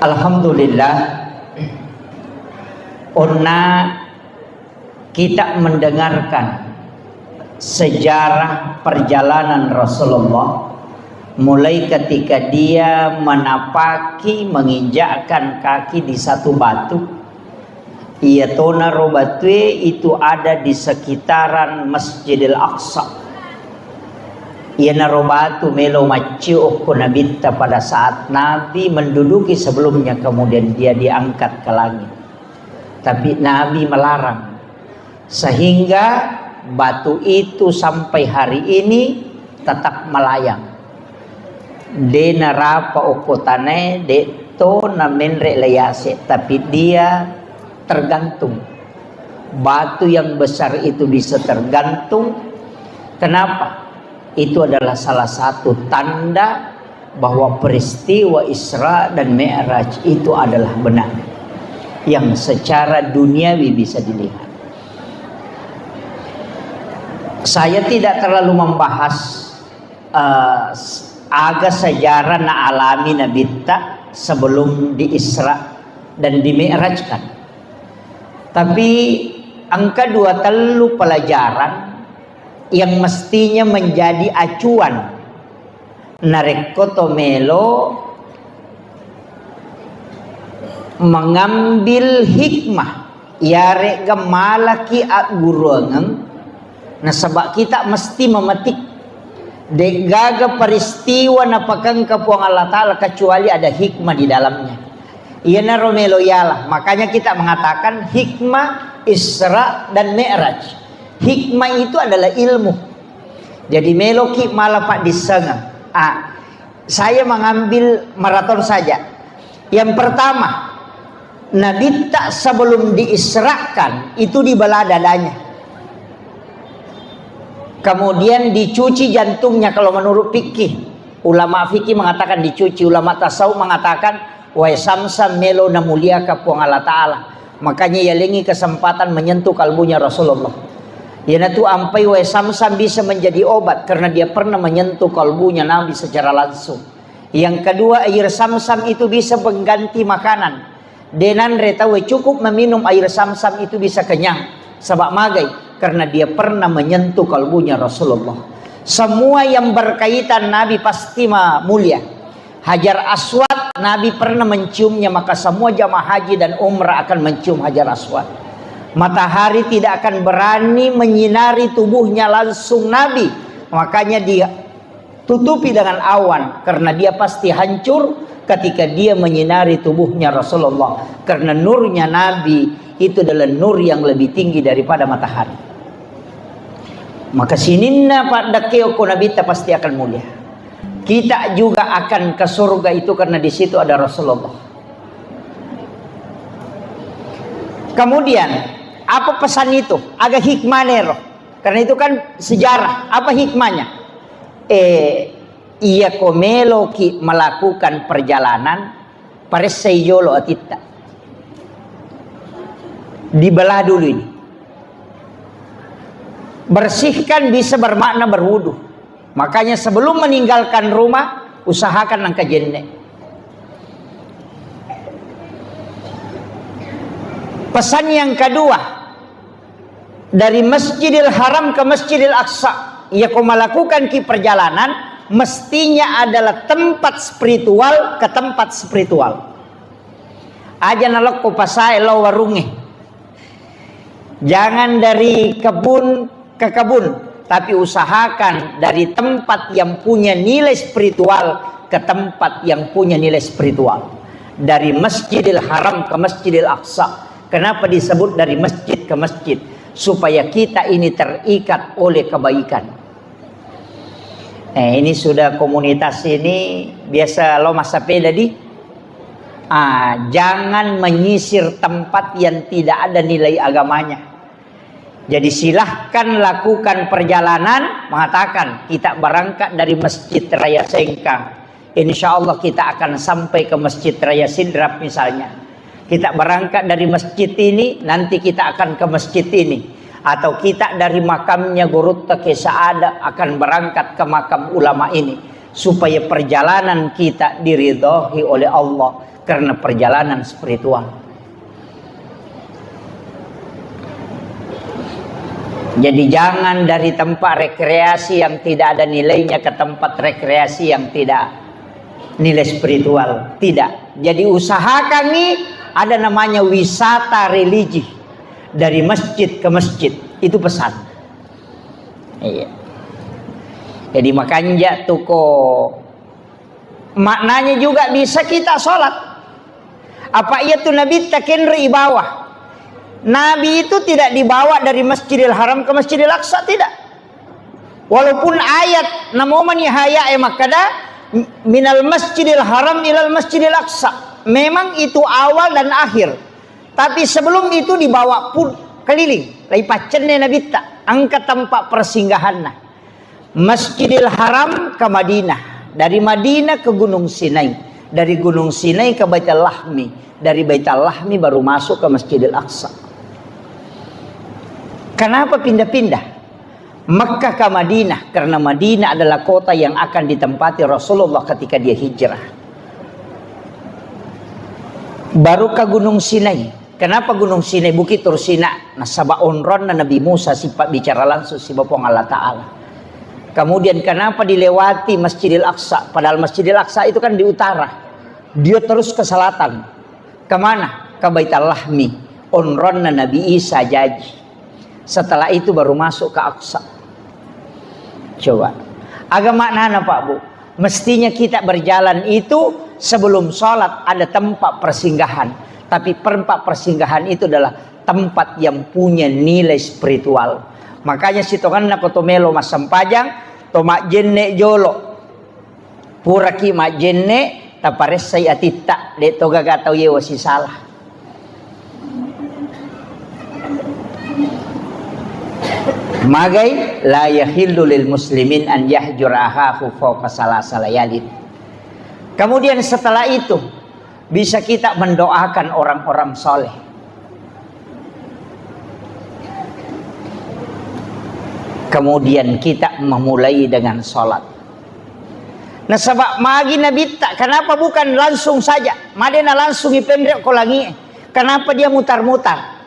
Alhamdulillah, kita mendengarkan sejarah perjalanan Rasulullah mulai ketika dia menginjakkan kaki di satu batu. Iatona robatwe itu ada di sekitaran Masjidil Aqsa. Ia narobatu melo maciu kunabita pada saat Nabi menduduki sebelumnya, kemudian dia diangkat ke langit. Tapi Nabi melarang, sehingga batu itu sampai hari ini tetap melayang. De narapa okotane de to namenre layase, tapi dia tergantung. Batu yang besar itu bisa tergantung. Kenapa? Itu adalah salah satu tanda bahwa peristiwa Isra dan Mi'raj itu adalah benar, yang secara duniawi bisa dilihat. Saya tidak terlalu membahas agak sejarah na alami Nabi sebelum di Isra dan di Mi'rajkan. Tapi angka 2 telu pelajaran yang mestinya menjadi acuan narekoto melo mengambil hikmah yare gemalaki aguruangan. Nah, sebab kita mesti memetik degaga peristiwa napakang kapuang Allah Ta'ala kecuali ada hikmah di dalamnya. Iya naromelo yalah. Makanya kita mengatakan hikmah Isra dan Mi'raj. Hikmah itu adalah ilmu. Jadi meloki malah pak disengah. Saya mengambil maraton saja. Yang pertama, Nabi tak sebelum diisrakan itu dibelah dadanya. Kemudian dicuci jantungnya kalau menurut fikih. Ulama fikih mengatakan dicuci. Ulama tasawuf mengatakan wa samsam melo namulia kapuang Allah Ta'ala. Makanya ia lengi kesempatan menyentuh kalbunya Rasulullah. Yana tu ampai wa samsam bisa menjadi obat karena dia pernah menyentuh kalbunya Nabi secara langsung. Yang kedua, air samsam itu bisa mengganti makanan. Denan retawe cukup meminum air samsam itu bisa kenyang. Sebab magai karena dia pernah menyentuh kalbunya Rasulullah. Semua yang berkaitan Nabi pasti mulia. Hajar Aswad Nabi pernah menciumnya, maka semua jamaah haji dan umrah akan mencium Hajar Aswad. Matahari tidak akan berani menyinari tubuhnya langsung Nabi, makanya dia tutupi dengan awan karena dia pasti hancur ketika dia menyinari tubuhnya Rasulullah, karena nurnya Nabi itu adalah nur yang lebih tinggi daripada matahari. Maka sininna pada keoko Nabi pasti akan mulia. Kita juga akan ke surga itu karena di situ ada Rasulullah. Kemudian apa pesan itu? Agak hikmah nero. Karena itu kan sejarah. Apa hikmahnya? Ia komelo ki melakukan perjalanan paresayolo atita. Dibelah dulu ini. Bersihkan bisa bermakna berwudu. Makanya sebelum meninggalkan rumah, usahakan angka jenne. Pesan yang kedua, dari Masjidil Haram ke Masjidil Aqsa, ia kau melakukan perjalanan mestinya adalah tempat spiritual ke tempat spiritual. Aja nalok ko pasai lo warunge. Jangan dari kebun ke kebun, tapi usahakan dari tempat yang punya nilai spiritual ke tempat yang punya nilai spiritual. Dari Masjidil Haram ke Masjidil Aqsa. Kenapa disebut dari masjid ke masjid? Supaya kita ini terikat oleh kebaikan. Ini sudah komunitas ini biasa lo masa peda di. Jangan menyisir tempat yang tidak ada nilai agamanya. Jadi silahkan lakukan perjalanan, mengatakan kita berangkat dari Masjid Raya Sengkang. Insya Allah kita akan sampai ke Masjid Raya Sidrap misalnya. Kita berangkat dari masjid ini, nanti kita akan ke masjid ini. Atau kita dari makamnya Gurutta ke Saada akan berangkat ke makam ulama ini. supaya perjalanan kita diridhoi oleh Allah karena perjalanan spiritual. Jadi jangan dari tempat rekreasi yang tidak ada nilainya ke tempat rekreasi yang tidak nilai spiritual. Tidak. Jadi usahakan nih ada namanya wisata religi dari masjid ke masjid. Itu pesan. Iya. Jadi makanya tuko maknanya juga bisa kita sholat. Apa iya tuh Nabi takenri bawah? Nabi itu tidak dibawa dari Masjidil Haram ke Masjidil Aqsa, tidak. Walaupun ayat namoman yahaya makada minal Masjidil Haram ilal Masjidil Aqsa. Memang itu awal dan akhir. Tapi sebelum itu dibawa pun keliling. Lai pacenne Nabi tak angkat tempat persinggahan. Masjidil Haram ke Madinah, dari Madinah ke Gunung Sinai, dari Gunung Sinai ke Baitul Lahmi, dari Baitul Lahmi baru masuk ke Masjidil Aqsa. Kenapa pindah-pindah? Makkah ke Madinah, karena Madinah adalah kota yang akan ditempati Rasulullah ketika dia hijrah. Baru ke Gunung Sinai. Kenapa Gunung Sinai? Bukit Tursina. Nah, sabaon ron na Nabi Musa sifat bicara langsung si Bapong Allah Ta'ala. Kemudian kenapa dilewati Masjidil Aqsa? Padahal Masjidil Aqsa itu kan di utara. Dia terus ke selatan. Kemana? Ke Baitul Lahmi. Onronna Nabi Isa jaji. Setelah itu baru masuk ke Aqsa. Coba. Agak maknanya Pak Bu. Mestinya kita berjalan itu sebelum sholat ada tempat persinggahan. Tapi tempat persinggahan itu adalah tempat yang punya nilai spiritual. Makanya si tongan na kotomelo mas sampajang to mak jenne jolo pura ki mak jenne tapares say atita de to gagataw ye wasi salah. Magay la yahillu lil muslimin an yahjur akhahu fawqa salasa layalin. Kemudian setelah itu bisa kita mendoakan orang-orang soleh. Kemudian kita memulai dengan sholat. Nah sebab magi Nabi tak, kenapa bukan langsung saja? Madena langsung ipendek kolangi. Kenapa dia mutar-mutar?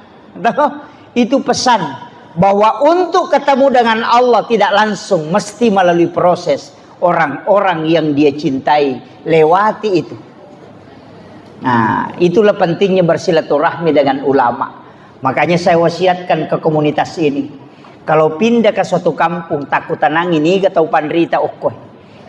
Itu pesan bahwa untuk ketemu dengan Allah tidak langsung, mesti melalui proses. Orang-orang yang dia cintai lewati itu. Nah itulah pentingnya bersilaturahmi dengan ulama. Makanya saya wasiatkan ke komunitas ini. Kalau pindah ke suatu kampung takut tenang ini atau pandrita okoy.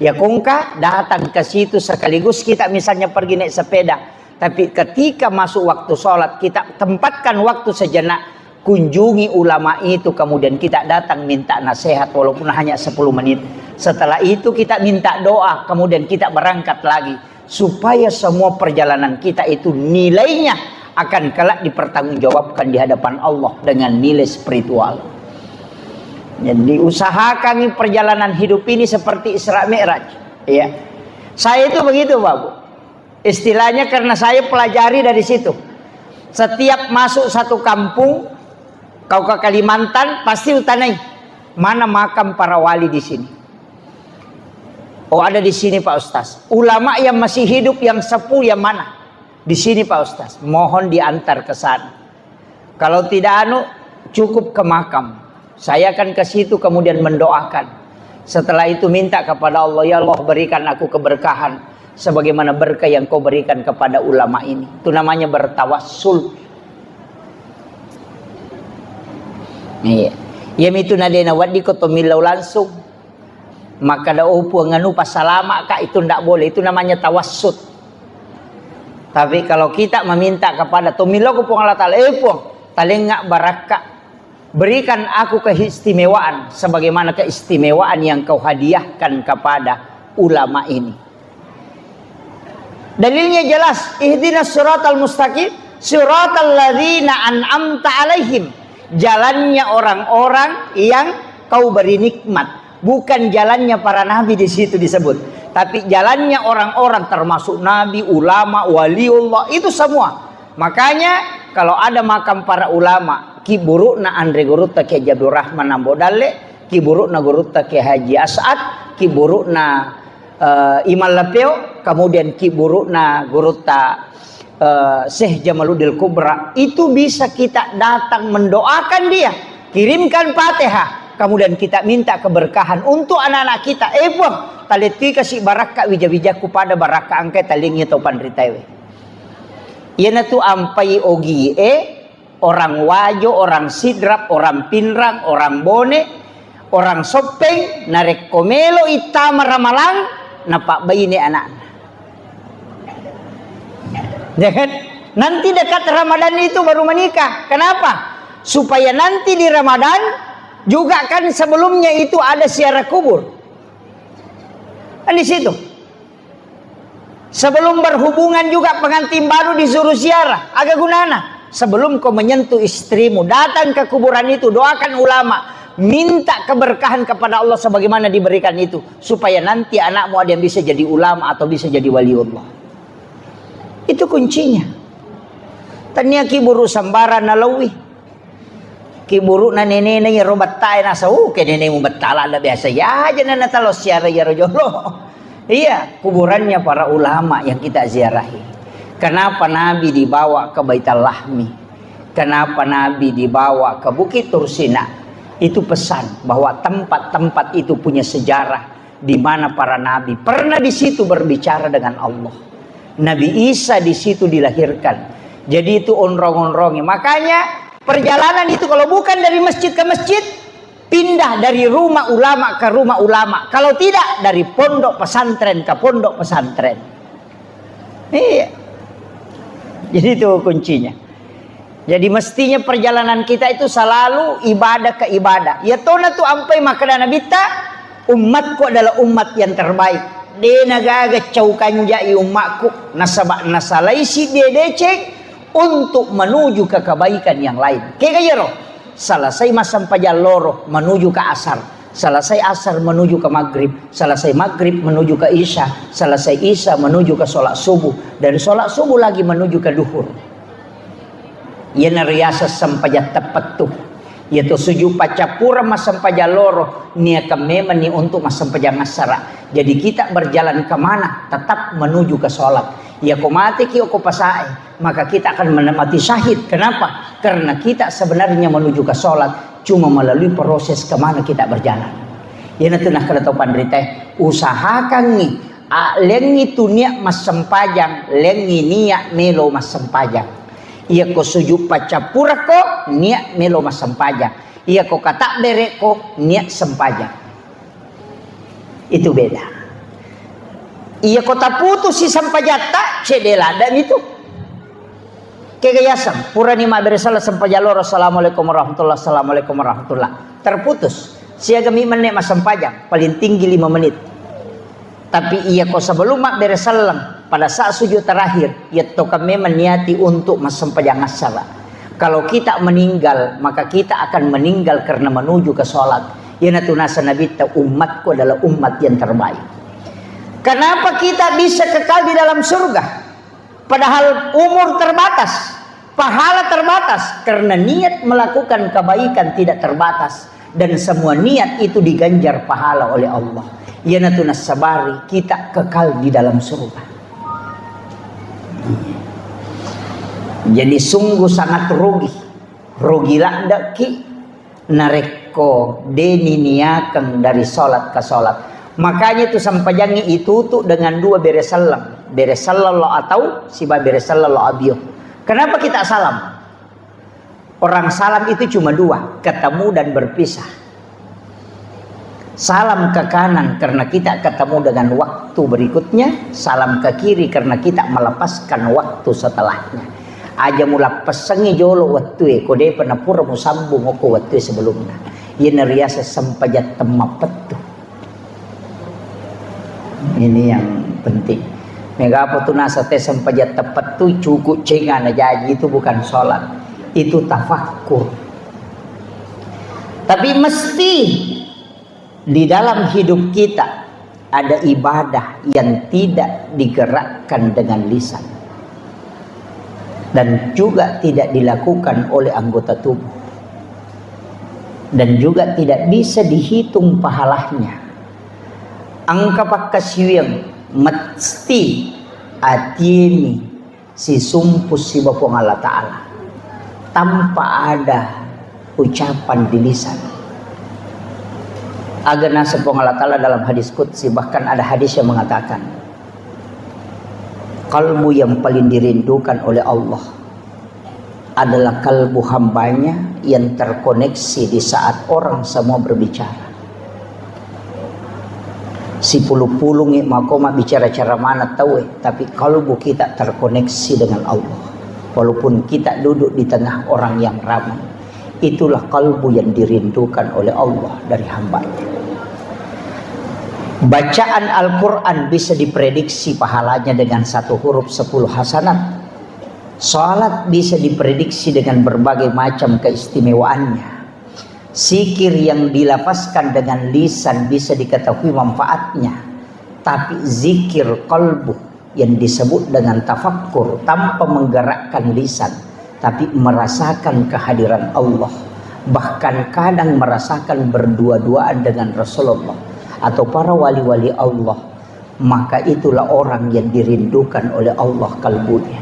Ya kongka datang ke situ sekaligus kita misalnya pergi naik sepeda. Tapi ketika masuk waktu sholat kita tempatkan waktu sejenak. Kunjungi ulama itu kemudian kita datang minta nasihat walaupun hanya 10 menit. Setelah itu kita minta doa kemudian kita berangkat lagi. Supaya semua perjalanan kita itu nilainya akan kelak dipertanggungjawabkan di hadapan Allah dengan nilai spiritual. Jadi usahakan perjalanan hidup ini seperti Isra Mi'raj. Ya. Saya itu begitu Pak Bu. Istilahnya karena saya pelajari dari situ. Setiap masuk satu kampung, kau ke Kalimantan pasti utanai mana makam para wali di sini. Oh ada di sini Pak Ustaz. Ulama yang masih hidup yang sepuh yang mana? Di sini Pak Ustaz. Mohon diantar ke sana. Kalau tidak cukup ke makam. Saya akan ke situ kemudian mendoakan. Setelah itu minta kepada Allah, ya Allah berikan aku keberkahan sebagaimana berkah yang kau berikan kepada ulama ini. Itu namanya bertawassul. Iya. Yam itu nadena wadi ko tumilaw langsung. Maka da upo nganu pasalama ka itu ndak boleh. Itu namanya tawassut. Tapi kalau kita meminta kepada tumilaw ko po Allah Ta'ala, puang talengak barakah. Berikan aku keistimewaan sebagaimana keistimewaan yang kau hadiahkan kepada ulama ini. Dalilnya jelas, ihdinas siratal mustaqim, siratal ladzina an'amta alaihim. Jalannya orang-orang yang kau beri nikmat, bukan jalannya para nabi di situ disebut, tapi jalannya orang-orang termasuk nabi, ulama, waliullah, itu semua. Makanya kalau ada makam para ulama, ki burukna Andre Gurutta ke Abdul Rahman Nambodalle, ki burukna Gurutta ke Haji As'ad, ki burukna Imal Lapeo, kemudian Ki Burukna Guruta Syekh Jamaluddin Kubra, itu bisa kita datang mendoakan dia, kirimkan Fatihah, kemudian kita minta keberkahan untuk anak-anak kita. Buang taliti kasih baraka wija-wijaku pada baraka angke talingnya topan ritewe. Yana tu ampai ogi orang wajo, orang sidrap, orang pinrang, orang bone, orang sopeng, narek komelo itama ramalang, napak bayi ni anak. Ya kan? Nanti dekat Ramadan itu baru menikah. Kenapa? Supaya nanti di Ramadan juga kan sebelumnya itu ada ziarah kubur. Kan di situ. Sebelum berhubungan juga pengantin baru disuruh ziarah. Agak gunana. Sebelum kau menyentuh istrimu, datang ke kuburan itu, doakan ulama, minta keberkahan kepada Allah sebagaimana diberikan itu, supaya nanti anakmu ada yang bisa jadi ulama atau bisa jadi waliullah. Itu kuncinya. Tanya Ki Buru Sambara nalawi. Ki Buru na nene ya robat tay nasa ke nene mu betala ada biasa ya aja nana talo siara ya rojolo. Iya, kuburannya para ulama yang kita ziarahi. Kenapa Nabi dibawa ke Baitul Lahmi? Kenapa Nabi dibawa ke Bukit Tursina? Itu pesan bahwa tempat-tempat itu punya sejarah di mana para nabi pernah di situ berbicara dengan Allah. Nabi Isa di situ dilahirkan. Jadi itu onrong-onrongnya. Makanya perjalanan itu kalau bukan dari masjid ke masjid, pindah dari rumah ulama ke rumah ulama. Kalau tidak dari pondok pesantren ke pondok pesantren. Iya. Jadi itu kuncinya. Jadi mestinya perjalanan kita itu selalu ibadah ke ibadah. Ya tona tu ampai makna nabita, umatku adalah umat yang terbaik. De nagaga caukan jai umatku nasabak nasalai si de decek untuk menuju ke kebaikan yang lain. Kayak gaya roh. Selesai masam pajal loro menuju ke asar. Selesai asar menuju ke maghrib. Selesai maghrib menuju ke isya. Selesai isya menuju ke sholat subuh. Dari sholat subuh lagi menuju ke duhur. Yana riasa sampajat tepat tuh. Yaitu suju pacapura masam pajal loro. Nia kememan ni untuk masam pajal masara. Jadi kita berjalan kemana? Tetap menuju ke sholat. Ya kau mati ki kau pasai, maka kita akan mati syahid. Kenapa? Karena kita sebenarnya menuju ke sholat cuma melalui proses kemana kita berjalan. Ya nanti nak kena tahu pandrite. Usahakan ni, lengi tu niat mas sempajang, lengi niat melo mas sempajang. Ia kau sujud pacapura ko niat melo mas sempajang. Ia kau kata berek ko niat sempajang. Itu beda. Ia kota putus si sampajata cedela dan itu kegayasan pura ni ma beresalah sampajalor assalamualaikum warahmatullahi assalamualaikum warahmatullahi terputus siaga mi menek mas sampajang paling tinggi 5 menit. Tapi ia kau sebelum mak beresalam pada saat sujud terakhir ia toka memang niati untuk mas sampajang asala. Kalau kita meninggal maka kita akan meninggal karena menuju ke sholat. Ya natunasa nabi ta umatku adalah umat yang terbaik. Kenapa kita bisa kekal di dalam surga? Padahal umur terbatas, pahala terbatas. Karena niat melakukan kebaikan tidak terbatas. Dan semua niat itu diganjar pahala oleh Allah. Ya natunas sabari, kita kekal di dalam surga. Jadi sungguh sangat rugi. Rugilah daki nareko deni niakan dari sholat ke sholat. Makanya itu sampajangnya ditutup dengan 2 beresalam. Beresalallah atau siba beresalallah abiyuh. Kenapa kita salam? Orang salam itu cuma 2. Ketemu dan berpisah. Salam ke kanan karena kita ketemu dengan waktu berikutnya. Salam ke kiri karena kita melepaskan waktu setelahnya. Aja mula pesengi jolo waktu kode penapura musambung oko waktu sebelumnya. Ia neriasa sampajat temapet tuh. Ini yang penting. Mega tunasa te sampajat tepat tuh cukup cengan aja itu bukan sholat. Itu tafakkur. Tapi mesti di dalam hidup kita ada ibadah yang tidak digerakkan dengan lisan. Dan juga tidak dilakukan oleh anggota tubuh. Dan juga tidak bisa dihitung pahalanya. angka pakkasiwang mesti atini si sumpus si Bapa Allah Ta'ala tanpa ada ucapan di lisan. Agar nasa po Allah Ta'ala dalam hadis qudsi, bahkan ada hadis yang mengatakan kalbu yang paling dirindukan oleh Allah adalah kalbu hambanya yang terkoneksi di saat orang semua berbicara. Si puluh-puluh makoma bicara cara mana tahu tapi kalbu kita terkoneksi dengan Allah. Walaupun kita duduk di tengah orang yang ramai, itulah kalbu yang dirindukan oleh Allah dari hambanya. Bacaan Al-Quran bisa diprediksi pahalanya dengan 1 huruf 10 hasanat. Salat bisa diprediksi dengan berbagai macam keistimewaannya. Zikir yang dilafazkan dengan lisan bisa diketahui manfaatnya. Tapi zikir qalbu yang disebut dengan tafakkur tanpa menggerakkan lisan, tapi merasakan kehadiran Allah, bahkan kadang merasakan berdua-duaan dengan Rasulullah atau para wali-wali Allah, maka itulah orang yang dirindukan oleh Allah kalbunya.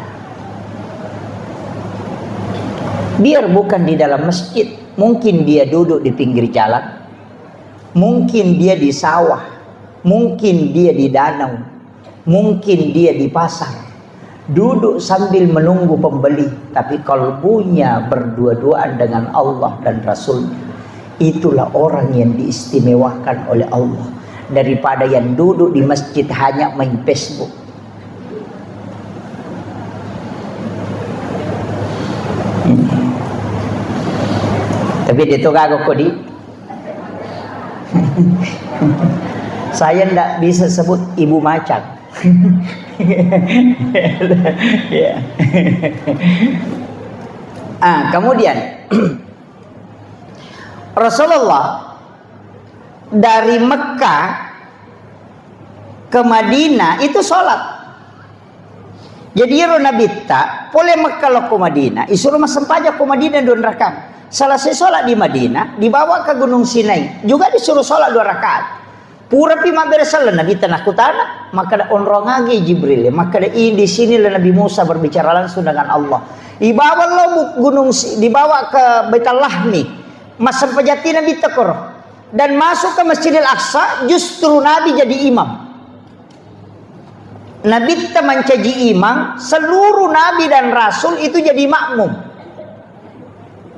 Biar bukan di dalam masjid, mungkin dia duduk di pinggir jalan, mungkin dia di sawah, mungkin dia di danau, mungkin dia di pasar, duduk sambil menunggu pembeli, tapi kalbunya berdua-duaan dengan Allah dan Rasulnya. Itulah orang yang diistimewakan oleh Allah daripada yang duduk di masjid hanya main Facebook. Tapi itu kagak kodi. Saya ndak bisa sebut ibu macan. Kemudian Rasulullah dari Mekah ke Madinah itu sholat. Jadi Nabi tak boleh Mekah lo ke Madinah, isuruh masampaja ke Madinah 2 rakaat. Selesai sholat di Madinah, dibawa ke Gunung Sinai, juga disuruh sholat 2 rakaat. Pura pima beresalah Nabi tanah kutana, maka onrong lagi Jibril, maka di sini Nabi Musa berbicara langsung dengan Allah. Dibawa lo gunung, dibawa ke Baitul Lahmi, masa pejati Nabi tekor, dan masuk ke Masjidil Aqsa, justru Nabi jadi imam. Nabi mencaji imam, seluruh Nabi dan Rasul itu jadi makmum.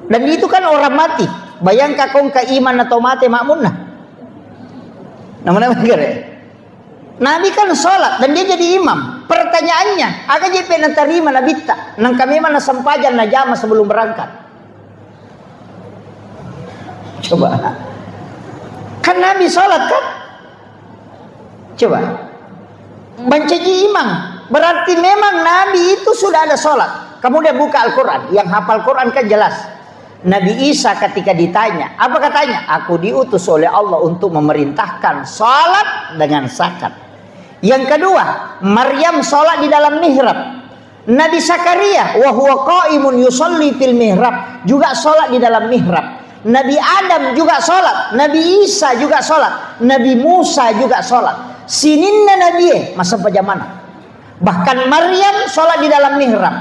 Dan itu kan orang mati. Bayangkan kau ke iman atau mati makmum nah. Namanya Nabi kan sholat dan dia jadi imam. Pertanyaannya, agak jadi pernah terima Nabi tak? Nang kami mana sempajan najama sebelum berangkat. Coba. Kan Nabi sholat kan? Coba. Mencaji imam. Berarti memang Nabi itu sudah ada sholat. Kemudian buka Al-Quran. Yang hafal Quran kan jelas. Nabi Isa ketika ditanya, apa katanya? Aku diutus oleh Allah untuk memerintahkan sholat dengan zakat. Yang kedua, Maryam sholat di dalam mihrab. Nabi Zakaria, wa huwa qaimun yusalli fil mihrab, juga sholat di dalam mihrab. Nabi Adam juga sholat, Nabi Isa juga sholat, Nabi Musa juga sholat. Sininna Nabi masa pajamana. Bahkan Maryam sholat di dalam mihrab.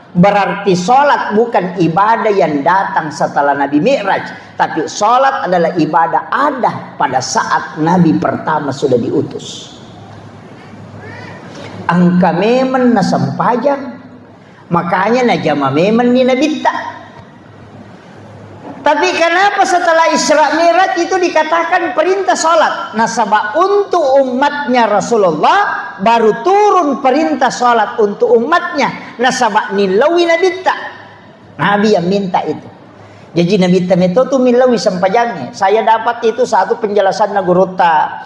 Berarti sholat bukan ibadah yang datang setelah Nabi Mi'raj, tapi sholat adalah ibadah ada pada saat Nabi pertama sudah diutus. Angka memen na sampajang, makanya najama memen ni Nabi tak. Tapi kenapa setelah Isra Mi'raj itu dikatakan perintah sholat? Nasabah untuk umatnya Rasulullah baru turun perintah sholat untuk umatnya. Nasabah nilawi Nabi tak. Nabi yang minta itu. Jadi Nabi Tameto itu nilawi sampajangnya. Saya dapat itu satu penjelasan Nagurota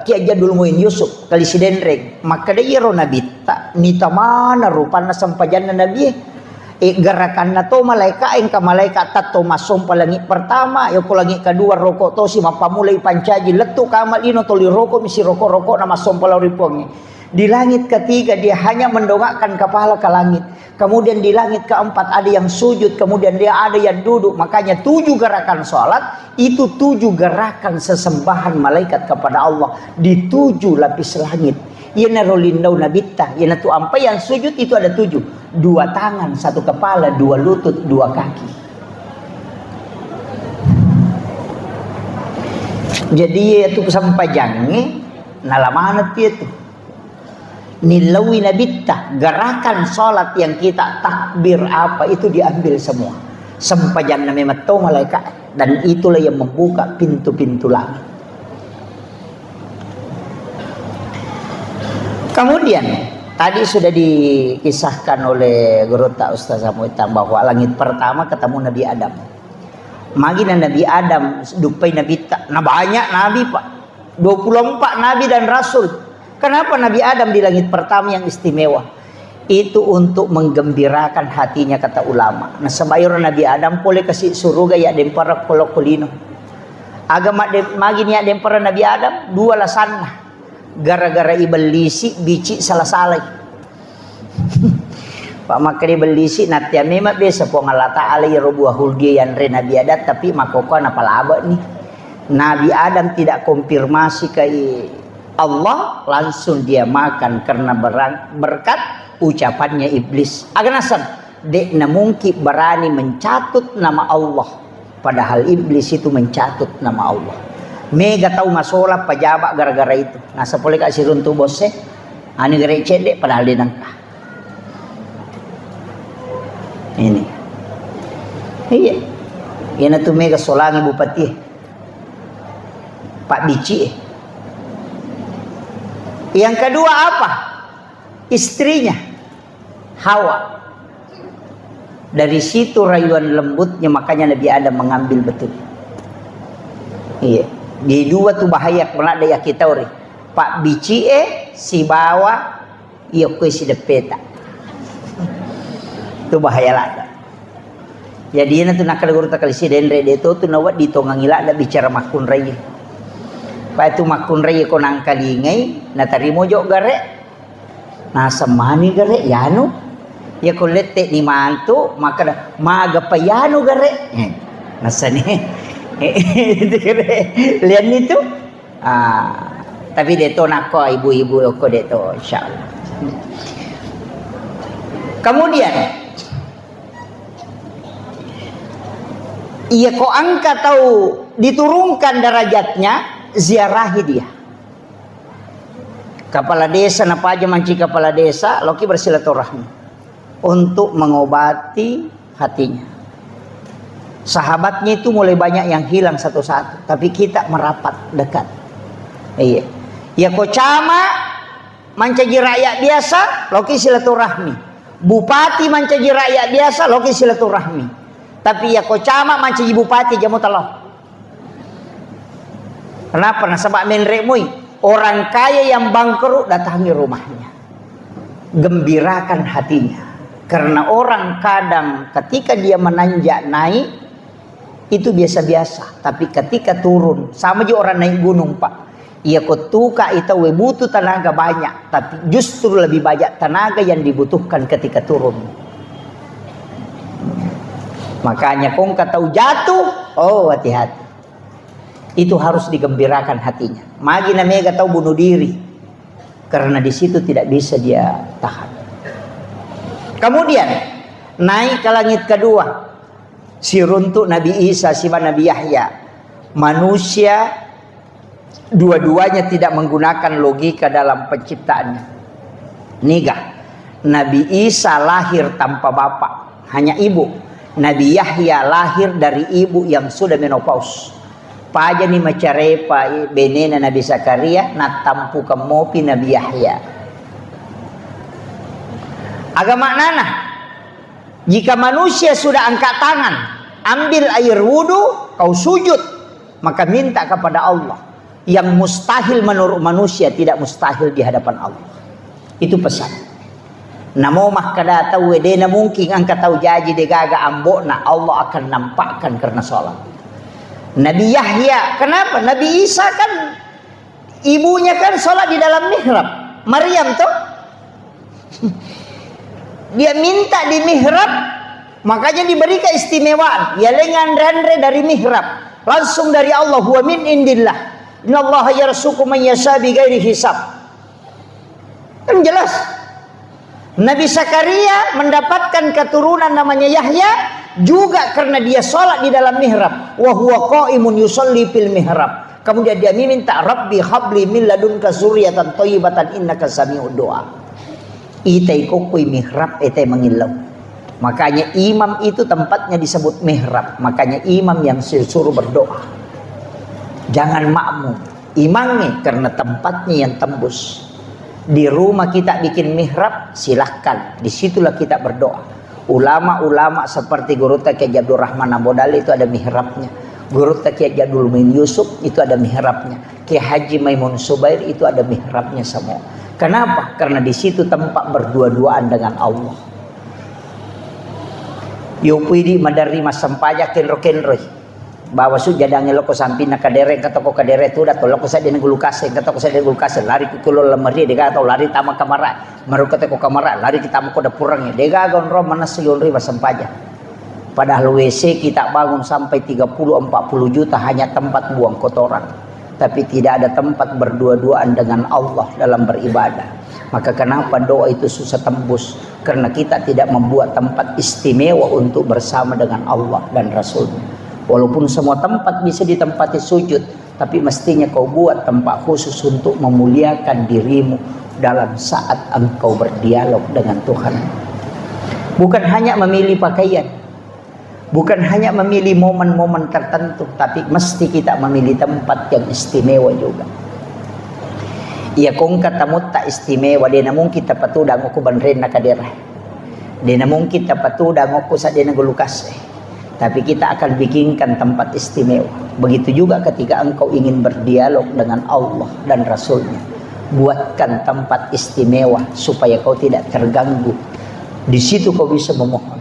Ki Jadul Muin Yusuf kali sidenreng. Maka dia iro Nabi tak. Nita mana rupanya sampajangnya Nabi. Gerakan na to malaikat engka malaikat tato masum palangit pertama yo ko langit kedua rokok to si mapamulay pancaji letu kamal ino to li rokok misi rokok na masum pala ripongi Di langit ketiga dia hanya mendongakkan kepala ke langit. Kemudian di langit keempat ada yang sujud, kemudian dia ada yang duduk. Makanya 7 gerakan sholat itu 7 gerakan sesembahan malaikat kepada Allah di 7 lapis langit. Yana rolindau nabita, yana tu ampa yang sujud itu ada 7. 2 tangan, 1 kepala, 2 lutut, 2 kaki. Jadi itu sampai jange nalamanat itu. Nilawi nabita, gerakan sholat yang kita takbir apa itu diambil semua. Sempajan namanya matau malaikat, dan itulah yang membuka pintu-pintu langit. Kemudian tadi sudah dikisahkan oleh Guru Tak Ustaz Samuitan bahwa langit pertama ketemu Nabi Adam. Magina Nabi Adam dupai Nabi tak, nah banyak Nabi Pak, 24 Nabi dan Rasul. Kenapa Nabi Adam di langit pertama yang istimewa? Itu untuk menggembirakan hatinya kata ulama. Nah sebayur Nabi Adam boleh kasih surga ya dempara kolokolino. Agama magini ya dempara Nabi Adam 2 lasanna. Gara-gara ibelisi bici salah-salah. Pak makri belisi natia memang biasa po Allah Ta'ala ya robuah hulgi yang re Nabi Adam tapi makoko napalaba nih. Nabi Adam tidak konfirmasi ke Allah, langsung dia makan karena berkat ucapannya iblis. Aganasan dek na mungkin berani mencatut nama Allah, padahal iblis itu mencatut nama Allah. Mega tahu masalah pejabat gara-gara itu. Nah sepuluh kasih runtuh bosnya, ani gara cedek padahal dia nangka. Ini, iya, ini tuh mega solangi bupati, Pak Bici. Yang kedua apa? Istrinya Hawa. Dari situ rayuan lembutnya makanya Nabi Adam mengambil betul. Iya. Di 2 tuh bahaya melak daya kita ori. Pak Bici si bawa iya kue si depeta. Itu bahaya lah. Jadi nanti nak kalau guru tak kali si denre itu tuh nawat ditongangila ada bicara makun raya. Pak itu makun raya konang kalingai, na tarimo jok gare, na samani gare, yano, ya kulete ni mantu, maka maga pa yano gare, nasani, itu gare, lihat itu, tapi deto nako ibu-ibu aku deto, insyaallah. Kemudian, ia ko angkat tahu diturunkan derajatnya. Ziarahi dia. Kepala desa napa aja manci kepala desa loki bersilaturahmi untuk mengobati hatinya. Sahabatnya itu mulai banyak yang hilang satu-satu, tapi kita merapat dekat. Iya. Ya kocama mancaji rakyat biasa loki silaturahmi. Bupati mancaji rakyat biasa loki silaturahmi. Tapi ya kocama mancaji bupati jamu talau. Kenapa? Nah sebab menremui orang kaya yang bangkrut datangi rumahnya, gembirakan hatinya. Karena orang kadang ketika dia menanjak naik itu biasa-biasa, tapi ketika turun sama juga orang naik gunung Pak. Ia ketuka itu butuh tenaga banyak, tapi justru lebih banyak tenaga yang dibutuhkan ketika turun. Makanya kong tahu jatuh, oh hati-hati. Itu harus digembirakan hatinya. Magina mega tahu bunuh diri karena di situ tidak bisa dia tahan. Kemudian naik ke langit kedua, si runtuk Nabi Isa, si Nabi Yahya. Manusia dua-duanya tidak menggunakan logika dalam penciptaannya. Nigah, Nabi Isa lahir tanpa bapak, hanya ibu. Nabi Yahya lahir dari ibu yang sudah menopause. Paja ni macarepa benena Nabi Zakaria na tampu kemopi Nabi Yahya. Agama nana, jika manusia sudah angkat tangan, ambil air wudu, kau sujud, maka minta kepada Allah. Yang mustahil menurut manusia tidak mustahil di hadapan Allah. Itu pesan. Namo mah kada tahu wedena mungkin angkat tahu jaji degaga ambok na Allah akan nampakkan karena sholat. Nabi Yahya, kenapa? Nabi Isa kan ibunya kan sholat di dalam mihrab. Maryam tuh. Dia minta di mihrab, makanya diberi keistimewaan. Ya lengan rendre dari mihrab, langsung dari Allah. Huwa min indillah. Innallaha yarzuqu man yasha bighairi hisab. Kan jelas. Nabi Zakaria mendapatkan keturunan namanya Yahya juga karena dia sholat di dalam mihrab. Wa huwa qaimun yusolli fil mihrab. Kemudian dia minta, Rabbi habli min ladunka zurriyatan thayyibatan innaka sami'ud du'a. Itai kokoi mihrab, itai mengilau. Makanya imam itu tempatnya disebut mihrab. Makanya imam yang disuruh berdoa. Jangan makmum. Imamnya karena tempatnya yang tembus. Di rumah kita bikin mihrab, silahkan. Disitulah kita berdoa. Ulama-ulama seperti Guru Kiai Abdul Rahman Ambodali itu ada mihrabnya. Guru Kiai Jadul Min Yusuf itu ada mihrabnya. Kiai Haji Maimun Subair itu ada mihrabnya semua. Kenapa? Karena di situ tempat berdua-duaan dengan Allah. Yopidi madari masampaya kenro-kenroi. Bawa su jadange loko sampina kadere kata ko kadere tu dato loko sa den gulukase kata ko sa den gulukase lari ku kulo lemari dega atau lari tama kamara maru kata ko kamara lari kita mo ko da purangnya dega gon ro manas yon ri masampaya. Padahal WC kita bangun sampai 30-40 juta hanya tempat buang kotoran. Tapi tidak ada tempat berdua-duaan dengan Allah dalam beribadah. Maka kenapa doa itu susah tembus? Karena kita tidak membuat tempat istimewa untuk bersama dengan Allah dan Rasul-Nya. Walaupun semua tempat bisa ditempati sujud, tapi mestinya kau buat tempat khusus untuk memuliakan dirimu dalam saat engkau berdialog dengan Tuhan. Bukan hanya memilih pakaian, bukan hanya memilih momen-momen tertentu, tapi mesti kita memilih tempat yang istimewa juga. Ia kong katamut tak istimewa, dia namun kita patudang aku banren na kaderah. Dia namun kita patudang aku sa dia nagulukas. Tapi kita akan bikinkan tempat istimewa. Begitu juga ketika engkau ingin berdialog dengan Allah dan Rasul-Nya. Buatkan tempat istimewa supaya kau tidak terganggu. Di situ kau bisa memohon.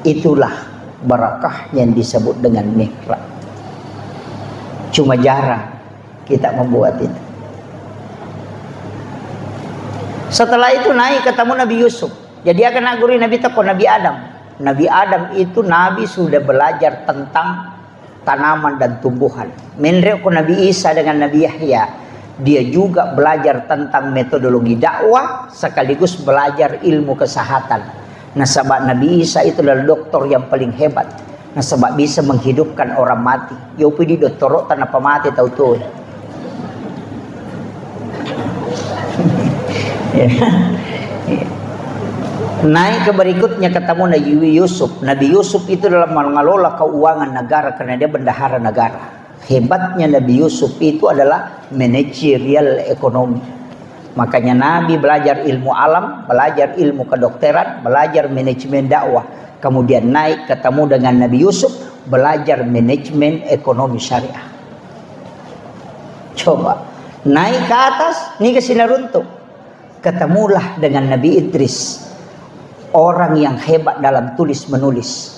Itulah barakah yang disebut dengan mihrab. Cuma jarang kita membuat itu. Setelah itu naik ketemu Nabi Yusuf. Jadi akan naguri Nabi Teko, Nabi Adam. Nabi Adam itu Nabi sudah belajar tentang tanaman dan tumbuhan. Menrek Nabi Isa dengan Nabi Yahya, dia juga belajar tentang metodologi dakwah sekaligus belajar ilmu kesehatan. Nah, sebab Nabi Isa itu adalah dokter yang paling hebat. Nah, sebab bisa menghidupkan orang mati. Yopi di doktorok tanpa mati tahu tuh. Naik ke berikutnya ketemu Nabi Yusuf. Nabi Yusuf itu dalam mengelola keuangan negara karena dia bendahara negara. Hebatnya Nabi Yusuf itu adalah manajerial ekonomi. Makanya Nabi belajar ilmu alam, belajar ilmu kedokteran, belajar manajemen dakwah. Kemudian naik ketemu dengan Nabi Yusuf, belajar manajemen ekonomi syariah. Coba naik ke atas, ini ke Sinaruntuk. Ketemulah dengan Nabi Idris. Orang yang hebat dalam tulis menulis.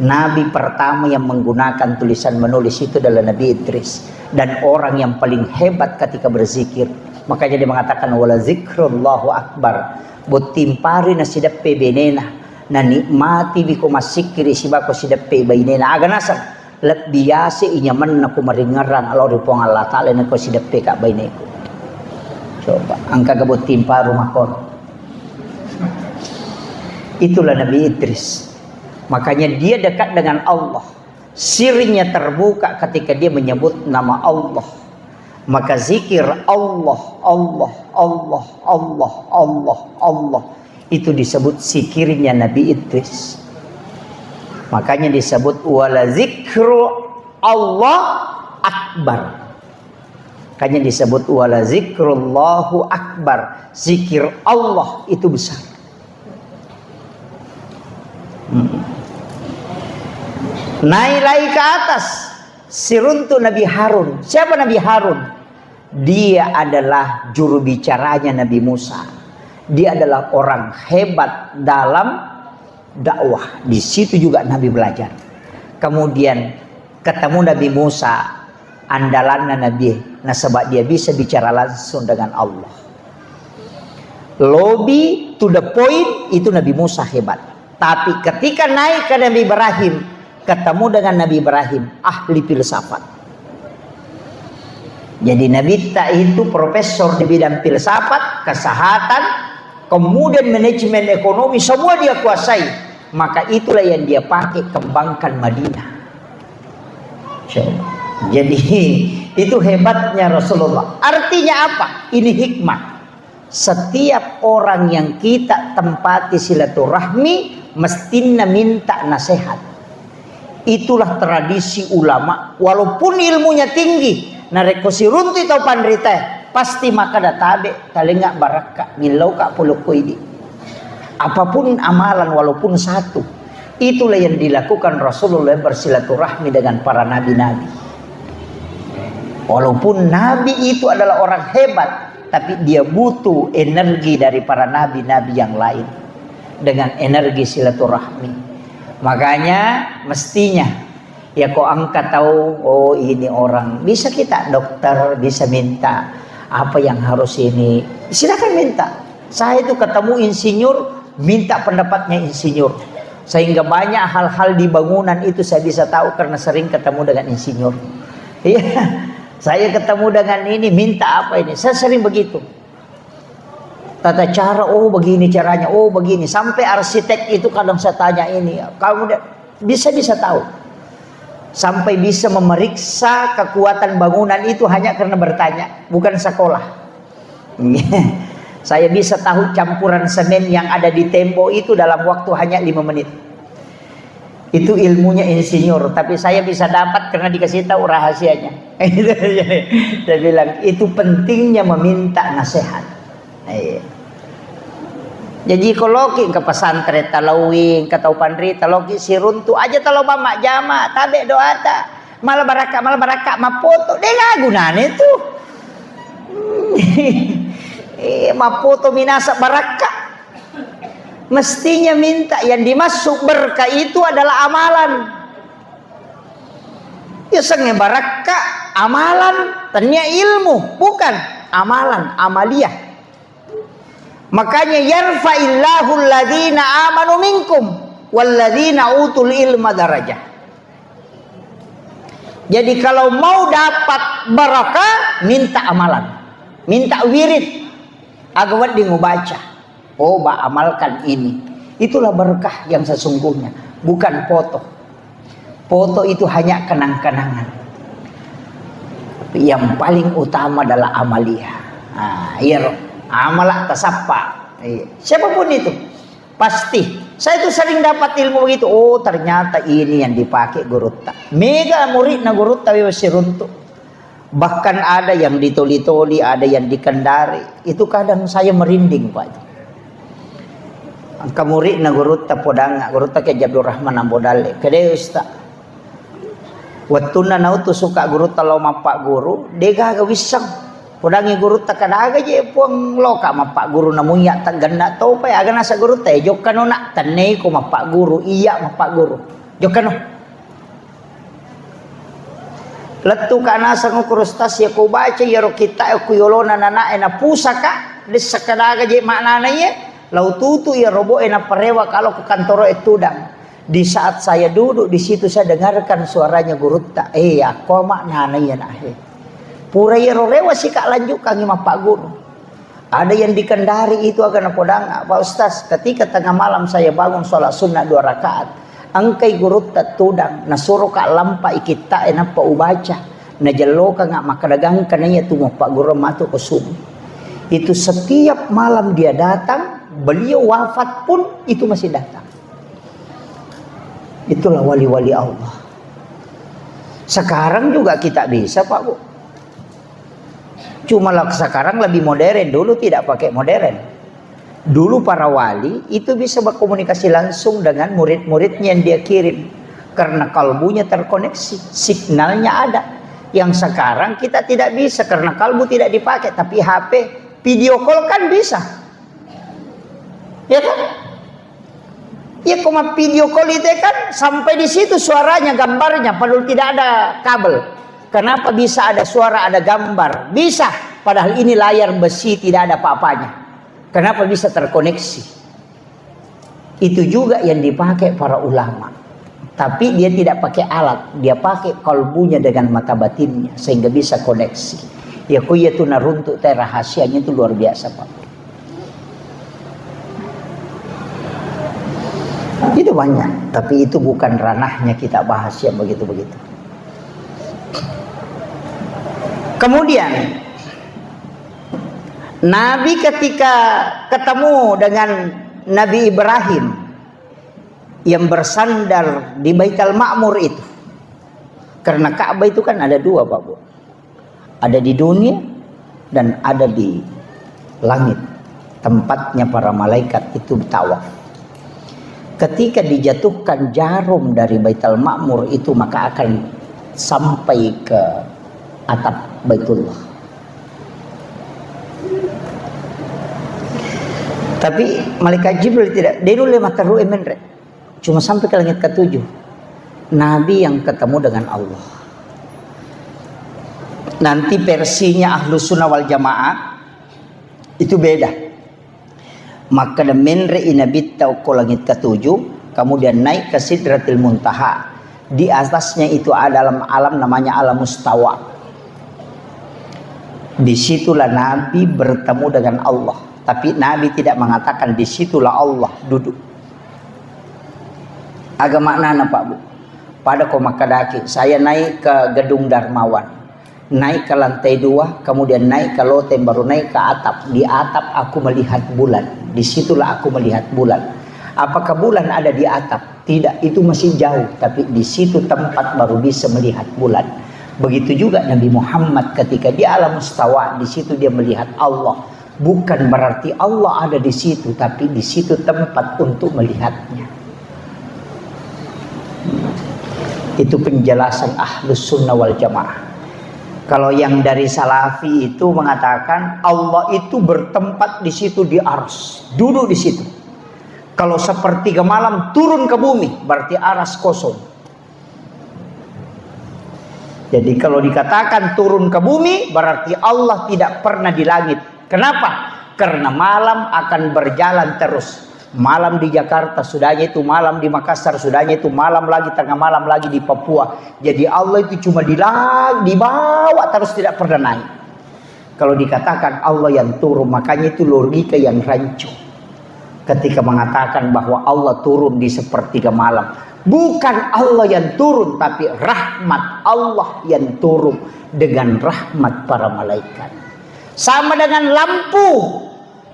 Nabi pertama yang menggunakan tulisan menulis itu adalah Nabi Idris. Dan orang yang paling hebat ketika berzikir. Makanya dia mengatakan wala zikrullahu akbar. Botimpari na sidappe benena. Na nikmati biko masikiri sibako sidappe benena. Aganasan. Lat biyasi inyaman na kumaringaran. Allah ripong Allah ta'ala na ko sidappe ka beneko. Coba. Angka gabot timparu makon. Itulah Nabi Idris. Makanya dia dekat dengan Allah. Sirnya terbuka ketika dia menyebut nama Allah. Maka zikir Allah, Allah, Allah, Allah, Allah, Allah. Itu disebut zikirnya Nabi Idris. Makanya disebut wala zikru Allah akbar. Makanya disebut wala zikrullahu akbar. Zikir Allah itu besar. Naik lagi ke atas siruntu Nabi Harun. Siapa Nabi Harun? Dia adalah juru bicaranya Nabi Musa. Dia adalah orang hebat dalam dakwah. Di situ juga Nabi belajar. Kemudian ketemu Nabi Musa. andalan Nabi. Nah sebab dia bisa bicara langsung dengan Allah. Lobby to the point itu Nabi Musa hebat. Tapi ketika naik ke Nabi Ibrahim, ketemu dengan Nabi Ibrahim, ahli filsafat. Jadi Nabi itu profesor di bidang filsafat, kesehatan, kemudian manajemen ekonomi, semua dia kuasai. Maka itulah yang dia pakai kembangkan Madinah. Jadi itu hebatnya Rasulullah. Artinya apa? Ini hikmah. Setiap orang yang kita tempati silaturahmi mestinya minta nasihat. Itulah tradisi ulama. Walaupun ilmunya tinggi, narekosi runti atau pandrita, pasti maka databe talengak baraka milau kak pulukuidi. Apapun amalan walaupun satu, itulah yang dilakukan Rasulullah bersilaturahmi dengan para nabi-nabi. Walaupun nabi itu adalah orang hebat, tapi dia butuh energi dari para nabi-nabi yang lain dengan energi silaturahmi. Makanya mestinya ya kok angkat tahu, oh ini orang, bisa kita dokter bisa minta apa yang harus ini, silakan minta. Saya itu ketemu insinyur, minta pendapatnya insinyur, sehingga banyak hal-hal di bangunan itu saya bisa tahu karena sering ketemu dengan insinyur. Iya, saya ketemu dengan ini, minta apa ini, saya sering begitu. Tata cara, oh begini caranya, oh begini. Sampai arsitek itu kadang saya tanya ini, kamu bisa tahu. Sampai bisa memeriksa kekuatan bangunan itu hanya karena bertanya, bukan sekolah. Saya bisa tahu campuran semen yang ada di tembok itu dalam waktu hanya 5 menit. Itu ilmunya insinyur, tapi saya bisa dapat karena dikasih tahu rahasianya. Saya bilang itu pentingnya meminta nasihat. Jadi kalau ke pesantren talawing katau pandri taloki siruntu aja talo mama jama tabe doa ta malah baraka mapoto deh nggak gunanya itu. Mapoto minasa baraka. Mestinya minta yang dimasuk berkah itu adalah amalan. Ya sengnya baraka amalan, tanya ilmu bukan amalan amaliyah. Makanya yarfa'illahu alladhina amanu minkum walladhina utul ilma darajah. Jadi kalau mau dapat barakah, minta amalan, minta wirid agar di baca. Oh, amalkan ini. Itulah berkah yang sesungguhnya, bukan foto. Foto itu hanya kenang-kenangan. Tapi yang paling utama adalah amaliyah. Amalah tasappa. Siapapun itu pasti. Saya itu sering dapat ilmu begitu. Oh ternyata ini yang dipakai gurutta. Mega murid na gurutta siruntu. Bahkan ada yang ditoli-toli, ada yang dikendari. Itu kadang saya merinding Pak. Angka murid na gurutta podanga. Gurutta ke Abdul Rahman Ambodale. Kede ustaz. Wattuna nautu suka gurutta lo mapak guru. Dega gawisang. Podangi guru tak kadaga je puang loka mapak guru namunya tak ganda tau pa aga nasa guru teh jok kano nak tanei ko mapak guru iya mapak guru jok kano letu kana sangu kurustas ya ko baca ya ro kita ko yolona nana ena pusaka des kadaga je maknana ye lau tutu ya robo ena parewa kalau ke kantoro etudang. Di saat saya duduk di situ saya dengarkan suaranya guru tak aku maknana ya nah pura yero lewa sih kak lanjut kami Pak Guru. Ada yang dikendari itu akan podang Pak Ustaz. Ketika tengah malam saya bangun sholat sunnah 2 rakaat. Angkai guru tudang nasuruh kak lampai kita enak pa ubaca. Najalo ka nga makadagang kananya tumo Pak Guru matu kusum. Itu setiap malam dia datang, beliau wafat pun itu masih datang. Itulah wali-wali Allah. Sekarang juga kita bisa Pak Bu. Cuma sekarang lebih modern, dulu tidak pakai modern. Dulu para wali itu bisa berkomunikasi langsung dengan murid-muridnya yang dia kirim. Karena kalbunya terkoneksi, signalnya ada. Yang sekarang kita tidak bisa karena kalbu tidak dipakai. Tapi HP, video call kan bisa. Ya kan? Ya video call itu kan sampai di situ suaranya, gambarnya, padahal tidak ada kabel. Kenapa bisa ada suara, ada gambar? Bisa, padahal ini layar besi, tidak ada apa-apanya. Kenapa bisa terkoneksi? Itu juga yang dipakai para ulama. Tapi dia tidak pakai alat, dia pakai kalbunya dengan mata batinnya sehingga bisa koneksi. Ya kuyatu naruntuk teh rahasianya itu luar biasa, Pak. Itu banyak, tapi itu bukan ranahnya kita bahas yang begitu-begitu. Kemudian Nabi ketika ketemu dengan Nabi Ibrahim yang bersandar di Baitul Ma'mur itu, karena Ka'bah itu kan ada dua, Pak Bu, ada di dunia dan ada di langit, tempatnya para malaikat itu tawaf. Ketika dijatuhkan jarum dari Baitul Ma'mur itu, maka akan sampai ke atap Baitullah. Tapi malaikat Jibril tidak, dia dulu mataru emenre, cuma sampai ke langit ke-7. Nabi yang ketemu dengan Allah. Nanti versinya Ahlus Sunnah wal Jamaah itu beda. Maka menre inabitta ke langit ke-7, kemudian naik ke Sidratil Muntaha. Di atasnya itu ada alam namanya alam mustawa. Disitulah Nabi bertemu dengan Allah. Tapi Nabi tidak mengatakan disitulah Allah duduk. Agak maknanya Pak Bu. Pada komakadaki, saya naik ke gedung Darmawan. Naik ke lantai 2, kemudian naik ke loteng, baru naik ke atap. Di atap aku melihat bulan. Disitulah aku melihat bulan. Apakah bulan ada di atap? Tidak, itu masih jauh. Tapi di situ tempat baru bisa melihat bulan. Begitu juga Nabi Muhammad ketika di alam mustawa, di situ dia melihat Allah. Bukan berarti Allah ada di situ, tapi di situ tempat untuk melihatnya. Itu penjelasan Ahlus Sunnah wal Jamaah. Kalau yang dari Salafi itu mengatakan Allah itu bertempat di situ di Arsy, duduk di situ. Kalau sepertiga malam turun ke bumi, berarti Arsy kosong. Jadi kalau dikatakan turun ke bumi, berarti Allah tidak pernah di langit. Kenapa? Karena malam akan berjalan terus. Malam di Jakarta, sudahnya itu malam di Makassar, sudahnya itu malam lagi, tengah malam lagi di Papua. Jadi Allah itu cuma di bawah terus, tidak pernah naik. Kalau dikatakan Allah yang turun, makanya itu logika yang rancu. Ketika mengatakan bahwa Allah turun di sepertiga malam, bukan Allah yang turun, tapi rahmat Allah yang turun dengan rahmat para malaikat. Sama dengan lampu.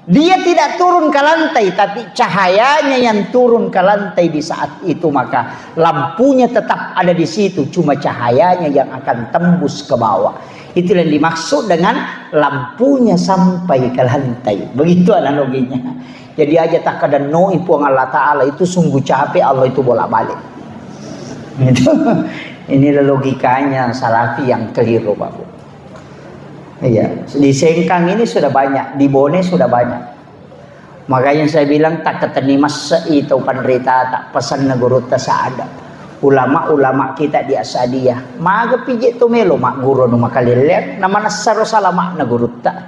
Dia tidak turun ke lantai, tapi cahayanya yang turun ke lantai di saat itu. Maka lampunya tetap ada di situ, cuma cahayanya yang akan tembus ke bawah. Itu yang dimaksud dengan lampunya sampai ke lantai. Begitu analoginya. Jadi aja tak ada no ipuang Allah Ta'ala itu sungguh capek, Allah itu bolak-balik. Inilah logikanya Salafi yang keliru, Pak Bu. Iya, di Sengkang ini sudah banyak, di Bone sudah banyak. Makanya saya bilang tak ketenimas itu panrita tak pesan neguru tak ada. Ulama-ulama kita di Asadiyah, maga pijit tu melo mak guru nu makaliliat, nama nasaro salama neguru tak.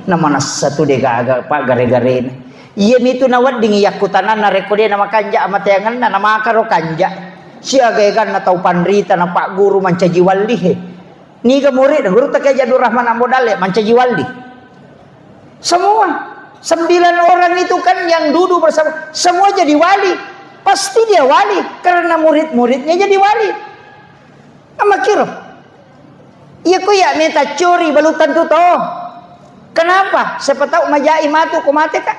Nama nasatu dega agak pak gare-gare ini. Iya itu nawad dingi yakutanan na rekode nama kanja amat yangan na nama karo kanja. Siaga kan na tau panrita na pak guru mancaji walihe. Ni ke murid, guru tak kayak Jadur Rahman Ambodale, Mancaji Waldi. Semua 9 orang itu kan yang duduk bersama, semua jadi wali. Pasti dia wali karena murid-muridnya jadi wali. Amakiro. Iya ku ya meta curi balutan tu toh. Kenapa? Siapa tahu majai matu kumate kak.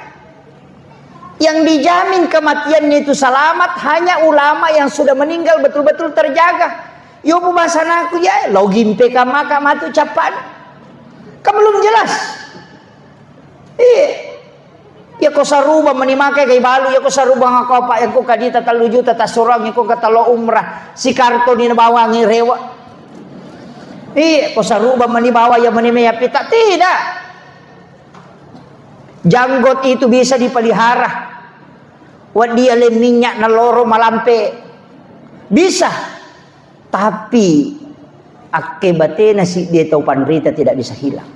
Yang dijamin kematiannya itu selamat hanya ulama yang sudah meninggal betul-betul terjaga. Yo pembahasan aku ya, login PK maka matu capan. Kamu belum jelas. Ya kau saruba menimake kay balu, ya kau saruba ngakopa, ya kau kadita taluju tata surang, ya kau katalo umrah, si karto ni nabawangi rewa. Kau saruba menibawa ya menimaya pita, tidak. Janggot itu bisa dipelihara. Wad dia le minyak na loro malampe. Bisa. Tapi akibatnya si dia tahu panrita tidak bisa hilang.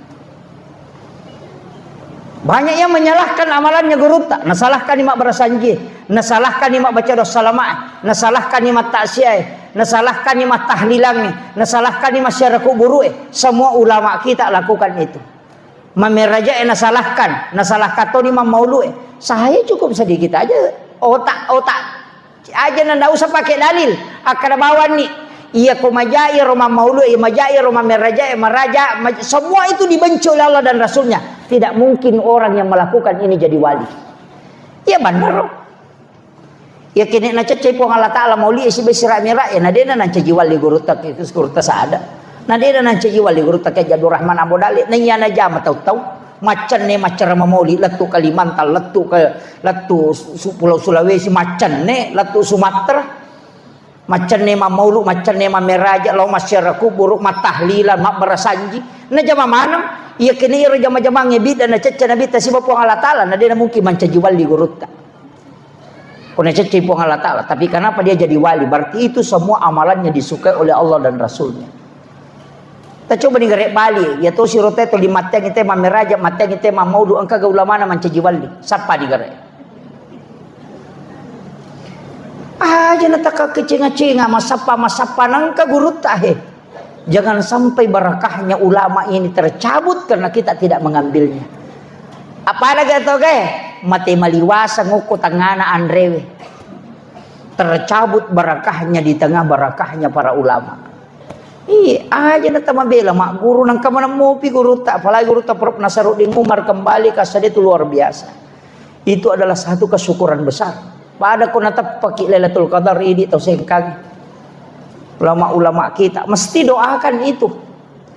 Banyak yang menyalahkan amalannya guruta, nasalahkan imak berasanji, nasalahkan imak baca doa salamat, nasalahkan imak taksiyah, nasalahkan imak tahlilangnya, nasalahkan imak syaraku buru. Semua ulama kita lakukan itu. Mameraja nasalahkan imam maulu. Saya cukup sedikit aja otak aja, nanda usah pakai dalil. Akar bawan nih. Iya komajai Roma maulu, iya majai Roma meraja, maraja, semua itu dibenci oleh Allah dan Rasulnya. Tidak mungkin orang yang melakukan ini jadi wali. Ya benar. Ya kini na cecai po Allah Taala mauli isi besira mira ya nadena nan caji wali gurutak itu gurutak saada. Nadena nan caji wali gurutak ya Jadur Rahman Abu Dali. Nanya na jama tahu macan ne macara mauli letu Kalimantan letu Pulau Sulawesi macan ne letu Sumatera. Macan ne maulu macan ne meraja law masyaraku buruk matahlilan mak berasanji. Na jama manam iya kini iro jama-jama ngebid dan cecca nabi tasiba po Allah Taala nadena mungkin mancaji wali gurutak. Kuna cecca po Allah Taala, tapi kenapa dia jadi wali? Berarti itu semua amalannya disukai oleh Allah dan Rasulnya. Kita coba digerek balik, ya to sirote to limateng ite mameraja, mateng ite mamaudu angka ulama na mancaji wali. Sapa digerek? Aja nataka kecenga-cenga masapa nangka guruta he. Jangan sampai barakahnya ulama ini tercabut karena kita tidak mengambilnya. Apa ada gato gae? Mati maliwasa nguku tangana andrewe. Tercabut barakahnya di tengah barakahnya para ulama. Aja nata mabela mak guru nang kamana mopi guru tak apalagi guru tak Prof Nasaruddin Umar kembali kasih itu luar biasa. Itu adalah satu kesyukuran besar. Pada ko natap pakai Lailatul Qadar ini atau sengkang. Ulama-ulama kita mesti doakan itu.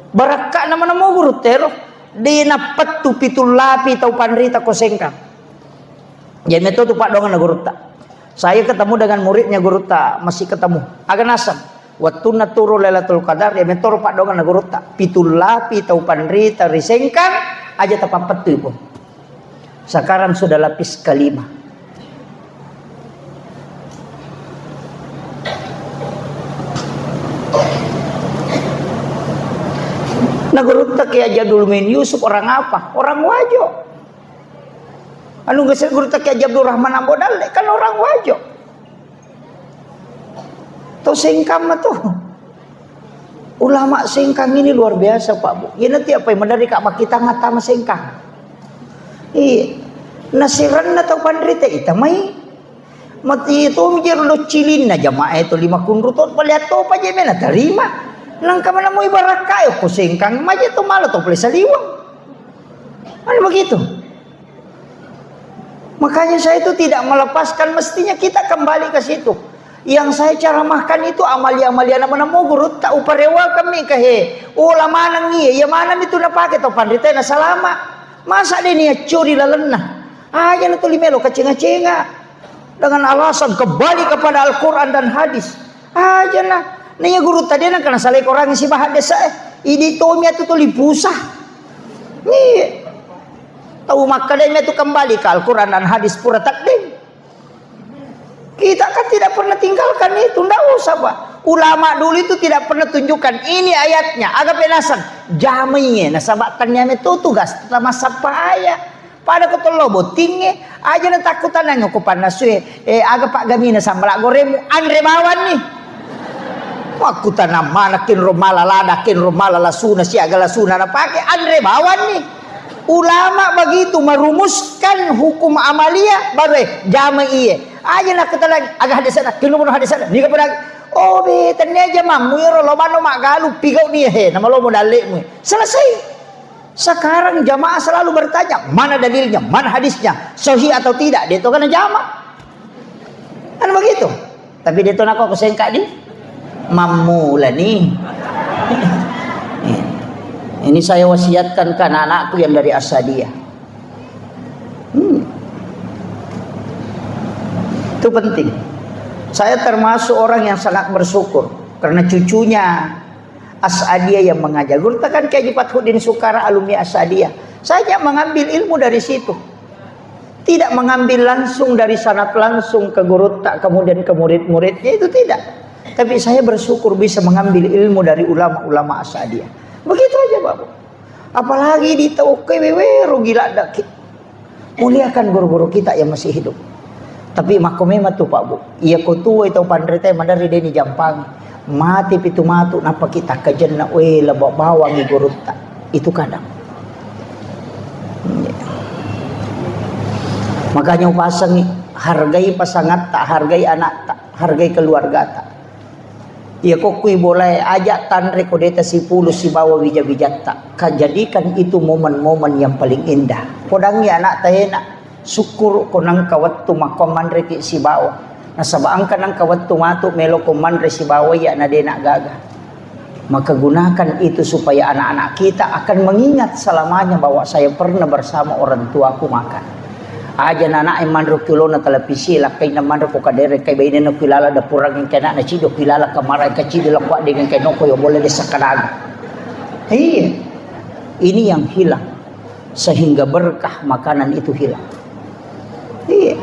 Barakah nama-nama guru tero dinapat tu pitul lapi tau panrita ko sengkang. Jadi itu tu pak dongan guru tak. Saya ketemu dengan muridnya guru tak masih ketemu. Agak nasam. Waktu naturu Lailatul Qadar ya mentor pak dongan guru tak. Pitul lapi tau panrita risengkang aja tapapat tu pun. Sekarang sudah lapis kelima. Nagurut ya Jadul Min Yusuf orang apa? Orang wajo. Anu geus gurut ya Abdul Rahman Abu Dali kan orang wajo. Tuh singkam tuh. Ulama singkang ini luar biasa Pak Bu. Ya nanti apa yang dari kak kita ngata mas singkang. Nasiran atau pandrita ita mai. Mati itu mikir lo cilin na jamaah itu 5 kunrutut palihat to pa jemena terima. Nang kamana mo ibarat kayo ko singkang maja to malo to pala saliwang. Ano begitu? Makanya saya itu tidak melepaskan, mestinya kita kembali ke situ. Yang saya caramahkan itu amalia-amalia nama mo guru tak uparewa kami kahe. Ulama nang iya, ya mana itu na pakai to pandita na salama. Masa dia niya curi lalena. Aja na to limelo kacenga-cenga dengan alasan kembali kepada Al-Qur'an dan hadis. Aja na nih guru tadi nak kena salah orang si bahat desa ini tomia tu tuli pusah nih tahu makanya itu kembali ke Al-Quran dan hadis pura takdim. Kita kan tidak pernah tinggalkan itu, ndak usah Pak. Ulama dulu itu tidak pernah tunjukkan ini ayatnya agak penasan jamainya nasabatannya itu tugas sama sapaya pada ketelo botingnya aja na takutan nang kupan nasue agak Pak Gamina sambal goremu andre bawan nih. Waktu tanam manakin romala ladakin romala lasuna siaga lasuna na pakai andre bawan nih. Ulama begitu merumuskan hukum amalia baru jamaiyah. Aja nak kita lagi agak hadis sana, kilo pun hadis sana. Ni kepada oh betul ni aja mamu ya lo bano mak galu pigau ni nama lo modalmu. Selesai. Sekarang jamaah selalu bertanya mana dalilnya, mana hadisnya, sahih atau tidak. Dia itu kan jamaah. Kan begitu. Tapi dia itu nak kau sengkak ni. Mamu lah nih. Ini saya wasiatkan ke anak-anakku yang dari Asadiyah. Itu penting. Saya termasuk orang yang sangat bersyukur karena cucunya Asadiyah yang mengajar. Guru tekan Kiai Fathuddin Sukara alumni Asadiyah. Saya mengambil ilmu dari situ. Tidak mengambil langsung dari sanad langsung ke guru tak kemudian ke murid-muridnya itu tidak. Tapi saya bersyukur bisa mengambil ilmu dari ulama-ulama Asadiyah. Begitu aja Bapak. Apalagi di Tauke weweru gila dak. Muliakan guru-guru kita yang masih hidup. Tapi makomema tuh Pak Bu. Iya ko tuwa itu pandrete madari deni jampang. Mati pitu matu napa kita kajenna we lebok bawang guru tak. Itu kadang. Makanya pasang hargai pasangan tak, hargai anak tak, hargai keluarga tak. Ya kok kui boleh ajak tanre kodeta si pulu si bawa bijak-bijak tak. Jadikan itu momen-momen yang paling indah. Podangnya anak tahena syukur konang kawat tu makoman reki si bawa. Nasabaan kanang kawat tu matu melo koman re si bawa ya na dena gaga. Maka gunakan itu supaya anak-anak kita akan mengingat selamanya bahwa saya pernah bersama orang tuaku makan. Aja nana ay manro kilo na televisi la kay na manro ko kadere kay bayne na kilala da purang yung kena na chido kilala kamaray ka chido lang kwa dengan kay no ko yo boleh sa kanaga. Iya. Ini yang hilang sehingga berkah makanan itu hilang. Iya.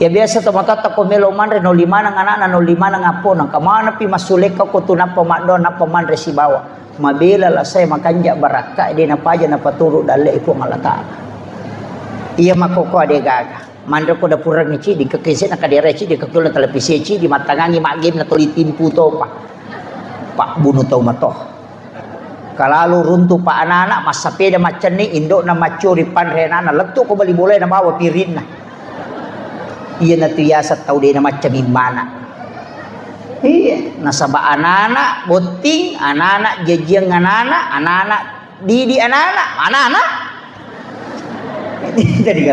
Ya biasa tamatata ko melo manre no lima nang anak no lima nang apo nang kamana pi masulek ko tunap pamadon na pamanre si bawa. Mabila la saya makanja baraka di na paja na paturo dale ipo malata. Iya makoko ade gaga. Mandro ko da purang ni di kekese na kadere di kakul na televisi di matangangi magim na tulitin puto pa. Pak bunuh tau matoh. Kalalu runtuh pa anak-anak masapeda macam ni indok na macuri panrenana letuk ko bali boleh na bawa pirin na. Iya na tuyasa tau de na macam imana. Iya, nasaba anak-anak boting, anak-anak jejiang anak-anak didi anak-anak. Jadi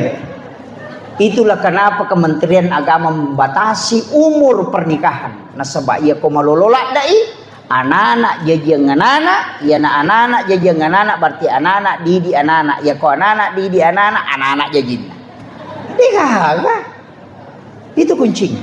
itulah kenapa Kementerian Agama membatasi umur pernikahan. Nasaba ia ko malolola dai anak-anak jejiang anak-anak, ya anak-anak jejiang anak berarti anak-anak didi anak-anak, ya ko anak-anak didi anak-anak jejin. Dikaga. Itu kuncinya.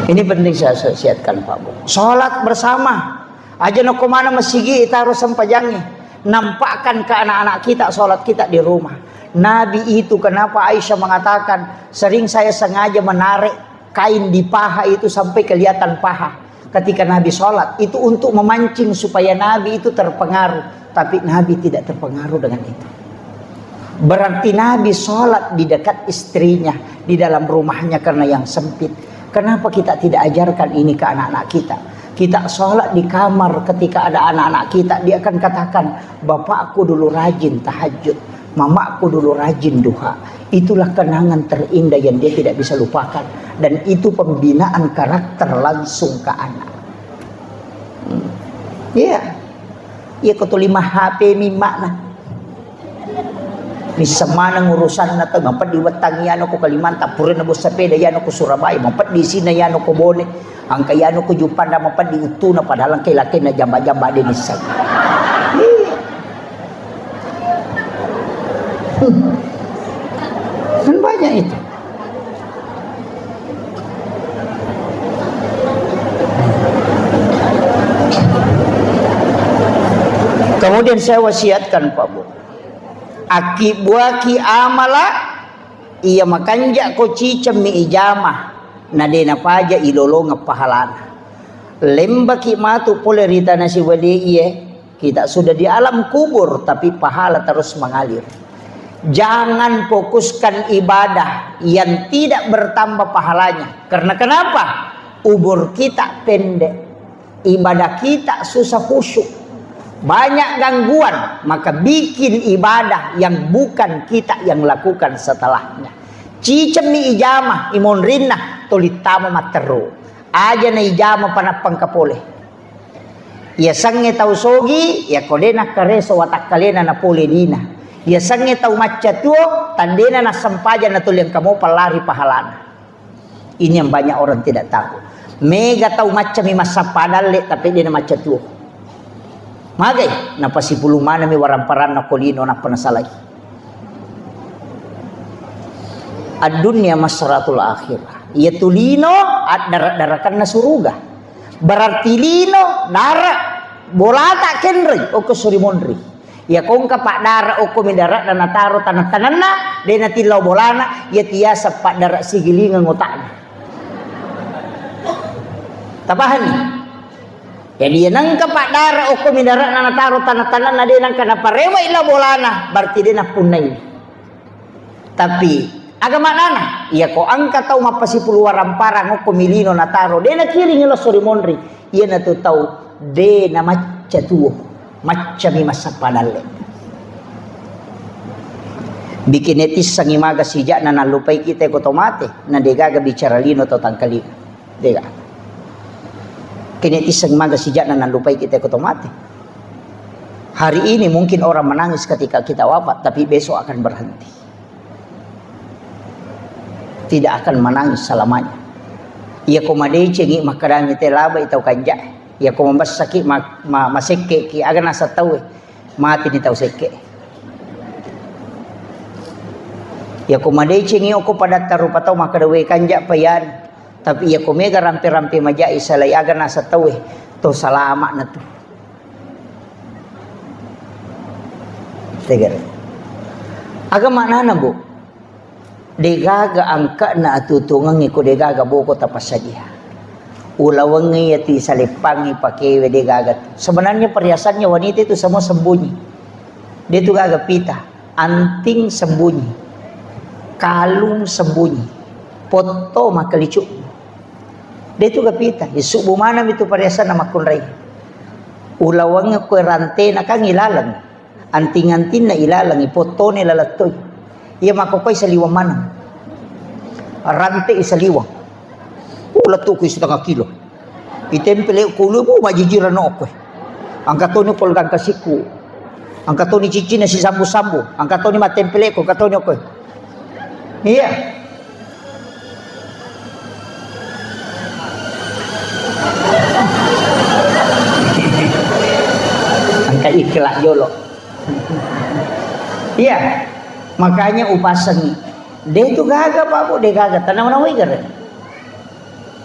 Ini penting saya siatkan Pak Bu. Salat bersama. Aja no kemana masigi kita harus sempajangnya. Nampakkan ke anak-anak kita salat kita di rumah. Nabi itu kenapa Aisyah mengatakan sering saya sengaja menarik kain di paha itu sampai kelihatan paha. Ketika Nabi salat itu untuk memancing supaya Nabi itu terpengaruh. Tapi Nabi tidak terpengaruh dengan itu. Berarti Nabi salat di dekat istrinya di dalam rumahnya karena yang sempit. Kenapa kita tidak ajarkan ini ke anak-anak kita? Kita sholat di kamar ketika ada anak-anak kita. Dia akan katakan, bapakku dulu rajin tahajud. Mamaku dulu rajin duha. Itulah kenangan terindah yang dia tidak bisa lupakan. Dan itu pembinaan karakter langsung ke anak. Ya. Ya kutu 5 HP mimak nah. Ni semana urusan na to mampad di Watang yano ko Kalimantan purin na sepeda yano ko Surabaya mampad di sina yano ko Bone ang kayano ko Jupan na mampad di Utuna padahal kay laki na jamba-jamba din isa. Kan banyak itu. Kemudian saya wasiatkan Pak Bu. Aki buaki amala iya makanja ko cicam mi ijamah na dena paja ilolo ngapahalana lembaki matu pole rita nasi wali iye kita sudah di alam kubur tapi pahala terus mengalir. Jangan fokuskan ibadah yang tidak bertambah pahalanya. Karena kenapa? Umur kita pendek, ibadah kita susah khusyuk, banyak gangguan, maka bikin ibadah yang bukan kita yang lakukan setelahnya. Cicem ni ijamah imon rinna tolitama materu aja na ijamah panapang kapole ya sange tau sogi ya kodena kareso watak kalena na pole dina ya sange tau macatuo tandena na sampaja na tuliang kamu palari pahalana. Ini yang banyak orang tidak tahu. Mega tau macam masa padale tapi dia na macatuo magay napasipulumana mi waramparan na kolino na panasalay. Ad-dunya masratul akhirah. Ia tulino at darat-darakan na suruga. Berarti lino darat bolata kenri o kesurimonri. Ya kung kapak dara o kumidarat na nataro tanan-tanan na, de na tilaw bolana, ya tiya sa pak dara sigilingan utak. Tapahan ni. Jadi nang kapak dara o kumidarat na nataro tanan-tanan na de nang kanaparewa ila bolana, berarti de na punay. Tapi agama nana, iya ko ang kataw mapasipuluwaran parang o kumilino nataro, de na kiring ilo surimonri, iya na to tau de na macca tuwo. Macam masa padale. Bikinetis sang imaga sijak na nalupay kita ko tomate na degaga bicara lino to tangkali. Dega. Kinetis sang imaga sijak na nalupay kita ko tomate. Hari ini mungkin orang menangis ketika kita wafat, tapi besok akan berhenti. Tidak akan menangis selamanya. Ia komadei cengi makarami telaba itau kanjak. Ya ko mambas sakit masekke ki aga nasa tawe mati ni tau sekke. Ya ko madai cengi ko pada taru patau makadawe kanja payan, tapi ya ko mega rampe-rampe majai salai aga nasa tawe to salama na tu. Tegar. Aga mana na bu? Degaga angka na atutungang ko degaga boko tapas sadia. Ulawangi yati salipangi pakai wede gagat. Sebenarnya perhiasannya wanita itu semua sembunyi. Dia itu gagap pita, anting sembunyi, kalung sembunyi, foto makalicu. Dia itu gagap pita. Isu bumana itu perhiasan nama kunrai. Ulawangi kue rantai nak ilalang, anting-anting na ilalang, foto ni lalatoy. Ia makokoy sa liwang mana? Rantai sa liwang. Lato ko setengah kilo. Itempele kulo mo majijiran ako. Ang katonyo kolgang kasiku. Ang katonyo cici na si sambu-sambu. Ang katonyo matempele ko katonyo ko. Iya. Ang kaikilak jolo. Iya. Makanya upasan ni. Dia itu gaga Pak Bu, dia gaga. Tanam-tanam igar.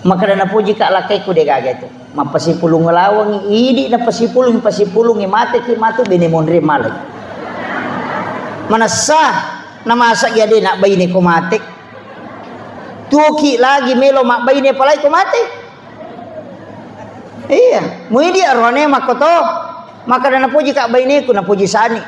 Maka na po jika lakay ko degaga ito. Mapasipulong ngalawang idi na pasipulong mate ki matu benemonre malay. Manasa namasa gyade na bayne ko mate. Tuki lagi melo mak bayne palay ko mate. Iya, muidi arone makoto. Maka na po jika bayne ko na po jisani.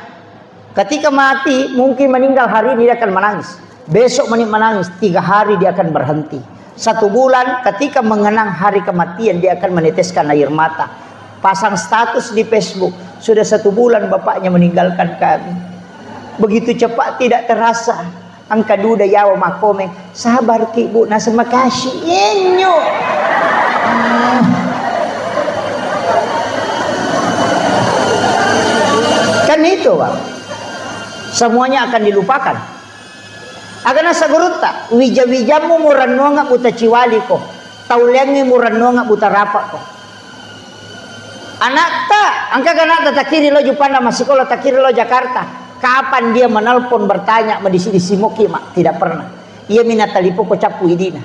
Ketika mati mungkin meninggal hari ini dia akan menangis. Besok menangis 3 hari dia akan berhenti. 1 bulan ketika mengenang hari kematian dia akan meneteskan air mata. Pasang status di Facebook, sudah 1 bulan bapaknya meninggalkan kami. Begitu cepat tidak terasa. Angka duda yawa makomeng. Sabar ki bu, nasa makasih inyo. Kan itu Bang. Semuanya akan dilupakan. Aga nasa guruta, wija-wijamu muranno nga buta ciwali ko. Taulengi muranno nga buta rapa ko. Anak ta, angka ganata takiri lo Jupanda masikola takiri lo Jakarta. Kapan dia menelpon bertanya medisi moki mak? Tidak pernah. Ia minatalipo ko capu idina.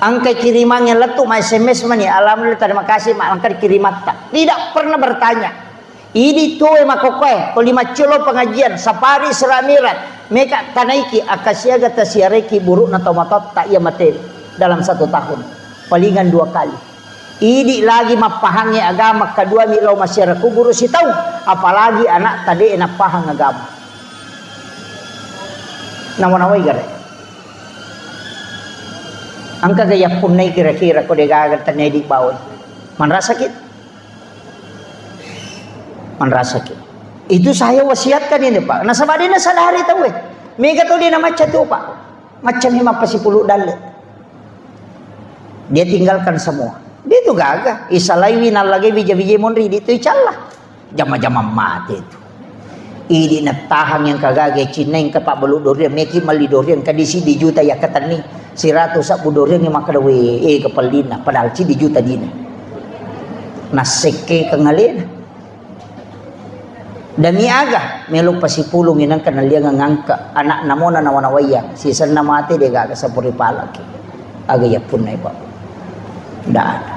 Angka kirimannya letu ma SMS mani alhamdulillah terima kasih mak angka kirimat tak. Tidak pernah bertanya. Ini tuh makokoy, kolima culo pengajian, sapari seramirat, meka tanaiki akasiaga tasiareki buruk na tomatot tak ia mate dalam 1 tahun, palingan 2 kali. Ini lagi mapahangi agama kedua milau masyarakat guru si tahu, apalagi anak tadi enak pahang agama. Nawan-nawai gare. Angka gaya punai kira-kira ko degagan tanedi bawon. Manrasa sakit. Manrasaki. Itu saya wasiatkan ini Pak. Nah sama dia sadari tahu mega tuh dia nama catu Pak. Macam ni mapasipulu dalit. Dia tinggalkan semua. Dia itu gagah. Isalai winal lagi bija-bija monri itu icalah. Jama-jama mati itu. Ini natahang yang kagage Cina yang kepak beluk dorian meki mali dorian kadisi di juta ya katani si ratu sak budorian yang makadawe kepalina padahal ci di juta dina. Naseke kengalina. Dami aga meluk pasipulong inang kanal dia ngangka anak namona nawanawaya sisan na mati dia gaga sa puripalaki aga yapun na iba ndak ada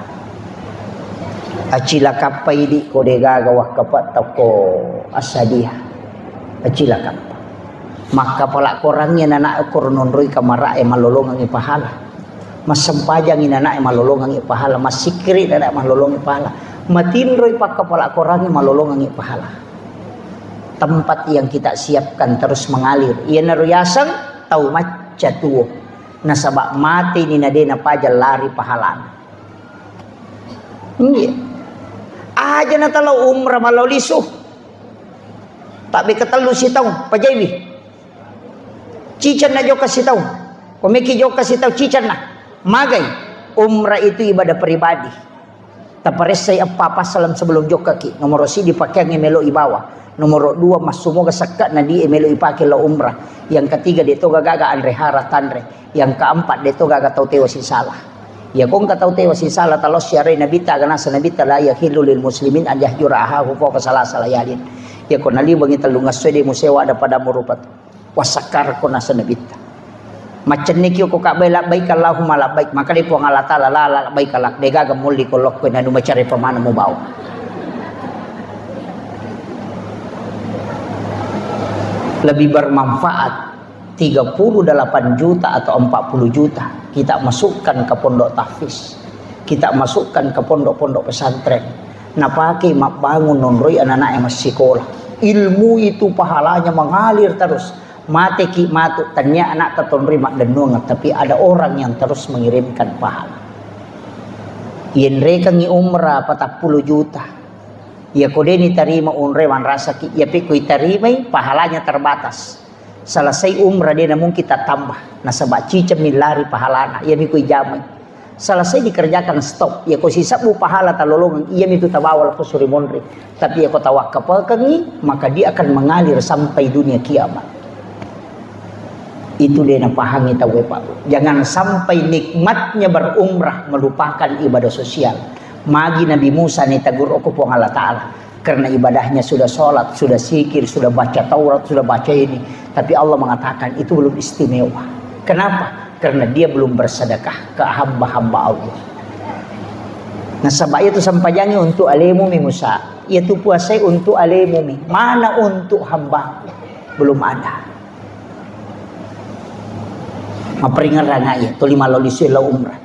Acila kapai di kode gagawah kapat toko asadia. Acila kapa. Maka pala korangnya anak korononroi kamara malolongang ipahala. Mas sempajang anak malolongang ipahala. Mas sikri anak malolongang ipahala. Matinroi pak kepala korangnya malolongang ipahala. Tempat yang kita siapkan terus mengalir. Ia naruyasang tau maca tuo. Nasabak mati ni nadena pajal lari pahalan. Iya. Aja na talo umrah maloliso. Tak ketelu si tahu pajawi. Cican na jo kasih tahu. Komeki jo kasih tahu cican na. Magai umrah itu ibadah pribadi. Tapares saya apa salam sebelum jo kaki. Nomor si dipakai ngemelo ibawa. Nomor 2 mas sumoga sakat na di emelo ipake la umrah. Yang ketiga deto gaga andre hara tanre. Yang keempat deto gaga tau tewa si salah. Ya kung katau tewa si salah talos syari nabita kana sa nabita la yahilu lil muslimin an yahjura ahahu fawqa salasa layalin. Ya kon ali bangi talungas sede musewa ada pada murupat. Wasakar kon sa nabita. Macen niki ko ka baila baik Allahumma la baik maka di po ngala taala la baik kalak de gaga muli ko lok ko na macari pamana mo baw. Lebih bermanfaat 38 juta atau 40 juta kita masukkan ke pondok tahfiz, kita masukkan ke pondok-pondok pesantren. Nah pakai mak bangun nonroi anak-anak yang masih sekolah. Ilmu itu pahalanya mengalir terus. Mati ki matu tanya anak ketonri mak denungat tapi ada orang yang terus mengirimkan pahala. Yen reka ngi umrah 40 juta. Ya kode ni tarima unre wan rasa ki ya pikui tarimai pahalanya terbatas. Selesai umrah dia namun kita tambah. Nasabak cicam milari pahalana ya pikui jamai. Selesai dikerjakan stop ya ko sisa bu pahala talolongan iya itu tawawal ko suri monri. Tapi ya ko tawakal kengi maka dia akan mengalir sampai dunia kiamat. Itu dia napahangi tawe Pak. Jangan sampai nikmatnya berumrah melupakan ibadah sosial. Magi Nabi Musa ni tagur aku po Allah Ta'ala. Karena ibadahnya sudah sholat, sudah zikir, sudah baca Taurat, sudah baca ini. Tapi Allah mengatakan itu belum istimewa. Kenapa? Karena dia belum bersedekah ke hamba-hamba Allah. Nah sebab itu sampainya untuk alemumi Musa. Itu puasa untuk alemumi. Mana untuk hamba? Belum ada. Maperingan rangai tu lima lolisila umrah.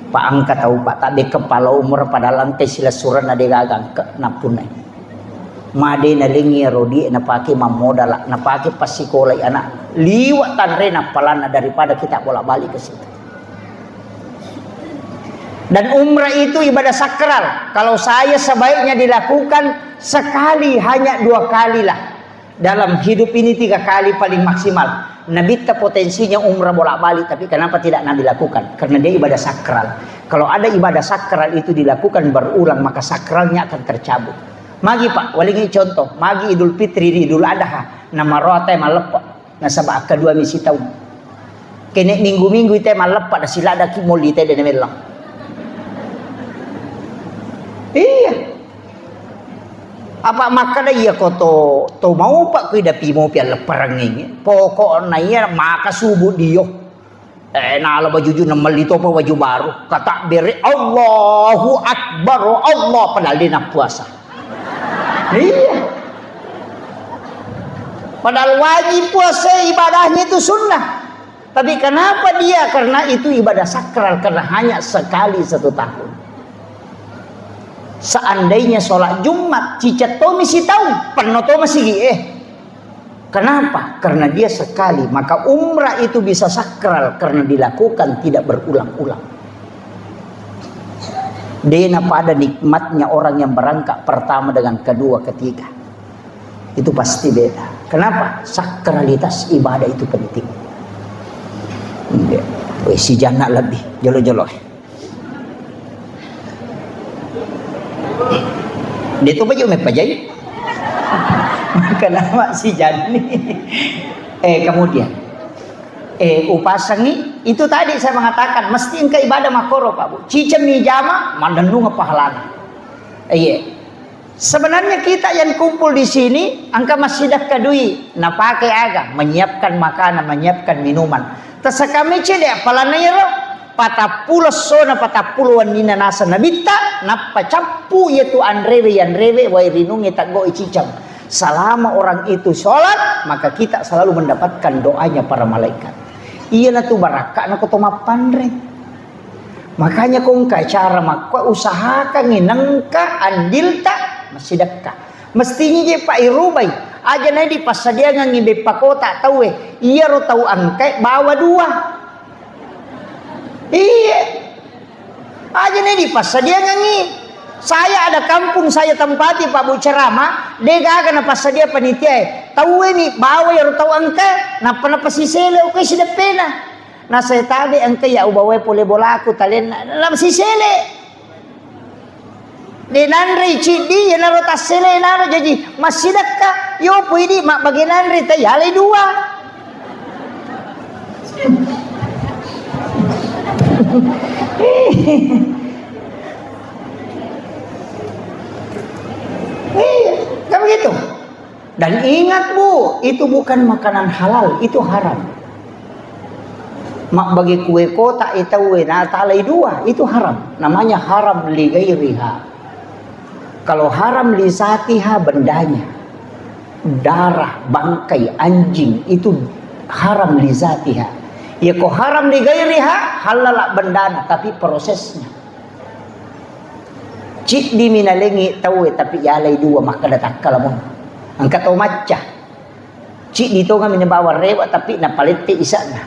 Pak angkat tahu Pak tak de kepala umur pada lantai sila suran ade gagang ke napunai. Made na lingi rodi na pake mamodala na pake pasikolai anak liwat tanre na palana daripada kita bolak-balik ke situ. Dan umrah itu ibadah sakral. Kalau saya sebaiknya dilakukan sekali hanya 2 kali lah. Dalam hidup ini 3 kali paling maksimal. Nabi potensinya umrah bolak-balik tapi kenapa tidak Nabi lakukan? Karena dia ibadah sakral. Kalau ada ibadah sakral itu dilakukan berulang maka sakralnya akan tercabut. Magi Pak, walingi contoh, magi Idul Fitri di Idul Adha, nama rote malepak, nasabak kedua misi tahun. Kene minggu-minggu itu malepak dah sila ada kimoli teh dan melang. Iya. Apa makada iya koto to mau Pak kui dapi mau pian leperang ini. Pokok na iya maka subuh dio. Na ala baju na malito pa baju baru. Kata beri Allahu Akbar Allah padahal dia nak puasa. Iya. Padahal wajib puasa ibadahnya itu sunnah. Tapi kenapa dia? Karena itu ibadah sakral karena hanya sekali 1 tahun. Seandainya sholat Jumat cicat to misi tahu penuh to masih kenapa? Karena dia sekali. Maka umrah itu bisa sakral karena dilakukan tidak berulang-ulang. Dena pada nikmatnya orang yang berangkat pertama dengan kedua ketiga itu pasti beda. Kenapa? Sakralitas ibadah itu penting. Si jana lebih jolo-jolo. Dia tu baju me pajai. Kenapa si jani? Kemudian upasangi itu tadi saya mengatakan mesti engkau ibadah makoro Pak Bu. Cicem ni jama mandenung pahalana. Sebenarnya kita yang kumpul di sini angka masih dah kadui na pakai aga menyiapkan makanan, menyiapkan minuman. Tasakami cede palana yero patapulo sona patapuluan nina nasa nabita napacapu yaitu anrewe wai rinungi tago icicam. Selama orang itu sholat, maka kita selalu mendapatkan doanya para malaikat. Iya na tu baraka na ko tumapandre. Makanya kung cara makwa usahakan nginangka andilta masidakka. Mestinya je Pak Irubay aja na di pasadia nga ngibe pakota tahu iya ro tahu angkai bawa dua. Iya. Aja na di pasadia nga ngi. Saya ada kampung saya tempati Pak Bu Cerama, dega na pasadia panitia. Tahu ni bawa ya ro tahu angkai, napa sisele okay sida pena. Na saya tabi angkai ya ubawe pole bola aku talen na sisele. Denanri cidi ya naro tasele naro jadi masidak ka yo pwede mak baginanri tayalay dua. Kan begitu. Dan ingat Bu, itu bukan makanan halal, itu haram. Mak bagi kue kota itu na talay dua, itu haram. Namanya haram li ghairiha. Kalau haram li zatiha bendanya, darah, bangkai, anjing itu haram li zatiha. Ya kok haram li ghairiha halal bendana tapi prosesnya. Cik di minalengi tahu tapi yalay dua maka datak kalamun. Angkat maca. Cik dito nga minabawa rewa tapi napaliti isa na.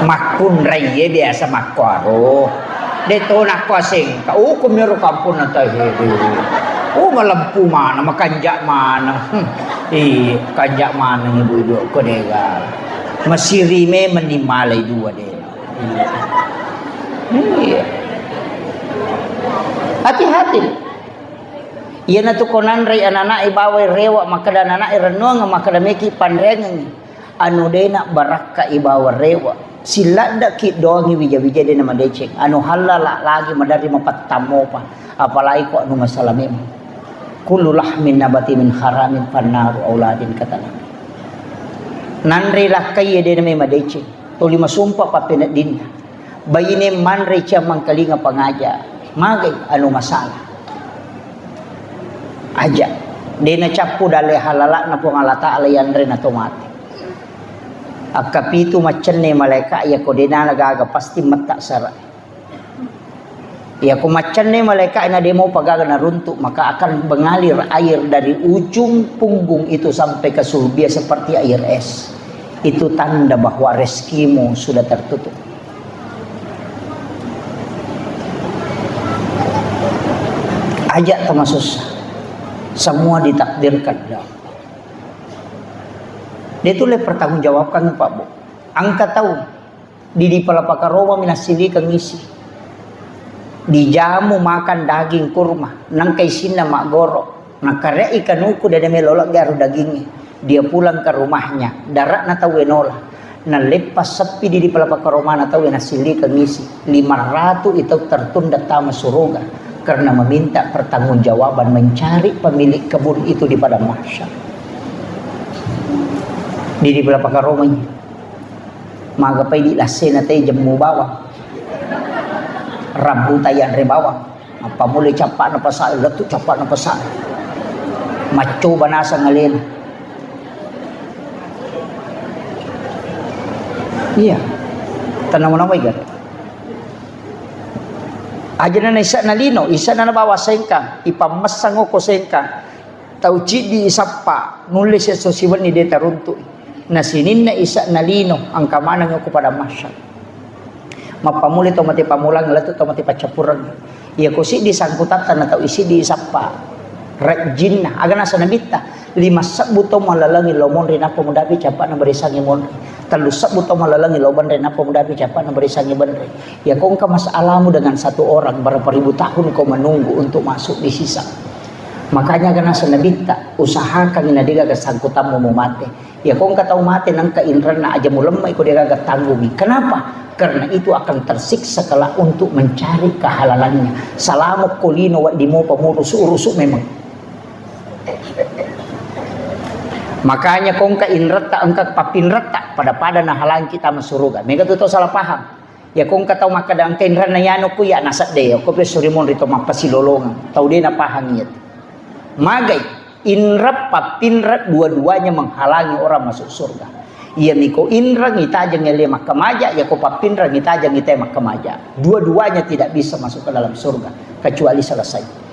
Makun raye biasa makwaro. Dito na kasing kaukom niro kampon na tayo. Malampu mana makanja mana. Kanja mana ibu-ibu ko dega. Masirime manimalay dua deh. Hati-hati. Iya na to konan ray anana ibaway rewa makada nana irenong makada meki panrengang. Anu dena baraka ibawa rewa. Sila da ki doangi wija-wija de nama decek anu halala lagi madari mapatamo pa apalagi ko anu masalah memang kullu lahmin nabati min haramin fannaru auladin katana nanri lakai de nama decek tuli masumpa pa pinadin bayine manre cia mangkalinga pangaja magai anu masalah aja dena capu dale halala na pangalata alayan ren ato mati. Akapitu macam ni malaikat ya ko dina nagaga pasti mata sara. Ya ko macam ni malaikat ina demo pagaga na runtuk maka akan mengalir air dari ujung punggung itu sampai ke sulbia seperti air es. Itu tanda bahwa rezekimu sudah tertutup. Ajak termasuk semua ditakdirkan. Dia tu le pertanggungjawabkan Pak Bu. Angkat tahu di palapaka Roma minasili kang isi. Dijamu makan daging kurma, nang kay sina magoro. Nakare ikan uku dan melolak garu dagingnya. Dia pulang ke rumahnya, darat na tahu enola. Na lepas sepi di palapaka Roma na tahu nasili kang isi. 500 itu tertunda tama surga karena meminta pertanggungjawaban mencari pemilik kebun itu di padang mahsyar. Di beberapa karomanya magapay di lasin na tayo jamu bawang rabu tayan re bawang apa mulai capak na pasal latu capak na pasal macho banasa ngalin iya tanam namay gan aja na isa na lino isa na nabawa sengkang ipamasang ko sengkang tau di isapa nulis sa sosiwan ni deta runtu na sinin na isa na lino ang kamanang ko pada masya mapamuli to mati pamulang lato to mati pacapurag iya ko si disangkutatan na tau isi di isapa rejin na aga nasa nabita 5 sabuto malalangi lomon rin apo mudapi capa na barisangi mon 3 sabuto malalangi loban rin apo mudapi capa na barisangi banre ya kung kamasalamu dengan satu orang berapa ribu tahun kau menunggu untuk masuk di sisa. Makanya karena senabita usahakan inadiga kesangkutan mo mati. Ya kung kataw mati nang kainran na aja mo lemay ko dia gagak tanggungi. Kenapa? Karena itu akan tersiksa kala untuk mencari kehalalannya. Salamok kulino wa di mo pamurusu-urusu memang. Makanya kong ka inrata angka papinrata pada na halang kita masuruga. Mega to salah paham. Ya kong ka tau makadang kainran na yano ko ya nasa deo ko pesurimon rito mapasilolongan. Tau dia na pahangit. Magay inrap papinrat dua-duanya menghalangi orang masuk surga. Ia miko inra ngitajang ele makamaja, ya ko papinra ngitajang ngite makamaja. Dua-duanya tidak bisa masuk ke dalam surga kecuali selesai.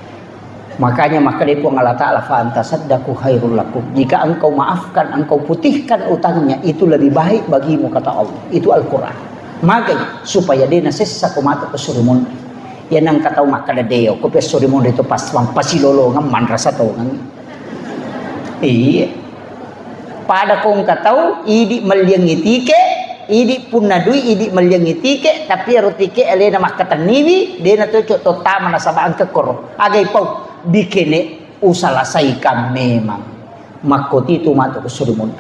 Makanya maka dia pun Allah Ta'ala fa'antasaddaku khairul lakum. Jika engkau maafkan, engkau putihkan utangnya, itu lebih baik bagimu, kata Allah. Itu Al-Quran. Makanya supaya dia nasessa kumato ke surimun. Yan ang kataw makadadeo ko pe surimun itu pas pasilolongan manrasa tongan. Iya. Pada kong kataw idi malyangitike, idi punadui idi malyangitike, tapi arutike elena makataniwi, dia na tuco totama na sabaan ke koro. Agay pau bikene usalasay ka memang makoti tumato ko surimun.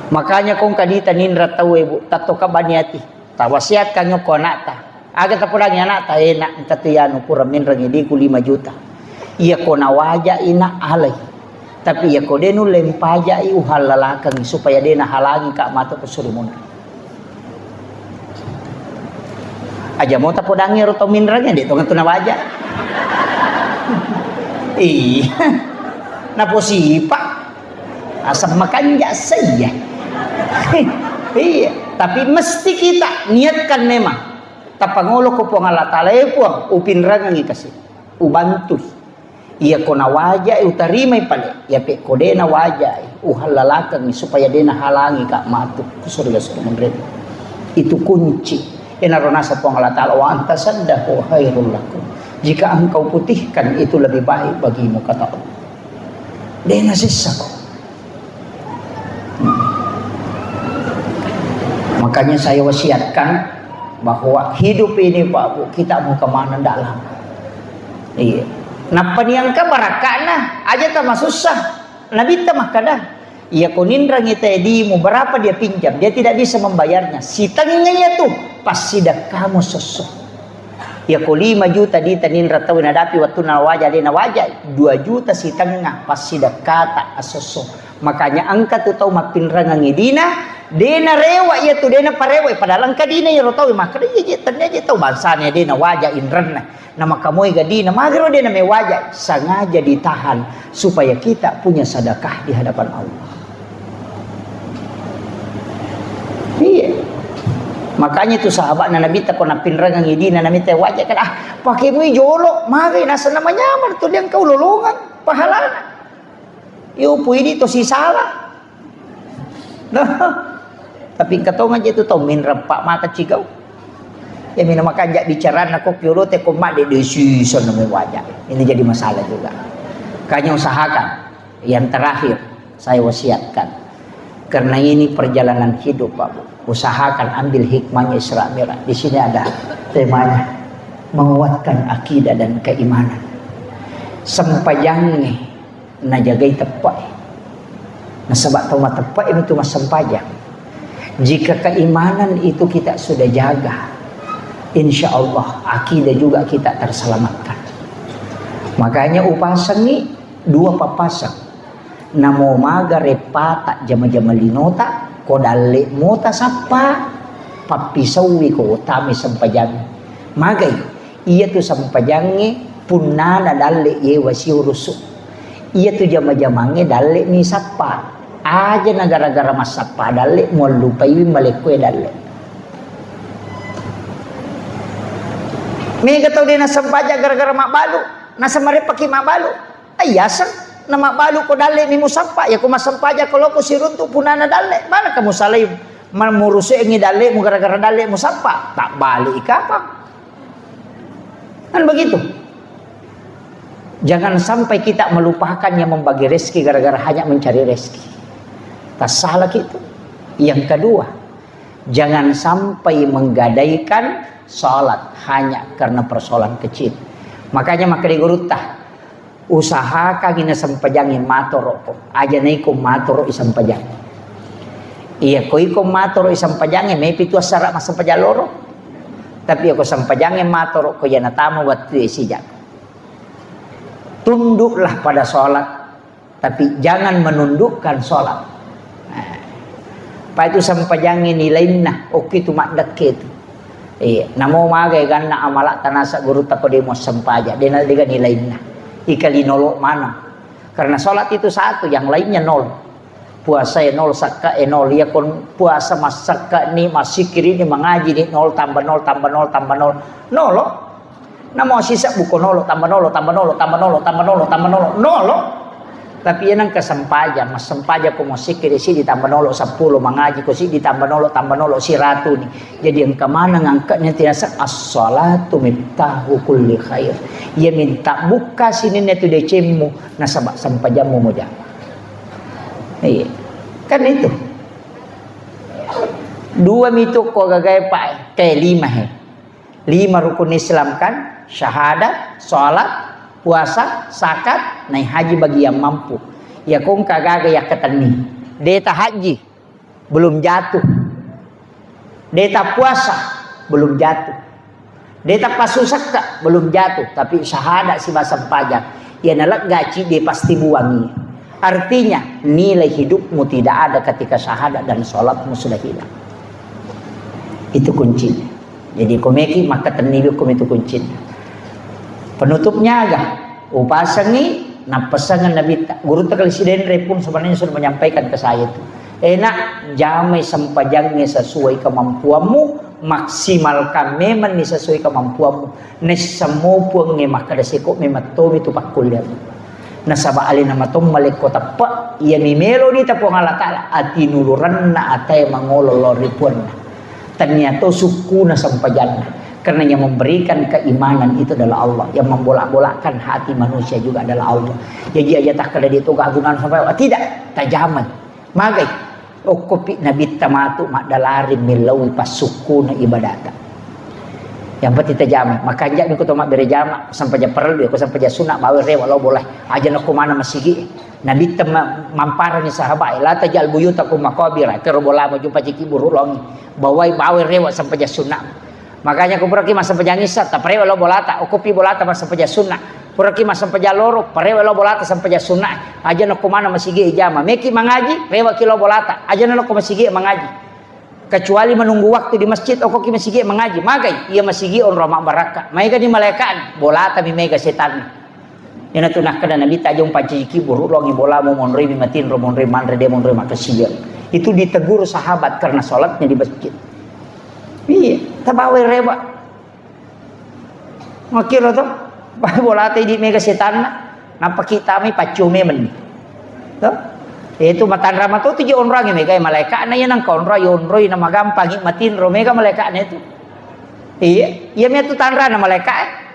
Makanya kung kadita ninra tawe tato ka baniati tawasiat kanyo ko nata aga tapurang yana ta ena tatiyano pura minra ngidi ko 5 juta iya ko nawaja ina alay tapi iya ko denu lempaja i uhalalakang supaya dena halangi ka mato ko surimun aja mo tapudangi ro to minra ngidi to nawaja iya naposipa asam makanja saya. Iya, tapi mesti kita niatkan memang. Tapangulo ko po ng Allah Ta'ala po upinrang ang ikasi. Ubantus. Iya ko na wajay utarimay pala. Iya pe ko de na wajay uhalalakang supaya de na halangi ka matuk surga surga. Itu kunci. Inarunasa po ng Allah Ta'ala wa antasaddaku khairul lakum. Jika engkau putihkan itu lebih baik bagimu, kata Allah. De na sisa ko. Makanya saya wasiatkan bahwa hidup ini Pak Bu, kita mau kemana dalam. Iya. Napa niangka barakana aja tak susah. Nabi tak makada. Ia konindra ngita di mu berapa dia pinjam, dia tidak bisa membayarnya. Si tangingnya tuh pasti dah kamu sosok. Ya ko 5 juta di tanindra tahu nadapi waktu nawaja dia nawaja 2 juta si tengah pasti dah kata asosok. Makanya angka tu tahu mapinrang ngidina. Dena rewa ya tu dena parewa padahal angka dina ya tahu maka dia tanya je tahu bangsanya dena wajah inran nama kamu gadina magro dena me wajah sengaja ditahan supaya kita punya sedekah di hadapan Allah. Iya. Makanya tu sahabat Nabi tak kena pinrang ngidina Nabi teh wajah kan pakai mu jolo mari nasa namanya nyaman tu dia kau lolongan pahalana. Yo puidi to si salah. Tapi katongan je tu tau minram pak mata cigau. Ya mina makan jak bicara aku kyuro te komak de decision nama wajah. Ini jadi masalah juga. Kanya usahakan. Yang terakhir saya wasiatkan. Karena ini perjalanan hidup Pak Bu. Usahakan ambil hikmahnya Isra Mi'raj. Di sini ada temanya menguatkan akidah dan keimanan. Sempajangnya na jagai tepai. Nah sebab tahu tepai itu mas sempajang. Jika keimanan itu kita sudah jaga, insya Allah akidah juga kita terselamatkan. Makanya upasang ni 2 papasang. Namo maga repata jama-jama linota kodale mota sapa papisawi ko utami sampajang. Magay iya tu sampajange punana dalle ye wasiurusu. Iya tu jama-jamange dalle ni sapa. Aja na gara-gara masak padale mo lupai malekwe dale. Mega tau dia nasa sampaja gara-gara mak balu, nasa mare paki mak balu. Ayasan na mak balu ko dale ni musapa ya ko masampaja kalau ko siruntu punana dale. Mana kamu salay mamuruse ngi dale mo gara-gara dale musapa tak balik kapang. Kan begitu. Jangan sampai kita melupakan yang membagi rezeki gara-gara hanya mencari rezeki. Tak salah gitu. Yang kedua, jangan sampai menggadaikan salat hanya karena persoalan kecil. Makanya maka digurutah usahakan ina sampajangin matoro ko. Aja na ko matoro isang pajang. Iya ko matoro isang pajangin may pitu asara masampajaloro. Tapi ako sampajangin matoro ko yan natamo wat sijak. Tunduklah pada salat. tapi jangan menundukkan sholat. Nah, pa itu sampajangin nilain oke tu mak deket. Namo magay ganna amala tanasa guru takodemo sampaja denal diga nilain ikali nolok mana. Karena sholat itu satu, yang lainnya nol. Puasa ya nol, sakka ya nol. Ya kon puasa mas sakka ni, mas sikir ini mengaji ni nol tambah nol tambah nol tambah nol. Nol. Namo sisa buku nol tambah nol tambah nol tambah nol tambah nol tambah nol nol. Tapi yan ang kasampaja, mas sampaja ko mo sikir si ditambah nol 10 mengaji ko si ditambah nol tambah nol si ratu ni. Jadi ang kamana ngangkat niya tinasa as-salatu miftahu kulli khair. Ia minta buka sini netu decemu nasabak sampajamu mo dyan. Iya. Kan itu. 2 mito ko gagay pa kay 5 5 rukun Islam kan, syahadat, salat, puasa, zakat, naik haji bagi yang mampu. Ya kong kagak ya ketani. Deta haji belum jatuh. Deta puasa belum jatuh. Deta pasusaka belum jatuh, tapi syahadat si basam pajak. Ya nalak gaji dia pasti buangi. Artinya nilai hidupmu tidak ada ketika syahadat dan sholatmu sudah hilang. Itu kuncinya. Jadi komeki maka tenilukum itu kuncinya. Penutupnya agak upasangi na pasangan Nabi guru terkalisiden repun sebenarnya sudah menyampaikan ke saya itu enak jamai sampajangnya sesuai kemampuanmu, maksimalkan memang sesuai kemampuanmu nes semua puang ngemak kada seko mematom itu pak kuliah nasaba alina matom malik kota pak ia mimelo ni tapo Allah taala ati nuluranna atai mangololori puanna ternyata suku na sampajangna. Karena yang memberikan keimanan itu adalah Allah. Yang membolak-bolakkan hati manusia juga adalah Allah. Jadi aja tak kada itu keagungan sampai tidak tajaman. Magai kopi nabi tamatu mak dalari milawi pasuku na ibadata. Yang penting tajaman. Makanya aku tu mak berjama sampai ja perlu aku sampai ja sunat bawa rewa lo boleh. Aja nak mana masigi. Nabi mamparani sahabat la tajal buyutakum maqabira. Kero bola mau jumpa ciki buruk longi. Bawa rewa sampai ja sunat. Makanya aku pergi masa pejangisa, tak parewa lo bolata, kopi bolata masa peja sunnah. Pergi masa peja loro, parewa lo bolata sampai peja sunnah. Aja nak kumana masigi ijama, meki mengaji, rewa kilo bolata. Aja nak masigi mengaji. Kecuali menunggu waktu di masjid, okoki masigi mengaji. Magai, ia masigi on ramah baraka. Mereka di malaikat, bolata mi mega setan. Yang tu nak kena nabi tajung paciki buruk longi bola mau monri matin ro monri manre de monri makasian. Itu ditegur sahabat karena sholatnya di masjid. Iya, tabawe reba. Makira to, bola tadi mega setan napa kita mi pacume men. To? Itu matan rama tu tujuh orang yang mega malaikat na yan ang konra yonroy na magampang matin ro mega malaikat na itu. Iya, iya mi tu tanra na malaikat.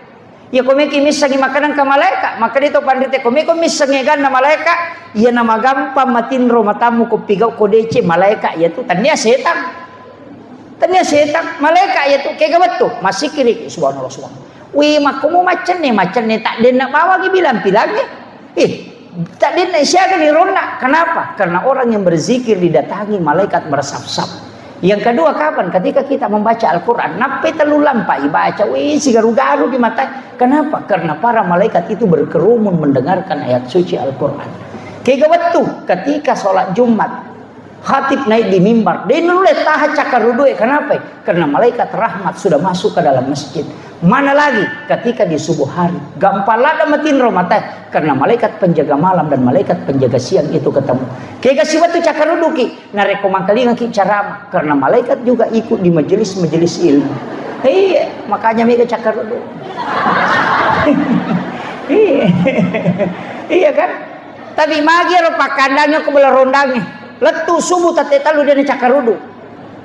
Ya kome kimisang makanan ka malaikat, maka dito pandite kome komisang gan na malaikat, iya na magampang matin ro matamu ko pigaw ko dece malaikat ya tu tanya setan. Tanya setan malaikat ya tu kayak gawat tu masih kiri subhanallah subhanallah. Wih makumu macam ni tak dia nak bawa bilang bilangnya. Tak dia nak siaga di ronda. Kenapa? Karena orang yang berzikir didatangi malaikat bersaf-saf. Yang kedua kapan? Ketika kita membaca Al-Quran. Nape telulang pak baca. Wih si garu-garu di mata. Kenapa? Karena para malaikat itu berkerumun mendengarkan ayat suci Al-Quran. Kayak gawat tu ketika sholat Jumat. Khatib naik di mimbar, dia nulis tahan cakar rudui. Kenapa? Karena malaikat rahmat sudah masuk ke dalam masjid. Mana lagi ketika di subuh hari, gampalada matin romata karena malaikat penjaga malam dan malaikat penjaga siang itu ketemu. Kayak kasih waktu cakar ruduki, nareko mangkali ngaki ceramah karena malaikat juga ikut di majelis-majelis ilmu. Iya, makanya mereka cakar rudu. Iya kan? Tapi magi rupa kandangnya ke belah rondangnya. Letu subuh tate talu dia cakarudu.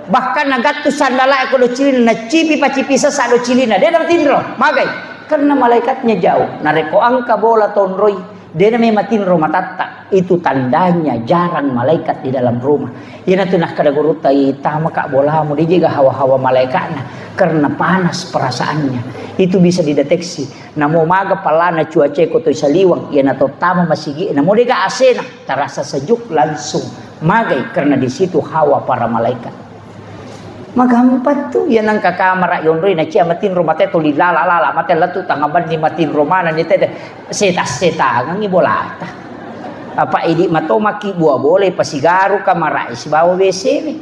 Bahkan nagatu sandala aku do cilina na cipi pacipi sesa do cilina. Dia dapat tindro, magai. Karena malaikatnya jauh. Nareko angka bola tonroi. Dia namanya matinro matatta. Itu tandanya jarang malaikat di dalam rumah. Ia tu nak kada gurutai tama kak bolamu dia juga hawa-hawa malaikatna. Karena panas perasaannya. Itu bisa dideteksi. Namo maga palana cuaca koto saliwang. Ia nato tama masigi. Namo dia asena. Terasa sejuk langsung. Magai karena di situ hawa para malaikat. Magampat tu yan ang kakamara yonroy na siya matin romate to lala mate latu tangaban ni matin romana ni tede seta ngang ibolata. Apa idi mato maki buah boleh pasigaru kamar si bawa WC ni.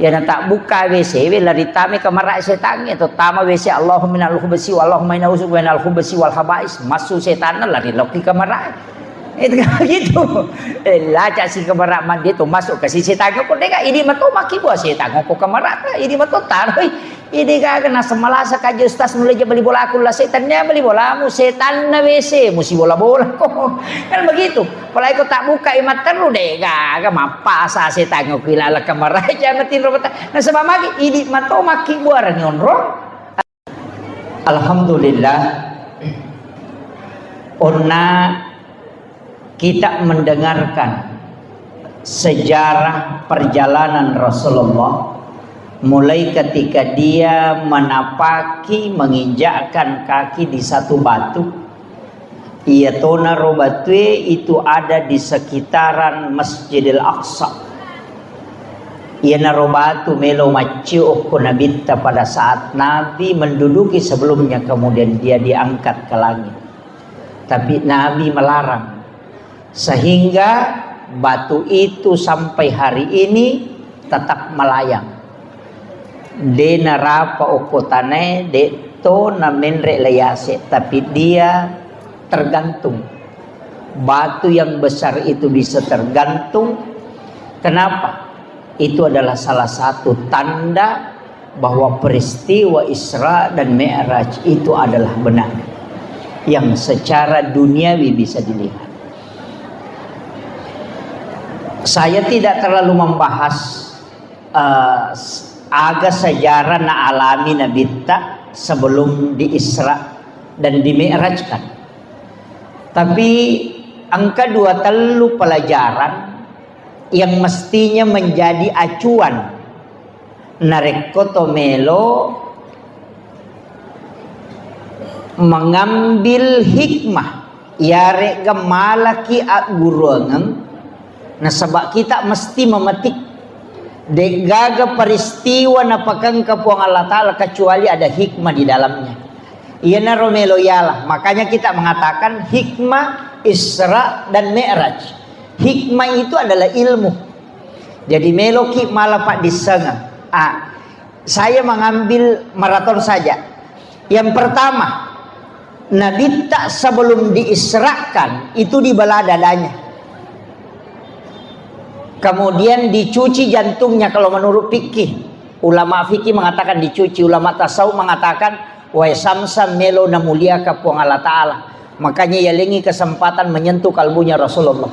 Ya na tak buka WC lari tame kamar setan atau tama WC Allahumma minal khubasi wa Allahumma inna usubu minal khubasi wal habais masuk setan lari loki kamar. Itu gitu. Lacak si kamar mandi tu masuk ke si setan ko deka idi mato maki buah setan ko kamar idi mato taruh. Ini kagak semalasa kaji ustaz mulai beli bola aku lah setannya beli bola mu setan na WC musi bola-bola kok kan begitu. Kalau aku tak buka imat terlu deh kagak mapa asa setan ko kilala kamar aja matin robot. Nah sebab lagi ini mato maki buar nyonro. Alhamdulillah onna kita mendengarkan sejarah perjalanan Rasulullah mulai ketika dia menapaki menginjakkan kaki di satu batu. Ia tona robatwe itu ada di sekitaran Masjidil Aqsa. Ia narobatu melo maciuh ko nabita pada saat Nabi menduduki sebelumnya, kemudian dia diangkat ke langit. Tapi Nabi melarang sehingga batu itu sampai hari ini tetap melayang. De narapa okotane de to na menre layase, tapi dia tergantung. Batu yang besar itu bisa tergantung. Kenapa? Itu adalah salah satu tanda bahwa peristiwa Isra dan Mi'raj itu adalah benar, yang secara duniawi bisa dilihat. Saya tidak terlalu membahas agak sejarah na alami Nabi ta sebelum di Isra dan di Mi'rajkan. Tapi angka 2 telu pelajaran yang mestinya menjadi acuan narekoto melo mengambil hikmah yare gemalaki agurungan. Nah sebab kita mesti memetik de gaga peristiwa napakang kapuang Allah Ta'ala kecuali ada hikmah di dalamnya. Ia na romelo yalah. Makanya kita mengatakan hikmah Isra dan Mi'raj. Hikmah itu adalah ilmu. Jadi meloki malah pak disenga. Saya mengambil maraton saja. Yang pertama, Nabi tak sebelum diisrakan itu dibelah dadanya. Kemudian dicuci jantungnya kalau menurut fikih. Ulama fikih mengatakan dicuci, ulama tasawuf mengatakan wa samsam melo na mulia kapuang Allah Ta'ala. Makanya ia lengi kesempatan menyentuh kalbunya Rasulullah.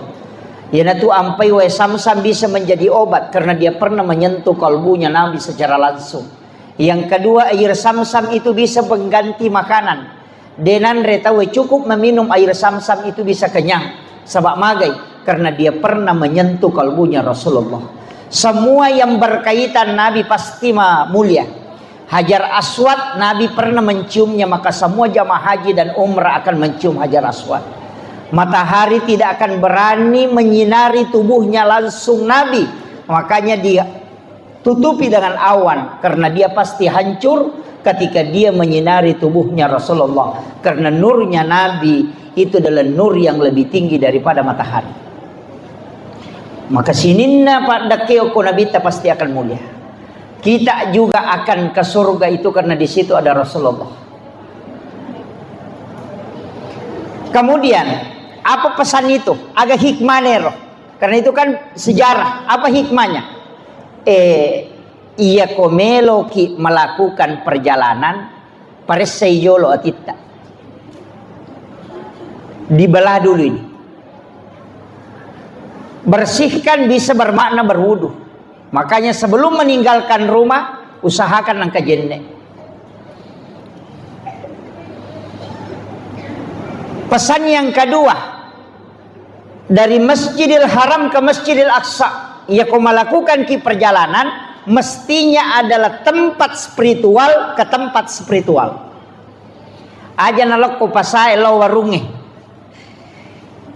Yana tu ampai wa samsam bisa menjadi obat karena dia pernah menyentuh kalbunya Nabi secara langsung. Yang kedua, air samsam itu bisa pengganti makanan. Denan retawe cukup meminum air samsam itu bisa kenyang. Sebab magai karena dia pernah menyentuh kalbunya Rasulullah. Semua yang berkaitan Nabi pasti mulia. Hajar Aswad Nabi pernah menciumnya, maka semua jamaah haji dan umrah akan mencium Hajar Aswad. Matahari tidak akan berani menyinari tubuhnya langsung Nabi, makanya dia tutupi dengan awan karena dia pasti hancur ketika dia menyinari tubuhnya Rasulullah. Karena nurnya Nabi itu adalah nur yang lebih tinggi daripada matahari. Maka sininna pada keoko Nabi pasti akan mulia. Kita juga akan ke surga itu karena di situ ada Rasulullah. Kemudian apa pesan itu? Agak hikmah nero. Karena itu kan sejarah. Apa hikmahnya? Ia komelo ki melakukan perjalanan paresayolo atita. Dibelah dulu ini. Bersihkan bisa bermakna berwudu. Makanya sebelum meninggalkan rumah usahakan angka jenne. Pesan yang kedua, dari Masjidil Haram ke Masjidil Aqsa, ia kau melakukan ki perjalanan mestinya adalah tempat spiritual ke tempat spiritual. Aja nalok ko pasai lo warunge.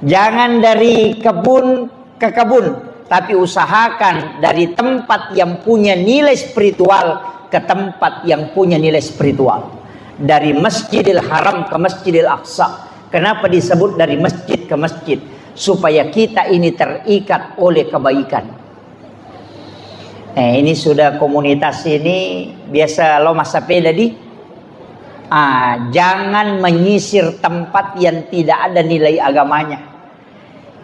Jangan dari kebun ke kebun, tapi usahakan dari tempat yang punya nilai spiritual ke tempat yang punya nilai spiritual. Dari Masjidil Haram ke Masjidil Aqsa. Kenapa disebut dari masjid ke masjid? Supaya kita ini terikat oleh kebaikan. Ini sudah komunitas ini biasa lo masa sepeda di. Jangan menyisir tempat yang tidak ada nilai agamanya.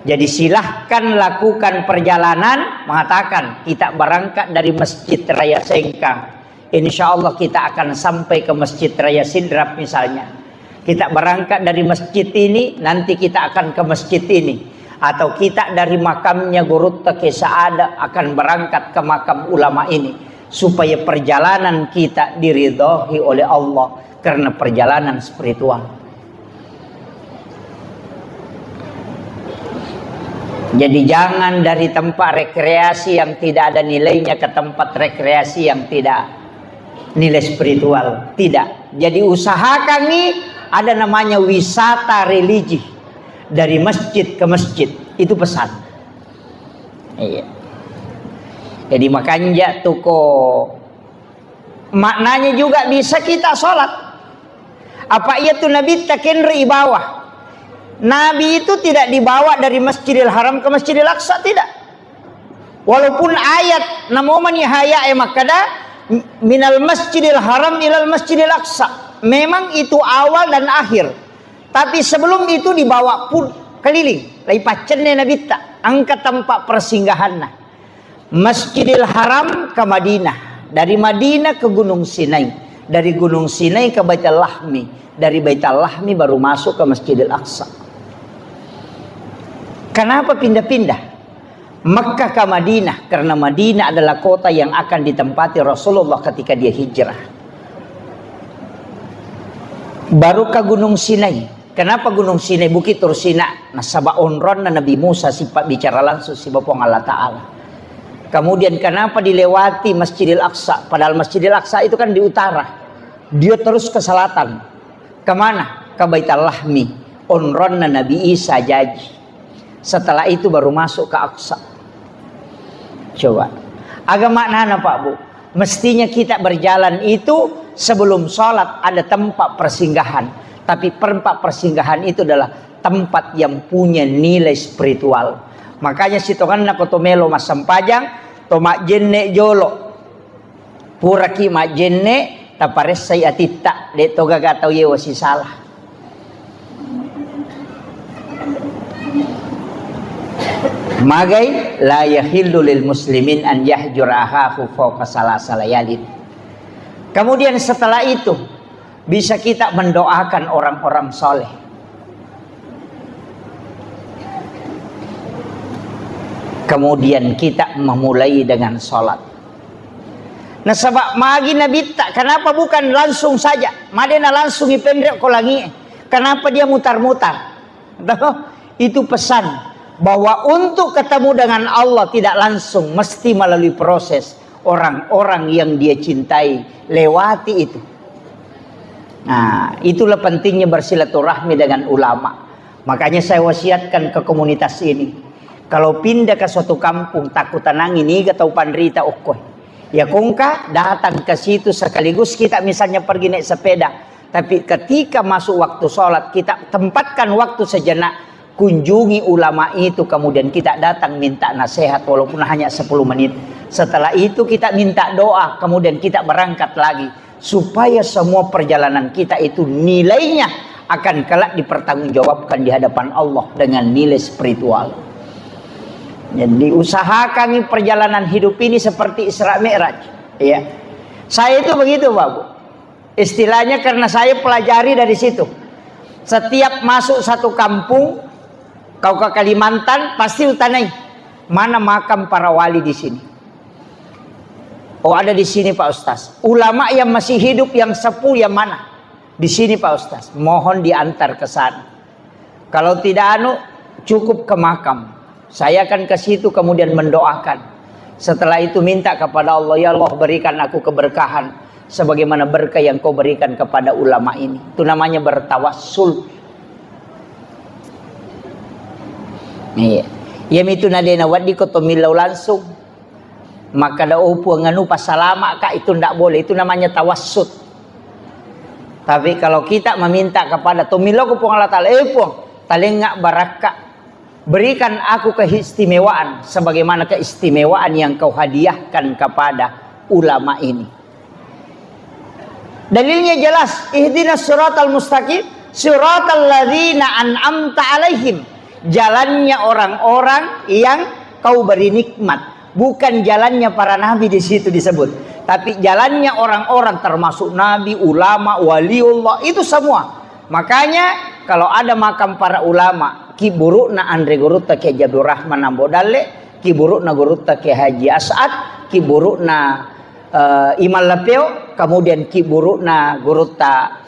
Jadi silahkan lakukan perjalanan, mengatakan kita berangkat dari Masjid Raya Sengkang, insya Allah kita akan sampai ke Masjid Raya Sidrap misalnya. Kita berangkat dari masjid ini, nanti kita akan ke masjid ini. Atau kita dari makamnya Gurutta Kesaada akan berangkat ke makam ulama ini, supaya perjalanan kita diridhoi oleh Allah karena perjalanan spiritual. Jadi jangan dari tempat rekreasi yang tidak ada nilainya ke tempat rekreasi yang tidak nilai spiritual. Tidak. Jadi usahakan nih ada namanya wisata religi dari masjid ke masjid. Itu pesan. Iya. Jadi makanya tuko maknanya juga bisa kita sholat. Apa iya tuh Nabi takenri bawah? Nabi itu tidak dibawa dari Masjidil Haram ke Masjidil Aqsa, tidak. Walaupun ayat namoman yahaya makada minal Masjidil Haram ilal Masjidil Aqsa. Memang itu awal dan akhir. Tapi sebelum itu dibawa pun keliling. Lai pacenne Nabi tak angkat tempat persinggahannya. Masjidil Haram ke Madinah. Dari Madinah ke Gunung Sinai. Dari Gunung Sinai ke Baitul Lahmi. Dari Baitul Lahmi baru masuk ke Masjidil Aqsa. Kenapa pindah-pindah? Mekkah ke Madinah, karena Madinah adalah kota yang akan ditempati Rasulullah ketika dia hijrah. Baru ke Gunung Sinai. Kenapa Gunung Sinai? Bukit Tursina. Nah, sabaon ron na Nabi Musa sifat bicara langsung si Bapang Allah Ta'ala. Kemudian kenapa dilewati Masjidil Aqsa? Padahal Masjidil Aqsa itu kan di utara. Dia terus ke selatan. Kemana? Ke Baitul Lahmi. Onron na Nabi Isa Jaji. Setelah itu baru masuk ke Aqsa. Coba. Agak makna Pak Bu. Mestinya kita berjalan itu sebelum sholat ada tempat persinggahan. Tapi tempat persinggahan itu adalah tempat yang punya nilai spiritual. Makanya si tongan na kotomelo mas sampajang tomak jenne jolo. Puraki mak jenne tapares saya atita de toga gatau ye wasi salah. Magai la yahillu lil muslimin an yahjura akhahu fawqa salasa layalin. Kemudian setelah itu bisa kita mendoakan orang-orang soleh. Kemudian kita memulai dengan sholat. Nah sebab magi Nabi tak, kenapa bukan langsung saja? Madena langsung ipendrek kolangi. Kenapa dia mutar-mutar? Itu pesan bahwa untuk ketemu dengan Allah tidak langsung, mesti melalui proses. Orang-orang yang dia cintai lewati itu. Nah itulah pentingnya bersilaturahmi dengan ulama. Makanya saya wasiatkan ke komunitas ini, kalau pindah ke suatu kampung takut tanangin ini atau pandrita okoy, ya kongka datang ke situ sekaligus kita misalnya pergi naik sepeda, tapi ketika masuk waktu sholat kita tempatkan waktu sejenak, kunjungi ulama itu, kemudian kita datang minta nasihat walaupun hanya 10 menit. Setelah itu kita minta doa, kemudian kita berangkat lagi, supaya semua perjalanan kita itu nilainya akan kelak dipertanggungjawabkan di hadapan Allah dengan nilai spiritual. Jadi usahakan perjalanan hidup ini seperti Isra Mi'raj, ya. Saya itu begitu Pak Bu. Istilahnya karena saya pelajari dari situ. Setiap masuk satu kampung, kau ke Kalimantan pasti utanai mana makam para wali di sini. Oh ada di sini Pak Ustaz. Ulama yang masih hidup yang sepuh yang mana? Di sini Pak Ustaz. Mohon diantar ke sana. Kalau tidak cukup ke makam. Saya akan ke situ kemudian mendoakan. Setelah itu minta kepada Allah, ya Allah berikan aku keberkahan sebagaimana berkah yang kau berikan kepada ulama ini. Itu namanya bertawassul. Iya. Ya itu nadena wadi ko tomilaw langsung. Maka da upo nganu pasalama ka itu ndak boleh. Itu namanya tawassut. Tapi kalau kita meminta kepada tumiloku pun Allah Ta'ala, talengak baraka, berikan aku keistimewaan sebagaimana keistimewaan yang kau hadiahkan kepada ulama ini. Dalilnya jelas, ihdinas siratal mustaqim, siratal ladzina an'amta alaihim, jalannya orang-orang yang kau beri nikmat. Bukan jalannya para nabi di situ disebut, tapi jalannya orang-orang termasuk nabi, ulama, waliullah, itu semua. Makanya kalau ada makam para ulama, ki burukna Andre Gurutta ke Jabdur Rahman Ambodalle, ki burukna Gurutta ke Haji As'ad, ki burukna Imal Lapeo, kemudian ki burukna Gurutta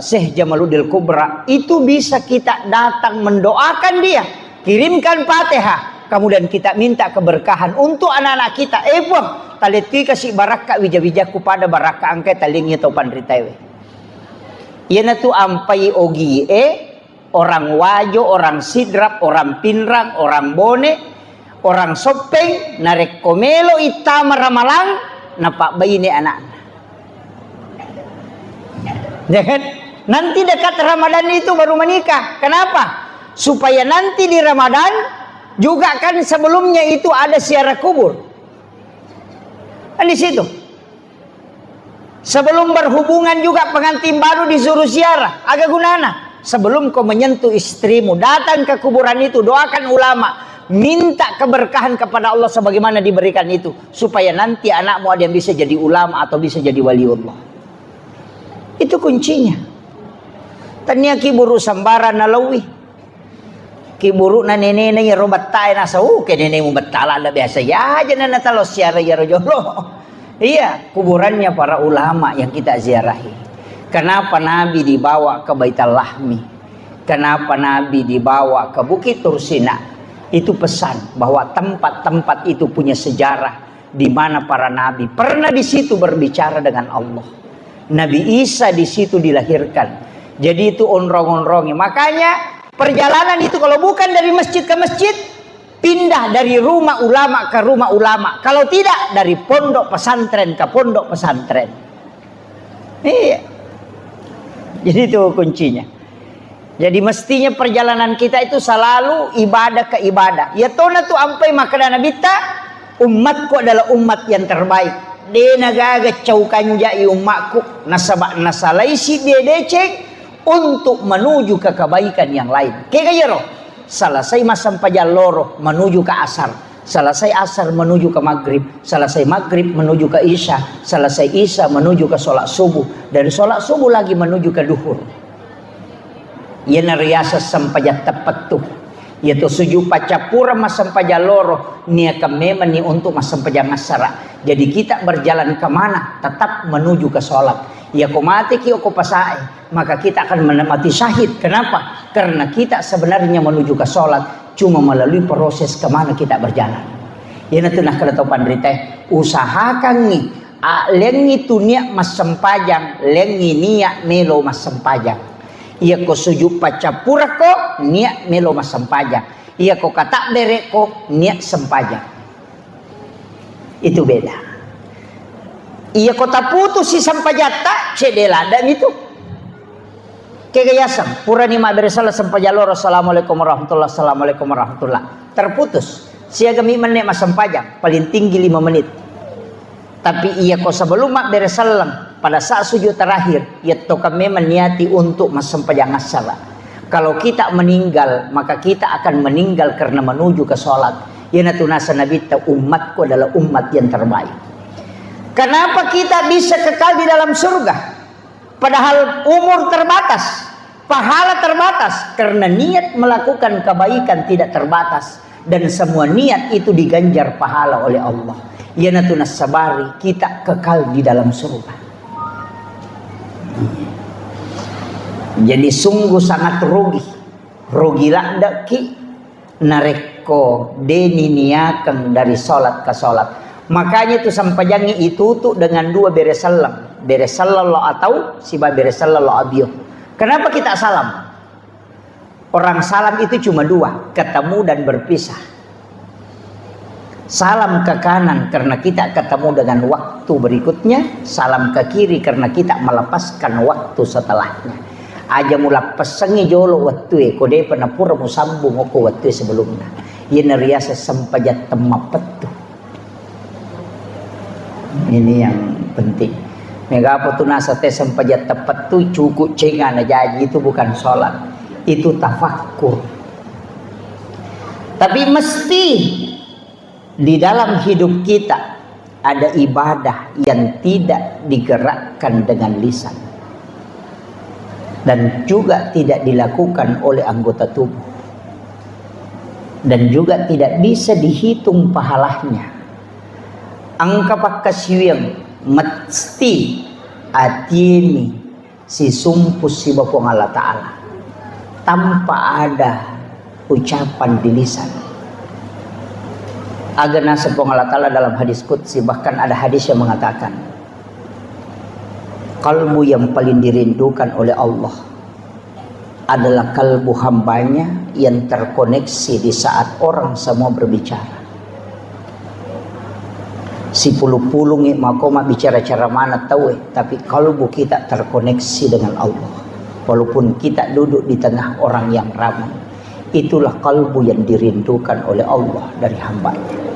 Syekh Jamaluddin Kubra, itu bisa kita datang mendoakan dia, kirimkan Fatihah, kemudian kita minta keberkahan untuk anak-anak kita. Taleti kasih baraka wija-wijaku pada baraka angke talingnya topan ritawe. Yana tu ampai ogi orang wajo, orang sidrap, orang pinrang, orang bone, orang sopeng, narek komelo itama ramalang, napak bayi ni anak. Jangan nanti dekat Ramadan itu baru menikah. Kenapa? Supaya nanti di Ramadan juga kan sebelumnya itu ada ziarah kubur. Kan di situ. Sebelum berhubungan juga pengantin baru disuruh ziarah. Agak gunana. Sebelum kau menyentuh istrimu, datang ke kuburan itu, doakan ulama, minta keberkahan kepada Allah sebagaimana diberikan itu, supaya nanti anakmu ada yang bisa jadi ulama atau bisa jadi waliullah. Itu kuncinya. Tanya kiburu sambara nalawi, kiburu na nenek yang robat tay nasa ke nenek mu betala ada biasa ya aja nana talo siara ya rojolo. Iya, kuburannya para ulama yang kita ziarahi. Kenapa Nabi dibawa ke Baitul Lahmi? Kenapa Nabi dibawa ke Bukit Tursina? Itu pesan bahwa tempat-tempat itu punya sejarah di mana para nabi pernah di situ berbicara dengan Allah. Nabi Isa di situ dilahirkan. Jadi itu onrong-onrongnya. Makanya perjalanan itu kalau bukan dari masjid ke masjid, pindah dari rumah ulama ke rumah ulama. Kalau tidak dari pondok pesantren ke pondok pesantren. Iya. Jadi itu kuncinya. Jadi mestinya perjalanan kita itu selalu ibadah ke ibadah. Ya tona tu ampai makna nabita, umatku adalah umat yang terbaik. Dia nagaga caukan jai umatku nasabak nasalaisi dia decek untuk menuju ke kebaikan yang lain. Kayak gaya roh. Selesai masam pajal loro menuju ke asar. Selesai asar menuju ke maghrib. Selesai maghrib menuju ke isya. Selesai isya menuju ke sholat subuh. Dari sholat subuh lagi menuju ke duhur. Yana riasa sampajat tepat tuh. Yaitu suju pacapura masam pajal loro. Nia kememan ni untuk masam pajal ngasara. Jadi kita berjalan kemana? Tetap menuju ke sholat. Ya ko mati ki ko pasai. Maka kita akan menemati syahid. Kenapa? Karena kita sebenarnya menuju ke sholat cuma melalui proses kemana kita berjalan. Ya nanti nak kada tahu pandrite. Usahakan nih. Lengi tu niat mas sempajang, lengi niat melo mas sempajang. Ia ko sujud pacapura ko niat melo mas sempajang. Ia ko kata derek ko niat sempajang. Itu beda. Ia kota putus si sampajata cedela dan itu kegayasan pura ni ma beresalah sampajalor assalamualaikum warahmatullahi assalamualaikum warahmatullahi terputus siaga mi menek mas sampajang paling tinggi 5 menit. Tapi ia ko sebelum mak beresalam pada saat sujud terakhir ia toka memang niati untuk mas sampajang asala. Kalau kita meninggal maka kita akan meninggal karena menuju ke sholat. Ya natunasa nabi ta umatku adalah umat yang terbaik. Kenapa kita bisa kekal di dalam surga? Padahal umur terbatas, pahala terbatas. Karena niat melakukan kebaikan tidak terbatas. Dan semua niat itu diganjar pahala oleh Allah. Ya natunas sabari, kita kekal di dalam surga. Jadi sungguh sangat rugi. Rugilah daki nareko deni niakan dari sholat ke sholat. Makanya itu sampajangi itu tuh dengan 2 beresalam. Beresalallah atau siba beresalallah abiyuh. Kenapa kita salam? Orang salam itu cuma 2, ketemu dan berpisah. Salam ke kanan karena kita ketemu dengan waktu berikutnya. Salam ke kiri karena kita melepaskan waktu setelahnya. Aja mula pesengi jolo waktu kode penapura musambung aku waktu sebelumnya. Ia neriasa sempajat temapetu. Ini yang penting. Mega apa tu nasa te sempajat tepat tu cukup cengan aja itu bukan sholat. Itu tafakkur. Tapi mesti di dalam hidup kita ada ibadah yang tidak digerakkan dengan lisan dan juga tidak dilakukan oleh anggota tubuh dan juga tidak bisa dihitung pahalanya. Angka pakasiwang mesti atini si sumpus si Bapa Allah Ta'ala tanpa ada ucapan di lisan. Agana sepong Allah Ta'ala dalam hadis qudsi, bahkan ada hadis yang mengatakan kalbu yang paling dirindukan oleh Allah adalah kalbu hambanya yang terkoneksi di saat orang semua berbicara. Si puluh-puluh makoma bicara cara mana tahu tapi kalbu kita terkoneksi dengan Allah. Walaupun kita duduk di tengah orang yang ramai, itulah kalbu yang dirindukan oleh Allah dari hambanya.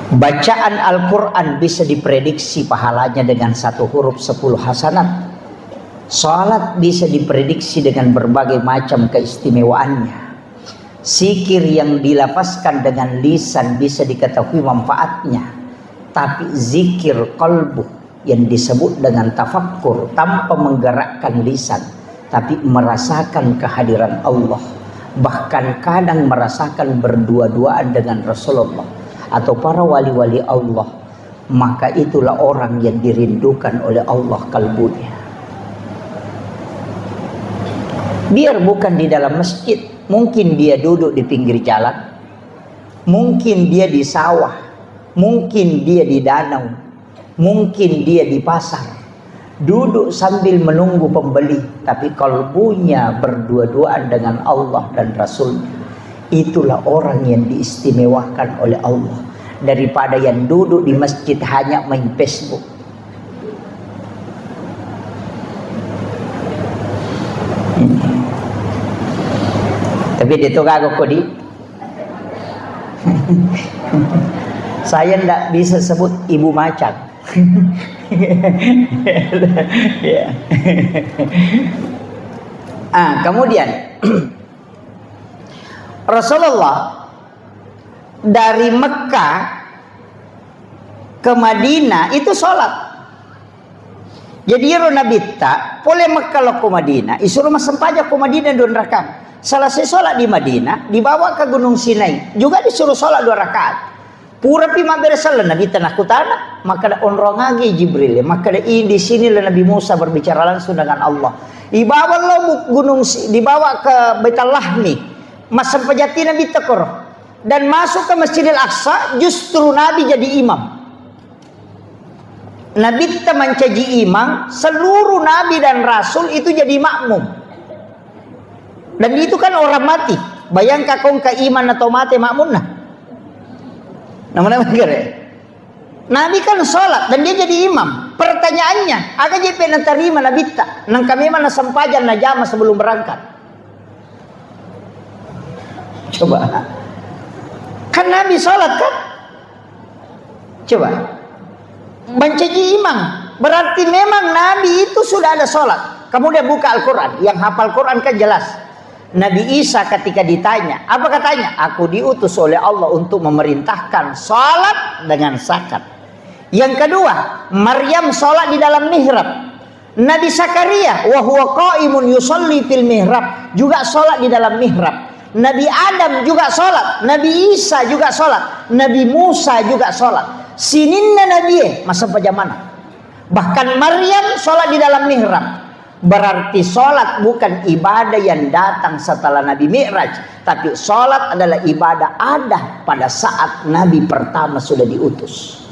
Bacaan Al-Quran bisa diprediksi pahalanya dengan 1 huruf 10 hasanat. Salat bisa diprediksi dengan berbagai macam keistimewaannya. Zikir yang dilafazkan dengan lisan bisa diketahui manfaatnya. Tapi zikir qalbu yang disebut dengan tafakkur tanpa menggerakkan lisan, tapi merasakan kehadiran Allah, bahkan kadang merasakan berdua-duaan dengan Rasulullah atau para wali-wali Allah, maka itulah orang yang dirindukan oleh Allah kalbunya. Biar bukan di dalam masjid, mungkin dia duduk di pinggir jalan, mungkin dia di sawah, mungkin dia di danau, mungkin dia di pasar, duduk sambil menunggu pembeli, tapi kalbunya berdua-duaan dengan Allah dan Rasulnya. Itulah orang yang diistimewakan oleh Allah daripada yang duduk di masjid hanya main Facebook. Tapi itu kagak kodi. Saya ndak bisa sebut ibu macan. Kemudian Rasulullah dari Mekah ke Madinah itu sholat. Jadi Nabi tak boleh Mekah lo ke Madinah, isuruh masampaja ke Madinah 2 rakaat. Selesai sholat di Madinah, dibawa ke Gunung Sinai, juga disuruh sholat 2 rakaat. Pura pima beresalah Nabi tanah kutana, maka ada onrongagi Jibril, maka ada di sini Nabi Musa berbicara langsung dengan Allah. Dibawa lo gunung, dibawa ke Baitul Lahmi, masa pejati Nabi tekor, dan masuk ke Masjidil Aqsa, justru Nabi jadi imam. Nabi teman mencaji imam, seluruh Nabi dan Rasul itu jadi makmum. Dan itu kan orang mati. Bayangkan kau ke iman atau mati makmum nah. Namanya Nabi kan sholat dan dia jadi imam. Pertanyaannya, agak JP nak terima Nabi tak? Nang kami mana sempajan na jama sebelum berangkat. Coba. Kan Nabi sholat kan? Coba. Mencaji imam. Berarti memang Nabi itu sudah ada sholat. Kemudian buka Al-Quran. Yang hafal Quran kan jelas. Nabi Isa ketika ditanya, apa katanya? Aku diutus oleh Allah untuk memerintahkan sholat dengan zakat. Yang kedua, Maryam sholat di dalam mihrab. Nabi Zakaria, wa huwa qaimun yusalli fil mihrab, juga sholat di dalam mihrab. Nabi Adam juga sholat, Nabi Isa juga sholat, Nabi Musa juga sholat. Sininna Nabi masa pajamana. Bahkan Maryam sholat di dalam mihrab. Berarti sholat bukan ibadah yang datang setelah Nabi Mi'raj, tapi sholat adalah ibadah ada pada saat Nabi pertama sudah diutus.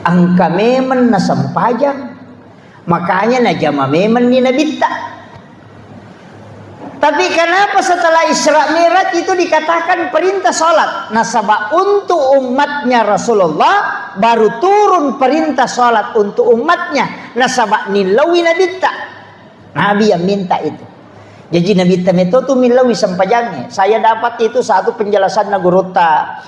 Angka memen na sampajang, makanya na jama memen ni Nabi tak. Tapi kenapa setelah Isra Mi'raj itu dikatakan perintah sholat? Nasabah untuk umatnya Rasulullah baru turun perintah sholat untuk umatnya. Nasabah nilawi nabitta. Nabi yang minta itu. Jadi Nabi Tameto tu milawi sampajangnya. Saya dapat itu satu penjelasan Nagurota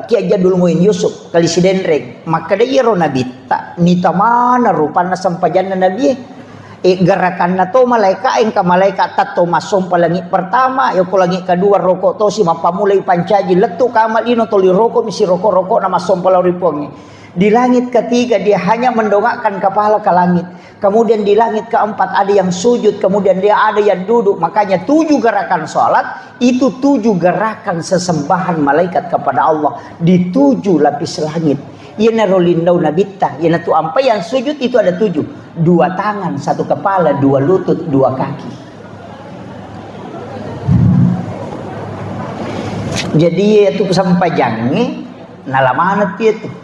Ki Jadul Muin Yusuf kali sidenreng. Maka dia ro Nabi tak nita mana rupana sampajana Nabi. Gerakan na to malaikat engka malaikat tato masom palangit pertama yo ko langit kedua rokok to si mapamulay pancaji letu kamal ino toli rokok misi rokok na masom palaripongi. Di langit ketiga dia hanya mendongakkan kepala ke langit. Kemudian di langit keempat ada yang sujud. Kemudian dia ada yang duduk. Makanya 7 gerakan sholat. Itu 7 gerakan sesembahan malaikat kepada Allah. Di 7 lapis langit. Ia narolindau nabita. Ia tu apa yang sujud itu ada 7. 2 tangan, 1 kepala, 2 lutut, 2 kaki. Jadi itu sampai jangi. Nalamanat itu.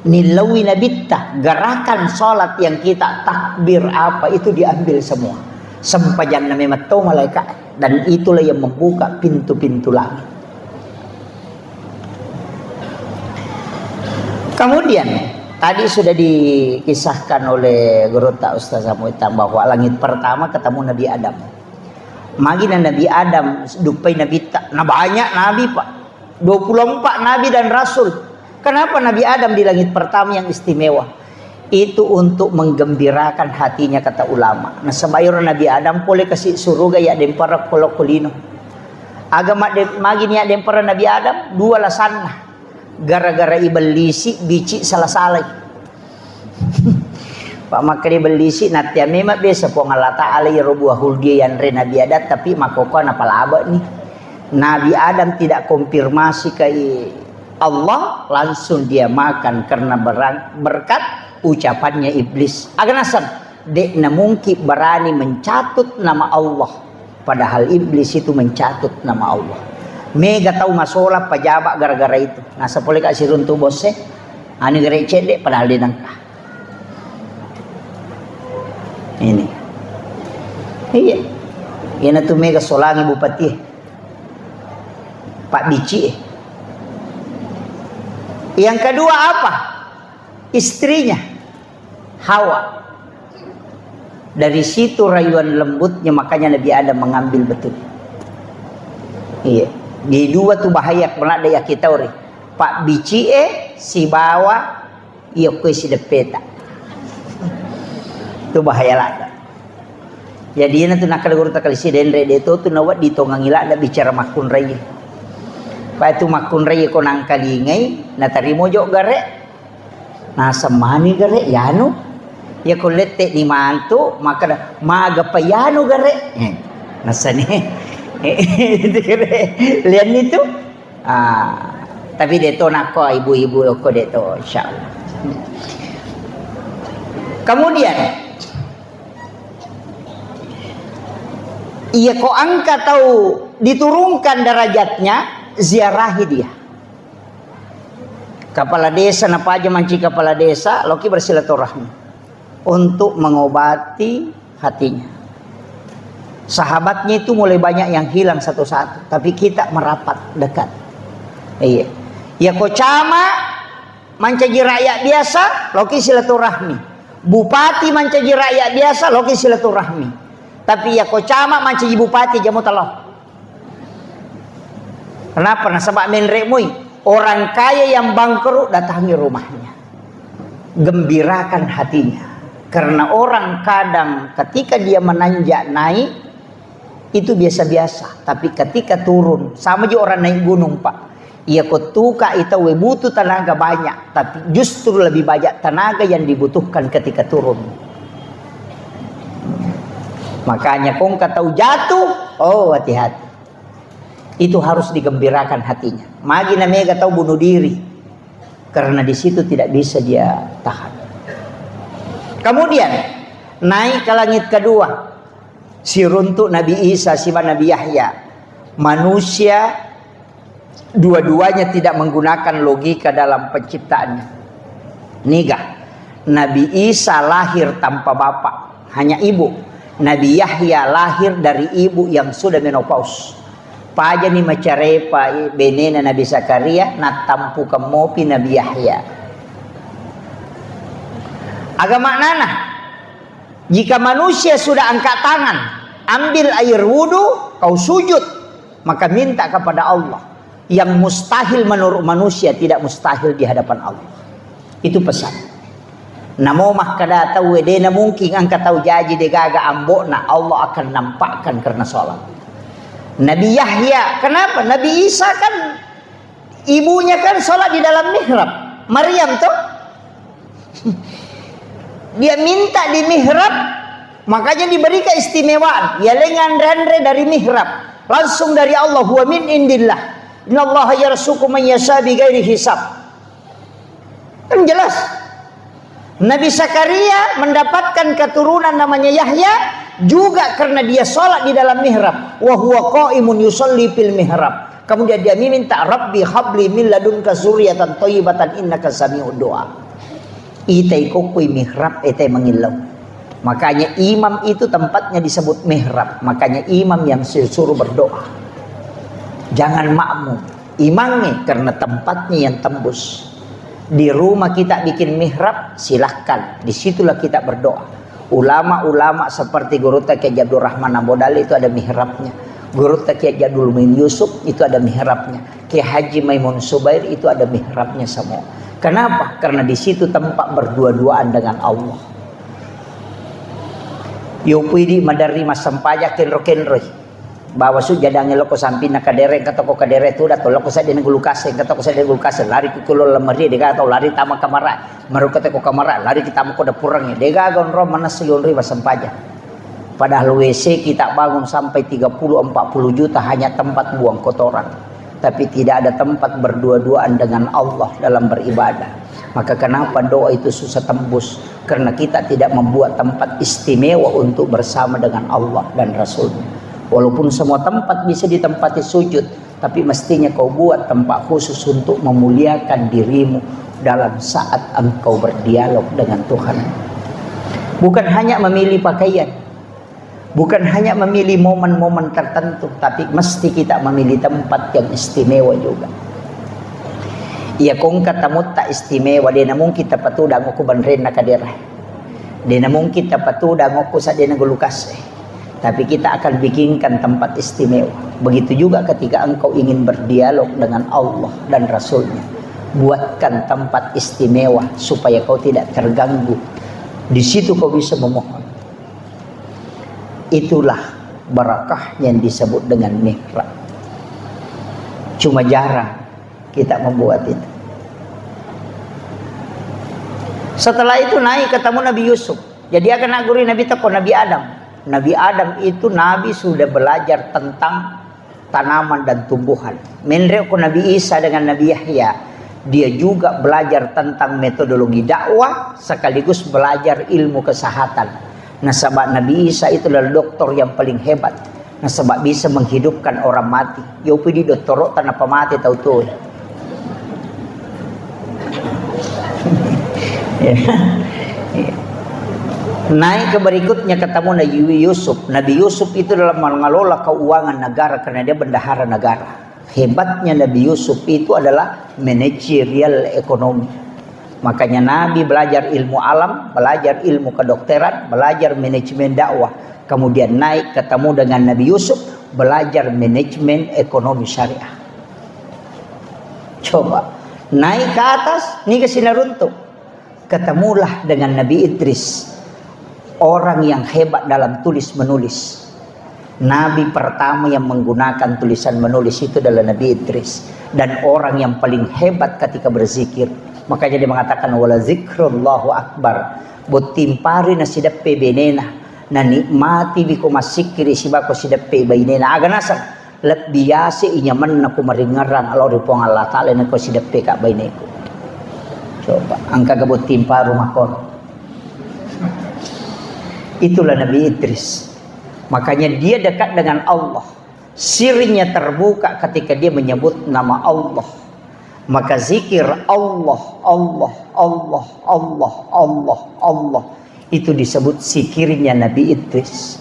Nilawi nabitta, gerakan sholat yang kita takbir apa itu diambil semua. Sempajang na memang malaikat. Dan itulah yang membuka pintu-pintu langit. Kemudian tadi sudah dikisahkan oleh Guru Tak Ustaz Samuitan bahwa langit pertama ketemu Nabi Adam. Magina Nabi Adam dupai Nabi tak. Nah banyak Nabi Pak. 24 Nabi dan Rasul. Kenapa Nabi Adam di langit pertama yang istimewa? Itu untuk menggembirakan hatinya kata ulama. Nah sebayur Nabi Adam boleh kasih suruga ya dempara kolok-kolino. Agama maginya dempara Nabi Adam 2 lasanna. Gara-gara ibelisi bici salah-salah. Pak makri belisi natia memang biasa po ngalata alai robuah huldi yang re Nabi Adam tapi makoko napalaba nih. Nabi Adam tidak konfirmasi ke Allah langsung dia makan karena berkat ucapannya iblis. Aganasan dek na mungkin berani mencatut nama Allah padahal iblis itu mencatut nama Allah. Mega tahu masalah pejabat gara-gara itu. Nah sepuluh kasih runtuh bosnya. Ani gerai cedek padahal dia nangka. Ini. Iya. Ini tuh mega solangi bupati. Pak Bici. Yang kedua apa? Istrinya Hawa. Dari situ rayuan lembutnya makanya Nabi Adam mengambil betul. Iya. Di 2 tuh bahaya melada ya kita ori. Pak Bici si bawa iya kue si depeta. Itu bahaya lada. Jadi ini tuh nakal guru takal si denre itu tuh nawat ditongangila ada bicara makun raya. Pak itu makun raya ko nang kalingai na tarimo jo gare. Nah semani gare yano. Ya ko lette ni mantu maka maga payano gare. Nasane. Itu gare. Lihat itu. Tapi deto nako ibu-ibu ko deto insyaallah. Kemudian ia ko angkat tahu diturunkan derajatnya. Ziarahi dia. Kepala desa napa aja manci kepala desa loki bersilaturahmi untuk mengobati hatinya. Sahabatnya itu mulai banyak yang hilang satu-satu, tapi kita merapat dekat. Iya. Ya kocama mancaji rakyat biasa loki silaturahmi. Bupati mancaji rakyat biasa loki silaturahmi. Tapi ya kocama mancaji bupati jamu talau. Kenapa? Nasabak menremui orang kaya yang bangkrut datangi rumahnya, gembirakan hatinya. Karena orang kadang ketika dia menanjak naik itu biasa-biasa, tapi ketika turun sama juga orang naik gunung Pak. Ia ketuka itu butuh tenaga banyak, tapi justru lebih banyak tenaga yang dibutuhkan ketika turun. Makanya kong tahu jatuh, oh hati-hati. Itu harus digembirakan hatinya. Magi namanya tahu bunuh diri karena di situ tidak bisa dia tahan. Kemudian naik ke langit kedua, si runtuk Nabi Isa, si Nabi Yahya. Manusia dua-duanya tidak menggunakan logika dalam penciptaannya. Nigah, Nabi Isa lahir tanpa bapak, hanya ibu. Nabi Yahya lahir dari ibu yang sudah menopause. Paja ni macarepa benena Nabi Zakaria na tampu kemopi Nabi Yahya. Agama nana, jika manusia sudah angkat tangan, ambil air wudu, kau sujud, maka minta kepada Allah. Yang mustahil menurut manusia tidak mustahil di hadapan Allah. Itu pesan. Namo mah kada tahu wedena mungkin angkat tahu jaji de gaga ambokna, Allah akan nampakkan karena sholat. Nabi Yahya, kenapa? Nabi Isa kan ibunya kan sholat di dalam mihrab. Maryam tuh dia minta di mihrab, makanya diberi keistimewaan. Ya lengan rendre dari mihrab, langsung dari Allah. Huwa min indillah. Innallaha yarzuqu man yasha bighairi hisab. Kan jelas. Nabi Zakaria mendapatkan keturunan namanya Yahya juga karena dia sholat di dalam mihrab. Wa huwa qaimun yusolli fil mihrab. Kemudian dia minta, Rabbi habli min ladunka zurriyatan thayyibatan innaka sami'ud du'a. Itai kokui mihrab itai mengilau. Makanya imam itu tempatnya disebut mihrab. Makanya imam yang disuruh berdoa. Jangan makmum, imamnya karena tempatnya yang tembus. Di rumah kita bikin mihrab, silahkan. Disitulah kita berdoa. Ulama-ulama seperti Guru Kiai Abdul Rahman Nambodali itu ada mihrabnya. Guru Kiai Jadul Min Yusuf itu ada mihrabnya. Kiai Haji Maimun Subair itu ada mihrabnya semua. Kenapa? Karena di situ tempat berdua-duaan dengan Allah. Yopidi madari masampaya kenro-kenroi. Bawa su jadange loko sampina kadere katoko kadere tu dato loko sa dina gulukase katoko sa dina gulukase lari kulo lemari de gato lari tama kamara maru katoko kamara lari kita mo ko dapurangnya de gagon ro manas yon riba sampaja. Padahal WC kita bangun sampai 30-40 juta hanya tempat buang kotoran, tapi tidak ada tempat berdua-duaan dengan Allah dalam beribadah. Maka kenapa doa itu susah tembus? Karena kita tidak membuat tempat istimewa untuk bersama dengan Allah dan Rasul-Nya. Walaupun semua tempat bisa ditempati sujud, tapi mestinya kau buat tempat khusus untuk memuliakan dirimu dalam saat engkau berdialog dengan Tuhan. Bukan hanya memilih pakaian, bukan hanya memilih momen-momen tertentu, tapi mesti kita memilih tempat yang istimewa juga. Ia kong katamu tak istimewa, dia namun kita patudang aku banren na kadera. Dia namun kita patudang aku sa dia nagulukas. Tapi kita akan bikinkan tempat istimewa. Begitu juga ketika engkau ingin berdialog dengan Allah dan Rasul-Nya. Buatkan tempat istimewa supaya kau tidak terganggu. Di situ kau bisa memohon. Itulah barakah yang disebut dengan mihrab. Cuma jarang kita membuat itu. Setelah itu naik ketemu Nabi Yusuf. Jadi akan naguri Nabi Teko, Nabi Adam. Nabi Adam itu Nabi sudah belajar tentang tanaman dan tumbuhan. Menrek Nabi Isa dengan Nabi Yahya, dia juga belajar tentang metodologi dakwah sekaligus belajar ilmu kesehatan. Nah, sebab Nabi Isa itu adalah dokter yang paling hebat. Nah, sebab bisa menghidupkan orang mati. Yo pidi doktor tanpa mati tahu tuh. Naik ke berikutnya ketemu Nabi Yusuf. Nabi Yusuf itu dalam mengelola keuangan negara karena dia bendahara negara. Hebatnya Nabi Yusuf itu adalah manajerial ekonomi. Makanya Nabi belajar ilmu alam, belajar ilmu kedokteran, belajar manajemen dakwah. Kemudian naik ketemu dengan Nabi Yusuf, belajar manajemen ekonomi syariah. Coba naik ke atas, nih ke Sinaruntuk. Ketemulah dengan Nabi Idris. Orang yang hebat dalam tulis menulis. Nabi pertama yang menggunakan tulisan menulis itu adalah Nabi Idris. Dan orang yang paling hebat ketika berzikir. Makanya dia mengatakan wala zikrullahu akbar. Botimpari na sidappe benena. Na nikmati biko masikiri sibako sidappe bainena. Aganasan. Lep biasa inyaman na kumaringaran. Allah ripong Allah ta'ala na ko sidappe ka baineku. Coba. Angka gabot timparu makor. Itulah Nabi Idris. Makanya dia dekat dengan Allah. Sirnya terbuka ketika dia menyebut nama Allah. Maka zikir Allah, Allah, Allah, Allah, Allah, Allah. Itu disebut zikirnya Nabi Idris.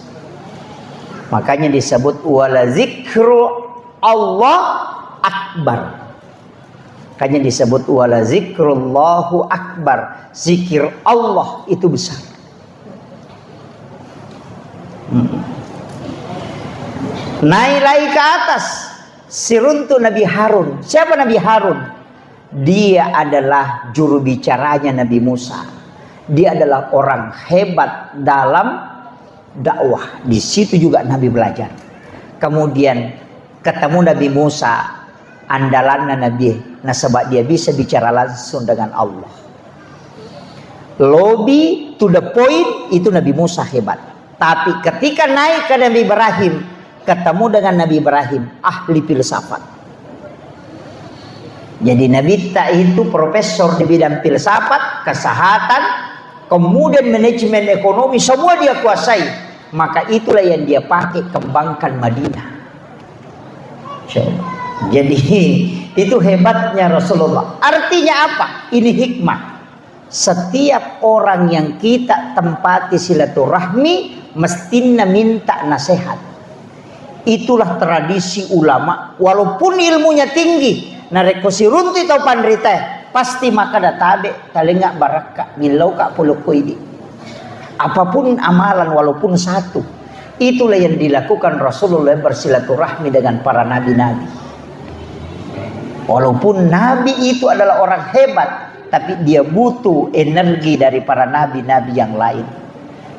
Makanya disebut wala zikru Allah akbar. Makanya disebut wala zikrullahu akbar. Zikir Allah itu besar. Naik lagi ke atas, siruntu Nabi Harun. Siapa Nabi Harun? Dia adalah juru bicaranya Nabi Musa. Dia adalah orang hebat dalam dakwah. Di situ juga Nabi belajar. Kemudian ketemu Nabi Musa, andalan Nabi. Nah, sebab dia bisa bicara langsung dengan Allah. Lobby to the point, itu Nabi Musa hebat. Tapi ketika naik ke Nabi Ibrahim, ketemu dengan Nabi Ibrahim, ahli filsafat. Jadi Nabi itu profesor di bidang filsafat, kesehatan, kemudian manajemen ekonomi, semua dia kuasai. Maka itulah yang dia pakai kembangkan Madinah. Jadi itu hebatnya Rasulullah. Artinya apa? Ini hikmah. Setiap orang yang kita tempati silaturahmi mestinya minta nasihat. Itulah tradisi ulama. Walaupun ilmunya tinggi, nareko sirunti atau pandrita, pasti maka databe talengak baraka milau kak pulukoidi. Apapun amalan walaupun satu, itulah yang dilakukan Rasulullah bersilaturahmi dengan para nabi-nabi. Walaupun nabi itu adalah orang hebat, tapi dia butuh energi dari para nabi-nabi yang lain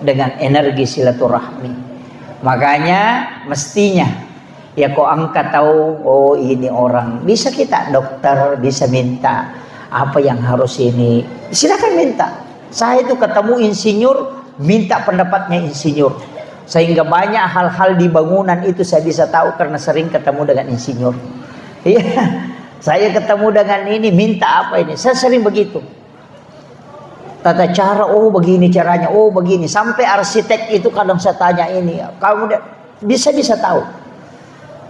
dengan energi silaturahmi. Makanya mestinya ya kok angkat tahu, oh ini orang, bisa kita dokter bisa minta apa yang harus ini, silakan minta. Saya itu ketemu insinyur, minta pendapatnya insinyur, sehingga banyak hal-hal di bangunan itu saya bisa tahu karena sering ketemu dengan insinyur. Iya, saya ketemu dengan ini, minta apa ini, saya sering begitu. Tata cara, oh begini caranya, oh begini. Sampai arsitek itu kadang saya tanya ini, kamu bisa tahu.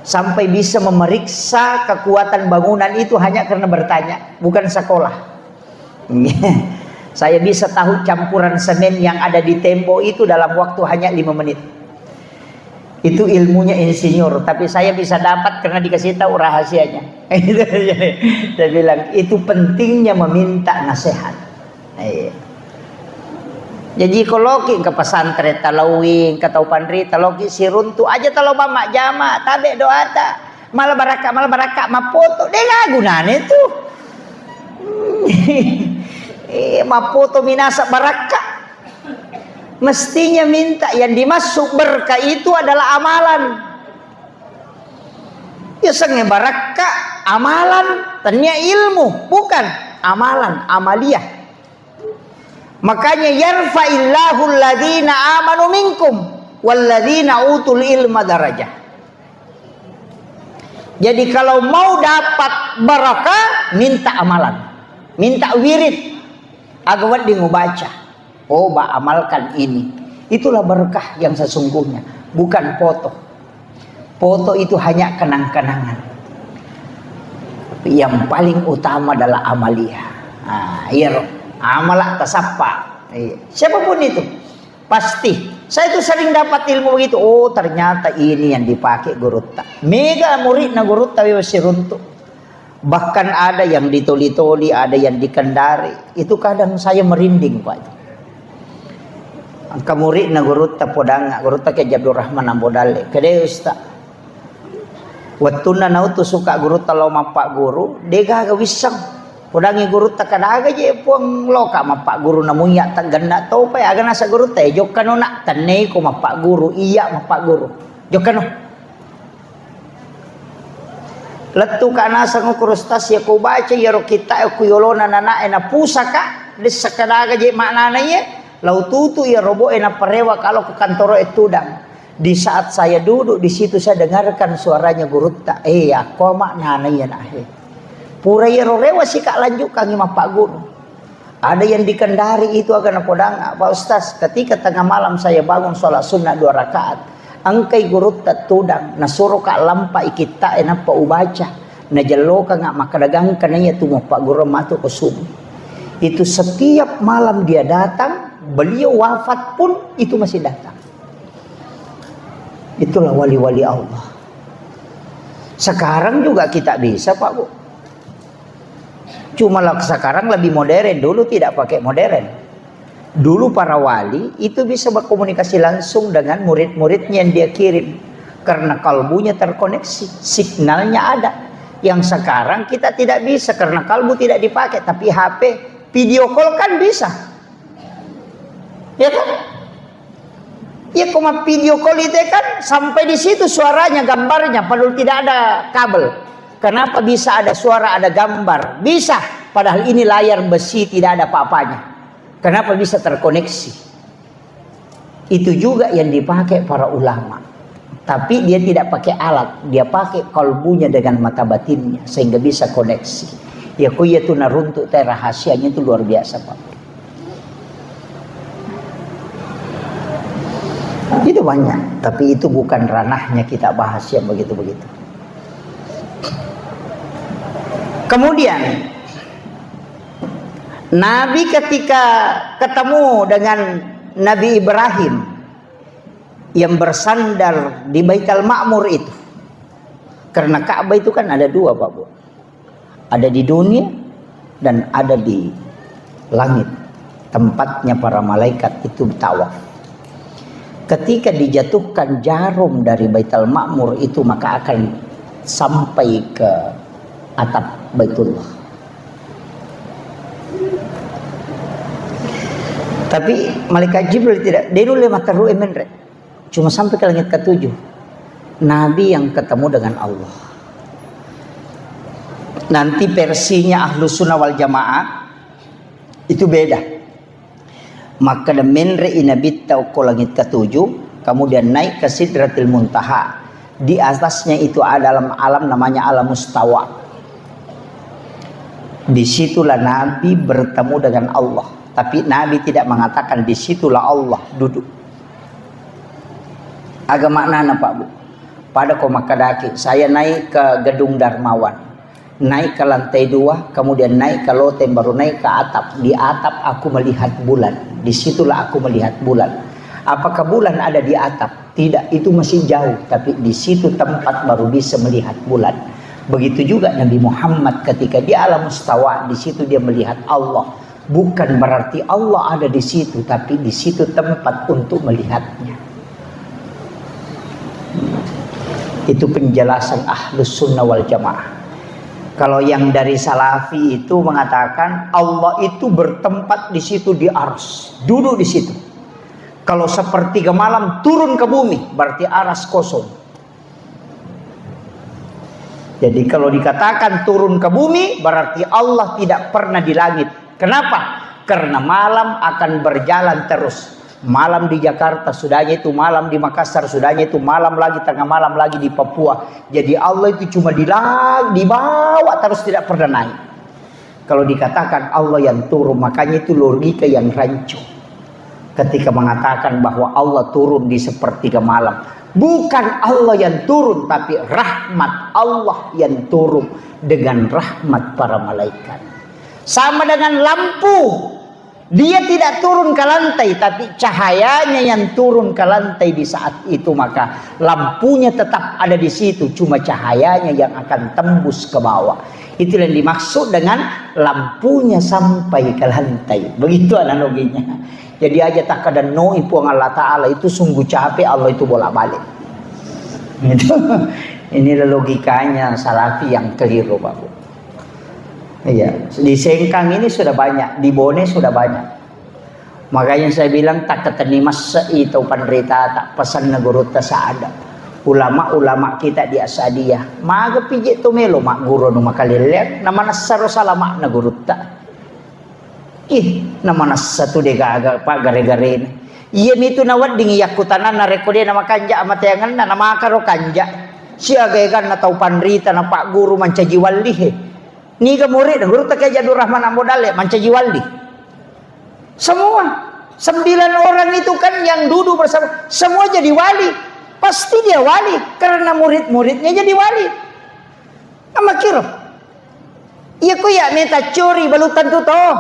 Sampai bisa memeriksa kekuatan bangunan itu hanya karena bertanya, bukan sekolah. Saya bisa tahu campuran semen yang ada di tembok itu dalam waktu hanya 5 menit. Itu ilmunya insinyur, tapi saya bisa dapat karena dikasih tahu rahasianya. Saya bilang itu pentingnya meminta nasihat. Jadi kalau ke pesantren talawing ke taupandri taloki siruntu aja talo bamak jama tabe doa ta malah baraka mapoto deh nggak gunanya itu. Mapoto minasa baraka. Mestinya minta yang dimasuk berkah itu adalah amalan. Ya sengnya baraka amalan, tanya ilmu bukan amalan amaliyah. Makanya yarfa'illahu alladhina amanu minkum walladhina utul ilma darajah. Jadi kalau mau dapat barakah, minta amalan, minta wirid agar dia baca. Oh, amalkan ini. Itulah berkah yang sesungguhnya, bukan foto. Foto itu hanya kenang-kenangan. Yang paling utama adalah amaliyah. Amalah tasappa. Siapapun itu pasti. Saya itu sering dapat ilmu begitu. Oh, ternyata ini yang dipakai gurutta. Mega murid na gurutta siruntu. Bahkan ada yang ditoli-toli, ada yang dikendari. Itu kadang saya merinding, Pak. Angka murid na gurutta podanga, gurutta ke Abdul Rahman Ambodale. Kede ustaz. Wattuna nautu suka gurutta lo mapak guru, dega gawisang. Udangi guru tak kadaga je puang loka mapak guru namunya tak ganda tau pa aga nasa guru teh jokano nak tanei ko mapak guru iya mapak guru jokano letu kana sangu kurustas ya ko baca ya ro kita ku yolona nana ena pusaka des sakadaga je maknana ye lau tutu ya robo ena parewa kalau ke kantor etudang. Di saat saya duduk di situ saya dengarkan suaranya guru tak aku maknana ya nah pura ya rorewa sih kak lanjut kangi mapak guru. Ada yang dikendari itu akan podang Pak Ustaz. Ketika tengah malam saya bangun sholat sunnah 2 rakaat, angkai guru tudang nasuruh kak lampa ikita enapa ubaca na jalo ka nga makadagang kanaya tu mapak guru matu kusum. Itu setiap malam dia datang, beliau wafat pun itu masih datang. Itulah wali-wali Allah. Sekarang juga kita bisa, Pak Bu. Cuma sekarang lebih modern, dulu tidak pakai modern. Dulu para wali itu bisa berkomunikasi langsung dengan murid-muridnya yang dia kirim. Karena kalbunya terkoneksi, signalnya ada. Yang sekarang kita tidak bisa karena kalbu tidak dipakai. Tapi HP, video call kan bisa. Ya kan? Ya cuma video call itu kan sampai di situ suaranya, gambarnya, padahal tidak ada kabel. Kenapa bisa ada suara, ada gambar? Bisa, padahal ini layar besi tidak ada apa-apanya. Kenapa bisa terkoneksi? Itu juga yang dipakai para ulama. Tapi dia tidak pakai alat, dia pakai kalbunya dengan mata batinnya sehingga bisa koneksi. Ya itu naruntuk rahasianya itu luar biasa, Pak. Itu banyak, tapi itu bukan ranahnya kita bahas yang begitu-begitu. Kemudian Nabi ketika ketemu dengan Nabi Ibrahim yang bersandar di Baitul Ma'mur itu, karena Ka'bah itu kan ada dua, Pak Bu. Ada di dunia dan ada di langit, tempatnya para malaikat itu tawaf. Ketika dijatuhkan jarum dari Baitul Ma'mur itu, maka akan sampai ke atap Baitullah. Tapi malaikat Jibril tidak. Dia dulu mataru emenre. Cuma sampai ke langit ke-7. Nabi yang ketemu dengan Allah. Nanti versinya Ahlus Sunnah wal Jamaah itu beda. Maka menre inabita ke langit ke-7, kemudian naik ke Sidratil Muntaha. Di atasnya itu ada alam namanya alam mustawa. Disitulah Nabi bertemu dengan Allah. Tapi Nabi tidak mengatakan disitulah Allah duduk. Agak maknanya, Pak Bu. Pada komakadaki, saya naik ke gedung Darmawan. Naik ke lantai 2, kemudian naik ke loteng, baru naik ke atap. Di atap aku melihat bulan. Disitulah aku melihat bulan. Apakah bulan ada di atap? Tidak, itu masih jauh. Tapi di situ tempat baru bisa melihat bulan. Begitu juga Nabi Muhammad ketika di alam mustawa, di situ dia melihat Allah. Bukan berarti Allah ada di situ, tapi di situ tempat untuk melihatnya. Itu penjelasan Ahlus Sunnah wal Jamaah. Kalau yang dari Salafi itu mengatakan Allah itu bertempat di situ di arsy, duduk di situ. Kalau sepertiga malam turun ke bumi, berarti arsy kosong. Jadi kalau dikatakan turun ke bumi, berarti Allah tidak pernah di langit. Kenapa? Karena malam akan berjalan terus. Malam di Jakarta, sudahnya itu malam di Makassar, sudahnya itu malam lagi, tengah malam lagi di Papua. Jadi Allah itu cuma dibawa terus, tidak pernah naik. Kalau dikatakan Allah yang turun, makanya itu logika yang rancu. Ketika mengatakan bahwa Allah turun di sepertiga malam. Bukan Allah yang turun, tapi rahmat Allah yang turun dengan rahmat para malaikat. Sama dengan lampu. Dia tidak turun ke lantai, tapi cahayanya yang turun ke lantai di saat itu. Maka lampunya tetap ada di situ, cuma cahayanya yang akan tembus ke bawah. Itu yang dimaksud dengan lampunya sampai ke lantai. Begitu analoginya. Jadi aja tak ada no ipuang Allah Ta'ala itu sungguh capek, Allah itu bolak-balik. Gitu. Inilah logikanya Salafi yang keliru, Pak Bu. Iya, di Sengkang ini sudah banyak, di Bone sudah banyak. Makanya saya bilang tak ketenimas itu penderita tak pesan negurut saada. Ulama-ulama kita di Asadiyah, maga pijit tu melo mak guru nu makaliliat, nama nasaro salama negurut tak. Nama nasatu dega aga pak gare-gare. Iya mitu nawat dingi yakutanan na rekode nama kanja amatayangan na nama karo kanja. Siagegan na tau penderita na pak guru mancaji walihe. Niga murid guru tak Jadur Rahman Amodale mancaji wali. Semua 9 orang itu kan yang duduk bersama, semua jadi wali. Pasti dia wali karena murid-muridnya jadi wali. Amakiro. Iya ku ya minta curi balutan tu toh.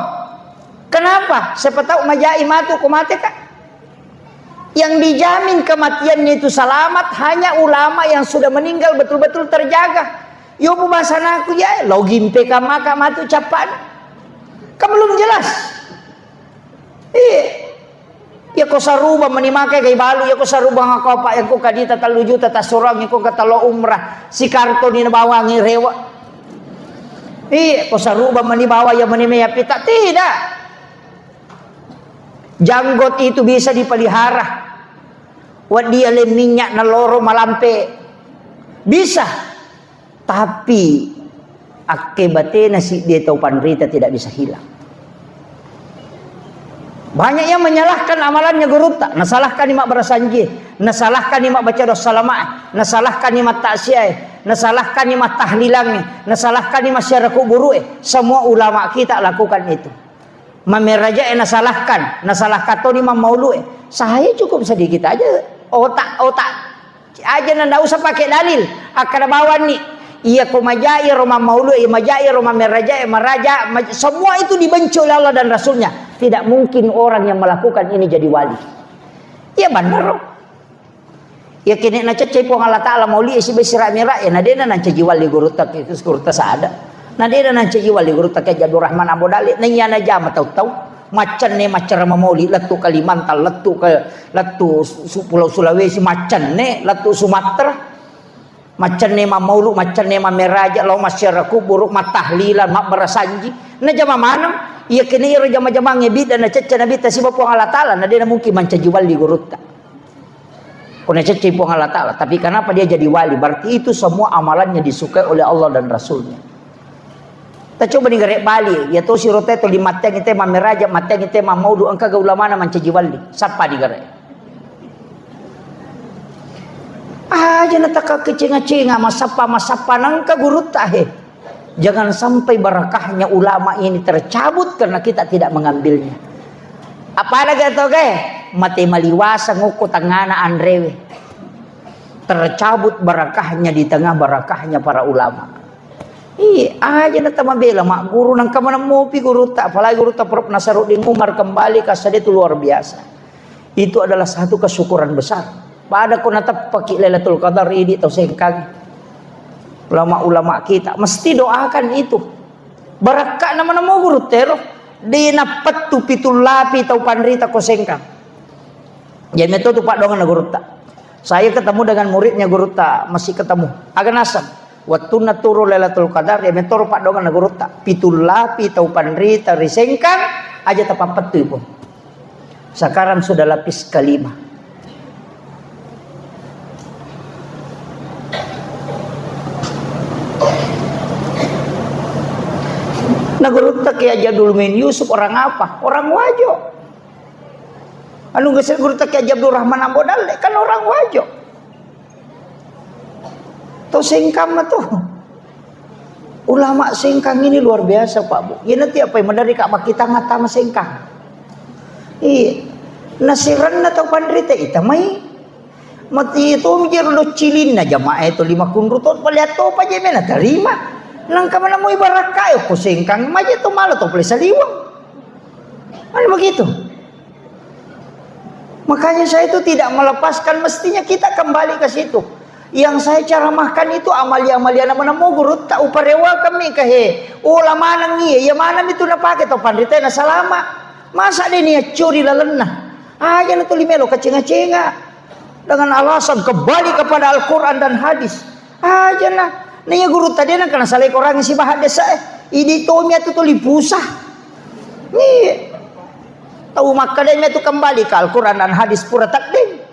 Kenapa? Siapa tahu majai matu kumate kak. Yang dijamin kematiannya itu selamat hanya ulama yang sudah meninggal betul-betul terjaga. Yo pembahasan aku ya login PK maka matu capan. Kan belum jelas. Ya ko saruba menimake kay balu ya ko saruba nga kopa yang ko kadita taluju tata surang ko katalo umrah si karto ni nabawangi rewa. Ko saruba manibawa ya menimaya pita tidak. Janggot itu bisa dipelihara. Wadi ale minyak na loro malampe. Bisa. Tapi akibatnya si dia tahu panrita tidak bisa hilang. Banyak yang menyalahkan amalannya guruta, nasalahkan imak berasanji, nasalahkan imak baca dosa lama, nasalahkan imak taksiyah, nasalahkan imak tahlilangnya, nasalahkan imak syaraku buru. Semua ulama kita lakukan itu. Mameraja nasalahkan to imam maulu. Saya cukup sedikit aja otak aja nanda usah pakai dalil. Akan bawa nih. Iya kumajai Roma maulu, iya majai Roma meraja, meraja, semua itu dibenci oleh Allah dan Rasulnya. Tidak mungkin orang yang melakukan ini jadi wali. Iya benar. Ya kini na cecai po Allah Taala mauli isi besira mira ya nadena na caji wali guru tak itu guru tak saada. Nadena na caji wali guru tak Jadu Rahman Abu Dali. Nanya na jama tahu macan ne macara mauli letu Kalimantan letu Pulau Sulawesi macan ne letu Sumatera. Macan nema maulu, macan nema meraja, lau masyaraku buruk matahlilan, mak berasanji. Na jama manam, iya kini ira jama-jama ngebid dan cecca nabi tasiba puang Allah Ta'ala. Na dia mungkin mencaji wali gurutta. Kuna cecca puang Allah Ta'ala. Tapi kenapa dia jadi wali? Berarti itu semua amalannya disukai oleh Allah dan Rasulnya. Kita coba nih gerek Bali. Ya tuh si rote itu di mateng itu ma meraja, mateng itu ma maulu. Angka gaulamana mencaji wali. Siapa di gerek? Aja nataka kecenga-cenga masapa nangka guru tahe. Jangan sampai barakahnya ulama ini tercabut karena kita tidak mengambilnya. Apa lagi atau mati maliwasa nguku tangana andrewe. Tercabut barakahnya di tengah barakahnya para ulama. Aja nata mabela mak guru nang kamana mopi guru tak apalagi guru tak Prof Nasaruddin Umar kembali kasade itu luar biasa. Itu adalah satu kesyukuran besar. Pada kau natap pakai Lailatul Qadar ini atau sengkang ulama-ulama kita mesti doakan itu barakah nama-nama guru tero di napat tu pitul lapi tau panrita ko sengkang jadi metode pak dongan guru tak saya ketemu dengan muridnya guru tak masih ketemu agak nasam waktu naturu Lailatul Qadar ya metode pak dongan guru tak pitul lapi tau panrita risengkang aja tapapat tu pun sekarang sudah lapis kelima. Nagurut tak ya Jadul Min Yusuf orang apa? Orang Wajo. Anu geus guru tak ya Abdul Rahman Ambodal kan orang Wajo. Tuh singkam tuh. Ulama singkang ini luar biasa Pak Bu. Ya nanti apa yang dari kak kita ngata mas singkang. Nasiran atau pandrita ita mai. Mati itu mikir lo cilin na jamaah itu 5 kunrutot palihat to pa jemena terima. Nang kamana mo ibarat kayo ko singkang maja to malo to plesa liwang. Ano begitu? Makanya saya itu tidak melepaskan mestinya kita kembali ke situ. Yang saya caramahkan itu amalia-amalia nama mo guru tak uparewa kami kahe. Ulama nang iya ya mana itu na pakai to pandita na salama. Masa dia niya curi lalena. Aja na to limelo kacenga-cenga dengan alasan kembali kepada Al-Qur'an dan hadis. Aja na Nanya guru tadi nak kena salah orang si bahat desa ini tu mia tu lipusa. Ni tahu makanya tu kembali ke Al-Quran dan hadis pura takdim.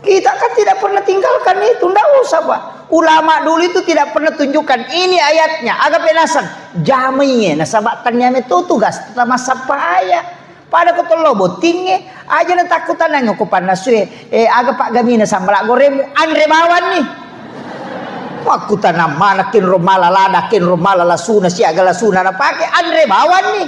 Kita kan tidak pernah tinggalkan itu, tidak usah Pak. Ulama dulu itu tidak pernah tunjukkan ini ayatnya. Agak penasan jamainya nasabatannya itu tugas pertama sapa ayat. Pada ketolobo tinggi aja na takutan nang ko panasue agak Pak Gamina sambala goremu andre bawan nih. Waktu tanam manakin rumala ladakin rumala lasuna si agak lasuna na pakai andre bawan nih.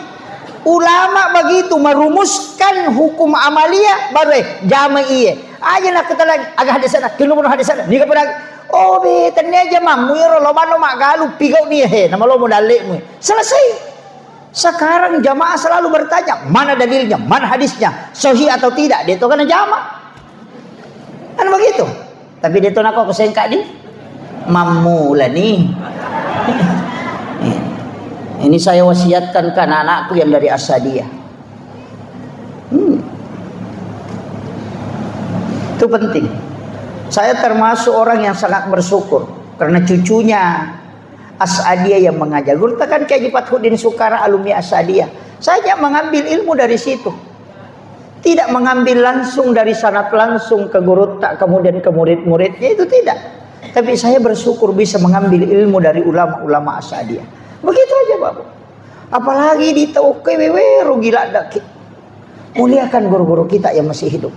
Ulama begitu merumuskan hukum amalia baru jama iya. Aja nak kita lagi agak hadis sana kinu pun hadis sana. Ni kepada oh be tanya aja mamu ya lo mano mak galu pigau ni he nama lo modal mu. Selesai. Sekarang jamaah selalu bertanya, mana dalilnya, mana hadisnya, sahih atau tidak. Dia itu kan jamaah. Kan begitu. Tapi dia itu nak aku sengkak di mamula nih. Ini saya wasiatkan ke anak-anakku yang dari Asadiyah. Itu penting. Saya termasuk orang yang sangat bersyukur karena cucunya Asadiyah yang mengajar. Guru tekan Kiai Fathuddin Sukara alumni Asadiyah. Saya mengambil ilmu dari situ. Tidak mengambil langsung dari sanad langsung ke guru tak kemudian ke murid-muridnya, itu tidak. Tapi saya bersyukur bisa mengambil ilmu dari ulama-ulama Asadiyah. Begitu aja Bapak. Apalagi di Taukewewe gila dak. Muliakan guru-guru kita yang masih hidup.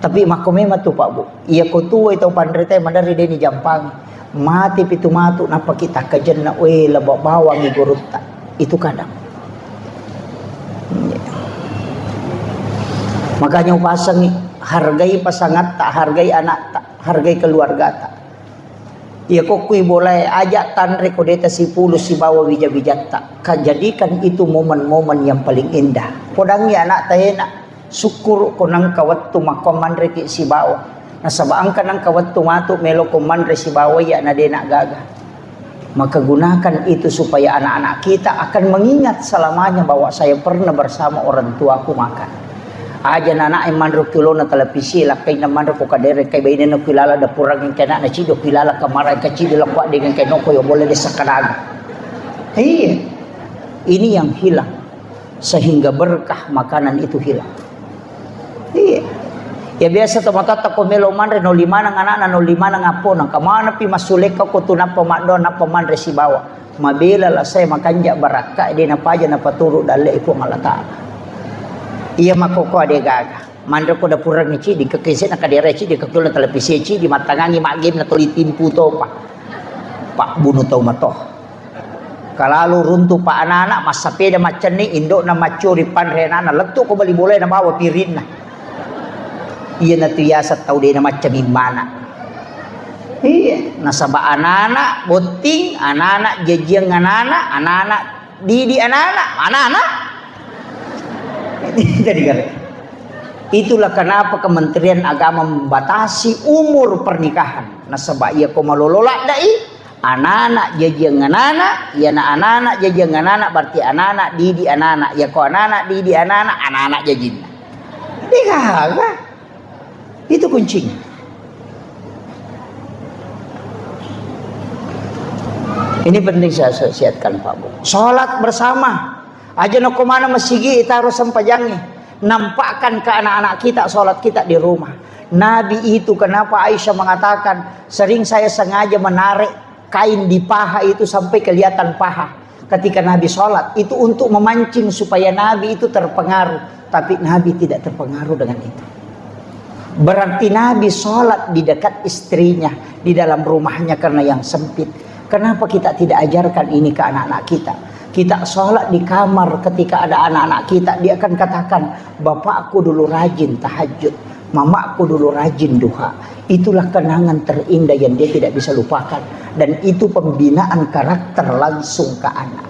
Tapi makomema tuh Pak Bu. Iya ko tuwa itu pandrete madari deni jampang. Mati pitu matu napa kita kajenna we lebok bawang di guru tak. Itu kadang. Makanya pasang hargai pasangan tak, hargai anak tak, hargai keluarga tak. Ya kok kui boleh ajak tanre kodeta si puluh si bawa bijak-bijak tak. Jadikan itu momen-momen yang paling indah. Podangi anak tahena syukur konang kawat tu makoman reki si bawa. Nasabaan ka nang kawat tu matu melo koman re si bawa ya na dena gaga. Maka gunakan itu supaya anak-anak kita akan mengingat selamanya bahwa saya pernah bersama orang tuaku makan. Aja anak yang mandro kilo na televisi lah kay na mandro ko kadere kay bayin na kilala da purang yang kena na cido kilala kamaray ka cido lang kwa dengan kay no ko yo boleh desa kanaga. Iya. Ini yang hilang sehingga berkah makanan itu hilang. Iya. Ya biasa tomatata ko melo manre no lima nang anak no lima nang apo nang kamana pi masuleka ko tunap pamadon na pamanre si bawa. Mabela la saya makanja baraka di na paja na paturu dale ipo malata. Iya makoko ade gaga. Mandro ko da purang ni ci di kekese na kadere ci di ketul na televisi ci di matangangi magim na tulitimpu to pa. Pak bunuh tau matoh. Kalalu runtuh pak anak-anak mas sepeda macam ni indok na macuri panrenana letuk ko bali boleh na bawa pirin na. Iya na tuyasat tau dia na macam imana. Iya, nasaba anak-anak boting, anak-anak jejiang anak-anak didi anak-anak. Itulah kenapa Kementerian Agama membatasi umur pernikahan. Nasaba ia ko malololak dai anak-anak jejiang anak, ya na anak-anak jejiang anak berarti anak-anak didi anak-anak, ya ko anak-anak didi anak-anak jejin. Dikaga. Itu kuncinya. Ini penting saya siatkan Pak Bu. Sholat bersama. Aja no kemana masigi kita harus sempajangnya. Nampakkan ke anak-anak kita sholat kita di rumah. Nabi itu kenapa Aisyah mengatakan sering saya sengaja menarik kain di paha itu sampai kelihatan paha. Ketika Nabi sholat itu untuk memancing supaya Nabi itu terpengaruh. Tapi Nabi tidak terpengaruh dengan itu. Berarti Nabi sholat di dekat istrinya, di dalam rumahnya karena yang sempit. Kenapa kita tidak ajarkan ini ke anak-anak kita? Kita sholat di kamar ketika ada anak-anak kita, dia akan katakan, bapakku dulu rajin tahajud, mamaku dulu rajin duha. Itulah kenangan terindah yang dia tidak bisa lupakan. Dan itu pembinaan karakter langsung ke anak.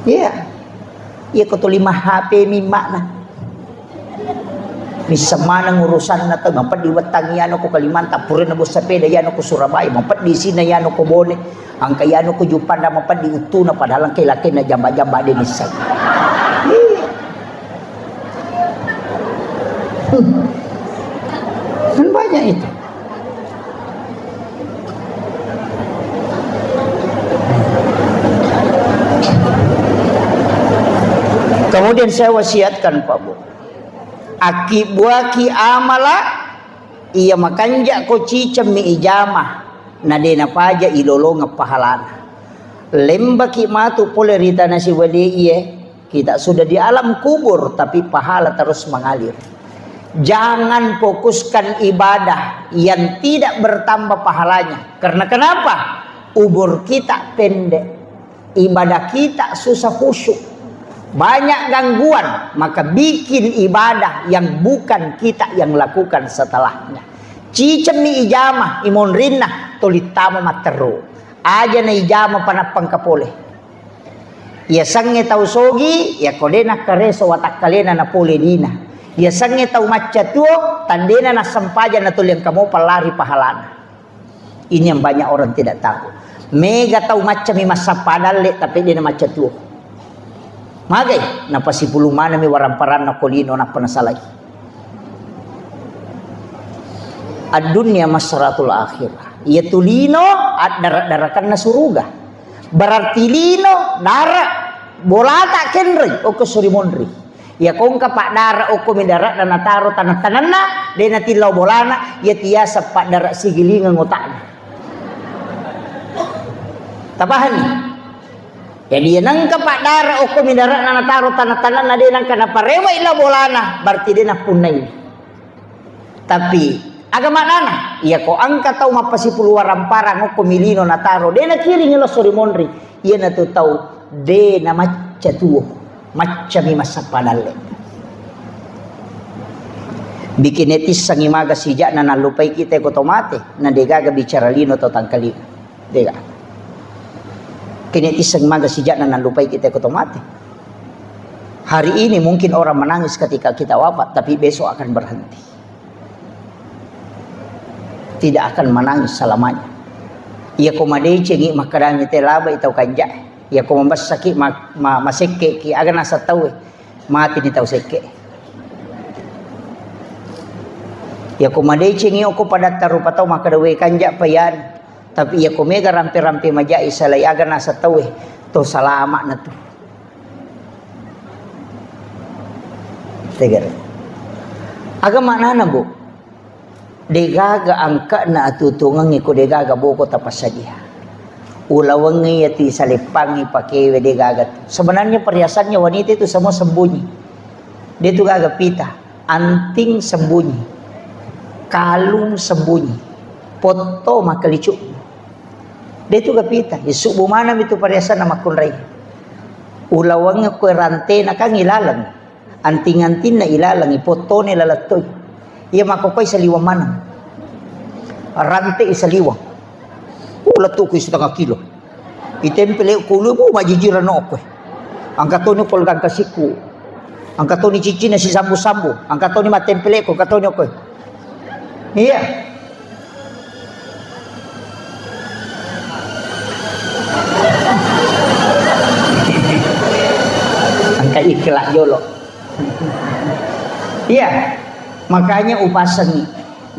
Iya. Iya kau lima HP mimakna. Ni semana urusan na to mampad di Wetangi ano ko Kalimantan purin na bo sa peda yan ko Surabaya mampad di sina yan ko Bone ang kayano ko Jupan na mampad di Utu na padalang kay laki na jamba-jamba din isa. Kan banyak itu. Kemudian saya wasiatkan Pak Bu, akibuaki amala iya makanja ko cicam mi ijamah na dena paja ilolo nga pahalana. Lembaki matu pole rita na si wali iye, kita sudah di alam kubur tapi pahala terus mengalir. Jangan fokuskan ibadah yang tidak bertambah pahalanya. Karena kenapa? Umur kita pendek, ibadah kita susah khusyuk, banyak gangguan, maka bikin ibadah yang bukan kita yang lakukan setelahnya. Cicem ni ijamah imon rinna tulitama materu aja na ijamah panapang kapole. Ya sange tau sogi, ya kodena kareso watak kalena na pole dina. Ya sange tau macca tuo, tandena na sampaja na tuliang kamu pelari pahalana. Ini yang banyak orang tidak tahu. Mega tau macca mi masa padale, tapi dia na macca tuo. Magai, na pasipulu mana mi waramparan na kolino na panasalay. Ad-dunya masratul akhirah. Ya tulino at darat-darakan na suruga. Berarti lino dara bolata kenri o kusurimonri ya kongka pak dara o kumidarat dan nataro tanah-tanahna de natilaw bolana ya tiasa pak dara sigilingan ngotakna tabahan ya dia nangka pak dara o kumidarat dan nataro tanah-tanahna de nangka na parewa ila bolana berarti de napunai tapi agama nana iya ko angka tau mapasipulu waramparang o kumilino nataro de nakiling ilo surimonri iya na tu tau de na macca tuo macca mi masa padale bikin etis sang imaga sijak na nalupay kita ko tomate na degaga bicara lino to tangkalino dega kinetis sang imaga sijak na nalupay kita ko tomate hari ini mungkin orang menangis ketika kita wafat tapi besok akan berhenti tidak akan menangis selamanya. Ia komadei cengi makaranya telaba itau kanja. Ia komambas sakit maseke ki aga nasa tahu mati ni tahu seke. Ia komadei cengi oko pada tarupa tahu makadawe kanja payan. Tapi ia komega rampe-rampe majai salai aga nasa tahu to salama na tu. Tegar. Aga makna bu. Degaga angka na atutungan ko degaga boko tapas saja. Ulawangi yati salipangi pakewe degaga. Sebenarnya perhiasannya wanita itu semua sembunyi. Dia itu gaga pita, anting sembunyi, kalung sembunyi, foto makalicu. Dia itu gaga pita. Isu bumana itu perhiasan nama kunrai. Ulawangi ko rante na kang ilalang, anting-anting na ilalang, foto ni lalatoy. Ia makokoy sa liwang manang. Rante sa liwang. Ulat to ko setengah kilo. Itempele kulo mo majijiran no ko. Ang katoni polgang kasiku. Ang katoni cici na si sambu-sambu. Ang katoni matempele ko katoni ko. Iya. Ang kaikla jolo. Iya. Makanya upasan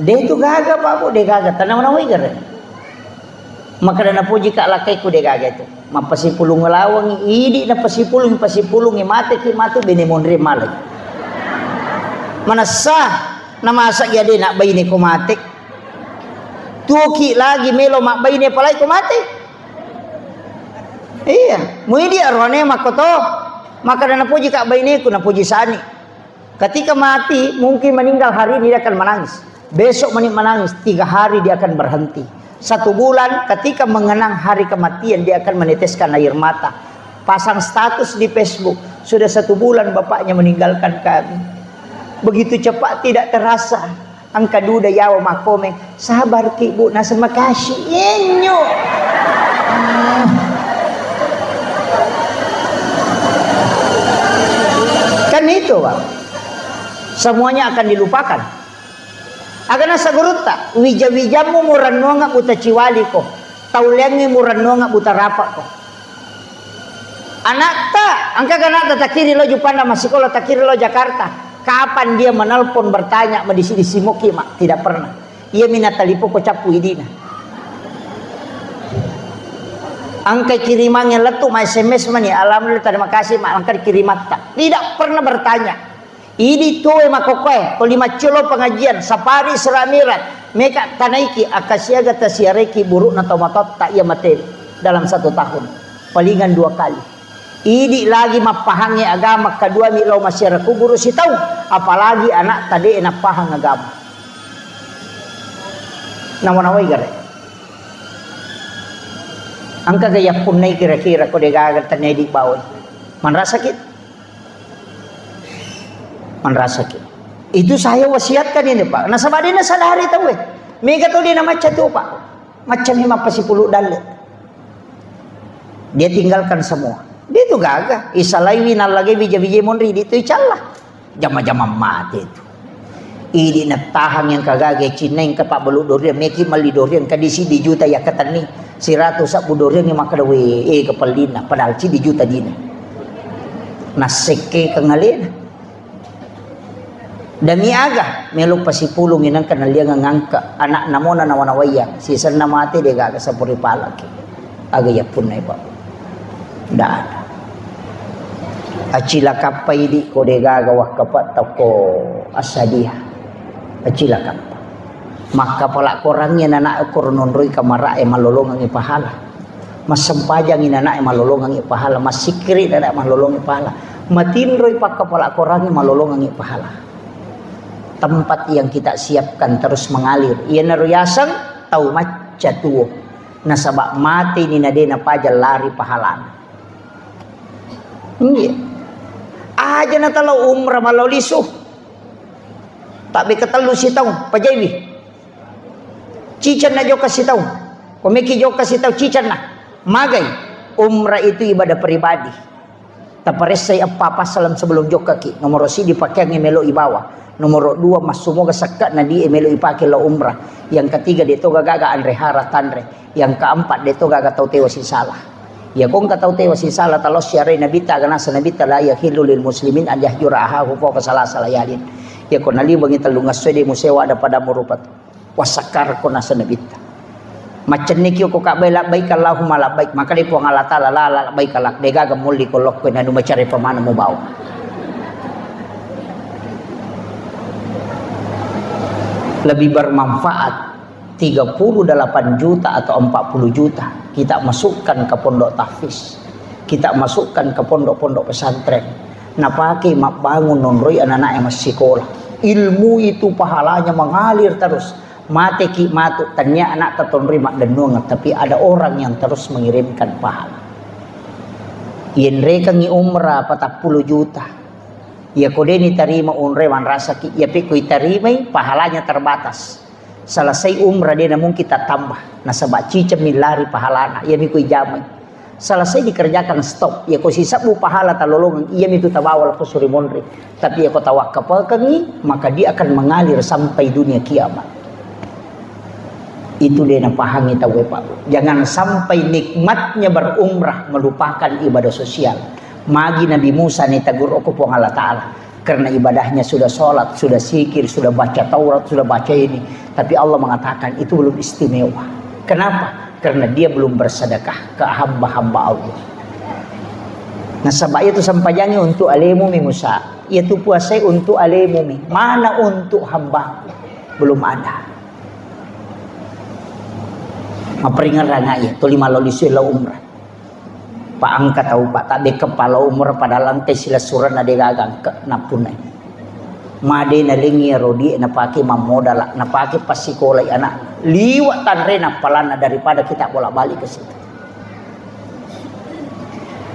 dia itu gaga pak bu, dia gaga tanam nawai gara. Maka dana puji kak lakai ku dia gaga itu. Mapasipulung ngelawang idi na pasipulung mate ki matu bene monre malay. Mana sah na masa ya dia nak bayi ni ko mate. Tuki lagi melo mak bayi ni palai ko mate. Iya, mu idi arwane makoto. Maka dana puji kak bayi ni ku na puji sani. Ketika mati mungkin meninggal hari ini dia akan menangis. Besok menangis 3 hari dia akan berhenti. 1 bulan ketika mengenang hari kematian dia akan meneteskan air mata. Pasang status di Facebook. Sudah 1 bulan bapaknya meninggalkan kami. Begitu cepat tidak terasa. Angka duda yawa makome. Sabar ki bu nasa makasih. Yenyo. Kan itu pak. Semuanya akan dilupakan. Agana sagurutta, wija-wijamu muranno nga buta ciwali ko. Taulengi muranno nga buta rapa ko. Anak ta, angka ganata takiri lo Jupanda masikola takiri lo Jakarta. Kapan dia menelpon bertanya medisi moki mak? Tidak pernah. Ia minatalipo ko capu idina. Angka kirimannya letu ma SMS mani alhamdulillah terima kasih mak angka kirimat tak. Tidak pernah bertanya. Ini tuwe makokoe, kolima cilo pengajian, sapari seramirat, meka tanaiki akasiaga tasiareki buruk na tomatot tak ia materi dalam 1 tahun, palingan 2 kali. Ini lagi mapahangi agama kedua milau masyarakat kuburu si tahu, apalagi anak tadi enak pahang agama. Nawanawai gare. Angka gaya punai kira-kira kode gagal tanai di bawah. Man sakit. Manrasaki. Itu saya wasiatkan ini pak. Nah sama dia sadari tahu mega tuh dia nama catu pak. Macam ni mapasipulu dalit. Dia tinggalkan semua. Dia tu gagah. Isalaiwi nalagay bija-bija monri dito icalah. Jama-jama mati itu. Idi natahang yang kagagay cineng kapak beluk dorian meki mali dorian kadisi di juta ya katani si ratu sak budorian yang makadawe kepalina padahal ci di juta dina. Naseke kangalina. Dami aga melu pasipulong inang kanalia ngangka anak namona nawanawaya sisan na mati dia gaga sa puripalaki. Aga yapun na ipa. Nda ada. Acila kapay di ko de gagawak kapat ko asadiah. Acila kapay. Maka pala korangnya nanak korononroy kamara malolongang ipahala. Mas sempajang inanak malolongang ipahala. Mas sikri nanak malolongang ipahala. Matinroy pa kapala korangnya malolongang ipahala. Tempat yang kita siapkan terus mengalir. Ia naruyasang tau maca tuwo. Nasabak mati ni nadena pajal lari pahalan. Iya. Aja na talo umrah maloliso. Tak bekatalu si tau pajaywi. Cican na jo kasi tau. Kumiki jo kasi tau cican na. Magay. Umrah itu ibadah pribadi. Taparesay apa salam sebelum jo kaki. Nomor si dipakai ngemelo ibawa. Nomor 2 masumo gasakat na di emelo ipake la umrah. Yang ketiga dito gagaga andre hara tanre. Yang keempat dito gaga tau tewa si salah. Ya kung katau tewa si salah talos syari nabita ganasa nabita la yahilu lil muslimin an yahjuraha hufa kasalasa layalin. Ya kon ali bangi talungas sede musewa ada pada murupat. Wasakar kon nasa nabita. Macen nikyo ko ka baik Allahumma labbaik maka di puang Allah taala la baik kalak de gaga mulli kolok ko nanu macare pamana mo bawa. Lebih bermanfaat 38 juta atau 40 juta kita masukkan ke pondok tahfiz, kita masukkan ke pondok-pondok pesantren. Nah pakai mak bangun nonroi anak-anak yang masih sekolah. Ilmu itu pahalanya mengalir terus. Mate ki matu tanya anak ketonri mak denungat tapi ada orang yang terus mengirimkan pahala. Yen reka ngi umrah 40 juta. Ya kode ni tarima unrewan rasa ki ya pikui tarimai pahalanya terbatas. Selesai umrah dia namun kita tambah. Nasabak cicam milari pahalana ya mikui jamai. Selesai dikerjakan stop ya ko sisa bu pahala talolongan iya mitu tabawal ko suri monri. Tapi ya ko tawakal kangi maka dia akan mengalir sampai dunia kiamat. Itu dia napahangi tawe Pak. Jangan sampai nikmatnya berumrah melupakan ibadah sosial. Magi Nabi Musa ni tagur aku puang Allah Ta'ala. Karena ibadahnya sudah sholat, sudah zikir, sudah baca Taurat, sudah baca ini. Tapi Allah mengatakan itu belum istimewa. Kenapa? Karena dia belum bersedekah ke hamba-hamba Allah. Nah sebab itu sampajanya untuk alemumi Musa. Itu puasa untuk alemumi. Mana untuk hamba? Belum ada. Maperingaran ya. Tuli malolisi la umrah. Pak angkat tahu Pak tak de kepala umur pada lantai sila suran ade gagang ke napunai. Made na lingi rodi na paki mamodala na paki pasikola anak liwat tanre na palana daripada kita bolak-balik ke situ.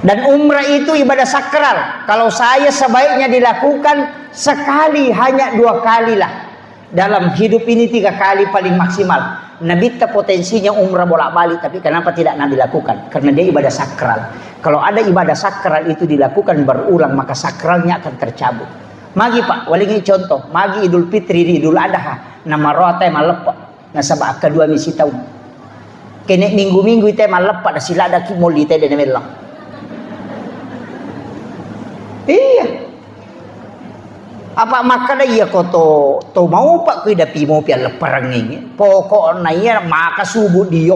Dan umrah itu ibadah sakral. Kalau saya sebaiknya dilakukan sekali hanya 2 kali lah. Dalam hidup ini 3 kali paling maksimal. Nabi tak potensinya umrah bolak-balik tapi kenapa tidak Nabi lakukan? Karena dia ibadah sakral. Kalau ada ibadah sakral itu dilakukan berulang maka sakralnya akan tercabut. Magi Pak, walingi contoh, magi Idul Fitri di Idul Adha, nama rote malepa, nasabak kedua misi tahun. Kene minggu-minggu itu malepa, dah sila ada kimoli itu dan melang. Iya. Apa makanya iya ko to mau Pak ko dapi mo pian leparang ini. Pokok na iya maka subuh dio.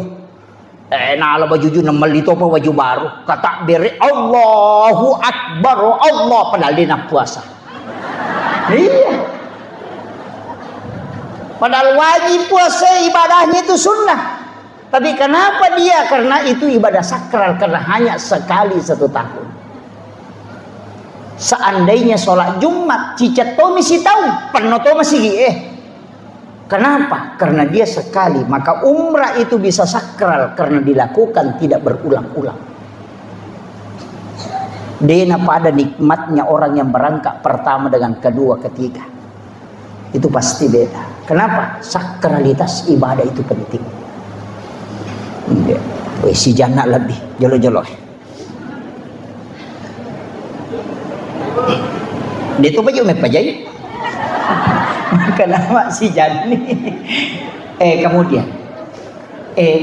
Nala baju na malito pa baju baru. Kata beri Allahu Akbar Allah padahal dia nak puasa. Iya. Padahal wajib puasa ibadahnya itu sunnah. Tapi kenapa dia? Karena itu ibadah sakral karena hanya sekali 1 tahun. Seandainya sholat Jumat cicat to misi tahu penuh to masih kenapa? Karena dia sekali. Maka umrah itu bisa sakral karena dilakukan tidak berulang-ulang. Dena pada nikmatnya orang yang berangkat pertama dengan kedua ketiga itu pasti beda. Kenapa? Sakralitas ibadah itu penting. Si jana lebih jolo-jolo. Dito ba yung may pajay? Kenapa si Jani? Kemudian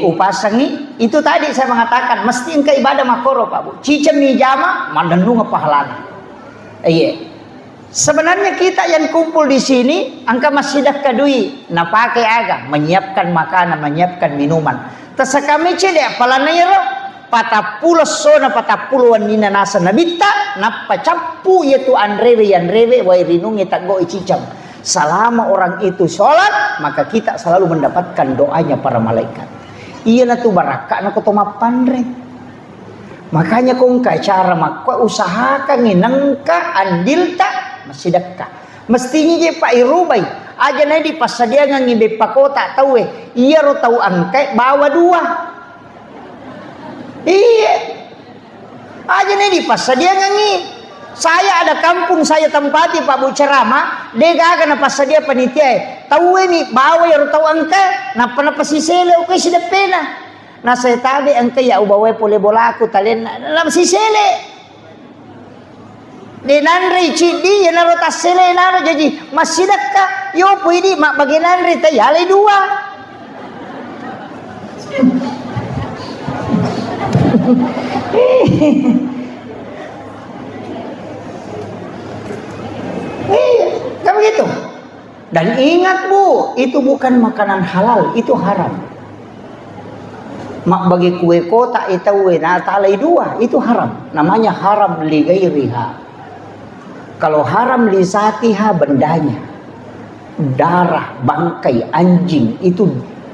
upasangi itu tadi saya mengatakan mesti engkau ibadah makoro Pak Bu. Cicam jama mandanung pahalana. Sebenarnya kita yang kumpul di sini angka masih dah kadui na pakai aga menyiapkan makanan, menyiapkan minuman. Tasa kami cedek palana yero patapulo sona patapuluan nina nasa nabita na pacapu yaitu anrewe wa rinungi taggo icicam. Selama orang itu sholat, maka kita selalu mendapatkan doanya para malaikat. Iya na tu baraka na kutuma pandre. Makanya kung cara makwa usahakan nginangka andilta masidakka. Mestinya je Pak Irubay aja na di pasadia nga ngibe pakota tahu iya ro tahu angkai bawa dua. Iya. Aja na di pasadia nga ngi. Saya ada kampung saya tempati Pak Bu ceramah, dega na pasadia panitia. Tahu ni bawa ya ro tahu angkai na panapasisele okay sida pena. Na saya tabi angkai ya ubawe pole bolaku talen na pasisele. Di nanri cidi ya naro tasele naro jadi masidak ka yo pwede mak bagi nanri tayale dua. Kan begitu. Dan ingat Bu, itu bukan makanan halal, itu haram. Mak bagi kue kota itu na talai dua, itu haram. Namanya haram li ghairiha. Kalau haram li zatiha bendanya, darah, bangkai, anjing itu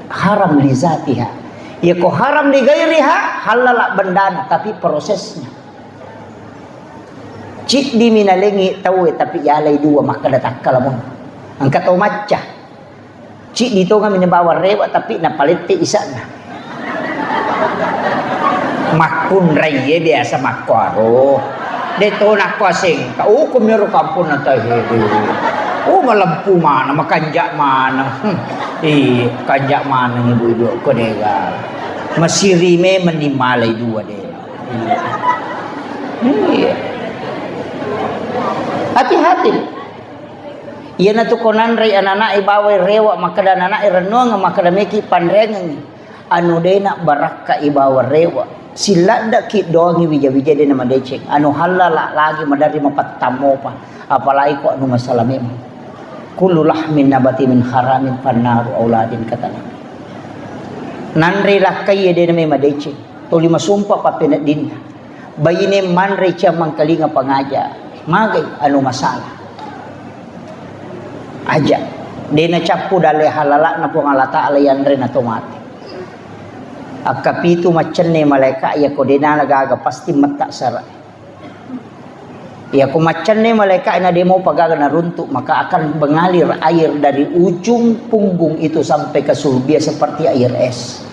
haram li zatiha. Ya kok haram li ghairiha, halal bendana tapi prosesnya. Cik di minalengi tahu tapi yalai dua maka datang kalamun. Angkat o maca. Cik dito nga minabawa rewa tapi napaliti isa na. Makun raye biasa makwaro. Dito na kwasing kaukom niro kampun na tayo. Malampu mana makanja mana. Kanja mana ibu-ibu ko dega. Masirime manimalay dua de. Hati-hati. Iya na tu konan ray anana ibaway rewa makada nana irenong makada meki pandrengan anu dena baraka ibawa rewa sila da ki doangi wija-wija dena madeceng anu halala lagi madari mapattamo pa apalagi ko anu masalah memang kullu lahmin nabati min haramin pannaru auladin katana nanri lakkay dena me madeceng tuli masumpa pa pinadin bayine manre cia mangkalinga pangaja magay anu masalah aja dena capu dale halala na pangalata alayan rin na tumati akapitu macenne malaika ya ko dena nagaga pasti mata sara ya ko macenne malaika na demo pagaga na runtuk maka akan mengalir air dari ujung punggung itu sampai ke sulbia seperti air es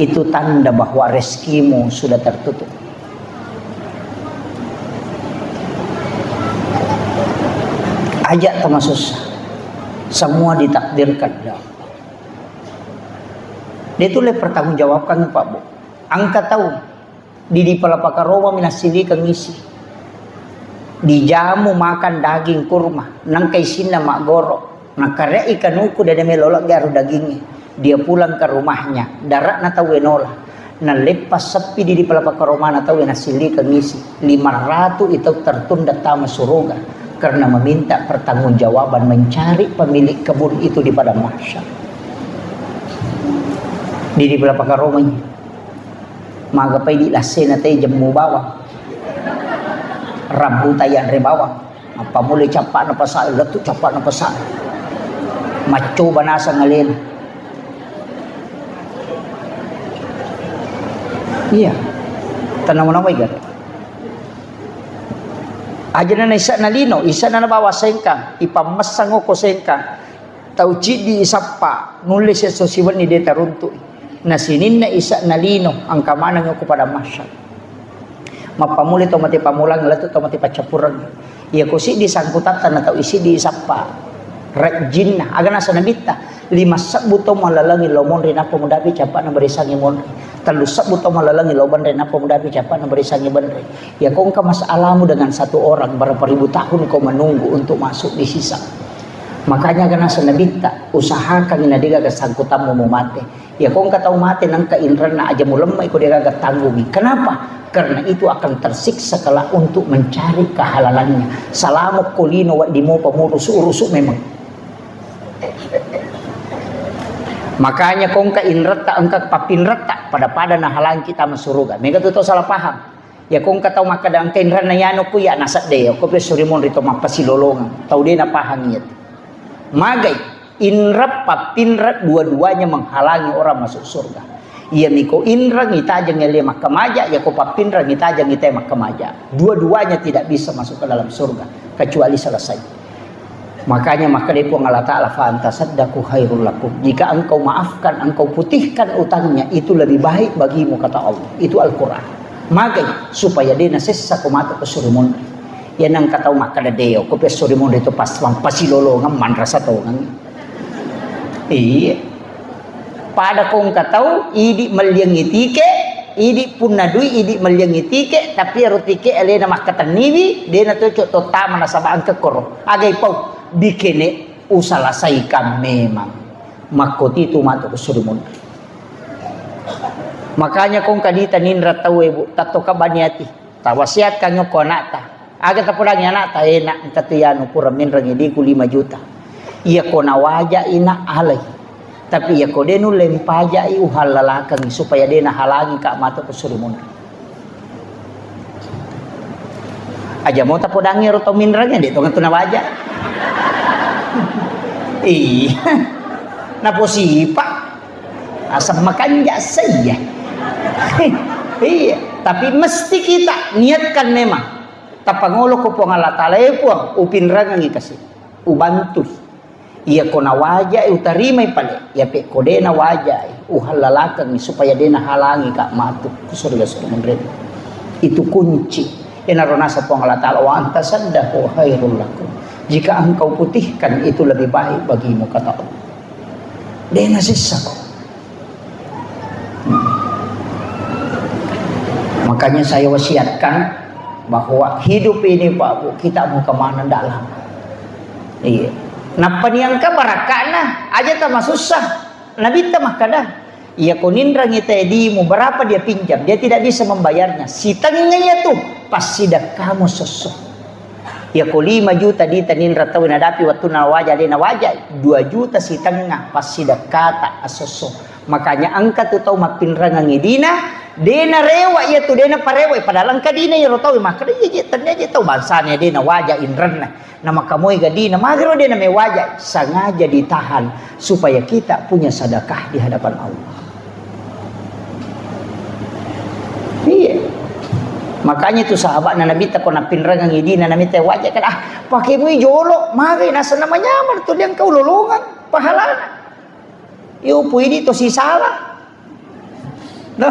itu tanda bahwa rezekimu sudah tertutup. Ajak termasuk semua ditakdirkan. Dia itu pertanggungjawabkan Pak Bu. Angkat tahu di palapaka Roma minasili kang isi. Dijamu makan daging kurma, nang kay sina magoro. Nakare ikanuku dan melolak garu dagingnya. Dia pulang ke rumahnya, darat na tahu enola. Nalepas sepi di palapaka Roma na tahu nasili kang isi. 500 itu tertunda tama suruga. Karena meminta pertanggungjawaban mencari pemilik kebun itu di padang mahsyar. Di beberapa karomanya, magapay di lasena tayo jamu bawang, rambu tayan rebawang, apa mulai capak na pasal, letu capak na pasal, maco banasa ngalin. Iya, tanam namay gan. Aja na isa na lino, isa na nabawa sengkang, ipamasang ko sengkang. Tau di isapa, nulis sa sosiwan ni deta runtu. Na sinin na isa na lino, ang kamanang ko pada masya. Mapamuli to mati pamulang, lato to mati pacapurang. Iya ko si di sangkutatan na tau isi di isapa. Rejin na, aga na sa nabita. 5 sabuto malalangi lomon rin apa mudapi capa na barisangi mon. 3 sabuto malalangi loban rin apa mudapi capa na barisangi banre. Ya kung ka masalamu dengan satu orang berapa ribu tahun kau menunggu untuk masuk di sisa. Makanya karena senabita usahakan inadiga kesangkutan mau mati. Ya kung ka tahu mati nang kainran na aja mo lemah iko dia gak tanggungi. Kenapa? Karena itu akan tersiksa kala untuk mencari kehalalannya. Salamu kolino wa dimo pamurus-urusuk memang. Makanya kong ka inrata engka papinrata pada na halang kita masuruga. Mega tu salah paham. Ya kong ka tau makadang kainran na yano ku ya nasat deo. Ko pe surimon rito mapasilolongan. Tau dia na paham yet. Magay inrap papinrat dua-duanya menghalangi orang masuk surga. Ia miko indra ngita jang ele makamaja, ya ko papindra ngita jang ngita makamaja. Dua-duanya tidak bisa masuk ke dalam surga kecuali selesai. Makanya maka dia pun Allah Ta'ala fantasaddaku khairul lakum. Jika engkau maafkan, engkau putihkan utangnya, itu lebih baik bagimu kata Allah. Itu Al-Quran. Makanya supaya dia nasessa kumata ke surimun. Yan ang kataw makadadeo. Ko pe surimun itu pas pasilolongan manrasa tongan. Iya. Pada kong kataw idi maliangitike, idi pun nadui idi maliangitike, tapi rotike elena makataniwi, dia na to tama na sabaan ke koro. Agay pau bikene usalasaikan memang makoti itu mato kesurumun. Makanya kong kadita ninra tahu ibu tato kabaniati tawasiat kanyo konata aga tapurang yana ta enak tatuyano pura minra ngidi ku 5 juta iya kona waja ina alay tapi iya ko denu lempaja i uhalalakang supaya dena halangi ka mato kesurumun. Aja mau tapodangi roto minranya dito nga tunawaja. Iya, naposipa, asam makan saya. Iya, tapi mesti kita niatkan memang. Tapangolo ko po nga latalay po, upinrangan ikasi, ubantus. Iya ko na wajay, utarimay pala. Iya pe ko de na wajay, uhalalakang supaya de na halangi ka matuk. Surga-surga mendret. Itu kunci. Inaronasa po nga latala, wa antasaddaku khairul lakum. Jika engkau putihkan itu lebih baik bagimu kata Allah. Dia nasisa kok. Makanya saya wasiatkan bahwa hidup ini Pak Bu kita mau kemana dalam. Iya. Napa yang ka barakana aja tak susah. Nabi tak makada. Ia konindra ngita di mu berapa dia pinjam dia tidak bisa membayarnya. Si tangingnya tuh pasti dah kamu sosok. Ya ko 5 juta di tanin ratawin nadapi waktu na wajah na wajah 2 juta si tengah pasti dakata asoso. Makanya angka tu tau mapinrangang idina dena rewa ya tu dena parewa padahal angka dina ya rotawi makanya ya tanya aja tau bansanya dena wajah inran nama kamu gadina magro dena me wajah sengaja ditahan supaya kita punya sedekah di hadapan Allah. Iya. Makanya itu sahabat na Nabi ta ko na pinrangang idi na Nabi ta wajah kan pakai mu jolo magay nasa namanya man to yang kau lolongan pahalana. Yo pwede to si salah. No.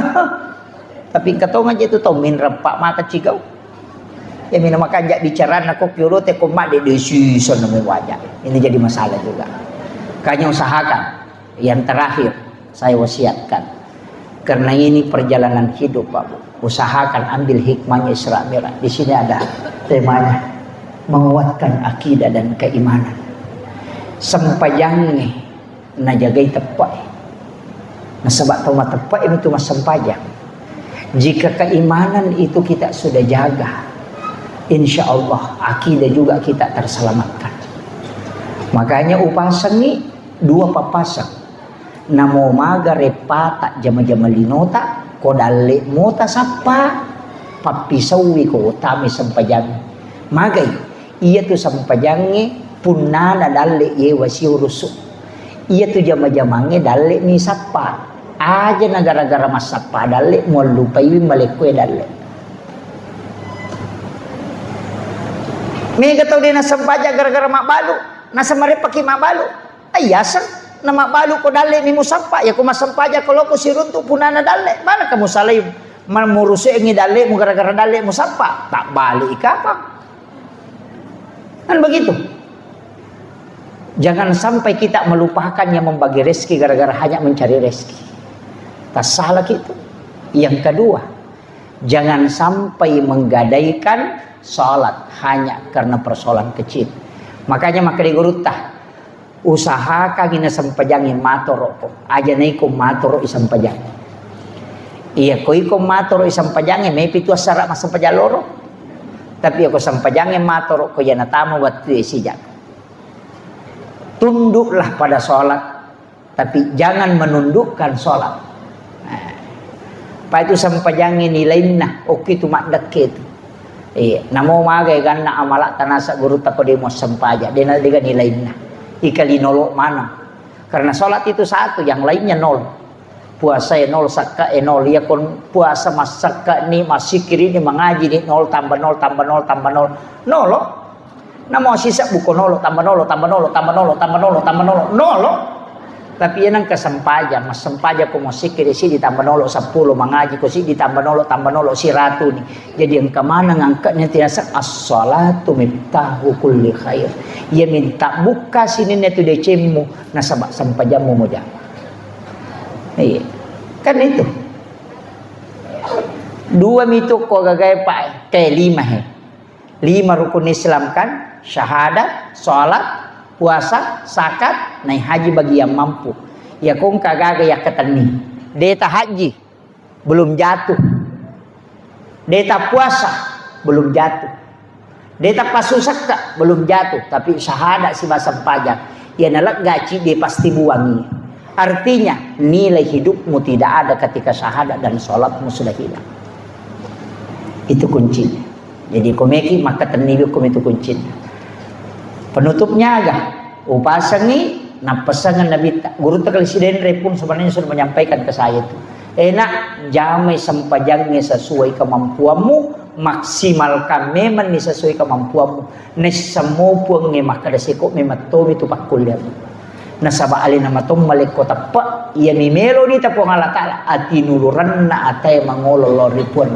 Tapi katongan itu to minram pak mata cigaw. Ya mina makanya bicara nako kyuro te ko ma de decision na wajah. Ini jadi masalah juga. Kanya usahakan yang terakhir saya wasiatkan. Karena ini perjalanan hidup Pak Bu. Usahakan ambil hikmahnya Isra Mi'raj. Di sini ada temanya menguatkan akidah dan keimanan. Sempajangnya najagai tepai. Nasabak toma tepai itu mas sempajang. Jika keimanan itu kita sudah jaga, insya Allah akidah juga kita terselamatkan. Makanya upasang ini 2 papasang. Namo maga repata jama-jama linota kodale mota sapa papisawi ko utami sampajang magay iya tu sampajange punana dalle ye wasiurusu iya tu jama-jamange dalle ni sapa aja na gara-gara masapa dalle mo lupai malekwe dalle mega tau dia na sampaja gara-gara mak balu na samare paki mak balu ayasan nama balu ko dalle ni musapa ya ko masampaja kalau ko siruntu punana dalle mana kamu salay mamurusi ngi dalle mo gara-gara dalle musapa tak balik ikapa kan begitu Jangan sampai kita melupakan yang membagi rezeki gara-gara hanya mencari rezeki. Tak salah gitu. Yang kedua, jangan sampai menggadaikan sholat hanya karena persoalan kecil. Makanya maka digurutah usahakan ina sampajangin matoro po. Aja na ikom matoro isang pajang. Iya ko ikom matoro isang pajangin may pitu asara masampajaloro. Tapi ako sampajangin matoro ko yan natama waktu isijak. Tunduklah pada sholat, tapi jangan menundukkan sholat. Pak itu sampajangin nilai na, oke itu makdak gitu. Namo magay gan na amala tanasa guru tako demo sampaja, dena diga nilai na. Ikali nolo mana? Karena sholat itu satu, yang lainnya nol. Puasa nol, sakka nol. Ya kon puasa mas sakka ni masih kiri ni mengaji ni nol tambah nol tambah nol tambah nol. Nolo. Namo sisa buko nolo tambah nolo tambah nolo tambah nolo tambah nolo tambah nolo nolo. Tapi yan ang kasampaja, mas sampaja ko mo sikiri si ditambah nolo 10 mengaji ko si ditambah nolo tambah nolo si ratu ni. Jadi ang kamana ngangkat niya tinasa as-salatu miftahu kulli khair. Ia minta buka sini netu decemu na sampajamu mo diyan. Iya. Kan itu. Dua mito ko gagay pa kay 5 rukun Islam kan, syahadat, sholat, puasa, zakat, naik haji bagi yang mampu. Ya kong kagagay katani. Deta haji belum jatuh. Deta puasa belum jatuh. Deta pasusaka belum jatuh, tapi syahadat si basam pajak. Ya nalak gaji dia pasti buangi. Artinya nilai hidupmu tidak ada ketika syahadat dan sholatmu sudah hilang. Itu kuncinya. Jadi komeki maka ternibi kom itu kuncinya. Penutupnya agak upasangi na pasangan Nabi guru presiden pun sebenarnya sudah menyampaikan ke saya itu. Enak jamai sampajangnya sesuai kemampuanmu, maksimalkan memang sesuai kemampuanmu. Nesamo puang ngemak kada seko mematom itu pak kuliah. Nasaba alin nama tom malik kota pa ia mimelo ni tapo Allah taala ati nuluran na atay mangololo ripuan.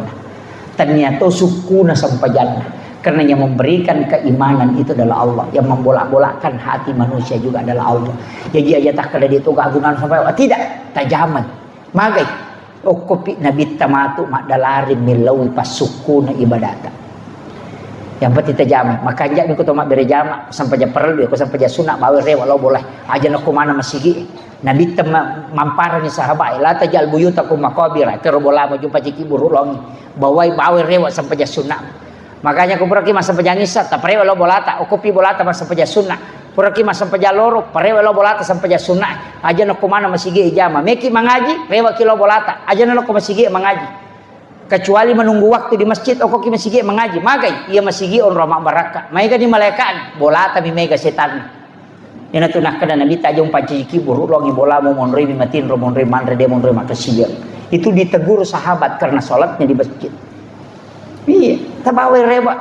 Ternyata suku na sampajana. Karena yang memberikan keimanan itu adalah Allah. Yang membolak-bolakkan hati manusia juga adalah Allah. Jadi aja tak kada itu keagungan sampai tidak tajaman. Magai okopi nabi tamatu mak dalari milawi pas suku na ibadata. Yang penting tajaman. Makanya ni ko to mak berejama sampai perlu aku sampai sunat bawa rewa lo boleh. Aja nak ko mana masigi. Nabi mamparan ni sahabat la tajal buyutakum maqabira terbola mo jumpa ciki burulong bawai bawa rewa sampai sunat. Makanya ko pura ki mas sampai jangisa ta parewa lo bolata okopi bolata mas sampai sunat. Pura ki mas sampai loro parewa lo bolata sampai sunat. Aja nak ko mana masigi ijama. Meki mangaji rewa kilo bolata. Aja nak ko masigi mangaji. Kecuali menunggu waktu di masjid okoki masigi mengaji. Magai ia masigi on rama baraka. Maiga di malaikat bolata mi mega setan. Yana tunah kada nabi tajong paciki buruk longi bola mo monri matin ro monri manre de monri makasiya. Itu ditegur sahabat karena salatnya di masjid. Iya, tabawe reba.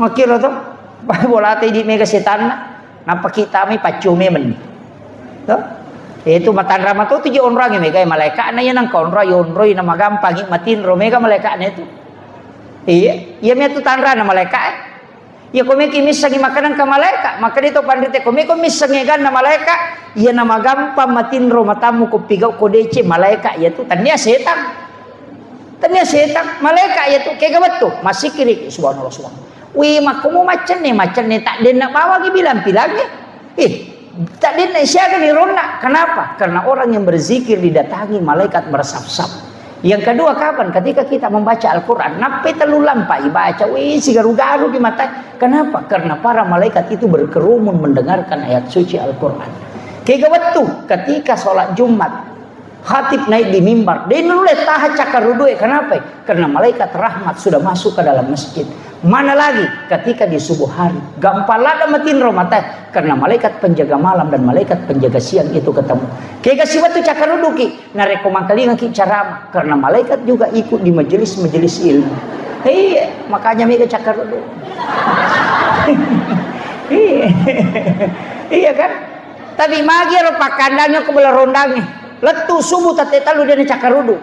Makira to, bola teh di mega setan napa kita mi pacume men. To? Itu matan rama to tujuh orang yang mega malaikat na yan ang konra yon roy na magampang matin ro mega malaikat na itu. Iya, iya mi tu tanra na malaikat. Ya kami kimis sangi makanan ke malaikat, maka dito pandite kami sangi gan na malaikat, ya nama gampang matin ro matamu ko pigaw ko dece malaikat ya tu tanya setan. Tanya setan malaikat ya tu kaya gabat tu masih kiri subhanallah subhanallah. Wih makumu macam ni tak den nak bawa gi bilang-bilangnya. Tak den siaga ni rona. Kenapa? Karena orang yang berzikir didatangi malaikat bersaf-saf. Yang kedua kapan? Ketika kita membaca Al-Quran. Nape telu lampai baca. Wih si garu-garu di mata. Kenapa? Karena para malaikat itu berkerumun mendengarkan ayat suci Al-Quran. Kayak waktu ketika sholat Jumat. Khatib naik di mimbar. Dia nulis taha cakarudu. Kenapa? Karena malaikat rahmat sudah masuk ke dalam masjid. Mana lagi ketika di subuh hari. Gampala matin romata. Karena malaikat penjaga malam dan malaikat penjaga siang itu ketemu. Kayak kasih waktu cakarudu ki. Narekomang kali ngaki ceramah. Karena malaikat juga ikut di majelis-majelis ilmu. Iya, makanya mereka cakarudu. Iya kan? Tapi magi rupa kandangnya ke belah rondangnya. Letu subuh tate talu dia cakarudu.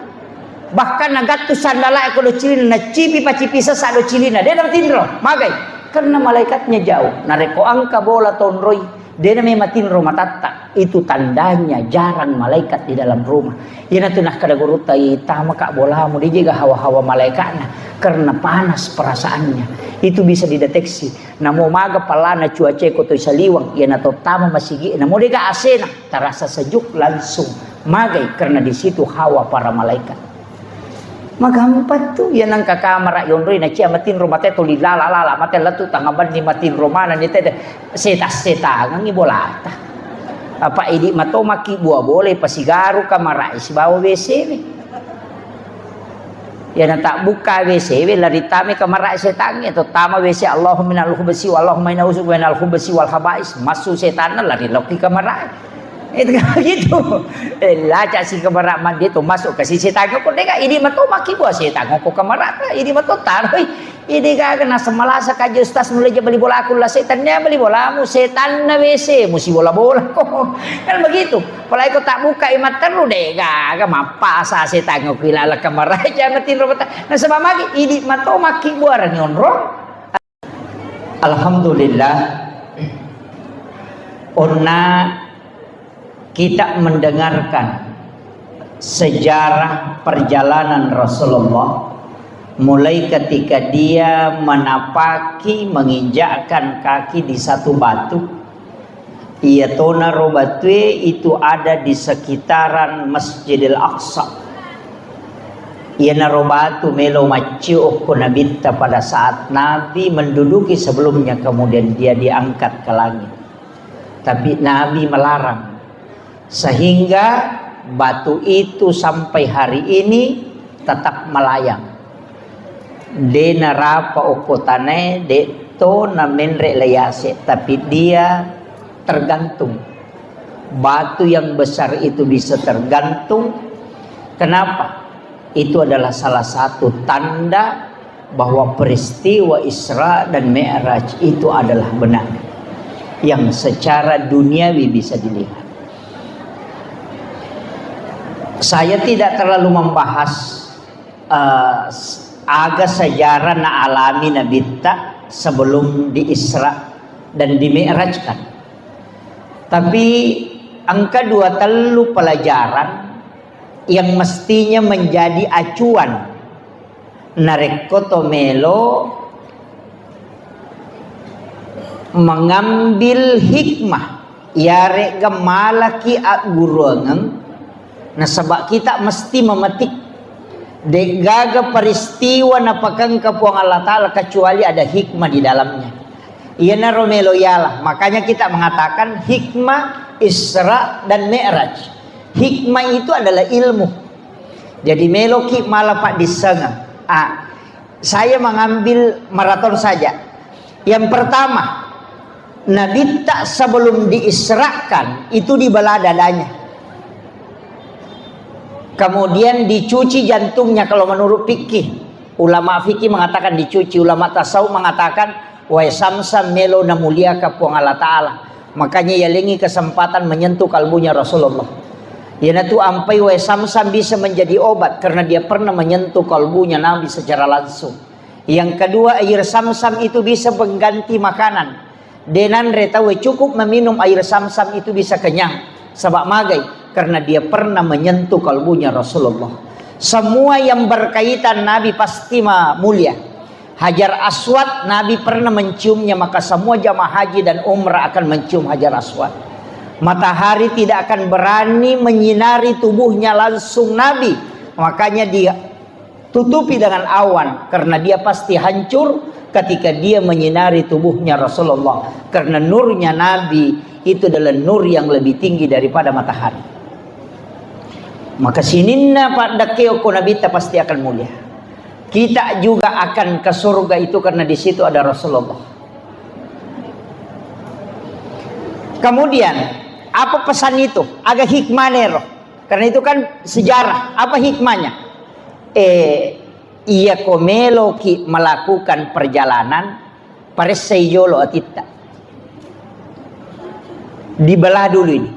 Bahkan nagat tu sandala aku do cilina na cipi pacipi sasa do cilina dia dapat tindro magai Karena malaikatnya jauh. Nareko angka bola tonroi. Dia matin rumah tata. Itu tandanya jarang malaikat di dalam rumah. Yana tunah kada gurutai tama kak bolamu. Dia juga hawa-hawa malaikatnya. Karena panas perasaannya. Itu bisa dideteksi. Namo maga palana cuaca kotoy saliwang. Yana to tama masigi. Namo dia ka asena. Terasa sejuk langsung. Magai karena di situ hawa para malaikat. Magampat tuh yan ang kakamara yon rin na siya matin rumate to lala mate latu tangaban ni matin romana ni tede setas ang ibolata apa idi mato maki buah boleh pasigaru kamara isbawa WC ni yan ang tak buka WC lari tami kamara setan itu tama WC Allahumma minal khubasi wa Allahumma inna usubu minal khubasi wal khaba'is masuk setan lari loki kamara. Itu gitu. Laca si kamera mandi itu masuk ke sisi tangan ko deka ini mato maki buah si tangan ko kamera ini mato taroy ini ka na semalasa ka justas mulai beli bola aku lah setannya beli bola mu setan na WC musi bola-bola ko kan begitu. Palai ko tak buka imat terlu deka ka mapasa setan ko kilala kamera jamatin robot na sama magi ini mato maki buah ranyon ro. Alhamdulillah onna kita mendengarkan sejarah perjalanan Rasulullah mulai ketika dia menapaki menginjakkan kaki di satu batu. Ia tona robatwe itu ada di sekitaran Masjidil Aqsa. Ia narobatu melo maciu kunabita pada saat Nabi menduduki sebelumnya kemudian dia diangkat ke langit. Tapi Nabi melarang. Sehingga batu itu sampai hari ini tetap melayang. De narapa okotane de to na menre layase, tapi dia tergantung. Batu yang besar itu bisa tergantung. Kenapa? Itu adalah salah satu tanda bahwa peristiwa Isra dan Mi'raj itu adalah benar, yang secara duniawi bisa dilihat. Saya tidak terlalu membahas agak sejarah na alami Nabi tak sebelum di Isra dan di Mi'rajkan. Tapi angka 2 telu pelajaran yang mestinya menjadi acuan narekoto melo mengambil hikmah yare gemalaki aguruangang. Nah sebab kita mesti memetik degaga peristiwa na pakang kapuang Allah Ta'ala kecuali ada hikmah di dalamnya. Ia na romelo yalah. Makanya kita mengatakan hikmah Isra dan Mi'raj. Hikmah itu adalah ilmu. Jadi meloki malah pak disengah. Saya mengambil maraton saja. Yang pertama, Nabi tak sebelum diisrakan itu dibelah dadanya. Kemudian dicuci jantungnya kalau menurut fikih. Ulama fikih mengatakan dicuci. Ulama tasawuf mengatakan wa samsam melo na mulia ka puang Allah Ta'ala. Makanya ia lengi kesempatan menyentuh kalbunya Rasulullah. Yana tu ampai wa samsam bisa menjadi obat karena dia pernah menyentuh kalbunya Nabi secara langsung. Yang kedua, air samsam itu bisa mengganti makanan. Denan retawe cukup meminum air samsam itu bisa kenyang. Sebab magai karena dia pernah menyentuh kalbunya Rasulullah. Semua yang berkaitan Nabi pasti mulia. Hajar Aswad Nabi pernah menciumnya, maka semua jamaah haji dan umrah akan mencium Hajar Aswad. Matahari tidak akan berani menyinari tubuhnya langsung Nabi, makanya dia tutupi dengan awan karena dia pasti hancur ketika dia menyinari tubuhnya Rasulullah. Karena nurnya Nabi itu adalah nur yang lebih tinggi daripada matahari. Maka sininna pada keoko Nabi pasti akan mulia. Kita juga akan ke surga itu karena di situ ada Rasulullah. Kemudian apa pesan itu? Agak hikmah nero. Karena itu kan sejarah. Apa hikmahnya? Ia komelo ki melakukan perjalanan pareseyolo atita. Dibelah dulu ini.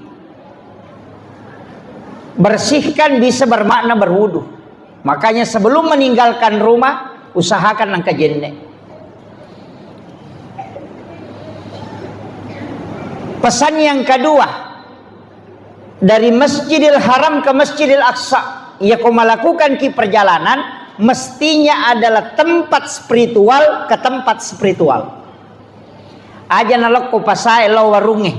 Bersihkan bisa bermakna berwudu. Makanya sebelum meninggalkan rumah usahakan nang kajenne. Pesan yang kedua, dari Masjidil Haram ke Masjidil Aqsa, ya kau melakukan perjalanan, mestinya adalah tempat spiritual ke tempat spiritual. Aja nalok ko pasai lo warunge.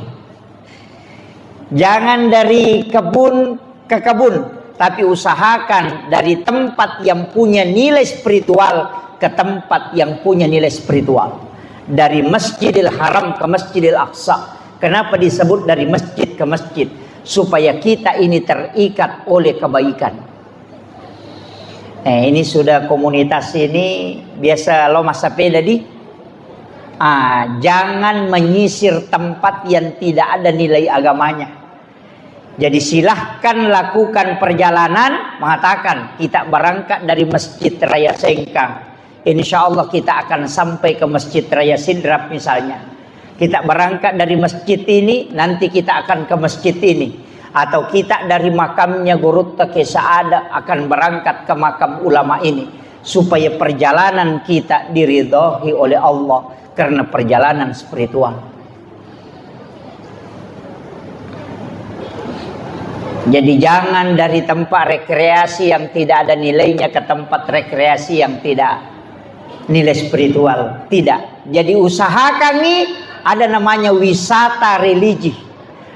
Jangan dari kebun ke kebun, tapi usahakan dari tempat yang punya nilai spiritual ke tempat yang punya nilai spiritual. Dari Masjidil Haram ke Masjidil Aqsa. Kenapa disebut dari masjid ke masjid? Supaya kita ini terikat oleh kebaikan. Ini sudah komunitas ini biasa lo masa peda di. Jangan menyisir tempat yang tidak ada nilai agamanya. Jadi silahkan lakukan perjalanan, mengatakan kita berangkat dari Masjid Raya Sengkang. Insya Allah kita akan sampai ke Masjid Raya Sidrap misalnya. Kita berangkat dari masjid ini, nanti kita akan ke masjid ini. Atau kita dari makamnya Guru Taqi Sa'ada akan berangkat ke makam ulama ini. Supaya perjalanan kita diridhoi oleh Allah. Karena perjalanan spiritual. Jadi jangan dari tempat rekreasi yang tidak ada nilainya ke tempat rekreasi yang tidak nilai spiritual. Tidak. Jadi usahakan nih, ada namanya wisata religi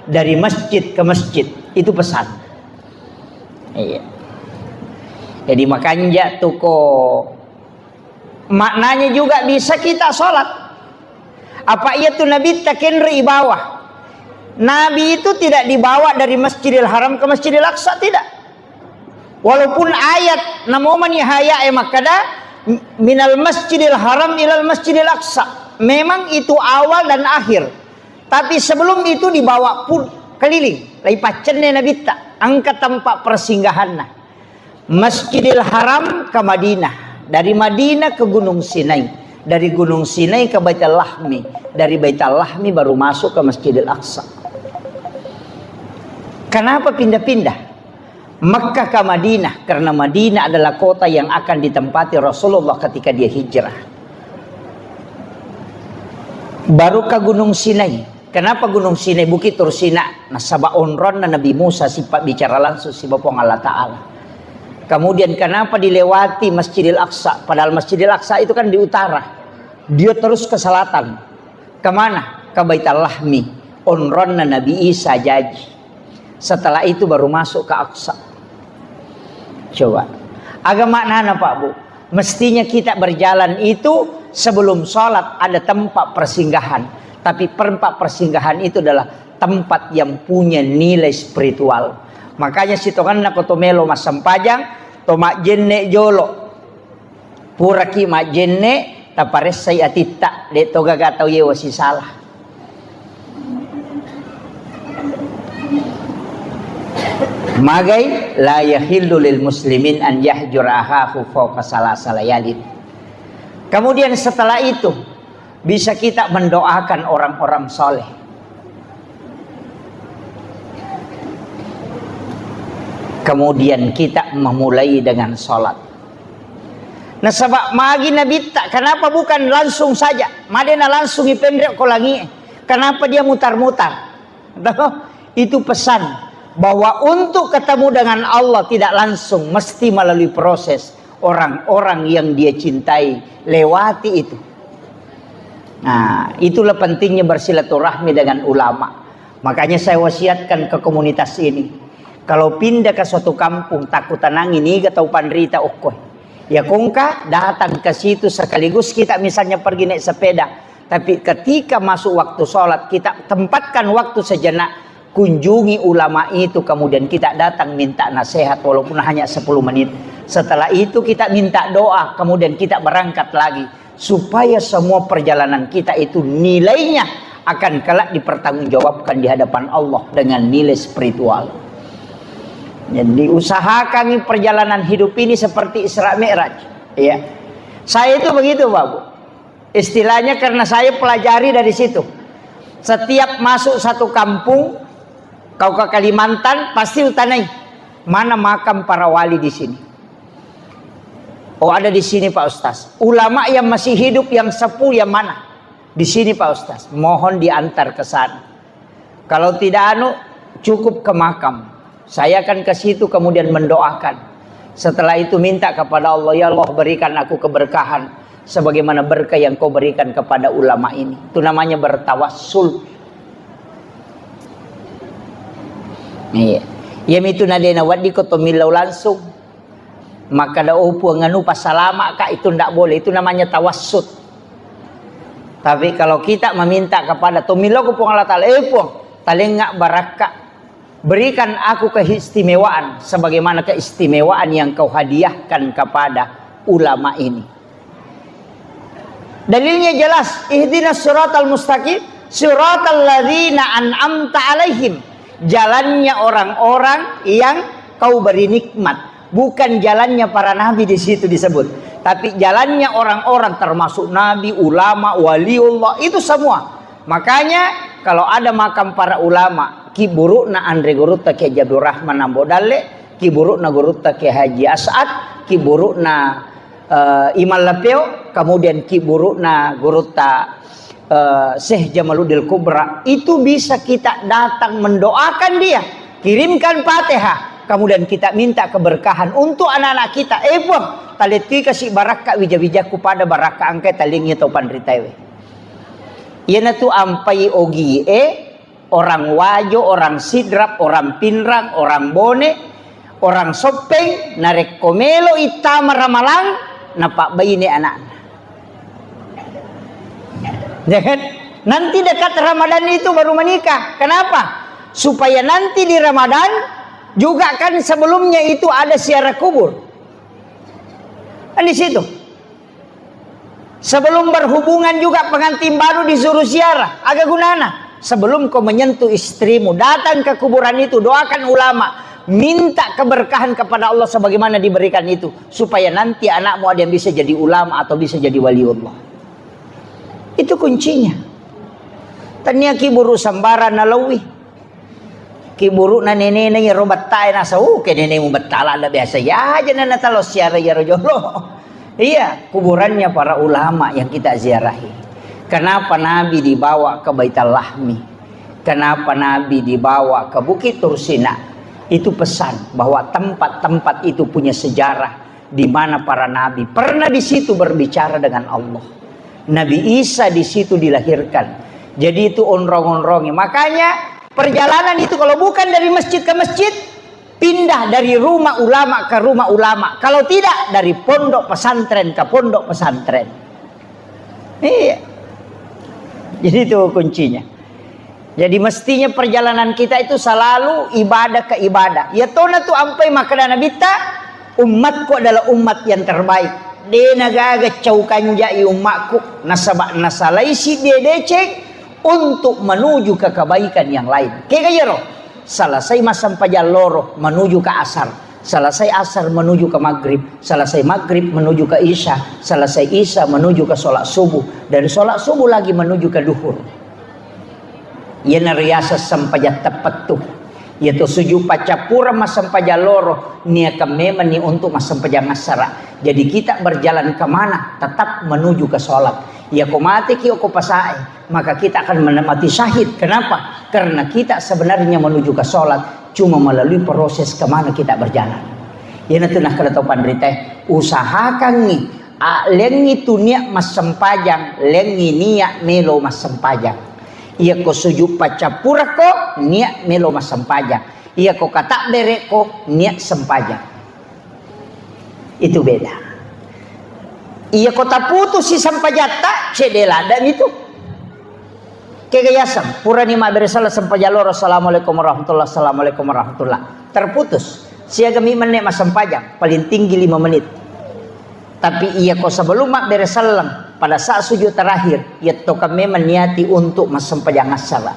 dari masjid ke masjid. Itu pesan. Iya. Jadi makanya tuko maknanya juga bisa kita sholat. Apa iya tuh Nabi takenri bawah? Nabi itu tidak dibawa dari Masjidil Haram ke Masjidil Aqsa, tidak. Walaupun ayat namoman yahaya makada minal Masjidil Haram ilal Masjidil Aqsa. Memang itu awal dan akhir. Tapi sebelum itu dibawa pun keliling. Lai pacenne Nabi tak angkat tempat persinggahan. Masjidil Haram ke Madinah. Dari Madinah ke Gunung Sinai. Dari Gunung Sinai ke Baitul Lahmi. Dari Baitul Lahmi baru masuk ke Masjidil Aqsa. Kenapa pindah-pindah? Makkah ke Madinah. Karena Madinah adalah kota yang akan ditempati Rasulullah ketika dia hijrah. Baru ke Gunung Sinai. Kenapa Gunung Sinai? Bukit Tursina. Nasaba onron na Nabi Musa sifat bicara langsung si Bapong Allah Ta'ala. Kemudian kenapa dilewati Masjidil Aqsa? Padahal Masjidil Aqsa itu kan di utara. Dia terus ke selatan. Kemana? Ke Baitul Lahmi. Onron na Nabi Isa jaji. Setelah itu baru masuk ke Aqsa. Coba. Agak makna Pak Bu? Mestinya kita berjalan itu sebelum sholat ada tempat persinggahan. Tapi tempat persinggahan itu adalah tempat yang punya nilai spiritual. Makanya si tokan na kotomelo mas sampajang tomak jenne jolo. Pura ki mak jenne tapares saya atita de toga gatau ye wasi salah. Magai la yahillu lil muslimin an yahjura akhahu fawqa salasa layalin. Kemudian setelah itu bisa kita mendoakan orang-orang soleh. Kemudian kita memulai dengan sholat. Nah sebab magi Nabi tak, kenapa bukan langsung saja? Madena langsung ipendrek kolangi. Kenapa dia mutar-mutar? Itu pesan bahwa untuk ketemu dengan Allah tidak langsung, mesti melalui proses. Orang-orang yang dia cintai lewati itu. Nah, itulah pentingnya bersilaturahmi dengan ulama. Makanya saya wasiatkan ke komunitas ini. Kalau pindah ke suatu kampung, takut tanang ini atau pandrita okoy. Ya kongka datang ke situ sekaligus kita misalnya pergi naik sepeda. Tapi ketika masuk waktu sholat, kita tempatkan waktu sejenak. Kunjungi ulama itu, kemudian kita datang minta nasihat walaupun hanya 10 menit. Setelah itu kita minta doa, kemudian kita berangkat lagi. Supaya semua perjalanan kita itu nilainya akan kelak dipertanggungjawabkan di hadapan Allah dengan nilai spiritual. Jadi usahakan perjalanan hidup ini seperti Isra Mi'raj. Ya. Saya itu begitu Pak Bu. Istilahnya karena saya pelajari dari situ. Setiap masuk satu kampung, kau ke Kalimantan pasti utanai mana makam para wali di sini. Oh ada di sini Pak Ustaz. Ulama yang masih hidup yang sepuh yang mana? Di sini Pak Ustaz. Mohon diantar ke sana. Kalau tidak cukup ke makam. Saya akan ke situ kemudian mendoakan. Setelah itu minta kepada Allah, ya Allah berikan aku keberkahan sebagaimana berkah yang kau berikan kepada ulama ini. Itu namanya bertawassul. Iya. Yang itu nadena wadi ko tomilaw langsung. Maka da upo nganu pasalama ka itu ndak boleh. Itu namanya tawassut. Tapi kalau kita meminta kepada tomilaw ko Allah Ta'ala, talengak barakah, berikan aku keistimewaan sebagaimana keistimewaan yang kau hadiahkan kepada ulama ini. Dalilnya jelas, ihdinas siratal mustaqim, siratal ladzina an'amta alaihim. Jalannya orang-orang yang kau beri nikmat, bukan jalannya para nabi di situ disebut, tapi jalannya orang-orang termasuk nabi, ulama, waliullah, itu semua. Makanya kalau ada makam para ulama, kiburukna Andre Gurutta ke Jabdur Rahman Nambodale, kiburukna Gurutta ke Haji As'ad, kiburukna Imal Lapeo, kemudian kiburukna Gurutta Syekh Jamaluddin Kubra, itu bisa kita datang mendoakan dia, kirimkan Fatihah, kemudian kita minta keberkahan untuk anak-anak kita. Taleti kasih barakah wija-wijaku pada barakah angkai talingnya topan ritawe. Yana tu ampai ogi orang Wajo, orang Sidrap, orang Pinrang, orang Bone, orang Sopeng, narek komelo itama ramalang, napak bayi ni anak. Jangan nanti dekat Ramadan itu baru menikah. Kenapa? Supaya nanti di Ramadan juga kan sebelumnya itu ada ziarah kubur. Kan di situ. Sebelum berhubungan juga pengantin baru disuruh ziarah. Agak gunana. Sebelum kau menyentuh istrimu, datang ke kuburan itu, doakan ulama, minta keberkahan kepada Allah sebagaimana diberikan itu, supaya nanti anakmu ada yang bisa jadi ulama atau bisa jadi waliullah. Itu kuncinya. Tanya kiburu sambara nalawi, kiburu na nene na robat tayo nasa ke nene mo batala na biasa ya aja na natalos siara ya rojolo. Iya, kuburannya para ulama yang kita ziarahi. Kenapa Nabi dibawa ke Baitul Lahmi? Kenapa Nabi dibawa ke Bukit Tursina? Itu pesan bahwa tempat-tempat itu punya sejarah di mana para nabi pernah di situ berbicara dengan Allah. Nabi Isa di situ dilahirkan. Jadi itu onrong-onrongnya. Makanya perjalanan itu kalau bukan dari masjid ke masjid, pindah dari rumah ulama ke rumah ulama. Kalau tidak dari pondok pesantren ke pondok pesantren. Iya. Jadi itu kuncinya. Jadi mestinya perjalanan kita itu selalu ibadah ke ibadah. Ya tona tu ampai makana nabita, umatku adalah umat yang terbaik. De nagaga caukanja umatku nasabak nasalai si dia decek untuk menuju ke kebaikan yang lain. Kayak gaya roh. Selesai masam pajal loro menuju ke asar. Selesai asar menuju ke maghrib. Selesai maghrib menuju ke isya. Selesai isya menuju ke sholat subuh. Dari sholat subuh lagi menuju ke duhur. Yana riasa sampajat tepat tuh. Yaitu suju pacapura masam pajal loro. Nia kemema ni untuk masam pajal ngasara. Jadi kita berjalan kemana? Tetap menuju ke sholat. Ya ko mati ki ko pasai, maka kita akan mati syahid. Kenapa? Karena kita sebenarnya menuju ke sholat cuma melalui proses kemana kita berjalan. Ya nanti nak kada tahu pandrite, usahakan nih, lengi tu niat mas sempajang, lengi niat melo mas sempajang. Ia ko sujud pacapura ko niat melo mas sempajang. Ia ko katak bere ko niat sempajang. Itu beda. Ia kota putus si sampajata cedela dan itu kegayasam pura ni maberesala sampajalor. Assalamualaikum warahmatullahi wabarakatuh. Assalamualaikum warahmatullahi. Terputus siaga mi menit mas sampajang paling tinggi 5 menit. Tapi ia ko sebelum maberesalam pada saat sujud terakhir ia to kami meniati untuk mas sampajang asala.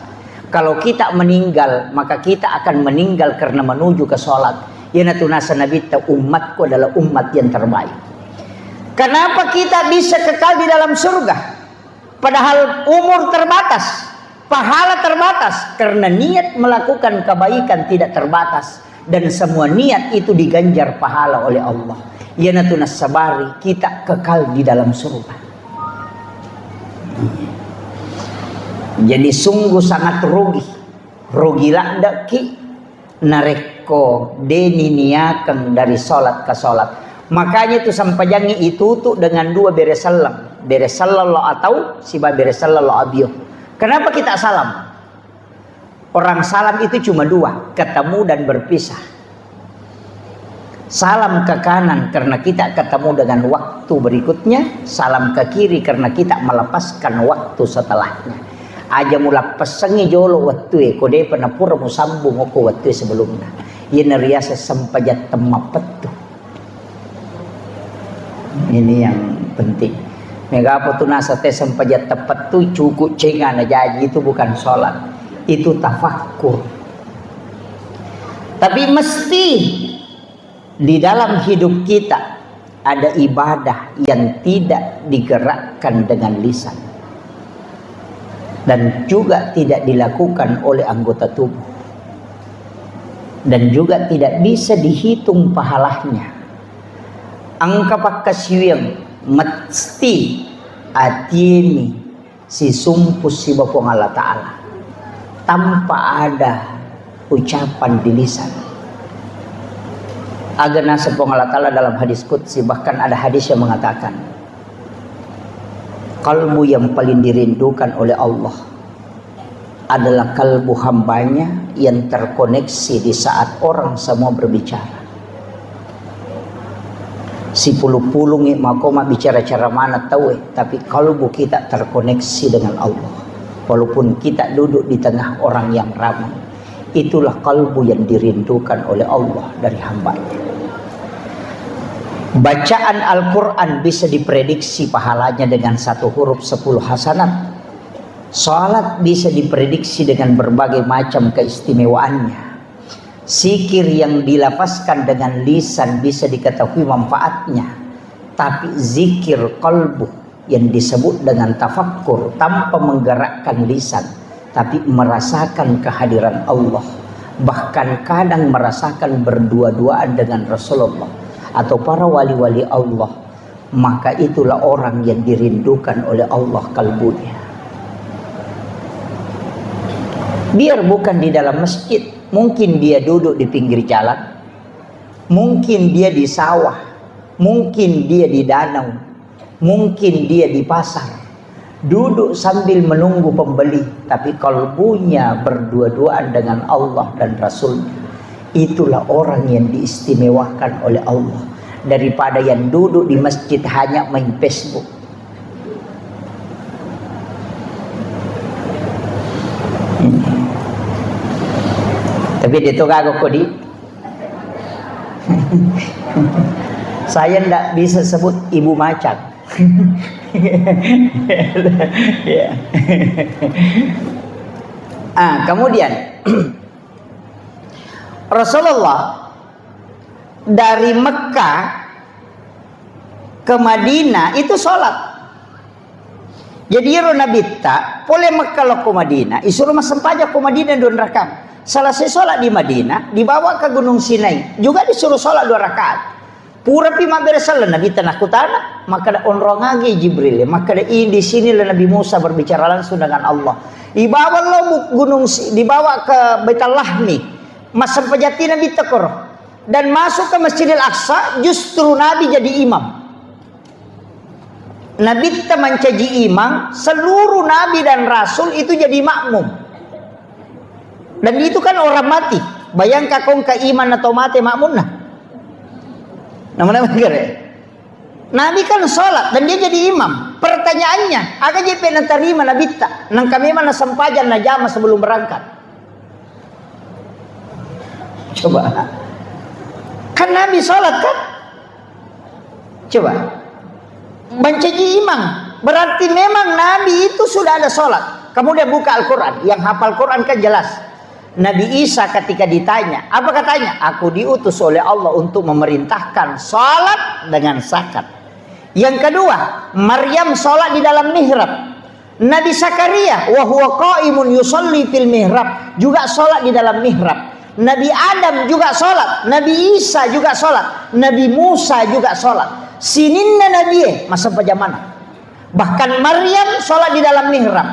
Kalau kita meninggal maka kita akan meninggal karena menuju ke sholat. Ya natunasa nabi ta umatku adalah umat yang terbaik. Kenapa kita bisa kekal di dalam surga? Padahal umur terbatas, pahala terbatas. Karena niat melakukan kebaikan tidak terbatas. Dan semua niat itu diganjar pahala oleh Allah. Ya natunas sabari, kita kekal di dalam surga. Jadi sungguh sangat rugi. rogila ndak ki nareko deni niakan dari solat ke solat. Makanya itu sampajangi itu tuh dengan dua beres salam atau siba beres salam abio. Kenapa kita salam? Orang salam itu cuma dua, ketemu dan berpisah. Salam ke kanan karena kita ketemu dengan waktu berikutnya, salam ke kiri karena kita melepaskan waktu setelahnya. Aja mula pesengi jolo waktu kode penapura musambung oko waktu sebelumnya. Ia neriasa sempajat temapet tuh. Ini yang penting. Mega apa tuh nasa te sempajat tepat tuh cukup cengan aja itu bukan sholat, itu tafakkur. Tapi mesti di dalam hidup kita ada ibadah yang tidak digerakkan dengan lisan dan juga tidak dilakukan oleh anggota tubuh dan juga tidak bisa dihitung pahalanya. Angka pakasiwang mesti atini si sumpus si Bapa Allah Ta'ala tanpa ada ucapan di lisan. Agana sepong Allah Ta'ala dalam hadis qudsi, bahkan ada hadis yang mengatakan kalbu yang paling dirindukan oleh Allah adalah kalbu hambanya yang terkoneksi di saat orang semua berbicara. Si puluh-puluh makoma bicara cara mana tahu, tapi kalbu kita terkoneksi dengan Allah. Walaupun kita duduk di tengah orang yang ramai, itulah kalbu yang dirindukan oleh Allah dari hambanya. Bacaan Al-Quran bisa diprediksi pahalanya dengan 1 huruf 10 hasanat. Salat bisa diprediksi dengan berbagai macam keistimewaannya. Zikir yang dilafazkan dengan lisan bisa diketahui manfaatnya. Tapi zikir qalbu yang disebut dengan tafakkur tanpa menggerakkan lisan, tapi merasakan kehadiran Allah, bahkan kadang merasakan berdua-duaan dengan Rasulullah atau para wali-wali Allah, maka itulah orang yang dirindukan oleh Allah kalbunya. Biar bukan di dalam masjid, mungkin dia duduk di pinggir jalan, mungkin dia di sawah, mungkin dia di danau, mungkin dia di pasar, duduk sambil menunggu pembeli, tapi kalbunya berdua-duaan dengan Allah dan Rasulnya. Itulah orang yang diistimewakan oleh Allah daripada yang duduk di masjid hanya main Facebook. Tapi itu kagak kodi. Saya ndak bisa sebut ibu macan. Kemudian Rasulullah dari Mekah ke Madinah itu sholat. Jadi Nabi tak boleh Mekah lo ke Madinah, isuruh masam pajak ke Madinah 2 rakaat. Selesai sholat di Madinah, dibawa ke Gunung Sinai, juga disuruh sholat 2 rakaat. Pura pima beresalah Nabi tanah kutana, maka ada onrongagi Jibril, maka ada di sini Nabi Musa berbicara langsung dengan Allah. Dibawa lo gunung, dibawa ke Baitul Lahmi, masa pejati Nabi tekor, dan masuk ke Masjidil Aqsa, justru Nabi jadi imam. Nabi mencaji imam, seluruh Nabi dan Rasul itu jadi makmum. Dan itu kan orang mati. Bayangkan kau ke iman atau mati makmum nah. Namanya Nabi kan sholat dan dia jadi imam. Pertanyaannya, agak JP terima Nabi tak? Nang kami mana sempajan na jama sebelum berangkat. Coba. Kan Nabi sholat kan? Coba. Mencaji imam. Berarti memang Nabi itu sudah ada sholat. Kemudian buka Al-Quran. Yang hafal Quran kan jelas. Nabi Isa ketika ditanya, apa katanya? Aku diutus oleh Allah untuk memerintahkan sholat dengan zakat. Yang kedua, Maryam sholat di dalam mihrab. Nabi Zakaria, wa huwa qaimun yusalli fil mihrab, juga sholat di dalam mihrab. Nabi Adam juga sholat, Nabi Isa juga sholat, Nabi Musa juga sholat. Sininna Nabi masa pajamana. Bahkan Maryam sholat di dalam mihrab.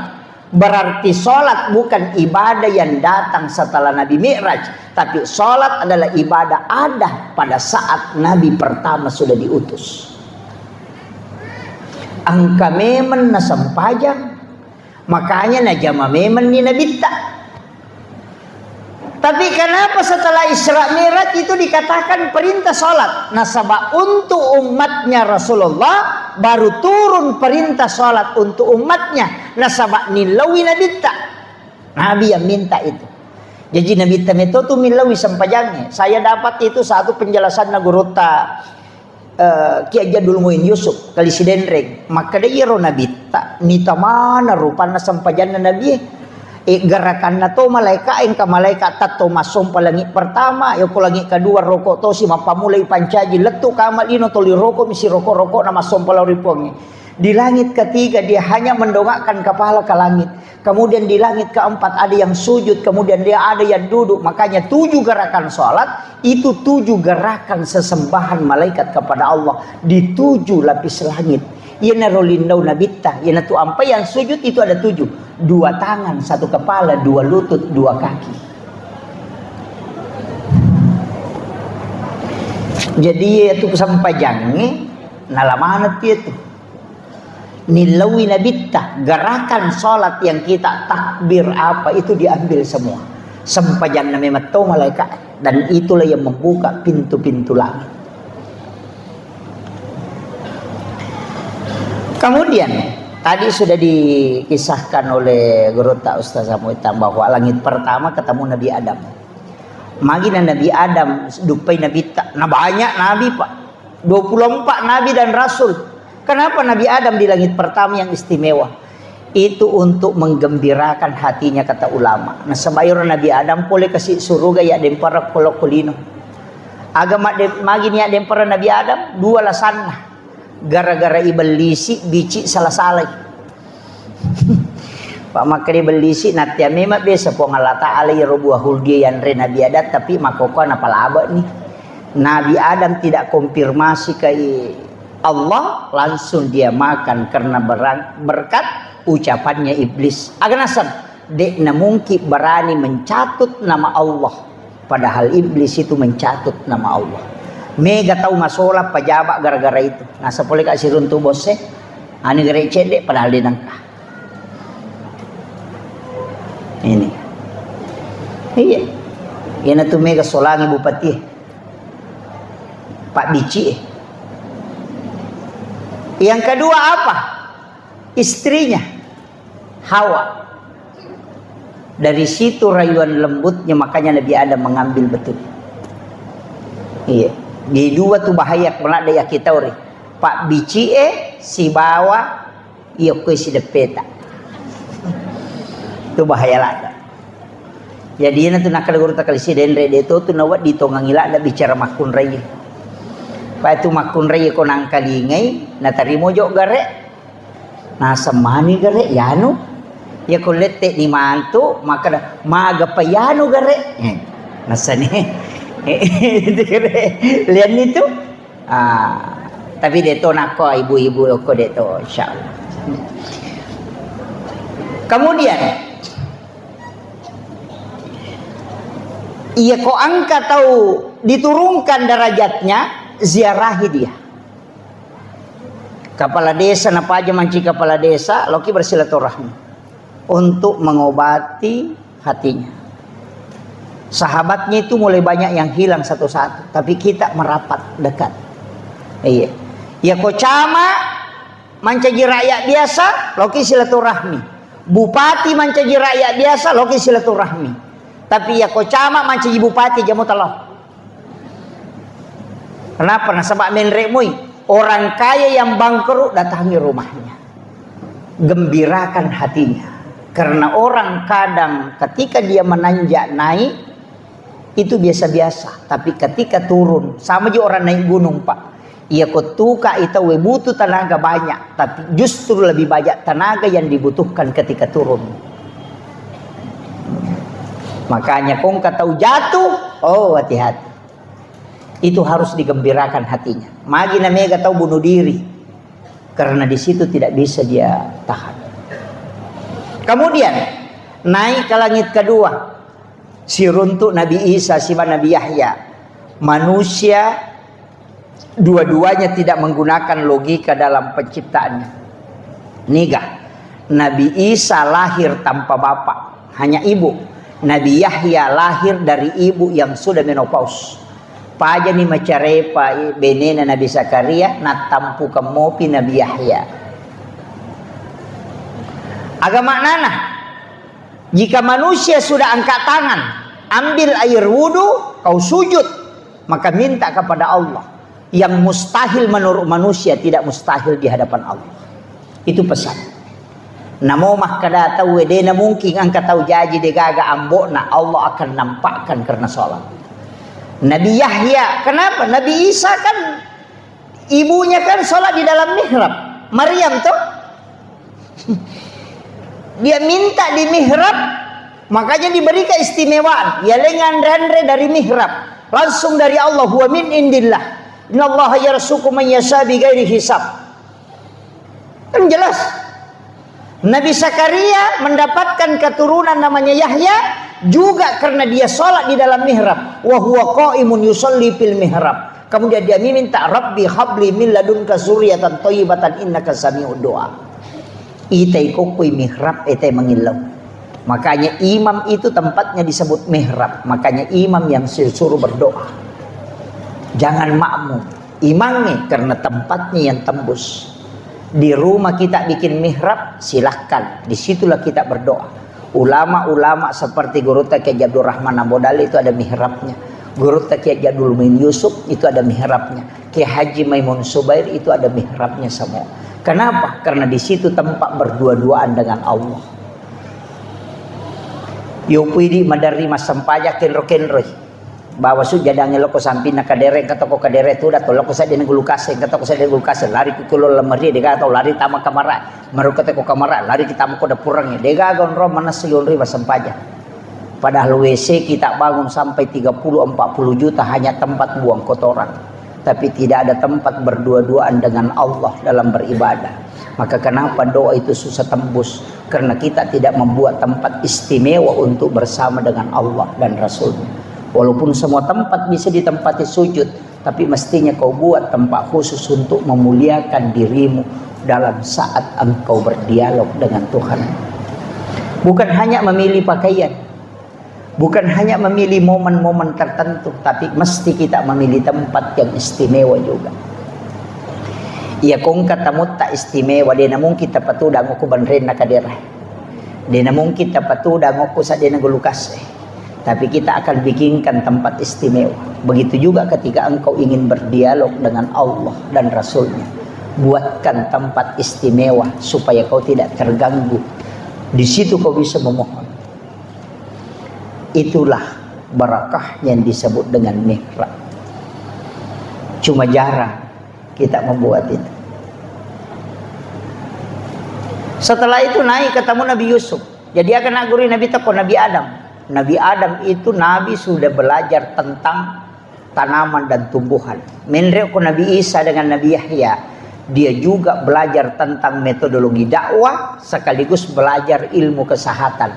Berarti sholat bukan ibadah yang datang setelah Nabi Mi'raj, tapi sholat adalah ibadah ada pada saat Nabi pertama sudah diutus. Angka memen na sampajang, makanya najama memen ni Nabi tak. Tapi kenapa setelah Isra Mi'raj itu dikatakan perintah sholat? Nasabah untuk umatnya Rasulullah baru turun perintah sholat untuk umatnya. Nasabah nilawi Nabi tak. Nabi yang minta itu. Jadi Nabi tak itu tu nilawi sampajangnya. Saya dapat itu satu penjelasan Nagurota Ki Jadul Muin Yusuf kali sidendreng. Maka dia ro Nabi tak. Nita mana rupana sampajana Nabi. Gerakan na to malaikat engka malaikat tato masom palangit pertama yo ko langit kedua rokok to si mapamulay pancaji letu kamal ino toli rokok misi rokok na masom palaripongi. Di langit ketiga dia hanya mendongakkan kepala ke langit. Kemudian di langit keempat ada yang sujud, kemudian dia ada yang duduk. Makanya 7 gerakan sholat itu 7 gerakan sesembahan malaikat kepada Allah di 7 lapis langit. Ia narolindau nabita, ia natu ampai yang sujud itu ada 7, 2 tangan, 1 kepala, 2 lutut, 2 kaki. Jadi itu sampajangnya nalamanat itu. Nilawi nabita, gerakan sholat yang kita takbir apa itu diambil semua. Sampajang na memang malaikat, dan itulah yang membuka pintu-pintu langit. Kemudian tadi sudah dikisahkan oleh Guru Tak Ustaz Samuitam bahwa langit pertama ketemu Nabi Adam. Magina Nabi Adam dupai Nabi tak. Nah banyak Nabi Pak. 24 Nabi dan Rasul. Kenapa Nabi Adam di langit pertama yang istimewa? Itu untuk menggembirakan hatinya kata ulama. Nah sebayur Nabi Adam boleh kasih suruga ya dempara kolokolino. Agama magini ya dempara Nabi Adam 2 lasanah. Gara-gara ibelisi bici salah-salah. Pak makri belisi natia memang biasa po Allah Ta'ala ya robuah hulgi yang re Nabi Adam tapi makoko napalaba nih. Nabi Adam tidak konfirmasi ke Allah, langsung dia makan karena berkat ucapannya iblis. Aganasan dek na mungkin berani mencatut nama Allah, padahal iblis itu mencatut nama Allah. Mega tahu masalah pejabat gara-gara itu. Nah sepuluh kasih runtuh bosnya. Ani gerai cedek padahal dia nangka. Ini. Iya. Ini tuh mega solangi bupati. Pak Bici. Yang kedua apa? Istrinya Hawa. Dari situ rayuan lembutnya makanya Nabi Adam mengambil betul. Iya. Di 2 tuh bahaya pernah ada ya kita ori. Pak Bici si bawa iya kue si depeta. Itu bahaya lah. Jadi na tuh nakal guru takal si dendre de to tuh nawat di tongangila ada bicara makun raya. Pa itu makun raya ko nang kalingay na tarimo jo gare. Na samani gare yano. Ya ko lette ni manto maka magapayano gare. Nasani. Lihat itu, tapi deto nako ibu-ibu ko deto, insyaallah. Kemudian, ia ko angkat tahu diturunkan derajatnya, ziarahi dia. Kepala desa napa aja manci kepala desa, loki bersilaturahmi untuk mengobati hatinya. Sahabatnya itu mulai banyak yang hilang satu-satu, tapi kita merapat dekat. Iya. Ya kocama mancaji rakyat biasa, loki silaturahmi. Bupati mancaji rakyat biasa, loki silaturahmi. Tapi ya kocama mancaji bupati jamu telah. Kenapa? Nasabak menremui orang kaya yang bangkrut datangi rumahnya, gembirakan hatinya. Karena orang kadang ketika dia menanjak naik itu biasa-biasa, tapi ketika turun sama juga orang naik gunung Pak. Ia ketuka itu butuh tenaga banyak, tapi justru lebih banyak tenaga yang dibutuhkan ketika turun. Makanya kong tahu jatuh, oh hati-hati. Itu harus digembirakan hatinya. Magi namanya tahu bunuh diri, karena di situ tidak bisa dia tahan. Kemudian naik ke langit kedua, si runtuk Nabi Isa, si Nabi Yahya. Manusia dua-duanya tidak menggunakan logika dalam penciptaannya. Nigah, Nabi Isa lahir tanpa bapak, hanya ibu. Nabi Yahya lahir dari ibu yang sudah menopause. Paja ni macarepa benena Nabi Zakaria na tampu kemopi Nabi Yahya. Agama nana, jika manusia sudah angkat tangan, ambil air wudu, kau sujud, maka minta kepada Allah. Yang mustahil menurut manusia tidak mustahil di hadapan Allah. Itu pesan. Namo mah kada tahu wedena mungkin angkat tahu jaji degaga ambokna, Allah akan nampakkan karena sholat. Nabi Yahya, kenapa? Nabi Isa kan ibunya kan sholat di dalam mihrab. Maryam tuh dia minta di mihrab, makanya diberi keistimewaan. Ya lengan rendre dari mihrab, langsung dari Allah. Huwa min indillah. Innallaha yarzuqu man yasha bighairi hisab. Kan jelas. Nabi Zakaria mendapatkan keturunan namanya Yahya juga karena dia sholat di dalam mihrab. Wa huwa qaimun yusolli fil mihrab. Kemudian dia minta, Rabbi habli min ladunka zurriyatan thayyibatan innaka sami'ud du'a. Itai kokoi mihrab, itai mengilau. Makanya imam itu tempatnya disebut mihrab. Makanya imam yang disuruh berdoa. Jangan makmum. Imamnya karena tempatnya yang tembus. Di rumah kita bikin mihrab, silahkan. Disitulah kita berdoa. Ulama-ulama seperti Guru Kiai Abdul Rahman Ambodali itu ada mihrabnya. Guru Kiai Jadul Min Yusuf itu ada mihrabnya. Kiai Haji Maimun Subair itu ada mihrabnya semua. Kenapa? Karena di situ tempat berdua-duaan dengan Allah. Yopidi madari masampaya kenro-kenroi. Bawa su jadange loko sampina kadere kata ko kadere tu dato loko sa den gulukase kata ko sa den gulukase lari ku kulo lemari dega atau lari tama kamara maru kata ko kamara lari kita mo ko dapurang dega gon ro manas yonri basampaja. Padahal WC kita bangun sampai 30-40 juta hanya tempat buang kotoran, tapi tidak ada tempat berdua-duaan dengan Allah dalam beribadah. Maka kenapa doa itu susah tembus? Karena kita tidak membuat tempat istimewa untuk bersama dengan Allah dan Rasulnya. Walaupun semua tempat bisa ditempati sujud, tapi mestinya kau buat tempat khusus untuk memuliakan dirimu dalam saat engkau berdialog dengan Tuhan. Bukan hanya memilih pakaian, bukan hanya memilih momen-momen tertentu, tapi mesti kita memilih tempat yang istimewa juga. Ya kung katamut tak istimewa, dia namun kita patuda ngoku banren na kadera. Dia namun kita patuda ngoku sa dia nagulukas. Tapi kita akan bikinkan tempat istimewa. Begitu juga ketika engkau ingin berdialog dengan Allah dan Rasulnya. Buatkan tempat istimewa supaya kau tidak terganggu. Di situ kau bisa memohon. Itulah barakah yang disebut dengan mihrab. Cuma jarang kita membuat itu. Setelah itu naik ketemu Nabi Yusuf. Jadi akan naguri Nabi Tako, Nabi Adam. Nabi Adam itu Nabi sudah belajar tentang tanaman dan tumbuhan. Menrek Nabi Isa dengan Nabi Yahya, dia juga belajar tentang metodologi dakwah sekaligus belajar ilmu kesehatan.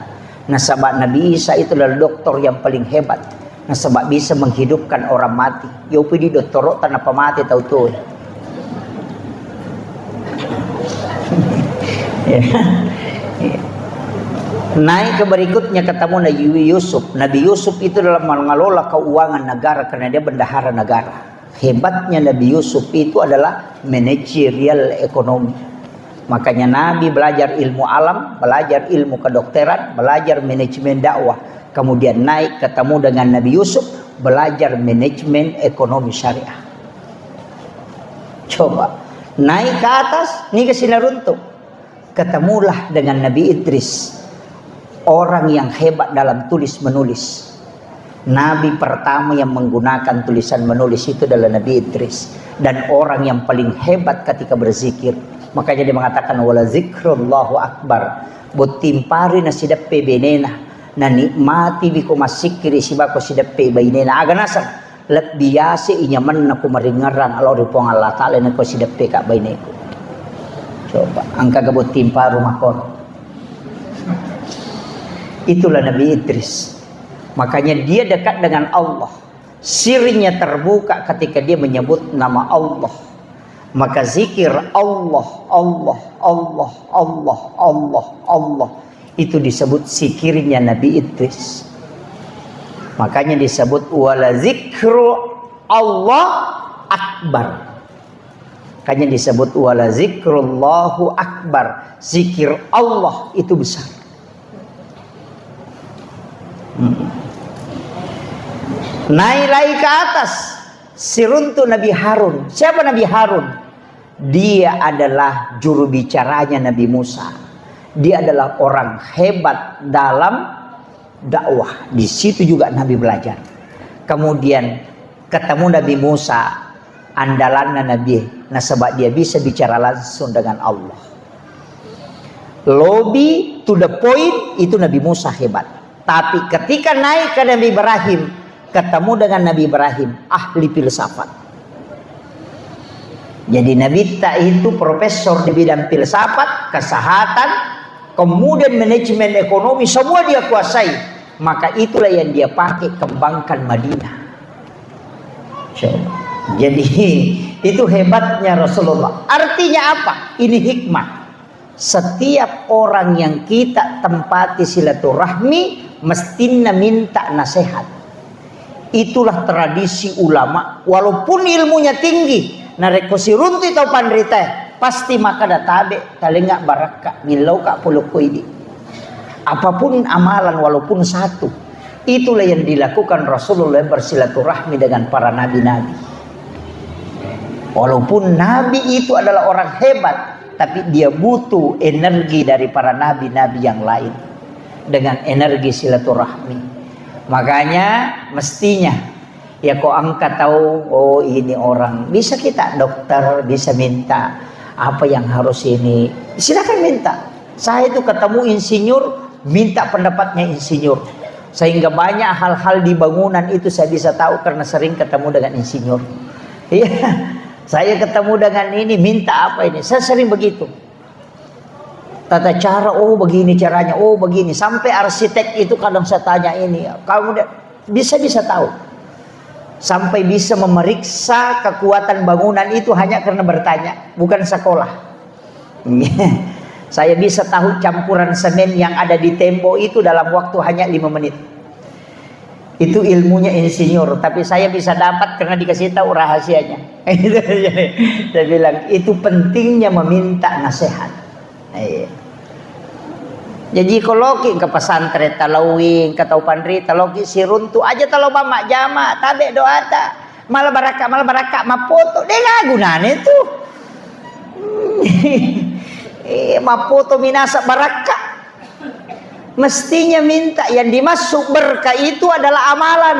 Nah, sebab Nabi Isa itu adalah dokter yang paling hebat. Nah, sebab bisa menghidupkan orang mati. Yopi di doktor tanpa mati tahu tuh. Naik ke berikutnya ketemu Nabi Yusuf. Nabi Yusuf itu dalam mengelola keuangan negara karena dia bendahara negara. Hebatnya Nabi Yusuf itu adalah manajerial ekonomi. Makanya Nabi belajar ilmu alam, belajar ilmu kedokteran, belajar manajemen dakwah. Kemudian naik ketemu dengan Nabi Yusuf, belajar manajemen ekonomi syariah. Coba naik ke atas, nih ke sini runtuh. Ketemulah dengan Nabi Idris. Orang yang hebat dalam tulis menulis. Nabi pertama yang menggunakan tulisan menulis itu adalah Nabi Idris. Dan orang yang paling hebat ketika berzikir. Makanya dia mengatakan wala zikrullahu akbar. Botimpari na sidappe benena. Na nikmati biko masikiri sibako sidappe bainena. Aganasam. Lat biyasi inyaman na kumaringaran. Allah ripong Allah ta'ala na ko sidappe ka baineku. Coba. Angka gabot timparu makon. Itulah Nabi Idris. Makanya dia dekat dengan Allah. Sirnya terbuka ketika dia menyebut nama Allah. Maka zikir Allah, Allah, Allah, Allah, Allah, Allah, itu disebut zikirnya Nabi Idris. Makanya disebut wala zikru Allah akbar. Makanya disebut wala zikrullahu akbar. Zikir Allah itu besar. Naik lagi ke atas, siruntu Nabi Harun. Siapa Nabi Harun? Dia adalah juru bicaranya Nabi Musa. Dia adalah orang hebat dalam dakwah. Di situ juga Nabi belajar. Kemudian ketemu Nabi Musa, andalannya Nabi. Nah, sebab dia bisa bicara langsung dengan Allah. Lobby to the point, itu Nabi Musa hebat. Tapi ketika naik ke Nabi Ibrahim, ketemu dengan Nabi Ibrahim, ahli filsafat. Jadi Nabi Ta itu profesor di bidang filsafat, kesehatan, kemudian manajemen ekonomi, semua dia kuasai. Maka itulah yang dia pakai kembangkan Madinah. Jadi itu hebatnya Rasulullah. Artinya apa? Ini hikmah. Setiap orang yang kita tempati silaturahmi mestinya minta nasihat. Itulah tradisi ulama. Walaupun ilmunya tinggi, nareko sirunti atau pandrita, pasti maka databe talengak baraka ngilau kak puluku ini. Apapun amalan walaupun satu, itulah yang dilakukan Rasulullah bersilaturahmi dengan para nabi-nabi. Walaupun nabi itu adalah orang hebat, tapi dia butuh energi dari para nabi-nabi yang lain dengan energi silaturahmi. Makanya mestinya ya kok angkat tahu, oh ini orang bisa kita dokter, bisa minta apa yang harus ini, silakan minta. Saya itu ketemu insinyur, minta pendapatnya insinyur, sehingga banyak hal-hal di bangunan itu saya bisa tahu karena sering ketemu dengan insinyur. Iya, saya ketemu dengan ini, minta apa ini, saya sering begitu. Tata cara, oh begini caranya, oh begini. Sampai arsitek itu kadang saya tanya ini, kamu bisa tahu. Sampai bisa memeriksa kekuatan bangunan itu hanya karena bertanya, bukan sekolah. Saya bisa tahu campuran semen yang ada di tembok itu dalam waktu hanya 5 menit. Itu ilmunya insinyur, tapi saya bisa dapat karena dikasih tahu rahasianya. Saya bilang itu pentingnya meminta nasihat. Jadi kalau ke pesantren talawing katau pandri talogi siruntu aja talo mamak jama tabe doa ta malah baraka mapoto deh gunane itu. Mapoto minasa baraka. Mestinya minta yang dimasuk berkah itu adalah amalan.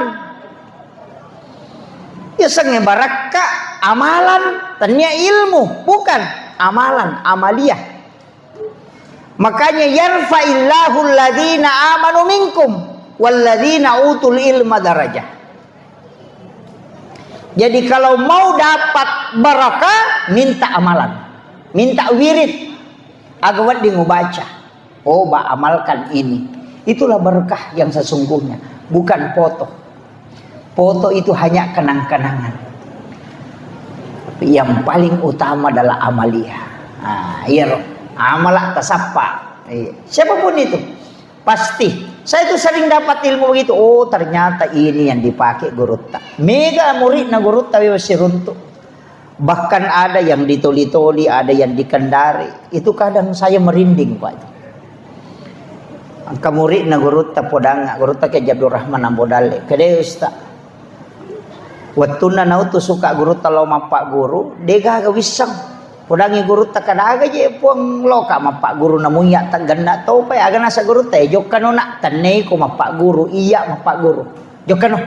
Ya senge baraka amalan, tanya ilmu, bukan amalan, amaliyah. Makanya yarfa'illahu alladhina amanu minkum walladhina utul ilma darajah. Jadi kalau mau dapat barakah, minta amalan, minta wirid, agawat di ngubaca. Oh, amalkan ini. Itulah berkah yang sesungguhnya, bukan foto. Foto itu hanya kenang-kenangan. Yang paling utama adalah amaliyah. Amalah tasappa. Siapapun itu pasti. Saya itu sering dapat ilmu begitu. Oh, ternyata ini yang dipakai Gurutta. Mega murid na Gurutta siruntu. Bahkan ada yang ditoli-toli, ada yang dikendari. Itu kadang saya merinding, Pak. Angka murid na Gurutta podanga, Gurutta ke Abdul Rahman Ambodale. Kede ustaz. Wattuna nautu suka Gurutta lo mapak guru, dega gawisang. Podangi guru takadaga je puang loka mapak guru namunya tak ganda tau pa aga nasa guru te jokano nak tanei ko mapak guru iya mapak guru jokano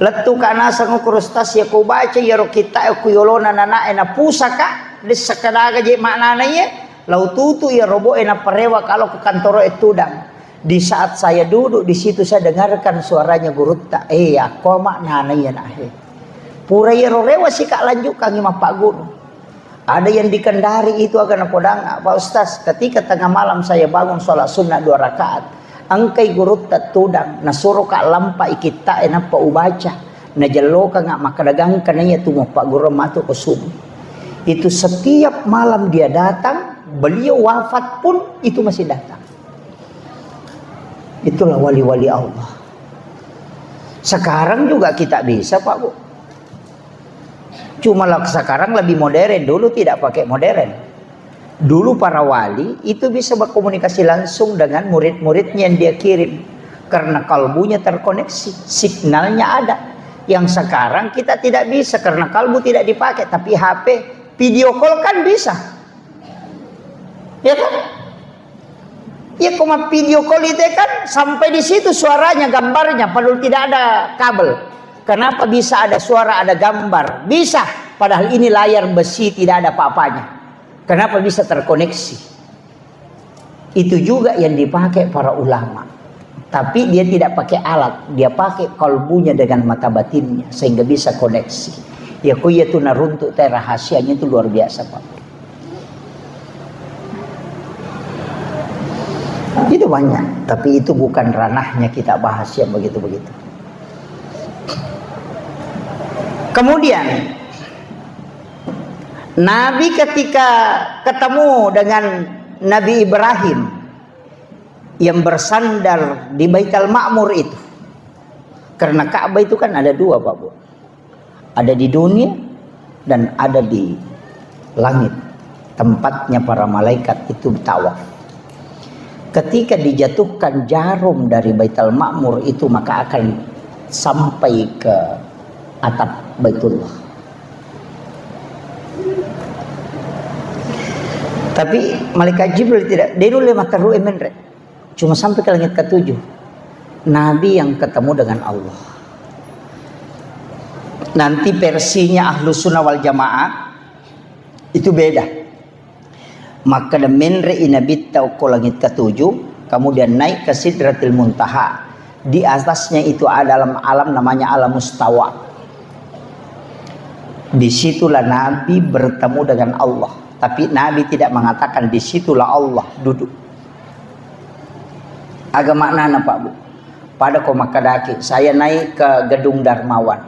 letu kana sangu kurustas ya ko baca ya ro kita ku yolona nana ena pusaka des sakadaga je maknana ye lau tutu ya robo ena parewa kalau ke kantor etudang. Di saat saya duduk di situ saya dengarkan suaranya guru tak aku maknana ya nah pura yero rewa si kak lanjut kangi mapak guru. Ada yang di Kendari itu akan podang, Pak Ustaz, ketika tengah malam saya bangun sholat sunnah 2 rakaat, angkai gurut tudang, nasuruh kak lampa ikita enapa ubaca, najalo ka nga makadagang kanaya tunggu Pak Guru matu ke subuh. Itu setiap malam dia datang, beliau wafat pun itu masih datang. Itulah wali-wali Allah. Sekarang juga kita bisa Pak Bu. Cuma sekarang lebih modern, dulu tidak pakai modern. Dulu para wali itu bisa berkomunikasi langsung dengan murid-muridnya yang dia kirim. Karena kalbunya terkoneksi, signalnya ada. Yang sekarang kita tidak bisa karena kalbu tidak dipakai. Tapi HP, video call kan bisa. Ya kan? Ya cuma video call itu kan sampai di situ suaranya, gambarnya, padahal tidak ada kabel. Kenapa bisa ada suara, ada gambar? Bisa, padahal ini layar besi tidak ada apa-apanya. Kenapa bisa terkoneksi? Itu juga yang dipakai para ulama. Tapi dia tidak pakai alat, dia pakai kalbunya dengan mata batinnya sehingga bisa koneksi. Ya kuya itu naruntuk teh rahasianya itu luar biasa Pak. Itu banyak, tapi itu bukan ranahnya kita bahas yang begitu-begitu. Kemudian Nabi ketika ketemu dengan Nabi Ibrahim yang bersandar di Baitul Ma'mur itu, karena Ka'bah itu kan ada 2 Pak Bu, ada di dunia dan ada di langit, tempatnya para malaikat itu tawaf. Ketika dijatuhkan jarum dari Baitul Ma'mur itu, maka akan sampai ke atap Baitullah. Tapi malaikat Jibril tidak. Dia dulu mata ru'e menre. Cuma sampai ke langit ke-7. Nabi yang ketemu dengan Allah. Nanti versinya Ahlus Sunnah wal Jamaah itu beda. Maka da menre inabita ke langit ke-7, kemudian naik ke Sidratil Muntaha. Di atasnya itu ada alam namanya alam mustawa. Disitulah Nabi bertemu dengan Allah. Tapi Nabi tidak mengatakan disitulah Allah duduk. Agak maknanya Pak Bu. Pada komakadaki saya naik ke gedung Darmawan,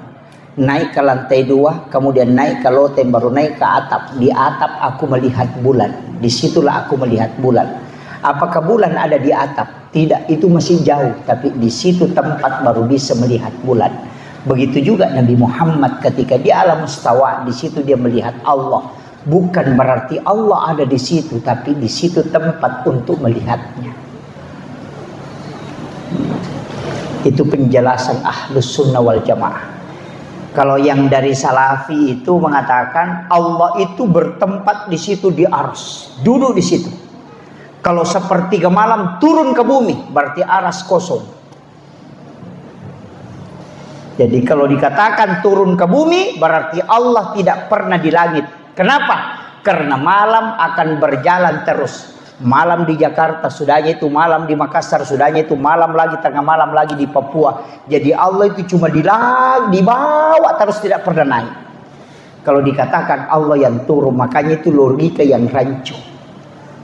naik ke lantai 2, kemudian naik ke loteng, baru naik ke atap. Di atap aku melihat bulan. Disitulah aku melihat bulan. Apakah bulan ada di atap? Tidak, itu masih jauh. Tapi di situ tempat baru bisa melihat bulan. Begitu juga Nabi Muhammad ketika di alam mustawa, di situ dia melihat Allah. Bukan berarti Allah ada di situ, tapi di situ tempat untuk melihatnya. Itu penjelasan Ahlus Sunnah wal Jamaah. Kalau yang dari Salafi itu mengatakan Allah itu bertempat di situ di arsy, duduk di situ. Kalau sepertiga malam turun ke bumi, berarti arsy kosong. Jadi kalau dikatakan turun ke bumi, berarti Allah tidak pernah di langit. Kenapa? Karena malam akan berjalan terus. Malam di Jakarta, sudahnya itu malam di Makassar, sudahnya itu malam lagi, tengah malam lagi di Papua. Jadi Allah itu cuma di bawah terus, tidak pernah naik. Kalau dikatakan Allah yang turun, makanya itu logika yang rancu.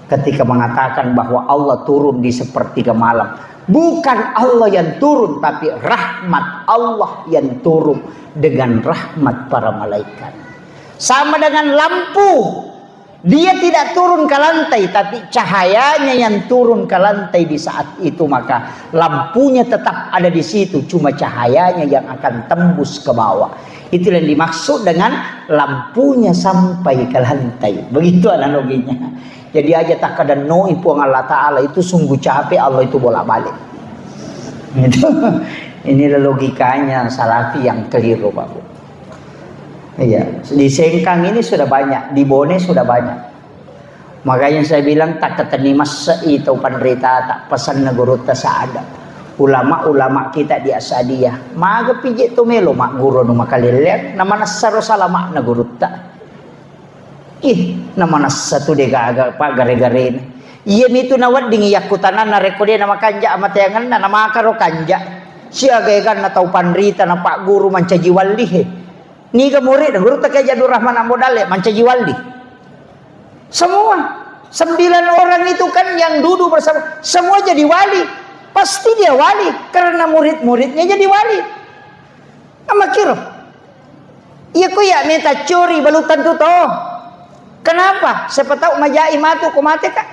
Ketika mengatakan bahwa Allah turun di sepertiga malam. Bukan Allah yang turun, tapi rahmat Allah yang turun dengan rahmat para malaikat. Sama dengan lampu. Dia tidak turun ke lantai, tapi cahayanya yang turun ke lantai di saat itu. Maka lampunya tetap ada di situ, cuma cahayanya yang akan tembus ke bawah. Itu yang dimaksud dengan lampunya sampai ke lantai. Begitu analoginya. Jadi aja tak kadang noi puang Allah Ta'ala itu sungguh capek, Allah itu bolak-balik. Gitu. Inilah logikanya Salafi yang keliru Pak Bu. Iya, di Sengkang ini sudah banyak, di Bone sudah banyak. Makanya saya bilang tak ketenimas itu penderita tak pesan neguru tasada. Ulama-ulama kita di Asadiyah, maga pijit tu melo mak guru nu makalilek, nama nasaro salama neguru ta. Nama nas satu dega agak pak gare-gare ini. Iya itu nawat dingi yakutanan na rekode nama kanja amat yangan na nama karo kanja. Siaga kan na tau pandrita na pak guru mancaji waldi he. Ni ka murid guru tak Jadur Rahman Amodale mancaji waldi. Semua 9 orang itu kan yang duduk bersama, semua jadi wali. Pasti dia wali karena murid-muridnya jadi wali. Amakiro. Iya ku ya minta curi balutan tu toh. Kenapa? Siapa tahu majai matu kumate kak.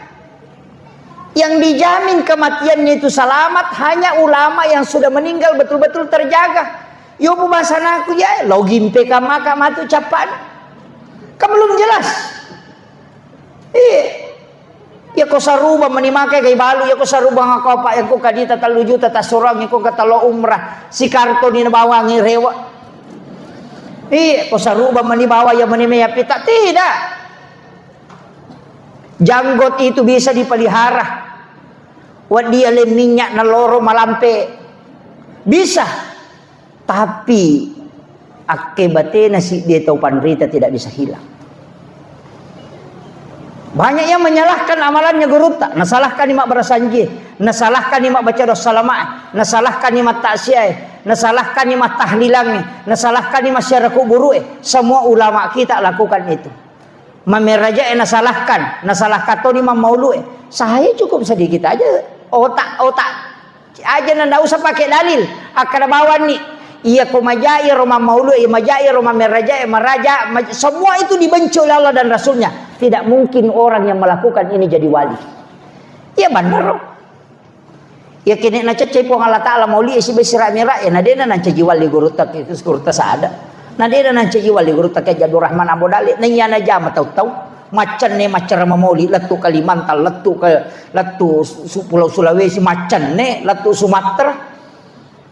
Yang dijamin kematiannya itu selamat hanya ulama yang sudah meninggal betul-betul terjaga. Yo pembahasan aku ya login PK maka matu capan. Kan belum jelas. Ya ko saruba manimake kay balu ya ko saruba nga kopa ya ko kadita taluju tata surang ya ko katalo umrah si karto ni nabawangi rewa. Ko saruba manibawa ya manimeya pita tidak. Janggot itu bisa dipelihara. Wadi ale minyak na loro malampe. Bisa. Tapi akibatnya si dia tahu panrita tidak bisa hilang. Banyak yang menyalahkan amalannya guruta, nasalahkan imak berasanji, nasalahkan imak baca dosa lama, nasalahkan imak taksiyah, nasalahkan imak tahlilang, nasalahkan imak syara kuburu. Semua ulama kita lakukan itu. Mameraja nasalahkan to imam maulu. Saya cukup sedikit aja, otak aja, nanda usah pakai dalil. Akan bawa nih. Iya kumajai Roma maulu, iya majai Roma meraja, maraja, semua itu dibenci oleh Allah dan Rasulnya. Tidak mungkin orang yang melakukan ini jadi wali. Iya benar. Ya kini na cecai po Allah Taala mauli isi besira mira ya nadena nan caji wali gurutak itu gurutak saada. Nadena nan caji wali gurutak ke Jadur Rahman Abodali. Nanya na jama tahu macan ne macara mauli latu Kalimantan latu Pulau Sulawesi macan ne latu Sumatera.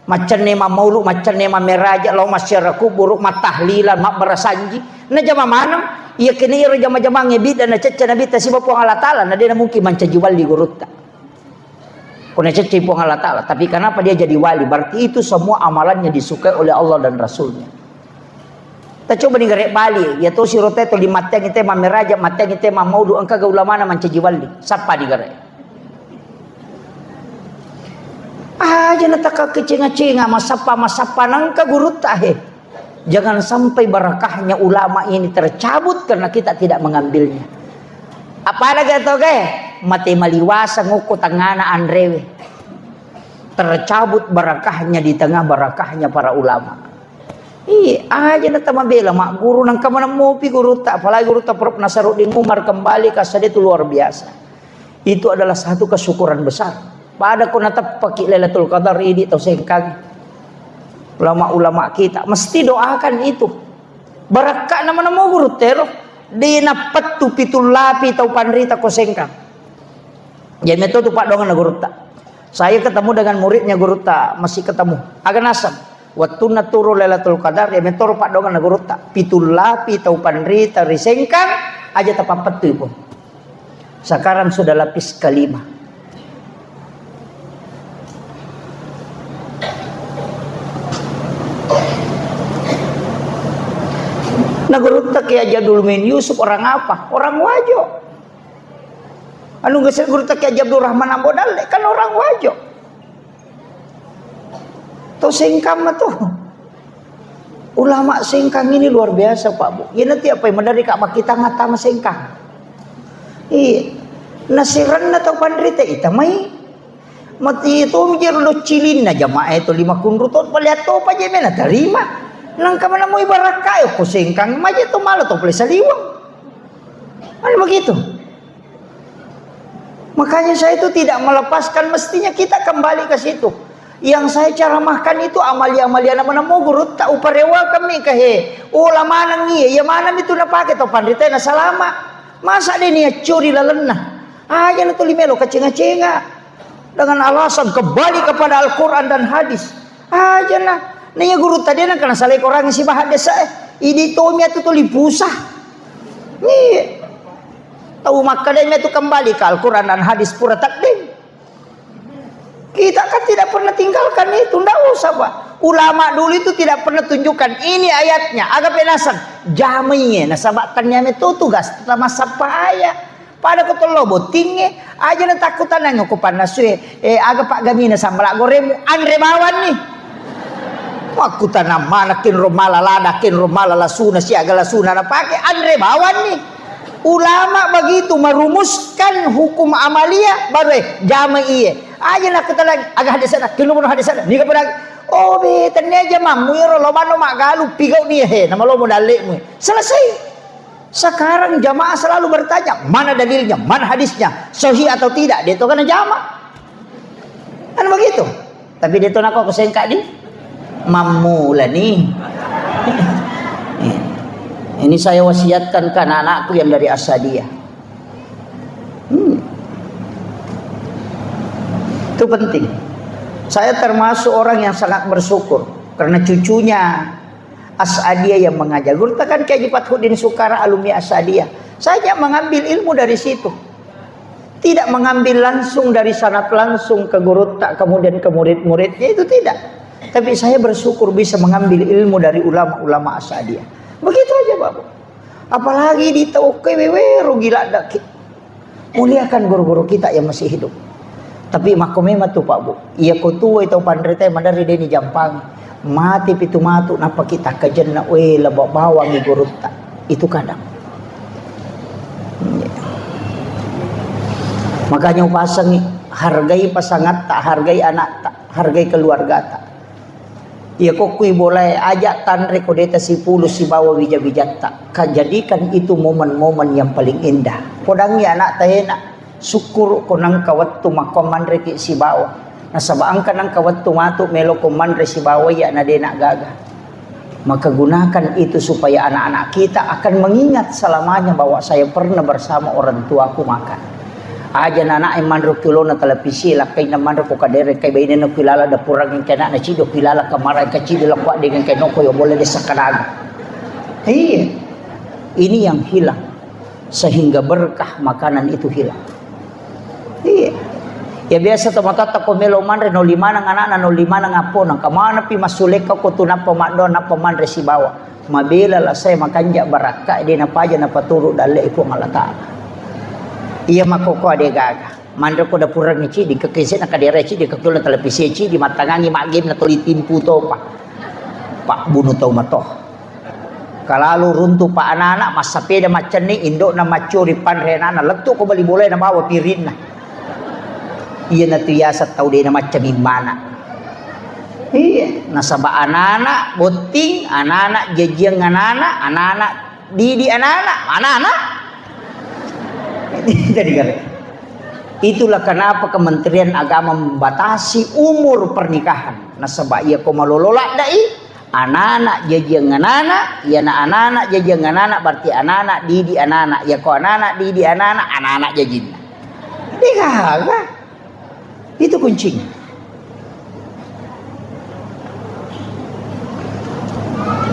Macan nema maulu, macan nema meraja, lau masyaraku buruk matahlilan, mak berasanji. Na jama manam, iya kini iro jama-jama ngebid dan na cecah nabi ta siba puang Allah Ta'ala. Na dia mungkin manca jual di gurutta. Kuna cecah puang Allah Ta'ala. Tapi kenapa dia jadi wali? Berarti itu semua amalannya disukai oleh Allah dan Rasulnya. Kita coba nih Bali. Ya tu si rote tu lima teng ite ma meraja, mateng ite ma maulu, angka gaula mana manca jual di. Sapa di garek. Aja nataka kecenga-cenga masapa nangka guru tahe. Jangan sampai barakahnya ulama ini tercabut karena kita tidak mengambilnya. Apalagi itu ke? Mati maliwasa nguku tangana andrewe. Tercabut barakahnya di tengah barakahnya para ulama. Aja nata mabela mak guru nang kamana mopi guru tak apalagi guru tak Prof Nasaruddin Umar kembali kasade itu luar biasa. Itu adalah satu kesyukuran besar. Pada ko natap pakai Lailatul Qadar ini atau sengkang ulama-ulama kita mesti doakan itu barakah nama-nama guru tero di napat tu pitul lapi tau panrita ko sengkang jadi itu pak dongan guru tak saya ketemu dengan muridnya guru tak masih ketemu agak nasab waktu naturu Lailatul Qadar ya metoro pak dongan guru tak pitul lapi tau panrita risengkang aja tapapat tu pun sekarang sudah lapis kelima. Nah guru tak ya Jadul Min Yusuf orang apa? Orang wajo. Anu geus guru tak ya Abdul Rahman Ambodal kan orang wajo. Tuh sengkam tuh. Ulama sengkang ini luar biasa Pak Bu. Ya nanti apa yang dari kak kita ngata sama sengkang. Nasiran atau pandrita ita mai. Mati itu mikir lo cilin aja mah itu 5 kunrutot palihat to pa je mena terima. Nang kamana mo ibarat kayo ko singkang maja to malo to pala saliwang. Ano begitu? Makanya saya itu tidak melepaskan mestinya kita kembali ke situ. Yang saya caramahkan itu amalia-amalia nama mo guru tak uparewa kami kahe. Ulama nang iya ya mana itu na pake to pandita na salama. Masa dia niya curi lalena. Aja na to limelo kacenga-cenga dengan alasan kembali kepada Al-Qur'an dan hadis. Aja na nanya guru tadi nak kena salah orang si bahat desa ini tomia tu pusah ni tahu makanya itu kembali ke Al-Quran dan hadis pura takdim kita kan tidak pernah tinggalkan itu ndak usah Pak ulama dulu itu tidak pernah tunjukkan ini ayatnya agak penasan jaminya nasabatannya itu tugas pertama sapa ayat pada ketolobo tinggi aja na takutan nang ukupan nasue agak Pak Gamina sambalak goremu andre bawan nih aku tanam manakin romala ladakin romala lasuna si agak lasuna na pakai andre bawan nih Ulama begitu merumuskan hukum amalia baru jama iya. Aja nak kata lagi agak hadis sana, kilo hadis sana. Ni kepada oh betul ni aja mamu ya lo mano mak galu pigau ni nama lo modalek mu. Selesai. Sekarang jamaah selalu bertanya mana dalilnya, mana hadisnya, sahih atau tidak. Dia tu kan jamaah. Kan begitu. Tapi dia tu nak aku sengkak ni mamu lah ni. Ini saya wasiatkan ke anak-anakku yang dari Asadiyah. Itu penting. Saya termasuk orang yang sangat bersyukur karena cucunya Asadiyah yang mengajar. Guru kan Kiai Fathuddin Sukara alumni Asadiyah. Saya mengambil ilmu dari situ. Tidak mengambil langsung dari sanad langsung ke guru tak kemudian ke murid-muridnya, itu tidak. Tapi saya bersyukur bisa mengambil ilmu dari ulama-ulama Asadiyah. Begitu aja Bapak. Apalagi di Tauke weweru gila dak. Muliakan guru-guru kita yang masih hidup. Tapi makomema tu Pak Bu. Ia kotua itu pandrete mandari deni jampang. Mati pitu matu napa kita kajenna we lebok bawang di guru tak. Itu kadang. Makanya pasang hargai pasangan tak, hargai anak tak, hargai keluarga tak. Ya kok kui boleh ajak tanre kodeta si puluh si bawa bijak-bijak tak. Jadikan itu momen-momen yang paling indah. Podangi anak tahena syukur konang kawat tu makoman reki si bawa. Nasabaan kanang kawat tu matu melo koman re si bawa ya nadena gagah. Maka gunakan itu supaya anak-anak kita akan mengingat selamanya bahwa saya pernah bersama orang tuaku makan. Aja anak yang manro kilo na televisi lah kay na manro ko kadere kay bayi na kilala da purang yung kena na chido kilala kamaray kachido lakwa dengan kay no ko yo boleh desa kanaga. Iya. Ini yang hilang sehingga berkah makanan itu hilang. Iya. Ya biasa tomatata ko melo manre no lima nang anak no lima nang apo nang kamana pi masuleka ko tunap pamadon na pamanre si bawa. Mabila lah saya makanja baraka di na paja na paturo dale ko ngalata. Iya makoko ade gaga. Mandro ko da purang ni di kekisen na kadere di kakul na televisi di matangangi magim na tulitin puto pa. Pak bunuh tau matoh. Kalalu runtuh pa anak-anak mas sepeda macam ni indok na macuri panrenana letuk ko bali boleh na bawa pirin na. Iya na tuyasa tau dia na macam imana. Iya, nasaba anak-anak boting, anak-anak jejiang anak-anak didi anak-anak. Jadi itulah kenapa Kementerian Agama membatasi umur pernikahan. Nasaba ia ko malololak dai anak-anak jejiang anak-anak, ya anak-anak jejiang anak berarti anak-anak didi anak-anak, ya ko anak-anak didi anak-anak jejin. Dikagak. Itu kuncinya.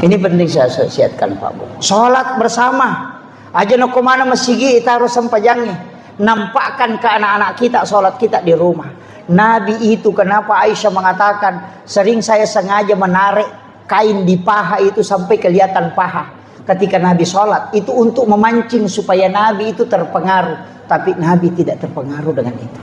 Ini penting saya siatkan Pak Bu. Salat bersama. Aja no kemana masigi kita harus sempajangnya. Nampakkan ke anak-anak kita salat kita di rumah. Nabi itu kenapa Aisyah mengatakan sering saya sengaja menarik kain di paha itu sampai kelihatan paha. Ketika Nabi salat itu untuk memancing supaya Nabi itu terpengaruh. Tapi Nabi tidak terpengaruh dengan itu.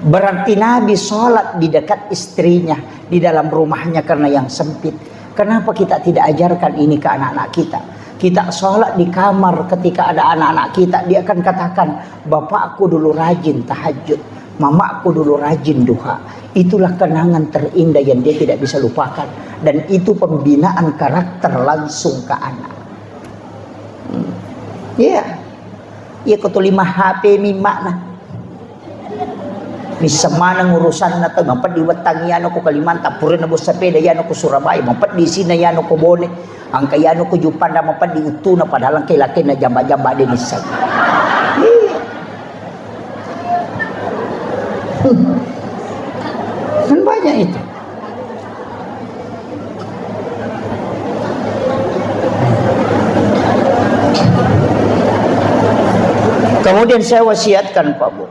Berarti Nabi salat di dekat istrinya di dalam rumahnya karena yang sempit. Kenapa kita tidak ajarkan ini ke anak-anak kita? Kita sholat di kamar ketika ada anak-anak kita, dia akan katakan, bapakku dulu rajin tahajud, mamaku dulu rajin duha. Itulah kenangan terindah yang dia tidak bisa lupakan. Dan itu pembinaan karakter langsung ke anak. Ya, ya kau lima HP mimak nah. Bisa mana ngurusan na to, mampad di Wetang yan ako Kalimantan, puro na sepeda yan ako Surabaya, mampad di sina yan ako Bone, ang kaya ako Jupan na mampad di Utuna, padahal kay laki na jamba-jamba din isa. Kan banyak itu. Kemudian saya wasiatkan Pak Bu,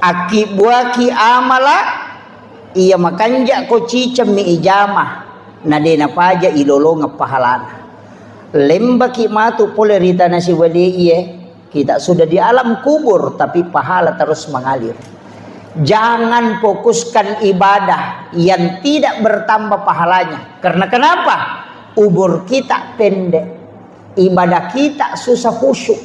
aki buaki amala iya makanja ko cicam mi ijamah na dena paja ilolo ngapahalana lembaki matu polerita na si wali iye kita sudah di alam kubur tapi pahala terus mengalir. Jangan fokuskan ibadah yang tidak bertambah pahalanya. Karena kenapa? Umur kita pendek, ibadah kita susah khusyuk.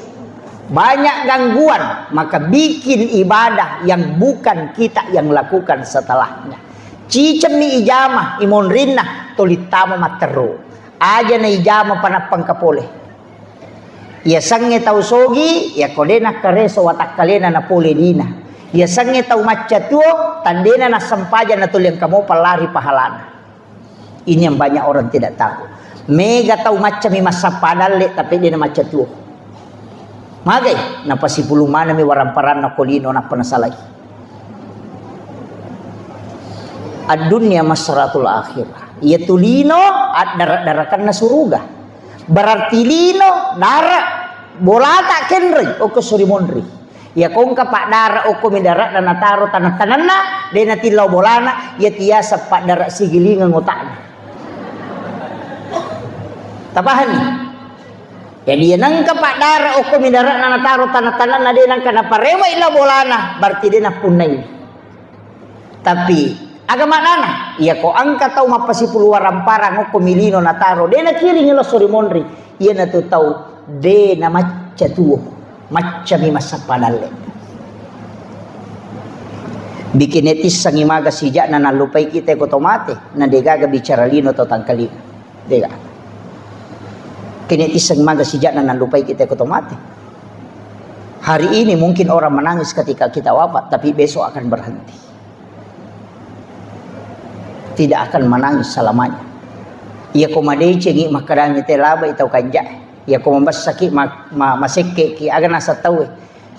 banyak gangguan, maka bikin ibadah yang bukan kita yang lakukan setelahnya. Cicem ni ijamah imon rinna tolitama materu aja na ijamah panapang kapole. Ya sange tau sogi ya kolena kareso watak kalena na pole dina. Ya sange tau macatuo tandena na sampaja na tuliang kamu palari pahalana. Ini yang banyak orang tidak tahu. Mega tau macam mi masa padale tapi dia na macatuo. Magay napasipulumana mi waramparan na kolino na panasalay. Ad-dunya masratul akhirah. Ya tulino at darat-darakan na suruga. Berarti lino darat bolata kenri o kusurimonri. Ya kung kapak darat o kumidarat na nataro tanah-tanan na de natilaw bolana ya tiasa pak darat sigilingan ngotaan. Tapahan ni. Jadi nang kapak darat o kumidarat na nataro tanah-tanan na de nang kanaparewa ila bolana berarti de na punay. Tapi agama nana, iya ko angka tau mapasipulu warampara ngo kumilino nataro, de na kiri ngelo sorimonri, iya na tu tau de na macca tuo, macca mi masapadale. Bikin etis sang imaga sijak na nalupay kita ko tomate, na degaga bicara lino to tangkali, dega. Kinetis sang imaga sijak na nalupay kita ko tomate. Hari ini mungkin orang menangis ketika kita wafat, tapi besok akan berhenti. Tidak akan menangis selamanya. Ia komadei cengi makarangi telaba itau kanja. Ia komambas sakit maseke ki agan asa tahu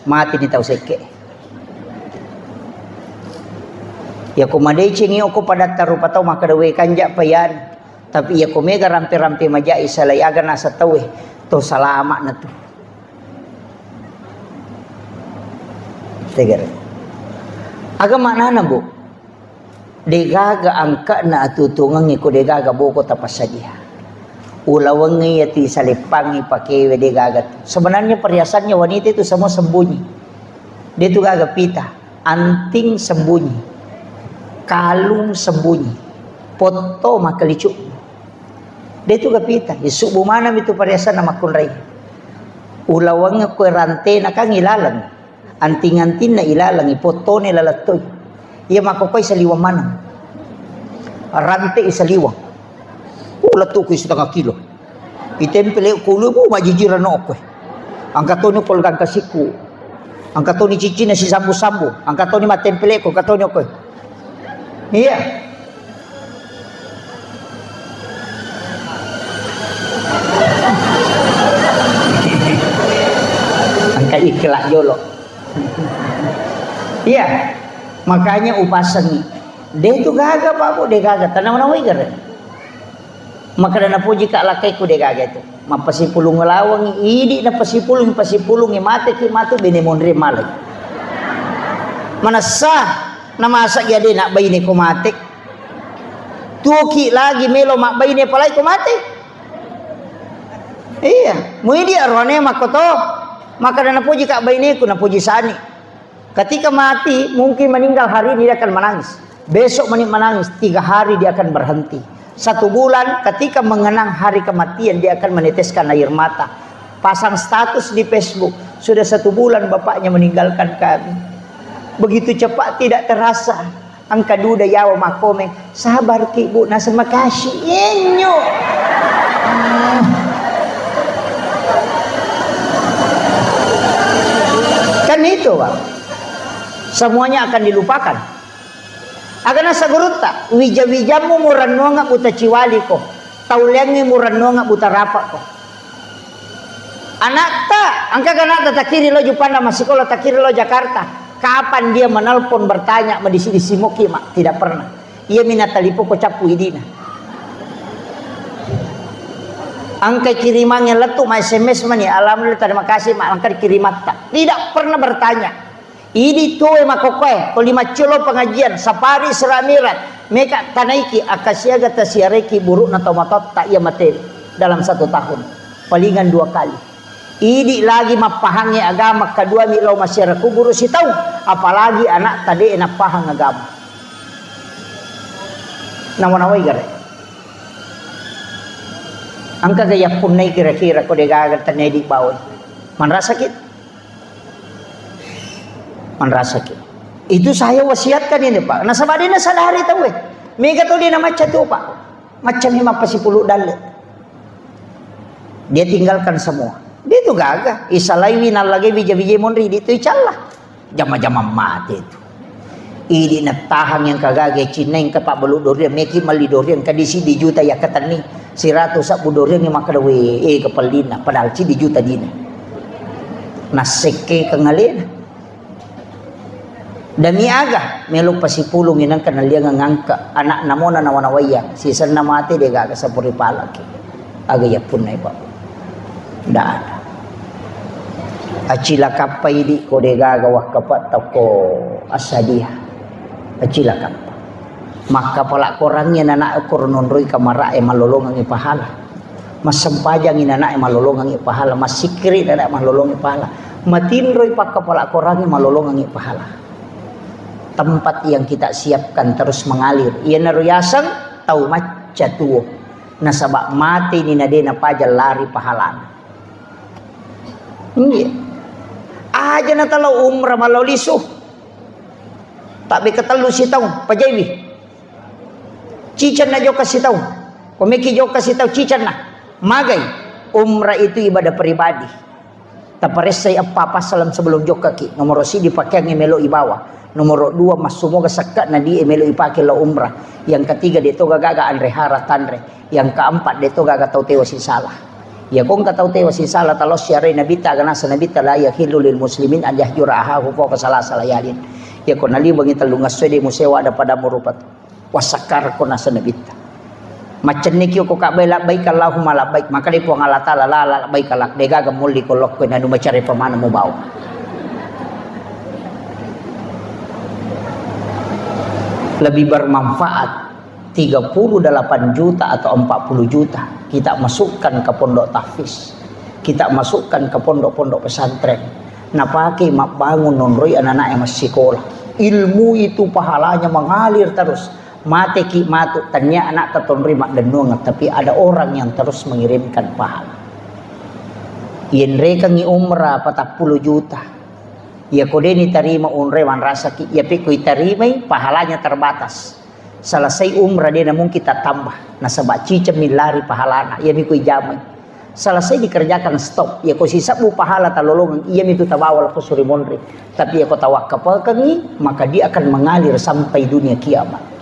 mati di tau seke. Ia komadei cengi oko pada tarupa tau makadawe kanja payan. Tapi ia komega rampe-rampe majai salai agan asa tahu to salama na tu. Tegar. Agama nana bu. Degaga angka na atutungan ko degaga boko tapasadia. Ulawangi yati salipangi pakewe degaga. Sebenarnya perhiasannya wanita itu semua sembunyi. Dia itu gaga pita, anting sembunyi, kalung sembunyi, foto makalicu. Dia itu gaga pita. Isuk bumana itu perhiasan nama kunrai. Ulawangi ko rante na kang ilalang, anting-anting na ilalang, foto ni lalatoy. Ia makokoy sa liwang manang. Rante isa liwang. Ulat ko setengah kilo. Itempele kulo mo majijiran ako. Ang katoni kolgang kasiku. Ang katoni cici na si sambu-sambu. Ang katoni matempele ko katoni ako. Iya. Ang kaikla yolo. Iya. Makanya upasan dia itu gaga pak bu, dia gaga tanam nawai gara. Maka dana puji kak lakai ku dia gaga itu. Mapasipulung ngelawang idi na pasipulung mate ki matu bini mondre malay. Mana sah na masak ya dia nak bayi ni ko mate. Tuki lagi melo mak bayi ni palai ko mate. Iya, mu idi arwane makoto. Maka dana puji kak bayi ni ku na puji sani. Ketika mati mungkin meninggal hari ini dia akan menangis. Besok menangis 3 hari dia akan berhenti. 1 bulan ketika mengenang hari kematian dia akan meneteskan air mata. Pasang status di Facebook. Sudah 1 bulan bapaknya meninggalkan kami. Begitu cepat tidak terasa. Angka duda yawa makomeng. Sabar ki bu, nasa makasih inyo. Kan itu pak. Semuanya akan dilupakan. Akan asa guruta, wija-wijamu muranonga buta ciwali ko. Taulengi muranonga buta rapak ko. Anak tak, angka ganata takiri lo Jupanda masikola takiri lo Jakarta. Kapan dia menelpon bertanya medisi moki mak? Tidak pernah. Ia minat talipo ko capu idina. Angka kirimannya letu ma SMS mani alhamdulillah terima kasih mak angka kirimat tak. Tidak pernah bertanya. Ini tuwe makokoe, kolima cilo pengajian, sapari seramirat, meka tanaiki akasiaga tasiareki buruk na tomatot tak ia materi dalam 1 tahun, palingan 2 kali. Ini lagi mapahangi agama kedua milau masyarakat guru si tahu, apalagi anak tadi enak pahang agama. Nawanawai gare. Angka gaya punai kira-kira ko degaga tanedi bawon. Man rasa sakit. Manrasa ki. Itu saya wasiatkan ini Pak. Nah sabadi na sadari tahu Mega tu dia nama macam tu Pak. Macam 50 dalit. Dia tinggalkan semua. Dia tu gagah. Isalaiwi nalagi bija-bija monri dia tu icalah. Jama-jama mati itu. Ini na tahang yang kagage cineng kepak beluk dorian meki mali dorian kadisi di juta ya katani 100 dorian ni makadawe kepalina padahal ci di juta dina. Naseke kangalena. Dami aga meluk pasipulong inan kanal dia ngangka anak namona nawanawaya sisan na mati dia gaga sa puripala ki. Aga yapun na iba. Nda ada. Acila kapay di ko de gagawah kapat toko asadiha. Acila kapay. Maka pala korangnya nana korononroy kamara malolongang ipahala. Mas sempajang inana malolongang ipahala. Mas sikri nana malolong ipahala. Matinroy pakapala korangnya malolongang ipahala. Tempat yang kita siapkan terus mengalir. Ia naruyasang tau maca tuo. Nasabak mati ni nadena pajal lari pahalan. Iya. Aja na talo umrah malau lisuh. Tak be katalu si tau pajaiwi. Cican na jo kasih tau. Komeki jo kasih tau cican na. Magai umrah itu ibadah pribadi. Taparesay apa salam sebelum jo kaki. Nomor si dipakai ngemelo ibawa. Nomor 2 mas sumoga sekat na di emelo ipake la umrah. Yang ketiga dia toga gaga andre hara tanre. Yang keempat dia toga gaga tau tewa si salah. Ya kong katau tewa si salah talos syar'i nabita kana sa nabita la yahilu lil muslimin an yahjura ahahu fa salasal layalin. Ya kon ali bangi talungas sede musewa ada pada murupat. Wasakar kon sa nabita. Macam ni kyo ko ka baik Allahumma labbaik maka di puang Allah taala la baik kalak de gaga mulli kolok ko na macari pamana mo bawa. Lebih bermanfaat 38 juta atau 40 juta kita masukkan ke pondok tahfiz, kita masukkan ke pondok-pondok pesantren. Nah pakai mak bangun nonroi anak-anak yang masih sekolah. Ilmu itu pahalanya mengalir terus. Mate ki matu tanya anak tetonri mak denung tapi ada orang yang terus mengirimkan pahala. Yen reka ngi umrah 40 juta. Ya kode ni tarima unre wan rasa ki ya pikui tarimai pahalanya terbatas. Selesai umrah dia namun kita tambah. Nah sebab cica milari pahalana ya pikui jamai. Selesai dikerjakan stop ya ko sisa bu pahala talolong iya mitu tabawal ko suri monre. Tapi ya ko tawakal kangi maka dia akan mengalir sampai dunia kiamat.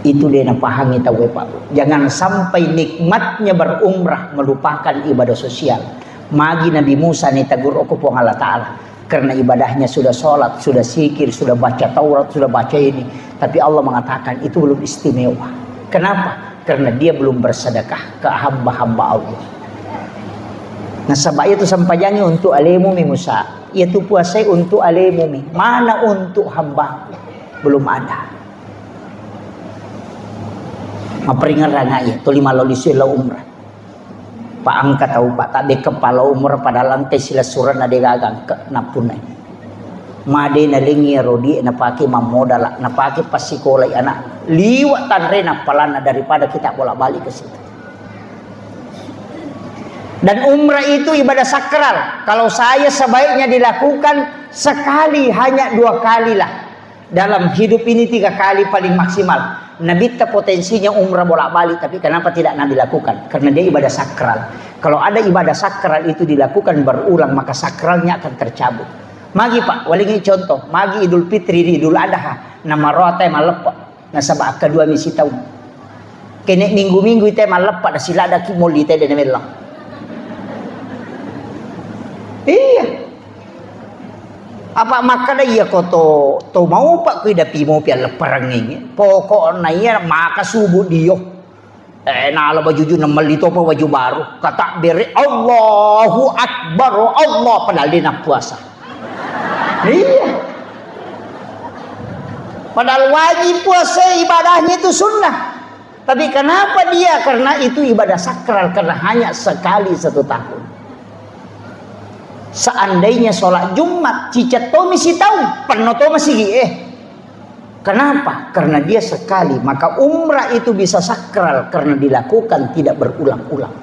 Itu dia nak pahangi tahu Pak. Jangan sampai nikmatnya berumrah melupakan ibadah sosial. Magi Nabi Musa ni tagur aku puang Allah Ta'ala. Karena ibadahnya sudah sholat, sudah zikir, sudah baca Taurat, sudah baca ini. Tapi Allah mengatakan itu belum istimewa. Kenapa? Karena dia belum bersedekah ke hamba-hamba Allah. Nah sebab itu sampainya untuk alemumi Musa. Itu puasa untuk alemumi. Mana untuk hamba? Belum ada. Maperingan rangai. Tu lima lolisila umrah. Pak angkat tahu Pak tak de kepala umur pada lantai sila suran ade gagang ke napunai. Made na lingi rodi na pake mamodala na pake pasikolai anak liwat tanre na palana daripada kita bolak-balik ke situ. Dan umrah itu ibadah sakral. Kalau saya sebaiknya dilakukan sekali hanya 2 kali lah. Dalam hidup ini 3 kali paling maksimal. Nabi potensinya umrah bolak-balik tapi kenapa tidak Nabi lakukan? Karena dia ibadah sakral. Kalau ada ibadah sakral itu dilakukan berulang maka sakralnya akan tercabut. Magi Pak, walingi contoh, magi Idul Fitri di Idul Adha, nama roa teh malepak. Nah sabak kedua misi tahun. Kene minggu-minggu teh malepak da sila ada ki moli teh dan melang. Iya. Apa makana iya ko to mau Pak ku dapi mo pian leparang ini. Pokoknya iya maka subuh dio. Nala baju na malito pa baju baru. Kata beri Allahu Akbar Allah padahal dia nak puasa. Iya. Padahal wajib puasa ibadahnya itu sunnah. Tapi kenapa dia? Karena itu ibadah sakral karena hanya sekali 1 tahun. Seandainya sholat Jumat cicat to misi tahu penuh to masih kenapa? Karena dia sekali. Maka umrah itu bisa sakral karena dilakukan tidak berulang-ulang.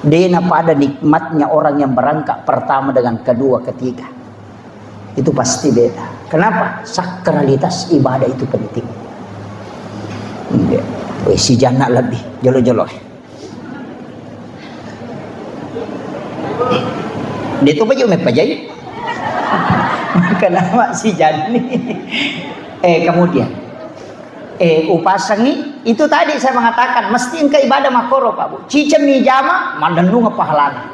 Dena pada nikmatnya orang yang berangkat pertama dengan kedua, ketiga. Itu pasti beda. Kenapa? Sakralitas ibadah itu penting. Si jana lebih jolo-jolo. Dia tu baju mepajai. Kenapa si jani? Kemudian upasangi itu tadi saya mengatakan mesti engkau ibadah makoro Pak Bu. Cicem ni jama mandanu pahalana.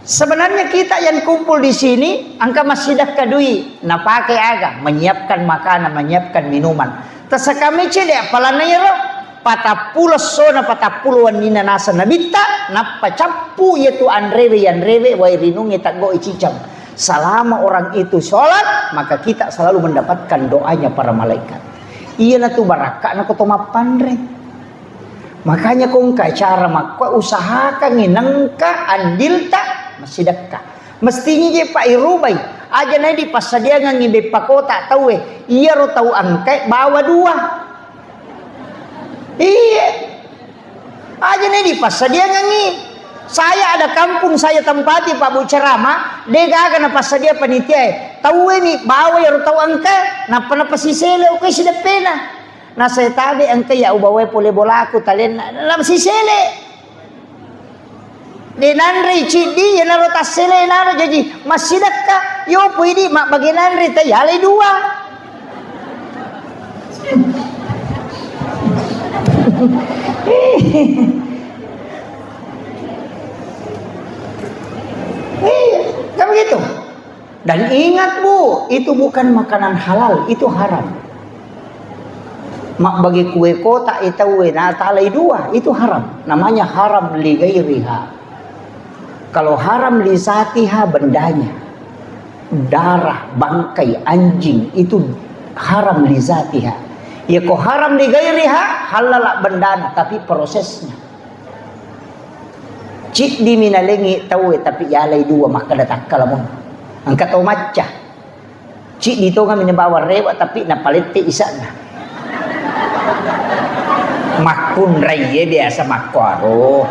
Sebenarnya kita yang kumpul di sini angka masih dah kadui na pakai aga menyiapkan makanan, menyiapkan minuman. Tasakami cede apalana yero patapulo sona patapuluan nina nasa nabita na pacapu yaitu anrewe wa irinungi takgo icicam. Selama orang itu sholat, maka kita selalu mendapatkan doanya para malaikat. Iya na tu baraka na kotoma pandre. Makanya kung cara makwa usahakan nginangka andilta masih dekat. Mestinya je Pak Irubay aja na di pasadia ngibe pakota tahu iya ro tahu angkai bawa dua. Iya. Aja na di pasadia ngi. Saya ada kampung saya tempati Pak Bu ceramah, dega na pasadia panitia. Tahu ini bawa ya ro tahu angkai, napa sisele oke sudah pena. Na saya tadi angkai ya ubawe pole bolaku talen na sisele. Denanri cidi ya naro tasele naro jadi masih dekat. Yo pwede mak baginanri tayalay dua. Kan begitu. Dan ingat Bu, itu bukan makanan halal, itu haram. Mak bagi kue kota itu na talay dua, itu haram. Namanya haram li gairiha. Kalau haram li zatiha bendanya, darah, bangkai, anjing itu haram li zatiha. Ya kok haram li gairiha, halal bendana tapi prosesnya. Cik di minalengi tahu tapi yalay dua maka datak kalamun. Angkat o matcha. Cik dito nga minabawa rewa tapi napalite isa na. Makun raye dia sa makwaro.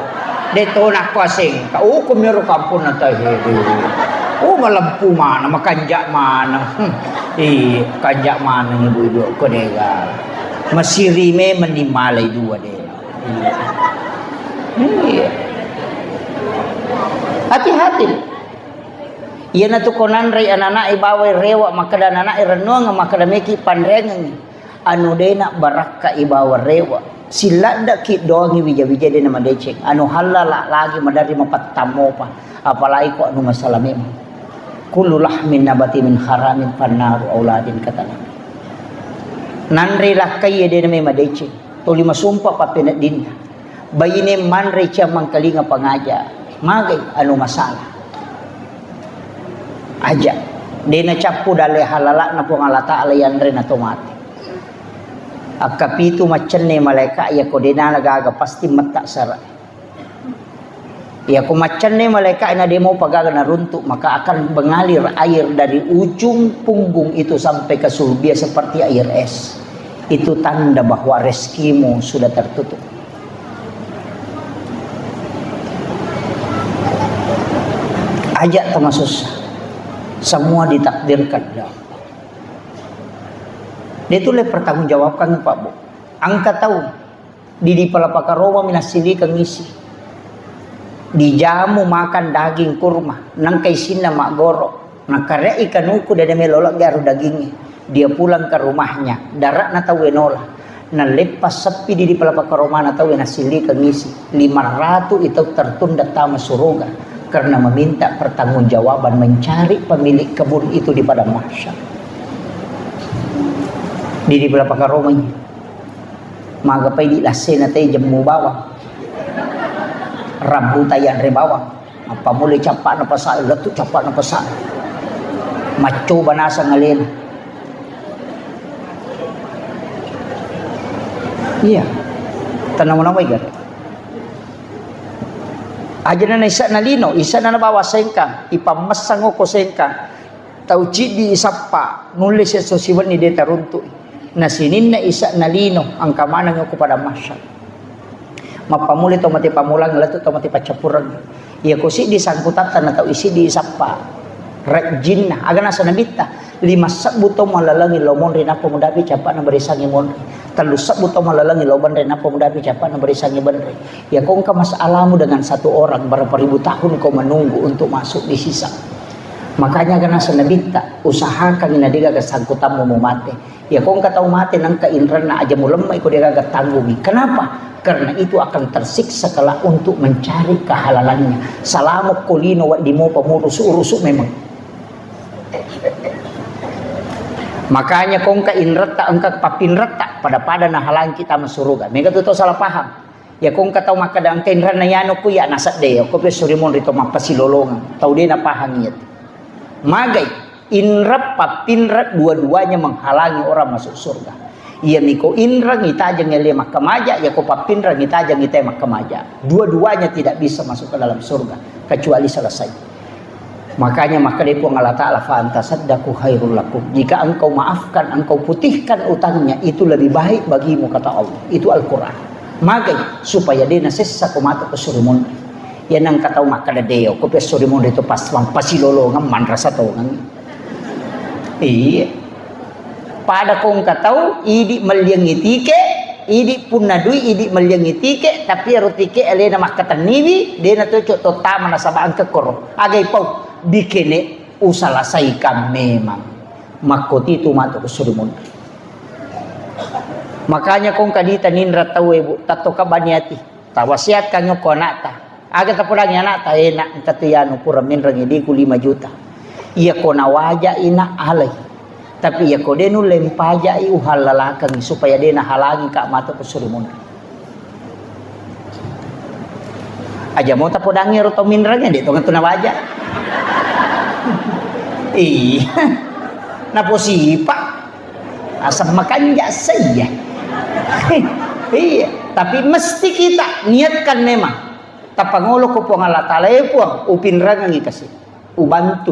Dito na kwasing kaukom niro kampun na tayo. Malampu mana makanja mana. Kanja mana ibu-ibu ko dega. Masirime manimalay dua de. Hati-hati. Iya na tu konan ray anana ibaway rewa makada nana irenong makada meki panrengang. Anu dena baraka ibawa rewa. Sila da ki doangi wija-wija dena madecek. Anu halala lagi madari mapattamo pa. Apalagi ko anu masalah memang. Kullu lahmin nabati min haramin pannaru auladin katana. Nanri lakay dena may madecek. Tuli masumpa pa pinat din. Bayine manre siya mangkalinga pangaja. Magay anu masalah aja dena capu dale halala na pangalata alayan rin na tumati akapitu macenne malaika ya ko dena nagaga pasti mata sara ya ko macenne malaika na demo pagaga na runtuk maka akan mengalir air dari ujung punggung itu sampai ke sulbia seperti air es. Itu tanda bahwa rezekimu sudah tertutup. Ajak termasuk semua ditakdirkan. Dia tu le pertanggungjawabkan Pak Bu. Angka tahu di palapakarowa minasili kang isi. Dijamu makan daging kurma, nang kaisin na magoro. Nakare ikanuku dede melolak garu dagingnya. Dia pulang ke rumahnya, darat na tahu enola. Nalepas sepi di palapakarowa na tahu nasili kang isi. 500 itu tertunda tama suruga. Karena meminta pertanggungjawaban mencari pemilik kebun itu di padang mahsyar. Di beberapa karomanya, magapay di lasena tayo jamu bawang, rabutayan re bawang, pamuli capak na pasal, latu capak na pasal, macho banasa ngalin. Iya, tanang mo na may gari. Aja na isa na lino, isa na nabawa sengkang, ipamasang ko sengkang. Tau di isapa, nulis sa sosiwan ni deta runtu. Na sinin na isa na lino, ang kamanang ko pada masya. mapamuli to mati pamulang lato to mati pacapurag iya ko si disangkutatan atau isi di sapa rek jinnah aga nasa nabita 5 sabuto malalangi lomon rin apo mudapi capa na barisangi mon 3 sabuto malalangi loban rin apo mudapi capa na barisangi banre ya kung ka masalamu dengan satu orang berapa ribu tahun kau menunggu untuk masuk di sisa. Makanya karena senabita usahakan inadiga kesangkutan mo mati. Ya kung kataw mati nang kainran na aja mo lemay ko dia gagak tanggungi. Kenapa? Karena itu akan tersiksa kala untuk mencari kehalalannya. Salamok kulino wa di mo pamurusu-urusu memang. Makanya kung kainrata angka papinrata pada na halang kita masuruga. Mega tuto salah paham. Ya kung kataw makadang kainran na yano ko ya nasa deo. Ko pesurimon rito mapasilolongan. Tau dia na pahangit. Magai inrap papinrat dua-duanya menghalangi orang masuk surga. Ia miko indra ngita jeng ele makamaja ya ko papinra ngita jeng ngita makamaja. Dua-duanya tidak bisa masuk ke dalam surga kecuali selesai. Makanya maka dia pun Allah Ta'ala fa antasaddaqu khairul lakum. Jika engkau maafkan, engkau putihkan utangnya itu lebih baik bagimu kata Allah. Itu Al-Qur'an. Magai supaya dia nasessa kumata ke surimun. Yan ang kataw makadadeo ko pesori mo dito pasilolongan manrasa tongan iya pada kong kataw idi malyangitike idi punadui idi malyangitike tapi arutike elena makataniwi de na to tama na sabaan ka koro agay pau bikene usalasay ka memang makoti tumato ko surimon. Makanya kong kadita ninra tawe tato ka banyati tawasiat kanyo ko nata aga tapurang anak ta enak katuyano pura minrang di ku 5 juta. Iya ko nawaja ina alay. Tapi iya ko denu lempaja i uhalalakang supaya dia halangi ka mata ko surimon. Aja mo tapodangi ro to minrang di to ngatu nawaja. Iya. Naposipa. Asam makanja saya. Iya, tapi mesti kita niatkan memang. Tapangulo ko po ang Allah Ta'ala po upinrang ang ikasi ubantu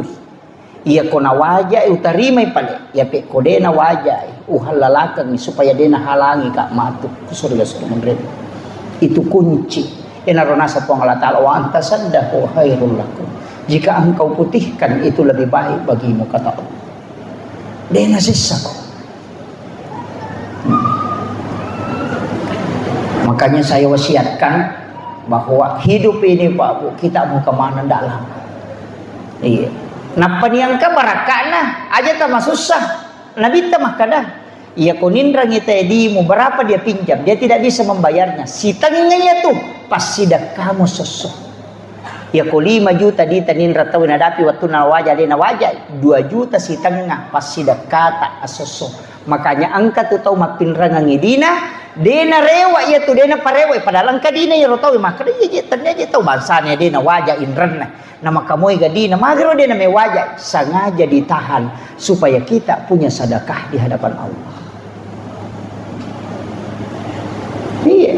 iya ko nawaja utarimay pala iya pe ko de nawaja uhalalakang supaya de nahalangi ka matuk surga surga itu kunci inarunasa po ang Allah Ta'ala wa antasaddaqu khairul lakum jika engkau putihkan itu lebih baik bagimu kata Allah de nasissa ko makanya saya wasiatkan bahwa hidup ini Pak Bu kita mau kemana dalam iya napa niangka barakana aja tak susah nabi tamah kadang iya kunindra ngita di mu berapa dia pinjam dia tidak bisa membayarnya si tangingnya tuh pasti dah kamu sosok ya ko 5 juta di tanindra tahu nadapi waktu nawaja dia nawaja 2 juta si tengah pasti dah kata asosok makanya angka tuh tahu mapinrang ngidina dena rewa ya tu dena parewa padahal angka dina ya rotawi maka dia ternyata tahu bangsanya dena wajah inrana nama kamu gadina magro dena me wajah sengaja ditahan supaya kita punya sedekah di hadapan Allah. Iya.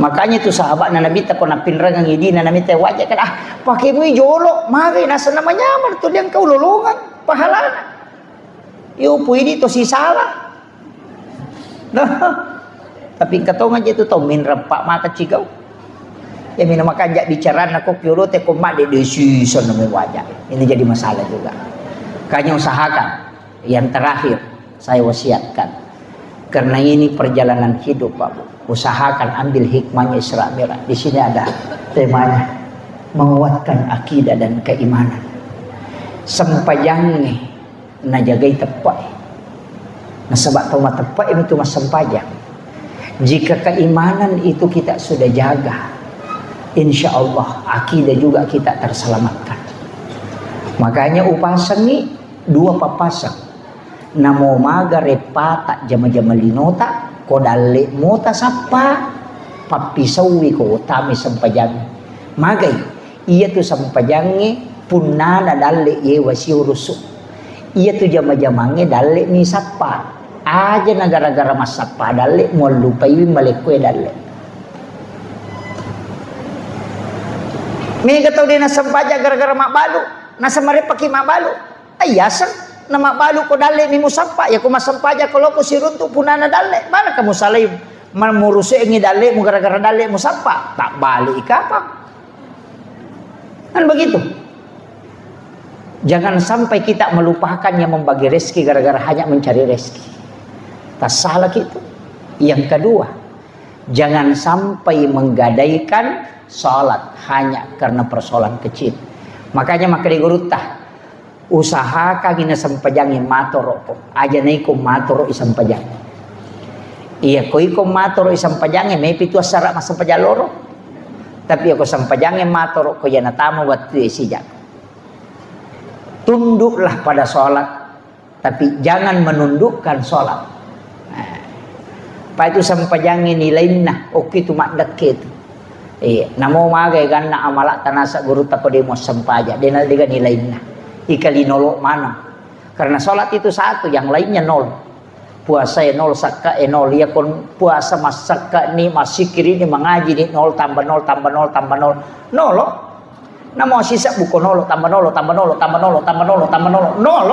Makanya itu sahabat Nabi tak kena pinrang ngidina Nabi teh wajah kan pakai mu jolo mari nasa namanya amal tu dia kau lolongan pahalana. Yo puini to si salah. Nah. Tapi katong aja itu tau minrap pak maka cigau. Ya minum makan jak bicara aku piuro te komak de decision nama wajah. Ini jadi masalah juga. Kanya usahakan. Yang terakhir saya wasiatkan. Karena ini perjalanan hidup Pak. Usahakan ambil hikmahnya Isra Mi'raj. Di sini ada temanya menguatkan akidah dan keimanan. Sempajangnya najagai tepat. Nah sebab tahu tepat itu mas sempajang. Jika keimanan itu kita sudah jaga, insya Allah akidah juga kita terselamatkan. Makanya upasang ni 2 papasang. Namo maga repata jama-jama linota kodalle mota sapa papisawi ko utami sampajang. Magay iya tu sampajangi punana dalle ye wasiurusu. Iya tu jama-jamange dalle ni sapa. Aja na gara-gara masak padale mo lupai malekwe dale. May gataw din na sampaja gara-gara mabalu. Nasa mare paki mabalu. Ay yasan na mabalu ko dale ni mo sampa. Ya ko masampaja ko loko sirunto punana dale. Mana kamu salay Memurusi ingi dalik mu gara-gara dalik mu sapa, tak balik kapang. Kan begitu. Jangan sampai kita melupakan yang membagi rezeki gara-gara hanya mencari rezeki. Tak salah gitu. Yang kedua, jangan sampai menggadaikan salat hanya karena persoalan kecil. Makanya maka di gurutah usaha kagina sampajangin matoro aja naiko matoro isam pajang. Iya ko iko matoro isam pajangin may pitu asara masampajaloro. Tapi ako sampajangin matoro ko yana tama waktu isijak. Tunduklah pada sholat, tapi jangan menundukkan sholat. Nah, pa itu sampajangin nilain oke tu mak deket. Namo magay ganna amala tanasa guru tako demo sampaja denal diga nilain ikali nolok mana? Karena sholat itu satu, yang lainnya nol. Puasa nol, sakka nol. Ya kon puasa mas sakka ni masih kiri ni mengaji ni nol tambah nol tambah nol tambah nol nol. Namo sisa buku nol tambah nol tambah nol tambah nol tambah nol tambah nol nol.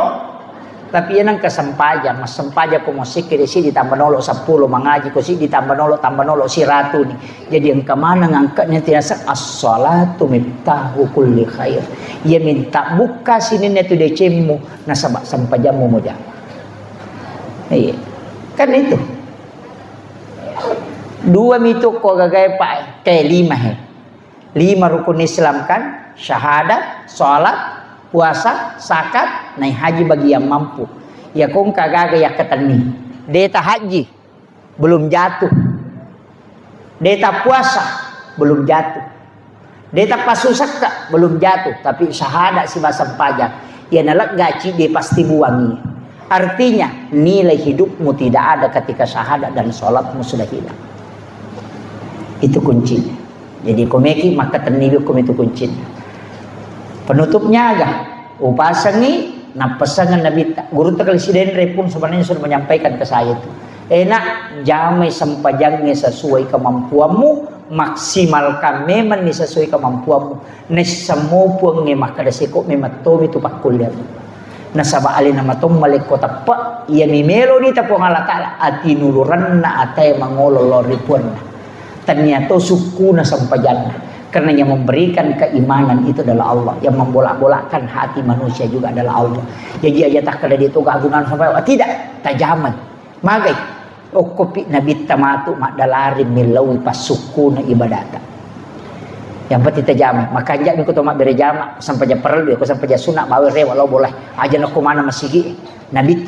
Tapi yan ang kasampaja, mas sampaja ko mo sikiri si ditambah nolo 10 mengaji ko si ditambah nolo tambah nolo si ratu ni. Jadi ang kamana ngangkat niya tinasak as-salatu miftahu kulli khair. Ia minta buka sini netu decemu na sampajamu mo diyan. Iya. Kan itu. Dua mito ko gagay pa kay 5 rukun Islam kan, syahadat, salat, puasa, zakat, naik haji bagi yang mampu. Ya kong kagaga ya ketani. Deta haji belum jatuh. Deta puasa belum jatuh. Deta pasusaka belum jatuh, tapi syahadat si basam pajak. Ya nalak gaji dia pasti buangi. Artinya nilai hidupmu tidak ada ketika syahadat dan sholatmu sudah hilang. Itu kuncinya. Jadi komeki maka tenilu itu kuncinya. Penutupnya agak upasangi na pasangan Nabi guru presiden repun sebenarnya sudah menyampaikan ke saya itu enak jamai sampajangnya sesuai kemampuanmu, maksimalkan memang sesuai kemampuanmu nes semua puang ngemak kada seko mematom itu pak kuliah nasaba alina matom malik kota pak ia mimelo ni tapuang Allah taala ati nuluran na atay mangololor ripuan ternyata suku na sampajangnya. Karena yang memberikan keimanan itu adalah Allah. Yang membolak-bolakkan hati manusia juga adalah Allah. Jadi aja tak kada itu keagungan sampai tidak tajaman. Magai kopi nabi tamatu mak dalari milawi pasuku na ibadata. Yang pati tajaman. Makanya ni ko to mak berejama sampai ja perlu ko sampai ja sunat bawe re walau boleh. Aja nak mana masigi. Nabi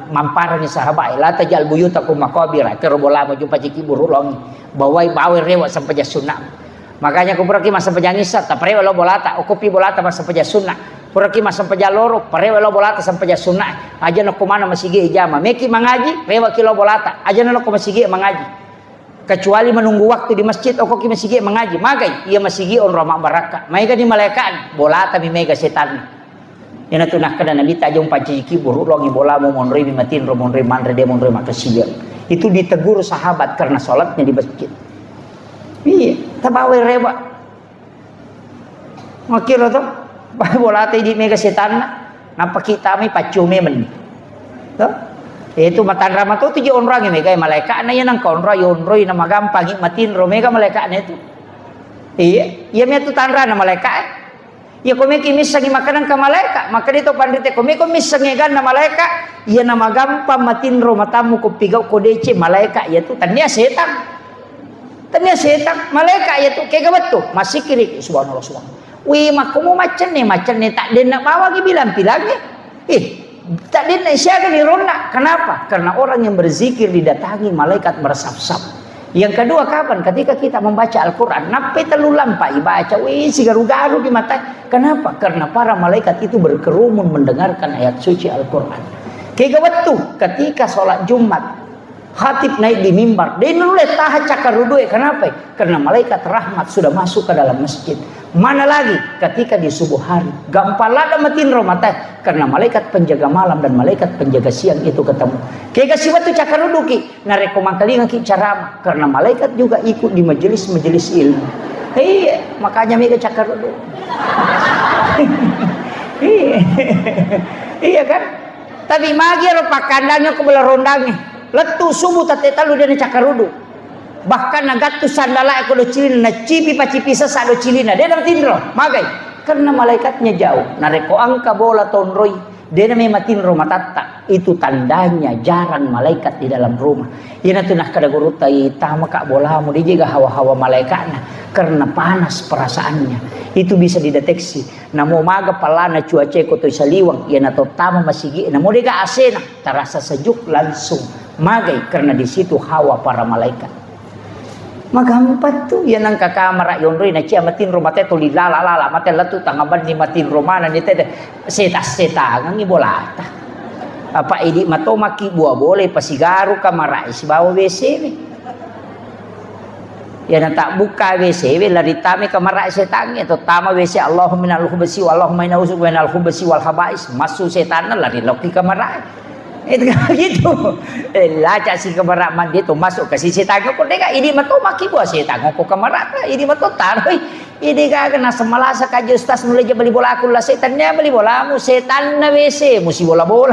mampara ni sahabat la tajal buyutakum maqabira kero bola mo jumpa ciki buru longi. Bawai bawe re sampai ja sunat. Makanya aku pergi masa pejangisa, tak pare lo bolata, kopi bolata masa peja sunnah. Pergi masa peja loro, pare lo bolata sampai peja sunnah. Aja nak mana masih ijama, meki mengaji, rewa kilo bolata. Aja nak masih mengaji. Kecuali menunggu waktu di masjid, koki masih mengaji. Magai, ia masih on ramah baraka. Mereka di malaikat, bolata mi mega setan. Yang tu nak kena nabi tajung paciki buruk longi bola mau monri matin romonri manre demonri makasih. Itu ditegur sahabat karena sholatnya di masjid. Iya, tabawe reba. Makiro to, bola di mega setan. Napa kita mi pacume men. To, itu matan rama to tujuh orang yang mega malaikat na yan ang konra yonroy na magampang matin ro mega malaikat na itu. Iya, iya mi tu tanra na malaikat. Ya kome kimisang makanan ka malaikat, maka dito pandite kome komisang gan na malaikat, iya na magampang matin ro matamu ko pigaw ko dece malaikat ya tu tanya setan. Tanya setan malaikat ya tu kayak gawat tu masih kiri subhanallah subhanallah. Wih makumu macam ni tak dia nak bawa lagi bilang-bilangnya. Tak dia nak siaga ni rona. Kenapa? Karena orang yang berzikir didatangi malaikat bersaf-saf. Yang kedua kapan? Ketika kita membaca Al-Quran. Nape telulang pak ibaca. Wih si garu-garu di mata. Kenapa? Karena para malaikat itu berkerumun mendengarkan ayat suci Al-Quran. Kayak gawat tu ketika sholat Jumat. Khatib naik di mimbar, dia nulis tahan cakar rudui. Kenapa? Karena malaikat rahmat sudah masuk ke dalam masjid. Mana lagi ketika di subuh hari, gampang ada matin romata karena malaikat penjaga malam dan malaikat penjaga siang itu ketemu. Kayak kasih waktu cakar ruduki, narekomang kali ngaki ceramah karena malaikat juga ikut di majelis-majelis ilmu. Iya, makanya mereka cakar rudu. Iya kan? Tapi magi ro pakandangnya ke belah rondangnya. Letu subuh tate talu dia cakar rudu. Bahkan nagattu sandala ko do cilina na cipi pacipi sa do cilina. Dia dapat tindro, magai. Karena malaikatnya jauh. Nareko angka bola tonroi. Dia namanya matinro matatta. Itu tandanya jarang malaikat di dalam rumah. Yana tunah kada gurutai tama kak bolamu dia juga hawa-hawa malaikatnya. Karena panas perasaannya. Itu bisa dideteksi. Namo maga palana cuaca ko to saliwang. Yana to tama masigi. Namo dia asena terasa sejuk langsung. Magai karena di situ hawa para malaikat. Magampat tu yan ang kakamara yon rin na siya matin romate to lala mate latu tangaban ni matin romana ni tede seta ngang ibolata apa idi mato maki buah boleh pasigaru kamara si bawa WC ni yan tak buka WC we lari tame kamara setan itu tama WC Allahumma minal khubasi Allahumma inna usubu minal khubasi wal khabais masuk setan lari loki kamara. Itu gitu. Laca si kamera mandi tu masuk ke sisi tangan ko deka ini mato maki buah si tangan ko kamera ini mato taroy ini ka kena semalasa ka justas mulai beli bola aku lah setannya beli bola mu setan na WC musi bola ko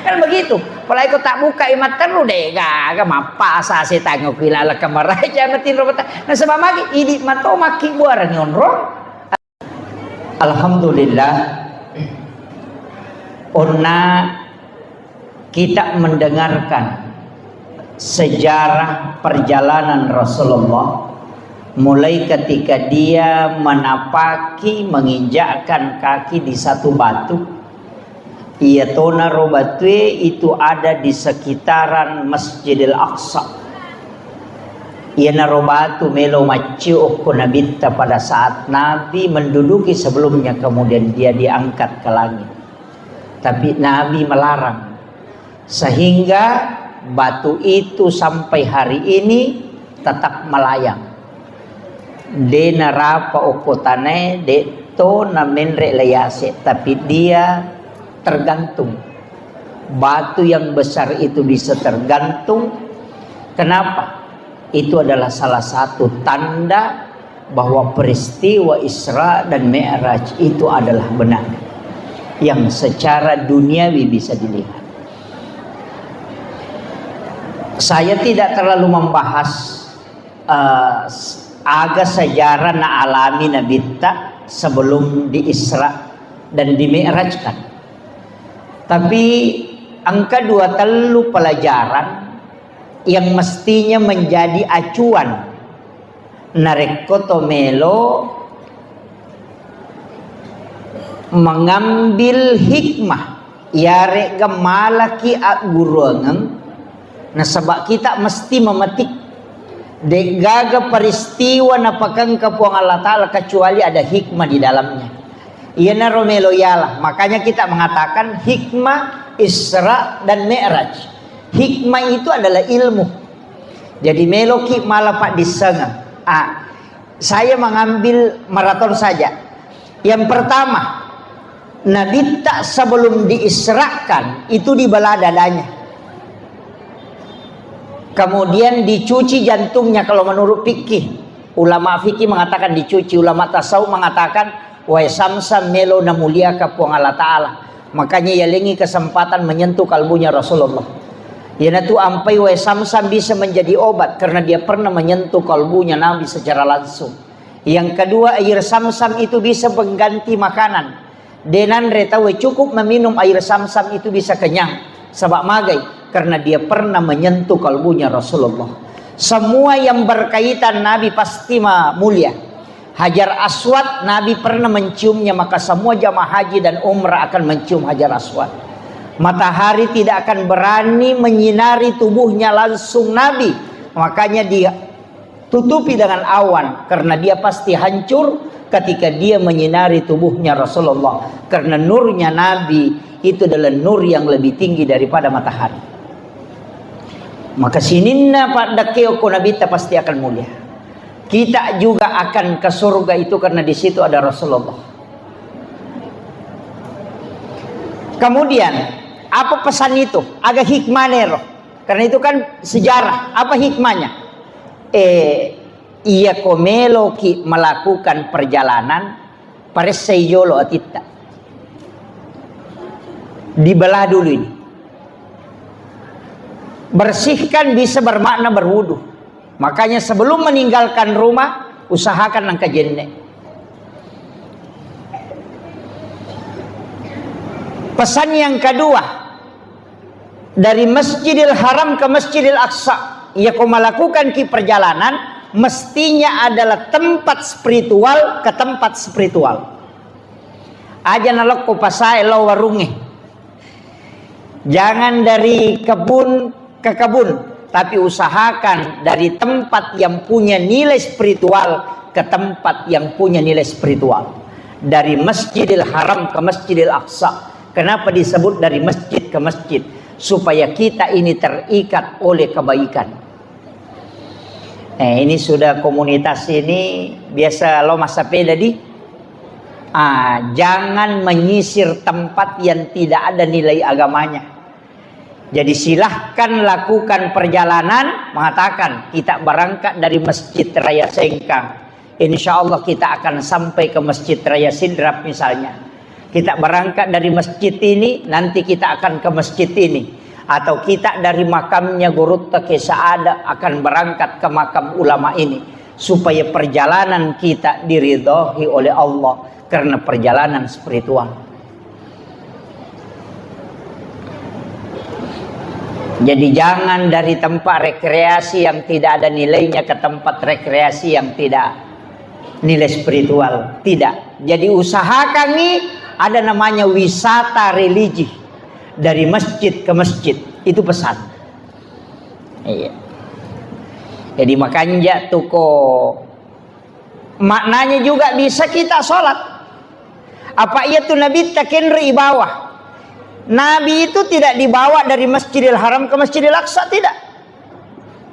kan begitu. Palai ko tak buka imat terus deka ka mapasa si tangan ko ilala kamera jangan tin robot. Nah sebab magi ini mato maki buah rangon ro. Alhamdulillah. Onna kita mendengarkan sejarah perjalanan Rasulullah mulai ketika dia menapaki menginjakkan kaki di satu batu. Ia tona robatwe itu ada di sekitaran Masjidil Aqsa. Ia narobatu melo maciu kunabita pada saat Nabi menduduki sebelumnya kemudian dia diangkat ke langit. Tapi Nabi melarang. Sehingga batu itu sampai hari ini tetap melayang. De narapa okotane de to na menre layase, tapi dia tergantung. Batu yang besar itu bisa tergantung. Kenapa? Itu adalah salah satu tanda bahwa peristiwa Isra dan Mi'raj itu adalah benar. Yang secara duniawi bisa dilihat. Saya tidak terlalu membahas aga sejarah na alami Nabi tak sebelum di Isra dan di Mi'rajkan. Tapi angka 2 telu pelajaran yang mestinya menjadi acuan narekoto melo mengambil hikmah yare gemalaki agurungan. Nah sebab kita mesti memetik degaga peristiwa na pakang kapuang Allah Ta'ala kecuali ada hikmah di dalamnya. Ia na romelo yalah. Makanya kita mengatakan hikmah Isra dan Mi'raj. Hikmah itu adalah ilmu. Jadi meloki malah pak disenga. Saya mengambil maraton saja. Yang pertama, Nabi tak sebelum diisrakan itu dibelah dadanya. Kemudian dicuci jantungnya kalau menurut fikih. Ulama fikih mengatakan dicuci. Ulama tasawuf mengatakan wa samsam melo na mulia kapuang Allah Ta'ala. Makanya yalengi kesempatan menyentuh kalbunya Rasulullah. Yana tu ampai wa samsam bisa menjadi obat karena dia pernah menyentuh kalbunya Nabi secara langsung. Yang kedua, air samsam itu bisa pengganti makanan. Denan retawe cukup meminum air samsam itu bisa kenyang. Sebab magai karena dia pernah menyentuh kalbunya Rasulullah. Semua yang berkaitan Nabi pasti mulia. Hajar Aswad Nabi pernah menciumnya, maka semua jamaah haji dan umrah akan mencium Hajar Aswad. Matahari tidak akan berani menyinari tubuhnya langsung Nabi, makanya dia tutupi dengan awan karena dia pasti hancur ketika dia menyinari tubuhnya Rasulullah. Karena nurnya Nabi itu adalah nur yang lebih tinggi daripada matahari. Maka sininna pada keoko Nabi pasti akan mulia. Kita juga akan ke surga itu karena di situ ada Rasulullah. Kemudian apa pesan itu? Agak hikmah nero. Karena itu kan sejarah. Apa hikmahnya? Ia komelo ki melakukan perjalanan paresayolo atita. Dibelah dulu ini. Bersihkan bisa bermakna berwudu. Makanya sebelum meninggalkan rumah, usahakan nang kajenne. Pesan yang kedua, dari Masjidil Haram ke Masjidil Aqsa, ya kau melakukan ki perjalanan, mestinya adalah tempat spiritual ke tempat spiritual. Aja nalok ko pasai lo warunge. Jangan dari kebun ke kebun, tapi usahakan dari tempat yang punya nilai spiritual ke tempat yang punya nilai spiritual. Dari Masjidil Haram ke Masjidil Aqsa. Kenapa disebut dari masjid ke masjid? Supaya kita ini terikat oleh kebaikan. Ini sudah komunitas ini biasa lo masa peda di. Jangan menyisir tempat yang tidak ada nilai agamanya. Jadi silahkan lakukan perjalanan, mengatakan kita berangkat dari Masjid Raya Sengkang. Insya Allah kita akan sampai ke Masjid Raya Sidrap misalnya. Kita berangkat dari masjid ini, nanti kita akan ke masjid ini. Atau kita dari makamnya Gurutta Kesaada akan berangkat ke makam ulama ini. Supaya perjalanan kita diridhoi oleh Allah. Karena perjalanan spiritual. Jadi jangan dari tempat rekreasi yang tidak ada nilainya ke tempat rekreasi yang tidak nilai spiritual. Tidak. Jadi usahakan nih ada namanya wisata religi dari masjid ke masjid. Itu pesan. Iya. Jadi makanya tuh maknanya juga bisa kita sholat. Apa iya tuh Nabi takenri bawah? Nabi itu tidak dibawa dari Masjidil Haram ke Masjidil Aqsa, tidak.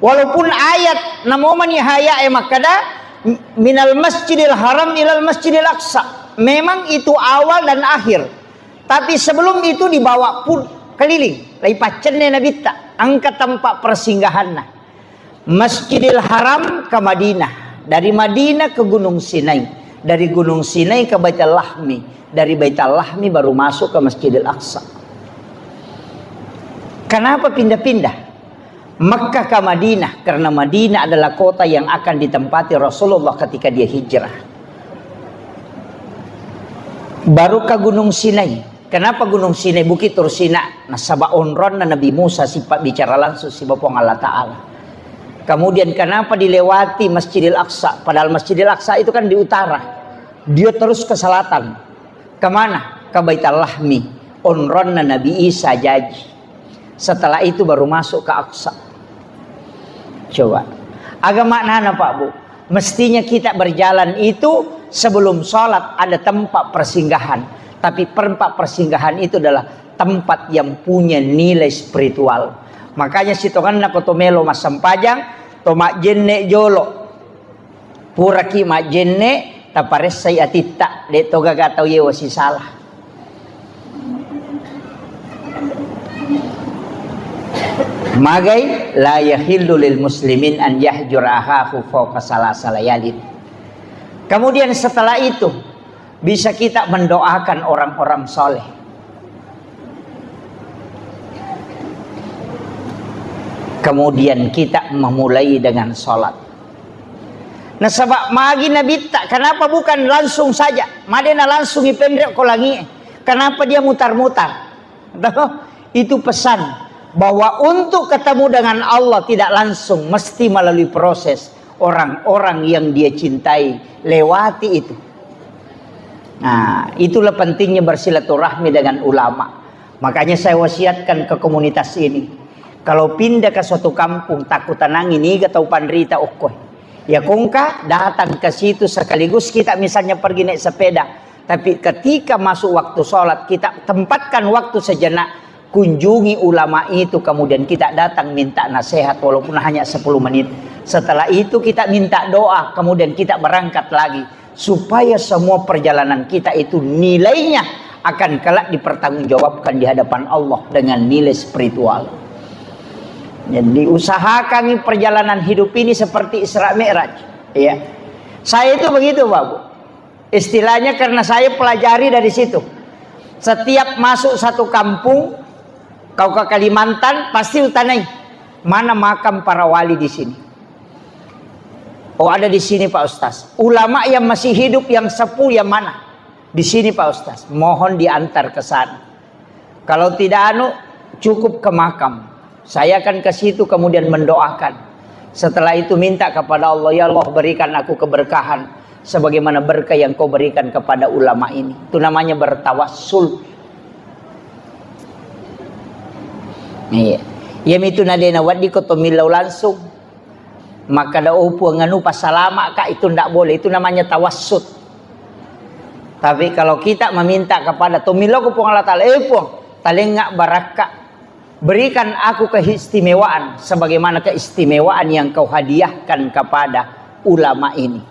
Walaupun ayat namoman yahaya makada minal Masjidil Haram ilal Masjidil Aqsa. Memang itu awal dan akhir. Tapi sebelum itu dibawa pun keliling. Lai pacenne Nabi tak angkat tempat persinggahan. Masjidil Haram ke Madinah. Dari Madinah ke Gunung Sinai. Dari Gunung Sinai ke Baitul Lahmi. Dari Baitul Lahmi baru masuk ke Masjidil Aqsa. Kenapa pindah-pindah? Makkah ke Madinah. Karena Madinah adalah kota yang akan ditempati Rasulullah ketika dia hijrah. Baru ke Gunung Sinai. Kenapa Gunung Sinai? Bukit Tursina. Nasaba onron na Nabi Musa sifat bicara langsung si Bapong Allah Ta'ala. Kemudian kenapa dilewati Masjidil Aqsa? Padahal Masjidil Aqsa itu kan di utara. Dia terus ke selatan. Kemana? Ke Baitul Lahmi. Onron na Nabi Isa jaji. Setelah itu baru masuk ke Aqsa. Coba. Agak maknanya Pak Bu. Mestinya kita berjalan itu sebelum sholat ada tempat persinggahan. Tapi tempat persinggahan itu adalah tempat yang punya nilai spiritual. Makanya si tongan na kotomelo mas sampajang tomak jenne jolo. Puraki mak jenne tapares say atita de toga gatau ye wasi salah. Magai la yahillu lil muslimin an yahjur ahahu fawqa salasa layalin. Kemudian setelah itu bisa kita mendoakan orang-orang soleh. Kemudian kita memulai dengan sholat. Nah sebab magi Nabi tak, kenapa bukan langsung saja? Madena langsung ipendrek kolangi. Kenapa dia mutar-mutar? Itu pesan bahwa untuk ketemu dengan Allah tidak langsung, mesti melalui proses. Orang-orang yang dia cintai lewati itu. Nah itulah pentingnya bersilaturahmi dengan ulama. Makanya saya wasiatkan ke komunitas ini. Kalau pindah ke suatu kampung takut tenang ini atau pandrita okoy. Ya kongka datang ke situ sekaligus kita misalnya pergi naik sepeda. Tapi ketika masuk waktu sholat kita tempatkan waktu sejenak. Kunjungi ulama itu, kemudian kita datang minta nasihat walaupun hanya 10 menit. Setelah itu kita minta doa, kemudian kita berangkat lagi. Supaya semua perjalanan kita itu nilainya akan kelak dipertanggungjawabkan di hadapan Allah dengan nilai spiritual. Jadi usahakan perjalanan hidup ini seperti Isra Mi'raj. Ya. Saya itu begitu Pak Bu. Istilahnya karena saya pelajari dari situ. Setiap masuk satu kampung, kau ke Kalimantan pasti utanai mana makam para wali di sini. Oh, ada di sini Pak Ustaz. Ulama yang masih hidup yang sepuh yang mana? Di sini Pak Ustaz. Mohon diantar ke sana. Kalau tidak cukup ke makam. Saya akan ke situ kemudian mendoakan. Setelah itu minta kepada Allah, ya Allah berikan aku keberkahan sebagaimana berkah yang kau berikan kepada ulama ini. Itu namanya bertawassul. Iya. Yang itu nadena wadi ko tomilaw langsung. Maka da upo nganu pasalama kak itu ndak boleh, itu namanya tawassut. Tapi kalau kita meminta kepada tomilaw ko pong Allah Ta'ala, pong talengak baraka, berikan aku keistimewaan sebagaimana keistimewaan yang kau hadiahkan kepada ulama ini.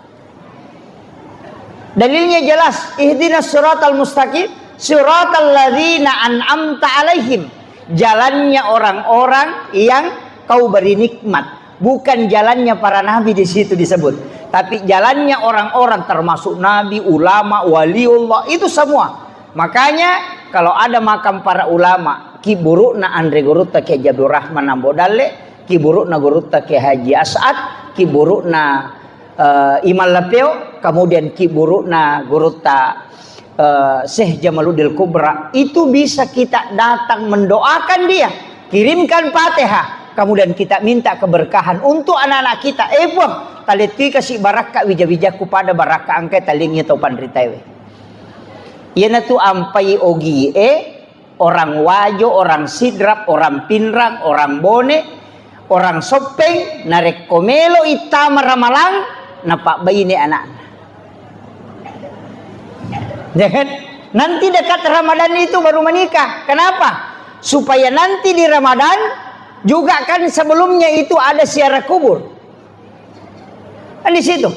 Dalilnya jelas, ihdinas siratal mustaqim, siratal ladzina an'amta alaihim. Jalannya orang-orang yang kau beri nikmat. Bukan jalannya para nabi di situ disebut, tapi jalannya orang-orang termasuk nabi, ulama, waliullah, itu semua. Makanya kalau ada makam para ulama, ki burukna Andre Gurutta ke Jabdur Rahman Ambodalle, ki burukna Gurutta ke Haji As'ad, ki burukna Imal Lapeo, kemudian ki burukna Gurutta Syekh Jamaluddin Kubra, itu bisa kita datang mendoakan dia, kirimkan Fatihah. Kemudian kita minta keberkahan untuk anak-anak kita. Pun taliti kasih baraka wija-wijaku pada baraka angke talingnya topan ritawe. Yana tu ampai ogi orang wajo, orang sidrap, orang pinrang, orang bone, orang sopeng, narek komelo itama ramalang, napak bayi ni anak. Jangan nanti dekat Ramadan itu baru menikah. Kenapa? Supaya nanti di Ramadan juga kan sebelumnya itu ada ziarah kubur. Kan di situ.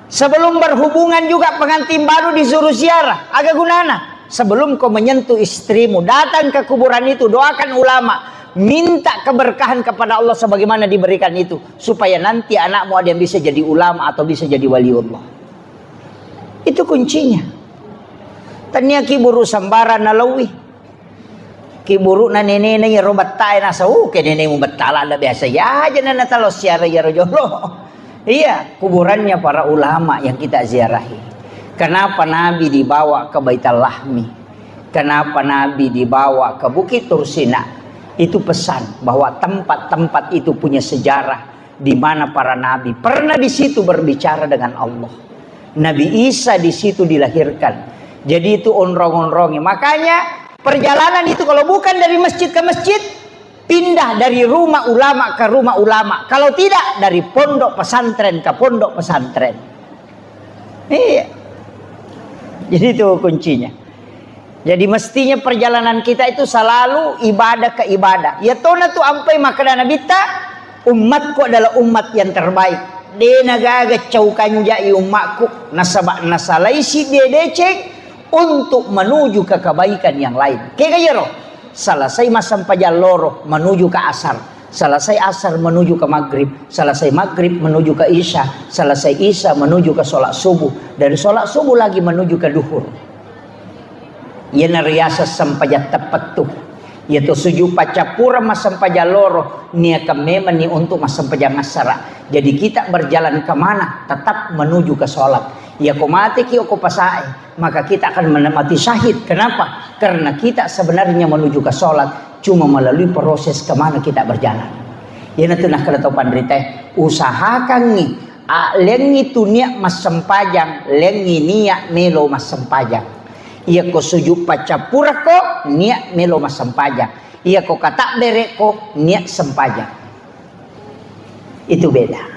Sebelum berhubungan juga pengantin baru disuruh ziarah. Agak gunana. Sebelum kau menyentuh istrimu, datang ke kuburan itu, doakan ulama, minta keberkahan kepada Allah sebagaimana diberikan itu, supaya nanti anakmu ada yang bisa jadi ulama atau bisa jadi waliullah. Itu kuncinya. Tanya kiburu sambara nalawi. Kiburu na nene na yaro batay na sa ke nene mo batala na biasa ya aja na natalo siara yaro jolo. Iya, kuburannya para ulama yang kita ziarahi. Kenapa Nabi dibawa ke Baitul Lahmi? Kenapa Nabi dibawa ke Bukit Tursina? Itu pesan bahwa tempat-tempat itu punya sejarah di mana para nabi pernah di situ berbicara dengan Allah. Nabi Isa di situ dilahirkan. Jadi itu onrong-onrongnya. Makanya perjalanan itu kalau bukan dari masjid ke masjid, pindah dari rumah ulama ke rumah ulama. Kalau tidak, dari pondok pesantren ke pondok pesantren. Iya. Jadi itu kuncinya. Jadi mestinya perjalanan kita itu selalu ibadah ke ibadah. Ya tona tu ampai makana nabita, umatku adalah umat yang terbaik. De nagaga caukan jai umatku nasabak nasalai si de decek untuk menuju ke kebaikan yang lain. Kayak gaya roh. Selesai masam pajal loro menuju ke asar. Selesai asar menuju ke maghrib. Selesai maghrib menuju ke isya. Selesai isya menuju ke sholat subuh. Dari sholat subuh lagi menuju ke duhur. Ia nariasa sampajat tepat tuh. Yaitu suju pacapura masam pajal loro. Nia kememan ni untuk masam pajal ngasara. Jadi kita berjalan kemana? Tetap menuju ke sholat. Ya kau mati ki kau pasai. Maka kita akan menemati syahid. Kenapa? Karena kita sebenarnya menuju ke sholat cuma melalui proses kemana kita berjalan. Ya nanti nak kena tahu pandrite. Usahakan ni, lengi tu niat mas sempajang, lengi niat melo mas sempajang. Ia ko sujud pacapura ko niat melo mas sempajang. Ia ko katak berek ko niat sempajang. Itu beda.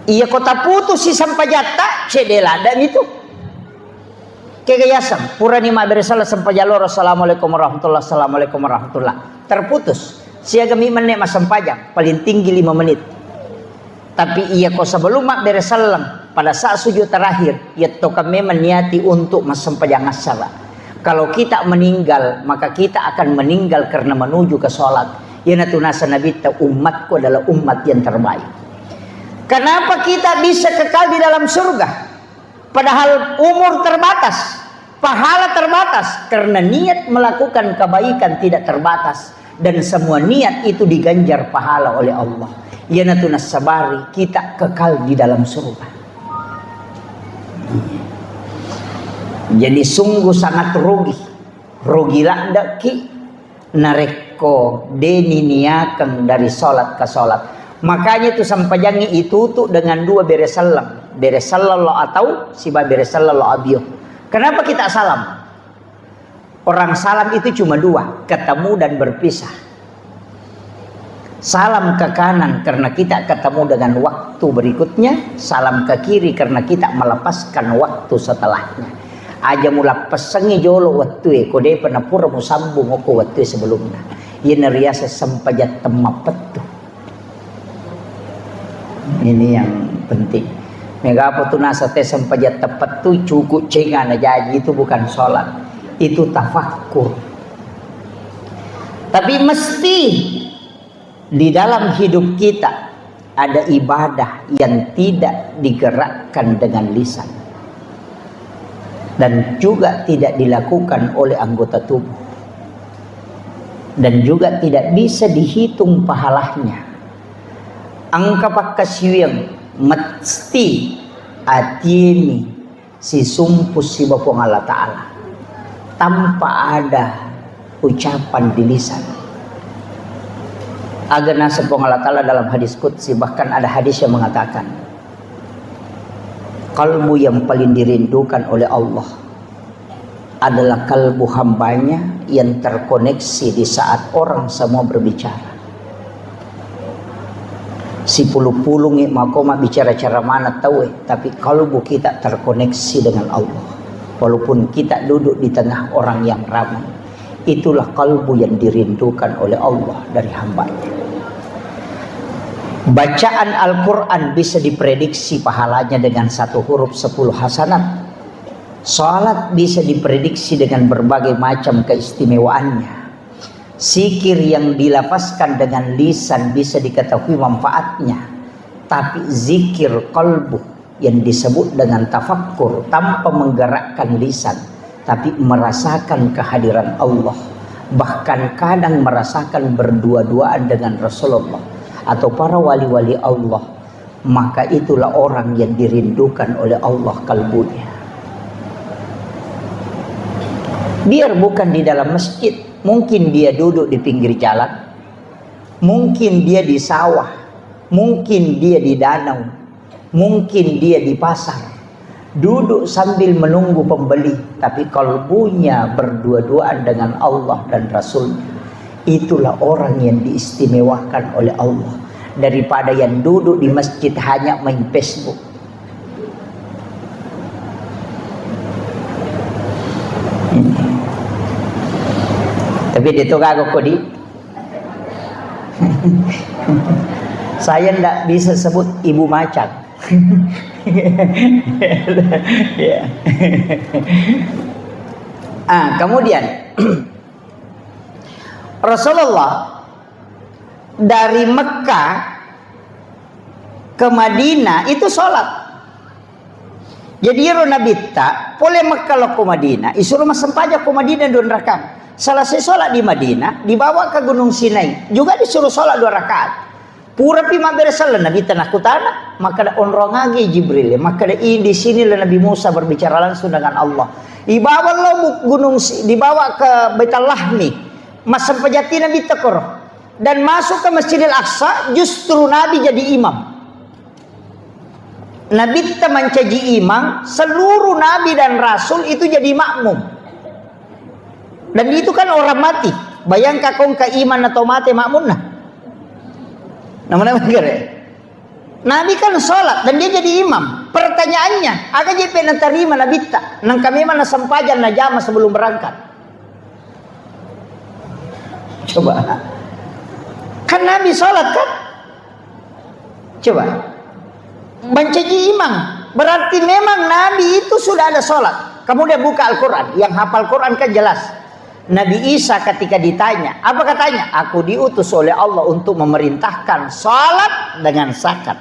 Ia kota putus si sampajata cedela dan itu kegayasam pura ni ma beresalah sampajalor assalamualaikum warahmatullahi assalamualaikum warahmatullahi terputus siaga mi menek mas sampajang paling tinggi 5 menit. Tapi ia ko sebelum mak beresalam pada saat sujud terakhir ia toka memang niati untuk mas sampajang asala. Kalau kita meninggal maka kita akan meninggal karena menuju ke sholat. Ya natunasa nabi ta umatku adalah umat yang terbaik. Kenapa kita bisa kekal di dalam surga? Padahal umur terbatas, pahala terbatas. Karena niat melakukan kebaikan tidak terbatas. Dan semua niat itu diganjar pahala oleh Allah. yana tunas sabari kita kekal di dalam surga. Jadi sungguh sangat rugi lah ki nareko deni niakan dari solat ke solat. Makanya itu sampajangi itu tuh dengan dua beresalam lo atau siba beresalam lo abio. Kenapa kita salam? Orang salam itu cuma dua, ketemu dan berpisah. Salam ke kanan karena kita ketemu dengan waktu berikutnya, salam ke kiri karena kita melepaskan waktu setelahnya. Aja mula pesengi jolo waktu kode penapura musambung oko waktu sebelumnya. Ini riasa sempajat temapet tuh. Ini yang penting. Mega apa tuh nasa teh sempajat tepat tuh cukup cengan aja itu bukan sholat, itu tafakkur. Tapi mesti di dalam hidup kita ada ibadah yang tidak digerakkan dengan lisan dan juga tidak dilakukan oleh anggota tubuh dan juga tidak bisa dihitung pahalanya. Angka pakasiwang mesti atini si sumpus si Bapa Allah Ta'ala tanpa ada ucapan di lisan. Agar nasib Allah Ta'ala dalam hadis qudsi, bahkan ada hadis yang mengatakan kalbu yang paling dirindukan oleh Allah adalah kalbu hambanya yang terkoneksi di saat orang semua berbicara. Si puluh-puluh makoma bicara cara mana tahu tapi kalbu kita terkoneksi dengan Allah. Walaupun kita duduk di tengah orang yang ramai, itulah kalbu yang dirindukan oleh Allah dari hambanya. Bacaan Al-Quran bisa diprediksi pahalanya dengan 1 huruf 10 hasanat. Salat bisa diprediksi dengan berbagai macam keistimewaannya. Zikir yang dilafazkan dengan lisan bisa diketahui manfaatnya. Tapi zikir qalbu yang disebut dengan tafakkur tanpa menggerakkan lisan, tapi merasakan kehadiran Allah, bahkan kadang merasakan berdua-duaan dengan Rasulullah atau para wali-wali Allah, maka itulah orang yang dirindukan oleh Allah kalbunya. Biar bukan di dalam masjid, mungkin dia duduk di pinggir jalan, mungkin dia di sawah, mungkin dia di danau, mungkin dia di pasar, duduk sambil menunggu pembeli, tapi kalbunya berdua-duaan dengan Allah dan Rasulnya. Itulah orang yang diistimewakan oleh Allah daripada yang duduk di masjid hanya main Facebook. Tapi itu kagak kodi. Saya ndak bisa sebut ibu macan. Kemudian Rasulullah dari Mekah ke Madinah itu sholat. Jadi Nabi tak boleh Mekah lo ke Madinah, isuruh masampaja ke Madinah 2 rakaat. Selesai sholat di Madinah, dibawa ke Gunung Sinai, juga disuruh sholat 2 rakaat. Pura pima beresalah Nabi tanah kutana, maka ada onrongagi Jibril, maka ada di sini Nabi Musa berbicara langsung dengan Allah. Dibawa lo dibawa ke Baitul Lahmi, masa pejati Nabi tekor, dan masuk ke Masjidil Aqsa, justru Nabi jadi imam. Nabi mencaji imam, seluruh Nabi dan Rasul itu jadi makmum. Dan itu kan orang mati. Bayangkan kau ke iman atau mati makmun nah. Namanya Nabi kan sholat dan dia jadi imam. Pertanyaannya, agak jadi pernah terima Nabi tak? Nang kami mana sempajan najama sebelum berangkat. Coba. Kan Nabi sholat kan? Coba. Mencaji imam. Berarti memang Nabi itu sudah ada sholat. Kemudian buka Al-Quran. Yang hafal Quran kan jelas. Nabi Isa ketika ditanya, apa katanya? Aku diutus oleh Allah untuk memerintahkan salat dengan zakat.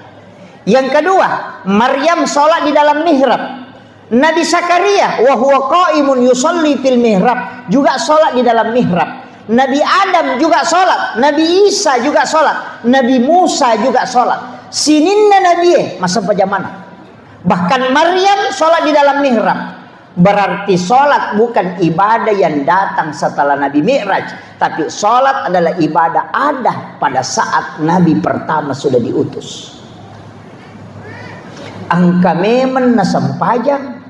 Yang kedua, Maryam salat di dalam mihrab. Nabi Zakaria wa huwa qaimun yusalli fil mihrab, juga salat di dalam mihrab. Nabi Adam juga sholat, Nabi Isa juga sholat, Nabi Musa juga sholat. Sininna Nabi masa pajamana. Bahkan Maryam sholat di dalam mihrab. Berarti sholat bukan ibadah yang datang setelah Nabi Mi'raj, tapi sholat adalah ibadah ada pada saat Nabi pertama sudah diutus. Angka memen na sampajang,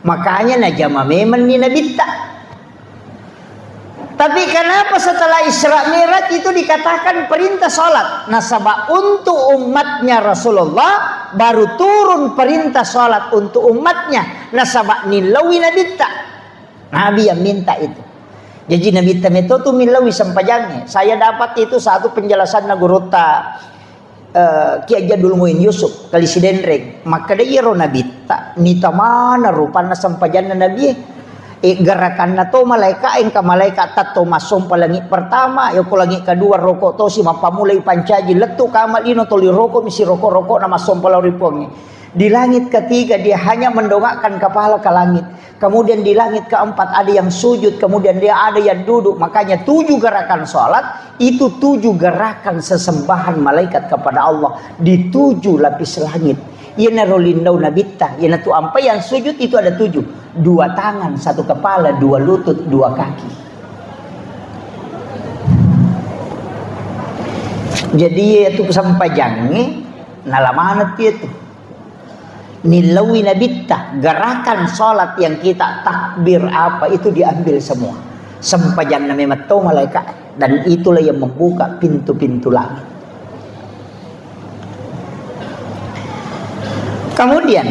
makanya najama memen ni Nabi tak. Tapi kenapa setelah Isra Mi'raj itu dikatakan perintah sholat? Nasabah untuk umatnya Rasulullah baru turun perintah sholat untuk umatnya. Nasabah nilawi Nabi tak. Nabi yang minta itu. Jadi Nabi itu tuh nilawi sampajangnya. Saya dapat itu satu penjelasan Nagurota Ki Jadul Muin Yusuf kali sidenreng. Maka dia ro Nabi tak. Nita mana rupana sampajangnya Nabi. Gerakan na to malaikat engka malaikat tato masum palangit pertama yo ko langit kedua rokok to si mapamulay pancaji letu kamal ino to li rokok misi rokok na masum palaripongi. Di langit ketiga dia hanya mendongakkan kepala ke langit. Kemudian di langit keempat ada yang sujud, kemudian dia ada yang duduk. Makanya 7 gerakan sholat itu 7 gerakan sesembahan malaikat kepada Allah di 7 lapis langit. Yana rolindau nabita, yana tu ampa yang sujud itu ada 7. 2 tangan, 1 kepala, 2 lutut, 2 kaki. Jadi itu sampajangnya nalamanat itu. Nilawi nabita, gerakan sholat yang kita takbir apa itu diambil semua. Sampajang na memang malaikat, dan itulah yang membuka pintu-pintu langit. Kemudian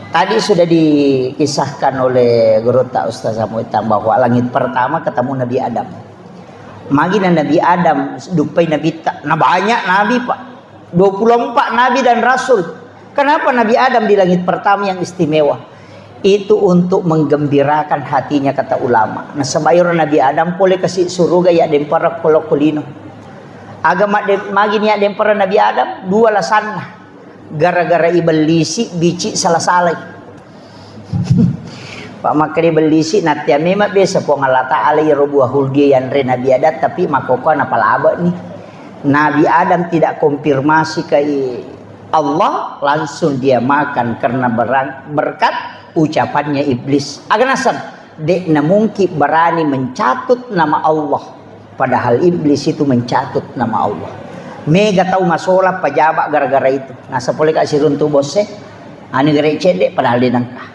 tadi sudah dikisahkan oleh Guru Tak Ustaz Samuitan bahwa langit pertama ketemu Nabi Adam. Magina Nabi Adam dupai Nabi tak. Nah banyak Nabi Pak. 24 Nabi dan Rasul. Kenapa Nabi Adam di langit pertama yang istimewa? Itu untuk menggembirakan hatinya kata ulama. Nah sebayur Nabi Adam boleh kasih surga ya dempara kolokolino. Agama magini ya dempara Nabi Adam 2 lasanna. Gara-gara ibelisi bici salah-salah. Pak makri belisi natia memang biasa po ngalata alai robuah huldi yang re Nabi Adam tapi makoko napalaba nih. Nabi Adam tidak konfirmasi ke Allah langsung dia makan karena berkat ucapannya iblis. Aganasan dek na mungkin berani mencatut nama Allah padahal iblis itu mencatut nama Allah. Mega tahu masalah pejabat gara-gara itu. Nah sepuluh kasih runtuh bosnya. Ani gerai cedek padahal dia nangka.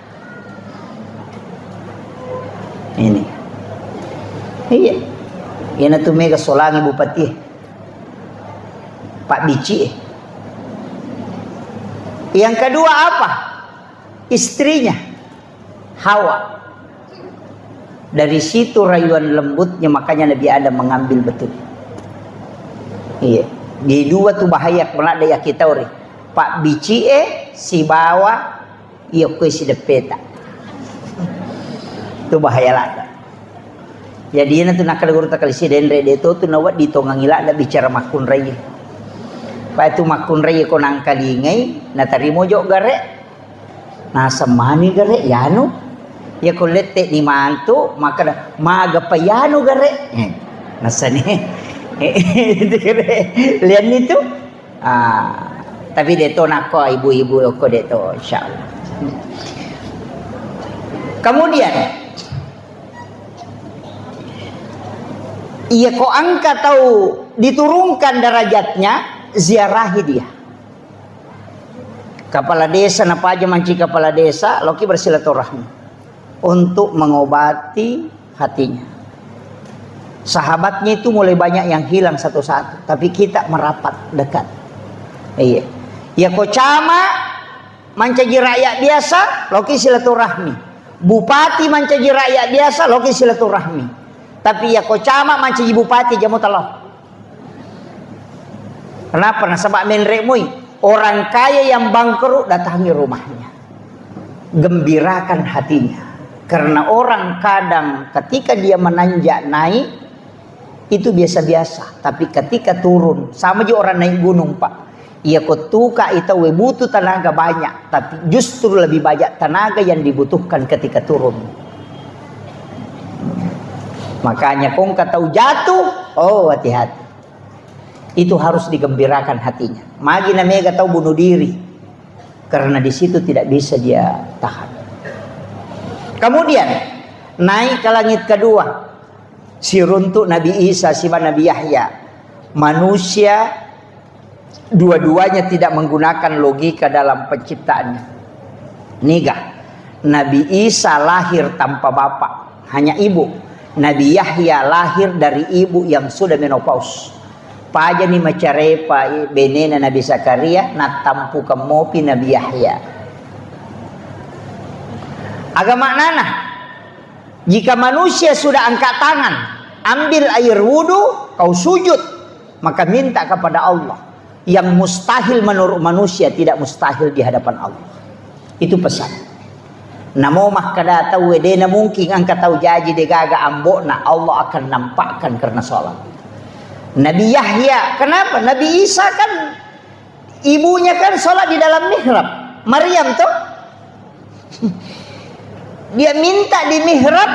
Ini. Iya. Ini tuh mega solangi bupati. Pak Bici. Yang kedua apa? Istrinya. Hawa. Dari situ rayuan lembutnya makanya Nabi Adam mengambil betul. Iya. Di 2 tuh bahaya melak daya kita ori. Pak Bici si bawa iya kue si depeta. Itu bahaya lada. Jadi nanti nak kalau guru tak kali si denre itu tuh nawat ditongangila ada bicara makun raya. Pak itu makun raya ko nang kalingai na tarimo jok gare. Na semani gare yano. Ya ko lete ni mantu maka maga payano gare. Nasane. Lihat itu tapi deto nako ibu-ibu ko deto insyaallah. Kemudian ia ko angkat tahu diturunkan derajatnya ziarahi dia kepala desa napa aja manci kepala desa loki bersilaturahmi untuk mengobati hatinya. Sahabatnya itu mulai banyak yang hilang satu-satu, tapi kita merapat dekat. Iya. Ya kocama mancaji rakyat biasa, loki silaturahmi. Bupati mancaji rakyat biasa, loki silaturahmi. Tapi ya kocama mancaji bupati jamu talau. Kenapa? Nasabak menremui orang kaya yang bangkrut datangi rumahnya, gembirakan hatinya. Karena orang kadang ketika dia menanjak naik itu biasa-biasa, tapi ketika turun sama aja orang naik gunung Pak. Ia ketuka itu butuh tenaga banyak, tapi justru lebih banyak tenaga yang dibutuhkan ketika turun. Makanya kong tahu jatuh, oh hati-hati. Itu harus digembirakan hatinya. Magi namanya tahu bunuh diri, karena di situ tidak bisa dia tahan. Kemudian naik ke langit kedua, si runtuk Nabi Isa, si Nabi Yahya. Manusia dua-duanya tidak menggunakan logika dalam penciptaannya. Nigah, Nabi Isa lahir tanpa bapak, hanya ibu. Nabi Yahya lahir dari ibu yang sudah menopause. Paja ni macarepa benena Nabi Zakaria na tampu kemopi Nabi Yahya. Agama nana, jika manusia sudah angkat tangan, ambil air wudhu, kau sujud, maka minta kepada Allah. Yang mustahil menurut manusia tidak mustahil di hadapan Allah. Itu pesan. Namo mah kada tahu wedena mungkin angkat tahu jaji degaga ambok na Allah akan nampakkan karena sholat. Nabi Yahya, kenapa? Nabi Isa kan ibunya kan sholat di dalam mihrab. Maryam tuh dia minta di mihrab,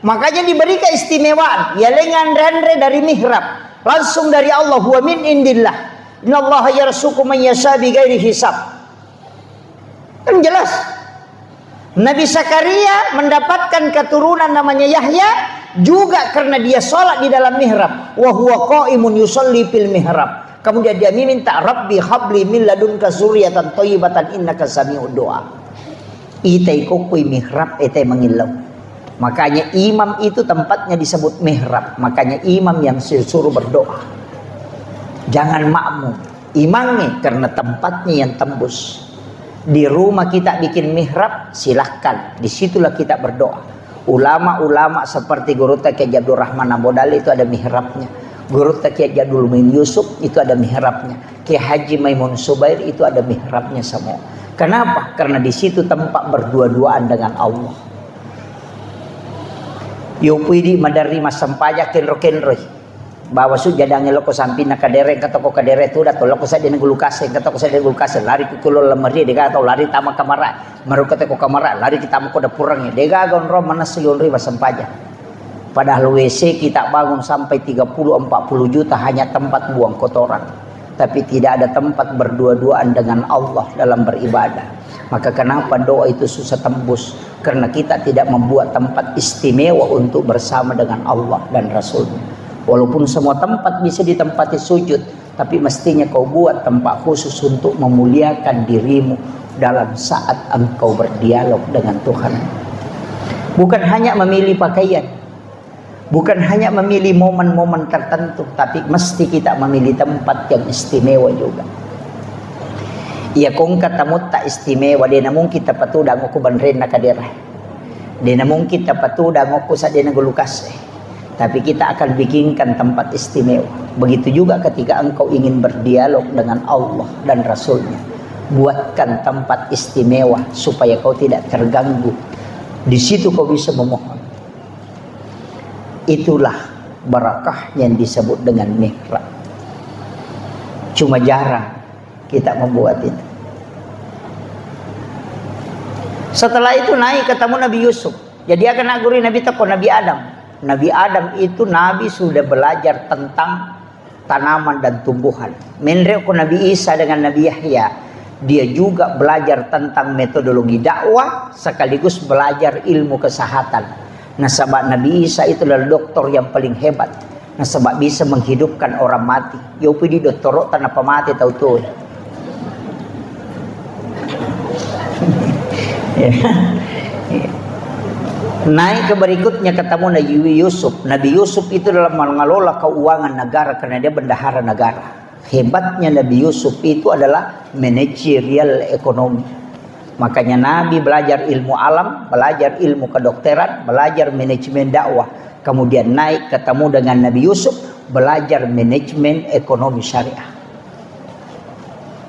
makanya diberi keistimewaan. Ya lengan-renre dari mihrab, langsung dari Allah. Huwa min indillah. Innallaha yarzuqu man yasha bighairi hisab. Kan jelas. Nabi Zakaria mendapatkan keturunan namanya Yahya juga karena dia sholat di dalam mihrab. Wa huwa qaimun yusolli fil mihrab. Kemudian dia minta, Rabbi habli min ladunka zurriyatan thayyibatan innaka sami'ud du'a. Itai kokoi mihrab, itai mengilau. Makanya imam itu tempatnya disebut mihrab. Makanya imam yang disuruh berdoa. Jangan makmum. Imamnya karena tempatnya yang tembus. Di rumah kita bikin mihrab, silahkan. Disitulah kita berdoa. Ulama-ulama seperti Guru Kiai Abdul Rahman Ambodali itu ada mihrabnya. Guru Kiai Jadul Min Yusuf itu ada mihrabnya. Kiai Haji Maimun Subair itu ada mihrabnya semua. Kenapa? Karena di situ tempat berdua-duaan dengan Allah. Yopidi madari masampaya kenro-kenroi. Bawa su jadange loko sampina kadere kata ko kadere tu dato loko sa dina gulukase kata ko sa dina gulukase lari ku kulo lemari dega atau lari tama kamara maru kata ko kamara lari kita mo ko da purangnya dega gon ro manas yon riba sampaja. Padahal WC kita bangun sampai 30-40 juta hanya tempat buang kotoran, tapi tidak ada tempat berdua-duaan dengan Allah dalam beribadah. Maka kenapa doa itu susah tembus? Karena kita tidak membuat tempat istimewa untuk bersama dengan Allah dan Rasul-Nya. Walaupun semua tempat bisa ditempati sujud, tapi mestinya kau buat tempat khusus untuk memuliakan dirimu dalam saat engkau berdialog dengan Tuhan. Bukan hanya memilih pakaian, bukan hanya memilih momen-momen tertentu, tapi mesti kita memilih tempat yang istimewa juga. Ia kong katamut tak istimewa, dia namun kita patudang aku banren na kaderah. Dia namun kita patudang aku sa dia nagulukas. Tapi kita akan bikinkan tempat istimewa. Begitu juga ketika engkau ingin berdialog dengan Allah dan Rasul-Nya. Buatkan tempat istimewa supaya kau tidak terganggu. Di situ kau bisa memohon. Itulah barakah yang disebut dengan mihrab. Cuma jarang kita membuat itu. Setelah itu naik ketemu Nabi Yusuf. Jadi akan naguri Nabi Teko, Nabi Adam. Nabi Adam itu Nabi sudah belajar tentang tanaman dan tumbuhan. Menrek Nabi Isa dengan Nabi Yahya, dia juga belajar tentang metodologi dakwah sekaligus belajar ilmu kesehatan. Nah, sebab Nabi Isa itu adalah dokter yang paling hebat. Nah, sebab bisa menghidupkan orang mati. Yo pidi doktorok tanpa mati tahu tuh. Naik ke berikutnya ketemu Nabi Yusuf. Nabi Yusuf itu dalam mengelola keuangan negara karena dia bendahara negara. Hebatnya Nabi Yusuf itu adalah manajerial ekonomi. Makanya Nabi belajar ilmu alam, belajar ilmu kedokteran, belajar manajemen dakwah. Kemudian naik ketemu dengan Nabi Yusuf, belajar manajemen ekonomi syariah.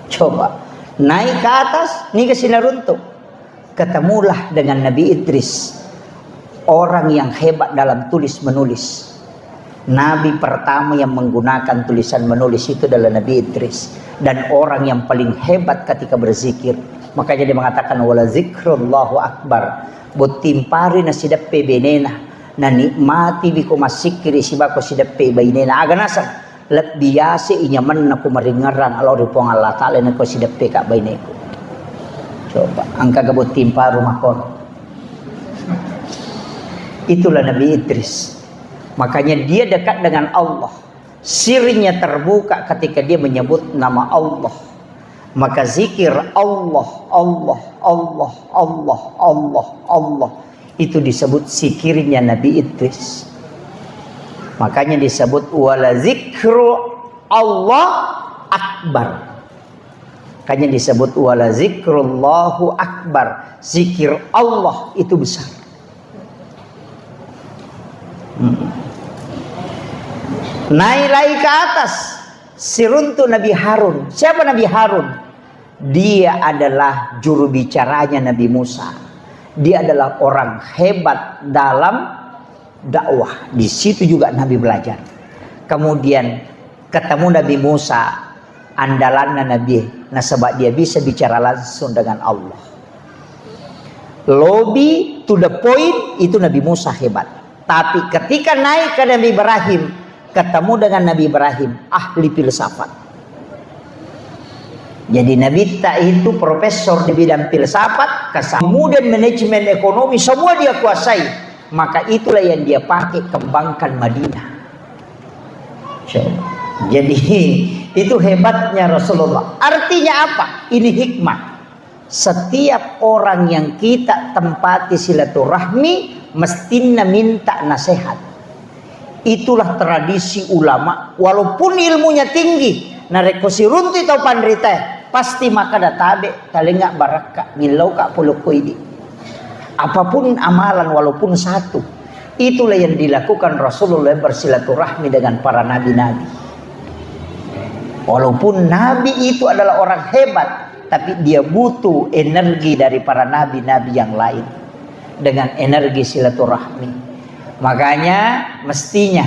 Coba naik ke atas, ini ke Sinaruntuk. Ketemulah dengan Nabi Idris. Orang yang hebat dalam tulis menulis. Nabi pertama yang menggunakan tulisan menulis itu adalah Nabi Idris. Dan orang yang paling hebat ketika berzikir. Makanya dia mengatakan wala zikrullahu akbar. Butimpari nasidap pebenena. na nikmati biko masikiri si bako si depe bayne na aganasan let biase inyaman na kumaringaran alo ripong Allah Ta'ala na ko si depe ka bayne ko. Coba ang kagabot timpa rumah kon. Itulah Nabi Idris. Makanya dia dekat dengan Allah. Sirnya terbuka ketika dia menyebut nama Allah. Maka zikir Allah, Allah, Allah, Allah, Allah, Allah. Itu disebut zikirnya Nabi Idris. Makanya disebut wala zikru Allah akbar. Makanya disebut wala zikrullahu akbar. Zikir Allah itu besar. Naik lagi ke atas, siruntu Nabi Harun. Siapa Nabi Harun? Dia adalah juru bicaranya Nabi Musa. Dia adalah orang hebat dalam dakwah. Di situ juga Nabi belajar. Kemudian ketemu Nabi Musa, andalannya Nabi. Nah, sebab dia bisa bicara langsung dengan Allah. Lobby to the point itu Nabi Musa hebat. Tapi ketika naik ke Nabi Ibrahim, ketemu dengan Nabi Ibrahim, ahli filsafat. Jadi Nabi tak itu profesor di bidang filsafat, kemudian manajemen ekonomi, semua dia kuasai. Maka itulah yang dia pakai kembangkan Madinah. Jadi itu hebatnya Rasulullah. Artinya apa? Ini hikmah. Setiap orang yang kita tempati silaturahmi mestinya minta nasihat. Itulah tradisi ulama. Walaupun ilmunya tinggi, narekosi runti atau pandrita, pasti maka databe talengak baraka milau kak pulukoidi. Apapun amalan walaupun satu, itulah yang dilakukan Rasulullah bersilaturahmi dengan para nabi-nabi. Walaupun nabi itu adalah orang hebat, tapi dia butuh energi dari para nabi-nabi yang lain dengan energi silaturahmi. Makanya mestinya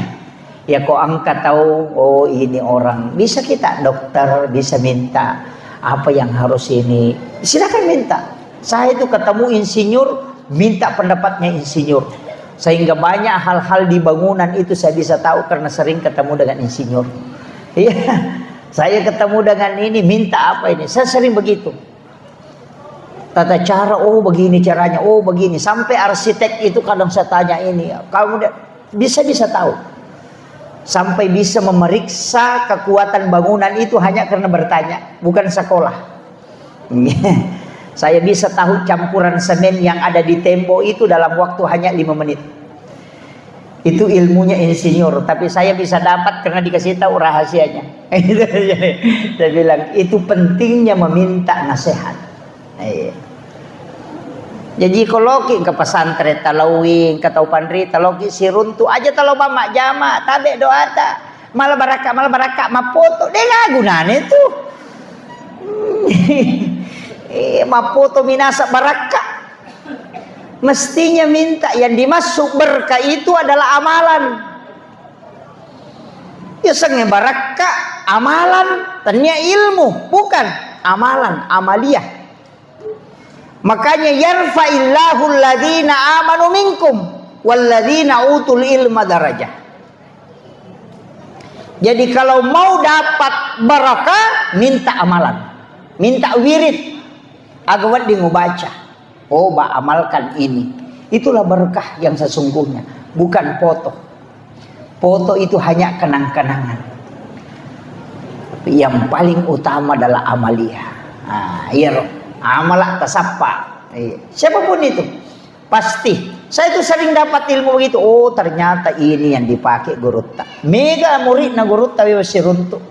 ya kok angkat tahu, oh ini orang, bisa kita dokter bisa minta apa yang harus ini, silakan minta. Saya itu ketemu insinyur, minta pendapatnya insinyur, sehingga banyak hal-hal di bangunan itu saya bisa tahu karena sering ketemu dengan insinyur. Iya, saya ketemu dengan ini, minta apa ini, saya sering begitu. Tata cara, oh begini caranya, oh begini. Sampai arsitek itu kadang saya tanya ini, kamu bisa tahu. Sampai bisa memeriksa kekuatan bangunan itu hanya karena bertanya, bukan sekolah. Saya bisa tahu campuran semen yang ada di tembok itu dalam waktu hanya 5 menit. Itu ilmunya insinyur, tapi saya bisa dapat karena dikasih tahu rahasianya. Saya bilang itu pentingnya meminta nasihat. Jadi kalau ke pesantren talawing katau pandri taloki siruntu aja talo mamak jama tabe doa ta malah baraka mapoto deh nggak gunanya itu. Mapoto minasa baraka. Mestinya minta yang dimasuk berkah itu adalah amalan. Ya sengnya baraka amalan, tanya ilmu bukan amalan amaliyah. Makanya yarfa'illahu alladhina amanu minkum walladhina utul ilma darajah. Jadi kalau mau dapat barakah, minta amalan, minta wirid agar di ngubaca. Oh, amalkan ini. Itulah berkah yang sesungguhnya, bukan foto. Foto itu hanya kenang-kenangan. Tapi yang paling utama adalah amaliyah. Amalah tasappa. Siapapun itu pasti. Saya itu sering dapat ilmu begitu. Oh ternyata ini yang dipakai gurutta. Mega murid na gurutta siruntu.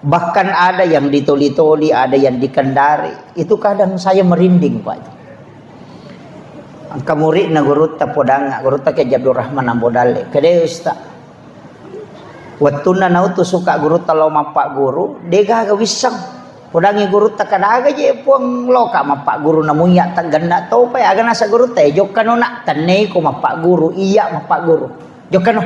Bahkan ada yang ditoli-toli, ada yang dikendari. Itu kadang saya merinding Pak. Angka murid na gurutta podanga. Gurutta ke Abdul Rahman Ambodale. Kede Ustaz. Wattuna nautu suka gurutta lo mapak guru. Dega wisang. Podangi guru tak kadaga je puang loka mapak guru namunya tak ganda tau pa aga nasa guru teh jok kano nak tanei ko mapak guru iya mapak guru jok kano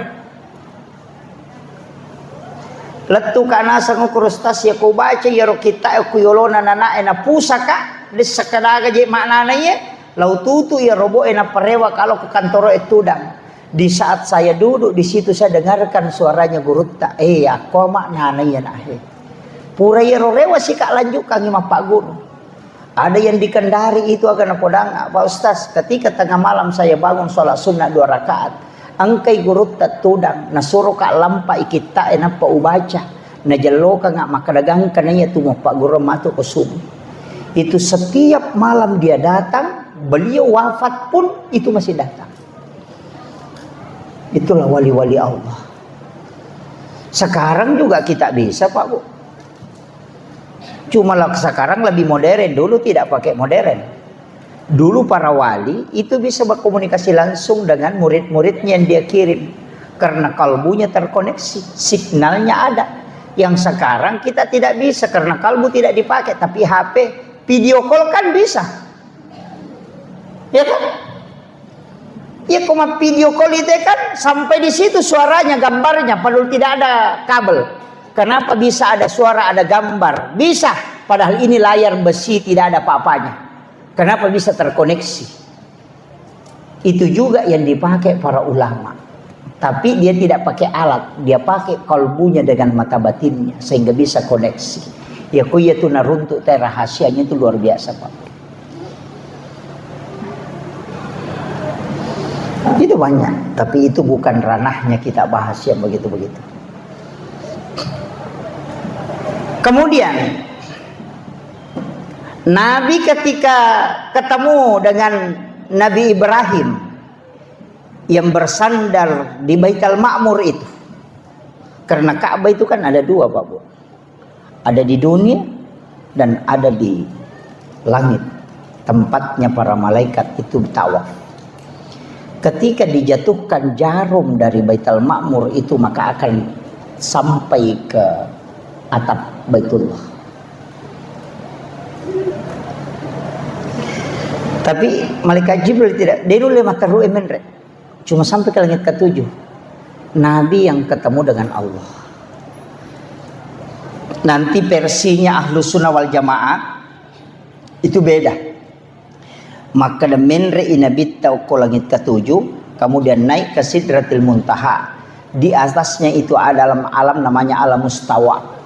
letu kana sangu kurustas ya ko baca ya ro kita ku yolona nana ena pusaka des sakadaga je maknana ye lau tutu ya robo ena parewa kalau ke kantoro etudang Di saat saya duduk di situ saya dengarkan suaranya guru tak. Aku makna ya nah. Pura yero rewa sih kak lanjut kang imam Pak Guru. Ada yang di Kendari itu akan podang Pak Ustaz. Ketika tengah malam saya bangun sholat sunnah 2 rakaat. Angkai guru tak tudang. Nasuruh kak lampai kita enak pa ubaca. Najalo ka nga makadagang kananya tumo Pak Guru matu ke subuh. Itu setiap malam dia datang. Beliau wafat pun itu masih datang. Itulah wali-wali Allah. Sekarang juga kita bisa Pak Bu. Cuma sekarang lebih modern, dulu tidak pakai modern. Dulu para wali itu bisa berkomunikasi langsung dengan murid-muridnya yang dia kirim. Karena kalbunya terkoneksi, signalnya ada. Yang sekarang kita tidak bisa karena kalbu tidak dipakai. Tapi HP, video call kan bisa. Ya kan? Ya cuma video call itu kan sampai di situ suaranya, gambarnya, padahal tidak ada kabel. Kenapa bisa ada suara, ada gambar? Bisa, padahal ini layar besi tidak ada apa-apanya. Kenapa bisa terkoneksi? Itu juga yang dipakai para ulama. Tapi dia tidak pakai alat, dia pakai kalbunya dengan mata batinnya sehingga bisa koneksi. Ya kuya tu naruntuk teh rahasianya itu luar biasa Pak. Itu banyak, tapi itu bukan ranahnya kita bahas yang begitu-begitu. Kemudian Nabi ketika ketemu dengan Nabi Ibrahim yang bersandar di Baitul Ma'mur itu, karena Ka'bah itu kan ada 2 Pak Bu, ada di dunia dan ada di langit, tempatnya para malaikat itu tawaf. Ketika dijatuhkan jarum dari Baitul Ma'mur itu, maka akan sampai ke atap Baitullah. Tapi malaikat Jibril tidak. Dia dulu mata ru'e menre. Cuma sampai ke langit ke-7. Nabi yang ketemu dengan Allah. Nanti versinya Ahlus Sunnah wal Jamaah itu beda. Maka de menre inabita ke langit ke-7, kemudian naik ke Sidratil Muntaha. Di atasnya itu ada alam namanya alam mustawa.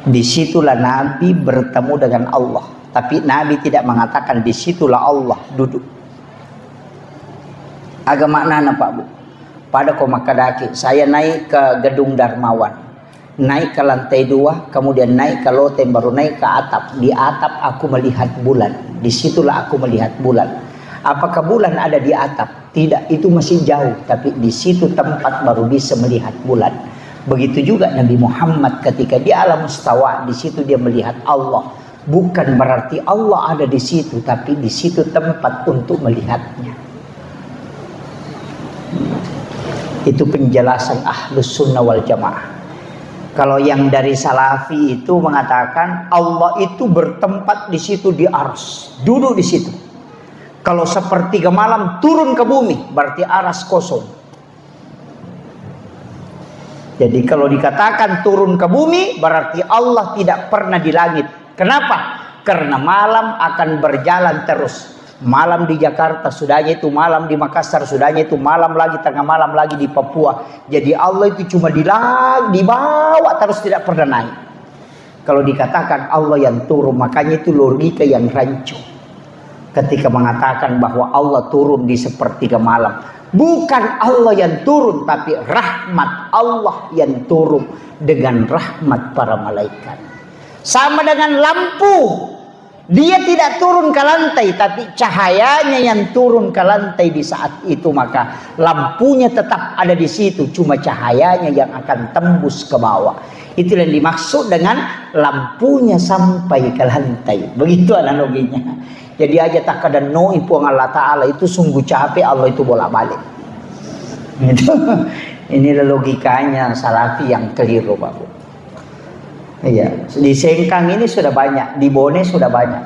Disitulah Nabi bertemu dengan Allah. Tapi Nabi tidak mengatakan disitulah Allah duduk. Agak maknanya Pak Bu. Pada komakadaki saya naik ke gedung Darmawan, naik ke lantai 2, kemudian naik ke loteng, baru naik ke atap. Di atap aku melihat bulan. Disitulah aku melihat bulan. Apakah bulan ada di atap? Tidak, itu masih jauh. Tapi di situ tempat baru bisa melihat bulan. Begitu juga Nabi Muhammad ketika di alam mustawa, di situ dia melihat Allah. Bukan berarti Allah ada di situ, tapi di situ tempat untuk melihatnya. Itu penjelasan Ahlus Sunnah wal Jamaah. Kalau yang dari Salafi itu mengatakan Allah itu bertempat di situ di arsy, duduk di situ. Kalau sepertiga malam turun ke bumi, berarti arsy kosong. Jadi kalau dikatakan turun ke bumi, berarti Allah tidak pernah di langit. Kenapa? Karena malam akan berjalan terus. Malam di Jakarta, sudahnya itu malam di Makassar, sudahnya itu malam lagi, tengah malam lagi di Papua. Jadi Allah itu cuma di bawah terus, tidak pernah naik. Kalau dikatakan Allah yang turun, makanya itu logika yang rancu. Ketika mengatakan bahwa Allah turun di sepertiga malam. Bukan Allah yang turun, tapi rahmat Allah yang turun dengan rahmat para malaikat. Sama dengan lampu. Dia tidak turun ke lantai, tapi cahayanya yang turun ke lantai di saat itu. Maka lampunya tetap ada di situ, cuma cahayanya yang akan tembus ke bawah. Itu yang dimaksud dengan lampunya sampai ke lantai. Begitu analoginya. Jadi aja tak ada noi puang Allah Ta'ala itu sungguh capek, Allah itu bolak-balik. Inilah logikanya Salafi yang keliru Pak Bu. Iya, di Sengkang ini sudah banyak, di Bone sudah banyak.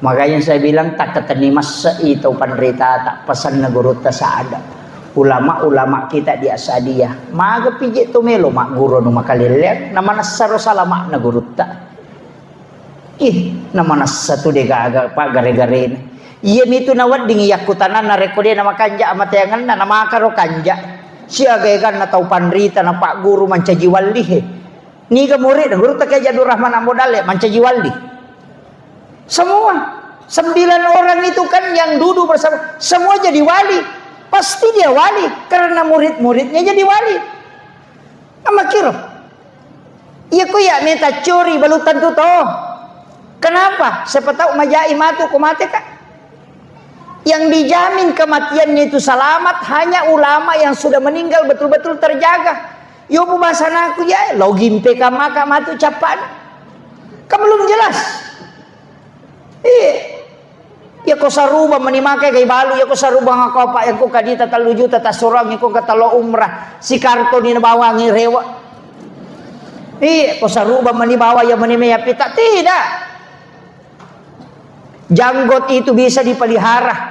Makanya saya bilang tak ketenimas itu penderita tak pesan neguru tak ada. Ulama-ulama kita di Asadiyah, maga pijit tu melo mak guru nu makalilian, nama nasaro salama neguru tak. Nama nas satu dega agak pak gare-gare ini. Iya mitu nawat dingi yakutanan na rekode nama kanja amat yangan na nama karo kanja. Siagaegan na tau panrita na pak guru mancaji walli he. Ni ka murid guru tak Jadur Rahman Ambodale mancaji walli. Semua 9 orang itu kan yang duduk bersama semua jadi wali. Pasti dia wali karena murid-muridnya jadi wali. Amakiro. Iya ku ya minta curi balutan tu toh. Kenapa? Siapa tahu majai matu ku mati kak. Yang dijamin kematiannya itu selamat hanya ulama yang sudah meninggal betul-betul terjaga. Yo pembahasan aku ya login PK maka matu capan. Kamu belum jelas. Iya. Ya ko saruba menimake kay balu ya ko saruba nga kopa yang ko kadita 3 juta ta surang ko katalo umrah si karto ni nabawangi rewa. Iya ko saruba manibawa ya manimeya pita tidak. Janggot itu bisa dipelihara.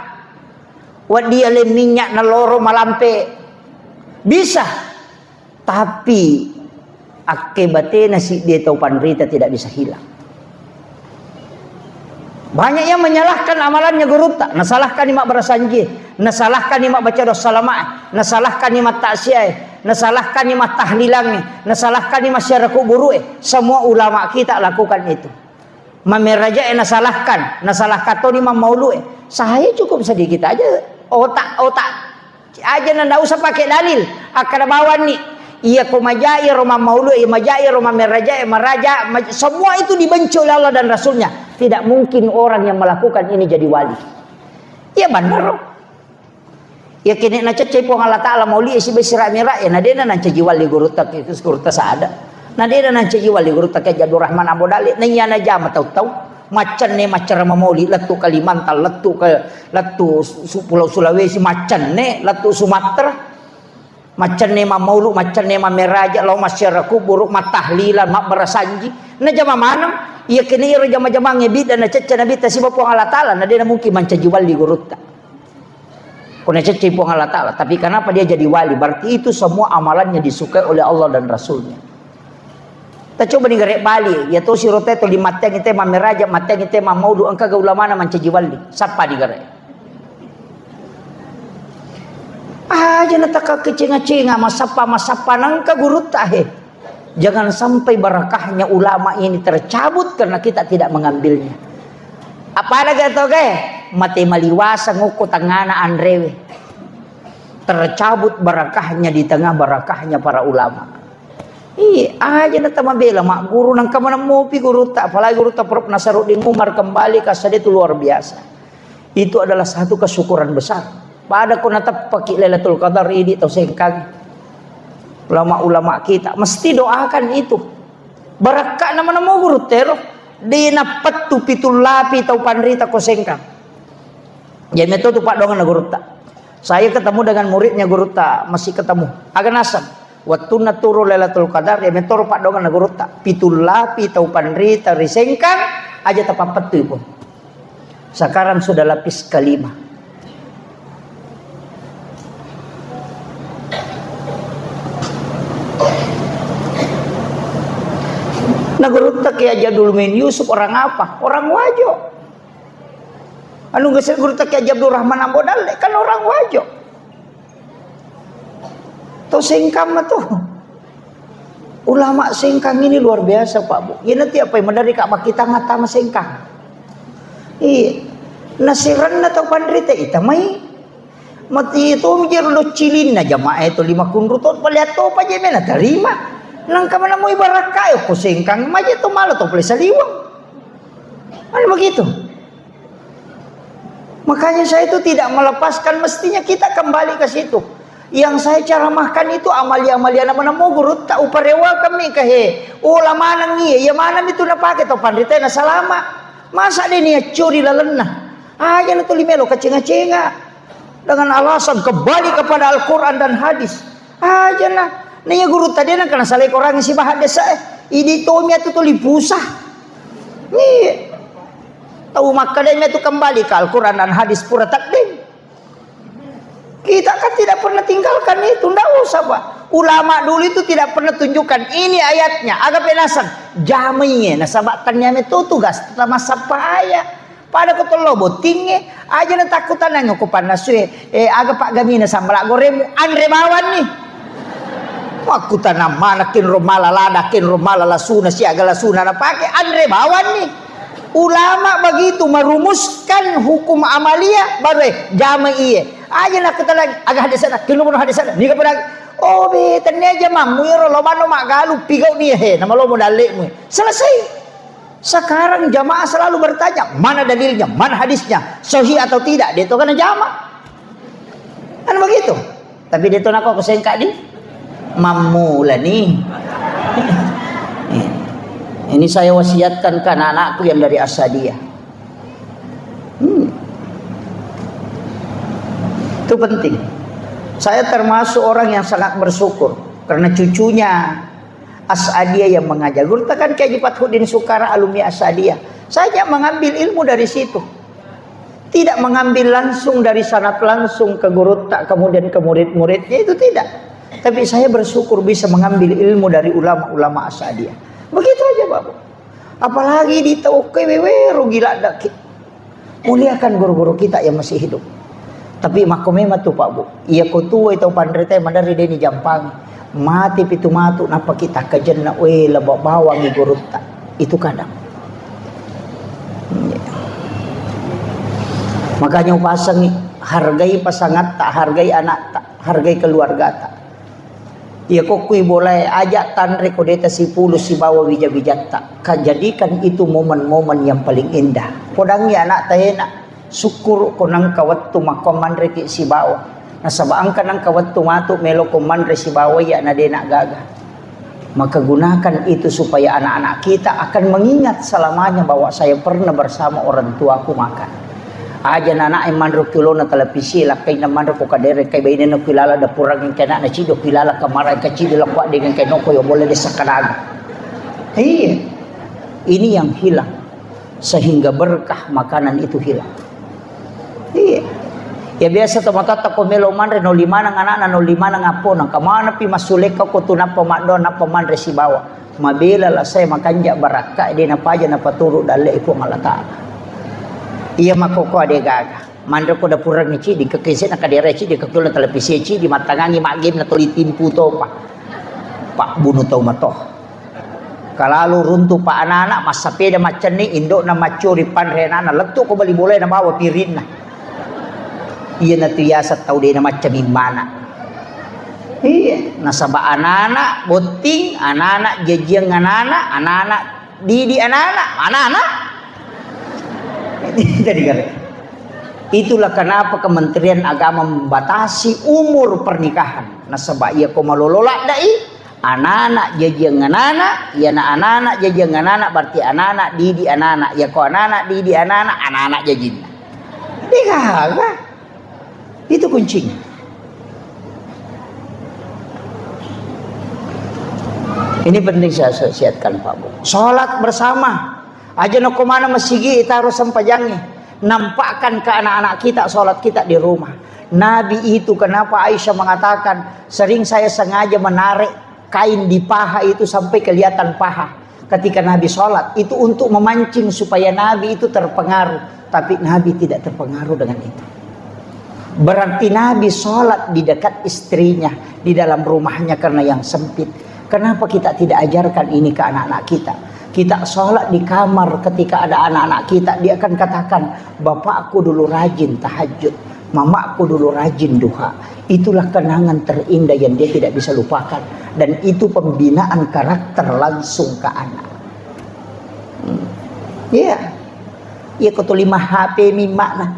Wadi ale minyak na loro malampe. Bisa. Tapi akibatnya si dia tahu panrita tidak bisa hilang. Banyak yang menyalahkan amalannya gurutta, nasalahkan imak berasanji, nasalahkan imak baca doa salamah, nasalahkan imak taksiyah, nasalahkan imak tahlilangnya, nasalahkan imak syaraku guru. Semua ulama kita lakukan itu. Mameraja nasalahkan to imam maulu. Saya cukup sedikit aja otak aja nanda usah pakai dalil. Akan bawa nih. Iya kumajai Roma maulu, iya majai Roma meraja, maraja, semua itu dibenci oleh Allah dan Rasulnya. Tidak mungkin orang yang melakukan ini jadi wali. Ya benar. Ya kini na cecai po Allah Taala mauli isi besira mira ya nadena nan caji wali gurutak itu guruta saada. Nadena nan caji wali gurutak ya Jadur Rahman Ambodale nanya na jama tahu macan ne macara mauli letu Kalimantan letu Pulau Sulawesi macan ne letu Sumatera. Macan nema maulu, macan nema meraja, lau masyaraku buruk matahlilan, mak berasanji. Na jama manam, iya kini iro jama-jama ngebid dan nacaca nabi tasiba puang Allah Ta'ala. Na dia mungkin mancaji wali gurutta. Kuna caca puang Allah Ta'ala. Tapi kenapa dia jadi wali? Berarti itu semua amalannya disukai oleh Allah dan Rasulnya. Kita coba nih garek Bali. Ya tuh si rote itu 5 teng itu ma meraja, 5 teng itu ma maulu. Angka gaulamana mancaji wali. Sapa di garek? Aja nataka kecenga-cenga masapa nangka guru tahe. Jangan sampai barakahnya ulama ini tercabut karena kita tidak mengambilnya. Apa ada gato ge? Mate maliwasa nguku tangana andrewe. Tercabut barakahnya di tengah barakahnya para ulama. Aja nata mabela mak guru nang kamana mopi guru tak apalagi guru tak Prof Nasaruddin Umar kembali kasade itu luar biasa. Itu adalah satu kesyukuran besar. Pada ko natap paki Lailatul Qadar ini atau sengkang ulama-ulama kita mesti doakan itu barakah nama-nama guru tero dinapat tu pitul lapi tau panrita ko sengkang jadi itu pak dongan guru tak saya ketemu dengan muridnya guru tak masih ketemu agan asam waktu naturu Lailatul Qadar ya metoro pak dongan guru tak pitul lapi tau panrita risengkang aja tapapat tu pun sekarang sudah lapis kelima. Nah guru tak ya Jadul Min Yusuf orang apa? Orang wajo. Anu geus guru tak ya Jadur Rahman Ambodale kan orang wajo. Tuh sengkang tuh. Ulama sengkang ini luar biasa Pak Bu. Ya nanti apa yang dari kak kita ngata mas sengkang. Iya. Nasiran atau pandrite itamai. Mati itu mikir lo cilin na jamaah itu 5 kunrutot palihat to pa jemena terima. Nang kamana mo ibarat kayo ko sengkang maja to malo to pala saliwang. Ano begitu? Makanya saya itu tidak melepaskan mestinya kita kembali ke situ. Yang saya caramahkan itu amalia-amalia nama mo guru tak uparewa kami kahe. Ulama nang iya ya mana itu na pakai to pandita na salama. Masa dia niya curi lalena. Aja na to limelo kacenga-cenga dengan alasan kembali kepada Al-Qur'an dan hadis. Aja na Nih guru tadi nak kena salah orang si bahat desa ini tomia tu tuli pusah. Nih tahu makanya tu kembali ke Al-Quran dan hadis pura takdim. Kita kan tidak pernah tinggalkan itu, ndak usah Pak. Ulama dulu itu tidak pernah tunjukkan ini ayatnya. Agak penasan. Jaminya nasabatannya itu tugas sama sapaya. Pada ko tolo boting aja na takutan nga ko panasue aga pak gamina sambala goremu andre bawan ni. Aku tanam mana kin romala lada kin romala lasuna si aga lasuna na pakai andre bawan ni. Ulama begitu merumuskan hukum amalia baru jama iye. Aja nak katalang aga hadis sana kin lumur hadis sana ni ka padag oh be tanya aja mamu yo lo mano mak galu pigau ni he nama lo modalek mu. Selesai. Sekarang jamaah selalu bertanya mana dalilnya, mana hadisnya, sahih atau tidak. Dia itu kan jamaah. Kan begitu. Tapi dia itu nak kau kesengkak di mamu lah nih. Ini saya wasiatkan ke anak-anakku yang dari Asadiyah. Itu penting. Saya termasuk orang yang sangat bersyukur karena cucunya Asadiyah yang mengajar. Guru tekan Kiai Fathuddin Sukara alumni Asadiyah. Saya mengambil ilmu dari situ. Tidak mengambil langsung dari sanad langsung ke guru tak kemudian ke murid-muridnya, itu tidak. Tapi saya bersyukur bisa mengambil ilmu dari ulama-ulama Asadiyah. Begitu aja Bapak. Apalagi di TOKWW gila dak. Muliakan guru-guru kita yang masih hidup. Tapi makomema tuh Pak Bu. Iya ko tuwa itu pandrete mandari deni jampang. Mati pitu matu napa kita kajenna we lebok bawang guru tak. Itu kadang. Makanya pasang hargai pasangan tak, hargai anak tak, hargai keluarga tak. Ya kok kui boleh ajak tanre kodeta si pulu si bawa bijak-bijak tak. Jadikan itu momen-momen yang paling indah. Podangnya anak tayena syukur konang kawat tu makoman reki si bawa. Nasabaangkan ang kawat tu matu melo koman re si bawa ya na dena gaga. Maka gunakan itu supaya anak-anak kita akan mengingat selamanya bahwa saya pernah bersama orang tuaku makan. Aja nana ay manro kilo na televisi la kay na manro ko kadere kay bayne no kilala da purang ng kana na chido kilala kamaray ka chido la kwa dengan kay no ko yo boleh sa kanaga. Iya. Ini yang hilang sehingga berkah makanan itu hilang. Iya. Ya biasa tomatata ko melo manre no lima nang anak no lima nang apo nang kamana pi masulek ko tunap pamadon na pamanre si bawa. Mabila la saya makanja baraka di na paja na paturo dale ipo malata. Iya makoko ade gaga mandro ko da purang ni ci di kekese na kadere ci di kakul na televisi ci di matangangi magim na tulitin puto pak bunuh tau matoh kalalu runtuh pak anak-anak mas sepeda macam ni indok na macuri panrena na letuk ko bali boleh na bawa pirin na iya na tiasa tau de na macam imana iya nasaba anak-anak boting anak-anak jejiang anak-anak didi anak-anak itulah kenapa Kementerian Agama membatasi umur pernikahan. Nasaba iya ko malolola dai anak-anak jajang anak ya na anak jajang anak berarti anak didi anak ya ko anak didi anak jajin. Dikaga. Itu kuncinya. Ini penting saya siapkan Pak Bu. Salat bersama. Aja no komana masigi itaruh sampajangnya. Nampakkan ke anak-anak kita sholat kita di rumah. Nabi itu kenapa Aisyah mengatakan sering saya sengaja menarik kain di paha itu sampai kelihatan paha ketika Nabi sholat. Itu untuk memancing supaya Nabi itu terpengaruh. Tapi Nabi tidak terpengaruh dengan itu. Berarti Nabi sholat di dekat istrinya, di dalam rumahnya karena yang sempit. Kenapa kita tidak ajarkan ini ke anak-anak kita? Kita sholat di kamar ketika ada anak-anak kita, dia akan katakan, bapakku dulu rajin tahajud, mamaku dulu rajin duha. Itulah kenangan terindah yang dia tidak bisa lupakan. Dan itu pembinaan karakter langsung ke anak. Iya. Iya kutu 5 HP mima nah.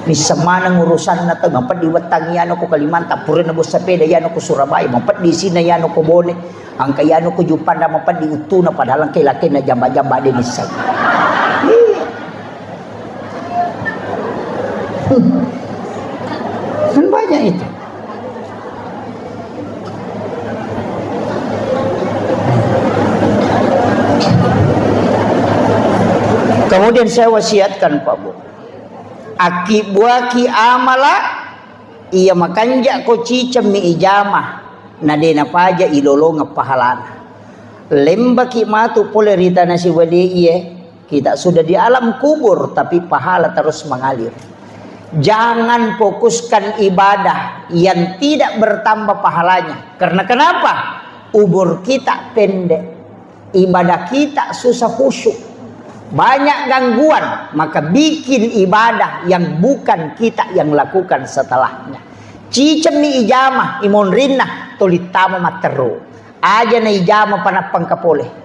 Bisa mana ngurusan na to, mampad di Watangi ano ko Kalimantan, puro na sepeda yan ko Surabaya, mampad di sina yan ko Bone, ang kayano ko Jupan na mampad di Utuna, padahal ang kilaki na jamba-jamba din isa. Kan banyak itu. Kemudian saya wasiatkan Pak Bu, aki buaki amala iya makanja ko cicam mi ijamah na dena paja ilolo nga pahalana lemba ki matu pole rita na si wali iye Kita sudah di alam kubur, tapi pahala terus mengalir. Jangan fokuskan ibadah yang tidak bertambah pahalanya. Karena kenapa? Umur kita pendek, ibadah kita susah khusyuk, banyak gangguan, maka bikin ibadah yang bukan kita yang lakukan setelahnya. Cicem ni ijamah imon rinna tolitama materu aja na ijamah panapang kapole.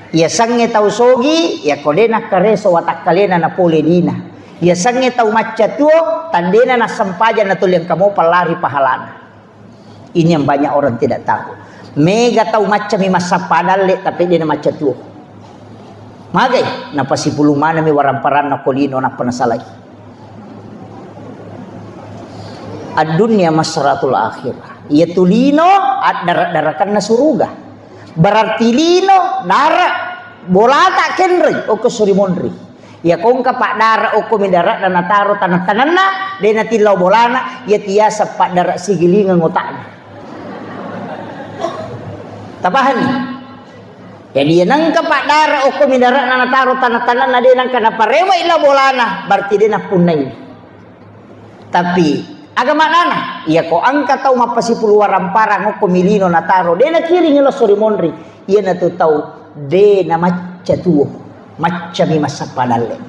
Ya sange tau sogi, ya kodena kareso watak kalena na pole dina. Ya sange tau macca tuo, tandena na sampaja na tuliang kamu palari pahalana. Ini yang banyak orang tidak tahu. Mega tau macca mi masa padale, tapi dia na macca tuo. Magay, na pasipulu mana mi waramparan na kolino na panasalay. Ad-dunya masratul akhirah. Ya tulino at darat-darakan na suruga. Berarti lino darat bolata kenri o kusurimonri ya kong kapak darat o kumidarat dan nataro tanah-tanah na de natilaw bolana ya tiasa pak darat sigilingan ngotana tabahan ni jadi nang kapak darat o kumidarat dan nataro tanah-tanah na de nang kana parewa ila bolana berarti de na punay tapi agama nana iya ko angka tau mapasipulu waramparang o kumilino nataro de na kiring ilo surimonri iya na tu tau de na macca tuo macca mi masa padale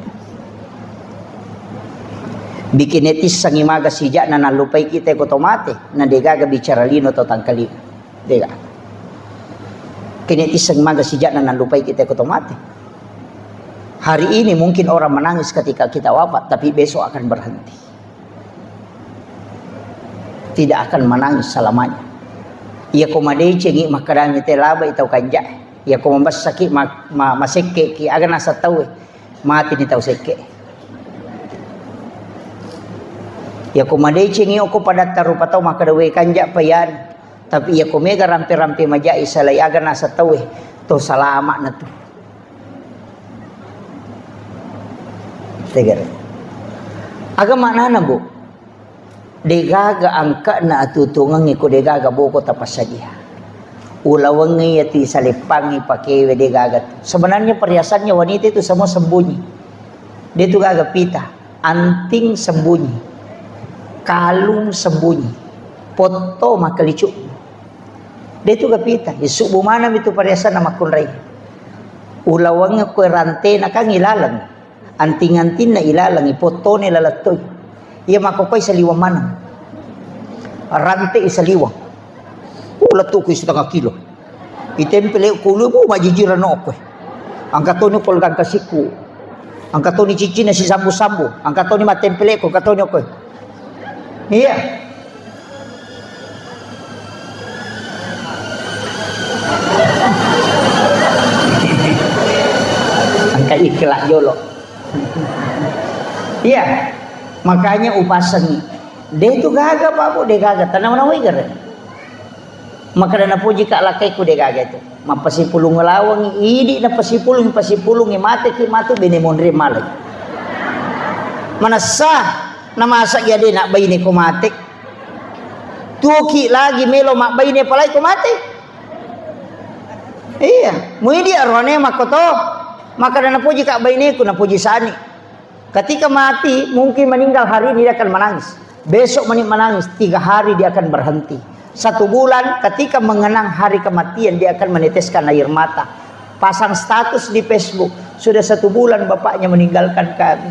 bikin etis sang imaga sijak na nalupay kita ko tomate na degaga bicara lino to tangkalino dega kinetis sang imaga sijak na nalupay kita ko tomate hari ini mungkin orang menangis ketika kita wafat tapi besok akan berhenti tidak akan menangis selamanya. Ia komadei cengi makarami telaba itau kanja. Ia komambas sakit maseke ki aga nasa tahu mati ni tahu seke. Ia komadei cengi oko pada tarupa tahu makadawe kanja payan. Tapi ia komega rampe-rampe majai salai aga nasa tahu to salama na tu. Tegar. Aga mana na bu? Degaga angka na atutungan ko degaga boko tapasagiha. Ulawangi yati salipangi pakewe degaga. Sebenarnya perhiasannya wanita itu semua sembunyi. Dia itu gaga pita, anting sembunyi, kalung sembunyi, foto makalicu. Dia itu gaga pita. Isu bumana itu perhiasan nama kunrai. Ulawangi ko rante na kang ilalang, anting-anting na ilalang, foto ni lalatoy. Ia makokoy sa liwang manang. Rante sa liwang. Ulato ko 1/2 kilo. Itempele kulo mo majijiran ako. Ang katonyo polgang kasiku. Ang katonyo cici na si sambu-sambu. Ang katonyo matempele ko katonyo ko. Iya. Ang kaikilak jolo. Iya. Makanya upasan dia itu gaga pak bu, dia gaga tanam nawai gara. Maka dana puji kak lakai ku dia gaga itu. Mapasipulung ngelawang idi na pasipulung mate ki matu bene monre malay. Mana sah na masa jadi nak bayi ni ku mate. Tuki lagi melo mak bayi ni palai ku mate. Iya, mu idi arwane makoto. Maka dana puji kak bayi ni ku na puji sani. Ketika mati mungkin meninggal hari ini dia akan menangis. Besok menangis 3 hari dia akan berhenti. 1 bulan ketika mengenang hari kematian dia akan meneteskan air mata. Pasang status di Facebook. Sudah 1 bulan bapaknya meninggalkan kami.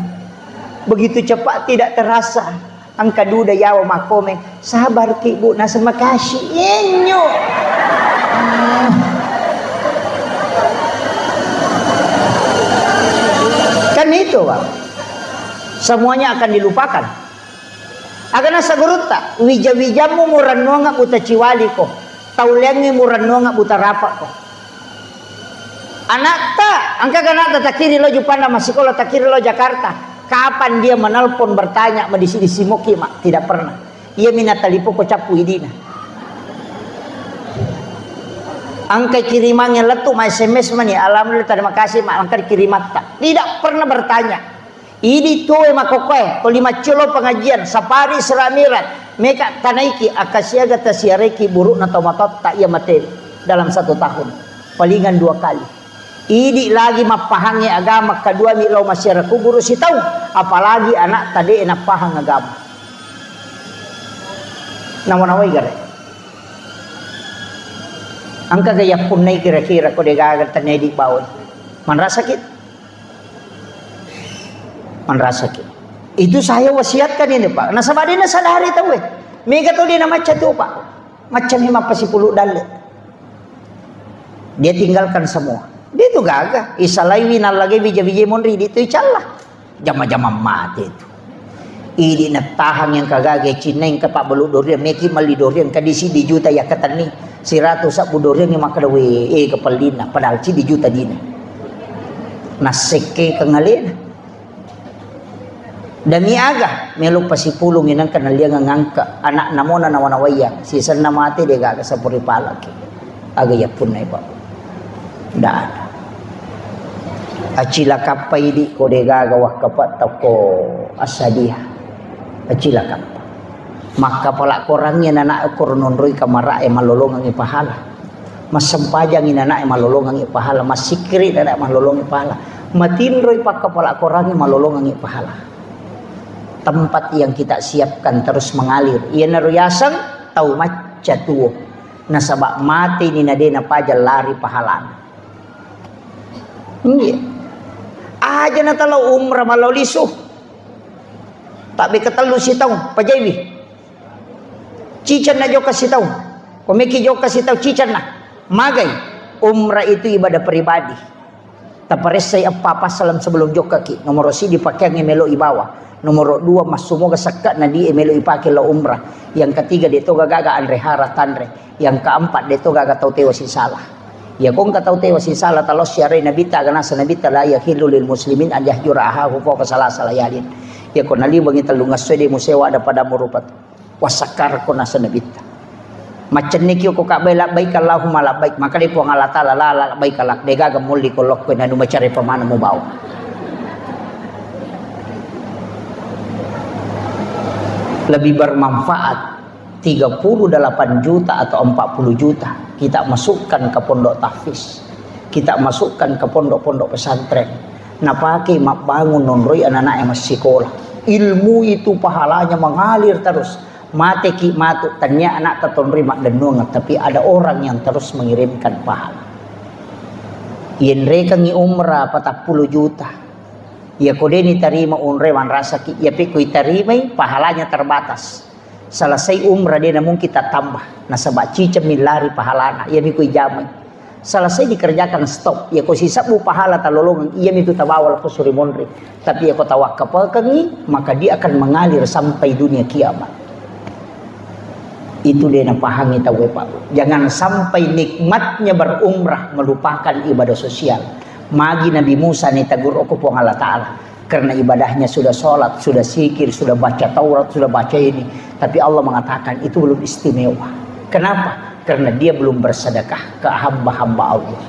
Begitu cepat tidak terasa. Angka duda yawa makomeng. Sabar ki bu nasa makasih. Enyo. Kan itu bang. Semuanya akan dilupakan. Agana saguruta, wija-wijamu muranonga buta ciwali ko. Taulengi muranonga buta rapak ko. Anak ta, angka ganata takiri lo Jupanda masikola takiri lo Jakarta. Kapan dia menelpon bertanya medisi moki mak? Tidak pernah. Ia minatalipo ko capu idina. Angka kirimannya letu ma SMS mani alhamdulillah terima kasih mak angka kirimat tak. Tidak pernah bertanya. Ini tuh makokoy, kolima cilo pengajian, sapari seramirat, meka tanaiki akasiaga tasiareki buruk na tomatot tak ia mati dalam 1 tahun, palingan 2 kali. Idi lagi mapahangi agama kedua milau masyarakat kubur si tahu apalagi anak tadi enak pahang agama. Nawan-nawai gare. Angka gaya punai kira-kira ko degagan tanay di bawon. Manrasakit. Manrasakit. Itu saya wasiatkan ini Pak. Nasabadi na sadari tahu Mega to di na macam tu Pak. Macam hima pasipulu dalit. Dia tinggalkan semua. Dia itu gagah. Isalai winal lagi bija-bija monri di itu icalah. Jama-jama mati itu. Ini natahang yang kagage Cina yang kepak beluk dorian meki mali dorian kadisi di juta ya katani si ratu sak budorian yang makadawe kepalina padahal ci di juta dina. Naseke kengalina. Dami aga meluk pasipulong inang kanal dia ngangka anak namona nawanawaya sisan na mati dia gagah sa puripalaki. Aga ya punay Pak. Nggak ada. Acila kapay di ko de gagawah kapat ko asadiha. Acila kapay. Maka pala korangnya anak korononroy kamara malolongang ipahala. Mas sempajang anak malolongang ipahala. Mas sikri anak malolongang ipahala. Matinroy pa kapala korangnya malolongang ipahala. Tempat yang kita siapkan terus mengalir. Ia naruyasang tau maca tuwo. Nasabak mati ni nadena pajal lari pahalan. Iya. Aja na talo umrah malo liso. Tapi ketelu si tahu pajaiwi. Cican na jo kasih tahu. Komeki jo kasih tahu cican na. Magai umrah itu ibadah pribadi. Tapares saya apa salam sebelum jo kaki. Nomor si dipakai ngemelo ibawa. Nomor 2 masumo gasakat na di emelo ipake la umrah. Yang ketiga dia to gaga andre hara tanre. Yang keempat dia to gaga tau tewa si salah. Ya kung kataw tewa si salah talos syari nabita gana sa nabita la yahilu lil muslimin an yahjura ahahu fawqa salasa layalin. Ya kun nalibang italungas swede musewa ada pada murupat wasakar ko na sa nabita. Macam ni ko kabay labay Allahumma labbaik maka di po ang Allah taala la labbaik kalak de gaga muli ko lok ko na numacari pamana mo baw. Lebih bermanfaat 38 juta atau 40 juta kita masukkan ke pondok tahfiz, kita masukkan ke pondok-pondok pesantren. Napake mabangun nonroy anak-anak yang masih sekolah. Ilmu itu pahalanya mengalir terus. Mate ki matu tanya anak tatonri mak denungat tapi ada orang yang terus mengirimkan pahala. Yen reka ngi umrah 40 juta. Ya kodeni tarima unrewan rasa ki ya pikui tarimai pahalanya terbatas. Selesai umrah dia namun kita tambah nasabak cicam milari pahalana ia mikui jamai selesai dikerjakan stop ya ko sisa bu pahala talolongan ia mitu tabawal ko suri monri tapi ya ko tawakal kengi maka dia akan mengalir sampai dunia kiamat. Itu dia napahangi tahu Pak. Jangan sampai nikmatnya berumrah melupakan ibadah sosial. Magi Nabi Musa ni tagur aku po Allah Ta'ala karena ibadahnya sudah sholat, sudah zikir, sudah baca Taurat, sudah baca ini. Tapi Allah mengatakan itu belum istimewa. Kenapa? Karena dia belum bersedekah ke hamba-hamba Allah.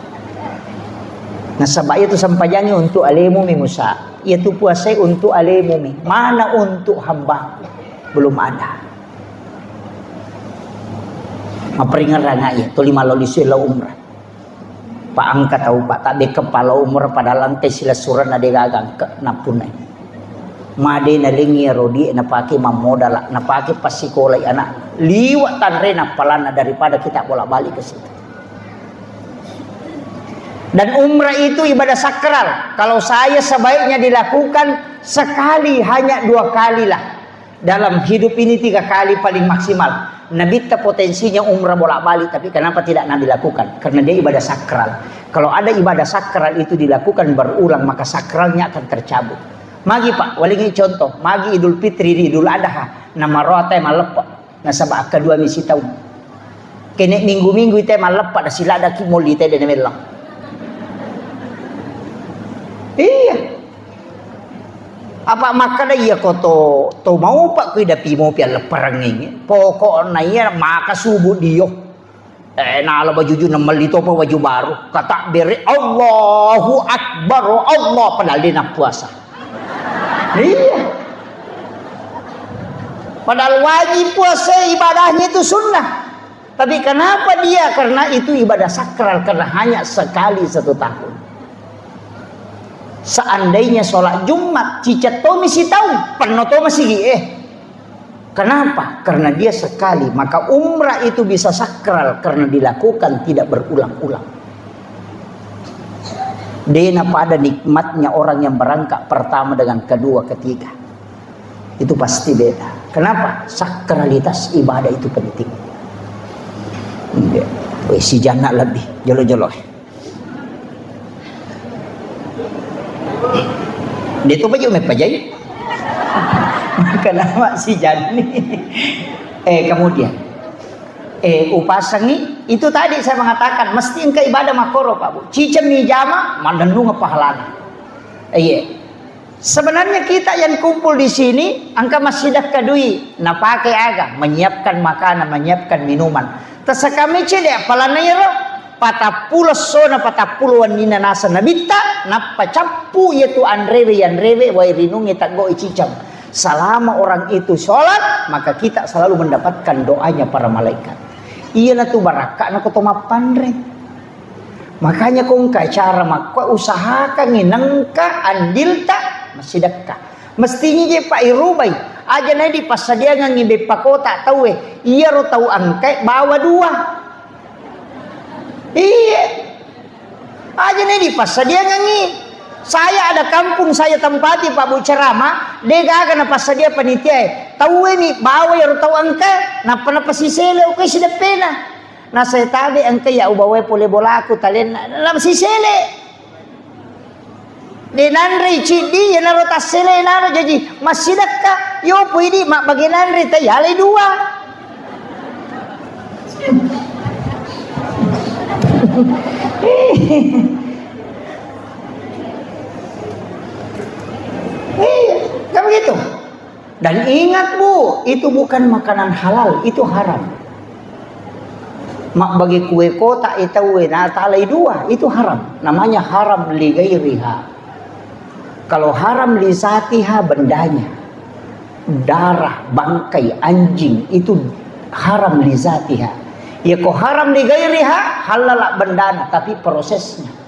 Nah sebab itu sampainya untuk alemumi Musa. Itu puasa untuk alemumi. Mana untuk hamba? Belum ada. Maperingan rangaya. Itu 5 lolisila umrah. Pak angkat tahu Pak tak be kepala umur pada lantai sila suran ada gagang ke napunai. Made na lingi rodi na pake mamodala na pake pasikola anak liwat tanre na palana daripada kita bolak-balik ke situ. Dan umrah itu ibadah sakral. Kalau saya sebaiknya dilakukan sekali hanya 2 kali lah. Dalam hidup ini 3 kali paling maksimal. Nabi potensinya umrah bolak-balik tapi kenapa tidak Nabi lakukan? Karena dia ibadah sakral. Kalau ada ibadah sakral itu dilakukan berulang maka sakralnya akan tercabut. Magi Pak, walingi contoh, magi Idul Fitri di Idul Adha, nama rote malepak, nasabak kedua misi tahun. Kene minggu-minggu itu malepak, dah sila ada kimol itu dan melang. Iya. Apa makanya iya ko to mau Pak ko dapi mo pian leparang ini. Pokok na iya maka subuh dio. Nala baju ju namal dito pa baju baru. Kata beri Allahu Akbar Allah padahal dia nak puasa. Iya. Padahal wajib puasa ibadahnya itu sunnah. Tapi kenapa dia? Karena itu ibadah sakral karena hanya sekali 1 tahun. Seandainya sholat Jumat cicat to misi tahu penuh to masih kenapa? Karena dia sekali. Maka umrah itu bisa sakral karena dilakukan tidak berulang-ulang. Dena pada nikmatnya orang yang berangkat pertama dengan kedua ketiga itu pasti beda. Kenapa? Sakralitas ibadah itu penting. Si jana lebih jolo-jolo. Dia tu baju mepajai. Kenapa si jani? Kemudian upasangi itu tadi saya mengatakan mesti engkau ibadah makoro Pak Bu. Cicem ni jama mandendung pahalana. Sebenarnya kita yang kumpul di sini angka masih dah kadui na pakai aga menyiapkan makanan, menyiapkan minuman. Tasakami cede palanayro patapulo sona patapulo wanina nasa nabita napacapu yaitu anrewe wairinungi taggo icicam. Selama orang itu sholat maka kita selalu mendapatkan doanya para malaikat. Iya na tu baraka na kutumapan re. Makanya kung cara makwa usahakan nginangka andilta masih dekat. Mestinya je Pak Irubay aja na di pasadia ngibe pakota tahu iya ro tahu angkai bawa dua. Iya. Aja na di pasadia ngi. Saya ada kampung saya tempati Pak Bu ceramah, dega akan apa sadia panitia. Tahu ini bawa ya tahu angka, napa si sele oke si pena. Nah saya tabi angka ya ubawe pole bolaku talen napa si sele. De nanri cidi ya naro tas sele naro jadi masih dekat. Yo puidi mak bagi nanri tayale dua. Kan begitu. Dan ingat Bu, itu bukan makanan halal, itu haram. Mak bagi kue kota itu talai dua, itu haram. Namanya haram li gairiha. Kalau haram li zatiha bendanya, darah, bangkai, anjing itu haram li zatiha. Ya kok haram li gairiha, halal bendana, tapi prosesnya.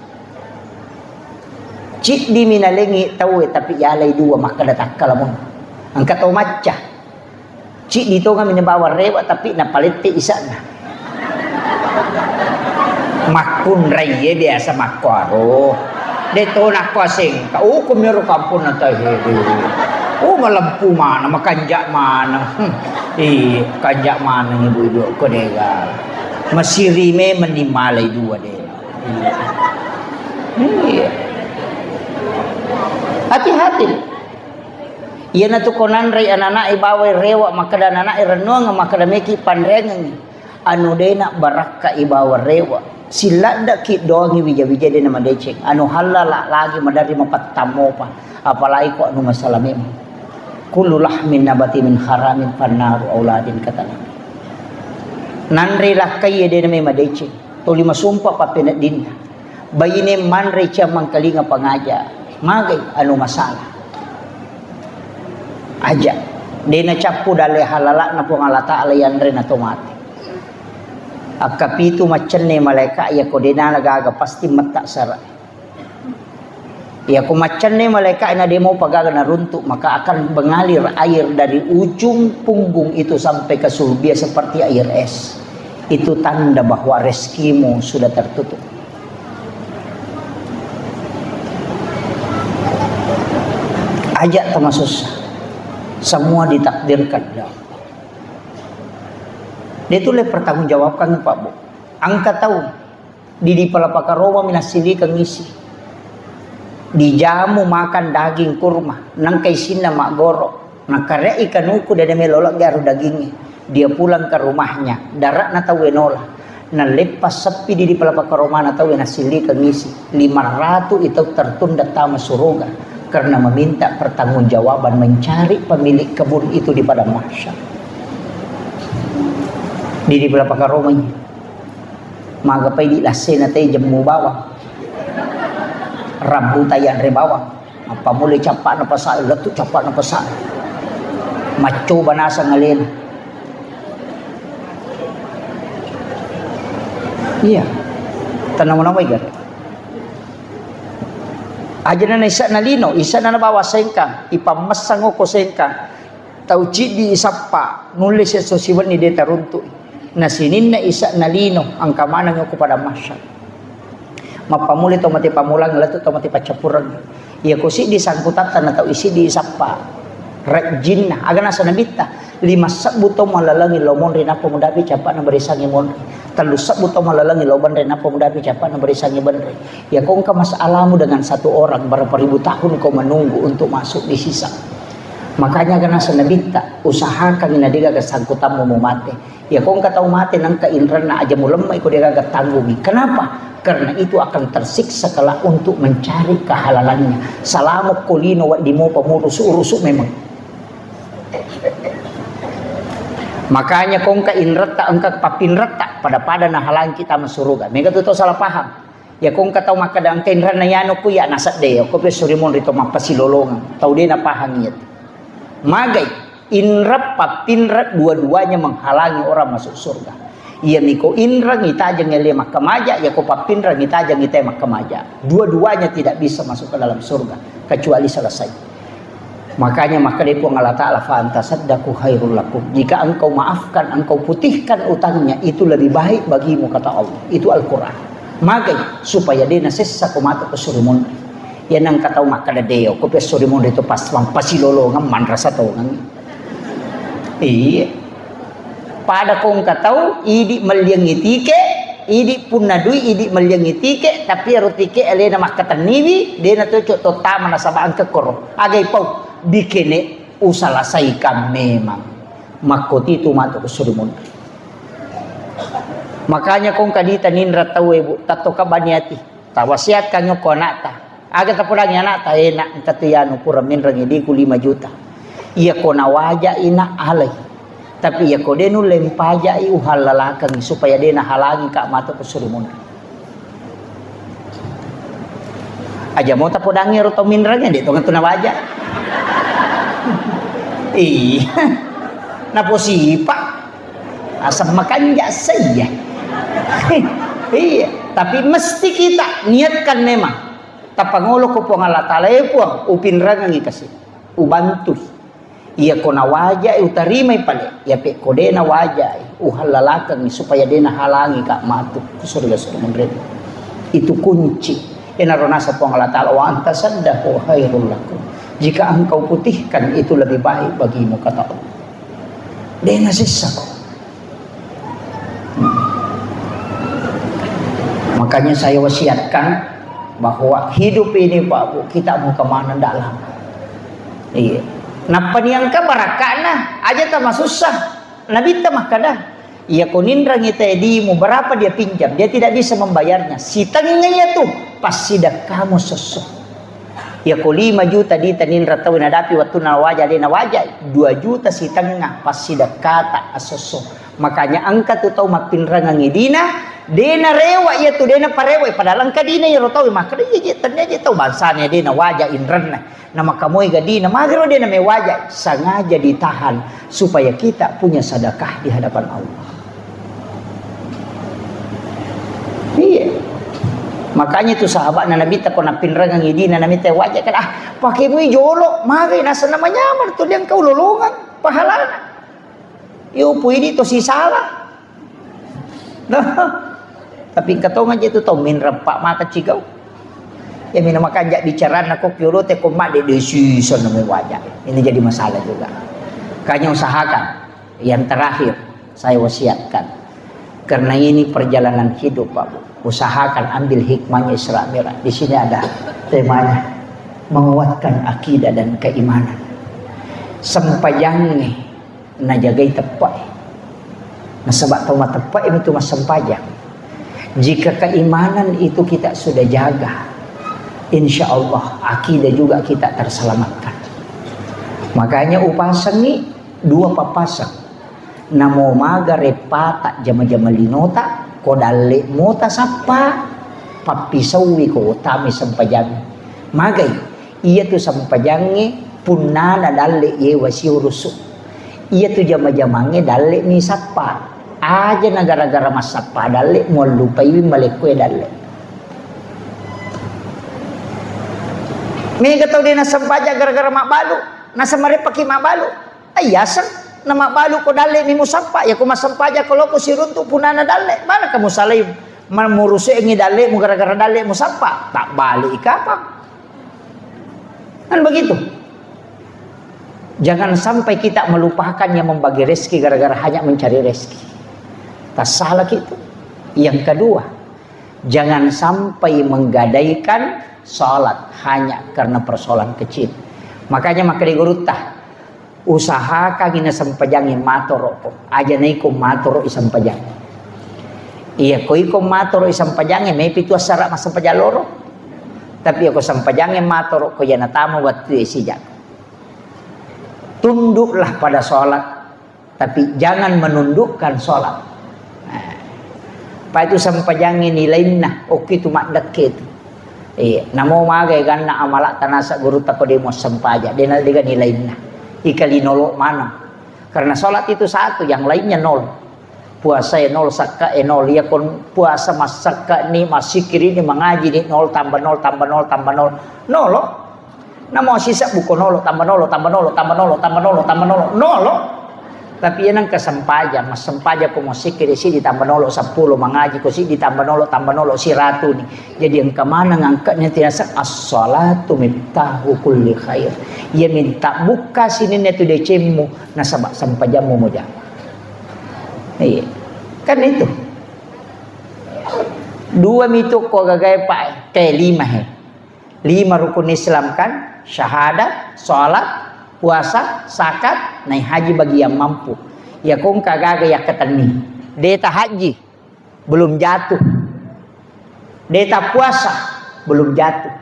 Cik di minalengi tahu tapi yalai dua maka datang kalamun. Angkat tahu macah. Cik di tu kami bawa rewa tapi na palete isana. Makun raya biasa makwaro. Deto nak kuasing. Kau kumiro kampun na tayo. Malampu mana makanjak mana. Kanjak mana ibu-ibu ko dega. Masirime menimalay dua deh. Hati-hati. Iya na tu konan ray anana ibaway rewa makada nana irenong makada meki panrengang anu dena baraka ibawa rewa sila da ki doangi wija-wija dena madeceng anu halala lagi madari mapatamo pa apalagi ko anu masalah memang kullu lahmin nabati min haramin pannaru auladin katana nanre lakay dena may madeceng tuli masumpa pa pinadin bayine manre cia mangkalinga pangaja magay anu masalah aja dena capu dale halala na pangalata alayan rin na tumati akapitu macenne malaika ya ko dena nagaga pasti mata sara ya ko macenne malaika na demo pagaga na runtuk maka akan mengalir air dari ujung punggung itu sampai ke sulbia seperti air es itu tanda bahwa rezekimu sudah tertutup. Ajak termasuk semua ditakdirkan ya. Dia itu le pertanggungjawabkan Pak Bu. Angka tahu di palapaka Roma minasili kang isi. Dijamu makan daging kurma, nang kaisina mak goro. Nakare ikan uku dan melolak garu dagingnya. Dia pulang ke rumahnya, darat na tahu enola. Na lepas sepi di palapaka Roma na tahu nasili kang isi. 500 itu tertunda tama suruga. Karena meminta pertanggungjawaban mencari pemilik kebun itu di padang mahsyar. Di beberapa karomanya, magapai di lasena tay jemu bawang, rambu tayan re bawang, apa mulai capak na pasal, letu capak na pasal, maco banasa ngalin. Iya, tanam-tanam ikan. Aja na isa na lino, isa na nabawa sengkang, ipamasang ko sengkang. Tau di isapa, nulis sa sosiwan ni deta runtu. Na sinin na isa na lino, ang kamanang ko pada masya. Mapamuli to mati pamulang, lato to mati pacapurang. Iya ko si di sangkutatan na tau isi di isapa. Rejin na, aga nasa nabita. 5 sabuto malalangi lomon rin na pemudapi capa na berisangi mon. 3 sabuto malalangi loban rin na pemudapi capa na berisangi bandre. Ya kung ka masalamu dengan 1 orang berapa ribu tahun kau menunggu untuk masuk di sisa. Makanya kana sa nabita usahakan inadiga ka sangkutan mo mate. Ya kung ka tau mate nang kainran na aja mo lemay ko dia gagak tanggungi. Kenapa? Karena itu akan tersiksa kala untuk mencari kehalalannya. Salamu kolino wa di mo pamurus-urusuk memang. Makanya kung kainrata engka papinrata pada na halang kita masuruga. Mega to salah paham. Ya kung katau makadang kainran na yano ko ya nasat deo ko pe surimon rito mapasilolongan. Tau dia na paham yet. Magay inrap papinrat dua-duanya menghalangi orang masuk surga. Iya miko inra ngitajang ngele makamaja ya ko papinra ngitajang ngite makamaja. Dua-duanya tidak bisa masuk ke dalam surga kecuali selesai. Makanya maka dia pun Allah Ta'ala fa'antasaddaku khairul lakum. Jika engkau maafkan, engkau putihkan utangnya, itu lebih baik bagimu kata Allah. Itu Al-Quran. Magay supaya dia nasessa kumato ke surimun. Yan ang kataw makadadeo ko pe surimun itu pas pasilolongan manrasa tongan. Iya. Pada kong kataw idi malyangitike, idi punadui idi malyangitike, tapi arutike elena makataniwi, dia na to tama na sabaan ke koro. Agay pau bikene usalasay ka memang makoti tumato ko surimun. Makanya kung kadita ninra tawe bu tato ka banyati tawasiat kanyo ko nata aga tapurang yana ta ena tatiyano pura minra ngidi ko 5 juta iya ko nawaja ina alay tapi iya ko denu lempaja i uhalalakang supaya dena halangi ka mato ko surimun. Aja mo tapudangi ro to minra ngidi to nawaja. Iya, naposipa asam makanja saya. Iya, tapi mesti kita niatkan memang. Tapangulo ko po nga latalay po, upinrangan ikasi, ubantu. Iya ko na wajay, utarimay pala. Iya pe ko de na wajay, uhalalakang supaya de na halangi ka matuk. Surga-surga mendret. Itu kunci. Inarunasa po nga latala, wa antasaddaku khairul lakum. Jika engkau putihkan itu lebih baik bagimu kata Allah. Dia nasisa kok. Makanya saya wasiatkan bahwa hidup ini Pak Bu kita mau kemana dalam. Iya. Napa niang ka barakana aja tambah susah. Nabi tamah kada. Iya kunindra ngite di mu berapa dia pinjam dia tidak bisa membayarnya. Si tangingnya tuh pasti dah kamu sesuk. Ya ko 5 juta di tanin rataw na dapi waktu na wajah di na wajah 2 juta si tengah pasti dakata asoso. Makanya angka tu tau mapinrangan ngidina dena rewa ya tu dena parewa padahal angka dina ya rataw maka dia tanya je tau bansanya dena wajah inran na makamoy gadina magro dena me wajah sengaja ditahan supaya kita punya sedekah di hadapan Allah. Iya. Makanya itu sahabat na Nabi tako na pinrangang idina na mite wajah kan pakai mo jolo magay nasa naman yaman to diang kaululungan pahalana. Yo pwede to si sala. Tapi katongan je to minram pak mata cigaw. Ya mina makanja bicara nako kyuro te koma de decision na may wajah. Ini jadi masalah juga. Kanya usahakan yang terakhir saya wasiatkan karena ini perjalanan hidup Pak Bu. Usahakan ambil hikmahnya Isra Mi'raj. Di sini ada temanya menguatkan akidah dan keimanan. Sempajangnya najagai tepai. Nasabak tau tepai itu mas sempajang. Jika keimanan itu kita sudah jaga, insya Allah akidah juga kita terselamatkan. Makanya upasang ni 2 papasang. Namo maga repata jama-jama linota kodale mota sapa papisawi ko tami sampajang magay iya tu sampajange punana dalle ye wasiurusu iya tu jama-jamange dalle mi sapa aja na gara-gara masapa dalle mo lupai malekwe dalle Mega tahu dia nasa sampaja gara-gara mak balu. Nasa mari pakai mak balu. Ayasan na mak balu ko dali mi musampa. Ya ko masampaja kalau ko siruntu punana dali. Mana kamu salay mamurusi ngi dali mo gara-gara dali musampa. Tak balik kapang. Kan begitu. Jangan sampai kita melupakan yang membagi rezeki gara-gara hanya mencari rezeki. Tak salah gitu. Yang kedua, jangan sampai menggadaikan sholat hanya karena persoalan kecil. Makanya maka digurutah usaha kagina sampajangin matoro po. Aja na ikom matoro isang pajang. Iya ko ikom matoro isang pajangin may pitu asara masampajaloro. Tapi ako sampajangin matoro ko yan natamo wat sijak. Tunduklah pada sholat, tapi jangan menundukkan sholat. Nah, pa itu sampajangin nilai na oke tu mak deket. Iya, namo magay gan na amala tanasa guru tako demo sampaja. Denal diga nilai na. Ikali nolo mana? Karena sholat itu satu, yang lainnya nol. Puasa ya nol, sakka nol. Ya kon puasa mas sakka ni masih kiri ni mengaji ni nol tambah nol tambah nol tambah nol. Nolo. Namo sisa buko nolo tambah nolo tambah nolo tambah nolo tambah nolo tambah nolo nolo. Tapi yan ang kasampaja, mas sampaja ko mo sikiri si ditambah nolo 10 mengaji ko si ditambah nolo si ratu ni. Jadi ang kamana ngangkat niya tinasa as-salatu miftahu kulli khair. Ia minta buka sini netu decemu na sampaja mo dyan. Iya. Kan itu. 2 mito ko gagay pa kay 5 5 rukun Islam kan, syahadat, salat, puasa, zakat, naik haji bagi yang mampu. Ya kong kagak ya ketani. Deta haji belum jatuh. Deta puasa belum jatuh.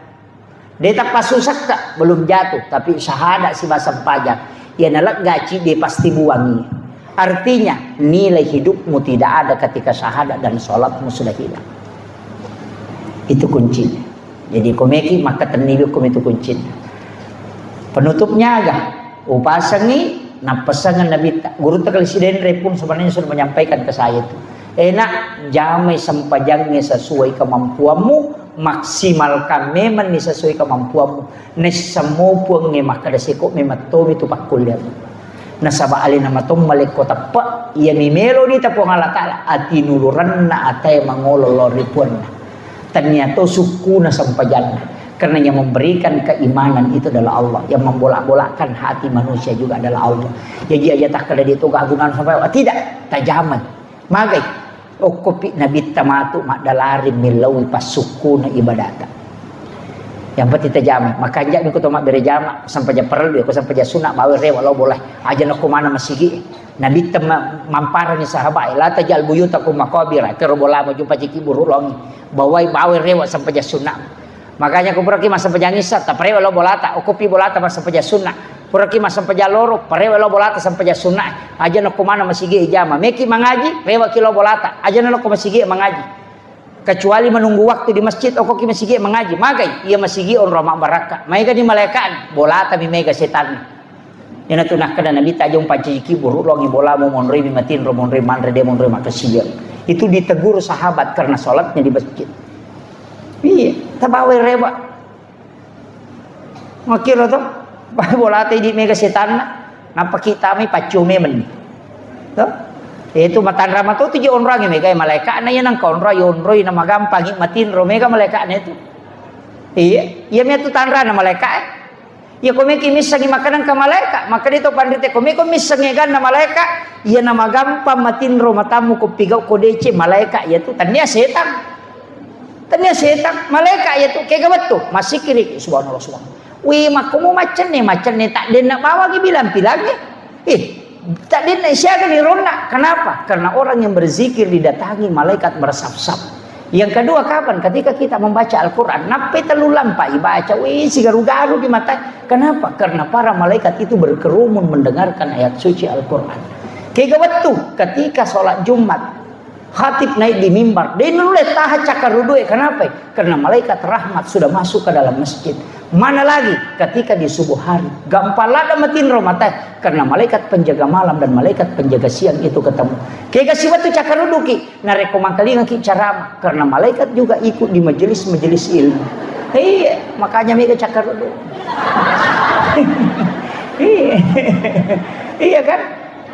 Deta pasusaka belum jatuh, tapi syahadat si basam pajak. Ya nalak gaji dia pasti buangi. Artinya nilai hidupmu tidak ada ketika syahadat dan sholatmu sudah hilang. Itu kuncinya. Jadi komeki maka tenibikum itu kuncinya. Penutupnya agak upasangi na pasangan Nabi guru terkalisiden repun sebenarnya sudah menyampaikan ke saya itu. Enak jamai sampajangnya sesuai kemampuanmu, maksimalkan memang sesuai kemampuanmu. Nesamo puang nge makadasiko mematomi tu pakulian. Nasaba alina matom malekota pa iya mimelo ni tapo ngalatala ati nuluran na atay mangololo ripuan. Ternyata suku na sampajanna. Karena yang memberikan keimanan itu adalah Allah. Yang membolak-bolakkan hati manusia juga adalah Allah. Jadi aja tak kada itu keagungan sampai tidak tajaman. Magai kopi nabi tamatu mak dalari milawi pas suku na ibadata. Yang penting tajaman. Makanya aku mak berjama sampai ja perlu aku sampai ja sunat bawa re walau boleh. Aja nak mana masih Nabi mamparani sahabat la tajal buyutakum maqabira kerobola mau jumpa ciki buruk longi bawai rewa sampai ja sunat. Makanya aku pergi masa pejangisa tak parewa lo bolata okupi bolata masa peja sunnah pergi masa peja loro parewa lo bolata sampai ja sunnah aja nak kumana masih jama meki mengaji rewa kilo bolata aja nak masih mengaji kecuali menunggu waktu di masjid okoki masih mengaji magai ia masih on romak baraka mereka di malaikat bolata mi mega setan yana tunah kada nabi tajung paciki buruk longi bola mau monri matin ro monri manre de monri makasih itu ditegur sahabat karena sholatnya di masjid. Iya, tabawe reba. Makira to, bola tadi mega setan napa kita mi pacume men. To? Itu matan rama to tujuh orang mega malaikat na yan ang konra yonroy na magampang matin ro mega malaikat na itu. Iya, iya mi tu tanra na malaikat. Ya kome kimisang makanan ka malaikat, maka dito pandite kome komisang gan na malaikat, iya na magampang matin ro matamu ko pigaw ko dece malaikat ya tu tanya setan. Tanya setan malaikat ya tu kayak gawat tu masih kiri subhanallah subhanallah. Wih makumu macam ni tak dia nak bawa bilang bilangnya. Tak dia nak siaga di ronda. Kenapa? Karena orang yang berzikir didatangi malaikat bersaf-saf. Yang kedua kapan? Ketika kita membaca Al-Quran. Nape terlalu lampai baca. Wih si garu-garu di mata. Kenapa? Karena para malaikat itu berkerumun mendengarkan ayat suci Al-Quran. Kayak gawat tu ketika sholat Jumat. Khatib naik di mimbar, dia nulis taha cakarudue. Kenapa? Karena malaikat rahmat sudah masuk ke dalam masjid. Mana lagi ketika di subuh hari, gampalada matin romata karena malaikat penjaga malam dan malaikat penjaga siang itu ketemu. Kayak kasih batu cakaruduki, nareko mangkalingan ki carama karena malaikat juga ikut di majelis-majelis ilmu. Iya, makanya mereka cakar dulu. Iya kan?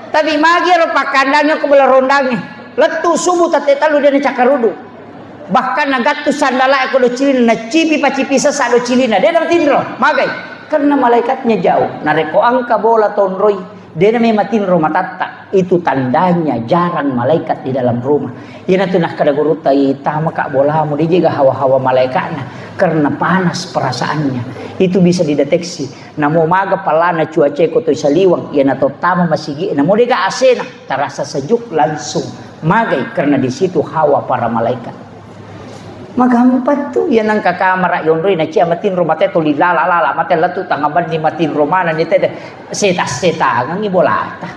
Tapi magi ro pakandanya ke belah rondangnya. Letu subuh tate talu dia cakar dulu. Bahkan nagat tu sandala aku do cilina, cipi pacipi sesa do cilina. Dia dapat tindro, magai. Karena malaikatnya jauh. Nareko angka bola tonroi. Dia namanya matin rumah tata. Itu tandanya jarang malaikat di dalam rumah. Ia tu nak kada guruta itama kak bolamu dia juga hawa-hawa malaikatnya karena panas perasaannya. Itu bisa dideteksi. Namo maga palana cuaca ko to saliwang ia nato tama masigi. Namo dia asena terasa sejuk langsung magai karena di situ hawa para malaikat. Magampat tu yan ang kakamara yonroy na siya matin romate to lala mate latu tangaban ni matin romana ni tede seta ngang ibolata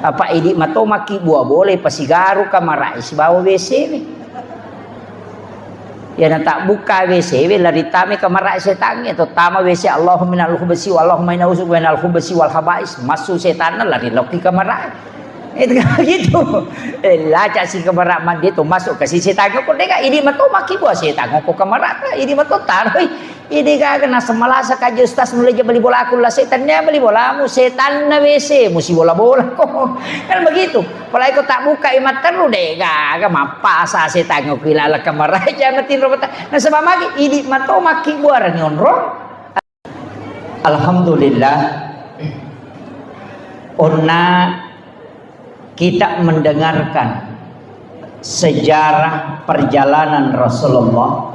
apa idi mato maki buah boleh pasigaru kamara isbawa WC ni yan tak buka WC we lari tame kamara setan atau tama WC Allahumma minal khubasi wa Allahumma inna uzu minal khubasi wal habais masuk setan lari loki kamara. Itu gitu. Laca si kamera mandi tu masuk ke sisi tangan ko deka ini mato maki buah si tangan ko kamera ini mato taroy ini ka kena semalasa ka justas mulai beli bola aku lah setannya beli bola mu setan na WC musi bola ko kan begitu. Palai ko tak buka imat terus deka ka mapasa si tangan ko ilala kamera jangan tin robot na sama magi ini mato maki buah nyonro. Alhamdulillah onna kita mendengarkan sejarah perjalanan Rasulullah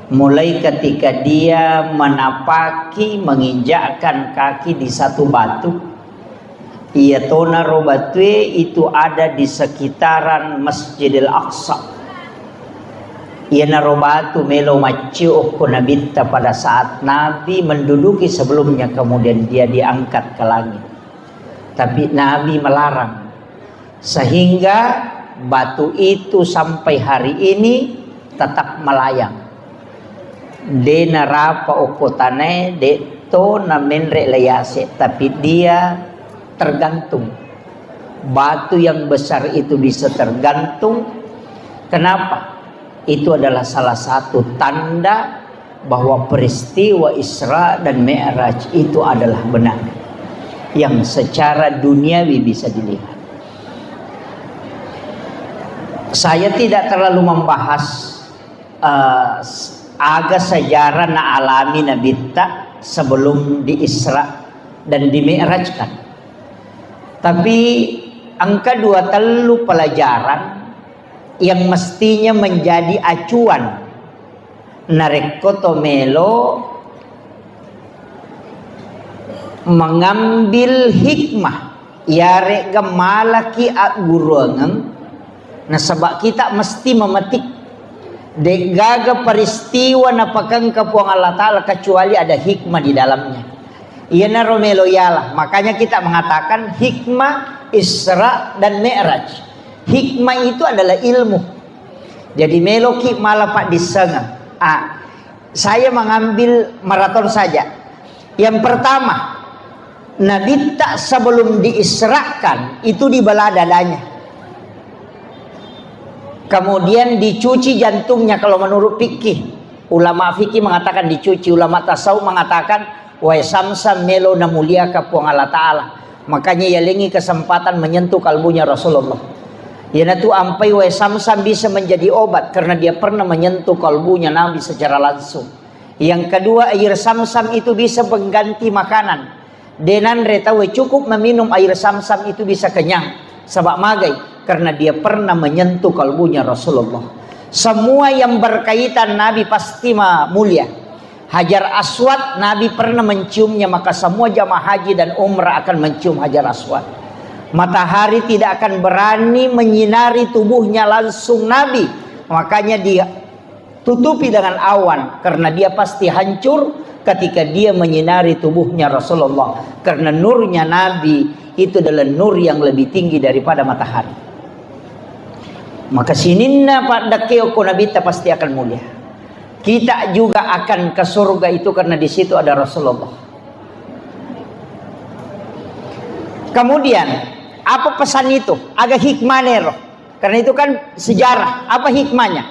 mulai ketika dia menapaki menginjakkan kaki di satu batu. Ia tona robatwe itu ada di sekitaran Masjidil Aqsa. Ia narobatu melo maciuh kunabita pada saat Nabi menduduki sebelumnya kemudian dia diangkat ke langit. Tapi Nabi melarang. Sehingga batu itu sampai hari ini tetap melayang. De narapa okotane de to na menre layase, tapi dia tergantung. Batu yang besar itu bisa tergantung. Kenapa? Itu adalah salah satu tanda bahwa peristiwa Isra dan Mi'raj itu adalah benar. Yang secara duniawi bisa dilihat. Saya tidak terlalu membahas agak sejarah na alami Nabi ta sebelum di Isra dan di Mi'rajkan. Tapi angka 2 telu pelajaran yang mestinya menjadi acuan narekoto melo mengambil hikmah yare gemalaki agurongang. Nah sebab kita mesti memetik degaga peristiwa napakang kapuang Allah Ta'ala kecuali ada hikmah di dalamnya. Ia naromelo yalah. Makanya kita mengatakan hikmah Isra dan Mi'raj. Hikmah itu adalah ilmu. Jadi meloki malah pak disengang. Saya mengambil maraton saja. Yang pertama, Nabi tak sebelum diisrakan itu dibelah dadanya. Kemudian dicuci jantungnya kalau menurut fikih. Ulama fikih mengatakan dicuci. Ulama tasawuf mengatakan wa samsam melo na mulia kapuang Allah Ta'ala. Makanya ia lengi kesempatan menyentuh kalbunya Rasulullah. Ia tu ampai wa samsam bisa menjadi obat karena dia pernah menyentuh kalbunya Nabi secara langsung. Yang kedua, air samsam itu bisa mengganti makanan. Denan retawe cukup meminum air samsam itu bisa kenyang. Sebab magai karena dia pernah menyentuh kalbunya Rasulullah. Semua yang berkaitan Nabi pasti mulia. Hajar Aswad Nabi pernah menciumnya, maka semua jamaah haji dan umrah akan mencium Hajar Aswad. Matahari tidak akan berani menyinari tubuhnya langsung Nabi, makanya dia tutupi dengan awan karena dia pasti hancur ketika dia menyinari tubuhnya Rasulullah. Karena nurnya Nabi itu adalah nur yang lebih tinggi daripada matahari. Maka sininna pada keoko Nabi pasti akan mulia. Kita juga akan ke surga itu karena di situ ada Rasulullah. Kemudian apa pesan itu? Agak hikmah nero. Karena itu kan sejarah. Apa hikmahnya?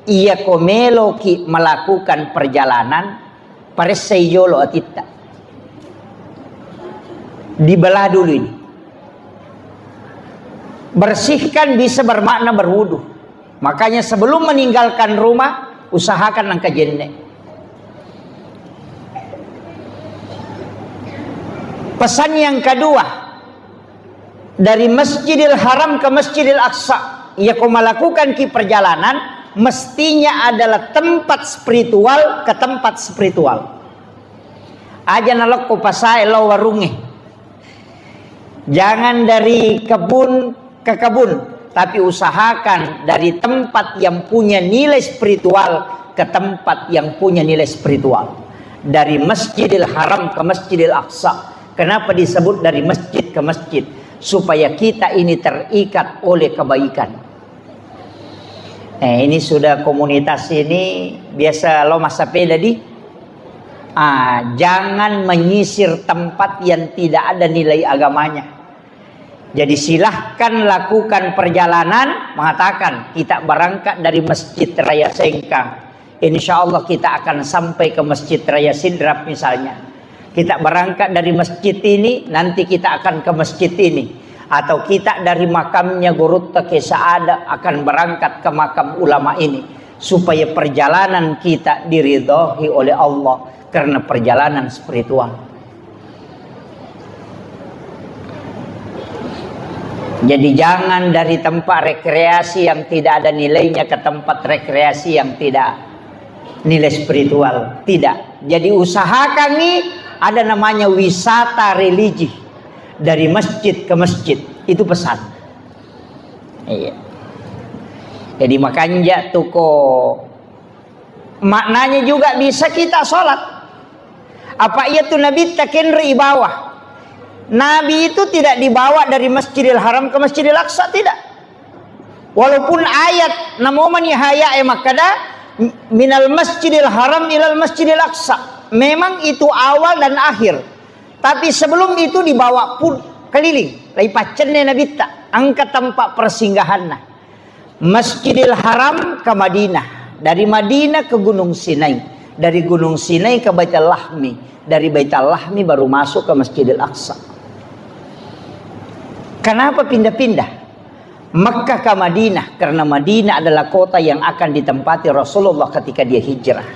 ia komelo ki melakukan perjalanan paresai jolo atita. Dibelah dulu ini. Bersihkan bisa bermakna berwudu. Makanya sebelum meninggalkan rumah, usahakan angka jenne. Pesan yang kedua, dari Masjidil Haram ke Masjidil Aqsa, ia kau melakukan ki perjalanan, mestinya adalah tempat spiritual ke tempat spiritual. Aja nalok ko pasai lo warunge. Jangan dari kebun ke kebun, tapi usahakan dari tempat yang punya nilai spiritual ke tempat yang punya nilai spiritual. Dari Masjidil Haram ke Masjidil Aqsa. Kenapa disebut dari masjid ke masjid? Supaya kita ini terikat oleh kebaikan. Ini sudah komunitas ini biasa lo masa peda di. Jangan menyisir tempat yang tidak ada nilai agamanya. Jadi silahkan lakukan perjalanan, mengatakan kita berangkat dari Masjid Raya Sengkang. Insya Allah kita akan sampai ke Masjid Raya Sidrap misalnya. Kita berangkat dari masjid ini, nanti kita akan ke masjid ini. Atau kita dari makamnya Gurutta Kesaada akan berangkat ke makam ulama ini. Supaya perjalanan kita diridhoi oleh Allah. Karena perjalanan spiritual. Jadi jangan dari tempat rekreasi yang tidak ada nilainya ke tempat rekreasi yang tidak nilai spiritual. Tidak. Jadi usahakan nih ada namanya wisata religi. Dari masjid ke masjid. Itu pesan. Iya. Jadi makanya tuko maknanya juga bisa kita sholat. Apa iya tuh Nabi takenri bawah. Nabi itu tidak dibawa dari Masjidil Haram ke Masjidil Aqsa, tidak. Walaupun ayat namoman yahaya makada minal Masjidil Haram ilal Masjidil Aqsa. Memang itu awal dan akhir. Tapi sebelum itu dibawa pun keliling. Lai pacenne Nabi tak angkat tempat persinggahannya. Masjidil Haram ke Madinah. Dari Madinah ke Gunung Sinai. Dari Gunung Sinai ke Baitul Lahmi. Dari Baitul Lahmi baru masuk ke Masjidil Aqsa. Kenapa pindah-pindah? Mekkah ke Madinah. Karena Madinah adalah kota yang akan ditempati Rasulullah ketika dia hijrah.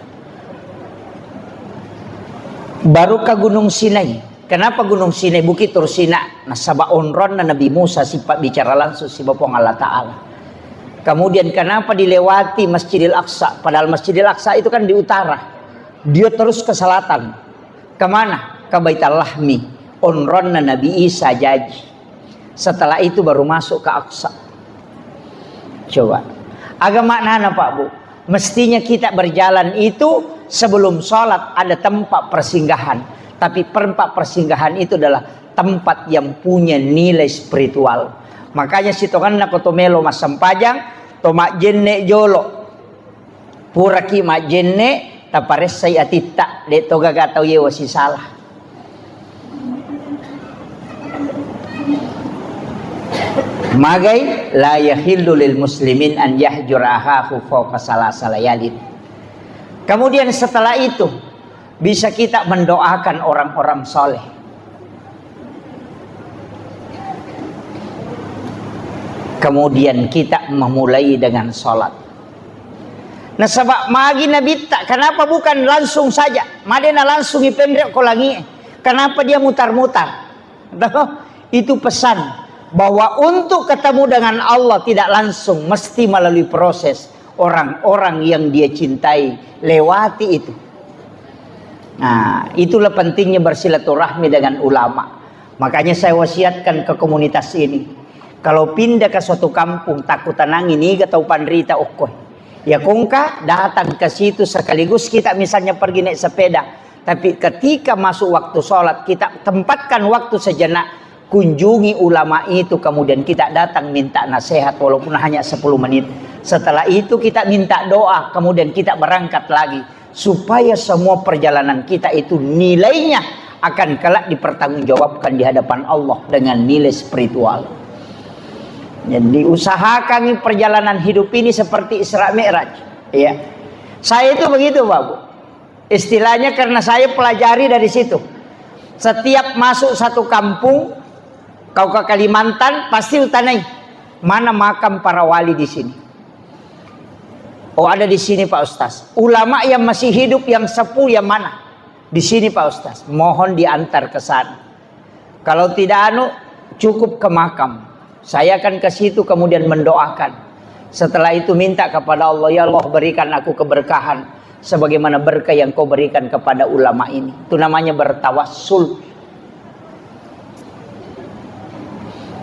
Baru ke Gunung Sinai. Kenapa Gunung Sinai? Bukit Tursina. Nah sabak onron na Nabi Musa sifat bicara langsung si Bapong Allah Ta'ala. Kemudian kenapa dilewati Masjidil Aqsa? Padahal Masjidil Aqsa itu kan di utara. Dia terus ke selatan. Kemana? Ke Baitul Lahmi. Onron na Nabi Isa Jaji. Setelah itu baru masuk ke Aqsa. Coba. Agak maknanya Pak Bu. Mestinya kita berjalan itu sebelum sholat ada tempat persinggahan. Tapi tempat persinggahan itu adalah tempat yang punya nilai spiritual. Makanya si tongan na kotomelo mas sampajang. Tomak jenne jolo. Puraki mak jenne. Tapares saya atita. De toga gatau yewa si salah. Magai la yahillu lil muslimin an yahjura akhahu fawqa salasa layalin. Kemudian setelah itu bisa kita mendoakan orang-orang soleh. Kemudian kita memulai dengan sholat. Nah sebab magi Nabi tak kenapa bukan langsung saja? Madena langsung ipendrek kolangi. Kenapa dia mutar-mutar? Itu pesan. Bahwa untuk ketemu dengan Allah tidak langsung, mesti melalui proses orang-orang yang dia cintai lewati itu. Nah, itulah pentingnya bersilaturahmi dengan ulama. Makanya saya wasiatkan ke komunitas ini. Kalau pindah ke suatu kampung takut tenangin ini atau pandrita okoy. Ya kongka datang ke situ sekaligus kita misalnya pergi naik sepeda. Tapi ketika masuk waktu sholat kita tempatkan waktu sejenak. Kunjungi ulama itu, kemudian kita datang minta nasihat walaupun hanya 10 menit. Setelah itu kita minta doa, kemudian kita berangkat lagi. Supaya semua perjalanan kita itu nilainya akan kelak dipertanggungjawabkan di hadapan Allah dengan nilai spiritual. Jadi usahakan perjalanan hidup ini seperti Isra Mi'raj. Ya. Saya itu begitu, Pak Bu. Istilahnya karena saya pelajari dari situ. Setiap masuk satu kampung, kau ke Kalimantan pasti utanai mana makam para wali di sini. Oh, ada di sini Pak Ustaz. Ulama yang masih hidup yang sepuh yang mana? Di sini Pak Ustaz. Mohon diantar ke sana. Kalau tidak cukup ke makam. Saya akan ke situ kemudian mendoakan. Setelah itu minta kepada Allah, ya Allah berikan aku keberkahan sebagaimana berkah yang kau berikan kepada ulama ini. Itu namanya bertawassul.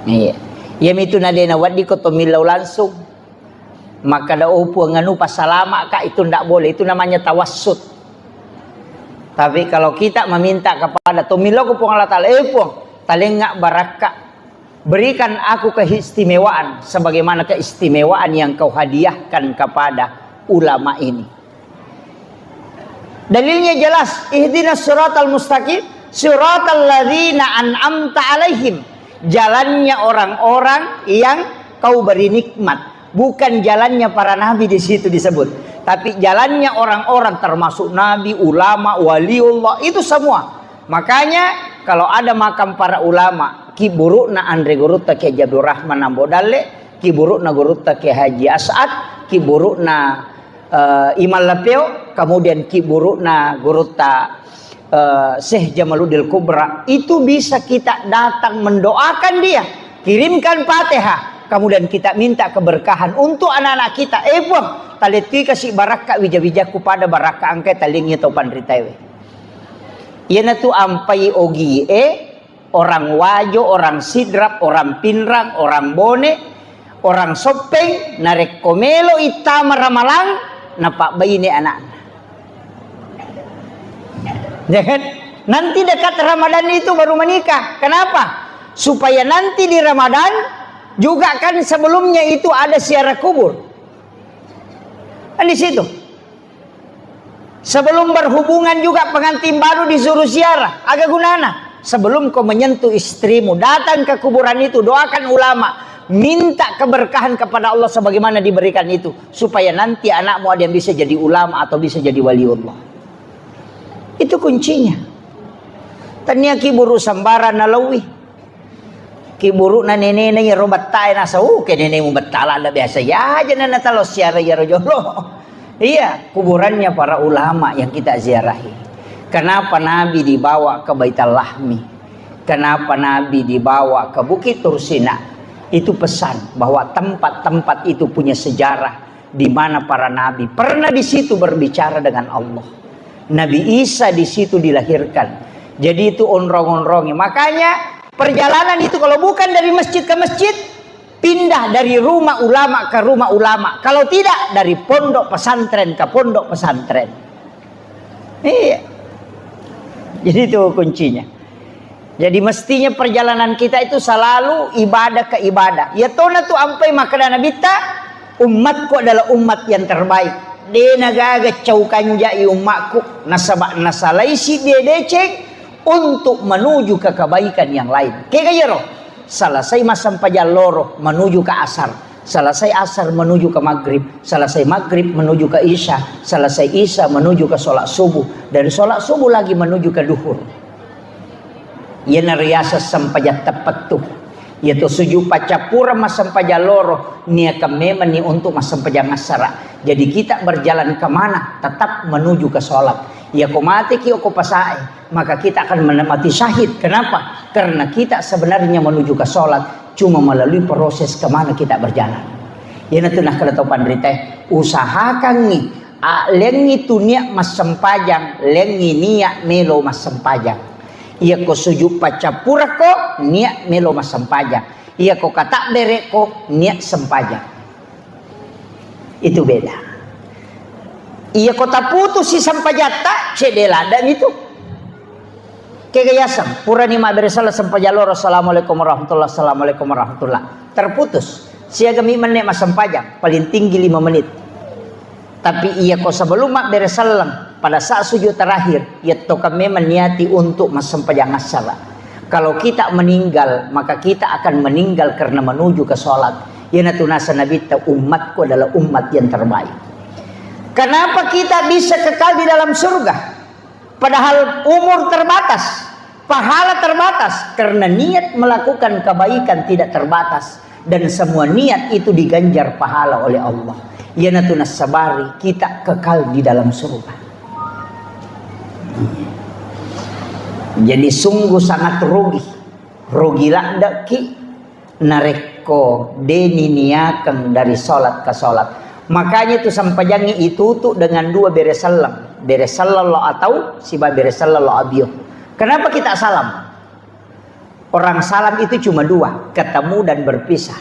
Iya. Yang itu nadena wadi ko tumilaw langsung. Maka da upo nganu pasalama ka itu ndak boleh. Itu namanya tawassul. Tapi kalau kita meminta kepada tumilaw ko pong Allah Ta'ala, talengak barakah. Berikan aku keistimewaan sebagaimana keistimewaan yang kau hadiahkan kepada ulama ini. Dalilnya jelas, ihdinas siratal mustaqim, siratal ladzina an'amta alaihim. Jalannya orang-orang yang kau beri nikmat, bukan jalannya para nabi di situ disebut, tapi jalannya orang-orang termasuk nabi, ulama, waliullah, itu semua. Makanya kalau ada makam para ulama, kiburukna Andre Gurutta ke Jabdur Rahman Nambodale, kiburukna Gurutta ke Haji As'ad, kiburukna Imal Lapeo, kemudian kiburukna Gurutta Syekh Jamaluddin Kubra, itu bisa kita datang mendoakan dia, kirimkan Fatihah, kemudian kita minta keberkahan untuk anak-anak kita. Buang taleti kasih barakah wija-wijaku pada barakah angkai talingnya topan ritawe. Yana tu ampai ogi orang Wajo, orang Sidrap, orang Pinrang, orang Bone, orang Sopeng, narek komelo itama ramalang, napak bayi ni anak. Jangan nanti dekat Ramadan itu baru menikah. Kenapa? Supaya nanti di Ramadan juga kan sebelumnya itu ada ziarah kubur. Kan di situ. Sebelum berhubungan juga pengantin baru disuruh ziarah. Agak gunana. Sebelum kau menyentuh istrimu, datang ke kuburan itu, doakan ulama, minta keberkahan kepada Allah sebagaimana diberikan itu, supaya nanti anakmu ada yang bisa jadi ulama atau bisa jadi waliullah. Itu kuncinya. Tanya kiburu sambara nalawi, kiburu na nene na robat tayo nasa ke nene mo batala na biasa ya aja na natalo siara ya rojolo. Iya, kuburannya para ulama yang kita ziarahi. Kenapa Nabi dibawa ke Baitul Lahmi? Kenapa Nabi dibawa ke Bukit Tursina? Itu pesan bahwa tempat-tempat itu punya sejarah di mana para nabi pernah di situ berbicara dengan Allah. Nabi Isa di situ dilahirkan. Jadi itu onrong-onrongnya. Makanya perjalanan itu kalau bukan dari masjid ke masjid, pindah dari rumah ulama ke rumah ulama. Kalau tidak dari pondok pesantren ke pondok pesantren. Iya. Jadi itu kuncinya. Jadi mestinya perjalanan kita itu selalu ibadah ke ibadah. Ya tona tu ampai makanan nabita, umatku adalah umat yang terbaik. De nagaga caukan jai umatku nasabak nasalaisi dia decek untuk menuju ke kebaikan yang lain. Kayak roh. Selesai masam pajaloro menuju ke asar. Selesai asar menuju ke maghrib. Selesai maghrib menuju ke isya. Selesai isya menuju ke sholat subuh. Dari sholat subuh lagi menuju ke duhur. Yana riasa sampajat tepat tuh. Yaitu suju pacapura masam pajaloro. Nia kemema ni untuk masam pajangasara. Jadi kita berjalan kemana? Tetap menuju ke sholat. Ya ko mati ki ko pasai. Maka kita akan menemati syahid. Kenapa? Karena kita sebenarnya menuju ke sholat cuma melalui proses kemana kita berjalan. Yana tunah kalau topan rite. Usahakan nih. Lengi tu niat mas sempajang. Lengi niat melo mas sempajang. Ia ko sujud pacapura ko niat melo mas sempajang. Ia ko katak berek ko niat sempajang. Itu beda. Ia kota putus si sampajata cedela dan itu. Kegayasam pura ni maberesala sampajalor. Assalamualaikum warahmatullahi wabarakatuh. Assalamualaikum warahmatullahi. Terputus. Siaga mi menit mas sampajang paling tinggi 5 menit. Tapi ia ko sebelum maberesalang pada saat sujud terakhir ia toka memang niati untuk mas sampajang asala. Kalau kita meninggal maka kita akan meninggal karena menuju ke sholat. Ia natunasa nabi ta umatku adalah umat yang terbaik. Kenapa kita bisa kekal di dalam surga? Padahal umur terbatas, pahala terbatas. Karena niat melakukan kebaikan tidak terbatas. Dan semua niat itu diganjar pahala oleh Allah. Ya natunas sabari, kita kekal di dalam surga. Jadi sungguh sangat rugi. Rugi lak ki nareko deni niakan dari solat ke solat. Makanya itu sampajangi itu tuh dengan dua beresalam. Beresalallahu atau siba beresalallahu abiyuh. Kenapa kita salam? Orang salam itu cuma dua, ketemu dan berpisah.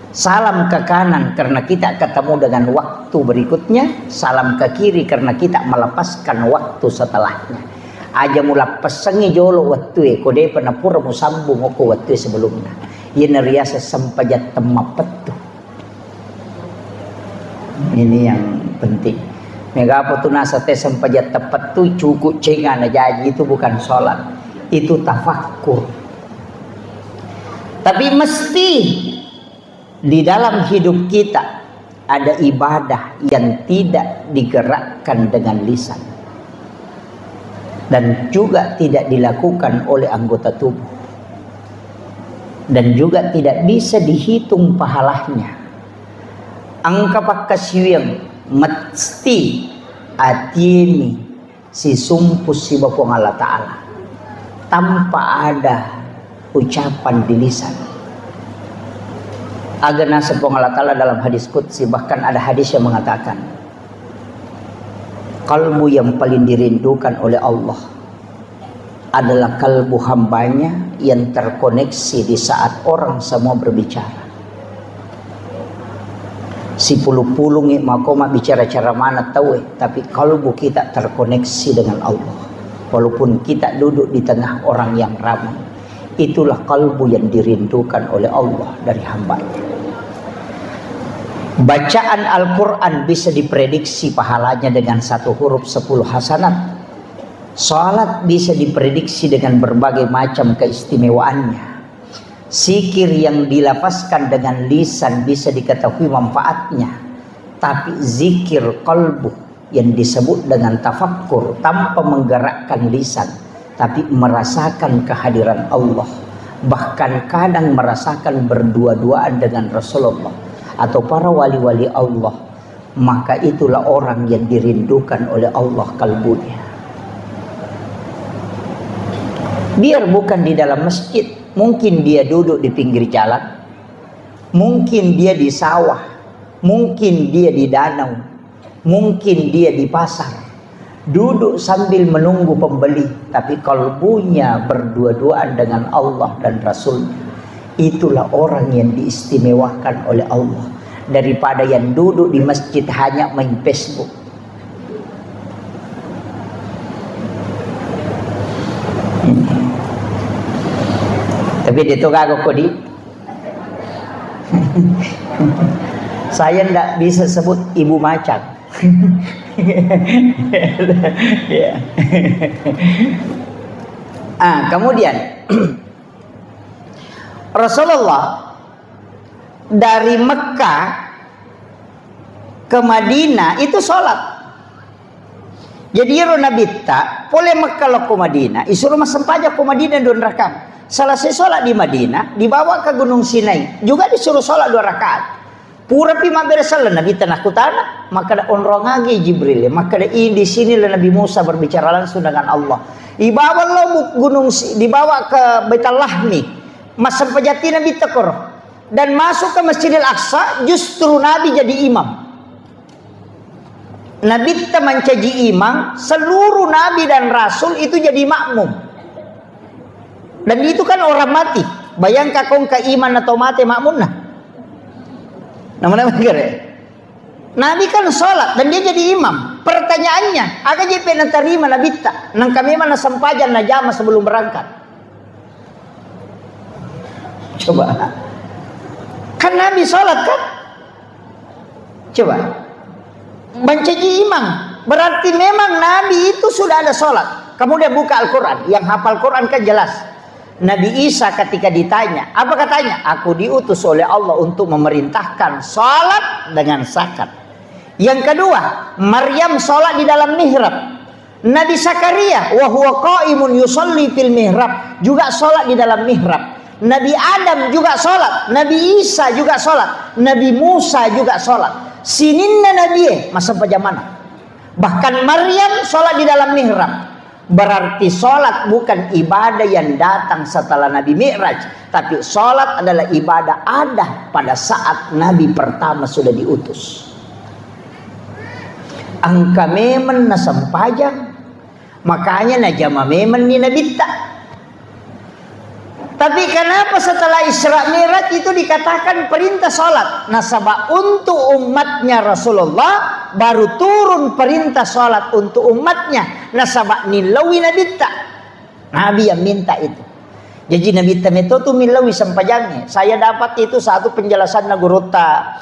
Salam ke kanan karena kita ketemu dengan waktu berikutnya. Salam ke kiri karena kita melepaskan waktu setelahnya. Aja mula pesengi jolo waktu kode penapura musambung oko waktu sebelumnya. Ia neriasa sampajat temapetu. Ini yang penting. Megapo tu nasa te sampajat tepat tu cukup cengan aja itu bukan sholat, itu tafakkur. Tapi mesti di dalam hidup kita ada ibadah yang tidak digerakkan dengan lisan dan juga tidak dilakukan oleh anggota tubuh dan juga tidak bisa dihitung pahalanya. Angka pakasiwing mesti atini si sumpus si Bapong Allah Ta'ala tanpa ada ucapan di lisan. Agana sepong Allah Ta'ala dalam hadis qudsi, bahkan ada hadis yang mengatakan kalbu yang paling dirindukan oleh Allah adalah kalbu hambanya yang terkoneksi di saat orang semua berbicara. Si puluh-puluh makoma bicara cara mana tahu tapi kalbu kita terkoneksi dengan Allah. Walaupun kita duduk di tengah orang yang ramai, itulah kalbu yang dirindukan oleh Allah dari hambanya. Bacaan Al-Quran bisa diprediksi pahalanya dengan 1 huruf 10 hasanat. Salat bisa diprediksi dengan berbagai macam keistimewaannya. Zikir yang dilafazkan dengan lisan bisa diketahui manfaatnya. Tapi zikir qalbu yang disebut dengan tafakkur tanpa menggerakkan lisan, tapi merasakan kehadiran Allah, bahkan kadang merasakan berdua-duaan dengan Rasulullah atau para wali-wali Allah, maka itulah orang yang dirindukan oleh Allah kalbunya. Biar bukan di dalam masjid, mungkin dia duduk di pinggir jalan, mungkin dia di sawah, mungkin dia di danau, mungkin dia di pasar, duduk sambil menunggu pembeli, tapi kalbunya berdua-duaan dengan Allah dan Rasulnya. Itulah orang yang diistimewakan oleh Allah daripada yang duduk di masjid hanya main Facebook. Tapi itu kagak kodi. Saya ndak bisa sebut ibu macan. Kemudian Rasulullah dari Mekah ke Madinah itu sholat. Jadi Nabi tak boleh Mekah lo ke Madinah, isuruh masam pajak ke Madinah 2 rakaat. Selesai sholat di Madinah, dibawa ke Gunung Sinai, juga disuruh sholat 2 rakaat. Pura pima beresalah Nabi tanah kutana, maka ada onrongagi Jibril, maka ada di sini Nabi Musa berbicara langsung dengan Allah. Dibawa lo gunung, dibawa ke Baitul Lahmi, masa pejati Nabi tekor, dan masuk ke Masjidil Aqsa, justru Nabi jadi imam. Nabi teman caji imam, seluruh Nabi dan Rasul itu jadi makmum. Dan itu kan orang mati. Bayangkan kau ke iman atau mati makmun nah. Namanya Nabi kan sholat dan dia jadi imam. Pertanyaannya, agak JP na terima Nabi tak? Nang kami mana sempajan na jama sebelum berangkat. Coba. Kan Nabi sholat kan? Coba. Mencaji imam. Berarti memang Nabi itu sudah ada sholat. Kemudian buka Al-Quran. Yang hafal Quran kan jelas. Nabi Isa ketika ditanya, apa katanya? Aku diutus oleh Allah untuk memerintahkan salat dengan zakat. Yang kedua, Maryam sholat di dalam mihrab. Nabi Zakaria wa huwa qaimun yusolli fil mihrab, juga sholat di dalam mihrab. Nabi Adam juga sholat, Nabi Isa juga sholat, Nabi Musa juga sholat. Sininna Nabi masa zaman. Bahkan Maryam sholat di dalam mihrab. Berarti sholat bukan ibadah yang datang setelah Nabi Mi'raj, tapi sholat adalah ibadah ada pada saat Nabi pertama sudah diutus. Angka memen na sampajang, makanya najama memen ni nabita. Tapi kenapa setelah Isra Mi'raj itu dikatakan perintah sholat? Nasabah untuk umatnya Rasulullah baru turun perintah sholat untuk umatnya. Nasabah nilawi nabita. Nabi yang minta itu. Jadi nabita itu nilawi sampajangnya. Saya dapat itu satu penjelasan Nagurota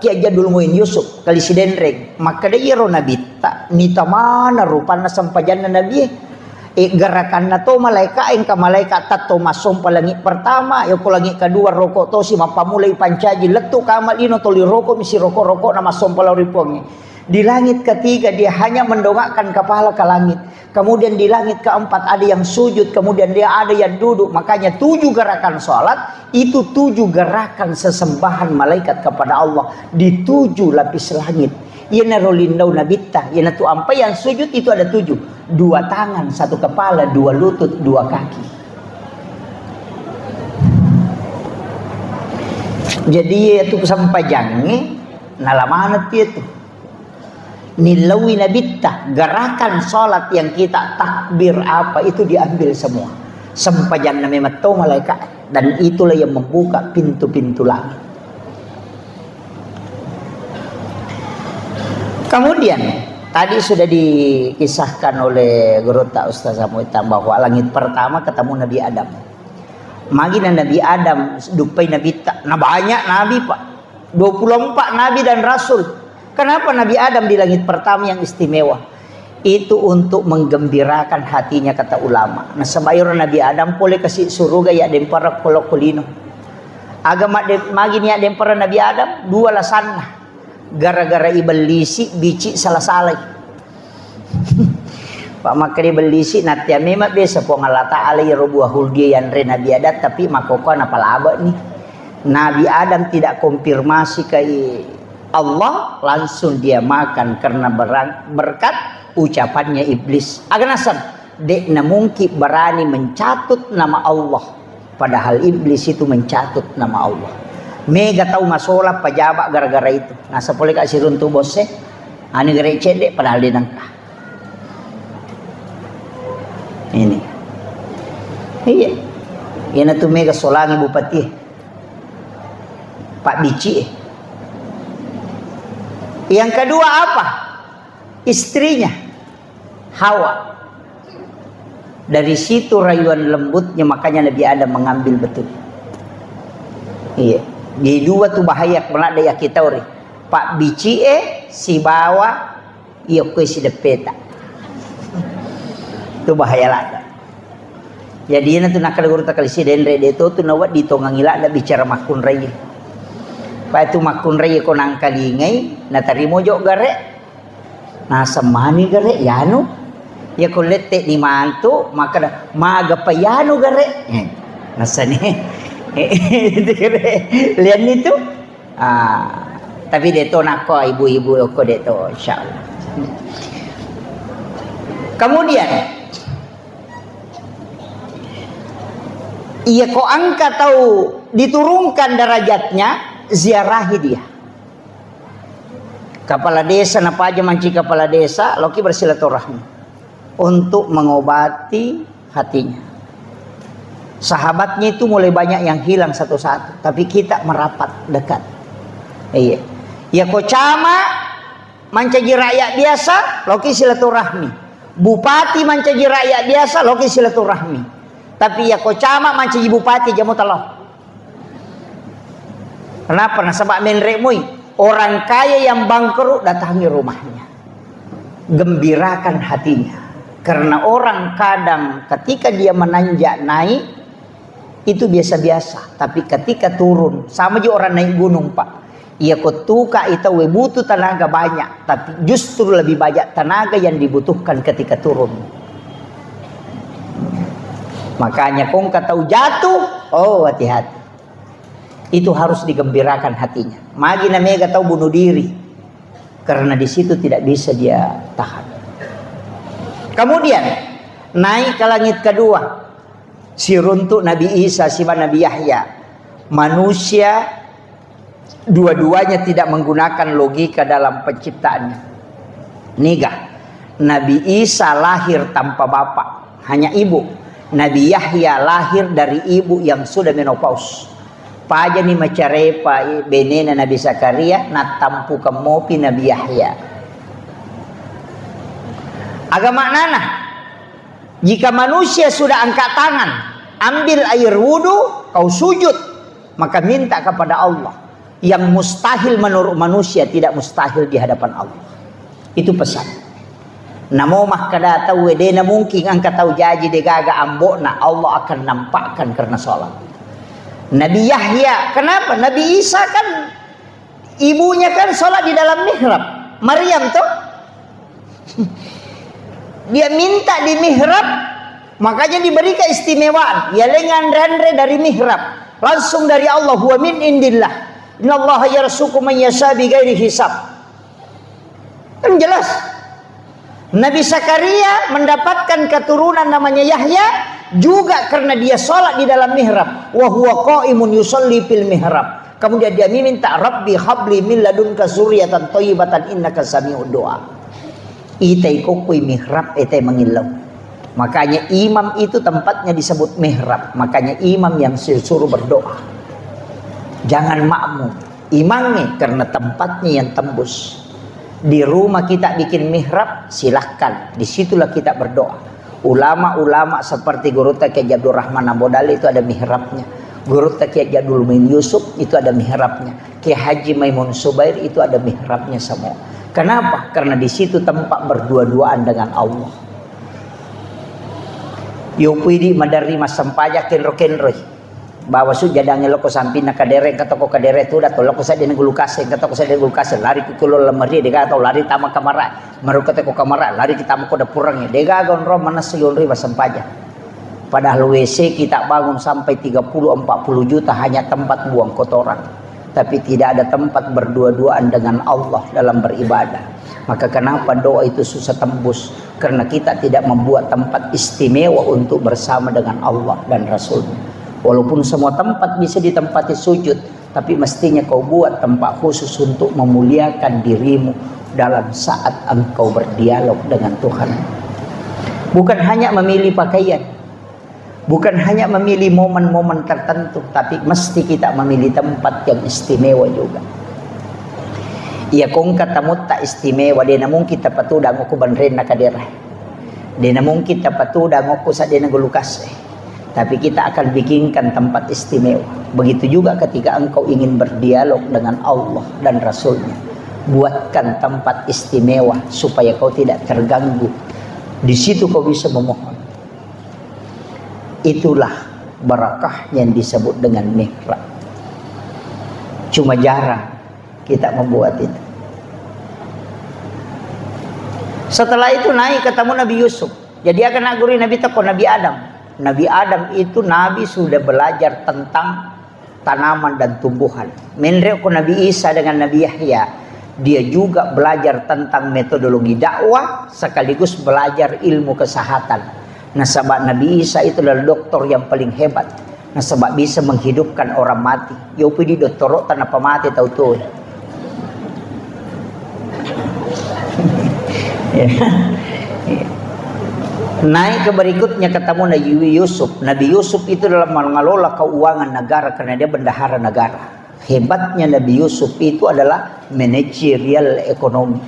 Ki Jadul Muin Yusuf kali sidenreng. Maka dia ro nabita nita mana rupana sampajanna nabi. Gerakan na to malaikat engka malaikat tato masom palangit pertama yo langit kedua rokok to si mapamulay pancaji letu kamalino toli rokok misi rokok na masom palaripong. Di langit ketiga dia hanya mendongakkan kepala ke langit. Kemudian di langit keempat ada yang sujud, kemudian dia ada yang duduk. Makanya 7 gerakan sholat itu 7 gerakan sesembahan malaikat kepada Allah di 7 lapis langit. Yana rolindau nabita, yana tu ampai yang sujud itu ada 7. 2 tangan, 1 kepala, 2 lutut, 2 kaki. Jadi itu sampajangnya nalamanat itu. Nilawi nabita, gerakan sholat yang kita takbir apa itu diambil semua. Sampajang na memang to malaikat, dan itulah yang membuka pintu-pintu langit. Kemudian tadi sudah dikisahkan oleh Guru Tak Ustaz Samuitam bahwa langit pertama ketemu Nabi Adam. Magina Nabi Adam dupai Nabi tak. Nah banyak Nabi Pak. 24 Nabi dan Rasul. Kenapa Nabi Adam di langit pertama yang istimewa? Itu untuk menggembirakan hatinya kata ulama. Nah sebayur Nabi Adam boleh kasih suruga ya dempara kolok-kolino. Agama magini ya dempara Nabi Adam 2 lasanna. Gara-gara ibelisi bici salah-salah. Pak makri belisi natia memang biasa po ngalata alai robuah huldia yang re Nabi Adam tapi makoko napalaba nih. Nabi Adam tidak konfirmasi ke Allah, langsung dia makan karena berkat ucapannya iblis. Aganasan dek na mungkin berani mencatut nama Allah, padahal iblis itu mencatut nama Allah. Mega tahu masalah pejabat gara-gara itu. Nah sepuluh kasih runtuh bosnya, ani gara cedek padahal dia nangka. Ini, iya, ini tuh mega solangi bupati, Pak Bici. Yang kedua apa? Istrinya Hawa. Dari situ rayuan lembutnya makanya Nabi Adam mengambil betul. Iya. Di 2 tuh bahaya pernah ada kita ori. Pak Bici si bawa iya kue si depeta. Itu bahaya lah. Jadi na tuh nakal guru takal si denre itu tuh nawat ditongangila ada bicara makun raya. Pak itu makun raya ko nang kalingay na tarimo jo gare. Na samani gare yano. Ya ko lette ni manto maka maga pa yano gare. Nasane. Lihat itu, tapi deto nako ibu-ibu ko deto, insyaallah. Kemudian, ia ko angkat tahu diturunkan derajatnya, ziarahi dia. Kepala desa napa aja manci kepala desa, loki bersilaturahmi untuk mengobati hatinya. Sahabatnya itu mulai banyak yang hilang satu-satu, tapi kita merapat dekat. Iya. Ya kocama mancaji rakyat biasa, loki silaturahmi. Bupati mancaji rakyat biasa, loki silaturahmi. Tapi ya kocama mancaji bupati jamu telah. Kenapa? Nasabak menremui orang kaya yang bangkrut datangi rumahnya, gembirakan hatinya. Karena orang kadang ketika dia menanjak naik itu biasa-biasa, tapi ketika turun sama aja orang naik gunung Pak. Ia kutuka itu butuh tenaga banyak, tapi justru lebih banyak tenaga yang dibutuhkan ketika turun. Makanya kong tahu jatuh, oh hati-hati. Itu harus digembirakan hatinya. Magi namanya tahu bunuh diri, karena di situ tidak bisa dia tahan. Kemudian naik ke langit kedua, si runtuk Nabi Isa, si Nabi Yahya. Manusia dua-duanya tidak menggunakan logika dalam penciptaannya. Nigah, Nabi Isa lahir tanpa bapak, hanya ibu. Nabi Yahya lahir dari ibu yang sudah menopause. Paja ni macarepa benena Nabi Zakaria na tampu kemopi Nabi Yahya. Agama nana, jika manusia sudah angkat tangan, ambil air wudu, kau sujud, maka minta kepada Allah. Yang mustahil menurut manusia tidak mustahil di hadapan Allah. Itu pesan. Namo mahkadata wedena mungkin angkat tahu jaji degaga ambokna, Allah akan nampakkan karena sholat. Nabi Yahya, kenapa? Nabi Isa kan ibunya kan sholat di dalam mihrab. Maryam tuh dia minta di mihrab, makanya diberi keistimewaan. Ya lengan rendre dari mihrab, langsung dari Allah. Huwa min indillah. Innallaha yarzuqu man yasha bighairi hisab. Kan jelas. Nabi Zakaria mendapatkan keturunan namanya Yahya juga karena dia sholat di dalam mihrab. Wa huwa qaimun yusolli fil mihrab. Kemudian dia minta, Rabbi habli min ladunka zurriyatan thayyibatan innaka sami'ud du'a. Itai kokui mihrab, itai mengilau. Makanya imam itu tempatnya disebut mihrab. Makanya imam yang disuruh berdoa. Jangan makmum, imamnya karena tempatnya yang tembus. Di rumah kita bikin mihrab, silahkan. Disitulah kita berdoa. Ulama-ulama seperti Guru Kiai Abdul Rahman Abodali itu ada mihrabnya. Guru Kiai Jadul Min Yusuf itu ada mihrabnya. Kiai Haji Maimun Subair itu ada mihrabnya semua. Kenapa? Karena di situ tempat berdua-duaan dengan Allah. Yopidi madari masampaya kenro-kenroi. Bawa su jadangnya loko sampina kadere kata ko kadere tu dah tolok sa dina gulukase kata ko sa dina gulukase lari ku kulo lemari dega atau lari tama kamara maru kata ko kamara lari kita mo ko dapurangnya dega gon ro manas yon riba sampaja. Padahal WC kita bangun sampai 30-40 juta hanya tempat buang kotoran, tapi tidak ada tempat berdua-duaan dengan Allah dalam beribadah. Maka kenapa doa itu susah tembus? Karena kita tidak membuat tempat istimewa untuk bersama dengan Allah dan Rasulnya. Walaupun semua tempat bisa ditempati sujud, tapi mestinya kau buat tempat khusus untuk memuliakan dirimu dalam saat engkau berdialog dengan Tuhan. Bukan hanya memilih pakaian, bukan hanya memilih momen-momen tertentu, tapi mesti kita memilih tempat yang istimewa juga. Ia kong katamu tak istimewa, dia namun kita patuda ngoku banren na kadera, dia namun kita patuda ngoku sa dia nagulukas. Tapi kita akan bikinkan tempat istimewa. Begitu juga ketika engkau ingin berdialog dengan Allah dan Rasulnya. Buatkan tempat istimewa supaya kau tidak terganggu. Di situ kau bisa memohon. Itulah barakah yang disebut dengan mihrab. Cuma jarang kita membuat itu. Setelah itu naik ketemu Nabi Yusuf. Jadi akan naguri Nabi Tako, Nabi Adam. Nabi Adam itu Nabi sudah belajar tentang tanaman dan tumbuhan. Menrek Nabi Isa dengan Nabi Yahya, dia juga belajar tentang metodologi dakwah sekaligus belajar ilmu kesehatan. Nah, sebab Nabi Isa itu adalah dokter yang paling hebat. Nah, sebab bisa menghidupkan orang mati. Yopi di doktor tanpa mati tahu tuh. Naik ke berikutnya ketemu Nabi Yusuf. Nabi Yusuf itu dalam mengelola keuangan negara karena dia bendahara negara. Hebatnya Nabi Yusuf itu adalah manajerial ekonomi.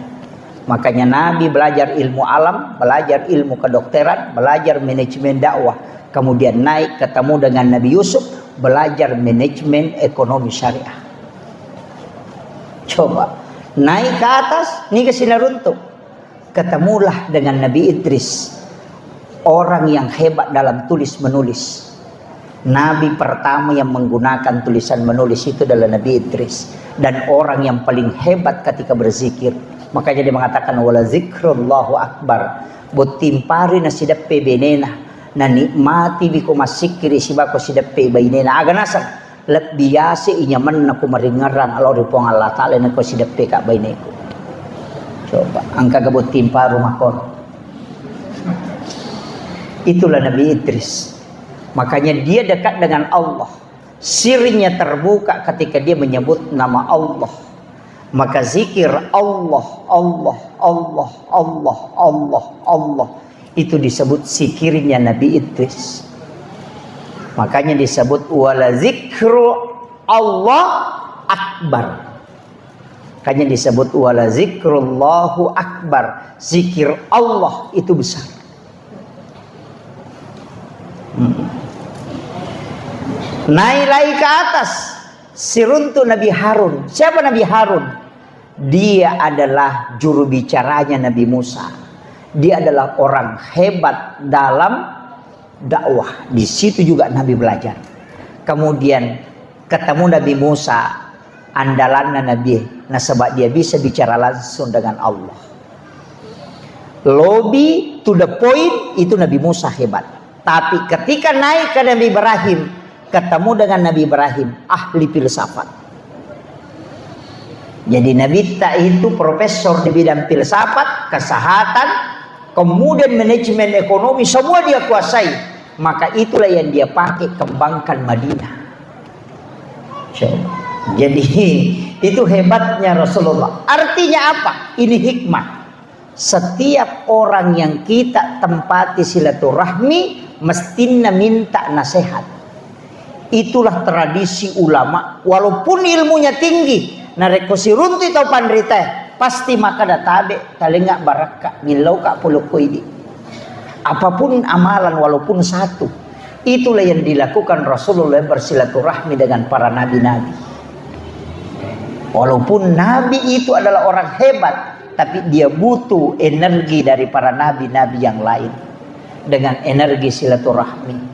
Makanya Nabi belajar ilmu alam, belajar ilmu kedokteran, belajar manajemen dakwah. Kemudian naik ketemu dengan Nabi Yusuf, belajar manajemen ekonomi syariah. Coba naik ke atas, nih ke Sinaruntuk. Ketemulah dengan Nabi Idris. Orang yang hebat dalam tulis menulis. Nabi pertama yang menggunakan tulisan menulis itu adalah Nabi Idris, dan orang yang paling hebat ketika berzikir. Makanya dia mengatakan wala zikrullahu akbar, botimpari na sidappe benena na nikmati biko masikiri sibako sidappe bainena aganasan lebbiase inyaman na kumaringaran alori pong Allah Ta'ala na ko sidappe ka baineku. Coba angka gabot timparu makon. Itulah Nabi Idris. Makanya dia dekat dengan Allah. Sirnya terbuka ketika dia menyebut nama Allah. Maka zikir Allah, Allah, Allah, Allah, Allah, Allah, itu disebut zikirnya Nabi Idris. Makanya disebut wala zikru Allah akbar. Makanya disebut wala zikrullahu akbar. Zikir Allah itu besar. Naik lagi ke atas, siruntu Nabi Harun. Siapa Nabi Harun? Dia adalah juru bicaranya Nabi Musa. Dia adalah orang hebat dalam dakwah. Di situ juga Nabi belajar. Kemudian ketemu Nabi Musa, andalannya Nabi. Nah, sebab dia bisa bicara langsung dengan Allah. Lobby to the point, itu Nabi Musa hebat. Tapi ketika naik ke Nabi Ibrahim, ketemu dengan Nabi Ibrahim, ahli filsafat. Jadi Nabi itu profesor di bidang filsafat, kesehatan, kemudian manajemen ekonomi, semua dia kuasai. Maka itulah yang dia pakai kembangkan Madinah. Jadi itu hebatnya Rasulullah. Artinya apa? Ini hikmah. Setiap orang yang kita tempati silaturahmi mestinya minta nasihat. Itulah tradisi ulama. Walaupun ilmunya tinggi, nareko sirunti atau pandrita, pasti maka databe talengak baraka milau kak puluku ini. Apapun amalan walaupun satu, itulah yang dilakukan Rasulullah bersilaturahmi dengan para nabi-nabi. Walaupun nabi itu adalah orang hebat, tapi dia butuh energi dari para nabi-nabi yang lain dengan energi silaturahmi.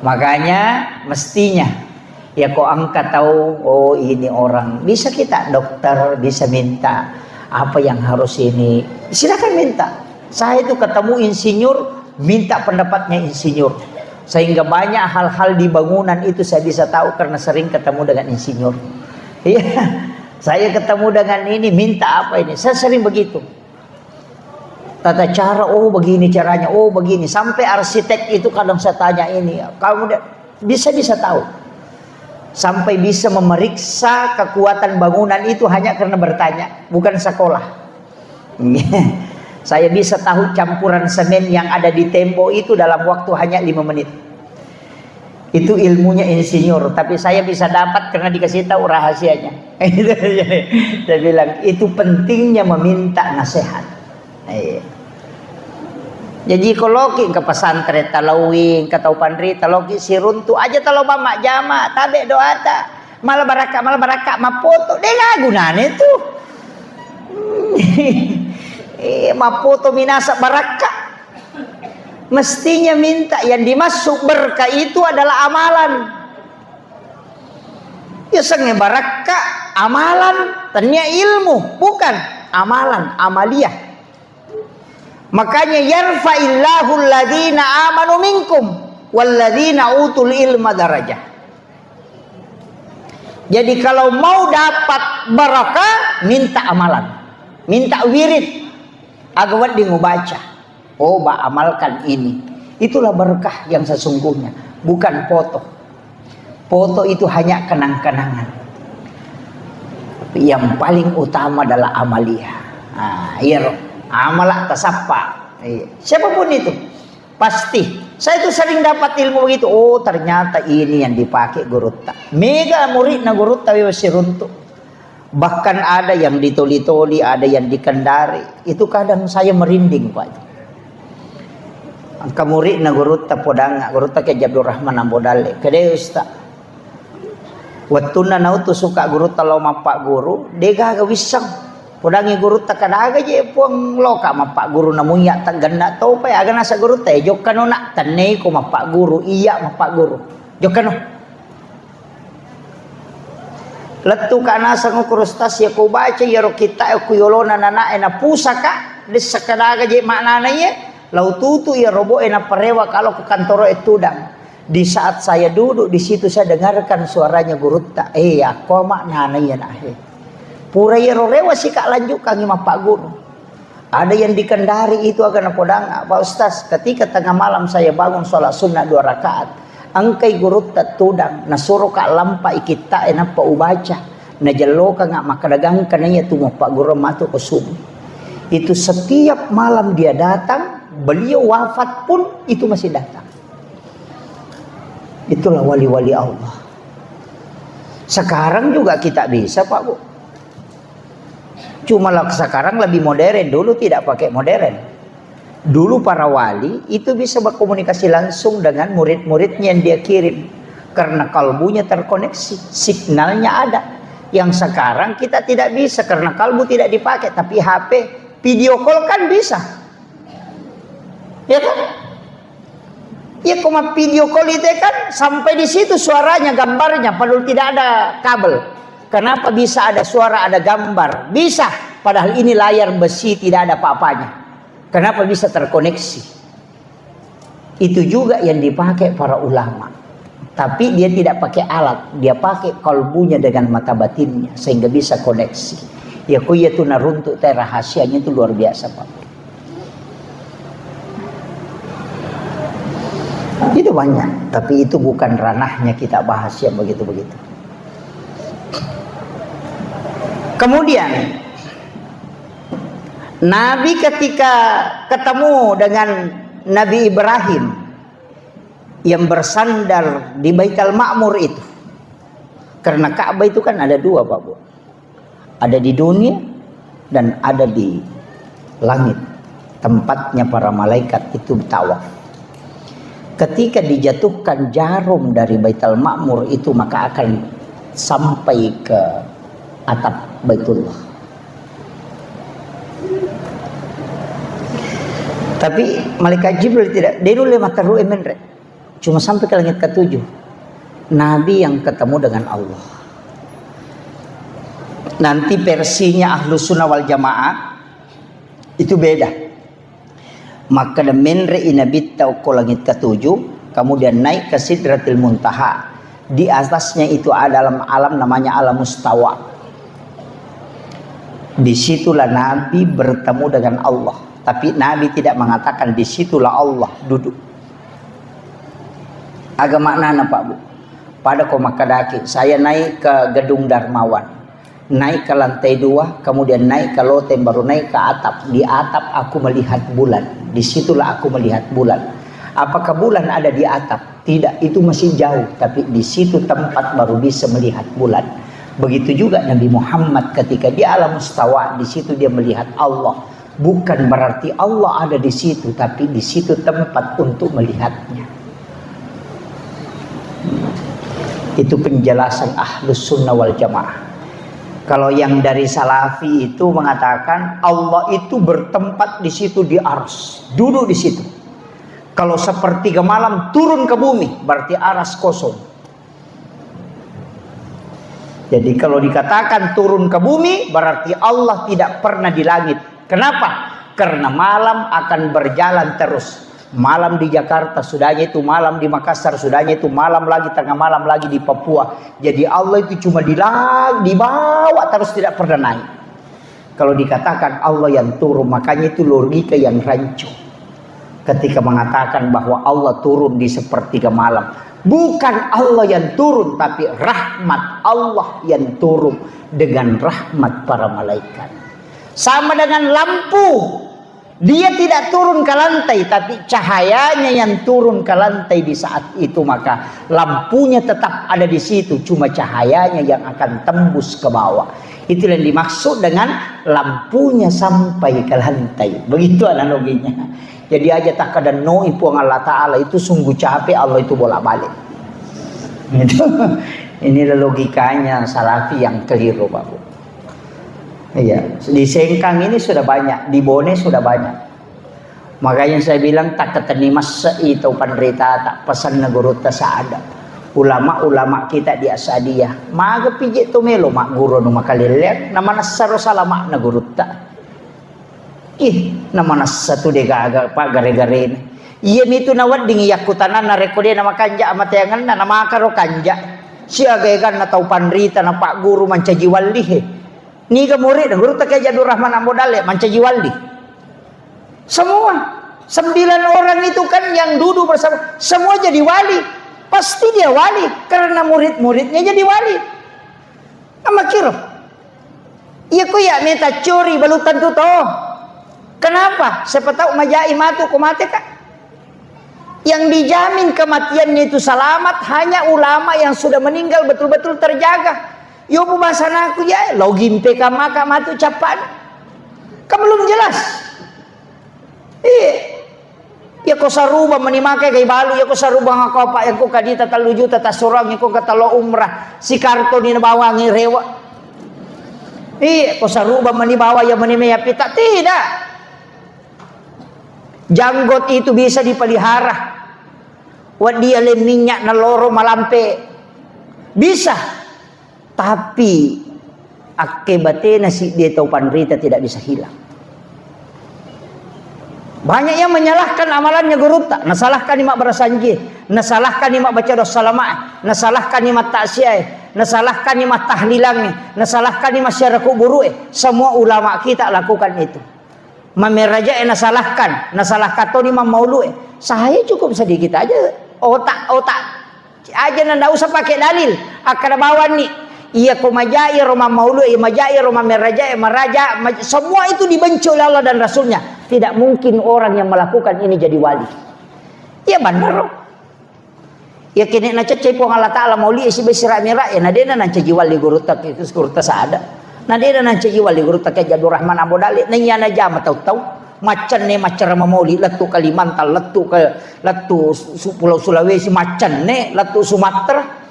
Makanya mestinya ya kok angkat tahu, oh ini orang, bisa kita dokter bisa minta apa yang harus ini, silakan minta. Saya itu ketemu insinyur, minta pendapatnya insinyur, sehingga banyak hal-hal di bangunan itu saya bisa tahu karena sering ketemu dengan insinyur. Iya, saya ketemu dengan ini, minta apa ini, saya sering begitu. Tata cara, oh begini caranya, oh begini. Sampai arsitek itu kadang saya tanya ini, kamu bisa tahu. Sampai bisa memeriksa kekuatan bangunan itu hanya karena bertanya, bukan sekolah. Saya bisa tahu campuran semen yang ada di tembok itu dalam waktu hanya 5 menit. Itu ilmunya insinyur, tapi saya bisa dapat karena dikasih tahu rahasianya. Saya bilang itu pentingnya meminta nasihat. Jadi koloki ke pesantren talawing ke taupandri taloki siruntu aja talo mama jama tabe doa ta malah baraka mapoto deh gunane itu mapoto minasa baraka. Mestinya minta yang dimasuk berkah itu adalah amalan. Ya senge baraka amalan tanya ilmu bukan amalan amaliyah. Makanya yarfa'illahu alladhina amanu minkum walladhina utul ilma darajah. Jadi kalau mau dapat barakah, minta amalan, minta wirid, agawat di ngubaca. Oh, amalkan ini. Itulah berkah yang sesungguhnya, bukan foto. Foto itu hanya kenang-kenangan. Tapi yang paling utama adalah amaliyah. Amalah tasappa. Siapapun itu pasti. Saya itu sering dapat ilmu begitu. Oh ternyata ini yang dipakai gurutta. Mega murid na gurutta siruntu. Bahkan ada yang ditoli-toli, ada yang dikendari. Itu kadang saya merinding Pak. Angka murid na gurutta podanga. Gurutta ke Abdul Rahman Ambodale. Kede ustaz. Wattuna nautu suka gurutta lo mapak guru. Dega gawisang. Podangi guru takadaga je puang loka mapak guru namunya tak ganda tau pa aga nasa guru te jok kanona tanay ko mapak guru iya mapak guru Jokano. Letu kana sangu kurustas ya ko baca ya ro kita ku yolona nana ena pusaka disakadaga je maknana ye lau tutu ya robo ena parewa kalau ke kantoro etudang. Di saat saya duduk di situ saya dengarkan suaranya gurutta aku maknana ya nah pura ya rorewa si kak lanjut kangi Pak Guru. Ada yang di Kendari itu akan podang Pak Ustaz ketika tengah malam saya bangun sholat sunnah 2 rakaat angkai gurutta tudang nasuro kak lampa ikita ena pa ubaca na jaloka nga makadagang kananya tumo Pak Guru matu kusum. Itu setiap malam dia datang, beliau wafat pun itu masih datang. Itulah wali-wali Allah. Sekarang juga kita bisa Pak Bu. Cuma sekarang lebih modern, dulu tidak pakai modern. Dulu para wali itu bisa berkomunikasi langsung dengan murid-muridnya yang dia kirim. Karena kalbunya terkoneksi, signalnya ada. Yang sekarang kita tidak bisa karena kalbu tidak dipakai. Tapi HP, video call kan bisa. Ya kan? Ya cuma video call itu kan sampai di situ suaranya, gambarnya, padahal tidak ada kabel. Kenapa bisa ada suara, ada gambar? Bisa, padahal ini layar besi tidak ada apa-apanya. Kenapa bisa terkoneksi? Itu juga yang dipakai para ulama. Tapi dia tidak pakai alat, dia pakai kalbunya dengan mata batinnya sehingga bisa koneksi. Ya kuya tu naruntuk teh rahasianya itu luar biasa Pak. Itu banyak, tapi itu bukan ranahnya kita bahas yang begitu-begitu. Kemudian Nabi ketika ketemu dengan Nabi Ibrahim yang bersandar di Baitul Ma'mur itu, karena Ka'bah itu kan ada 2 Pak Bu, ada di dunia dan ada di langit, tempatnya para malaikat itu tawaf. Ketika dijatuhkan jarum dari Baitul Ma'mur itu maka akan sampai ke atap Baitullah. Tapi malaikat Jibril tidak. Dia dulu mataru emenre. Cuma sampai ke langit ke-7. Nabi yang ketemu dengan Allah. Nanti versinya Ahlus Sunnah wal Jamaah itu beda. Maka menre inabitta ke langit ke-7, kemudian naik ke Sidratil Muntaha. Di atasnya itu ada alam namanya alam mustawa. Disitulah Nabi bertemu dengan Allah. Tapi Nabi tidak mengatakan disitulah Allah duduk. Agak maknanya Pak Bu. Pada komakadaki saya naik ke gedung Darmawan, naik ke lantai 2, kemudian naik ke loteng, baru naik ke atap. Di atap aku melihat bulan. Disitulah aku melihat bulan. Apakah bulan ada di atap? Tidak, itu masih jauh. Tapi di situ tempat baru bisa melihat bulan. Begitu juga Nabi Muhammad ketika di alam mustawa, di situ dia melihat Allah. Bukan berarti Allah ada di situ, tapi di situ tempat untuk melihatnya. Itu penjelasan Ahlus Sunnah wal Jamaah. Kalau yang dari Salafi itu mengatakan Allah itu bertempat di situ di arsy, duduk di situ. Kalau sepertiga malam turun ke bumi, berarti arsy kosong. Jadi kalau dikatakan turun ke bumi, berarti Allah tidak pernah di langit. Kenapa? Karena malam akan berjalan terus. Malam di Jakarta, sudahnya itu malam di Makassar, sudahnya itu malam lagi, tengah malam lagi di Papua. Jadi Allah itu cuma dibawa terus, tidak pernah naik. Kalau dikatakan Allah yang turun, makanya itu logika yang rancu. Ketika mengatakan bahwa Allah turun di sepertiga malam. Bukan Allah yang turun, tapi rahmat Allah yang turun dengan rahmat para malaikat. Sama dengan lampu. Dia tidak turun ke lantai, tapi cahayanya yang turun ke lantai di saat itu. Maka lampunya tetap ada di situ, cuma cahayanya yang akan tembus ke bawah. Itu yang dimaksud dengan lampunya sampai ke lantai. Begitu analoginya. Jadi aja tak ada no ipuang Allah Ta'ala itu sungguh capek, Allah itu bolak-balik. Inilah logikanya Salafi yang keliru Pak Bu. Iya, di Sengkang ini sudah banyak, di Bone sudah banyak. Makanya saya bilang tak keteni mas itu penderita tak pesan negara tak ada. ulama-ulama kita di Asadiyah maga pijit to melo mak guru no makalilek na manasaro salama na gurutta na manasa to de gaga pa gare-gare iya mitu nawad ding yakutanan na rekode na makanja amatayangan na makaro kanja siya gayagan na tau panrita na pak guru mancaji waldi ni ka murid guru tak Jadur Rahman Ambodale mancaji waldi semua 9 orang itu kan yang duduk bersama semua jadi wali. Pasti dia wali karena murid-muridnya jadi wali. Amakiro. Iya ko ya minta curi balutan tu toh. Kenapa? Siapa tahu majai matu kumate kak. Yang dijamin kematiannya itu selamat hanya ulama yang sudah meninggal betul-betul terjaga. Yo pembahasan aku ya login PK maka matu capan. Kan belum jelas. Ya ko saruba menimake kay balu ya ko saruba nga kopa ya ko kadita taluju tata surang ya ko katalo umrah si karto ni nabawangi rewa ko saruba manibawa ya menimaya pita tidak janggot itu bisa dipelihara wad dia le minyak na loro malampe bisa tapi akibatnya si dia tau panrita tidak bisa hilang. Banyak yang menyalahkan amalannya gurutta, nasalahkan imak berasanji, nasalahkan imak baca dosa lama, nasalahkan imak taksiyah, nasalahkan imak tahlilangnya, nasalahkan imak syaraku buruk. Semua ulama kita lakukan itu. Mameraja nasalahkan to imam maulu. Saya cukup sedikit aja, otak aja nanda usah pakai dalil. Akar bawan nih. Iya kumajai Roma maulu, iya majai Roma meraja, meraja, semua itu dibenci oleh Allah dan Rasulnya. Tidak mungkin orang yang melakukan ini jadi wali. Iya benar. Ya kini na cecai po Allah Taala mauli isi besira mira ya nadena nan caji wali guru tak itu guru tak saada. Nadena nan caji wali guru tak Jadur Rahman Ambodale nanya na jama tahu macan ne macara mauli latu Kalimantan latu Pulau Sulawesi macan ne latu Sumatera.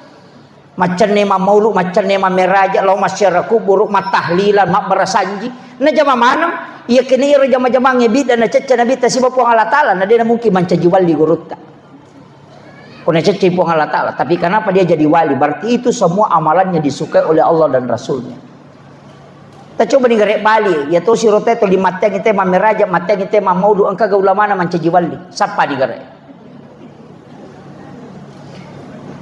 Macan nema maulu, macan nema meraja, lau masyaraku buruk matahlilan, mak berasanji. Na jama manam, iya kini iro jama-jama ngebit dan na cecah nabi tasiba puang Allah Ta'ala. Na dia mungkin mancaji wali gurutta. Kuna cecah puang Allah Ta'ala. Tapi kenapa dia jadi wali? Berarti itu semua amalannya disukai oleh Allah dan Rasulnya. Kita coba dengar balik. Ya tu si rote tu di mateng itu meraja, mateng itu maulu, angka gaula mana mancaji wali. Siapa dengar?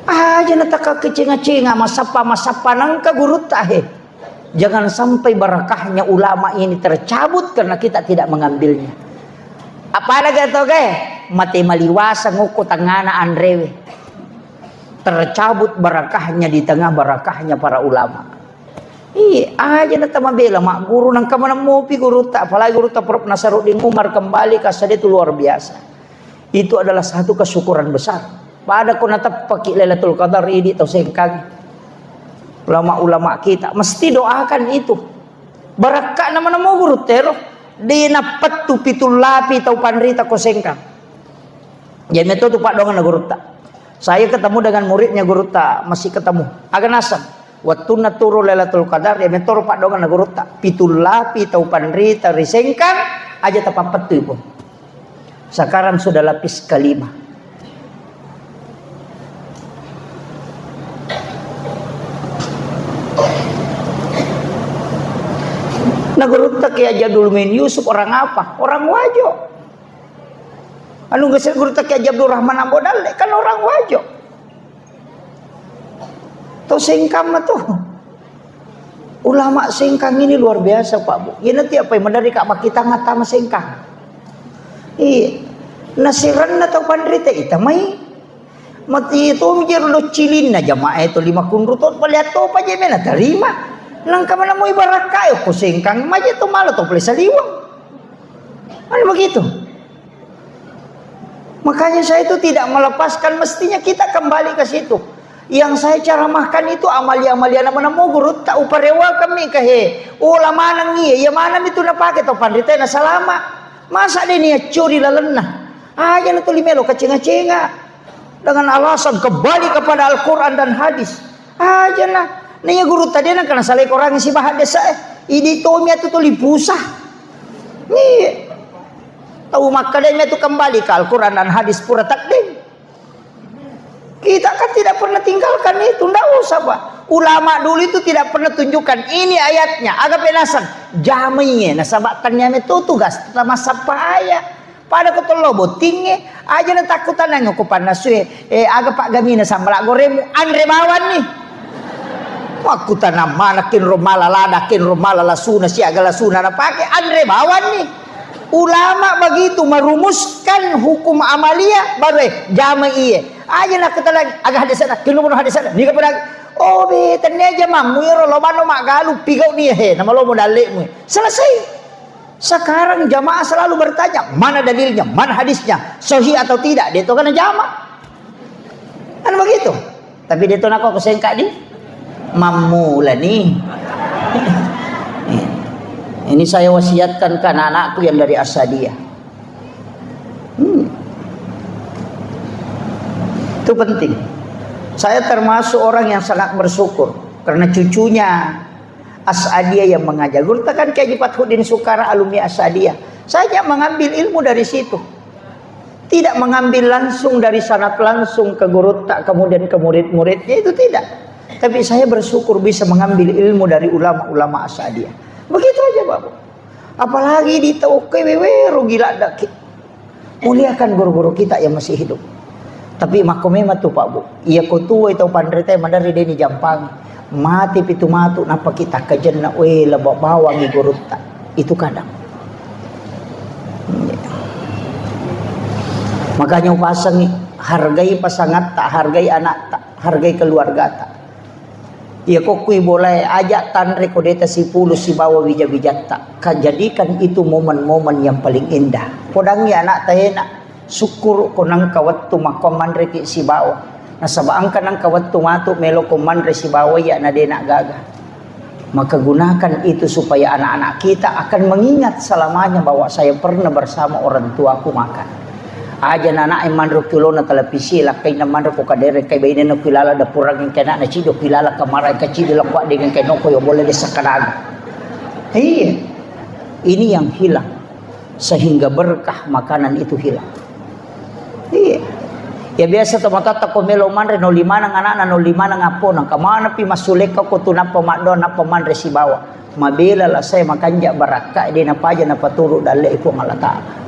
Aja nataka kecenga-cenga masapa nangka guru tahe. Jangan sampai barakahnya ulama ini tercabut karena kita tidak mengambilnya. Apa lagi atau mati maliwasa nguku tangana andrewe. Tercabut barakahnya di tengah barakahnya para ulama. Aja nata mabela mak guru nang kamana mopi guru tak apalagi guru tak Prof Nasaruddin Umar kembali kasade itu luar biasa. Itu adalah satu kesyukuran besar. Pada ko natapaki Lailatul Qadar ini tau sengkang ulama-ulama kita mesti doakan itu barakah nama-nama guru tero di napat tu pitul lapi tau panrita ko sengkang ya meto tu pak dongan guru tak saya ketemu dengan muridnya guru tak masih ketemu agak nasam waktu naturu Lailatul Qadar ya meto pak dongan guru tak pitul lapi tau panrita risengkang aja tapapat tu pun sekarang sudah lapis kelima. Nagurut tak ya Jadul Min Yusuf orang apa? Orang wajo. Anu geus guru tak ya Jadur Rahman Ambodale kan orang wajo. Tuh sengkam tuh. Ulama sengkang ini luar biasa Pak Bu. Ya nanti apa yang dari kak kita ngata sama sengkang. Iya. Nasiran na tau pandrita ita may. Mati itu mikir lo cilin na jamaah itu 5 kunrutot palihat to pa jemena terima. Nang kamana mo ibarat kayo ko sengkang maja to malo to plesa liwang. Ano begitu? Makanya saya itu tidak melepaskan mestinya kita kembali ke situ. Yang saya caramahkan itu amalia-amalia nama mo guru tak uparewa kami kahe. Ulama nang iya ya mana itu na pake to pandita na salama. Masa dia niat curi lalena. Aja na to limelo kacenga-cenga dengan alasan kembali kepada Al-Qur'an dan hadis. Aja na. Nih guru tadi nak kena salah orang si bahat desa ini tu mia tu libusah. Nih tahu makanya tu kembali ke Al-Quran dan hadis pura takdim. Kita kan tidak pernah tinggalkan itu, tidak usah Pak. Ulama dulu itu tidak pernah tunjukkan ini ayatnya. Agak penasan, jamainya, nasabatannya itu tugas, sama sapaya. Pada ketolobo tinggi, aja na takutan na ngukupan na suwe. Agak Pak Gamina sambala goremu, Andre Bawan nih. Wakutan na manakin rumala ladakin rumala lasuna si agak lasuna na pakai Andre Bawan nih. Ulama begitu merumuskan hukum amalia baru jama iya. Aja nak ketalang agak hadis sana, kinu hadis sana. Ni kepada oh betan aja mamu ya lo mano mak galu pigau ni nama lo modalekmu. Selesai. Sekarang jamaah selalu bertanya mana dalilnya, mana hadisnya, sahih atau tidak. Dia itu kan jamaah. Kan begitu. Tapi dia itu nak aku sengkak di mamu lah nih. Ini saya wasiatkan ke anak-anakku yang dari Asadiyah. Itu penting. Saya termasuk orang yang sangat bersyukur karena cucunya Asadiyah yang mengajar. Guru kan kayak Fathuddin Sukara alumni Asadiyah. Saya mengambil ilmu dari situ. Tidak mengambil langsung dari sanad langsung ke guru tak kemudian ke murid-muridnya, itu tidak. Tapi saya bersyukur bisa mengambil ilmu dari ulama-ulama Asadiyah. Begitu aja Bapak. Apalagi di Tauke weweru gila dak. Muliakan guru-guru kita yang masih hidup. Tapi makomema tuh Pak Bu. Iya ko tua itu pandrete mandari deni jampang. Mati pitu matu napa kita kajenna we lebok bawang guru tak. Itu kadang. Makanya pasang hargai pasangan tak, hargai anak tak, hargai keluarga tak. Ya kok kui boleh ajak tanre kodeta si puluh si bawa bija-bija tak. Jadikan itu momen-momen yang paling indah. Podangi anak tahena syukur konang kawat tu makoman reki si bawa. Nasabaan kanang kawat tu matu melo koman re si bawa ya na dena gagah. Maka gunakan itu supaya anak-anak kita akan mengingat selamanya bahwa saya pernah bersama orang tuaku makan. Aja anak yang manro kilo na televisi lah kay na manro ko kadere kay bayin na kilala da purang yung kena na chido kilala kamaray kachido lang kwa dengan kay no ko yo boleh desa kanaga. Iya. Ini yang hilang sehingga berkah makanan itu hilang. Iya. Ya biasa tomatata ko melo manre no lima nang anak no lima nang apo nang kamana pi masulek ko tunap pamadon na pamanre si bawa. Mabila lah saya makanja baraka di na paja na paturo dale iko ngalata.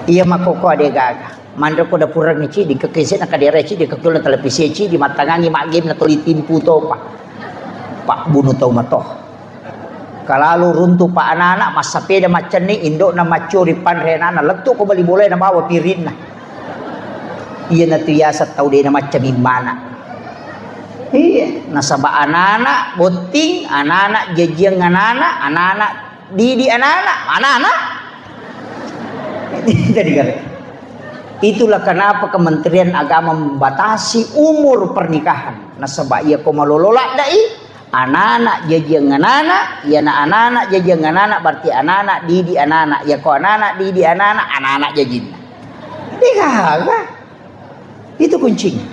Iya makoko ade gaga. Mandro ko da purang ni di kekeset na kadere di ketul na televisi di matangangi magim na tulitin puto pa. Pak bunuh tau matoh. Kalalu runtuh pa anak-anak masapeda macam ni indok na macuri panrena na letu ko bali boleh na bawa pirin na. Iya na tuyasa tau de na macam mana. Iya, nasaba anak-anak boting, anak-anak jejiang anak-anak didi anak-anak. Itulah kenapa Kementerian Agama membatasi umur pernikahan. Nasaba ia ko malololak dai anak-anak jajiang anak-anak, ya anak-anak jajiang anak berarti anak-anak didi anak-anak, ya ko anak-anak didi anak-anak jajin. Dikagak. Itu kuncinya.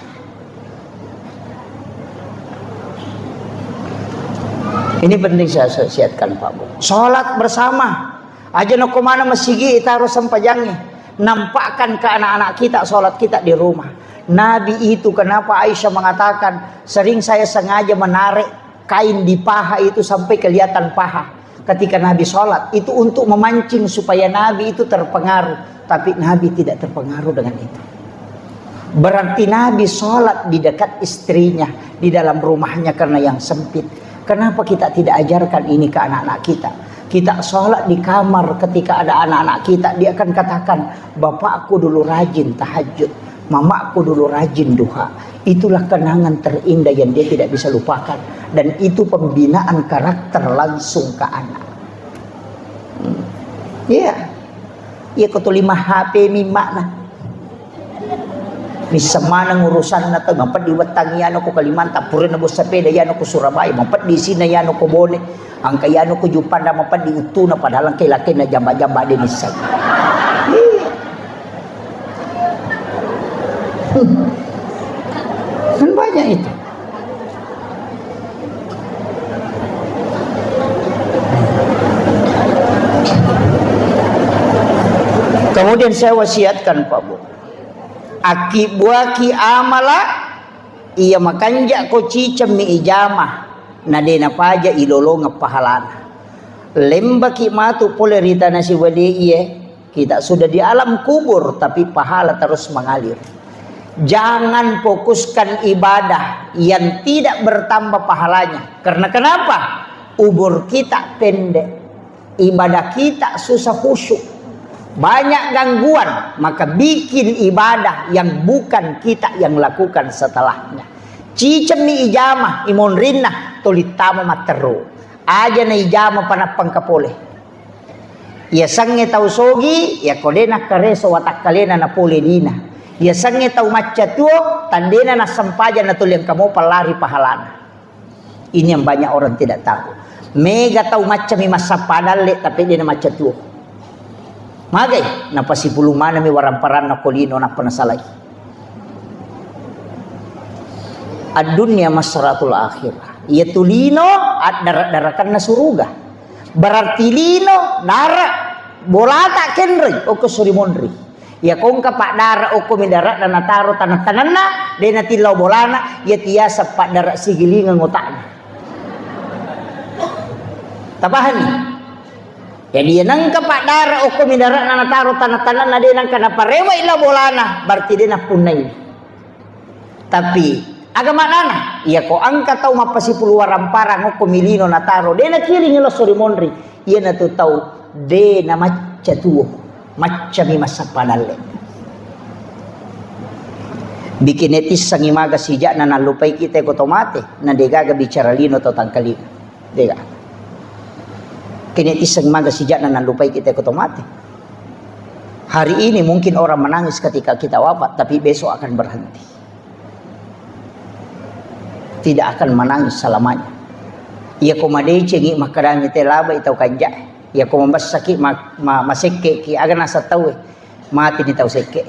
Ini penting saya siatkan Pak Bu. Salat bersama. Aja no kemana masigi kita harus sampajangnya. Nampakkan ke anak-anak kita sholat kita di rumah. Nabi itu kenapa Aisyah mengatakan sering saya sengaja menarik kain di paha itu sampai kelihatan paha ketika Nabi sholat. Itu untuk memancing supaya Nabi itu terpengaruh. Tapi Nabi tidak terpengaruh dengan itu. Berarti Nabi sholat di dekat istrinya di dalam rumahnya karena yang sempit. Kenapa kita tidak ajarkan ini ke anak-anak kita? Kita sholat di kamar ketika ada anak-anak kita, dia akan katakan, bapakku dulu rajin tahajud, mamaku dulu rajin duha. Itulah kenangan terindah yang dia tidak bisa lupakan. Dan itu pembinaan karakter langsung ke anak. Iya. Iya kau lima HP mimak nah. Bisa mana ngurusan na to, mampad di Watang yan ako Kalimantan, puro na po sa peda yan ako Surabaya, mampad di Sina yan ako Bone, ang kayano ko Jupan na mampad di Utu na padalang kay laki na jamba-jamba din isa. Kan banyak itu. Kemudian saya wasiatkan Pak Bu, aki buaki amala Iya makanja ko cicam mi ijama na de na paja ilolo nga pahalana. Lemba ki matu pole rita na si wali iye, kita sudah di alam kubur tapi pahala terus mengalir. Jangan fokuskan ibadah yang tidak bertambah pahalanya. Karena kenapa? Umur kita pendek, ibadah kita susah khusyuk, banyak gangguan, maka bikin ibadah yang bukan kita yang lakukan setelahnya. Cicem ni ijama imon rinna tolitama materu aja na ijama panapang kapole. Ya sange tau sogi ya kodena kareso watak kalena na pole dina. Ya sange tau macca tuo tandena na sampaja na tuliang kamu palari pahalana. Ini yang banyak orang tidak tahu. Mega tau macca mi masa padale tapi dia na macca tuo. Magay napasipulong mana mi waramparan na kolino na panasalay. Ad-dunya masratul akhirah. Ya tulino at darat-darakan na suruga. Berarti lino dara bolata kenri o kusurimonri. Ya kung kapak dara o kumidarat na nataro tanah-tanan na de natilaw bolana ya tiasa pak dara sigilingan otakna. Tabahan ni. Ya dia nang kapak dara o kumidarat na nataro tanah-tanan na de nang kanaparewa ila bolana berarti de na punay. Tapi agama nana, iya ko angka tau mapasipulu waramparang o kumilino nataro de na kiring ilo surimonri iya na tu tau de na macca tuo macca mi masapanale bikin etis sang imaga sijak na nalupay kita ko tomate na degaga bicara lino to tangkalino dega kinetis sang imaga sijak na nalupay kita ko tomate. Hari ini mungkin orang menangis ketika kita wafat tapi besok akan berhenti. Tidak akan menangis selamanya. Ia komadei cengi makarami telaba itau kanja. Ia komambas sakit maseke ki agan asa tahu mati ni tahu seke.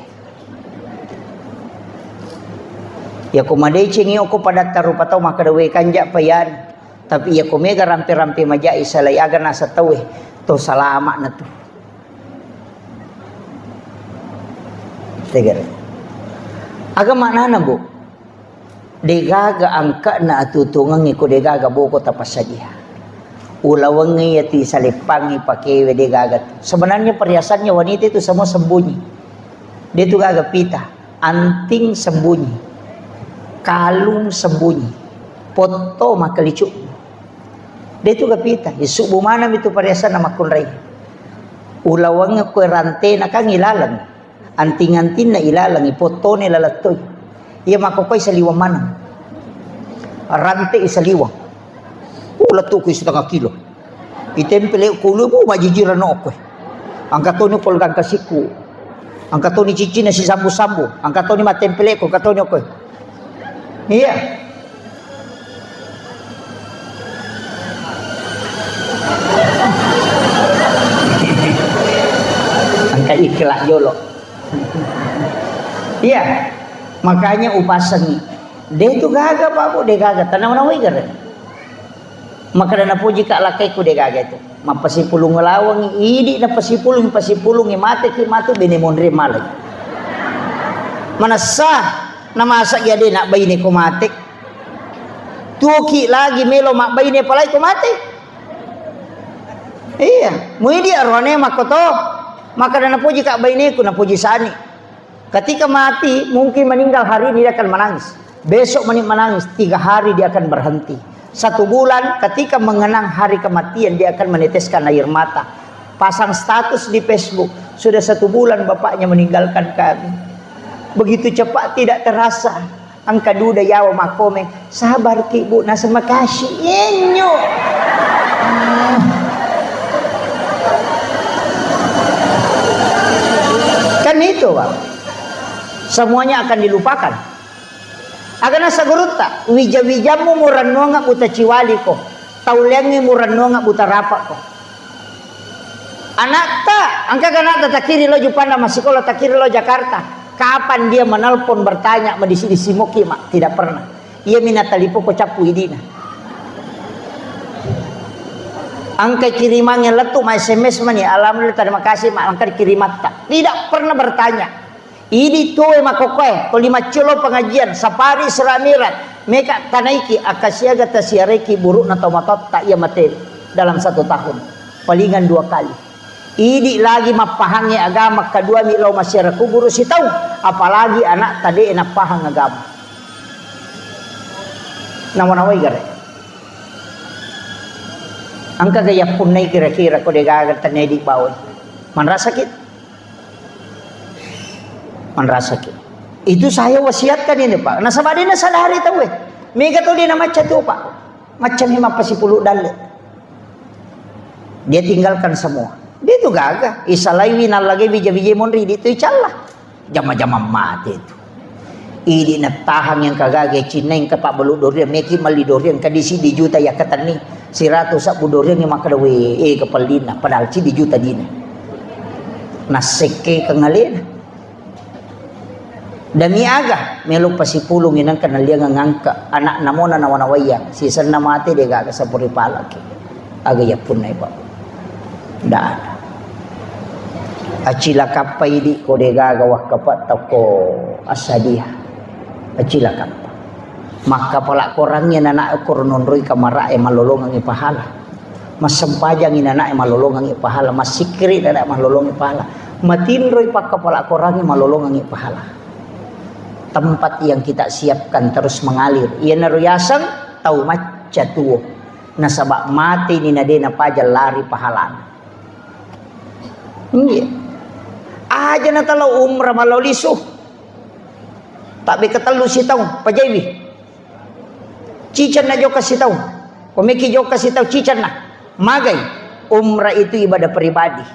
Ia komadei cengi oko pada tarupa tahu makadawe kanja payan. Tapi ia komega rampe-rampe majai salai agan asa tahu to salama na tu. Tegar. Agama nana bu. Degaga angka na atutungan iko degaga boko tapas saja. Ulawangi yati salipangi pakewe degaga. Sebenarnya perhiasannya wanita itu semua sembunyi. Dia itu gaga pita, anting sembunyi, kalung sembunyi, foto makalicu. Dia itu gaga pita. Isuk bumana itu perhiasan nama kunrai. Ulawangi kue rantai na kang ilalang, anting-anting na ilalang, foto ni lalatoy. Ia makokoy sa liwang manang. Rante sa liwang. Ulat to ko 1/2 kilo. Itempele kulo mo majijiran no ko. Ang katoni polgang kasiku. Ang katoni cici na si sambu-sambu. Ang katoni matempele ko katoni ko. Iya. Ang kaikla yolo. Iya. Makanya upasangi dia itu gaga pak bu, dia gaga tanam nawai gara maka dana puji kak lakai ku dia gaga itu mapasipulung ngelawang idi na pasipulung mate ki matu bene mondre malay mana sah na masa ya dia nak bayi ni ko mate tuki lagi melo mak bayi ni palai ko mate iya mu idi arwane makoto maka dana puji kak bayi ni ku na puji sani. Ketika mati mungkin meninggal hari ini dia akan menangis. Besok menangis 3 hari dia akan berhenti. 1 bulan ketika mengenang hari kematian dia akan meneteskan air mata. Pasang status di Facebook. Sudah 1 bulan bapaknya meninggalkan kami. Begitu cepat tidak terasa. Angka duda yawa makomeng. Sabar ki bu nasa makasih. Enyo. Kan itu bang. Semuanya akan dilupakan. Agana sagurutta wija-wijamu muranonga buta ciwali ko. Taulengi muranonga buta rapak ko. Anak tak, angka ganata takiri lo Jupanda masikola takiri lo Jakarta. Kapan dia menelpon bertanya medisi moki mak? Tidak pernah. Ia minatalipo ko capu idina. Angka kirimannya letu ma SMS mani alhamdulillah terima kasih mak angka kirimat tak. Tidak pernah bertanya. Idi tuwe makokoy, to 5 kilo pengajian, sapari seramirat, meka tanaiki akasiaga tasiareki buruk na tomatot tak ia materi dalam 1 tahun, palingan 2 kali. Idi lagi mapahangi agama kedua milau masyarakat guru si tahu, apalagi anak tadi enak pahang agama. Nawanaway gare. Angka gaya punay kira-kira ko degagan tanay di bawon. Manrasakit. Manrasakit. Itu saya wasiatkan ini Pak. Nasabadi na sadari tahu Mega to din na macam tu Pak. Macam hima pasipulu dalit. Dia tinggalkan semua. Dia itu gagah. Isalaiwi nalagay bija-bija monri dito icalah. Jama-jama mati itu. Ini natahang yang kagagay cineng kapak beludorian meki malidorian kadisi di juta ya katani. Siratu sak budorian yang makadawe kapalina padahal ci di juta dina. Naseke kangalina. Dami aga meluk pasipulong inang kanaliang ngangka anak namona nawanawaya sisan na mati de gaga sa puripalaki aga yapun na iba da acila kapay di ko de gaga wakapat ko asadiha acila kappa maka pala korangnya nana ko nonroy kamara malolong ang ipahala masampajang inana malolong ang ipahala masikri nana malolong ipahala matinroy pakapala korangnya malolong ang ipahala. Tempat yang kita siapkan terus mengalir. Ia naruyasang tau maca tuo. Nasabak mati ni nadena pajal lari pahalan. Iya. Aja na talo umrah malau lisu. Tak be katalu si tau pajaiwi. Cican na jo kasi tau. Komeki jo kasi tau cican na. Magay. Umrah itu ibadah pribadi.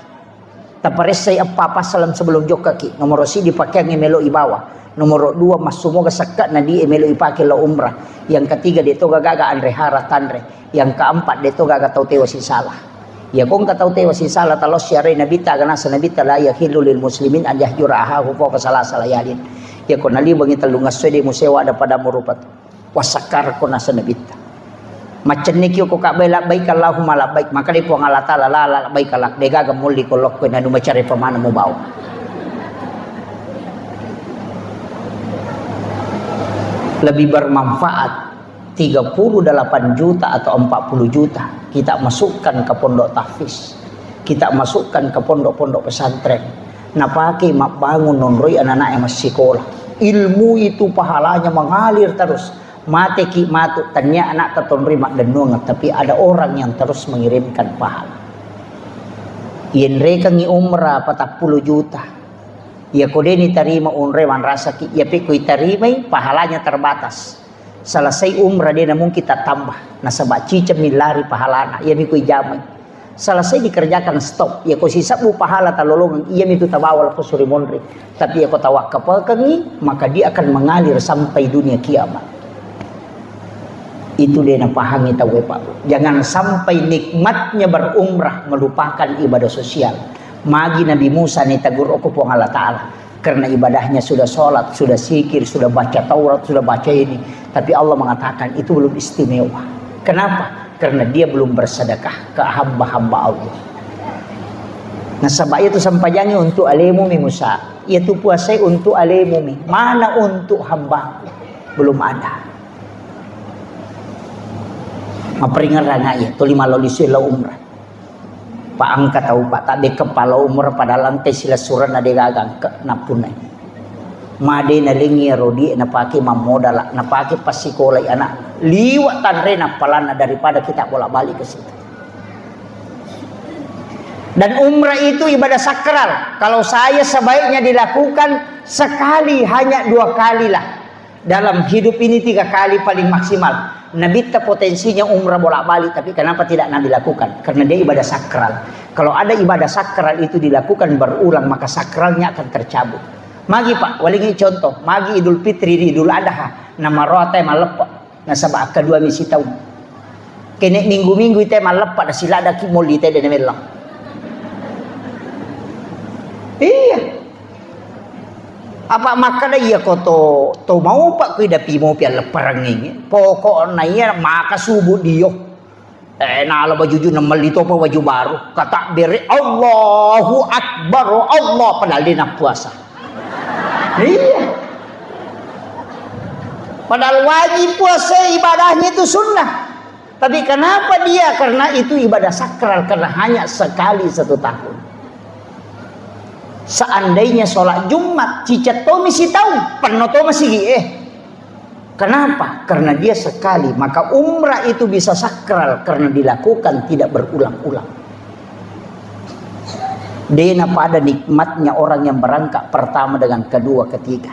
Taparesay apa salam sebelum jo kaki. Nomor si dipakai ngemelo ibawa. Nomor 2 masumo kasakat na di emelo ipake la umrah. Yang ketiga dito gagaga andre hara tanre. Yang keempat dito gaga tau tewa si salah. Ya kung katau tewa si salah talos syari nabita kana sa nabita la yahilu lil muslimin an yahjuraha huwa kasalah yalin. Ya kon ali bangi talungas sede musewa ada pada murupat. Wasakar ko na sa nabita. Macam ni ko ka baik Allahumma la baik maka di puang Allah taala la baik kalak degaga muli ko lok ko na numacari pamana mo baw. Lebih bermanfaat 38 juta atau 40 juta kita masukkan ke pondok tahfiz, kita masukkan ke pondok-pondok pesantren. Napake bangun nonroy anak-anak yang masih sekolah. Ilmu itu pahalanya mengalir terus. Mate ki matu tanya anak tatonri mak denung tapi ada orang yang terus mengirimkan pahala. Yen reka ngi umrah 40 juta. Ya kode ni tarima unre wan rasa ki ya pe kui tarimai pahalanya terbatas. Selesai umrah dia namun kita tambah. Nasabak cicam milari pahalana ya mi kui jamai. Selesai dikerjakan stop ya ko sisa bu pahala talolongan iya mi tu tabawal ko suri monri. Tapi ya ko tawakkal kangi maka dia akan mengalir sampai dunia kiamat. Itu dia nak pahangi tahu Pak. Jangan sampai nikmatnya berumrah melupakan ibadah sosial. Magi Nabi Musa ni tagur aku puang Allah Ta'ala. Karena ibadahnya sudah sholat, sudah zikir, sudah baca Taurat, sudah baca ini. Tapi Allah mengatakan itu belum istimewa. Kenapa? Karena dia belum bersedekah ke hamba-hamba Allah. Nah sebab itu sampainya untuk alemumi Musa. Itu puasa untuk alemumi. Mana untuk hamba? Belum ada. Maperingan ranaya. Itu 5 lolisu la umrah. Pak angkat tahu Pak tak de kepala umur pada lantai sila suran ada gagang ke napunai. Made na lingi rodi na pake mamodala na pake pasikolai anak liwat tanre na palana daripada kita bolak-balik ke situ. Dan umrah itu ibadah sakral. Kalau saya sebaiknya dilakukan sekali hanya 2 kali lah. Dalam hidup ini 3 kali paling maksimal. Nabi potensinya umrah bolak-balik tapi kenapa tidak Nabi lakukan? Karena dia ibadah sakral. Kalau ada ibadah sakral itu dilakukan berulang maka sakralnya akan tercabut. Magi Pak, walingi contoh, magi Idul Fitri di Idul Adha, nama rote malepa, nasabak kedua misi tahun. Kene minggu-minggu itu malepa da sila ada ki moli teh de melang. Iya. Apa maka dah iya ko to mau Pak ko dapi mo pian leparang ini. Pokok na iya maka subuh dio. Na ala baju na malito pa baju baru. Kata beri Allahu Akbar Allah padahal dia nak puasa. Iya. Padahal wajib puasa ibadahnya itu sunnah. Tapi kenapa dia? Karena itu ibadah sakral, karena hanya sekali 1 tahun. Seandainya sholat Jumat, cicat to misi tahu, penuh to masih Kenapa? Karena dia sekali. Maka umrah itu bisa sakral karena dilakukan tidak berulang-ulang. Dena pada nikmatnya orang yang berangkat pertama dengan kedua, ketiga.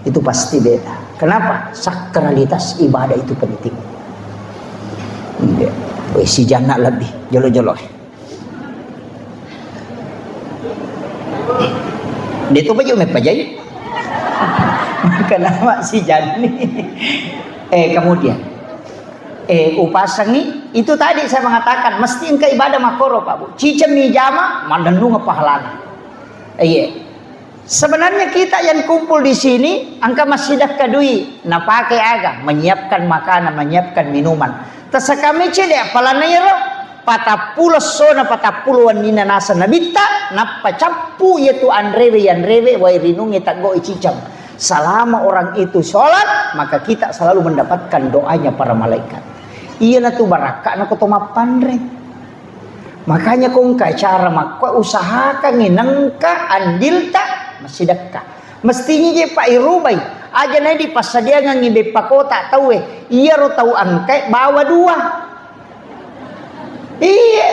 Itu pasti beda. Kenapa? Sakralitas ibadah itu penting. Si jana lebih jolo-jolo. Dia tuh baju mepajai. Kenapa si jani? Kemudian upasangi itu tadi saya mengatakan mesti engkau ibadah makoro Pak Bu. Cicem mijama mandandung pahalana. Sebenarnya kita yang kumpul di sini angka masih dah kadui na pakai aga menyiapkan makanan, menyiapkan minuman. Tasa kami cile apalana yero patapulo sona patapuluan nina nasa nabita na pacapu yaitu anrewe wairinungi takgo icicam. Selama orang itu sholat, maka kita selalu mendapatkan doanya para malaikat. Iya na tu baraka na kutoma pandre. Makanya kung cara makwa usahakan nginengka andilta masih dekat. Mestinya je Pak Irubay aja na di pasadia ngibe pakota tahu iya ro tahu angkai bawa 2. Iya.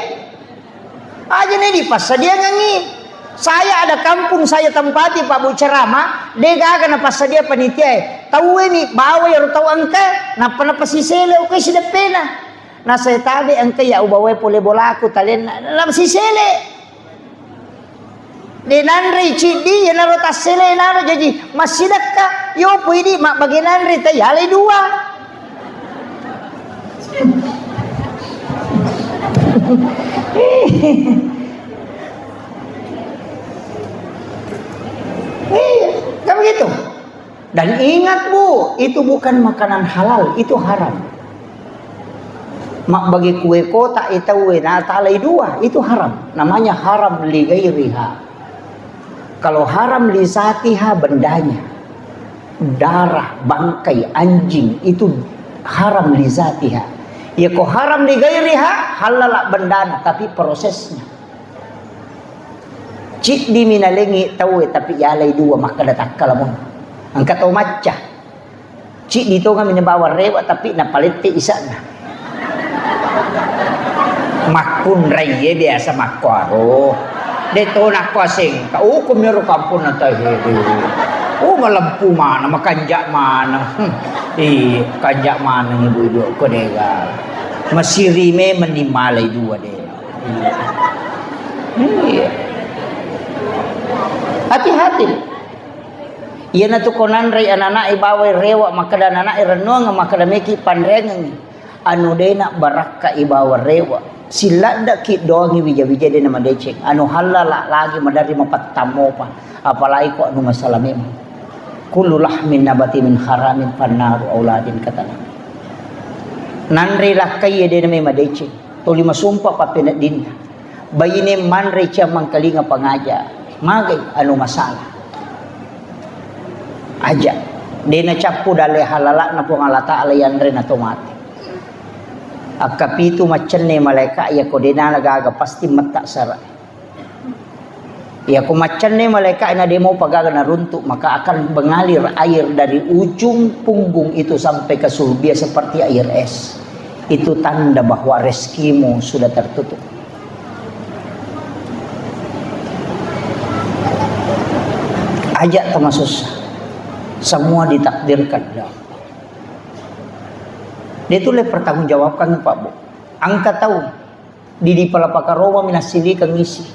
Aja na di pasadia ngi. Saya ada kampung saya tempati Pak Bu ceramah, dega na pasadia panitia. Tahu ni bawa ya ro tahu angkai, napa sisele okay sida pena. Na saya tabi angkai ya ubawe pole bola aku talen na sisele. Denanri cidi ya naro tasele naro jadi masih dekat yo pwede mak baginanri tay halay 2. Kan begitu. Dan ingat Bu, itu bukan makanan halal, itu haram. Mak bagi kue kota itu na talay 2, itu haram. Namanya haram li gairiha. Kalau haram li zatiha bendanya, darah, bangkai, anjing itu haram li zatiha. Ya kok haram li gairiha, halal bendana tapi prosesnya. Cik di minalengi tahu tapi yalay 2 maka datak kalamon. Angkat o matcha. Cik dito nga minabawa rewa tapi napalit ti isa na. Makun raye biasa makwaro. Dito na kwasing kaukom niro kampun na tayo. Malampu mana makanja mana. Kanja mana ibu-ibu ko dega. Masirime manimalay 2 de. Hati-hati. Iya na tu konan ray anana ibaway rewa makada nana irano nga makada meki panrengang. Anu de na baraka ibawa rewa. Sila da ki doangi wija-wija de na madecek. Anu halala lagi madari mapattamo pa. Apalagi ko anu masalami mo. Kullu lahmin nabati min haramin pannaru auladin katana. Nanri lakay de na may madecek. Tuli masumpa pa pinadin. Bayine manre siya mangkalinga pangaja. Magay anu masalah aja di na capu dale halala na pungalata alayan rin na tumati akapitu macenne malaika ya ko dina nagaga pasti mata sara ya ko macenne malaika na demo pagaga na runtuk maka akan mengalir air dari ujung punggung itu sampai ke sulbia seperti air es. Itu tanda bahwa rezekimu sudah tertutup. Ajak termasuk semua ditakdirkan. Dia itu pertanggungjawabkan Pak Bu. Angka tahu di palapaka Roma minasili kang isi.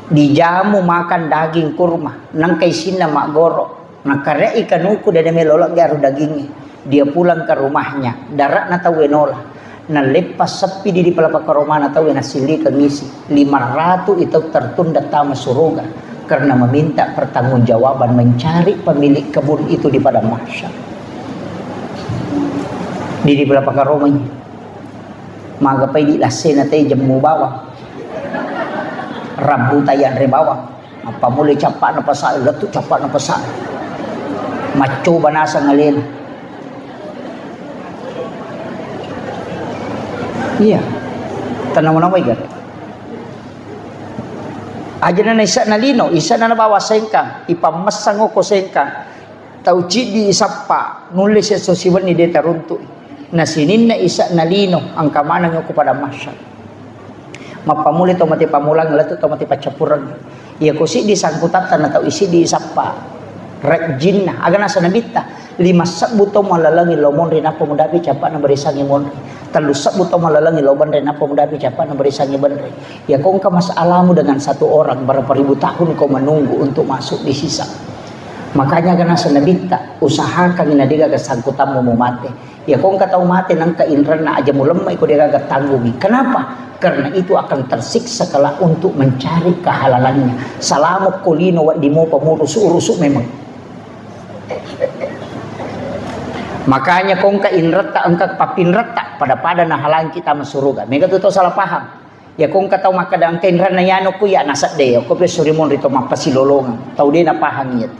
Dijamu makan daging kurma, nang kay sina magoro. Nakare ikanuku dan melolak garu dagingnya. Dia pulang ke rumahnya, darat na tahu enola. Nalepas sepi di palapaka Roma na tahu nasili kang isi. 500 itu tertunda tama suruga. Karena meminta pertanggungjawaban mencari pemilik kebun itu di padang mahsyar. Di beberapa karomanya, magapay di lasena tayo jamu bawang, rabu tayan re bawang, Apa mulai capak na pasal, letuk capak na pasal. Maco banasa ngalin. Iya. Tanang mo na may gani. Aja na isa na lino, isa na nabawa sengkang, ipamasang ko sengkang. Tauci di isapa, nulis sa sosiwan ni deta runtu. Na sinin na isa na lino, ang kamanang ko pada masya. Mapamuli to mati pamulang, lato to mati pacapurang. Iya ko si di sangkutatan na tau isi di isapa. Rek jin na, aga nasa nabita. 5 sabuto malalangi lomon rin ako mudabi capa na barisangi mon. 3 sabuto malalangi loban rin ako mudabi capa na barisangi bandre. Ya kung ka masalamu dengan satu orang berapa ribu tahun kau menunggu untuk masuk di sisa. Makanya kana sa nabita, usahakan inadiga ka sangkutan mo mate. Ya kung ka tau mate nang kainran na aja mo lemay ko diga tanggungi. Kenapa? Karena itu akan tersiksa kala untuk mencari kehalalannya. Salamu kulino wa di mo pamurus-urusuk memang. Makanya kung kainrata angka papinrata pada na halang kita masuruga. Mega tuto salah paham. Ya kung ka tau makadang kainran na yano ko ya nasat deo ko pesurimon rito mapasilolongan. Tau dia na paham yet.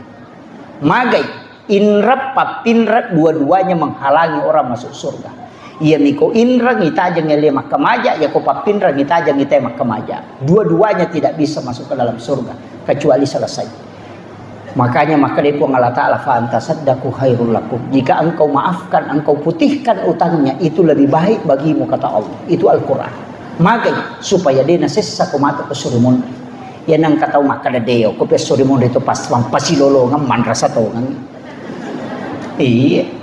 Magay inrap papinrat dua-duanya menghalangi orang masuk surga. Ia miko indra ngitajang ele makamaja, ya ko papindra ngitajang ngite makamaja. Dua-duanya tidak bisa masuk ke dalam surga kecuali selesai. Makanya maka dia pun Allah Ta'ala fa'antasaddaku khairul lakum. Jika engkau maafkan, engkau putihkan utangnya, itu lebih baik bagimu kata Allah. Itu Al-Quran. Makanya supaya dia nasessa kumata ke surimun. Yan ang kataw makadadeo ko pe surimun itu pas pasilolongan manrasa tongan. Iya.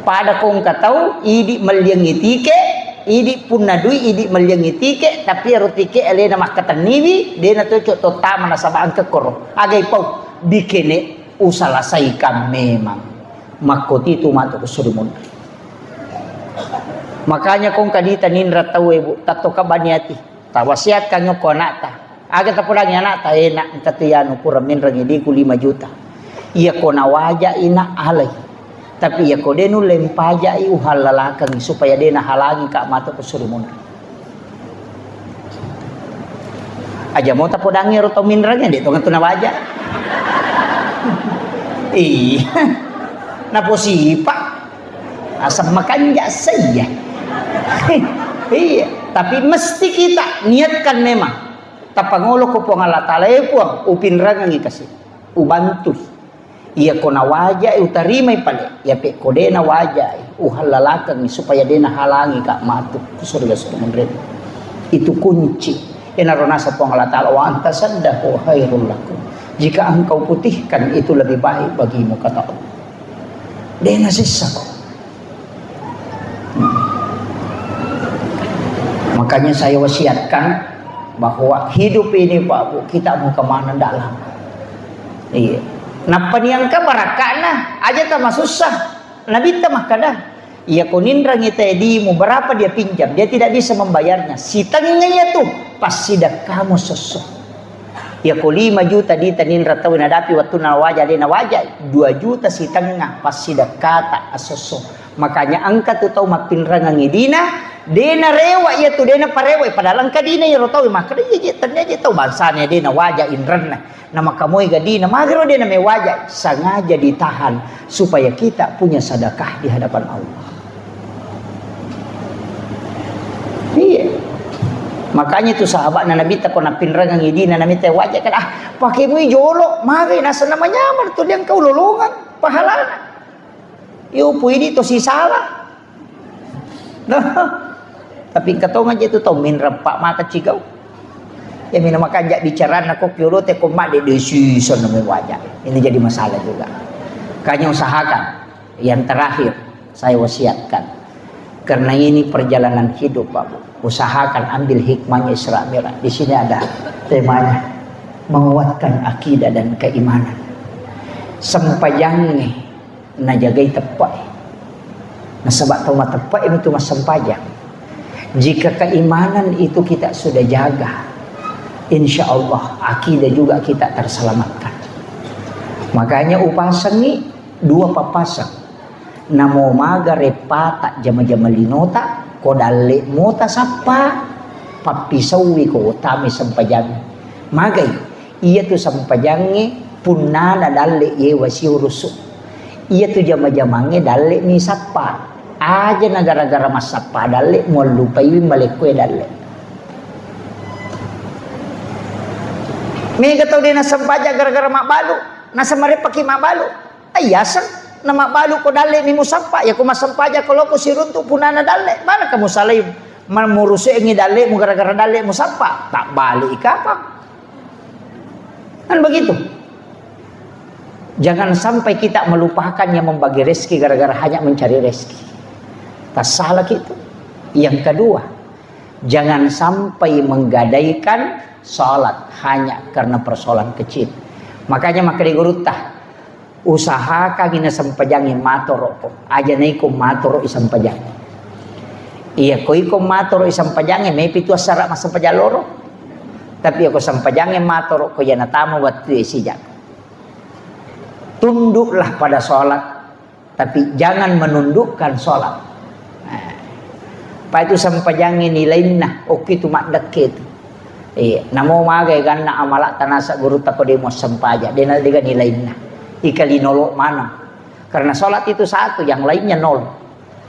Pada kong kataw idi malyangitike, idi punadui idi malyangitike, tapi arutike elena makataniwi, dia na to tama na sabaan ke koro. Agay pau bikene usalasaikan memang makoti itu mato kesurimun. Makanya kong kadita ninra tawe bu tato kabaniati tawasiat kanyo konata aga tapulang yanata enak katiyano pura minra ngidi ku 5 juta iya kona waja ina alay tapi iya ko denu lempaja i uhalalakang supaya dena halangi ka mato kesurimun. Aja mau tapodangi roto minra ngedi to ngatuna waja. Iya, naposipa asam makan ya saya. Iya, tapi mesti kita niatkan memang. Tapangolo ko po ng Allah Ta'ala po, upinrangan ikasi, ubantu. Iya ko na wajay, utarimay pala. Iya pe ko de na wajay, uhalalakang supaya de na halangi ka matuk. Surga-surga menren. Itu kunci. Inaronasa po ng Allah Ta'ala, wa antasaddaku khairul lakum. Jika engkau putihkan itu lebih baik bagimu kata Allah. Dia nasisa kok. Makanya saya wasiatkan bahwa hidup ini Pak Bu kita mau kemana dalam. Iya. Napa niyang ka barakana aja tak susah. Nabi tak makada. Ia konindra ngite di mu berapa dia pinjam dia tidak bisa membayarnya. Si tangnya tuh pasti dah kamu sosok. Ya ko 5 juta di tanin rataw na dapi waktu na wajah di na wajah 2 juta si tengah pas si dekata asoso. Makanya angka tu tau mapinrangan ngidina dena rewa ya tu dena parewa padahal angka dina ya rataw maka dia tanya je tau bangsanya dena wajah inran na makamoy gadina magro dena may wajah sengaja ditahan supaya kita punya sedekah di hadapan Allah. Iya. Makanya itu sahabat na Nabi ta ko na pinrangang idi na Nabi ta wajah kan pakai mo jolo mari nasa naman nyaman to diang kaulolongan pahalana. Yo pwede to si salah. Tapi katongan je to minra pak maka cigaw. Ya mina makanja bicara na ko kyolo te ko ma de decision na may wajah. Ini jadi masalah juga. Kanya usahakan yang terakhir saya wasiatkan karena ini perjalanan hidup Pak Bu. Usahakan ambil hikmahnya Isra Mi'raj. Di sini ada temanya menguatkan akidah dan keimanan. Sempajang na jagay tepat. Nasabak tahu tepat itu mas sempajang. Jika keimanan itu kita sudah jaga, insya Allah akidah juga kita terselamatkan. Makanya upasang ni 2 papasang. Namo maga repata jama-jama linota kodale mota sapa papisawi ko utami sampajami magay Iya tu sampajange punana dalle ye wasiurusu. Iya tu jama-jamange dalle ni sappa. Aja na gara-gara mas sappa dalle mo lupai malekwe dalle. Mega tau dia na sampaja gara-gara mak balu. Na samare paki mak balu. Ayasan na mak balu ko dalle ni musappa. Ya ko masampaja kalau ko siruntu punana dalle. Mana kamu salay mamurusi ngi dalle mo gara-gara dalle musappa. Tak balik ikapang. Kan begitu. Jangan sampai kita melupakan yang membagi rezeki gara-gara hanya mencari rezeki. Tak salah gitu. Yang kedua, jangan sampai menggadaikan salat hanya karena persoalan kecil. Makanya maka digurutah usaha gina sampajangin matoro ko. Aja na iko matoro isang pajang. Iya ko iko matoro isang pajangin may pitu asara masampajaloro. Tapi ako sampajangin matoro ko yan natamo waktu isijak. Tunduklah pada sholat, tapi jangan menundukkan sholat. Nah, pa itu sampajangin nilain na, oke tu mak deket. Namo magay gan na amala tanasa guru tako demo sampaja, denal diga nilain na. Ikali nolo mana? Karena sholat itu satu, yang lainnya nol.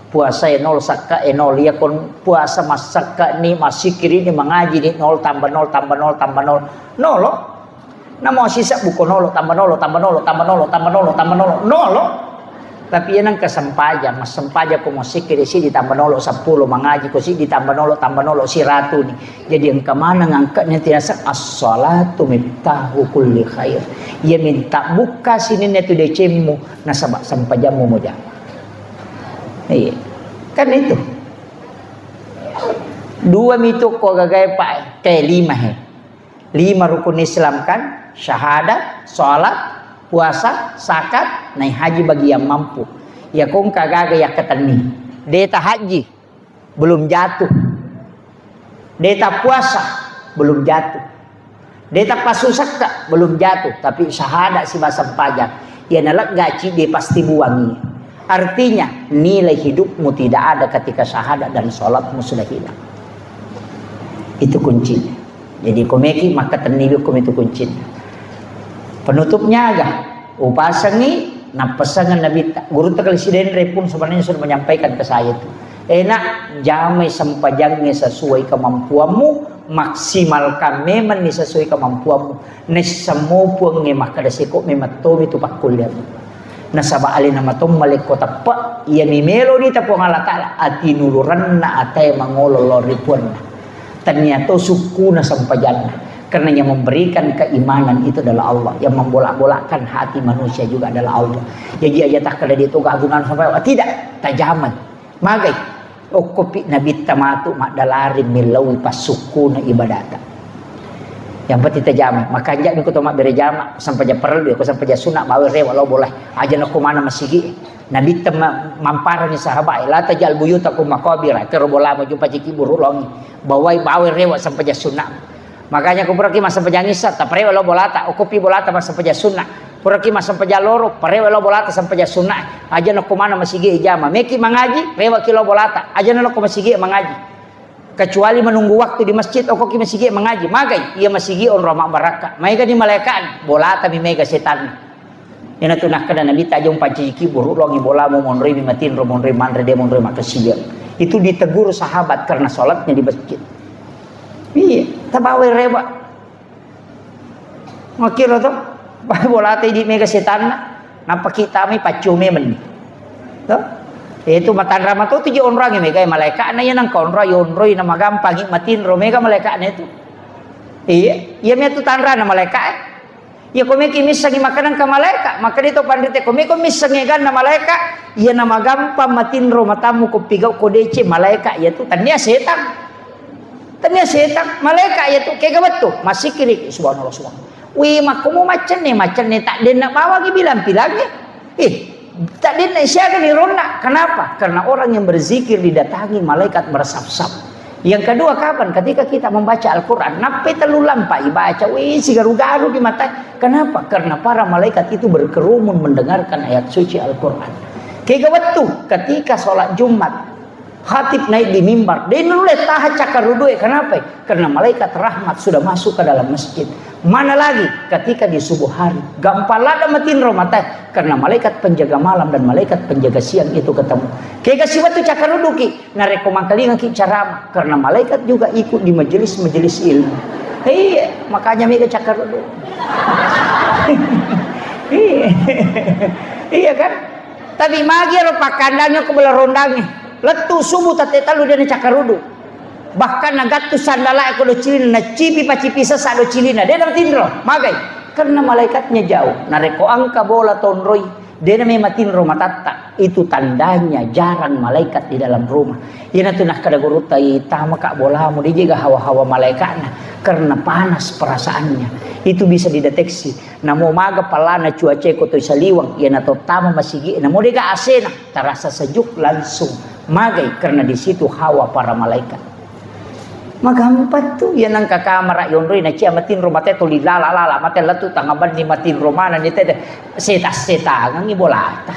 Puasa nol, sakka nol. Ya kon puasa mas sakka ni masih kiri ni mengaji ni nol tambah nol tambah nol tambah nol. Nolo. Namo sisa buko nolo tambah nolo tambah nolo tambah nolo tambah nolo tambah nolo nolo. Tapi yan ang kasampaja, mas sampaja ko mo sikiri si ditambah nolo 10 mengaji ko si ditambah nolo tambah nolo si ratu ni. Jadi ang kamana ngangkat niya tinasak as-salatu miftahu kulli khair. Ia minta buka sini netu decemu na sampajamu mo diyan. Iya. Kan itu. 2 mito ko gagay pa kay 5 he. 5 rukun Islam kan, syahadat, sholat, puasa, zakat, naik haji bagi yang mampu. Ya kong kagak ya ketani. Deta haji belum jatuh. Deta puasa belum jatuh. Deta pasusaka belum jatuh, tapi syahadat si bahasa pajak. Ya nalak gaji dia pasti buangi. Artinya nilai hidupmu tidak ada ketika syahadat dan sholatmu sudah hilang. Itu kuncinya. Jadi komeki maka tenibi kom itu kuncinya. Penutupnya agak upasangi na pasangan Nabi guru terkalisiden repun sebenarnya sudah menyampaikan ke saya itu. Enak jamai sampajangnya sesuai kemampuanmu, maksimalkan memang sesuai kemampuanmu. Nes semua puang ngemah kada seko mematom itu pak kuliah. Nasaba alina matom malik kota pa ia mimelo ni tapuang Allah Taala ati nuluran na atay mangololor ripuan. Ternyata suku na sampajanna. Karena yang memberikan keimanan itu adalah Allah. Yang membolak-bolakkan hati manusia juga adalah Allah. Jadi aja tak kada itu keagungan sampai tidak tajaman. Magai okopi nabi tamatu mak dalari milawi pas suku na ibadata. Yang penting tajaman. Makanya ni ko to mak berejama sampai ja perlu ko sampai ja sunat bawe rewa lo boleh. Aja na ko mana masigi. Nabi mamparan ni sahabat la tajal buyutakum maqabira terbola mo jumpa ciki buruk longi bawai bawe rewa sampai ja sunnah. Makanya ko pergi masa pejangisa ta prewe lo bolata o kopi bolata masa peja sunnah. Pergi masa peja loro prewe lo bolata sampai ja sunnah. Aja na ko mana masigi ijama meki mangaji rewa kilo bolata aja na ko masigi mangaji. Kecuali menunggu waktu di masjid o koki masigi mangaji magai ia masigi on rama baraka. Maiga di malaikat bolata mi mega setan. Yana tunah kada nabi tajong panciki buruk longi bola mo monrei mimatin ro monrei mandre de monrei makasiya. Itu ditegur sahabat karena sholatnya di masjid. Iya, tabawe reba. Makira to, bola teh di mega setan napa kita mi pacume men. To. Itu matan rama to tujuh orang yang mega malaikat na yan ang konra yonroi na magampang matin ro mega malaikat na itu. Iya, iya mi tu tanra na malaikat. Ya kome kimis sangi makanan ke malaikat maka dito pandite kome komis sangegan na malaikat ya nama gampang matin ro matamu ko pigaw ko dece malaikat ya tu tanya setan malaikat ya tu kaya gabat tu masih kiri subhanallah subhanallah wi makumu macan ni tak den nak bawa gi bilang-bilangnya tak den siaga ni rona kenapa karena orang yang berzikir didatangi malaikat bersaf-saf. Yang kedua kapan? Ketika kita membaca Al-Quran. Nape telulang pak ibaca. Wih si garu-garu di mata. Kenapa? Karena para malaikat itu berkerumun mendengarkan ayat suci Al-Quran. Kayak betul. Ketika sholat Jumat. Khatib naik di mimbar. Dia nulis taha cakar rudue. Kenapa? Karena malaikat rahmat sudah masuk ke dalam masjid. Mana lagi ketika di subuh hari, gampalada matin romata karena malaikat penjaga malam dan malaikat penjaga siang itu ketemu. Kayak kasih waktu cakaruduki, nareko mangkalingan ki carama karena malaikat juga ikut di majelis-majelis ilmu. Makanya mereka cakaruduk. Iya kan? Tapi magi ro pakandangnya ke belah rondangnya. Letu subuh tatetalu dia cakaruduk. Bahkan nagat tu sandala aku do cilina na cipi pacipi sesa do cilina dia nam tindro magai karena malaikatnya jauh nareko angka bola tonroi dia nam matinro matatta itu tandanya jarang malaikat di dalam rumah yana tu nak kada gurutai tama kak bolamu dia jaga hawa-hawa malaikatna karena panas perasaannya itu bisa dideteksi namo maga palana cuaca ko to saliwang yana to tama masigi namo dia asena terasa sejuk langsung magai karena di situ hawa para malaikat. Magampat tu yan ang kakamara yon roy na siya matin romate to lala mate latu tangaban ni matin romana ni tede seta ngang ibolata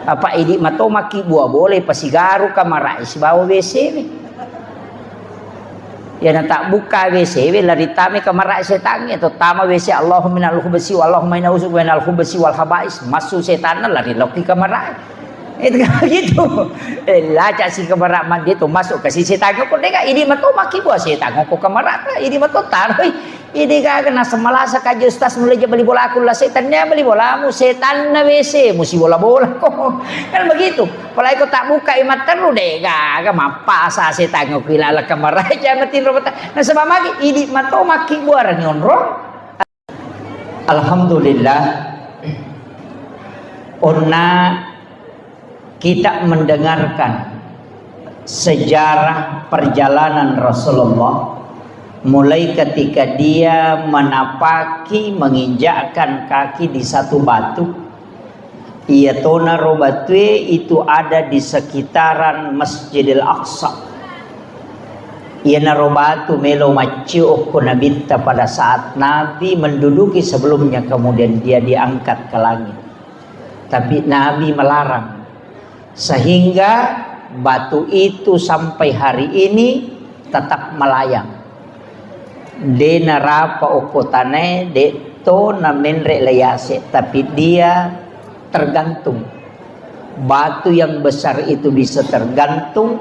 apa idi matomaki buah boleh pasigaru kamara isbawa WC ni yan tak buka WC lari tame kamara setan itu tama WC Allahumma minal khubasi wa Allahumma inna uzu minal khubasi wal khabais masuk setan lari loki kamara itu gitu laca si kamera mandi itu masuk ke sisi tangan ko deka ini mato maki buah si tangan ko kamera ini mato taroy ini ka kena semalasa ka justas mulai beli bola aku lah setannya beli bola mu setan na WC musi bola ko kan begitu palai ko tak buka imat terlu deka ka mapasa si tangan ko ilala kamera jangan tin robot na sebab magi ini mato maki buah ranionro. Alhamdulillah onna kita mendengarkan sejarah perjalanan Rasulullah mulai ketika dia menapaki menginjakkan kaki di satu batu iatona robatwe itu ada di sekitaran Masjidil Aqsa iana robatu melo macio kunabita pada saat Nabi menduduki sebelumnya kemudian dia diangkat ke langit tapi Nabi melarang sehingga batu itu sampai hari ini tetap melayang. De narapa okotane de to na menre layase tapi dia tergantung. Batu yang besar itu bisa tergantung.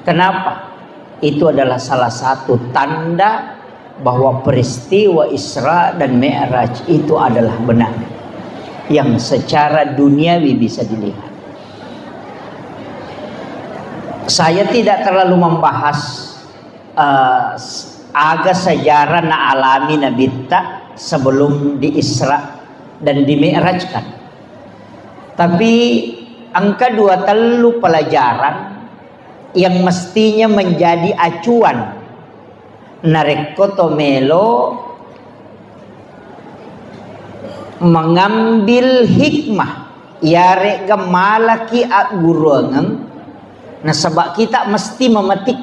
Kenapa? Itu adalah salah satu tanda bahwa peristiwa Isra dan Mi'raj itu adalah benar. Yang secara duniawi bisa dilihat. Saya tidak terlalu membahas agak sejarah na alami Nabi sebelum di Isra dan di Mi'rajkan. Tapi angka 2 telu pelajaran yang mestinya menjadi acuan narekoto melo mengambil hikmah yare gemalaki aguruangan. Nah sebab kita mesti memetik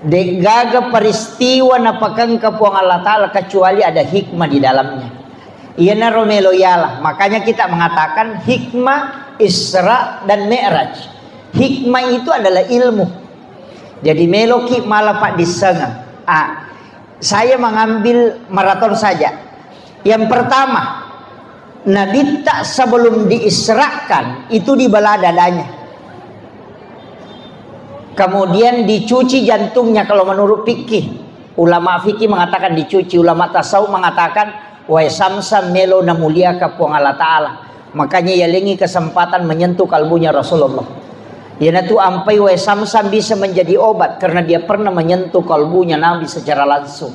degaga peristiwa na pakang kapuang Allah Ta'ala kecuali ada hikmah di dalamnya. Iana romelo yalah. Makanya kita mengatakan hikmah Isra dan Mi'raj. Hikmah itu adalah ilmu. Jadi meloki malah pak disengang. Saya mengambil maraton saja. Yang pertama, Nabi tak sebelum diisrakan itu dibelah dadanya. Kemudian dicuci jantungnya kalau menurut fikih. Ulama fikih mengatakan dicuci, ulama tasawuf mengatakan wa samsam melo na mulia ka puang Allah Ta'ala. Makanya yalingi kesempatan menyentuh kalbunya Rasulullah. Yana tu ampai wa samsam bisa menjadi obat karena dia pernah menyentuh kalbunya Nabi secara langsung.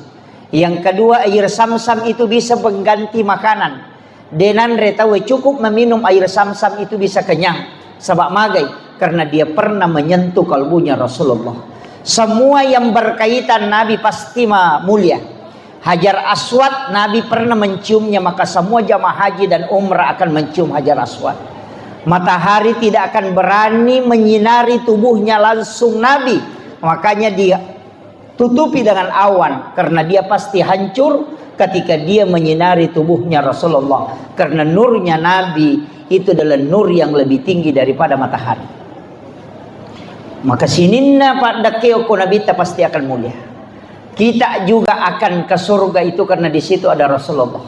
Yang kedua, air samsam itu bisa pengganti makanan. Denan retawe cukup meminum air samsam itu bisa kenyang. Sebab magai karena dia pernah menyentuh kalbunya Rasulullah. Semua yang berkaitan Nabi pasti mulia. Hajar Aswad Nabi pernah menciumnya, maka semua jamaah haji dan umrah akan mencium Hajar Aswad. Matahari tidak akan berani menyinari tubuhnya langsung Nabi, makanya dia tutupi dengan awan karena dia pasti hancur ketika dia menyinari tubuhnya Rasulullah. Karena nurnya Nabi itu adalah nur yang lebih tinggi daripada matahari. Maka sininna pada keo ko Nabi pasti akan mulia. Kita juga akan ke surga itu karena di situ ada Rasulullah.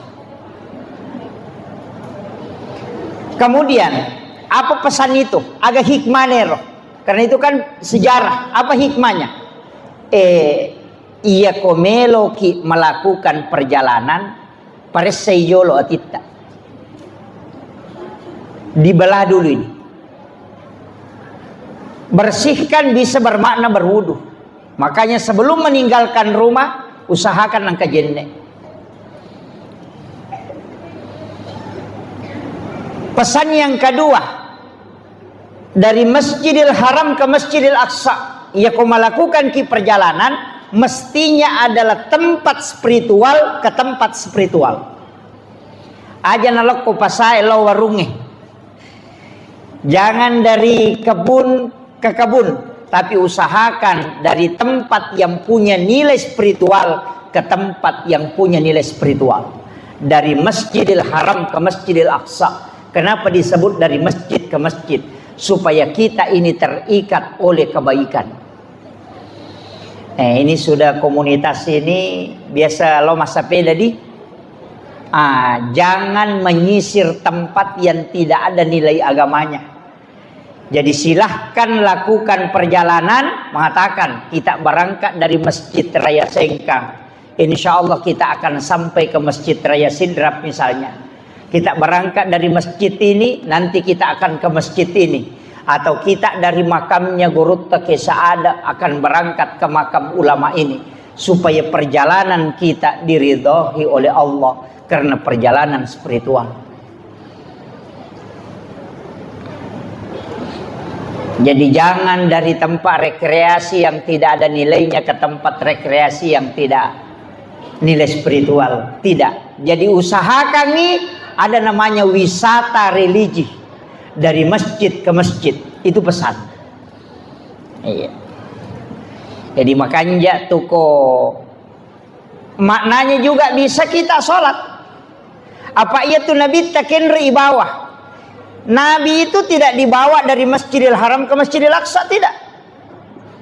Kemudian apa pesan itu? Agak hikmah nero. Karena itu kan sejarah. Apa hikmahnya? Ia komelo ki melakukan perjalanan paresayolo atita. Dibelah dulu ini. Bersihkan bisa bermakna berwudu. Makanya sebelum meninggalkan rumah, usahakan nang kajenne. Pesan yang kedua, dari Masjidil Haram ke Masjidil Aqsa, ia kau melakukan ki perjalanan, mestinya adalah tempat spiritual ke tempat spiritual. Aja nalok ko pasai lo warunge. Jangan dari kebun ke kebun, tapi usahakan dari tempat yang punya nilai spiritual ke tempat yang punya nilai spiritual. Dari Masjidil Haram ke Masjidil Aqsa. Kenapa disebut dari masjid ke masjid? Supaya kita ini terikat oleh kebaikan. Ini sudah komunitas ini biasa lo masa peda di. Jangan menyisir tempat yang tidak ada nilai agamanya. Jadi silahkan lakukan perjalanan, mengatakan kita berangkat dari Masjid Raya Sengkang. Insya Allah kita akan sampai ke Masjid Raya Sidrap misalnya. Kita berangkat dari masjid ini, nanti kita akan ke masjid ini. Atau kita dari makamnya Gurutta Kesaada akan berangkat ke makam ulama ini. Supaya perjalanan kita diridhoi oleh Allah. Karena perjalanan spiritual. Jadi jangan dari tempat rekreasi yang tidak ada nilainya ke tempat rekreasi yang tidak nilai spiritual. Tidak. Jadi usahakan nih ada namanya wisata religi dari masjid ke masjid. Itu pesan. Iya. Jadi makanya tuko maknanya juga bisa kita sholat. Apa iya tuh Nabi takenri bawah? Nabi itu tidak dibawa dari Masjidil Haram ke Masjidil Aqsa, tidak.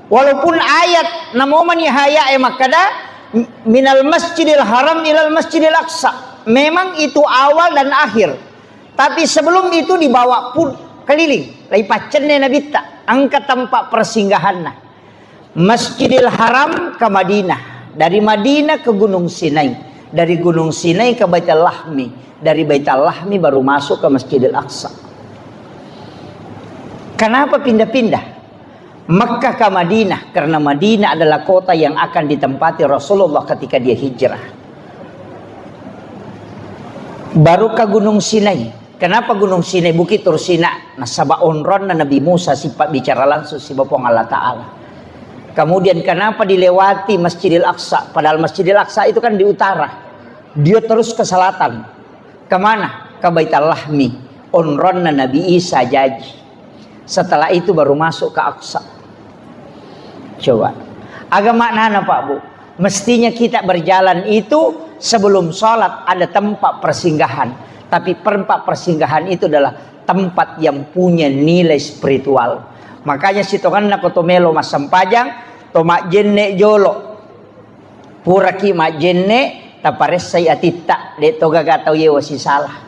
Walaupun ayat namoman yahaya makada minal Masjidil Haram ilal Masjidil Aqsa. Memang itu awal dan akhir. Tapi sebelum itu dibawa pun keliling. Lai pacenne Nabi tak angkat tempat persinggahan. Masjidil Haram ke Madinah. Dari Madinah ke Gunung Sinai. Dari Gunung Sinai ke Baitul Lahmi. Dari Baitul Lahmi baru masuk ke Masjidil Aqsa. Kenapa pindah-pindah? Mekkah ke Madinah. Karena Madinah adalah kota yang akan ditempati Rasulullah ketika dia hijrah. Baru ke Gunung Sinai. Kenapa Gunung Sinai? Bukit Tursina. Nah sabah onron na Nabi Musa sifat bicara langsung si Bapang Allah Ta'ala. Kemudian kenapa dilewati Masjidil Aqsa? Padahal Masjidil Aqsa itu kan di utara. Dia terus ke selatan. Kemana? Ke Baitul Lahmi. Onron na Nabi Isa jaji. Setelah itu baru masuk ke Aqsa. Coba. Agak maknanya Pak Bu. Mestinya kita berjalan itu sebelum sholat ada tempat persinggahan. Tapi tempat persinggahan itu adalah tempat yang punya nilai spiritual. Makanya si tongan na kotomelo mas sampajang. Tomak jenne jolo. Pura ki mak jenne. Tapares say atita. De toga gatau yewa si salah.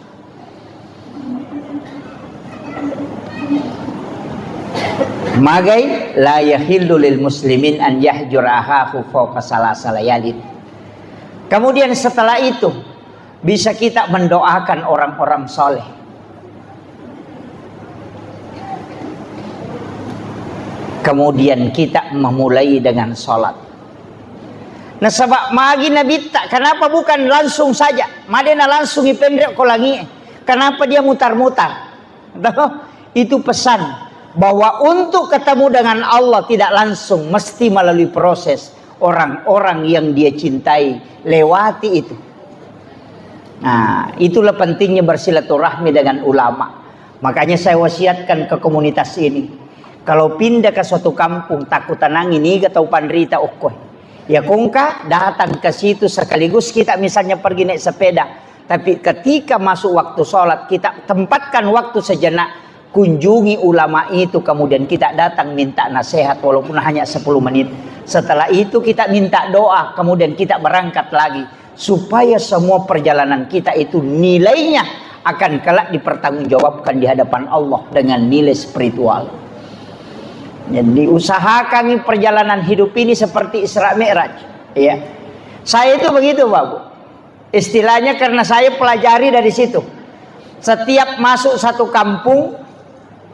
Magai la yahillu lil muslimin an yahjura akhahu fawqa salasa layalin. Kemudian setelah itu bisa kita mendoakan orang-orang soleh. Kemudian kita memulai dengan sholat. Nah sebab magi Nabi tak, kenapa bukan langsung saja? Madena langsung ipendrek kolangi. Kenapa dia mutar-mutar? Itu pesan. Bahwa untuk ketemu dengan Allah tidak langsung, mesti melalui proses. Orang-orang yang dia cintai lewati itu. Nah itulah pentingnya bersilaturahmi dengan ulama. Makanya saya wasiatkan ke komunitas ini. Kalau pindah ke suatu kampung takut tanang ini atau pandrita okoy. Ya kongka datang ke situ sekaligus kita misalnya pergi naik sepeda. Tapi ketika masuk waktu sholat kita tempatkan waktu sejenak. kunjungi ulama itu, kemudian kita datang minta nasihat walaupun hanya 10 menit. Setelah itu kita minta doa, kemudian kita berangkat lagi, supaya semua perjalanan kita itu nilainya akan kelak dipertanggungjawabkan di hadapan Allah dengan nilai spiritual. Jadi usahakan perjalanan hidup ini seperti Isra Mi'raj, ya. Saya itu begitu, Pak Bu. Istilahnya karena saya pelajari dari situ. Setiap masuk satu kampung,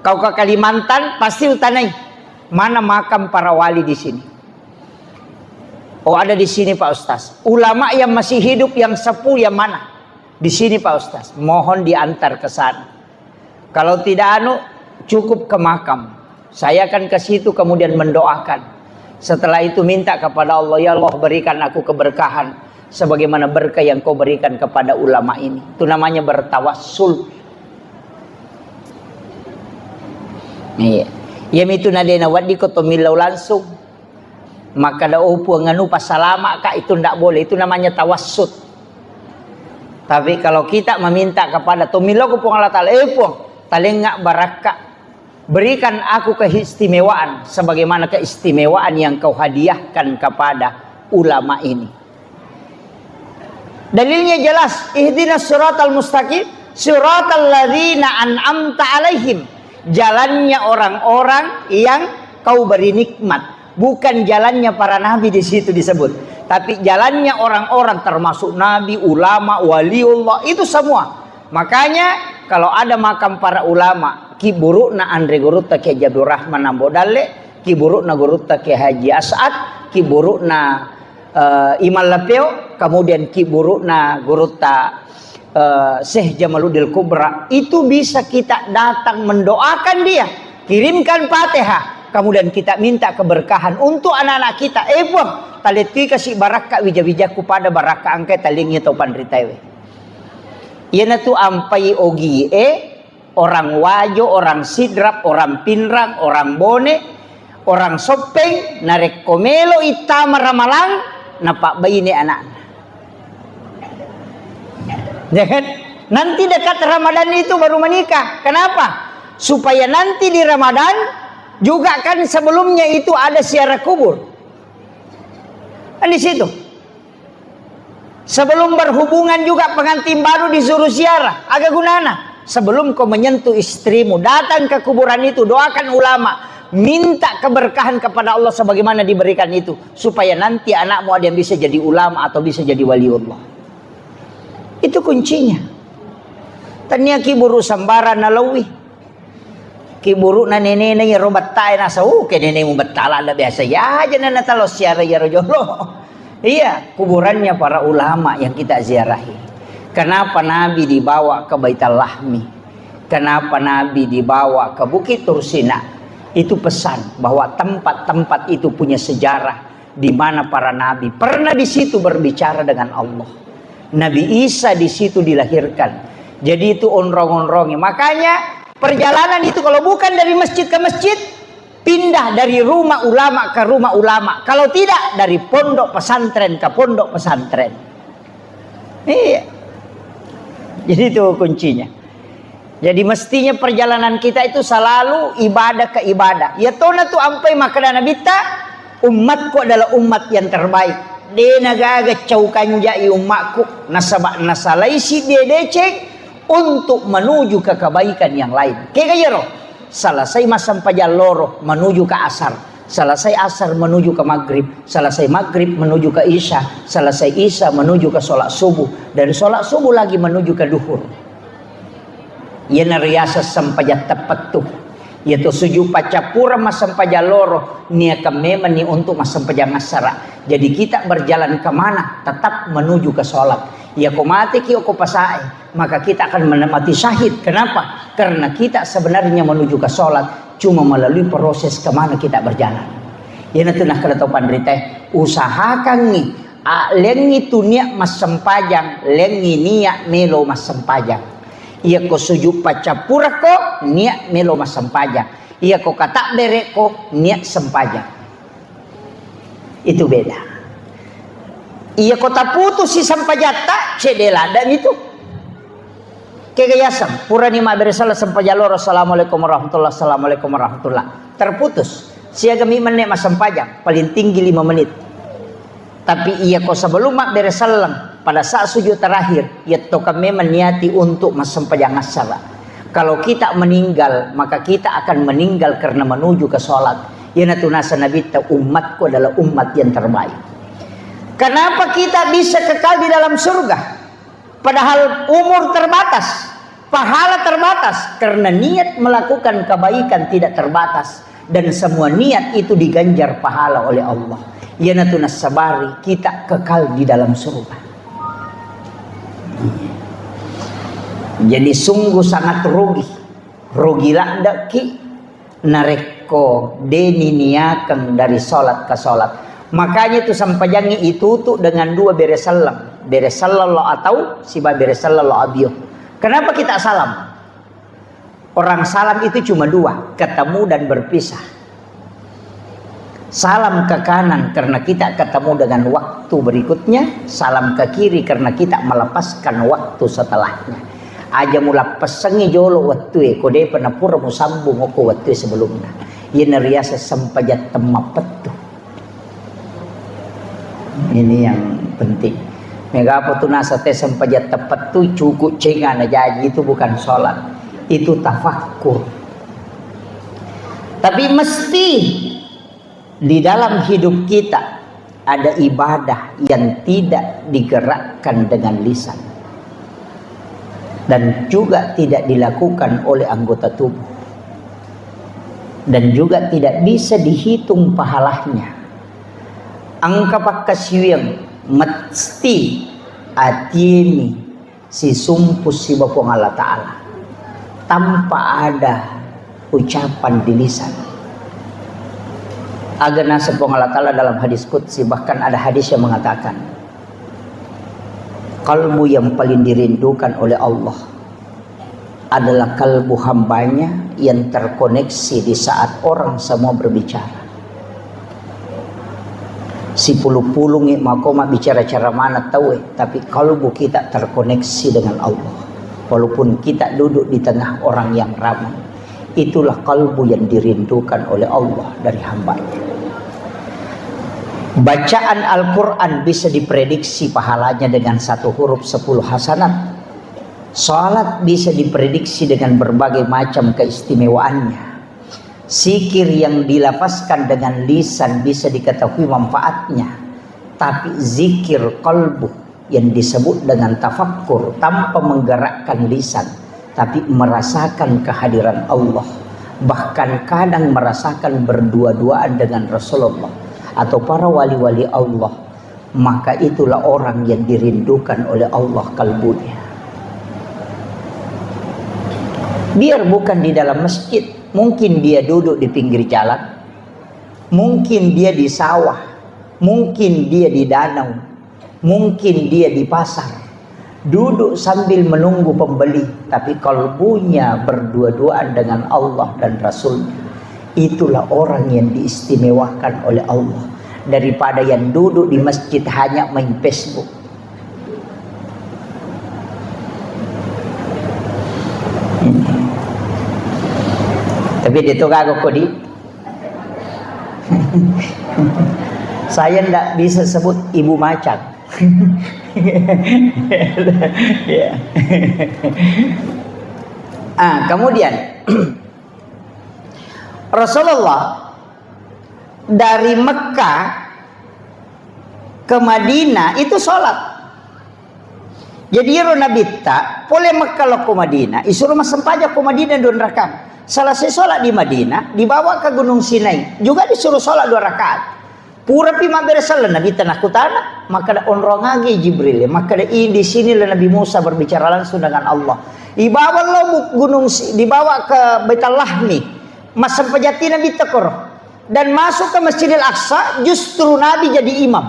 kau ke Kalimantan pasti utanai mana makam para wali di sini. Oh, ada di sini Pak Ustaz. Ulama yang masih hidup yang sepuh yang mana? Di sini Pak Ustaz. Mohon diantar ke sana. Kalau tidak cukup ke makam. Saya akan ke situ kemudian mendoakan. Setelah itu minta kepada Allah, ya Allah berikan aku keberkahan sebagaimana berkah yang kau berikan kepada ulama ini. Itu namanya bertawassul. Iya. Yang itu nadena wadi ko tomilaw langsung. Maka da upo nganu pasalama kak, itu ndak boleh. Itu namanya tawassut. Tapi kalau kita meminta kepada tomilaw ko pong Allah Ta'ala, pong talengak baraka, berikan aku keistimewaan sebagaimana keistimewaan yang kau hadiahkan kepada ulama ini. Dalilnya jelas, ihdinas siratal mustaqim, siratal ladzina an'amta alaihim. Jalannya orang-orang yang kau beri nikmat. Bukan jalannya para nabi di situ disebut, tapi jalannya orang-orang termasuk nabi, ulama, waliullah, itu semua. Makanya kalau ada makam para ulama, ki burukna Andre Gurutta ke Jabdur Rahman Nambodalle, ki burukna Gurutta ke Haji As'ad, ki burukna Imal Lapeo, kemudian ki burukna Gurutta Syekh Jamaluddin Kubra, itu bisa kita datang mendoakan dia, kirimkan Fatihah. Kemudian kita minta keberkahan untuk anak-anak kita. Buang taleti kasih baraka wija-wijaku pada baraka angkai talingnya topan ritawe. Iana tu ampai ogi orang wajo, orang sidrap, orang pinrang, orang bone, orang sopeng, narek komelo itama ramalang, napak bayi ni anak. Jangan nanti dekat Ramadan itu baru menikah. Kenapa? Supaya nanti di Ramadan juga kan sebelumnya itu ada ziarah kubur. Kan di situ. Sebelum berhubungan juga pengantin baru disuruh ziarah. Agak gunana. Sebelum kau menyentuh istrimu, datang ke kuburan itu, doakan ulama, minta keberkahan kepada Allah sebagaimana diberikan itu, supaya nanti anakmu ada yang bisa jadi ulama atau bisa jadi waliullah. Itu kuncinya. Tanya kiburu sambara nalawi. Kiburu na nene na robat tayo nasa ke nene mo batala na biasa ya aja na natalos siara ya rojolo. Iya, kuburannya para ulama yang kita ziarahi. Kenapa Nabi dibawa ke Baitul Lahmi? Kenapa Nabi dibawa ke Bukit Tursina? Itu pesan bahwa tempat-tempat itu punya sejarah di mana para nabi pernah di situ berbicara dengan Allah. Nabi Isa di situ dilahirkan. Jadi itu onrong-onrongnya. Makanya perjalanan itu kalau bukan dari masjid ke masjid, pindah dari rumah ulama ke rumah ulama. Kalau tidak, dari pondok pesantren ke pondok pesantren. Iya. Jadi itu kuncinya. Jadi mestinya perjalanan kita itu selalu ibadah ke ibadah. Ya tona tu ampai makana nabita, umatku adalah umat yang terbaik. Dia nagaga caukan jai umatku nasabak nasalai si dia decek untuk menuju ke kebaikan yang lain. Kayak gayaro. Selesai masam pajal loro menuju ke asar. Selesai asar menuju ke maghrib. Selesai maghrib menuju ke isya. Selesai isya menuju ke sholat subuh. Dari sholat subuh lagi menuju ke duhur. Yana riasa sampajat tepat tuh. Yaitu suju pacapura masam pajal loro. Nia kemema ni untuk masam pajal masara. Jadi kita berjalan kemana? Tetap menuju ke sholat. Ya kau mati kau pasai, maka kita akan menemati syahid. Kenapa? Karena kita sebenarnya menuju ke sholat cuma melalui proses kemana kita berjalan. Ya nanti nak kalau tahu pandrite, usahakan nih, lengi tu niat mas sempajang, lengi niat melo mas sempajang. Ia kau sujud pacapura ko niat melo mas sempajang. Ia kau kata derek ko niat sempajang. Itu beda. Ia kota putus si sampajata cedela dan itu. Kegayasam purani ma beresala sampajalor assalamualaikum warahmatullahi assalamualaikum warahmatullahi terputus. Siaga mi menit masampajang paling tinggi 5 menit. Tapi ia ko sebelum mak beresalang pada saat sujud terakhir ia to kami meniati untuk masampajang asar. Kalau kita meninggal maka kita akan meninggal karena menuju ke sholat. Ya tunasa Nabi ta umatku adalah umat yang terbaik. Kenapa kita bisa kekal di dalam surga? Padahal umur terbatas, pahala terbatas, karena niat melakukan kebaikan tidak terbatas dan semua niat itu diganjar pahala oleh Allah. Ya natunas sabari kita kekal di dalam surga. Jadi sungguh sangat rugi lah ki nareko deni niakan dari sholat ke sholat. Makanya itu sampajangi itu tuh dengan 2 beresalam. Beresalallahu atau siba beresalallahu abiyuh. Kenapa kita salam? Orang salam itu cuma 2, ketemu dan berpisah. Salam ke kanan karena kita ketemu dengan waktu berikutnya. Salam ke kiri karena kita melepaskan waktu setelahnya. Aja mula pesengi jolo waktu kode penapura musambung oko waktu sebelumnya. Yen riasa sampajat temapet. Ini yang penting. Mega tunasa te sampajat tepat tu cukup cengan aja itu bukan sholat, itu tafakkur. Tapi mesti di dalam hidup kita ada ibadah yang tidak digerakkan dengan lisan dan juga tidak dilakukan oleh anggota tubuh dan juga tidak bisa dihitung pahalanya. Angka pakasiyang mesti atini si sumpus si Bapong Allah Ta'ala tanpa ada ucapan di lisan. Agana sepong Allah Ta'ala dalam hadis qudsi, bahkan ada hadis yang mengatakan kalbu yang paling dirindukan oleh Allah adalah kalbu hambanya yang terkoneksi di saat orang semua berbicara. Si puluh-puluh makoma bicara cara mana tahu tapi kalbu kita terkoneksi dengan Allah. Walaupun kita duduk di tengah orang yang ramai, itulah kalbu yang dirindukan oleh Allah dari hambanya. Bacaan Al-Quran bisa diprediksi pahalanya dengan 1 huruf 10 hasanat. Salat bisa diprediksi dengan berbagai macam keistimewaannya. Zikir yang dilafazkan dengan lisan bisa diketahui manfaatnya. Tapi zikir qalbu yang disebut dengan tafakkur tanpa menggerakkan lisan, tapi merasakan kehadiran Allah, bahkan kadang merasakan berdua-duaan dengan Rasulullah atau para wali-wali Allah, maka itulah orang yang dirindukan oleh Allah kalbunya. Biar bukan di dalam masjid, mungkin dia duduk di pinggir jalan, mungkin dia di sawah, mungkin dia di danau, mungkin dia di pasar, duduk sambil menunggu pembeli, tapi kalbunya berdua-duaan dengan Allah dan Rasulnya. Itulah orang yang diistimewakan oleh Allah daripada yang duduk di masjid hanya main Facebook. Tapi dia tuh kagak kodi. Saya ndak bisa sebut ibu macan. Kemudian Rasulullah dari Mekah ke Madinah itu sholat. Jadi Nabi tak boleh Mekah lo ke Madinah, isuruh masam pajak ke Madinah 2 rakaat. Selesai sholat di Madinah, dibawa ke Gunung Sinai, juga disuruh sholat 2 rakaat. Pura pima beresalah Nabi tanah kutana, maka ada onrongagi Jibril, maka ada di sini Nabi Musa berbicara langsung dengan Allah. Dibawa lo gunung, dibawa ke Baitul Lahmi, masa pejati Nabi tekor, dan masuk ke Masjidil Aqsa, justru Nabi jadi imam.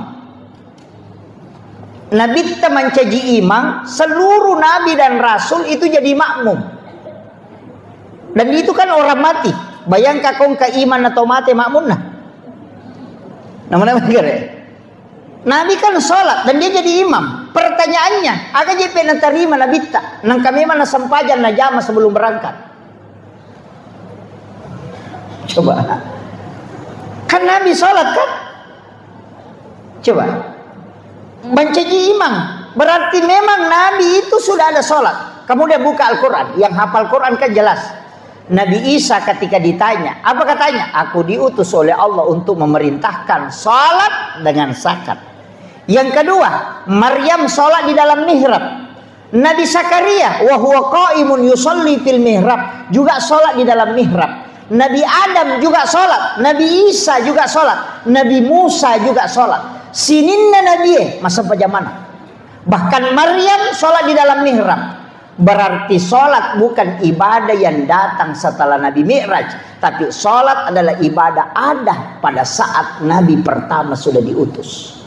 Nabi mencaji imam, seluruh Nabi dan Rasul itu jadi makmum. Dan itu kan orang mati. Bayangkan kau ke iman atau mati makmun nah. Namanya Nabi kan sholat dan dia jadi imam. Pertanyaannya, aga je pena terima na bitta, nang kami mana sampajan na jama sebelum berangkat. Coba. Kan Nabi sholat kan? Coba. Bancaji imam. Berarti memang Nabi itu sudah ada sholat. Kemudian buka Al-Quran. Yang hafal Quran kan jelas. Nabi Isa ketika ditanya, apa katanya? Aku diutus oleh Allah untuk memerintahkan sholat dengan zakat. Yang kedua, Maryam sholat di dalam mihrab. Nabi Zakaria, wa huwa qaimun yusalli fil mihrab, juga sholat di dalam mihrab. Nabi Adam juga sholat, Nabi Isa juga sholat, Nabi Musa juga sholat. Sininna Nabi masa pajamana. Bahkan Maryam sholat di dalam mihrab. Berarti sholat bukan ibadah yang datang setelah Nabi Mi'raj, tapi sholat adalah ibadah ada pada saat Nabi pertama sudah diutus.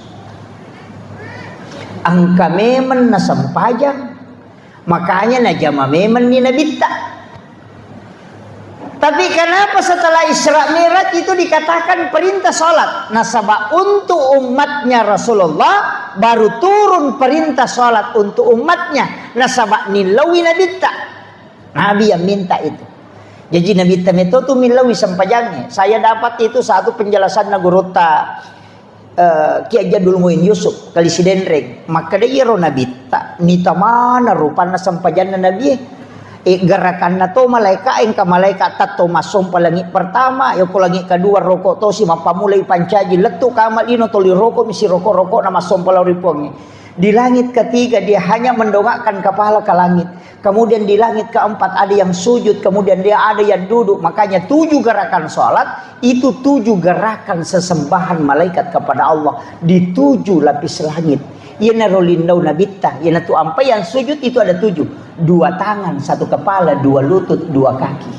Angka memen na sampajang, makanya na jama memen ni nabita. Tapi kenapa setelah Isra Mi'raj itu dikatakan perintah sholat? Nasabah untuk umatnya Rasulullah baru turun perintah sholat untuk umatnya. Nasabah nilawi nabita. Nabi yang minta itu. Jadi nabita itu tuh nilawi sampajangnya. Saya dapat itu satu penjelasan nagurota Ki Jadul Muin Yusuf kali sidenreg. Maka dia ro nabita. Nita mana rupana sampajanna Nabi. Gerakan na to malaikat engka malaikat tato masom pa langit pertama yo ko langit kedua rokok to si mapamulay pancaji letu kamal ino to li rokok misi rokok na masom pa laripongi. Di langit ketiga dia hanya mendongakkan kepala ke langit. Kemudian di langit keempat ada yang sujud, kemudian dia ada yang duduk. Makanya 7 gerakan sholat itu 7 gerakan sesembahan malaikat kepada Allah di 7 lapis langit. Yana rolindau nabita, yana tu ampai yang sujud itu ada 7. 2 tangan, 1 kepala, 2 lutut, 2 kaki.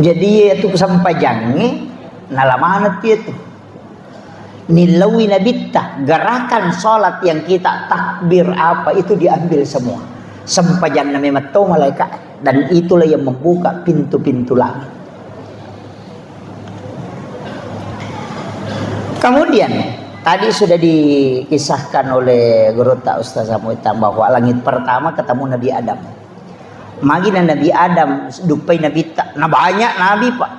Jadi itu sampajangnya nalamanat itu. Nilawi nabita, gerakan sholat yang kita takbir apa itu diambil semua. Sampajang na memang malaikat, dan itulah yang membuka pintu-pintu langit. Kemudian tadi sudah dikisahkan oleh Guru Ustaz Samuitam bahwa langit pertama ketemu Nabi Adam. Magina Nabi Adam dupai Nabi tak. Nah banyak Nabi Pak.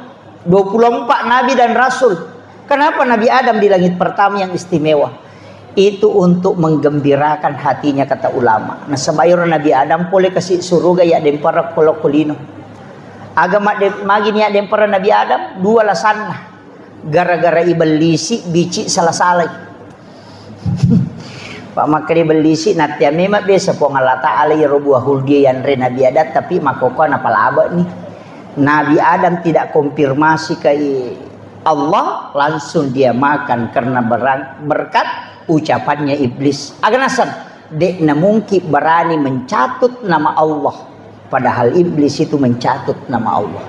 24 Nabi dan Rasul. Kenapa Nabi Adam di langit pertama yang istimewa? Itu untuk menggembirakan hatinya kata ulama. Nah sebayur Nabi Adam boleh kasih surga ya dempara kolokolino. Agama magini ya dempara Nabi Adam 2 lasanna. Gara-gara ibelisi bici salah-salah. Pak makri belisi natia memang biasa po Allah Ta'ala ya robuah huldi yang re Nabi Adam tapi makoko napalaba nih. Nabi Adam tidak konfirmasi ke Allah langsung dia makan karena berkat ucapannya iblis. Aganasan dek na mungkin berani mencatut nama Allah padahal iblis itu mencatut nama Allah.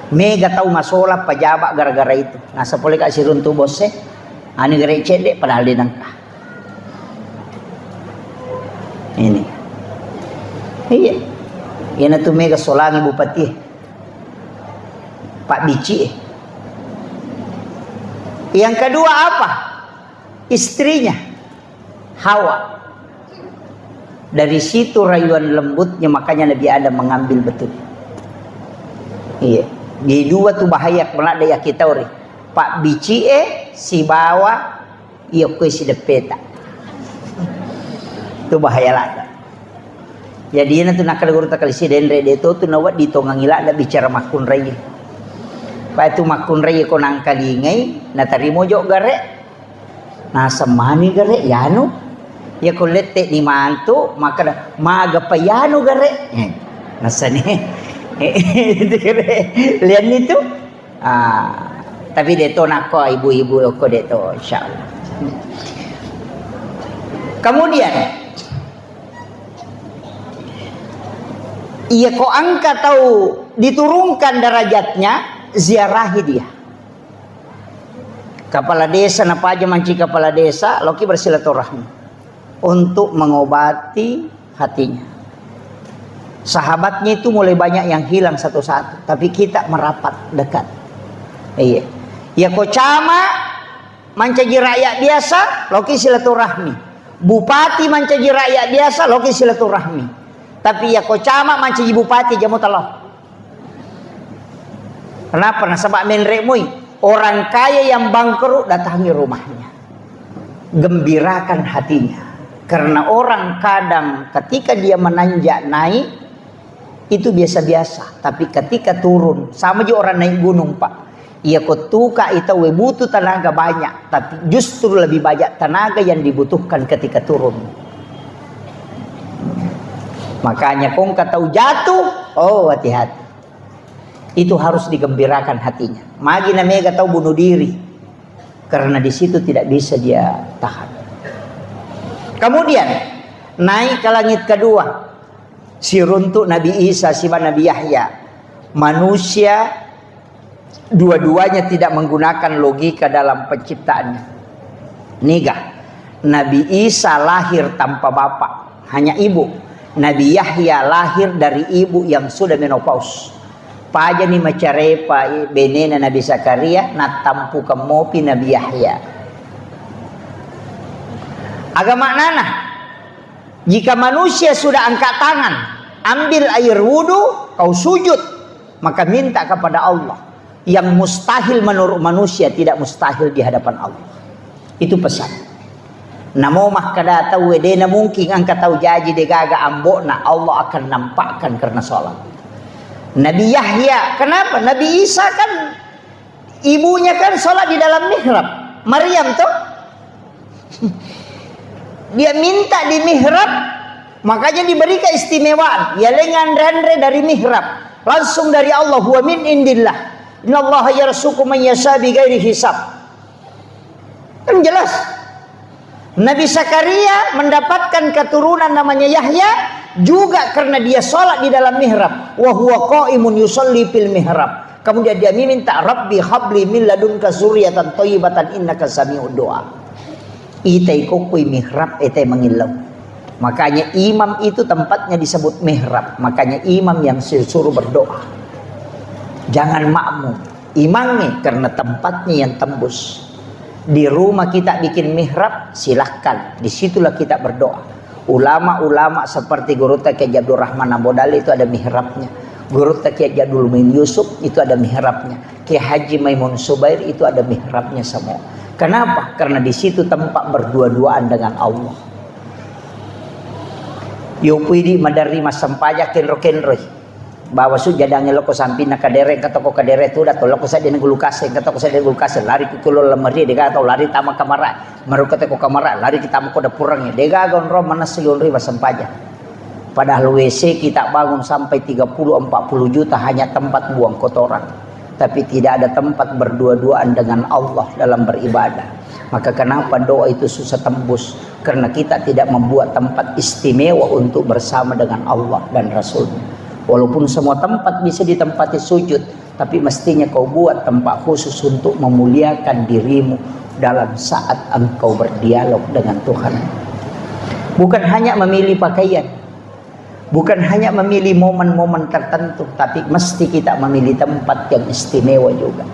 Mega tahu masalah pejabat gara-gara itu. Nasa boleh kasih runtuh bosnya. Ani gerai cedek padahal dia nangka. Ini. Iya. Ini tuh mega solangi bupati. Pak Bici. Yang kedua apa? Istrinya Hawa. Dari situ rayuan lembutnya makanya Nabi Adam mengambil betul. Iya. Di 2 tuh bahaya kelak daya kita ori. Pak Bici si bawa iya ko si depeta. Itu bahaya lah. Jadi na tu nakal guru takal si denre de to tu nawat di tongangila ada bicara makun raya. Pa itu makun raya ko nang kalingay na tarimo jo gare. Na samani gare yano. Ya ko lette ni mantu maka maga payano gare. Nasani. Lihat itu tapi deto nako ibu-ibu ko deto insyaallah. Kemudian ia ko angkat tahu diturunkan derajatnya ziarahi dia. Kepala desa napa aja manci kepala desa loki bersilaturahmi untuk mengobati hatinya. Sahabatnya itu mulai banyak yang hilang satu-satu, tapi kita merapat dekat. Iya. Ya ko cama mancaji rakyat biasa, loki silaturahmi. Bupati mancaji rakyat biasa, loki silaturahmi. Tapi ya ko camat mancaji bupati jamu talau. Kenapa? Nasabak menremui orang kaya yang bangkrut datangi rumahnya, gembirakan hatinya. Karena orang kadang ketika dia menanjak naik itu biasa-biasa, tapi ketika turun sama juga orang naik gunung pak. Ia ketuka itu butuh tenaga banyak, tapi justru lebih banyak tenaga yang dibutuhkan ketika turun. Makanya kong kata jatuh, oh hati-hati. Itu harus digembirakan hatinya. Magi namanya tahu bunuh diri, karena di situ tidak bisa dia tahan. Kemudian naik ke langit kedua, si runtuk Nabi Isa, si Nabi Yahya. Manusia dua-duanya tidak menggunakan logika dalam penciptaannya. Nigah, Nabi Isa lahir tanpa bapak, hanya ibu. Nabi Yahya lahir dari ibu yang sudah menopause. Paja ni macarepa benena Nabi Zakaria na tampu kemopi Nabi Yahya. Agama nana, jika manusia sudah angkat tangan, ambil air wudu, kau sujud, maka minta kepada Allah. Yang mustahil menurut manusia tidak mustahil di hadapan Allah. Itu pesan. Namo mah kada tahu wedena mungkin angkat tahu jaji degaga ambok na Allah akan nampakkan karena sholat. Nabi Yahya, kenapa? Nabi Isa kan ibunya kan sholat di dalam mihrab. Maryam tuh dia minta di mihrab, makanya diberi keistimewaan. Ya lengan-renre dari mihrab, langsung dari Allah. Huwa min indillah. Innallaha yarzuqu man yasha bighairi hisab. Kan jelas. Nabi Zakaria mendapatkan keturunan namanya Yahya juga karena dia sholat di dalam mihrab. Wa huwa qaimun yusolli fil mihrab. Kemudian dia minta, Rabbi habli min ladunka zurriyatan thayyibatan innaka sami'ud du'a. Itai kokoi mihrab itai mengilau. Makanya imam itu tempatnya disebut mihrab. Makanya imam yang disuruh berdoa. Jangan makmum, imamnya karena tempatnya yang tembus. Di rumah kita bikin mihrab, silahkan. Disitulah kita berdoa. Ulama-ulama seperti Guru Kiai Abdul Rahman Ambodali itu ada mihrabnya. Guru Kiai Jadul Min Yusuf itu ada mihrabnya. Kiai Haji Maimun Subair itu ada mihrabnya semua. Kenapa? Karena di situ tempat berdua-duaan dengan Allah. Yopidi madari masampaya kenro-kenroi. Bawa su jadangnya loko sampina kadere kata ko kadere tu dato loko sa dina gulukase kata ko sa dina gulukase lari ku kulo lamari dega atau lari tama kamara maru kata ko kamara lari kita mo ko da purangnya dega gon ro manas sigon riba sampaja. Padahal WC kita bangun sampai 30-40 juta hanya tempat buang kotoran, tapi tidak ada tempat berdua-duaan dengan Allah dalam beribadah. Maka kenapa doa itu susah tembus? Karena kita tidak membuat tempat istimewa untuk bersama dengan Allah dan Rasul-Nya. Walaupun semua tempat bisa ditempati sujud, tapi mestinya kau buat tempat khusus untuk memuliakan dirimu dalam saat engkau berdialog dengan Tuhan. Bukan hanya memilih pakaian, bukan hanya memilih momen-momen tertentu, tapi mesti kita memilih tempat yang istimewa juga.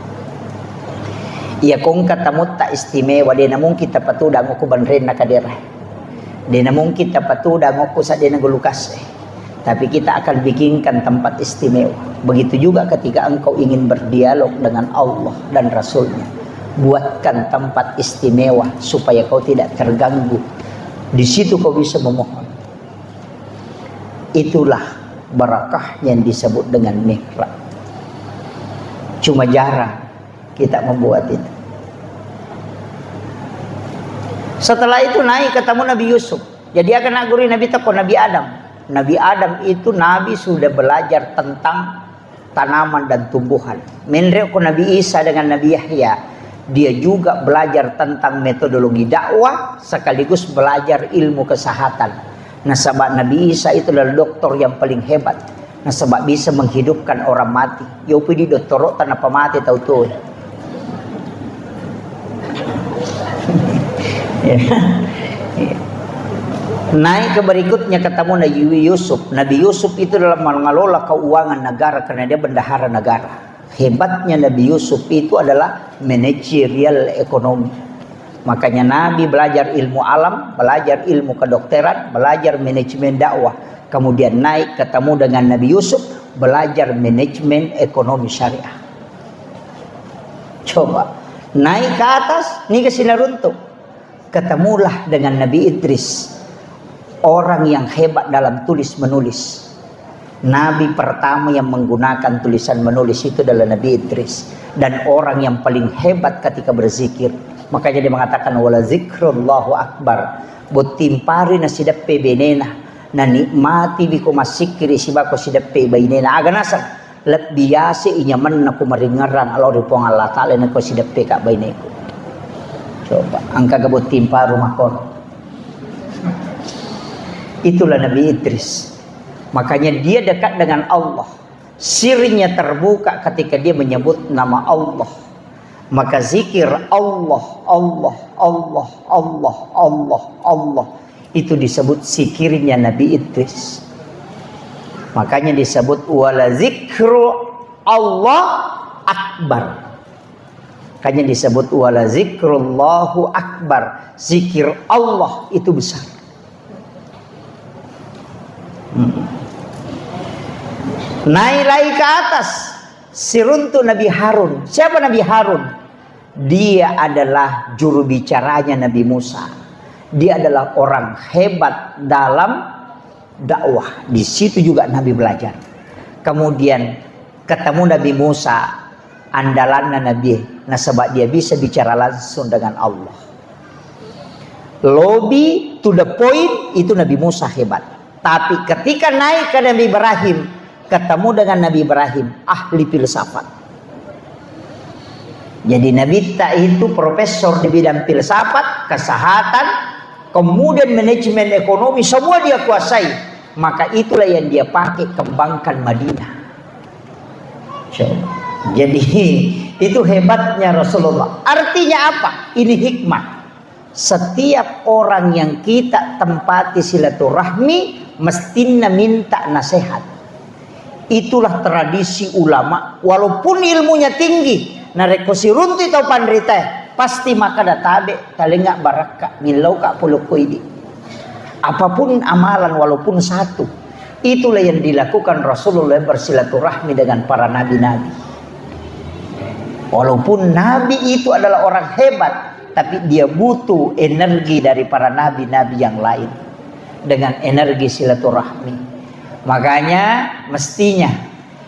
Ia kong katamut tak istimewa, dia namun kita patuda ngoku banren na kadera. Dia namun kita patuda ngoku sa dia nagulukas. Tapi kita akan bikinkan tempat istimewa. Begitu juga ketika engkau ingin berdialog dengan Allah dan Rasul-Nya. Buatkan tempat istimewa supaya kau tidak terganggu. Di situ kau bisa memohon. Itulah barakah yang disebut dengan mihrab. Cuma jarang kita membuat itu. Setelah itu naik ketemu Nabi Yusuf. Jadi akan naguri Nabi Teko, Nabi Adam. Nabi Adam itu Nabi sudah belajar tentang tanaman dan tumbuhan. Menreko Nabi Isa dengan Nabi Yahya, dia juga belajar tentang metodologi dakwah sekaligus belajar ilmu kesehatan. Nah, sebab Nabi Isa itu adalah dokter yang paling hebat. Nah, sebab bisa menghidupkan orang mati. Yopi di doktorok tanah pemati tahu tuh. Naik ke berikutnya ketemu Nabi Yusuf. Nabi Yusuf itu dalam mengelola keuangan negara karena dia bendahara negara. Hebatnya Nabi Yusuf itu adalah manajerial ekonomi. Makanya Nabi belajar ilmu alam, belajar ilmu kedokteran, belajar manajemen dakwah. Kemudian naik ketemu dengan Nabi Yusuf, belajar manajemen ekonomi syariah. Coba naik ke atas, nih ke Sinaruntuk. Ketemulah dengan Nabi Idris, orang yang hebat dalam tulis menulis. Nabi pertama yang menggunakan tulisan menulis itu adalah Nabi Idris, dan orang yang paling hebat ketika berzikir. Makanya dia mengatakan wala zikrullahu akbar, botimpari na sidappe benena na nikmati biko masikiri sibako sidappe bainena aganasan let biase inyaman na kumaringaran Allah ripong Allah ta'ala na ko sidappe ka baineku. Coba angka gabot timparu makon. Itulah Nabi Idris. Makanya dia dekat dengan Allah. Sirinya terbuka ketika dia menyebut nama Allah. Maka zikir Allah, Allah, Allah, Allah, Allah, Allah. Itu disebut zikirnya Nabi Idris. Makanya disebut wala zikru Allah akbar. Makanya disebut wala zikrullahu akbar. Zikir Allah itu besar. Naik lagi ke atas, siruntu Nabi Harun. Siapa Nabi Harun? Dia adalah juru bicaranya Nabi Musa. Dia adalah orang hebat dalam dakwah. Di situ juga Nabi belajar. Kemudian ketemu Nabi Musa, andalan Nabi. Nah, sebab dia bisa bicara langsung dengan Allah. Lobby to the point, itu Nabi Musa hebat. Tapi ketika naik ke Nabi Ibrahim, ketemu dengan Nabi Ibrahim, ahli filsafat. Jadi Nabi Ta itu profesor di bidang filsafat, kesehatan, kemudian manajemen ekonomi, semua dia kuasai. Maka itulah yang dia pakai kembangkan Madinah. Jadi itu hebatnya Rasulullah. Artinya apa? Ini hikmah. Setiap orang yang kita tempati silaturahmi mestinya minta nasihat. Itulah tradisi ulama. Walaupun ilmunya tinggi, nareko sirunti tau pandrita, pasti maka databe talenga baraka milau ka pulukoidi. Apapun amalan walaupun satu, itulah yang dilakukan Rasulullah bersilaturahmi dengan para nabi-nabi. Walaupun nabi itu adalah orang hebat, tapi dia butuh energi dari para nabi-nabi yang lain dengan energi silaturahmi. Makanya mestinya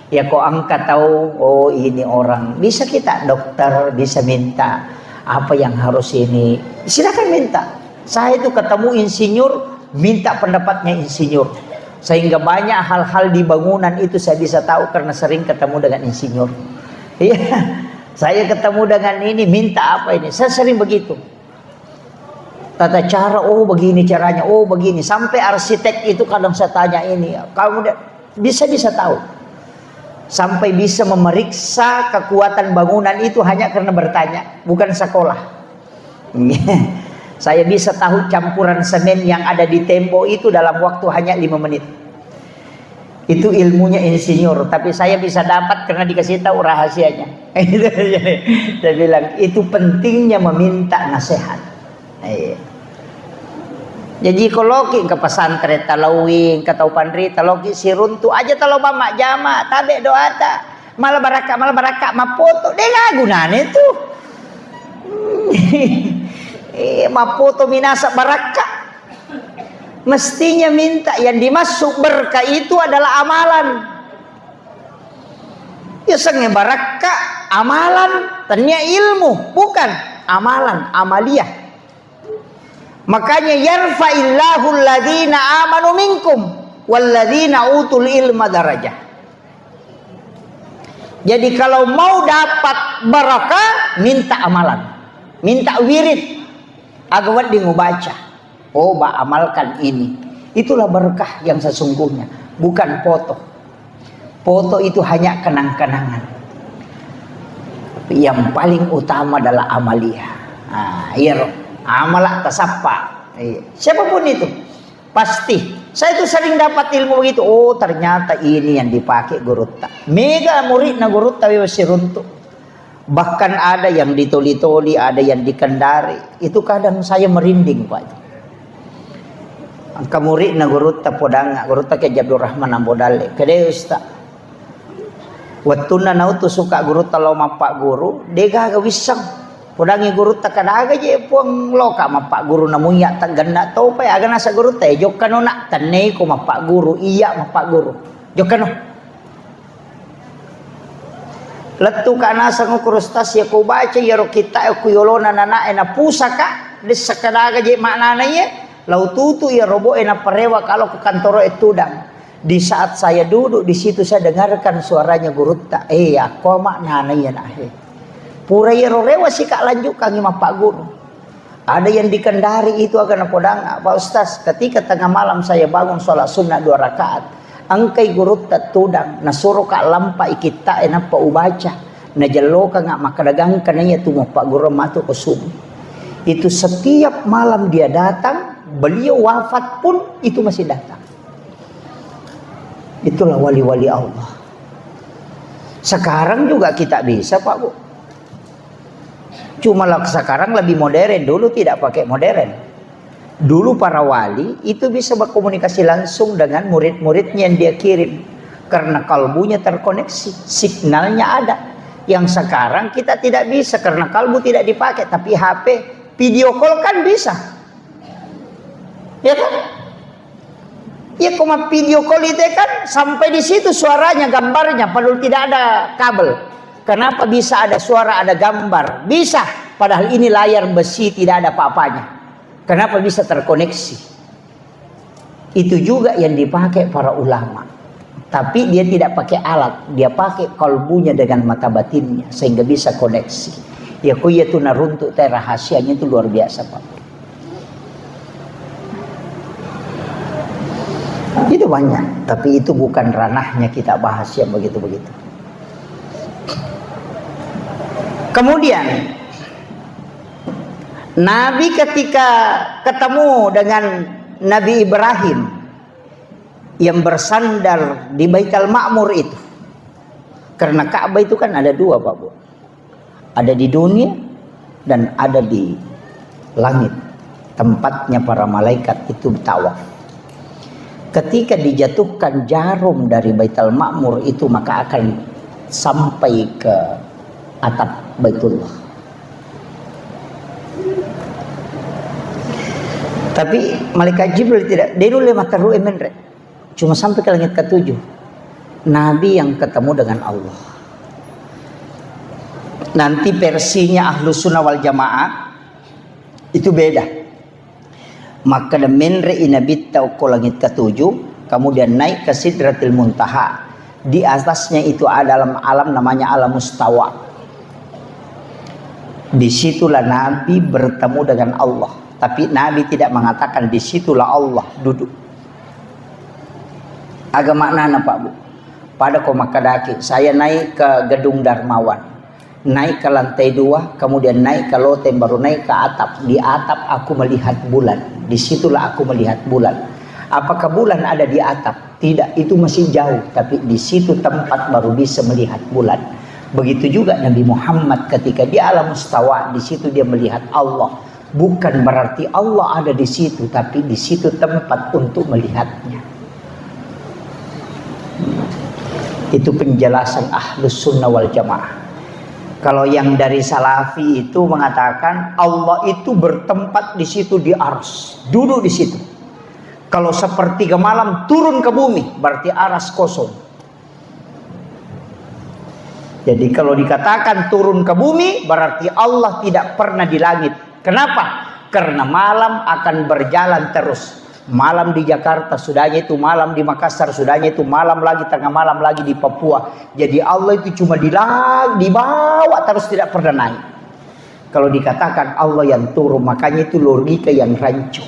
ya kok angkat tahu, oh ini orang, bisa kita dokter bisa minta apa yang harus ini, silakan minta. Saya itu ketemu insinyur, minta pendapatnya insinyur, sehingga banyak hal-hal di bangunan itu saya bisa tahu karena sering ketemu dengan insinyur. Iya, saya ketemu dengan ini, minta apa ini, saya sering begitu. Tata cara, oh begini caranya, oh begini. Sampai arsitek itu kadang saya tanya ini, kamu bisa tahu. Sampai bisa memeriksa kekuatan bangunan itu hanya karena bertanya, bukan sekolah. Saya bisa tahu campuran semen yang ada di tembok itu dalam waktu hanya 5 menit. Itu ilmunya insinyur, tapi saya bisa dapat karena dikasih tahu rahasianya. Saya bilang itu pentingnya meminta nasihat. Jadi kalau ke pesantren talawing katau pandri talogi siruntu aja talo mama jama tabe doa ta malah baraka mapoto deh nggak gunanya itu. Mapoto minasa baraka. Mestinya minta yang dimasuk berkah itu adalah amalan. Ya sengnya baraka amalan, tanya ilmu bukan amalan amaliyah. Makanya yarfa'illahu alladhina amanu minkum walladhina utul ilma darajah. Jadi kalau mau dapat barakah, minta amalan, minta wirid agawat di ngubaca. Oh, amalkan ini. Itulah berkah yang sesungguhnya, bukan foto. Foto itu hanya kenang-kenangan. Yang paling utama adalah amaliyah. Amalah tasappa. Siapapun itu pasti. Saya itu sering dapat ilmu begitu. Oh ternyata ini yang dipakai guru tak. Mega murid na guru tapi masih runtuh. Bahkan ada yang ditoli-toli, ada yang dikendari. Itu kadang saya merinding, Pak. Angka murid na gurutta podanga, gurutta ke Abdul Rahman Ambodale. Kede Ustaz. Wattuna nautu suka gurutta lo mapak guru, dega ga wisang. Podangi gurutta kadaga je puang loka mapak guru namunya tagana to pa aga nasa gurutta jok kanona tanne ko mapak guru iya mapak guru. Jok kano. Letu kana sangu kurustas ya ko baca ya ro kita ku yolona nana ena pusaka desa kadaga je maknana ye lau tutu ya robo ena parewa kalau ke kantor etudang. Di saat saya duduk di situ saya dengarkan suaranya gurutta aku maknana ya nahe pura ya rorewa sih kak lanjut kangi mapak guru. Ada yang dikendari itu akan podang Pak Ustaz, ketika tengah malam saya bangun sholat sunnah 2 rakaat angkai gurutta tudang nasuruh kak lampai kita enak pa ubaca na jalo ka nga makadagang kananya tu mapak guru matu kusum. Itu setiap malam dia datang, beliau wafat pun itu masih datang. Itulah wali-wali Allah. Sekarang juga kita bisa Pak Bu. Cuma sekarang lebih modern, dulu tidak pakai modern. Dulu para wali itu bisa berkomunikasi langsung dengan murid-muridnya yang dia kirim. Karena kalbunya terkoneksi, signalnya ada. Yang sekarang kita tidak bisa karena kalbu tidak dipakai. Tapi HP, video call kan bisa. Ya kan? Ya cuma video call itu kan sampai di situ suaranya, gambarnya, padahal tidak ada kabel. Kenapa bisa ada suara, ada gambar? Bisa, padahal ini layar besi tidak ada apa-apanya. Kenapa bisa terkoneksi? Itu juga yang dipakai para ulama. Tapi dia tidak pakai alat, dia pakai kalbunya dengan mata batinnya sehingga bisa koneksi. Ya kuya tu naruntuk teh rahasianya itu luar biasa Pak. Itu banyak, tapi itu bukan ranahnya kita bahas yang begitu-begitu. Kemudian Nabi ketika ketemu dengan Nabi Ibrahim yang bersandar di Baitul Ma'mur itu, karena Ka'bah itu kan ada 2 Pak Bu, ada di dunia dan ada di langit, tempatnya para malaikat itu tawaf. Ketika dijatuhkan jarum dari Baitul Ma'mur itu maka akan sampai ke atap Baitullah. Tapi malaikat Jibril tidak. Dia dulu mata ru'e menre. Cuma sampai ke langit ke-7. Nabi yang ketemu dengan Allah. Nanti versinya Ahlus Sunnah wal Jamaah itu beda. Maka da menre inabita ke langit ke-7, kemudian naik ke Sidratil Muntaha. Di atasnya itu ada alam namanya alam mustawa. Disitulah Nabi bertemu dengan Allah. Tapi Nabi tidak mengatakan disitulah Allah duduk. Agak maknanya Pak Bu. Pada komakadaki saya naik ke gedung Darmawan, naik ke lantai 2, kemudian naik ke loteng, baru naik ke atap. Di atap aku melihat bulan. Disitulah aku melihat bulan. Apakah bulan ada di atap? Tidak, itu masih jauh. Tapi di situ tempat baru bisa melihat bulan. Begitu juga Nabi Muhammad ketika di alam mustawa, di situ dia melihat Allah. Bukan berarti Allah ada di situ, tapi di situ tempat untuk melihatnya. Itu penjelasan Ahlus Sunnah wal Jamaah. Kalau yang dari Salafi itu mengatakan Allah itu bertempat di situ di arsy, duduk di situ. Kalau sepertiga malam turun ke bumi, berarti arsy kosong. Jadi kalau dikatakan turun ke bumi, berarti Allah tidak pernah di langit. Kenapa? Karena malam akan berjalan terus. Malam di Jakarta, sudahnya itu malam di Makassar, sudahnya itu malam lagi, tengah malam lagi di Papua. Jadi Allah itu cuma di bawah terus, tidak pernah naik. Kalau dikatakan Allah yang turun, makanya itu logika yang rancu.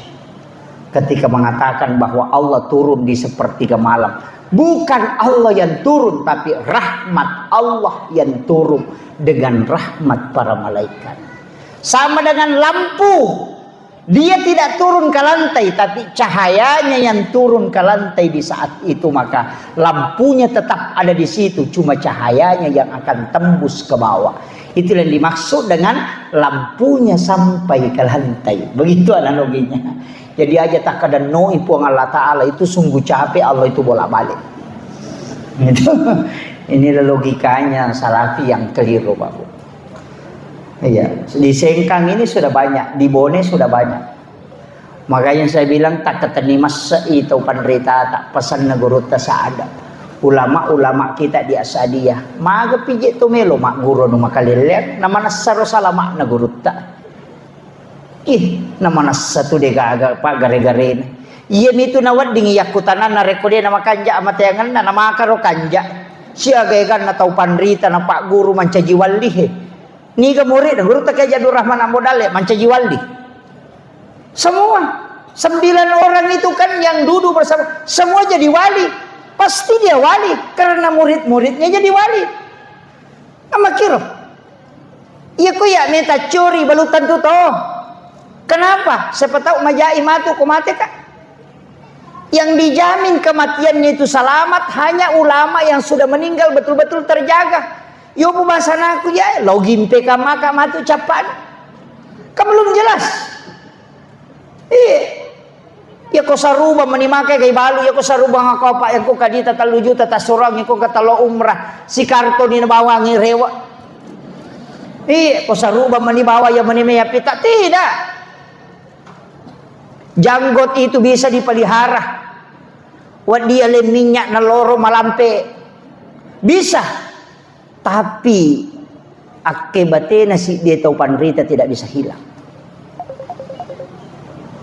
Ketika mengatakan bahwa Allah turun di sepertiga malam. Bukan Allah yang turun, tapi rahmat Allah yang turun dengan rahmat para malaikat. Sama dengan lampu. Dia tidak turun ke lantai, tapi cahayanya yang turun ke lantai di saat itu, maka lampunya tetap ada di situ, cuma cahayanya yang akan tembus ke bawah. Itu yang dimaksud dengan lampunya sampai ke lantai. Begitu analoginya. Jadi aja tak ada no ipuang Allah Ta'ala itu sungguh capek, Allah itu bolak-balik. Inilah logikanya Salafi yang keliru, Pak Bu. Iya, di Sengkang ini sudah banyak, di Bone sudah banyak. Makanya saya bilang tak ketenimas itu panrita tak pesan neguru tak ada. Ulama-ulama kita di Asadiyah, maga pijit tu melo mak guru nu makalilian, nama nasaro salama neguru tak. Nama nasatu de gaga pak gare-gare. Iya itu nawat dingi yakutanan na rekode nama kanja amat yangan na nama karo kanja. Siaga kan na tau panrita na pak guru mancaji walih. Ni ke murid guru tak Jadur Rahman Ambodale mancaji wali. Semua 9 orang itu kan yang duduk bersama, semua jadi wali. Pasti dia wali karena murid-muridnya jadi wali. Amakiro. Iya ku ya minta curi balutan tu toh. Kenapa? Siapa tahu majai matu kumate kak. Yang dijamin kematiannya itu selamat hanya ulama yang sudah meninggal betul-betul terjaga. Yo pembahasan aku ya, login PK maka matu capan. Kamu belum jelas. Ya kau saruba menimakai kay balu, ya kau saruba ngakopa, ya kau kadita taluju tata surang, ya kau katalo umrah, si karto ni nabawangi rewa. Kau saruba manibawa ya manimeya pita, tidak. Janggot itu bisa dipelihara. Wad dia le minyak na loro malampe. Bisa. Tapi akibatnya si dia tahu panrita tidak bisa hilang.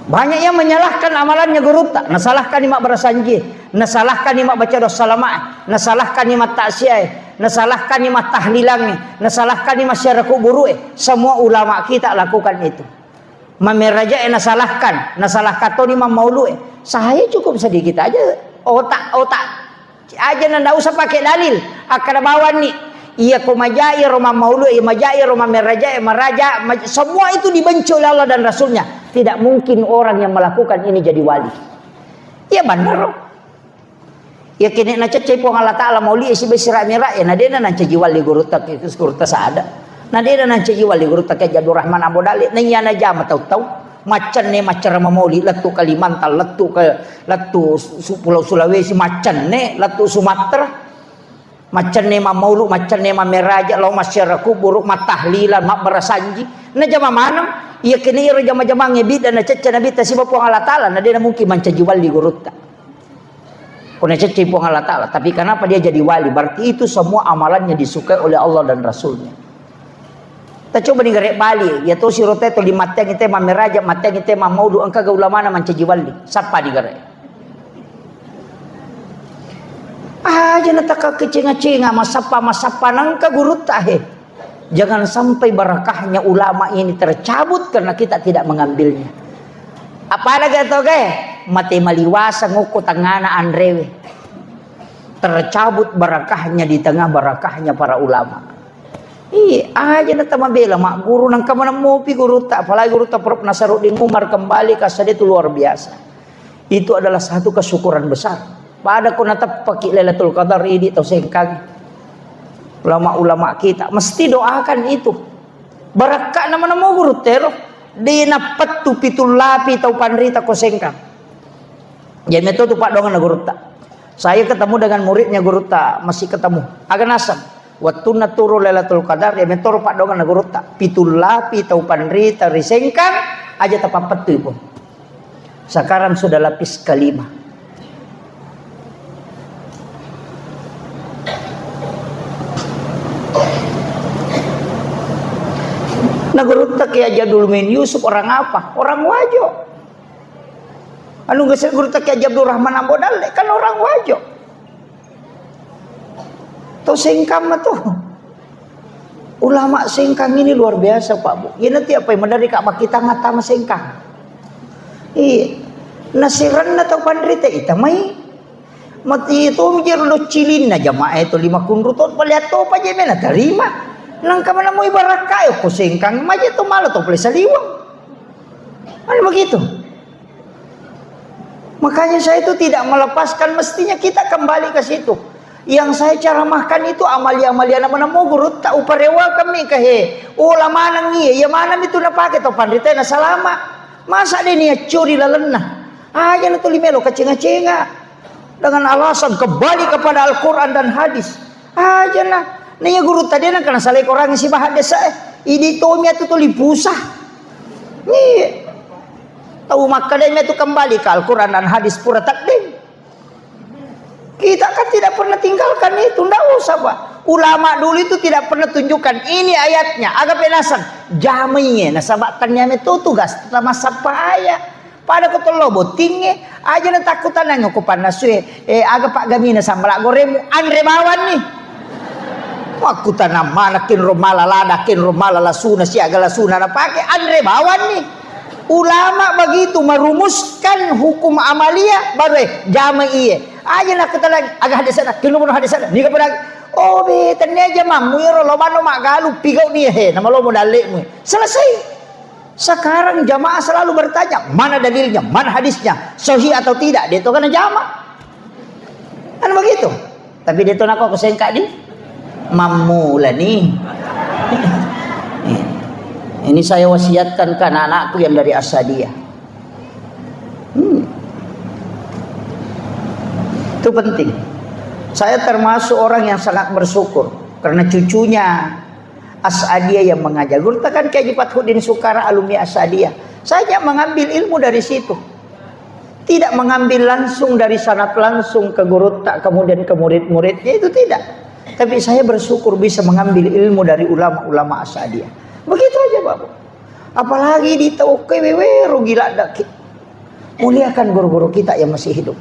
Banyak yang menyalahkan amalannya gurutta, nasalahkan imak berasanji, nasalahkan imak baca dosa lama, nasalahkan imak taksiyah, nasalahkan imak tahlilangnya, nasalahkan imak syara kuburu. Semua ulama kita lakukan itu. Mameraja nasalahkan, nasalahkan to imam maulu. Saya cukup sedikit aja otak aja, nanda usah pakai dalil. Akan bawa nih. Iya kumajai Roma maulu, iya majai Roma meraja, meraja, semua itu dibenci oleh Allah dan Rasulnya. Tidak mungkin orang yang melakukan ini jadi wali. Iya benar. Ya kini na cecai puang Allah Ta'ala mauli isi besira mira ya nadena na caji wali guru tak itu guru tak saada. Nadena na caji wali guru tak Jadur Rahman Ambodale. Nanya na jama tahu macan ne macara mauli letu Kalimantan, letu Pulau Sulawesi, macan ne letu Sumatera. Macan nema maulu, macan nema meraja, lau masyaraku buruk matahlilan, mak berasanji. Na jama manam, iya kini iro jama-jama ngebid dan na cecah nabi tasiba puang Allah Ta'ala, na dia mungkin mancaji wali gurutta. Kuna cecah puang Allah Ta'ala, tapi kenapa dia jadi wali? Berarti itu semua amalannya disukai oleh Allah dan Rasulnya. Kita coba digerek Bali, ya tu si rote tu lima teng ite ma meraja, mateng ite ma maulu, angka gaulama na mancaji wali. Sapa digerek? Aja nataka kecenga-cenga masapa nangka guru tahe. Jangan sampai barakahnya ulama ini tercabut karena kita tidak mengambilnya. Apa ada gato gae? Mate maliwasa nguku tangana andrewe. Tercabut barakahnya di tengah barakahnya para ulama. Aja nata mabela mak guru nang kamana mopi guru tak, apalagi guru tak Prof Nasaruddin Umar kembali kasih itu luar biasa. Itu adalah satu kesyukuran besar. Pada ku natap pakai Lailatul Qadar ini atau Sengkang. Ulama-ulama kita mesti doakan itu. Barakah nama-nama guru tero dinapat tu pitul lapi tau panrita ko Sengkang. Jadi itu tu Pak Dongan guru tak. Saya ketemu dengan muridnya guru tak, masih ketemu. Agan asam. Waktu naturu Lailatul Qadar ya mentor Pak Dongan guru tak. Pitul lapi tau panrita ri Sengkang aja tapapat tu pun. Sekarang sudah lapis kelima. Nagurut tak ya Jadul Min Yusuf orang apa? Orang wajo. Anu geus guru tak ya Jadur Rahman Ambodale kan orang wajo. Tuh Sengkang tuh. Ulama Sengkang ini luar biasa Pak Bu. Ya nanti apa yang dari kak kita ngata sama Sengkang. Nasiran atau pandrita ita mai. Mati itu mikir lo cilin na jamaah itu 5 kunrutot palihat to pa jemena terima. Nang kamana mo ibarakay ko Sengkang maja to malo to pala saliwang. Kan begitu. Makanya saya itu tidak melepaskan, mestinya kita kembali ke situ. Yang saya caramahkan itu amalia-amalia nama mau guru tak uparewa kami kahe. Ulama nang iya, ya mana itu na pakai to pandita na salama. Masa dia niat curi lalena. Aja na tuli melo kacenga-cenga dengan alasan kembali kepada Al-Qur'an dan hadis. Aja na. Nih guru tadi na kana saleh orang si bahad desa idi to mi atu tuli pusah. Nih tahu makanya itu kembali ke Al-Quran dan hadis pura takdim. Kita kan tidak pernah tinggalkan itu, tidak usah Pak. Ulama dulu itu tidak pernah tunjukkan ini ayatnya, agak penasan jamainya nasabatannya itu tugas pertama sapa ayat pada ketolobo tinggi aja na takutan nang kupan nasue agak Pak gamina sambal goremu andre bawan nih. Waktu tanam manakin romala ladakin romala lasuna si agak lasuna na pakai andre bawan nih. Ulama begitu merumuskan hukum amalia baru jamaiyah aja nak kita lagi agak hadis sana kilo hadis sana ni kepada oh be tanya aja mamu ya lo mano mak galu pigau ni nama lo modalmu selesai. Sekarang jamaah selalu bertanya mana dalilnya, mana hadisnya, sahih atau tidak, dia itu kan jamaah kan begitu. Tapi dia itu nak kau kesengkak di mamu lah nih. Ini saya wasiatkan ke anak-anakku yang dari Asadiyah. Itu penting. Saya termasuk orang yang sangat bersyukur karena cucunya Asadiyah yang mengajar. Guru kan Kiai Fathuddin Sukara alumni Asadiyah. Saya mengambil ilmu dari situ. Tidak mengambil langsung dari sanad langsung ke guru tak kemudian ke murid-muridnya, itu tidak. Tapi saya bersyukur bisa mengambil ilmu dari ulama-ulama Asadiyah. Begitu aja Bapak. Apalagi di TOKWW gila dak. Muliakan guru-guru kita yang masih hidup.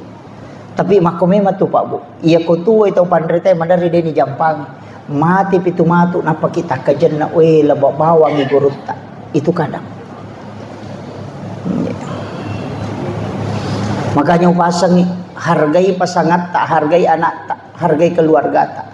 Tapi makomema tuh Pak Bu. Iya ko tuwa itu pandrete madari deni jampang. Mati pitu matu napa kita kajenna we lebok bawangi guru tak. Itu kadang. Makanya upasang hargai pasangan tak, hargai anak tak, hargai keluarga tak.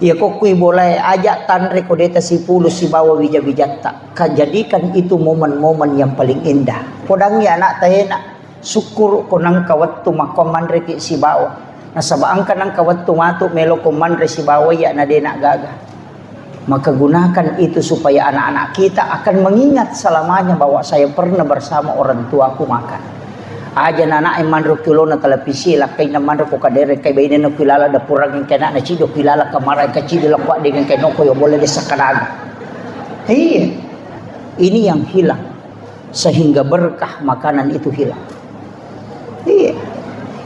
Ya kok kui boleh ajak tanre kodeta si pulus si bawa bijak-bijak tak. Jadikan itu momen-momen yang paling indah. Podangi anak tahena syukur konang kawat tu makoman reki si bawa. Nasabaangkan ang kawat tu matu melo koman re si bawa ya na dena gaga. Maka gunakan itu supaya anak-anak kita akan mengingat selamanya bahwa saya pernah bersama orang tuaku makan. Aja nana ay manro kilo na televisi la kay na manro ko kadere kay bayne no kilala da purang yung kena na chido kilala kamaray ka chido lang kwa dengan kay no ko yo boleh sa kanaga. Iya. Ini yang hilang sehingga berkah makanan itu hilang. Iya.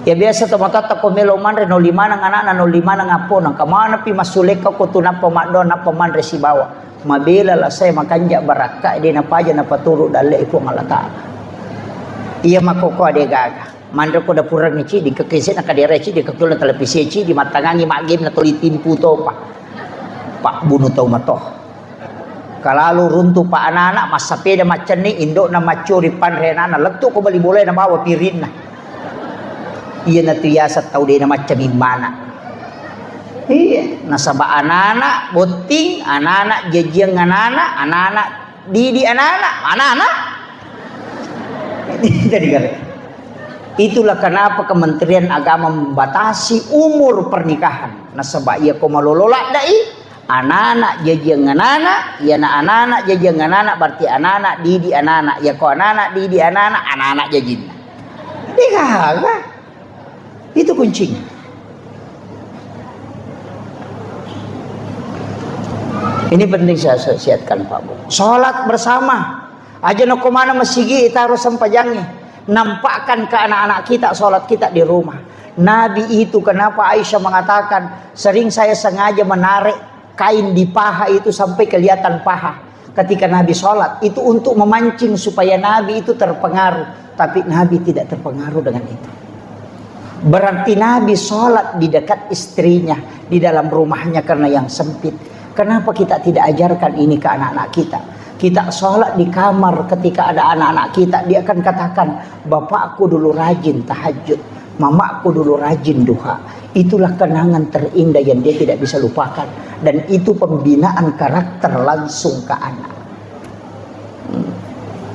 Ya biasa tamatata ko melo manre no lima nang anak no lima nang apo nang kamana pi masulek ko tunap pamadon na pamanre si bawa. Mabila la saya makanja baraka di na paja na paturo dale ipo ngalata. Iya makoko ade gaga. Mandro ko da purang ni di kekeset na kadere di ketul na televisi di matangangi magim na tulitin puto pa. Pak bunuh tau matoh. Kalalu runtuh pa anak-anak masapeda macam ni indok na macuri panrena na letuk ko bali boleh na bawa pirin na. Iya na tuyasa tau de na macam imana. Iya, nasaba anak-anak boting, anak-anak jejiang anak-anak didi anak-anak. Jadi kan itulah kenapa Kementerian Agama membatasi umur pernikahan. Nasaba ia ko malolola dai anak-anak jejiang anak, ya anak-anak jejiang anak berarti anak-anak didi anak, ya ko anak-anak didi anak jejin. Dikagak. Itu kuncinya. Ini penting saya siatkan Pak Bu. Sholat bersama. Aja no komana masigi itaruh sampajangnya. Nampakkan ke anak-anak kita sholat kita di rumah. Nabi itu kenapa Aisyah mengatakan sering saya sengaja menarik kain di paha itu sampai kelihatan paha ketika Nabi sholat. Itu untuk memancing supaya Nabi itu terpengaruh. Tapi Nabi tidak terpengaruh dengan itu. Berarti Nabi sholat di dekat istrinya, di dalam rumahnya karena yang sempit. Kenapa kita tidak ajarkan ini ke anak-anak kita? Kita sholat di kamar ketika ada anak-anak kita, dia akan katakan, bapakku dulu rajin tahajud, mamaku dulu rajin duha. Itulah kenangan terindah yang dia tidak bisa lupakan. Dan itu pembinaan karakter langsung ke anak.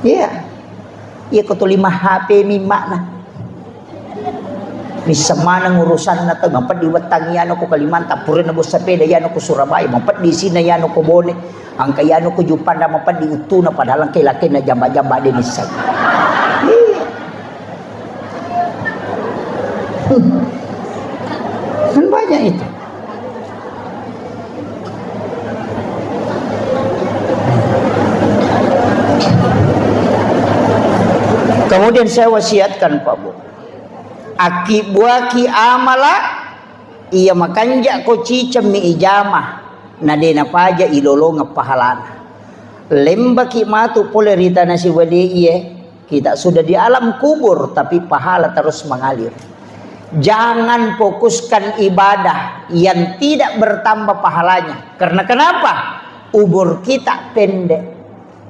Iya. Iya ko to 5 HP mima na. Misa manang urusan na to, mapat diwatang yan ko Kalimantan, purin na sa peda yan ko Surabaya, mapat di sina yan ko Bone, ang kayano ko Jupan na mapat di Utuna, padahal kay-laki na jamba-jamba din isa. Kan banyak itu. Kemudian saya wasiatkan Pak Bu, aki buaki amala iya makanja ko cicam mi ijamah na dena paja ilolo pahalana lembaki matu pole rita nasi wali iye kita sudah di alam kubur tapi pahala terus mengalir. Jangan fokuskan ibadah yang tidak bertambah pahalanya. Karena kenapa? Umur kita pendek,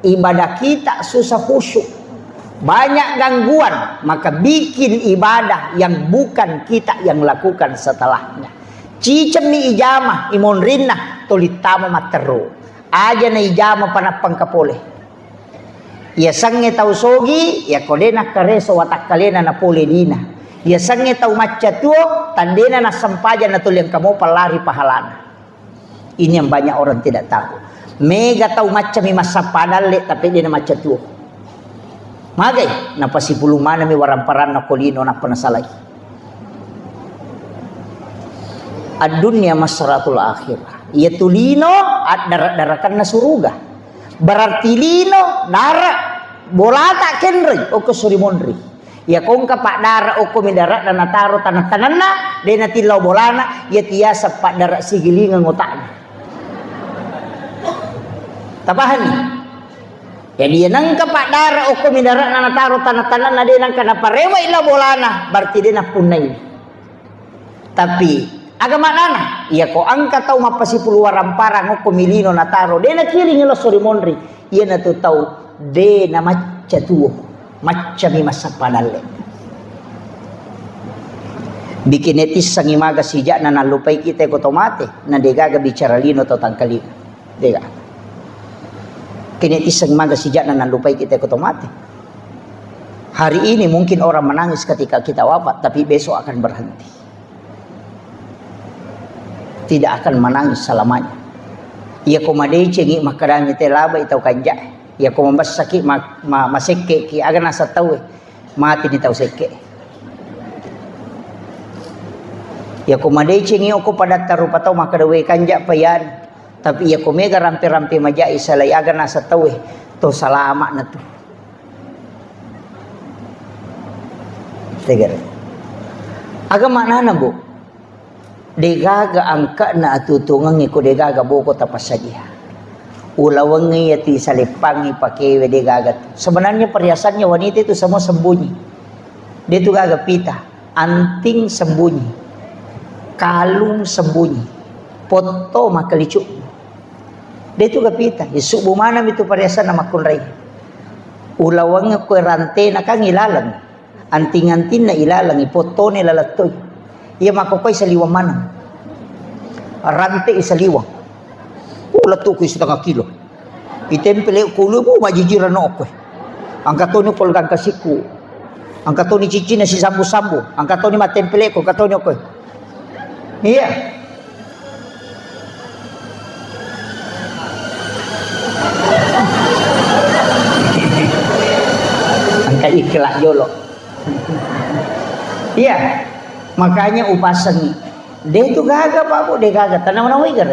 ibadah kita susah khusyuk, banyak gangguan, maka bikin ibadah yang bukan kita yang lakukan setelahnya. Cicem ni ijamah imon rinna tolitama materu aja na ijamah panapang kapole. Ya sange tau sogi ya kodena kareso watak kalena na pole dina. Ya sange tau macca tuo tandena na sampaja na tuliang kamu palari pahalana. Ini yang banyak orang tidak tahu. Mega tau macca mi masa padale tapi dia na macca tuo. Magay na pasipulumana mi waramparan na kolino na panasalay. Ad-dunya masratul akhirah. Ya tulino at darat-darakan na suruga. Berarti lino darat bolata kenri o kusurimonri. Ya kung kapak dara o kumidarat na nataro tanah-tanan na de na tilaw bolana ya tiasa pak dara sigilingan ngotakna. Tapahan ni. Jadi nang kapak dara o kumidarat na nataro tanah-tanan na de nang kana parewa ila bolana berarti de na punay. Tapi agama nana ya ko angka tau mapasipulu waramparang o kumilino nataro de na kiling ilo surimonri iya na tu tau de na macca tuo. Macam masa padalle. Bikinetis sang imaga sijak na nalupay kita ko tomate na degaga bicara lino to tangkalino. Dega. Kinetis sang imaga sijak na nalupay kita ko tomate. Hari ini mungkin orang menangis ketika kita wafat, tapi besok akan berhenti. Tidak akan menangis selamanya. Ia komadei cengi makaranya telaba itau kanjak. Ya ko mambas sakit maseke ki aga nasa tawe mati ni tau seke. Ya ko madai cengi ko pada tarupa tau makadawe kanja payan tapi ya ko mega rampe-rampe majai salai aga nasa tawe to salama na tu. Tegar. Aga mana na bu? Degaga angka na atutungang ko degaga boko tapas saja. Ulawangi yati salipangi pakai wede gagat. Sebenarnya perhiasannya wanita itu semua sembunyi. Dia itu gagap pita, anting sembunyi, kalung sembunyi, foto makalicu. Dia itu gagap pita. Isu bumana itu perhiasan nama kunrai. Ulawangi kue rantai nak ilalang, anting-anting na ilalang, foto ni lalatoy. Ia makokoy sa liwang mana? Rantai sa liwang. Lato ko 1/2 kilo. Itempele kulo mo majijiran ako. Ang katonyo polgang kasiku. Ang katonyo cici na si sambu-sambu. Ang katonyo matempele ko katonyo ko. Iya. Ang kaikilak jolo. Iya. Makanya upasan ni. Dia itu gaga Pak Bu, dia gaga. Tanam-tanam wigar.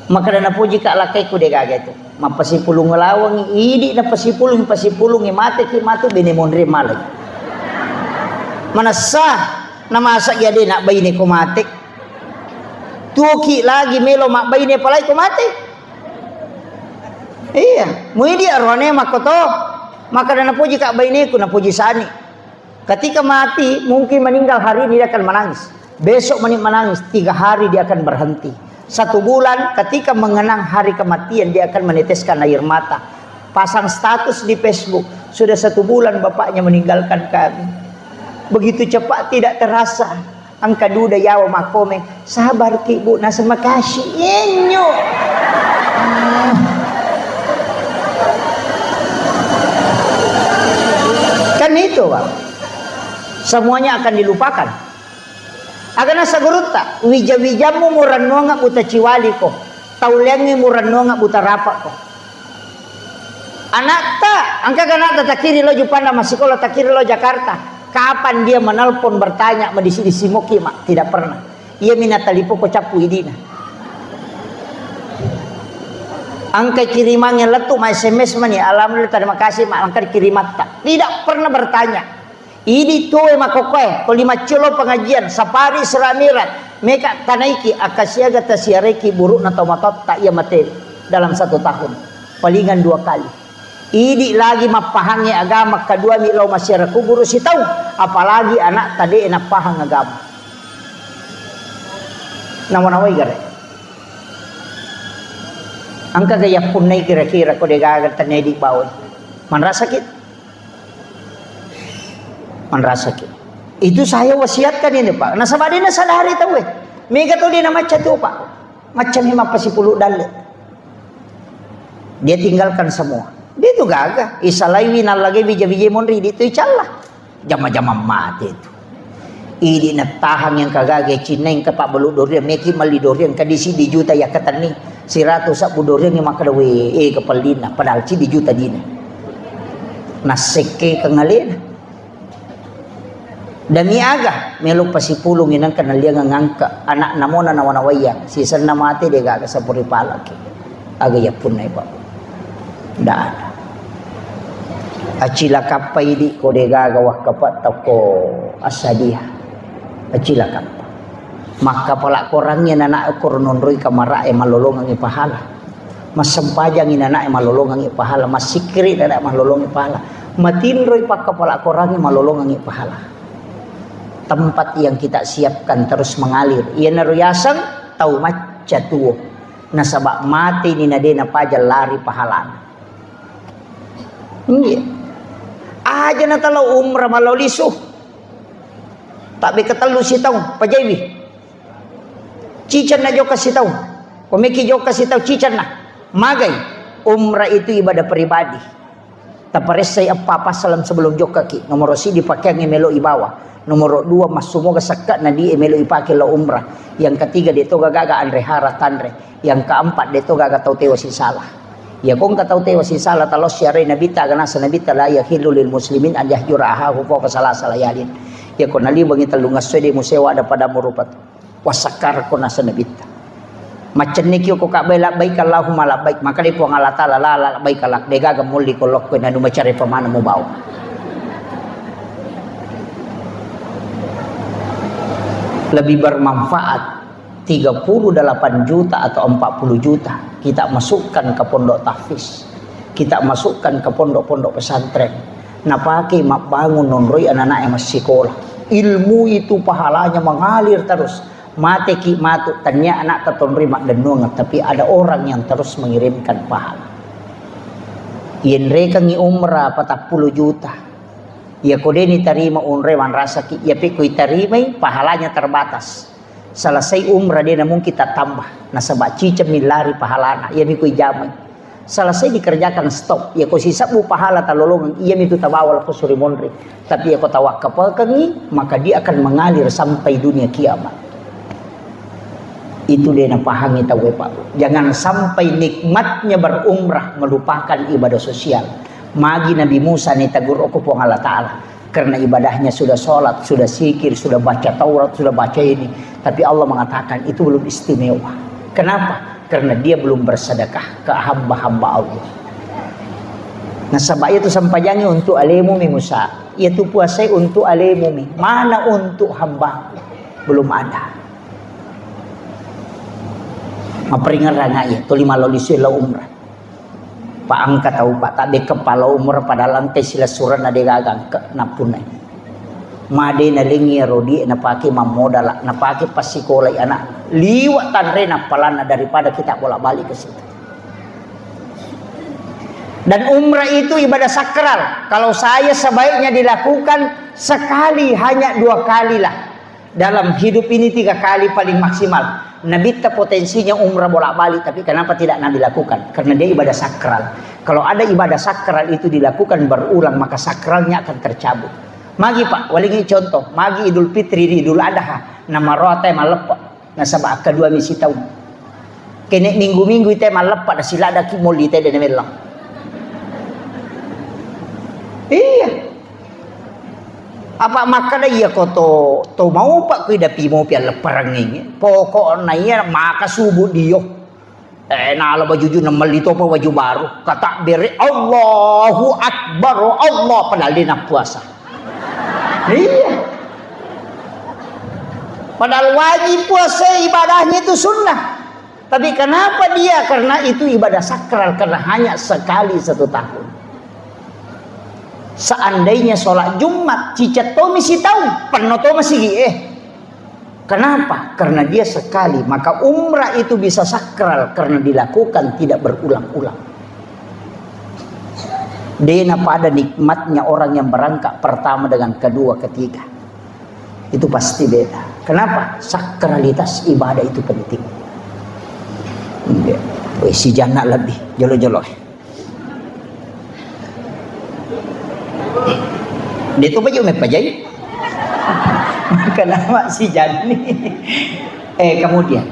Maka na po jika lakay ko degaga ito. Mapasipulong ngalawang idi na pasipulong mate ki matu benemonre malay. Manasa namasa gyade na bayne ko mate. Tuki lagi melo mak bayne palay ko mate. Iya, muidi arwane makoto. Maka na po jika bayne ko na puji sani. Ketika mati mungkin meninggal hari ini dia akan menangis. Besok menangis 3 hari dia akan berhenti. 1 bulan ketika mengenang hari kematian dia akan meneteskan air mata. Pasang status di Facebook, sudah 1 bulan bapaknya meninggalkan kami. Begitu cepat tidak terasa. Angka duda yawa makomeng. Sabar ki bu, nasa makasih inyo. Itu Pak. Semuanya akan dilupakan. Agana sagurutta, wija-wijamu muranno nga buta ciwali ko. Taulengi muranno nga buta rapa ko. Anak tak, angka ganata takiri lo Jupanda masikola takiri lo Jakarta. Kapan dia menelpon bertanya medisi moki mak? Tidak pernah. Ia minatalipo ko capu idina. Angka kirimannya letu ma SMS mani alhamdulillah terima kasih mak angka kirimat tak. Tidak pernah bertanya. Ini tuh makokoe, kolima cilo pengajian, sapari seramirat, meka tanaiki akasiaga tasiareki buruk atau matot tak ia mati dalam 1 tahun, palingan 2 kali. Ini lagi mapahangi agama kedua milau masyarakat guru si tahu, apalagi anak tadi enak pahang agama. Nawan-nawai gare. Angka gaya punai kira-kira kode gagal tanedi bawah, man sakit. Sakit. Itu saya wasiatkan ini Pak. Nah sama dia sadari tahu mega tuh dia macam tu Pak. Macam ni mapasi puluh dalit. Dia tinggalkan semua. Dia tu gagah. Isalaiwi nalagi bija-bija monri di tu icalah. Jama-jama mati itu. Ini natahang yang kagage Cina yang kepak beluk dorian meki mali dorian kadisi di juta ya katani. Si ratu sak budorian yang makadawe kepalina padahal ci di juta dina. Naseke kengalina. Dami aga meluk pasipulong inang kanal dia ngangka anak namona nawanawaya sisan na mati dia gaga sa puripalaki aga yapun na iba nda ada acila kapay di ko dia gaga wakapat ko asadiha acila kapay maka pala korangnya nana korononroy kamara malolong ang ipahala mas sempajang inana malolong ang ipahala mas sikri nana malolong ipahala matinroy pa kapala korangnya malolong ang ipahala. Tempat yang kita siapkan terus mengalir. Ia naruyasang tau maca tuo. Nasabak mati ni nadena pajal lari pahalan. Iya. Aja na talo umrah malo lisu. Tapi ketelu si tau pajaywi. Cican na jo kasi tau. Kumiki jo kasi tau cican na. Magay. Umrah itu ibadah pribadi. Taparesay apa salam sebelum jo kaki. Nomor si dipakai ngemelo ibawa. Nomor 2 mas sumoga sakat na di emelo ipake la umrah. Yang ketiga dia toga gaga andre hara tanre. Yang keempat dia toga gaga tau tewa si salah. Ya kung katau tewa si salah talos syari nabita gana sa nabita la yahilu lil muslimin an yahjura ahahu fawqa salasa layalin. Ya kon ali bangi talungas sede musewa ada pada murupat. Wasakar kon sa nabita. Macam ni kyo ko kabay baik Allahumma la baik maka di po ang Allah taala la baik kalak de gaga muli ko lok ko na numacari pamana mo bawo. Lebih bermanfaat 38 juta atau 40 juta kita masukkan ke pondok tahfiz, kita masukkan ke pondok-pondok pesantren. Napaki bangun nonroy anak-anak yang masih sekolah. Ilmu itu pahalanya mengalir terus. Mate ki matu tanya anak tetonri mak denungat tapi ada orang yang terus mengirimkan pahala. Yen reka ngi umrah 40 juta. Ya kode ni tarima unrewan rasa ki ya pikui tarimai pahalanya terbatas. Selesai umrah dia namun kita tambah. Nasabak cicam milari pahalana ya pikui jamai. Selesai dikerjakan stop ya ko sisa bu pahala talolongan iya itu tawawal ko suri monri. Tapi ya ko tawakal kengi maka dia akan mengalir sampai dunia kiamat. Itu dia napahangi tawe Pak. Jangan sampai nikmatnya berumrah melupakan ibadah sosial. Magi Nabi Musa ni tagur aku po Allah Ta'ala. Karena ibadahnya sudah sholat, sudah zikir, sudah baca Taurat, sudah baca ini. Tapi Allah mengatakan itu belum istimewa. Kenapa? Karena dia belum bersedekah ke hamba-hamba Allah. Nah sebab itu sampainya untuk alemumi Musa. Itu puasa untuk alemumi. Mana untuk hamba? Belum ada. Maperingan rangai. Tu lima lolisu la umrah. Pak angkat tahu Pak tak de kepala umur pada lantai sila suran ade gagang ke napunai. Made na lingi rodi na pake mamodala na pake pasikolai anak liwat tanre na palana daripada kita bolak-balik ke situ. Dan umrah itu ibadah sakral. Kalau saya sebaiknya dilakukan sekali hanya 2 kali lah. Dalam hidup ini 3 kali paling maksimal. Nabi potensinya umrah bolak-balik, tapi kenapa tidak Nabi lakukan? Karena dia ibadah sakral. Kalau ada ibadah sakral itu dilakukan berulang, maka sakralnya akan tercabut. Magi Pak, walingi contoh, magi Idul Fitri di Idul Adha, nama rote malepak, nasabah kedua misi tahun. Kene minggu-minggu itu malepak, dah sila ada kimol itu dan melang. Iya. Apa makanya iya kau to mau Pak kui dapi mau piala perang ini. Pokok naya maka subuh dia. Nala baju nemal itu apa baju baru. Kata beri Allahu Akbar, Allah padahal dia nak puasa. Iya. Padahal wajib puasa ibadahnya itu sunnah. Tapi kenapa dia? Karena itu ibadah sakral, karena hanya sekali satu tahun. Seandainya sholat Jumat cicat to misi tahu penuh to masih kenapa? Karena dia sekali. Maka umrah itu bisa sakral karena dilakukan tidak berulang-ulang. Dena pada nikmatnya orang yang berangkat pertama dengan kedua ketiga itu pasti beda. Kenapa? Sakralitas ibadah itu penting. Si jana lebih jolo-jolo. Dia tu baju me pajai. Kenapa si jani? Kemudian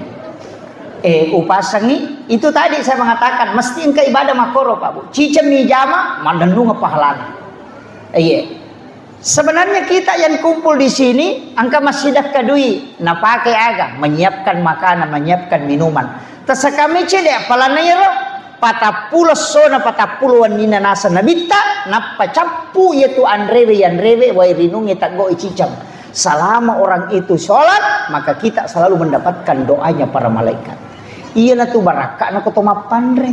upasangi itu tadi saya mengatakan mesti engkau ibadah makoro Pak Bu. Cicem ni jama mandendung pahalana. Sebenarnya kita yang kumpul di sini angka masih dah kadui na pakai aga menyiapkan makanan, menyiapkan minuman. Tasakami cede palana yero patapulo sona patapulo wanina nasa nabita napa capu yaitu anrewe wairinungi taggo icicam. Selama orang itu sholat maka kita selalu mendapatkan doanya para malaikat. Iya na tu baraka na kutuma pandre.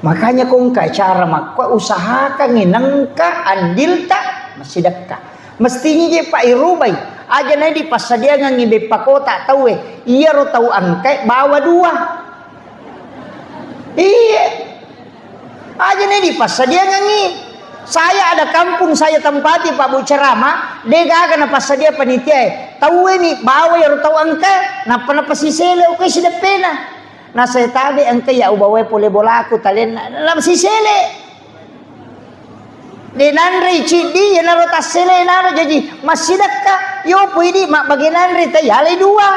Makanya kung cara makwa usahakan nginangka andilta masih dekat. Mestinya je Pak Irubay aja na di pasadia ngibe pakota tahu iya ro tahu angkai bawa dua. Iya. Aja nih di pas dia ngangi. Saya ada kampung saya tempati Pak Bu ceramah, dega akan pas dia panitia. Tahu ini bawa ya tahu angka, napa si sele oke sudah pena. Nah saya tabi angka ya ubawa pole bola aku talen napa si sele. Denanri cidi ya naro tas sele naro jadi masih dekat. Yo pudi mak baginanri tayale dua.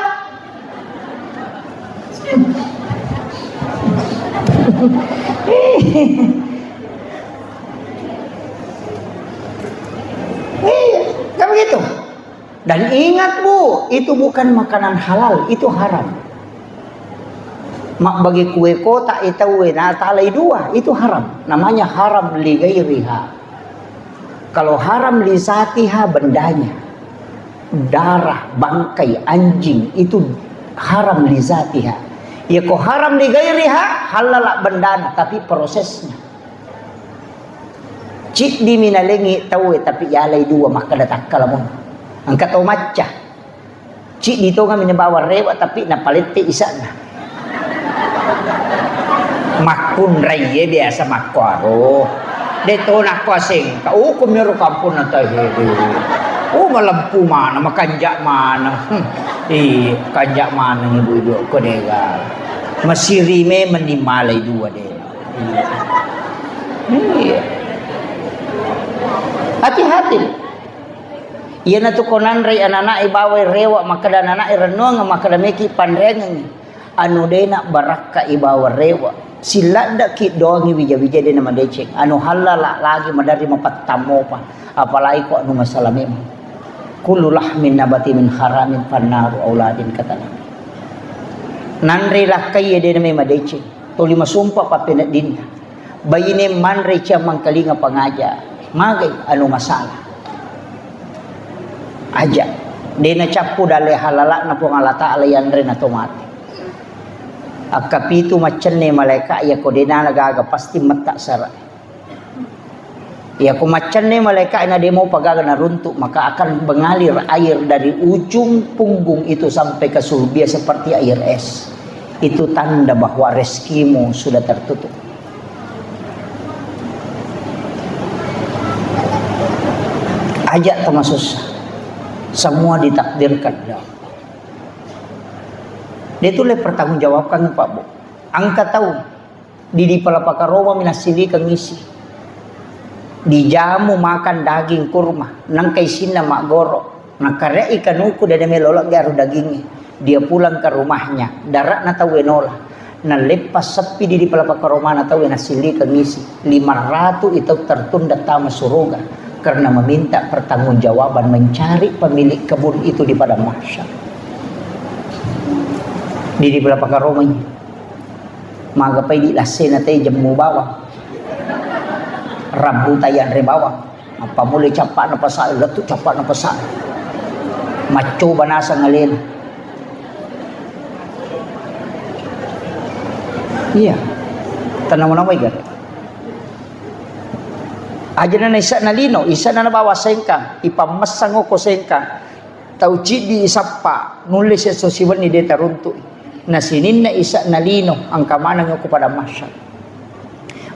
Kan begitu. Dan ingat Bu, itu bukan makanan halal, itu haram. Mak bagi kue kota itu talai dua, itu haram. Namanya haram li gairiha. Kalau haram li zatiha bendanya, darah, bangkai, anjing itu haram li zatiha. Ya kok haram di gairiha halal bendana tapi prosesnya. Cik di minalengi tahu tapi yalai dua maka datak kalamun. Angkat tau maca. Cik di to kami bawa rewa tapi na palete isana. Makun raye biasa makwaro. Deto nak kuasing ka hukum ni kampun na tayo. Malampu mana makanjak mana. Kanjak mana ibu-ibu ko dega. Masirime menimalay dua deh. Hati-hati. Iya na tu konan ray anana ibaway rewa makada nana irenong makada meki panrengang. Anu dena baraka ibawa rewa. Sila dak ki doangi wija-wija dena madecek. Anu halala lagi madari mapatamo pa. Apalagi ko anu masalah memang. Kullu lahmin nabati min haramin fannaru auladin kata Nabi. Nanre lakai de me madece. Tuli masumpa pa pinadin. Bayine manre cia mangkalinga pangaja. Magay anu masalah. Aja. Dena capu dale halala na pangalata alayan rin na tumati. Akapitu macenne malaika ya ko dena nagaga pasti mata sara. Ya kumacan nih mereka ina demo pagaga na runtuk maka akan mengalir air dari ujung punggung itu sampai ke sulbia seperti air es. Itu tanda bahwa rezekimu sudah tertutup. Ajak sama susah. Semua ditakdirkan. Dia tu le pertanggungjawabkan Pak Bu. Angka tahu di palapaka Roma minasili kang isi. Dijamu makan daging kurma, nang kaisin na magoro. Nakarya ikan uku dan melolak garu dagingnya. Dia pulang ke rumahnya, darat na tahu enola. Na lepas sepi di palapaka Roma na tahu nasili kang isi. 500 itu tertunda tama suruga karena meminta pertanggungjawaban mencari pemilik kebun itu di padang mahsyar. Di palapaka Romanya. Magapay di lasena tayo jamu bawang. Rambu tayan re bawang. Apa mulai capak na pasal, latu capak na pasal. Macho banasa ngalin. Iya. Tanam namay gan. Aja na isa na lino, isa na nabawa sengkang, ipamasang ko sengkang. Tauci di isapa, nulis sa sosiwan ni deta runtu. Na sinin na isa na lino ang kamanang ko pada mahsyar.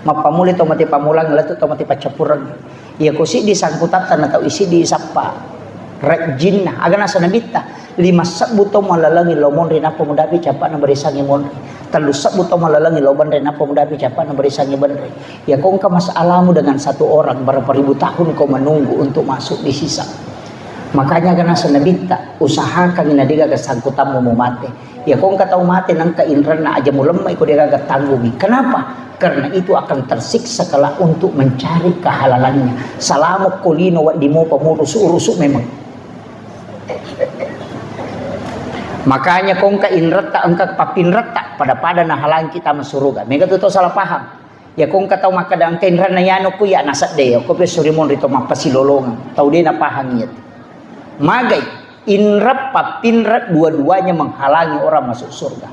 Mapamuli to mati pamulang lato to mati pacapurag. Iya ko si di sangkutatan na tau isi di isapa. Rejin na aga nasa nabita. 5 sabuto malalangi lomon rin apo mudapi capa na barisangi mon. 3 sabuto malalangi loban rin apo mudapi capa na barisangi banre. Ya kung ka mas alamu dengan satu orang berapa ribu tahun kau menunggu untuk masuk di sisa. Makanya karena senabita usahakan inadiga kesangkutan mo mati. Ya kung kataw mati nang kainran na aja mo lemay ko dia gagak tanggungi. Kenapa? Karena itu akan tersiksa kala untuk mencari kehalalannya. Salamok kulino wa di mo pamurus-urusuk memang. Makanya kung kainrata angka papinrata pada na halang kita masuruga. Mega to salah paham. Ya kung kataw makadang kainran na yano ko ya nasa deo ko pe surimon rito mapasilolongan. Tau dia na paham yet. Magai inrap papinrat dua-duanya menghalangi orang masuk surga.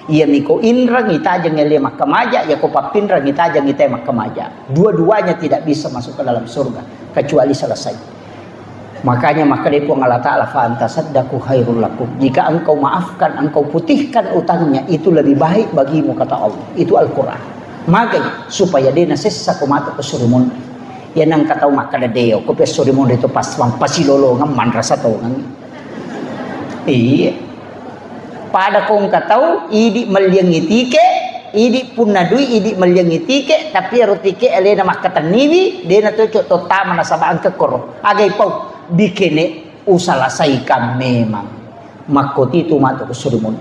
Ia miko inra ngitajang ngelia makamaja, ya ko papinra ngitajang ngitay makamaja. Dua-duanya tidak bisa masuk ke dalam surga kecuali selesai. Makanya maka dia pun Allah Ta'ala fa'antasaddaku khairul lakum. Jika engkau maafkan, engkau putihkan utangnya, itu lebih baik bagimu kata Allah. Itu Al-Quran. Magai supaya dia nasessa kumata ke surimun. Yan ang kataw makadadeo ko pesori mo rito pasilolongan man rasa tongan. Iya. Pada kong kataw idi malyangitike, idi punadui idi malyangitike, tapi arutike ele na makataniwi, de na to tama na sabaan ka koro. Agay pau dikene usalasay ka memang. Makoti tumato ko surumon.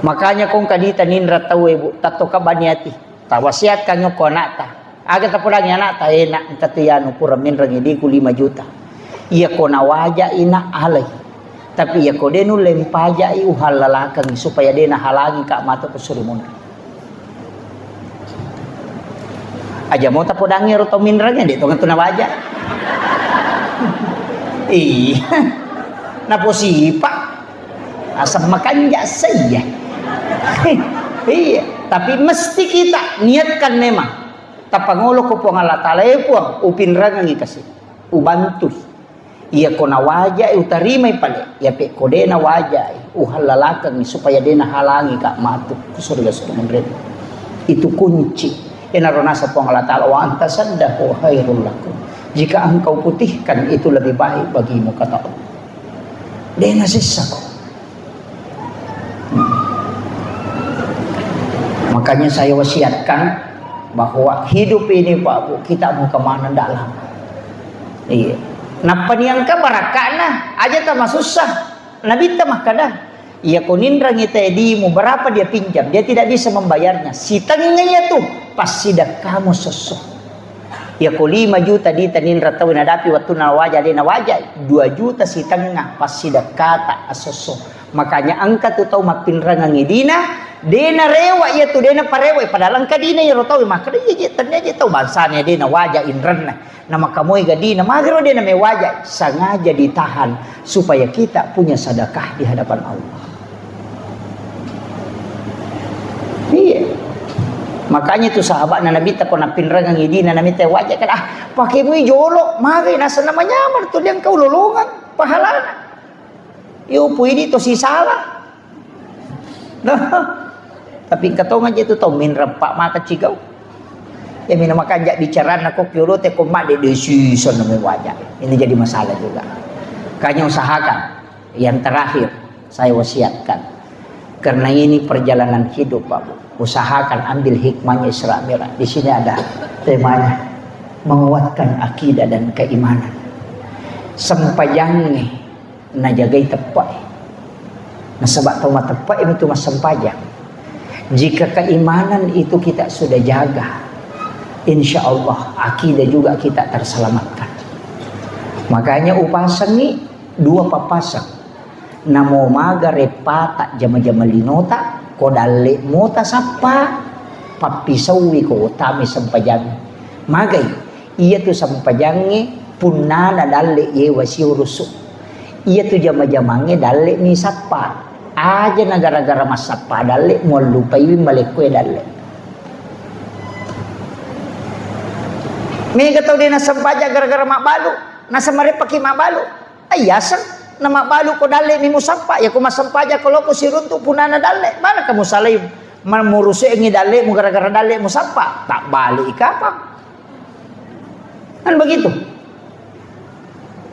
Makanya kong kadita ninra tawe tato ka banyati. Tawasiat kanyo konata. Agak tapulangnya anak tak enak tatiano puramin rangi di 5 juta. Ia ko nawaja ina alay. Tapi ia ko denu lempaja i uhalalakang supaya dena halangi ka mata ko surumon. Aja mo tapudangi ro to minranya di to ngan nawaja. Iya. Naposipa. Asam makanja saya. Iya, tapi mesti kita niatkan memang. Tapangulo ko po ang Allah Ta'ala po upinrang ang ikasi ubantus iya ko nawaja utarimay pala iya pe ko de nawaja uhalalakang supaya de nahalangi ka matuk surga surga itu kunci inarunasa po ang Allah Ta'ala wa antasaddaku khairul lakum jika engkau putihkan itu lebih baik bagimu kata Allah de nasissa ko makanya saya wasiatkan bahwa hidup ini Pak Bu kita mau kemana dalam iya napa niang ka barakana aja tak susah nabi tamah kadang iya kunindra ngita di mu berapa dia pinjam dia tidak bisa membayarnya si tangingnya tuh pas sidak kamu sosok ya ko 5 juta di tanindra tahu nadapi waktu nawaja dia nawaja 2 juta si tengah pas sidak kata asosok makanya angkat tuh tahu mapinrang ngidina dena rewa ya tu dena parewa padahal kadina ya rotawi maka dia ternyata tahu bansanya dena wajah inran nama kamu gadina magro dena mewaja sengaja ditahan supaya kita punya sedekah di hadapan Allah. Iya. Makanya itu sahabat Nabi tak kena pinrang ngidina Nabi teh wajah kan pakai mui jolo mari nasa namanya amar tu dia kau lolongan pahalana. Yo puidi to si salah. Tapi katongan aja itu tau minram pak maka cigau. Ya mina makan jak bicara nak kyuro te komak de decision namanya wajah. Ini jadi masalah juga. Kanya usahakan yang terakhir Saya wasiatkan. Karena ini perjalanan hidup, Pak Bu. Usahakan ambil hikmahnya Isra Mi'raj. Di sini ada temanya, menguatkan akidah dan keimanan. Sempajangnya na jagai tepat. Nah sebab tahu tepat itu mas sempajang. Jika keimanan itu kita sudah jaga, insya Allah akidah juga kita terselamatkan. Makanya upasang ni dua papasang. Namo maga repata jama-jama linota kodale mota sapa papisawi ko utami sempajang. Magai iya tu sempajangnya punana dalle ye wasiurusu. Iya tu jama-jamange dalle ni sapa. Aja na gara-gara mas sapa dalle mo lupai malekwe dalle. Mega tau dia na sempaja gara-gara mak balu. Nasa mare paki mak balu. Ayasan na mak balu ko dalle ni musapa. Ya ko masampaja kalau ko siruntu punana dalle. Mana kamu salay mamurusi ngi dalle mo gara-gara dalle musapa. Tak balik kapang. Kan begitu.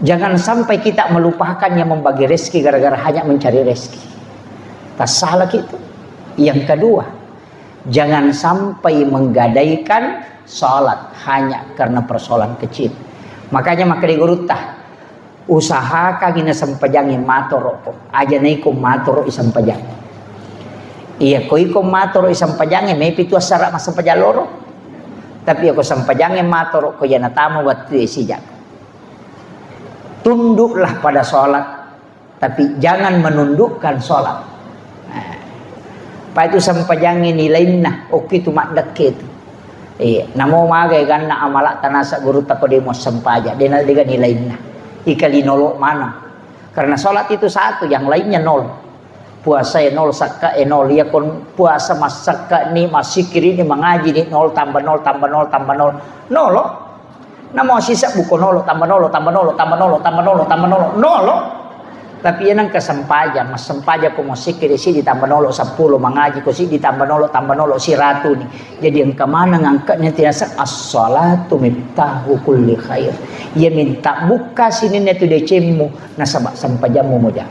Jangan sampai kita melupakan yang membagi rezeki gara-gara hanya mencari rezeki. Tak salah gitu. Yang kedua, jangan sampai menggadaikan sholat hanya karena persoalan kecil. Makanya maka digurutah usahakan ina sampajangin matoro ko. Aja na ikom matoro isang pajang. Iya ko ikom matoro isang pajangin may pitu asara masampajaloro. Tapi ako sampajangin matoro ko yan natamo waktu isijak. Tunduklah pada sholat, tapi jangan menundukkan sholat. Pak itu sampajangin nilai na, oke tu mak deket. Namo magay gan na amala tanasa guru tako demo sampaja, denal dengan nilai na. Ikali nolo mana? Karena sholat itu satu, yang lainnya nol. Puasa nol, sakka nol. Ya kon puasa mas sakka ni masih kiri ni mengaji ni nol tambah nol tambah nol tambah nol. Nolo. Namo sisa buko nolo tambah nolo tambah nolo tambah nolo tambah nolo tambah nolo nolo. Tapi yan ang kasampaja, mas sampaja ko mo sikiri si ditambah nolo 10 mengaji ko si ditambah nolo tambah nolo si ratu ni. Jadi ang kamana ngangkat niya tinasa as-salatu miftahu kulli khair. Ia minta buka sini netu decemu na sampaja mo dyan.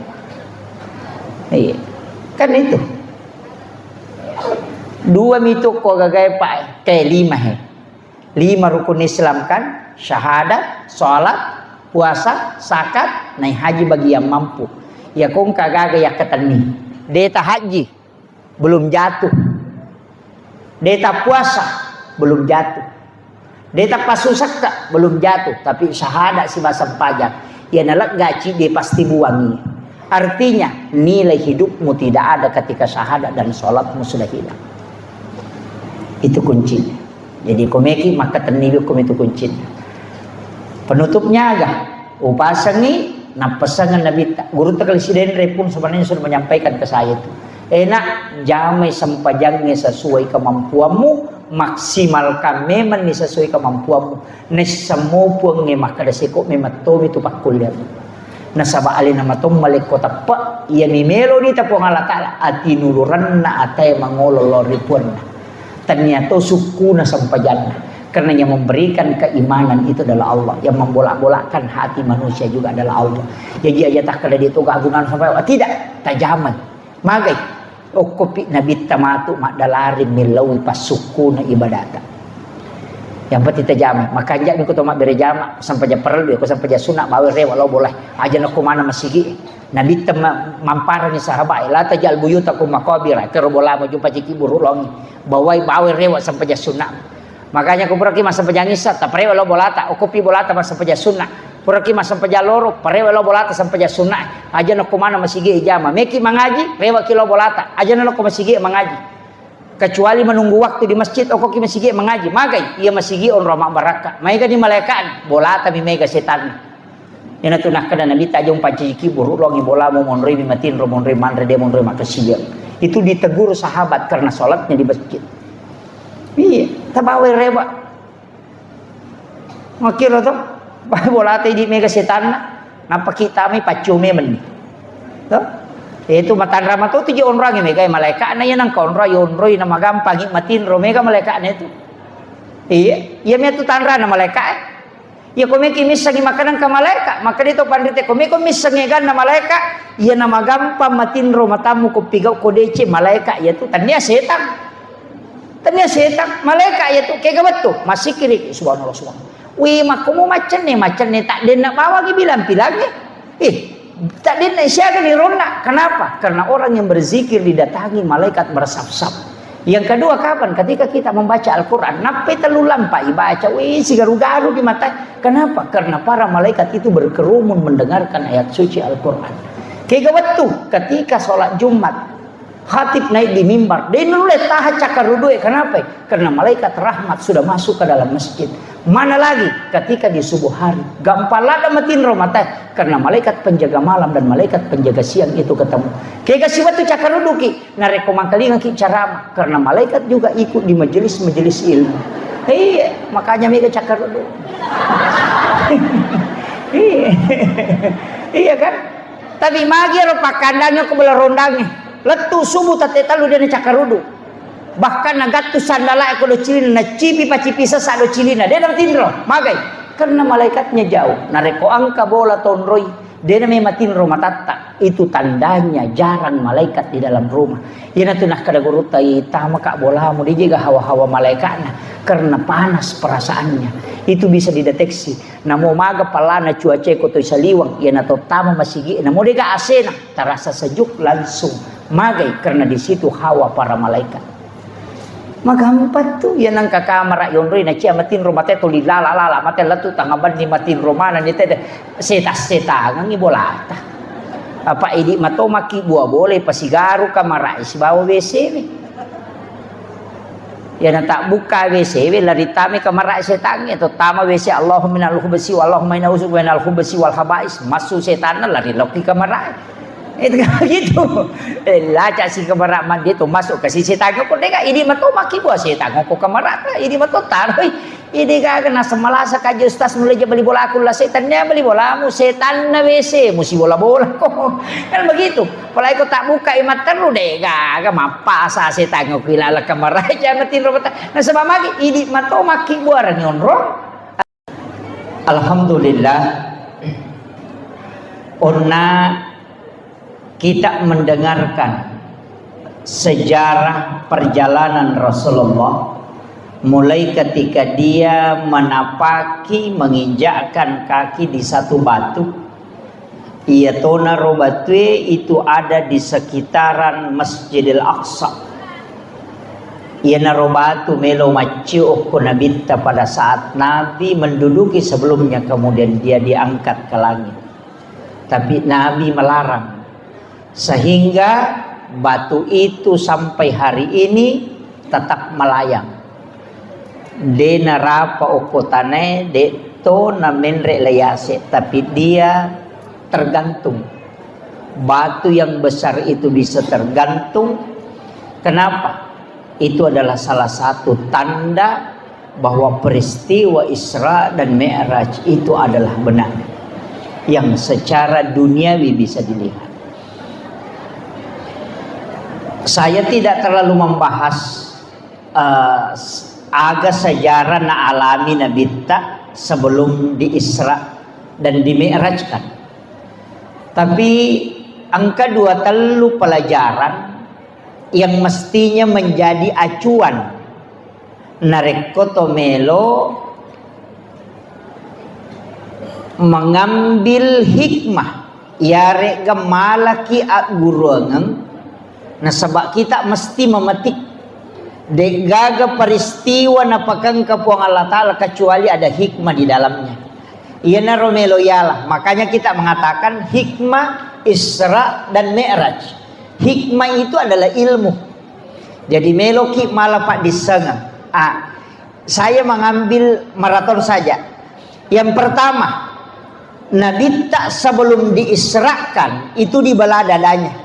Iya. Kan itu. Dua mito ko gagay pa kay 5 5 rukun Islam kan, syahadat, salat, puasa, zakat, naik haji bagi yang mampu. Ya kong kagaga ya ketani. Deta haji belum jatuh. Deta puasa belum jatuh. Deta pasusaka belum jatuh, tapi syahadat si basam pajak. Ya nalak gaji dia pasti buangi. Artinya nilai hidupmu tidak ada ketika syahadat dan sholatmu sudah hilang. Itu kuncinya. Jadi komeki maka tenibikum itu kuncinya. Penutupnya agak upasangi na pasangan Nabi guru Presiden pun sebenarnya sudah menyampaikan ke saya itu. Enak jamai sampajangnya sesuai kemampuanmu, maksimalkan memang sesuai kemampuanmu. Nes semua puang ngemah kada sekok mematom itu pak kuliah. Nasaba alina matom malik kota pak ia mimelo ni tapuang Allah Taala ati nuluran na atay mangololori puan. Ternyata suku na sampajana. Karena yang memberikan keimanan itu adalah Allah. Yang membolak-bolakkan hati manusia juga adalah Allah. Jadi aja tak kada itu keagungan sampai tidak tajaman. Magai okopi nabi tamatu mak dalari milawi pas suku na ibadata. Yang penting tajaman. Makanya aku mak berjama sampai ja perlu aku sampai ja sunat bawa rewa lo boleh. Aja nak mana masigi. Nabi mampar ni sahabat la tajal buyutakum maqabira kerobola mau jumpa ciki buruk longi. Bawa rewa sampai ja sunat. Makanya aku pergi masa pejangisat, tak parewa lo bolata, okopi bolata masa peja sunnah. Pergi masa peja loro, parewa lo bolata sampai peja sunnah. Aja nak kumana masigi ijama, meki mengaji, rewa kilo bolata. Aja nak masigi mengaji. Kecuali menunggu waktu di masjid, okoki masigi mengaji. Magai, ia masigi on romak baraka. Mereka di malaikat, bolata mi mega setan. Ina tunah kada nabi tajung panciki buruk longi bola mau monri matin ro monri manre de monri makasiya. Itu ditegur sahabat karena sholatnya di masjid. Iya, tabawe reba. Makira to, bola tadi mega setan napa kita mi pacume men. To? Itu matan rama to tujuh orang ini kayak malaikat na yan ang konra yonroy na magampang matin ro mega malaikat na itu. Iya, iya mi tu tanra na malaikat. Ya kami misangi makanan ke malaikat. Maka dito pandite kami misangi gan na malaikat. Ya nama gampang matinro matamu ko pigaw ko dece malaikat ya tu tanya setan. Tanya setan malaikat ya tu kayak gawat tu masih kiri subhanallah subhanallah. Wih makumu macam ni tak dia nak bawa lagi bilang bilangnya. Tak dia nak siaga di ronda. Kenapa? Karena orang yang berzikir didatangi malaikat bersaf-saf. Yang kedua kapan? Ketika kita membaca Al-Quran. Nape terlalu lampai baca. Wih si garu-garu di mata. Kenapa? Karena para malaikat itu berkerumun mendengarkan ayat suci Al-Quran. Kayak waktu ketika sholat Jumat. Khatib naik di mimbar. Dia nulis tahan cakar rudui. Kenapa? Karena malaikat rahmat sudah masuk ke dalam masjid. Mana lagi ketika di subuh hari. Gampalada matin romata. Karena malaikat penjaga malam dan malaikat penjaga siang itu ketemu. Kayak kasih waktu cakar ruduki. Nareko mangkalingan ki ceramah. Karena malaikat juga ikut di majelis-majelis ilmu. Iya, makanya mereka cakar rudu. Iya kan? Tapi magi rupa kandangnya ke belah rondangnya. Letu subuh tate talu dia cakar rudu. Bahkan nagat tu sandala aku do cilina na cipi pacipi sesa do cilina dia dapat tindro magai karena malaikatnya jauh nareko angka bola tonroi dia namanya matinro matatta itu tandanya jarang malaikat di dalam rumah yana tu nak kada gurutai tama kak bolamu dia juga hawa-hawa malaikatnya karena panas perasaannya itu bisa dideteksi namo maga palana cuaca ko to saliwang yana to tama masigi namo dia asena terasa sejuk langsung magai karena di situ hawa para malaikat. Magampat tu yan ang kakamara yon rin na siya matin romate to lala mate latu tangaban ni matin romana ni tede seta ngang ibolata apa idi mato maki buah boleh pasigaru kamara isibawa WC ni yan tak buka WC lari tami kamara setan atau tama WC Allahumma minal khubasi wa Allahumma inna uzuka minal khubasi wal khaba'is masuk setan lari loki kamara. Itu gitu. Laca si kamera mandi tu masuk ke sisi tangan ko dega ini mato maki buah si tangan ko kamera ini mato taroy ini ga kena semalasa ka ustaz mulai beli bola aku lah setannya beli bola mu setan na WC musi bola-bola ko kan begitu palai ko tak buka imat terus dega ga mapasa si tangan ko ilala kamera jangan tin robot na sebab magi ini mato maki buah nyonro. Alhamdulillah onna kita mendengarkan sejarah perjalanan Rasulullah mulai ketika dia menapaki menginjakkan kaki di satu batu iatona robatwe itu ada di sekitaran Masjidil Aqsa iana robatu melo maciu ko nabita pada saat Nabi menduduki sebelumnya kemudian dia diangkat ke langit tapi Nabi melarang sehingga batu itu sampai hari ini tetap melayang. De narapa okotane de to na menre layase tapi dia tergantung. Batu yang besar itu bisa tergantung. Kenapa? Itu adalah salah satu tanda bahwa peristiwa Isra dan Mi'raj itu adalah benar. Yang secara duniawi bisa dilihat. Saya tidak terlalu membahas agak sejarah na alami Nabi ta sebelum di Isra dan di Mi'rajkan. Tapi angka dua telu pelajaran yang mestinya menjadi acuan narekoto melo mengambil hikmah yare gemalaki aguruangang. Nah sebab kita mesti memetik degaga peristiwa napakang kapuang Allah Ta'ala kecuali ada hikmah di dalamnya. Iana romelo yalah. Makanya kita mengatakan hikmah Isra dan Mi'raj. Hikmah itu adalah ilmu. Jadi meloki malah pak disengang. Saya mengambil maraton saja. Yang pertama, Nabi tak sebelum diisrakan itu dibelah dadanya.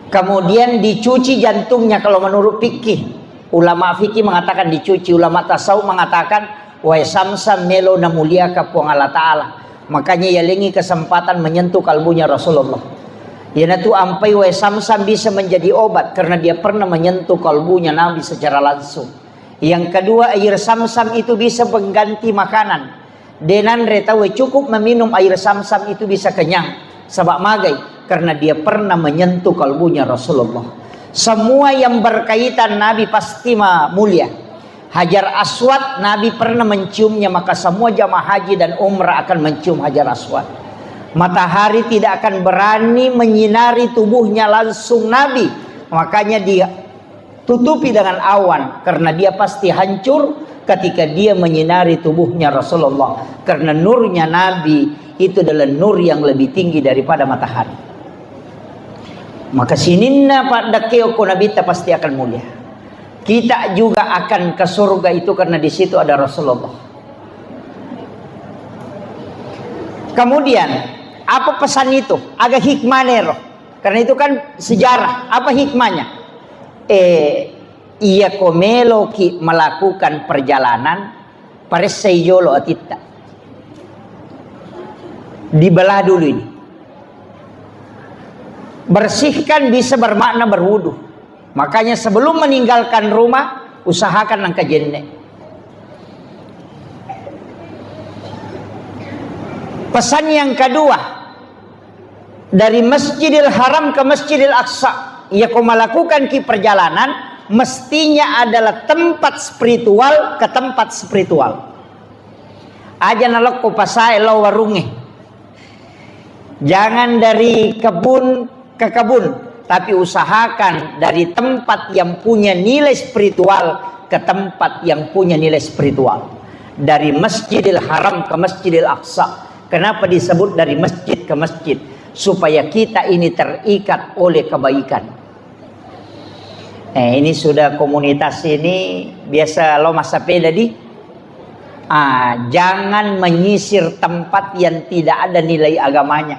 Kemudian dicuci jantungnya kalau menurut fikih. Ulama fikih mengatakan dicuci. Ulama tasawuf mengatakan wa samsam melo na mulia kapuang Allah Ta'ala. Makanya ia lengi kesempatan menyentuh kalbunya Rasulullah. Yana tu ampai wa samsam bisa menjadi obat karena dia pernah menyentuh kalbunya Nabi secara langsung. Yang kedua, air Sam-Sam itu bisa pengganti makanan. Denan retawe cukup meminum air Sam-Sam itu bisa kenyang. Sebab magai, karena dia pernah menyentuh kalbunya Rasulullah. Semua yang berkaitan Nabi pasti mulia. Hajar Aswad Nabi pernah menciumnya, maka semua jamaah haji dan umrah akan mencium Hajar Aswad. Matahari tidak akan berani menyinari tubuhnya langsung Nabi, makanya dia tutupi dengan awan, karena dia pasti hancur ketika dia menyinari tubuhnya Rasulullah, karena nurnya Nabi itu adalah nur yang lebih tinggi daripada matahari. Maka sininna pada keoko Nabi pasti akan mulia. Kita juga akan ke surga itu karena di situ ada Rasulullah. Kemudian apa pesan itu? Agak hikmah nero. Karena itu kan sejarah. Apa hikmahnya? Ia komelo ki melakukan perjalanan paresayolo atita. Dibelah dulu ini. Bersihkan bisa bermakna berwudu. Makanya sebelum meninggalkan rumah, usahakan angka jenne. Pesan yang kedua, dari Masjidil Haram ke Masjidil Aqsa, ia kau melakukan ki perjalanan, mestinya adalah tempat spiritual ke tempat spiritual. Aja nalok ko pasai lo warunge. Jangan dari kebun ke kebun, tapi usahakan dari tempat yang punya nilai spiritual ke tempat yang punya nilai spiritual. Dari Masjidil Haram ke Masjidil Aqsa. Kenapa disebut dari masjid ke masjid? Supaya kita ini terikat oleh kebaikan. Ini sudah komunitas ini biasa lo masa peda di. Jangan menyisir tempat yang tidak ada nilai agamanya.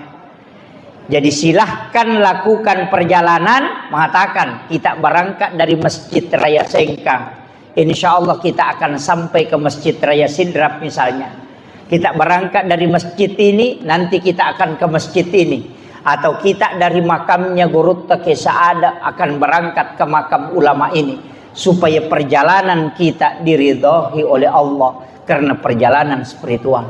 Jadi silahkan lakukan perjalanan, mengatakan kita berangkat dari Masjid Raya Sengkang. Insya Allah kita akan sampai ke Masjid Raya Sidrap misalnya. Kita berangkat dari masjid ini, nanti kita akan ke masjid ini. Atau kita dari makamnya Gurutta Kesaada akan berangkat ke makam ulama ini. Supaya perjalanan kita diridhoi oleh Allah. Karena perjalanan spiritual.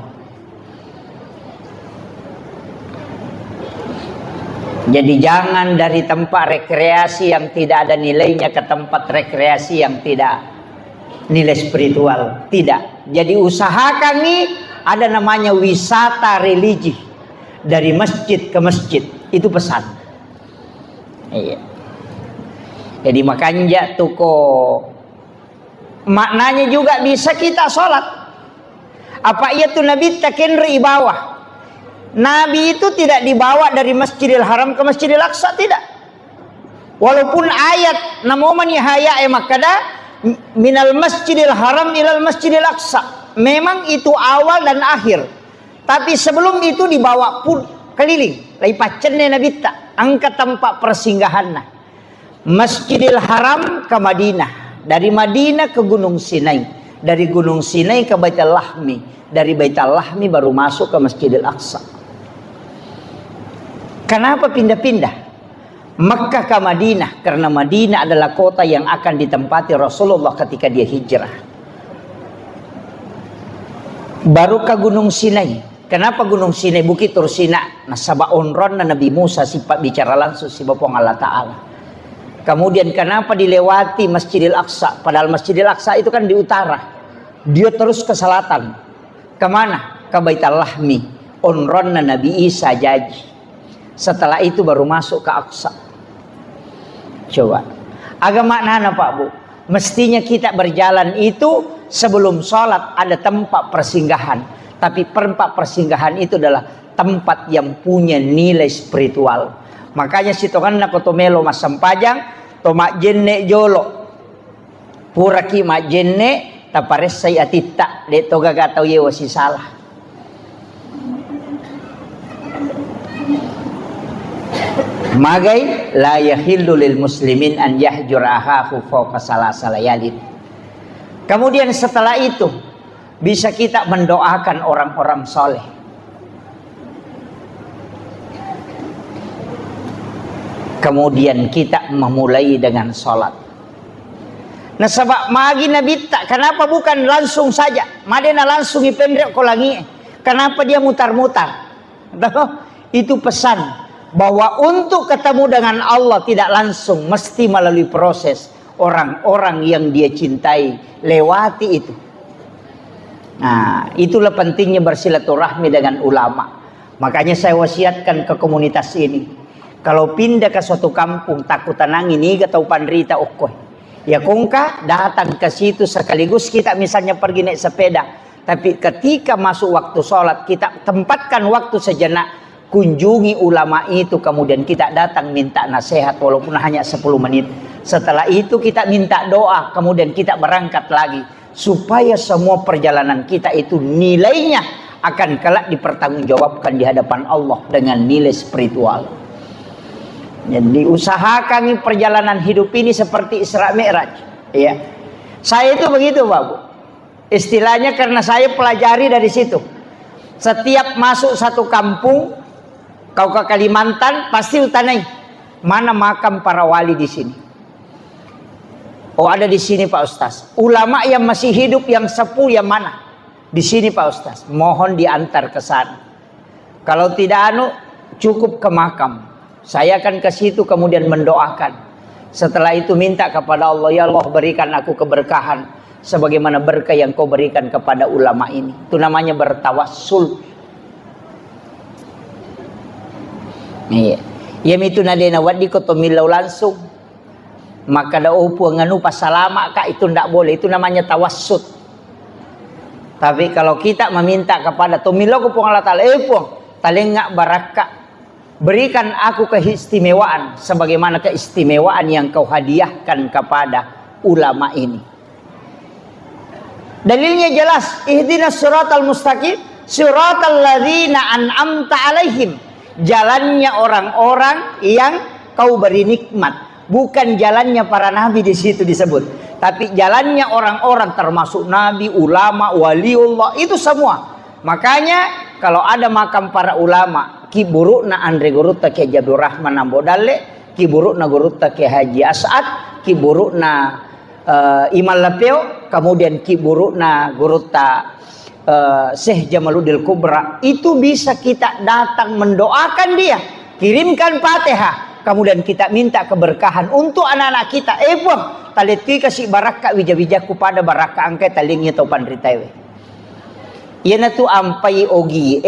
Jadi jangan dari tempat rekreasi yang tidak ada nilainya ke tempat rekreasi yang tidak nilai spiritual. Tidak. Jadi usahakan nih ada namanya wisata religi. Dari masjid ke masjid. Itu pesan. Iya. Jadi makanya tuko maknanya juga bisa kita sholat. Apa iya tuh Nabi takenri bawah. Nabi itu tidak dibawa dari Masjidil Haram ke Masjidil Aqsa, tidak. Walaupun ayat namoman yahaya makada minal Masjidil Haram ilal Masjidil Aqsa. Memang itu awal dan akhir. Tapi sebelum itu dibawa pun keliling. Lai pacenne Nabi tak angkat tempat persinggahannya. Masjidil Haram ke Madinah. Dari Madinah ke Gunung Sinai. Dari Gunung Sinai ke Baitul Lahmi. Dari Baitul Lahmi baru masuk ke Masjidil Aqsa. Kenapa pindah-pindah? Mekkah ke Madinah. Karena Madinah adalah kota yang akan ditempati Rasulullah ketika dia hijrah. Baru ke Gunung Sinai. Kenapa Gunung Sinai? Bukit Tursina. Nah sabaon ron na Nabi Musa sifat bicara langsung si Bapang Allah Ta'ala. Kemudian kenapa dilewati Masjidil Aqsa? Padahal Masjidil Aqsa itu kan di utara. Dia terus ke selatan. Kemana? Ke Baitul Lahmi. Onron na Nabi Isa jaji. Setelah itu baru masuk ke Aqsa. Coba. Agak makna Pak Bu? Mestinya kita berjalan itu sebelum sholat ada tempat persinggahan. Tapi tempat persinggahan itu adalah tempat yang punya nilai spiritual. Makanya si tongan na kotomelo mas sampajang tomak jenne jolo. Puraki mak jenne tapares saya atita de toga gatau ye wasi salah. Magai la yahillu lil muslimin an yahjur ahahu fawqa salasa layalin. Kemudian setelah itu bisa kita mendoakan orang-orang soleh. Kemudian kita memulai dengan sholat. Nah sabak magi nabita, kenapa bukan langsung saja? Madena langsung ipendrek ko lagi. Kenapa dia mutar-mutar? Itu pesan bahwa untuk ketemu dengan Allah tidak langsung, mesti melalui proses. Orang-orang yang dia cintai lewati itu. Nah, itulah pentingnya bersilaturahmi dengan ulama. Makanya saya wasiatkan ke komunitas ini, kalau pindah ke suatu kampung takut tanangin ini atau pandrita okoy. Ya kongka datang ke situ sekaligus kita misalnya pergi naik sepeda. Tapi ketika masuk waktu sholat kita tempatkan waktu sejenak. Kunjungi ulama itu, kemudian kita datang minta nasihat walaupun hanya 10 menit. Setelah itu kita minta doa, kemudian kita berangkat lagi. Supaya semua perjalanan kita itu nilainya akan kelak dipertanggungjawabkan di hadapan Allah dengan nilai spiritual. Jadi usahakan perjalanan hidup ini seperti Isra Mi'raj. Ya. Saya itu begitu Pak Bu. Istilahnya karena saya pelajari dari situ. Setiap masuk satu kampung, kau ke Kalimantan pasti utanai mana makam para wali di sini. Oh ada di sini Pak Ustaz. Ulama yang masih hidup yang sepuh yang mana? Di sini Pak Ustaz. Mohon diantar ke sana. Kalau tidak cukup ke makam. Saya akan ke situ kemudian mendoakan. Setelah itu minta kepada Allah, ya Allah berikan aku keberkahan sebagaimana berkah yang kau berikan kepada ulama ini. Itu namanya bertawassul. Iya. Yang itu nadena wadi ko tomilaw langsung. Maka da upo nganu pasalama ka itu ndak boleh. Itu namanya tawassut. Tapi kalau kita meminta kepada tomilaw ko pong Allah Ta'ala, talengak barakah. Berikan aku keistimewaan sebagaimana keistimewaan yang kau hadiahkan kepada ulama ini. Dalilnya jelas, ihdinas siratal mustaqim, siratal ladzina an'amta alaihim. Jalannya orang-orang yang kau beri nikmat, bukan jalannya para nabi di situ disebut, tapi jalannya orang-orang termasuk nabi, ulama, waliullah, itu semua. Makanya kalau ada makam para ulama, ki burukna Andre Gurutta ke Jabdur Rahman Ambodale, ki burukna Gurutta ke Haji As'ad, ki burukna Imal Lapeo, kemudian ki burukna Gurutta Syekh Jamaluddin Kubra. Itu bisa kita datang mendoakan dia, kirimkan Fatihah, kemudian kita minta keberkahan untuk anak-anak kita. Taleti kasih barakah wija-wijaku pada barakah angkai talingnya topan ritawe. Yana tu ampai ogi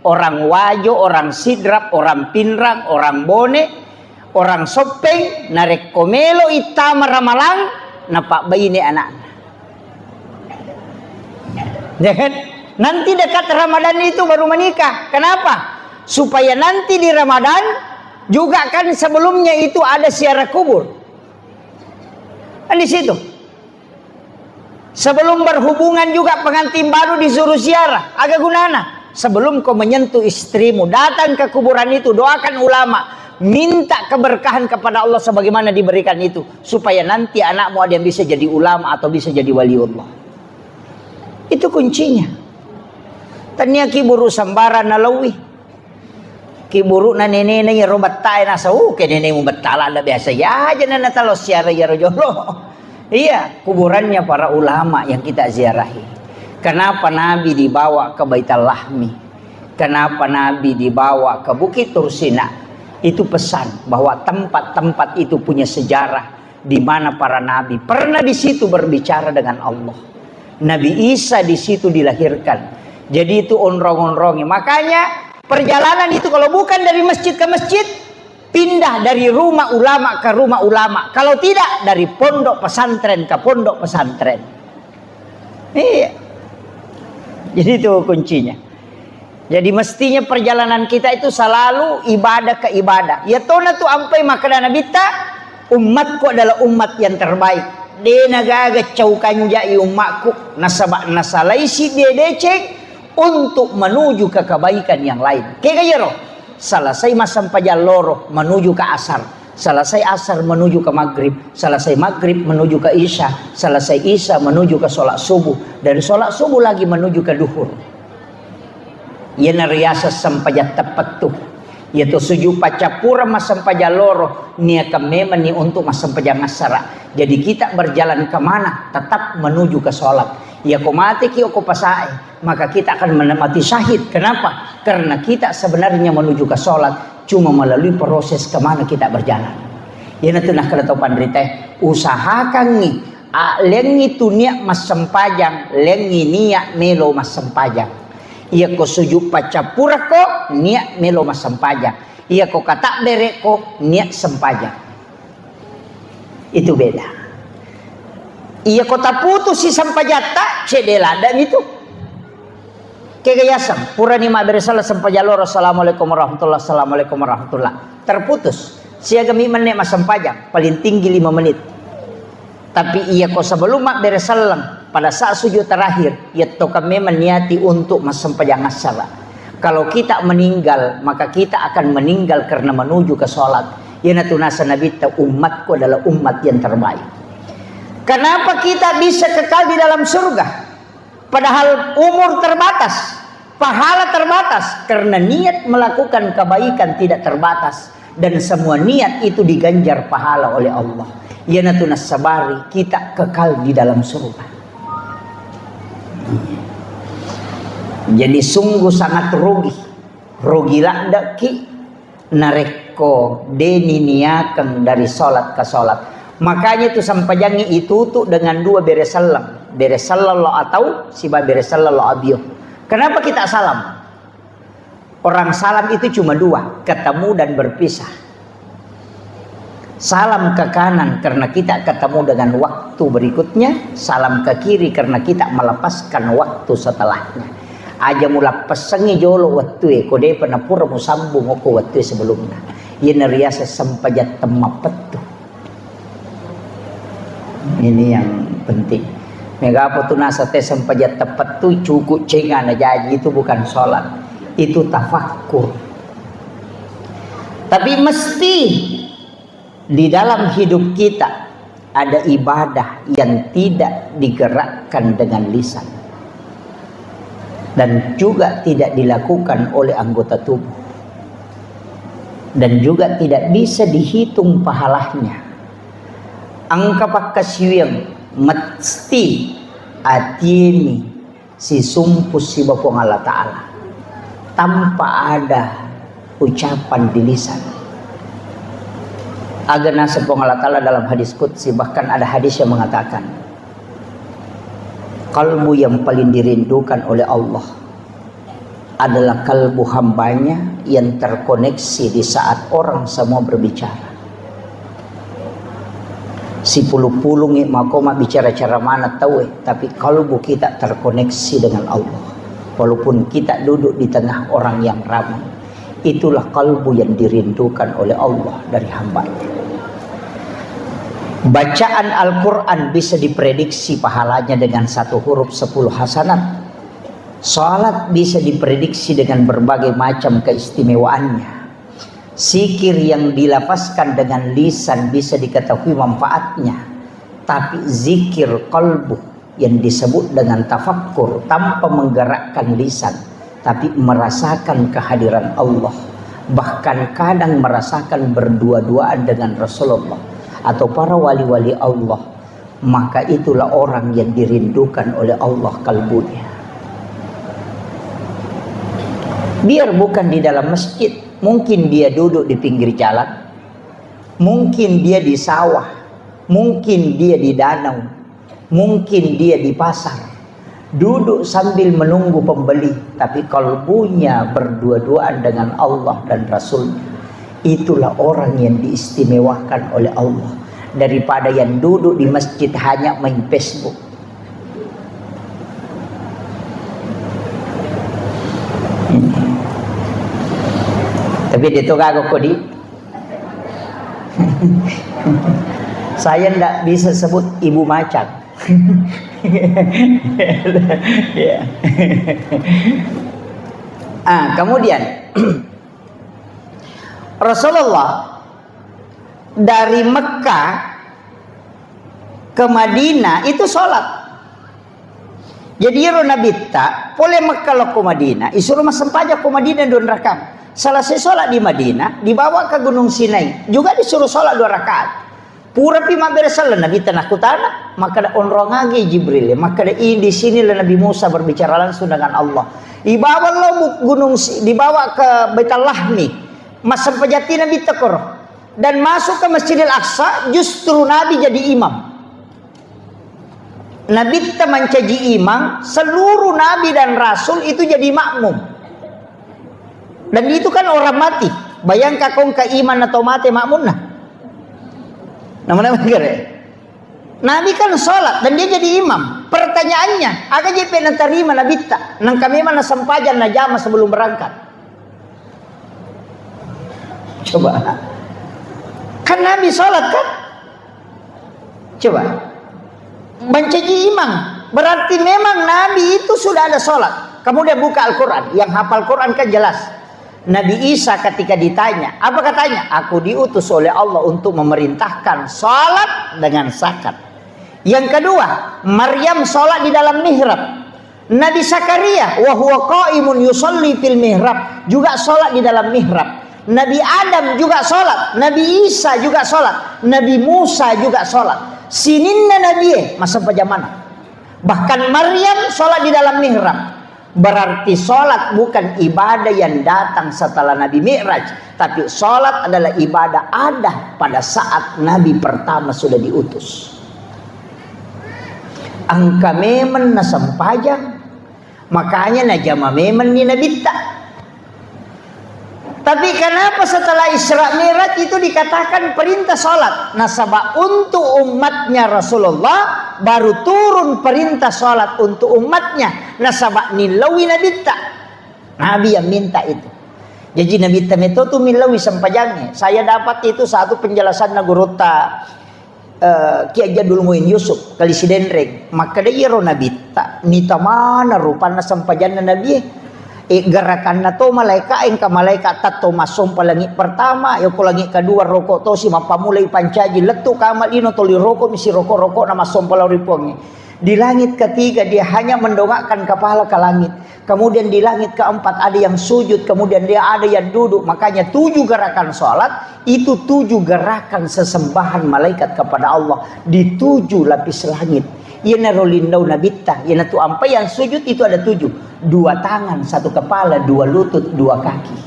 orang Wajo, orang Sidrap, orang Pinrang, orang Bone, orang Sopeng, narek komelo itama ramalang, napak bayi ni anak. Jangan nanti dekat Ramadan itu baru menikah. Kenapa? Supaya nanti di Ramadan juga kan sebelumnya itu ada ziarah kubur. Kan di situ. Sebelum berhubungan juga pengantin baru disuruh ziarah. Agak gunana. Sebelum kau menyentuh istrimu, datang ke kuburan itu, doakan ulama, minta keberkahan kepada Allah sebagaimana diberikan itu, supaya nanti anakmu ada yang bisa jadi ulama atau bisa jadi waliullah. Itu kuncinya. Tanya kiburu sambara nalawi, kiburu na nenek na robat tay nasa ke nenekmu betala ada biasa ya aja nana talo siara ya rojolo. Iya, kuburannya para ulama yang kita ziarahi. Kenapa Nabi dibawa ke Baitul Lahmi? Kenapa Nabi dibawa ke Bukit Tursina? Itu pesan bahwa tempat-tempat itu punya sejarah di mana para nabi pernah di situ berbicara dengan Allah. Nabi Isa di situ dilahirkan. Jadi itu onrong-onrongnya. Makanya perjalanan itu kalau bukan dari masjid ke masjid, pindah dari rumah ulama ke rumah ulama. Kalau tidak dari pondok pesantren ke pondok pesantren. Iya. Jadi itu kuncinya. Jadi mestinya perjalanan kita itu selalu ibadah ke ibadah. Ya tona tu ampai makana nabita, umatku adalah umat yang terbaik. De nagaga caukan jai umatku nasabak nasalaisi de decek untuk menuju ke kebaikan yang lain. Kayak roh. Selesai masam pajal loro menuju ke asar, selesai asar menuju ke maghrib, selesai maghrib menuju ke isya, selesai isya menuju ke sholat subuh, dari sholat subuh lagi menuju ke duhur. Yana riasa sampajat tepat tuh. yaitu suju pacapura masampaja loro nia kamema ni untuk masampaja ngasara. Jadi kita berjalan kemana? Tetap menuju ke sholat. Ya ko mati ki ko pasai, maka kita akan mati syahid. Kenapa? Karena kita sebenarnya menuju ke sholat, cuma melalui proses kemana kita berjalan. Ya nanti nak kada tahu pandrite, usahakan nih lengi tu niat mas sempajang, lengi niat melo mas sempajang. Ia ko sujud pacapura ko niat melo mas sempajang. Ia ko kata berek ko niat sempajang. Itu beda. Ia ko taputus si sempajata cedela dan itu kegayasan pura ni ma beresala sempajaloro assalamualaikum warahmatullahi assalamualaikum warahmatullahi terputus. Siaga mi menek mas sempajang paling tinggi 5 menit. Tapi ia ko sebelum mak beresalang pada saat sujud terakhir ia toka memang niati untuk masempajang asar. Kalau kita meninggal maka kita akan meninggal karena menuju ke sholat. Ya natunasa Nabi ta umatku adalah umat yang terbaik. Kenapa kita bisa kekal di dalam surga? Padahal umur terbatas, pahala terbatas, karena niat melakukan kebaikan tidak terbatas dan semua niat itu diganjar pahala oleh Allah. Ya natunas sabari kita kekal di dalam surga. Jadi sungguh sangat rugi lada ki nareko deni niakan dari sholat ke sholat. Makanya itu sampajangi itu tuh dengan 2 beresalam atau siba beresalallahu abiyuh. Kenapa kita salam? Orang salam itu cuma 2, ketemu dan berpisah. Salam ke kanan karena kita ketemu dengan waktu berikutnya. Salam ke kiri karena kita melepaskan waktu setelahnya. Aja mula pesengi jolo waktu kode penapura musambung aku waktu sebelumnya. Ia neriasa sempajat temapetu. Ini yang penting. Mega apa tu nasa te sempajat tepat tu cukup cengan aja itu bukan sholat. Itu tafakkur. Tapi mesti di dalam hidup kita ada ibadah yang tidak digerakkan dengan lisan dan juga tidak dilakukan oleh anggota tubuh dan juga tidak bisa dihitung pahalanya. Angka pakasiwang mesti atini si sumpus si Bapa Allah Ta'ala tanpa ada ucapan di lisan. Agana sepong Allah Ta'ala dalam hadis qudsi, bahkan ada hadis yang mengatakan kalbu yang paling dirindukan oleh Allah adalah kalbu hambanya yang terkoneksi di saat orang semua berbicara. Si puluh-puluh makoma bicara cara mana tahu tapi kalbu kita terkoneksi dengan Allah. Walaupun kita duduk di tengah orang yang ramai, itulah kalbu yang dirindukan oleh Allah dari hambanya. Bacaan Al-Quran bisa diprediksi pahalanya dengan 1 huruf 10 hasanat. Salat bisa diprediksi dengan berbagai macam keistimewaannya. Zikir yang dilafazkan dengan lisan bisa diketahui manfaatnya. Tapi zikir qalbu yang disebut dengan tafakkur tanpa menggerakkan lisan, tapi merasakan kehadiran Allah, bahkan kadang merasakan berdua-duaan dengan Rasulullah atau para wali-wali Allah, maka itulah orang yang dirindukan oleh Allah kalbunya. Biar bukan di dalam masjid, mungkin dia duduk di pinggir jalan, mungkin dia di sawah, mungkin dia di danau, mungkin dia di pasar, duduk sambil menunggu pembeli, tapi kalbunya berdua-duaan dengan Allah dan Rasulnya. Itulah orang yang diistimewakan oleh Allah daripada yang duduk di masjid hanya main Facebook. Tapi itu kagak kodi. Saya ndak bisa sebut ibu macan. Kemudian Rasulullah dari Mekah ke Madinah itu sholat. Jadi Nabi tak boleh Mekah lo ke Madinah, isuruh masam pajak ke Madinah don rakam. Selesai sholat di Madinah, dibawa ke Gunung Sinai, juga disuruh sholat 2 rakaat. Pura pi beresal Nabi tanah kutana, maka onrong lagi Jibril, maka di sini Nabi Musa berbicara langsung dengan Allah. Dibawa lo dibawa ke Baitul Lahmi, masa pejati Nabi tekor, dan masuk ke Masjidil Aqsa, justru Nabi jadi imam. Nabi teman jadi imam, seluruh Nabi dan Rasul itu jadi makmum. Dan itu kan orang mati. Bayangkan kau ke iman atau mati makmum nah. Namanya Nabi kan sholat dan dia jadi imam. Pertanyaannya, agak JP nak terima Nabi tak? Nang kami mana sempajan na jama sebelum berangkat. Coba. Kan Nabi sholat kan? Coba. Mencaji imam. Berarti memang Nabi itu sudah ada sholat. Kemudian buka Al-Quran. Yang hafal Quran kan jelas. Nabi Isa ketika ditanya, apa katanya? Aku diutus oleh Allah untuk memerintahkan sholat dengan zakat. Yang kedua, Maryam sholat di dalam mihrab. Nabi Zakaria, wa huwa qaimun yusalli fil mihrab, juga sholat di dalam mihrab. Nabi Adam juga sholat, Nabi Isa juga sholat, Nabi Musa juga sholat. Sininna Nabi masa pajamana. Bahkan Maryam sholat di dalam mihrab. Berarti sholat bukan ibadah yang datang setelah Nabi Mi'raj, tapi sholat adalah ibadah ada pada saat Nabi pertama sudah diutus. Angka memen na sampajang, makanya na jama memen ni Nabi tak. Tapi kenapa setelah Isra Mi'raj itu dikatakan perintah sholat? Nasabah untuk umatnya Rasulullah baru turun perintah sholat untuk umatnya. Nasabah nilawi Nabi tak. Nabi yang minta itu. Jadi Nabi itu tuh nilawi sampajangnya. Saya dapat itu satu penjelasan Nagurota Ki Jadul Muin Yusuf kali sidenreg. Maka dia Nabi tak. Nita mana rupanya sampajangnya Nabi. Gerakan na to malaikat engka malaikat tato masom palangit pertama yo palangit kedua rokok to si mapamulay pancaji letu kamal ino to li rokok misi rokok na masom palaripongi. Di langit ketiga dia hanya mendongakkan kepala ke langit. Kemudian di langit keempat ada yang sujud, kemudian dia ada yang duduk. Makanya 7 gerakan sholat itu 7 gerakan sesembahan malaikat kepada Allah di 7 lapis langit. Ia rolindau nabita, ia tu apa yang sujud itu ada 7, 2 tangan, 1 kepala, 2 lutut, 2 kaki.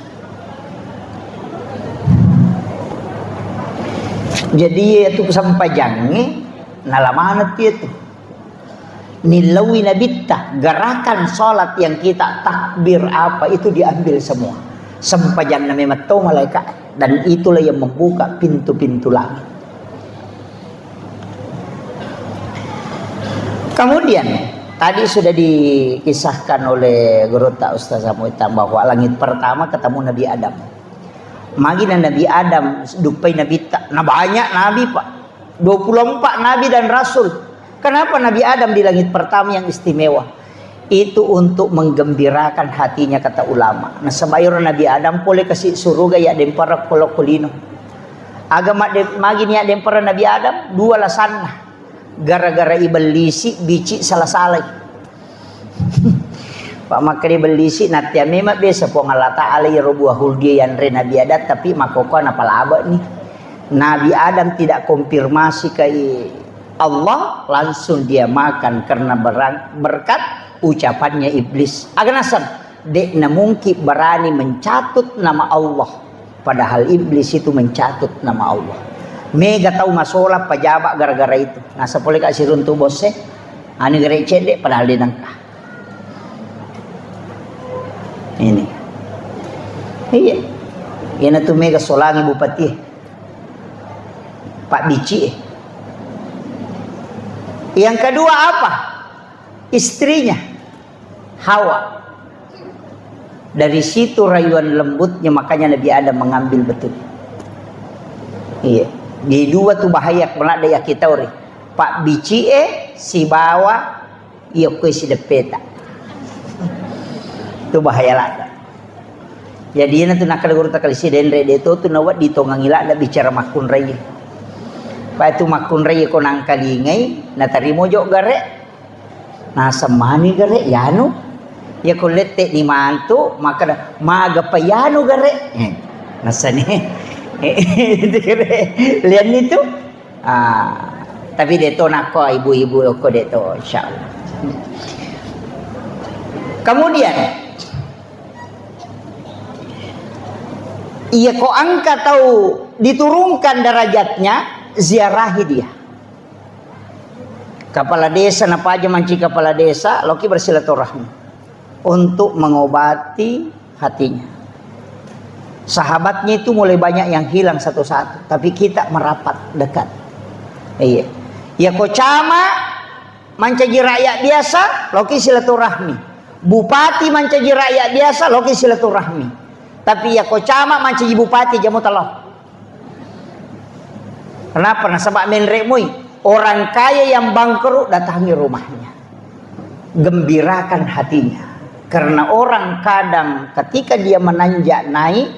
Jadi itu sampajangnya nalamanat itu. Nilawi nabita, gerakan sholat yang kita takbir apa itu diambil semua. Sampajang na memang tahu malaikat dan itulah yang membuka pintu-pintu langit. Kemudian tadi sudah dikisahkan oleh Guru Tak Ustaz Samuitan bahwa langit pertama ketemu Nabi Adam. Magi Nabi Adam dupai Nabi tak. Nah banyak Nabi Pak. 24 Nabi dan Rasul. Kenapa Nabi Adam di langit pertama yang istimewa? Itu untuk menggembirakan hatinya kata ulama. Nah sebayur Nabi Adam boleh kasih surga ya dempara kolok-kolino. Agama magi niat dempara Nabi Adam 2 lasanna. Gara-gara ibelisi bici salah-salah. Pak makri belisi natia memang biasa po ngalata alai robuahul dia yang re Nabi Adam tapi makoko napalaba nih. Nabi Adam tidak konfirmasi ke Allah langsung dia makan karena berkat ucapannya iblis. Aganasan dek na mungkin berani mencatut nama Allah padahal iblis itu mencatut nama Allah. Mega tahu masalah pejabat gara-gara itu. Nah, sepuluh kasih runtuh bosnya. Ani gerai cedek padahal dia nangkah. Ini. Iya. Ini tuh mega solangi bupati. Pak Bici. Yang kedua apa? Istrinya. Hawa. Dari situ rayuan lembutnya makanya Nabi Adam mengambil betul. Iya. Di 2 tuh bahaya melada ya kita ori. Pak Bici si bawa iya kue si depeta. Itu bahaya lada. Jadi nanti nak guru tak kali si denre dia tu nawat di tongangila ada bicara makun raya. Pak itu makun raya ko nang kalingai na tarimo jok gare. Nah semani gare ya nu Ya kulete ni mantu maka maga payano gare. Nasa ni. Lihat itu. Tapi deto nako ibu-ibu ko deto insyaallah. Kemudian ia ko angkat tahu diturunkan derajatnya, ziarahi dia. Kepala desa napa aja manci kepala desa loki bersilaturahmi untuk mengobati hatinya. Sahabatnya itu mulai banyak yang hilang satu-satu, tapi kita merapat dekat. Iya. Ya ko cama mancaji rakyat biasa loki silaturahmi. Bupati mancaji rakyat biasa loki silaturahmi. Tapi ya ko cama mancaji bupati jamu talau. Kenapa? Nasabak menremui orang kaya yang bangkrut datangi rumahnya. Gembirakan hatinya. Karena orang kadang ketika dia menanjak naik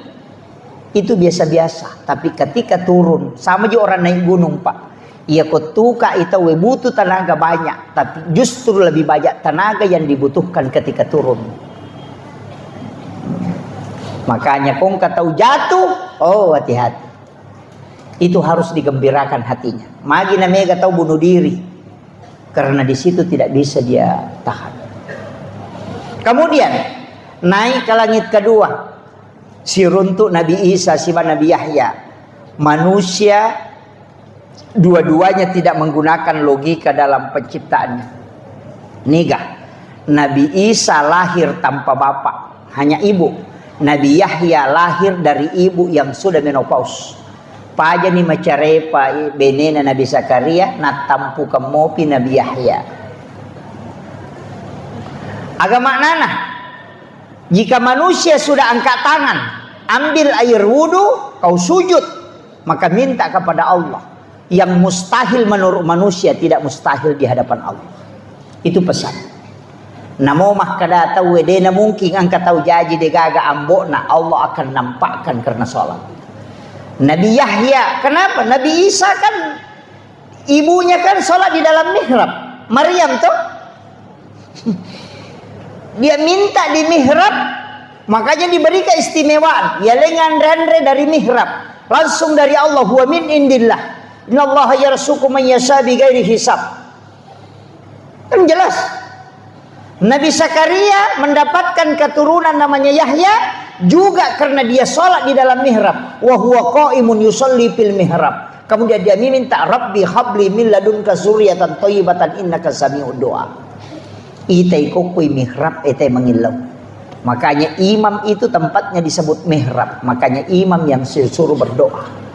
itu biasa-biasa, tapi ketika turun sama juga orang naik gunung, Pak. Ia ketuka itu butuh tenaga banyak, tapi justru lebih banyak tenaga yang dibutuhkan ketika turun. Makanya kong tahu jatuh, oh hati-hati. Itu harus digembirakan hatinya. Magi namanya tahu bunuh diri, karena di situ tidak bisa dia tahan. Kemudian naik ke langit kedua, si runtuk Nabi Isa, si Nabi Yahya, manusia. Dua-duanya tidak menggunakan logika dalam penciptaannya. Nigah, Nabi Isa lahir tanpa bapak, hanya ibu. Nabi Yahya lahir dari ibu yang sudah menopause. Paja ni macarepa benena Nabi Zakaria na tampu kemopi Nabi Yahya. Agama nana, jika manusia sudah angkat tangan, ambil air wudu, kau sujud, maka minta kepada Allah. Yang mustahil menurut manusia tidak mustahil di hadapan Allah. Itu pesan. Namo mah kada tahu wedena mungkin angkat tahu jaji degaga ambokna Allah akan nampakkan karena sholat. Nabi Yahya, kenapa? Nabi Isa kan ibunya kan sholat di dalam mihrab. Maryam tuh dia minta di mihrab, makanya diberi keistimewaan. Ya lengan rendre dari mihrab, langsung dari Allah. Huwa min indillah. Innallaha yarzuqu man yasha bighairi hisab. Kan jelas. Nabi Zakaria mendapatkan keturunan namanya Yahya juga karena dia sholat di dalam mihrab. Wa huwa qaimun yusalli fil mihrab. Kemudian dia minta, Rabbi habli min ladunka zurriyatan thayyibatan innaka sami'ud du'a. Itai kokui mihrab itai mengilau. Makanya imam itu tempatnya disebut mihrab. Makanya imam yang disuruh berdoa.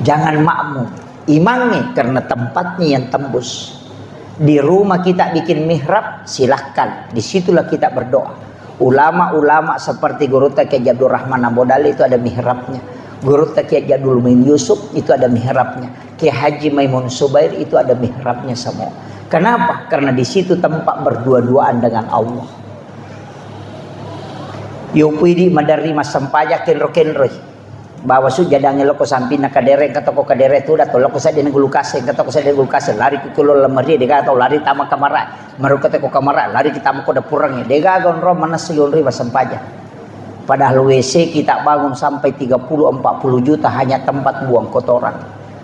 Jangan makmum, imamnya karena tempatnya yang tembus. Di rumah kita bikin mihrab, silahkan. Disitulah kita berdoa. Ulama-ulama seperti Guru Kiai Abdul Rahman Ambodali itu ada mihrabnya. Guru Kiai Jadul Min Yusuf itu ada mihrabnya. Kiai Haji Maimun Subair itu ada mihrabnya semua. Kenapa? Karena di situ tempat berdua-duaan dengan Allah. Yopidi madari masampajak kenro-kenroi. Bawa su jadange loko sampina kadere katoko kadere tu dato loko sa dina gulukase katoko sa dina gulukase lari kulo lemari dega atau lari tama kamara maru kateko kamara lari kita mo ko dapurangnya dega gon ro manas yon riba sampaja. Padahal WC kita bangun sampai 30-40 juta hanya tempat buang kotoran,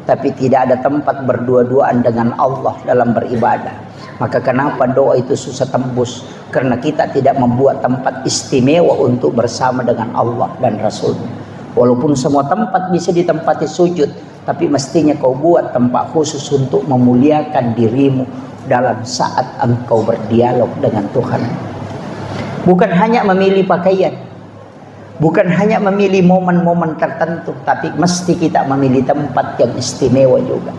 tapi tidak ada tempat berdua-duaan dengan Allah dalam beribadah. Maka kenapa doa itu susah tembus? Karena kita tidak membuat tempat istimewa untuk bersama dengan Allah dan Rasul-Nya. Walaupun semua tempat bisa ditempati sujud, tapi mestinya kau buat tempat khusus untuk memuliakan dirimu dalam saat engkau berdialog dengan Tuhan. Bukan hanya memilih pakaian, bukan hanya memilih momen-momen tertentu, tapi mesti kita memilih tempat yang istimewa juga.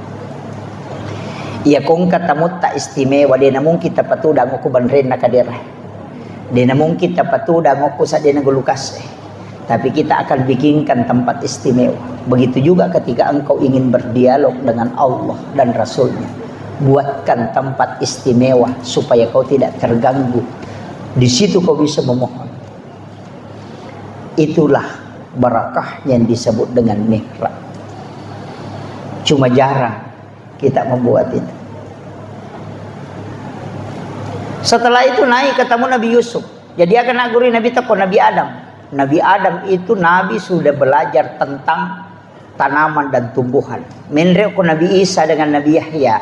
Ia kong katamu tak istimewa, dia namun kita patudang aku banren na kadera. Dia namun kita patudang aku sa dia nagulukas. Tapi kita akan bikinkan tempat istimewa. Begitu juga ketika engkau ingin berdialog dengan Allah dan Rasul-Nya. Buatkan tempat istimewa supaya kau tidak terganggu. Di situ kau bisa memohon. Itulah barakah yang disebut dengan mihrab. Cuma jarang kita membuat itu. Setelah itu naik ketemu Nabi Yusuf. Jadi akan naguri Nabi teko Nabi Adam. Nabi Adam itu Nabi sudah belajar tentang tanaman dan tumbuhan. Menrek ko Nabi Isa dengan Nabi Yahya,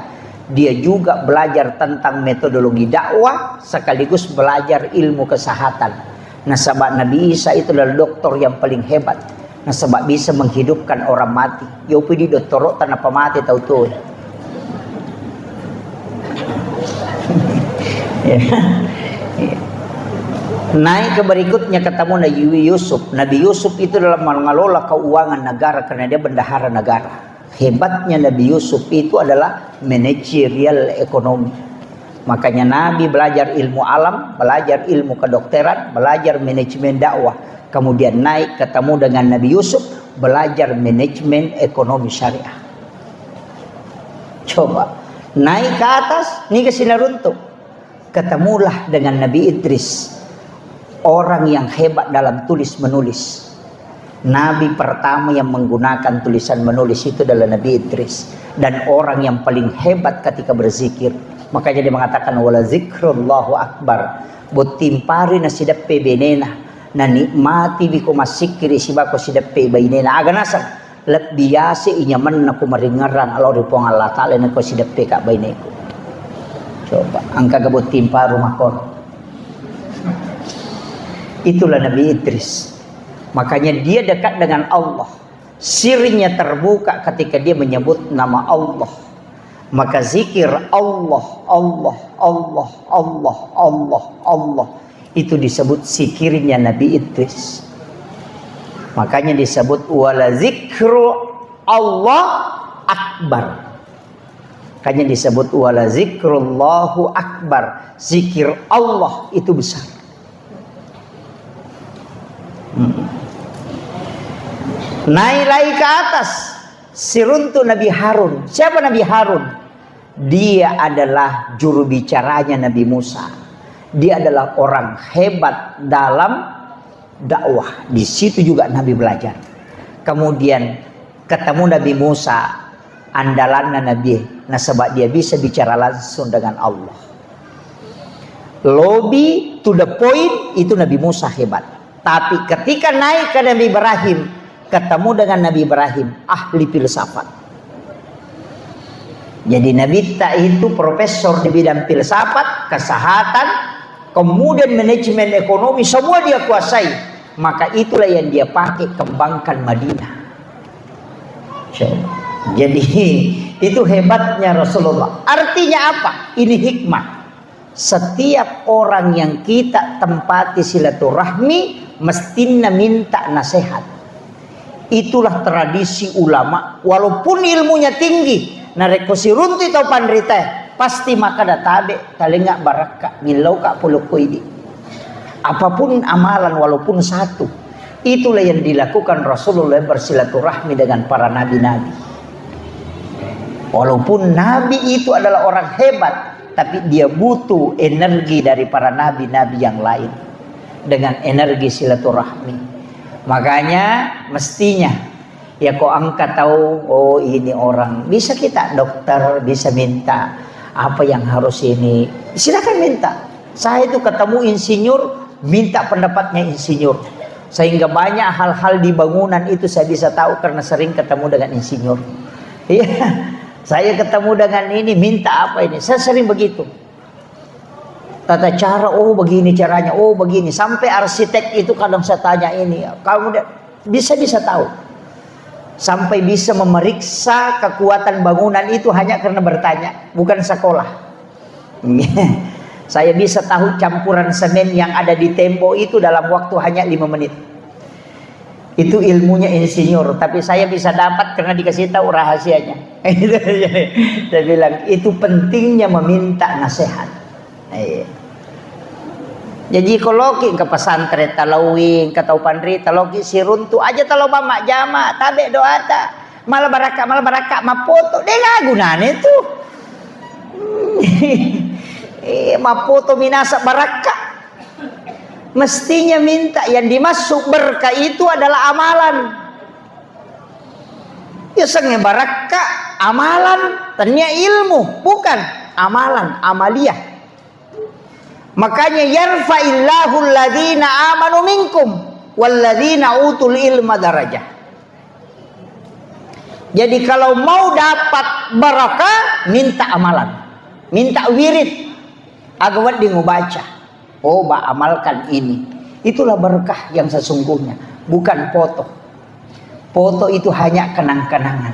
dia juga belajar tentang metodologi dakwah sekaligus belajar ilmu kesehatan. Nah, sebab Nabi Isa itu adalah dokter yang paling hebat. Nah, sebab bisa menghidupkan orang mati. Yo pidi dokter tanpa mati tahu tuh. Naik ke berikutnya ketemu Nabi Yusuf. Nabi Yusuf itu dalam mengelola keuangan negara karena dia bendahara negara. Hebatnya Nabi Yusuf itu adalah manajerial ekonomi. Makanya Nabi belajar ilmu alam, belajar ilmu kedokteran, belajar manajemen dakwah. Kemudian naik ketemu dengan Nabi Yusuf, belajar manajemen ekonomi syariah. Coba naik ke atas, nih ke Sinaruntuk. Ketemulah dengan Nabi Idris, orang yang hebat dalam tulis menulis. Nabi pertama yang menggunakan tulisan menulis itu adalah Nabi Idris, dan orang yang paling hebat ketika berzikir. Makanya dia mengatakan wala zikrullahu akbar, botimpari na sidappe benena na nikmati biko masikiri sibako sidappe bainena aganasan lep biase inyaman na kumaringaran Allah ripong Allah ta'ala na ko sidappe ka baineku. Coba angka gabot timparu makon. Itulah Nabi Idris. Makanya dia dekat dengan Allah. Sirnya terbuka ketika dia menyebut nama Allah. Maka zikir Allah, Allah, Allah, Allah, Allah, Allah. Itu disebut zikirnya Nabi Idris. Makanya disebut wala zikru Allah akbar. Makanya disebut wala zikrullahu akbar. Zikir Allah itu besar. Naik lagi ke atas, siruntu Nabi Harun. Siapa Nabi Harun? Dia adalah juru bicaranya Nabi Musa. Dia adalah orang hebat dalam dakwah. Di situ juga Nabi belajar. Kemudian ketemu Nabi Musa, andalannya Nabi. Nah, sebab dia bisa bicara langsung dengan Allah. Lobby to the point, itu Nabi Musa hebat. Tapi ketika naik ke Nabi Ibrahim, ketemu dengan Nabi Ibrahim, ahli filsafat. Jadi Nabi itu profesor di bidang filsafat, kesehatan, kemudian manajemen ekonomi, semua dia kuasai. Maka itulah yang dia pakai kembangkan Madinah. Jadi itu hebatnya Rasulullah. Artinya apa? Ini hikmah. Setiap orang yang kita tempati silaturahmi mestinya minta nasihat. Itulah tradisi ulama. Walaupun ilmunya tinggi, nareko sirunti atau pandrita, pasti maka databe talinga baraka milau ka pulukoidi. Apapun amalan walaupun satu, itulah yang dilakukan Rasulullah bersilaturahmi dengan para nabi-nabi. Walaupun nabi itu adalah orang hebat, tapi dia butuh energi dari para nabi-nabi yang lain dengan energi silaturahmi. Makanya mestinya ya kok angkat tahu, oh ini orang, bisa kita dokter bisa minta apa yang harus ini, silakan minta. Saya itu ketemu insinyur, minta pendapatnya insinyur, sehingga banyak hal-hal di bangunan itu saya bisa tahu karena sering ketemu dengan insinyur. Iya, saya ketemu dengan ini, minta apa ini, saya sering begitu. Tata cara, oh begini caranya, oh begini. Sampai arsitek itu kadang saya tanya ini, kamu bisa tahu. Sampai bisa memeriksa kekuatan bangunan itu hanya karena bertanya, bukan sekolah. Saya bisa tahu campuran semen yang ada di tembok itu dalam waktu hanya 5 menit. Itu ilmunya insinyur, tapi saya bisa dapat karena dikasih tahu rahasianya. Saya bilang itu pentingnya meminta nasihat. Jadi kalau ke pesantren talawing ke taupandri taloki siruntu aja talo mama jama tabe doa ta malah baraka mapoto deh nggak gunanya itu. Mapoto minasa baraka. Mestinya minta yang dimasuk berkah itu adalah amalan. Ya sengnya baraka amalan, ternyata ilmu bukan amalan, amaliyah. Makanya yarfa'illahu alladhina amanu minkum walladzina utul ilma darajah. Jadi kalau mau dapat barakah, minta amalan, minta wirid, agawat di baca. Oh, amalkan ini. Itulah berkah yang sesungguhnya, bukan foto. Foto itu hanya kenang-kenangan.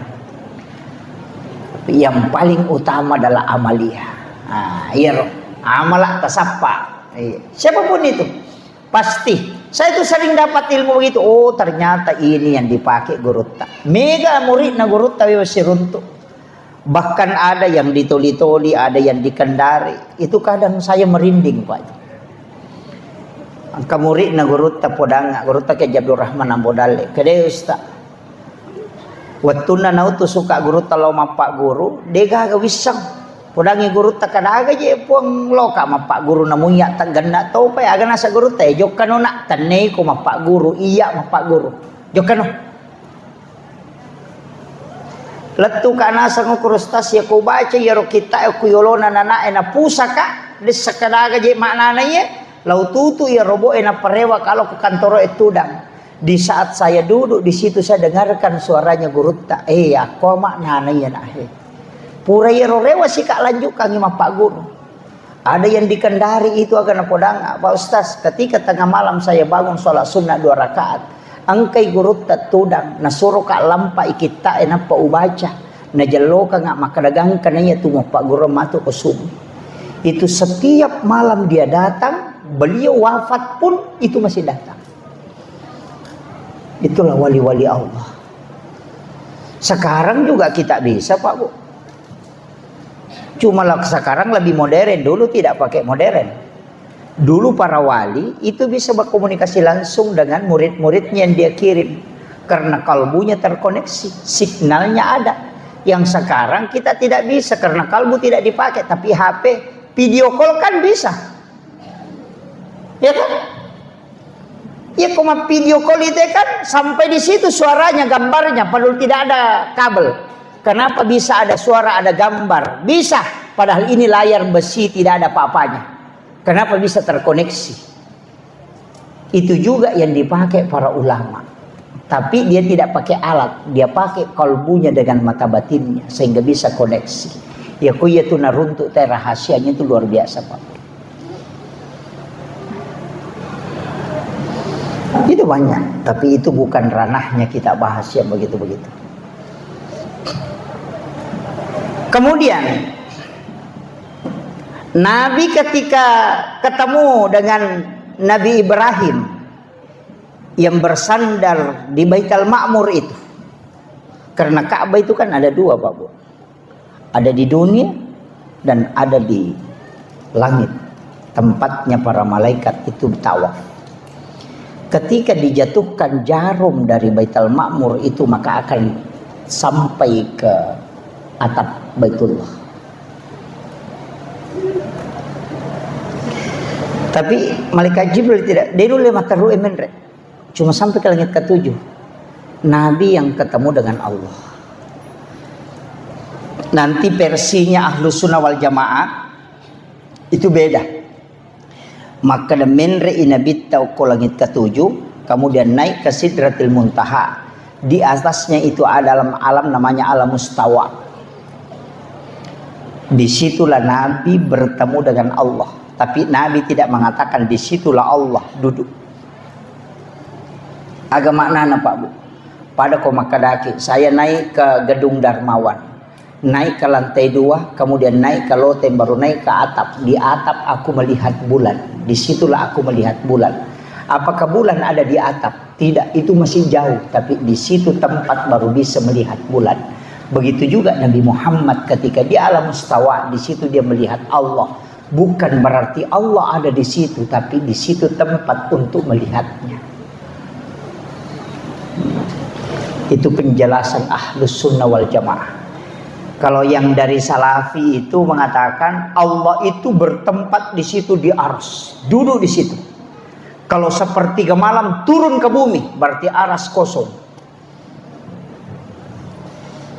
Yang paling utama adalah amalia. Iya, amalah tasappa. Siapapun itu, pasti. Saya itu sering dapat ilmu begitu. Oh, ternyata ini yang dipakai Gurutta. Mega murid na Gurutta masih runtuh. Bahkan ada yang ditoli-toli, ada yang dikendari. Itu kadang saya merinding, Pak. Angka murid na Gurutta podanga, Gurutta ke Abdul Rahman Ambodale. Kede Ustaz. Wattuna nautu suka Gurutta lo mapak guru, dega ga wisang. Podangi Gurutta kadaga je puang loka mapak guru namunya tak ganda tau pa aga nasa Gurutta jok kano nak tanay ko mapak guru iya mapak guru jok kano letu kana sa kurustas ya ko baca ya ro kita ko yolona nana na pusaka des kadaga je maknana ye lau tutu ya robo na parewa kalau ke kantoro etudang. Di saat saya duduk di situ saya dengarkan suaranya Gurutta aku maknana ya nah pura yero rewa sih kak lanjut kami Pak Guru. Ada yang dikendari itu akan podang Pak Ustaz. Ketika tengah malam saya bangun sholat sunnah 2 rakaat, angkai Gurutta tudang nasuruh kak lampai kita enak pa ubaca najalo ka nga makadagang kananya tumo Pak Guru matu kusum. Itu setiap malam dia datang, beliau wafat pun itu masih datang. Itulah wali-wali Allah. Sekarang juga kita bisa Pak Bu. Cuma sekarang lebih modern, dulu tidak pakai modern. Dulu para wali itu bisa berkomunikasi langsung dengan murid-muridnya yang dia kirim. Karena kalbunya terkoneksi, signalnya ada. Yang sekarang kita tidak bisa karena kalbu tidak dipakai. Tapi HP, video call kan bisa. Ya kan? Ya cuma video call itu kan sampai di situ suaranya, gambarnya, padahal tidak ada kabel. Kenapa bisa ada suara, ada gambar? Bisa, padahal ini layar besi tidak ada apa-apanya. Kenapa bisa terkoneksi? Itu juga yang dipakai para ulama. Tapi dia tidak pakai alat, dia pakai kalbunya dengan mata batinnya sehingga bisa koneksi. Ya kuya itu naruntuk teh rahasianya itu luar biasa Pak. Itu banyak, tapi itu bukan ranahnya kita bahas yang begitu-begitu. Kemudian Nabi ketika ketemu dengan Nabi Ibrahim yang bersandar di Baitul Ma'mur itu, karena Ka'bah itu kan ada 2 Pak Bu, ada di dunia dan ada di langit, tempatnya para malaikat itu tawaf. Ketika dijatuhkan jarum dari Baitul Ma'mur itu maka akan sampai ke atap Baitullah. Tapi malaikat Jibril tidak. Dia dulu mataru emenre. Cuma sampai ke langit ke-7. Nabi yang ketemu dengan Allah. Nanti versinya Ahlus Sunnah wal Jamaah itu beda. Maka menre inabita ke langit ke-7, kemudian naik ke Sidratil Muntaha. Di atasnya itu ada alam namanya alam mustawa. Disitulah Nabi bertemu dengan Allah. Tapi Nabi tidak mengatakan disitulah Allah duduk. Agak maknanya Pak Bu. Pada komakadaki saya naik ke gedung Darmawan, naik ke lantai 2, kemudian naik ke loteng, baru naik ke atap. Di atap aku melihat bulan. Disitulah aku melihat bulan. Apakah bulan ada di atap? Tidak, itu masih jauh. Tapi di situ tempat baru bisa melihat bulan. Begitu juga Nabi Muhammad ketika di alam mustawa, di situ dia melihat Allah. Bukan berarti Allah ada di situ, tapi di situ tempat untuk melihatnya. Itu penjelasan Ahlus Sunnah wal Jamaah. Kalau yang dari Salafi itu mengatakan Allah itu bertempat di situ di arsy, duduk di situ. Kalau sepertiga malam turun ke bumi, berarti arsy kosong.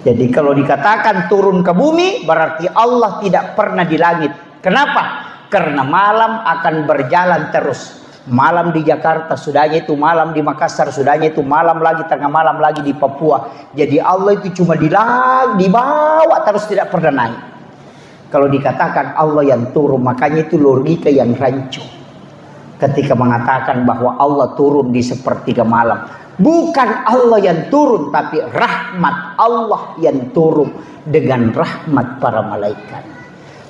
Jadi kalau dikatakan turun ke bumi, berarti Allah tidak pernah di langit. Kenapa? Karena malam akan berjalan terus. Malam di Jakarta, sudahnya itu malam di Makassar, sudahnya itu malam lagi, tengah malam lagi di Papua. Jadi Allah itu cuma dibawa terus, tidak pernah naik. Kalau dikatakan Allah yang turun, makanya itu logika yang rancu. Ketika mengatakan bahwa Allah turun di sepertiga malam. Bukan Allah yang turun, tapi rahmat Allah yang turun dengan rahmat para malaikat.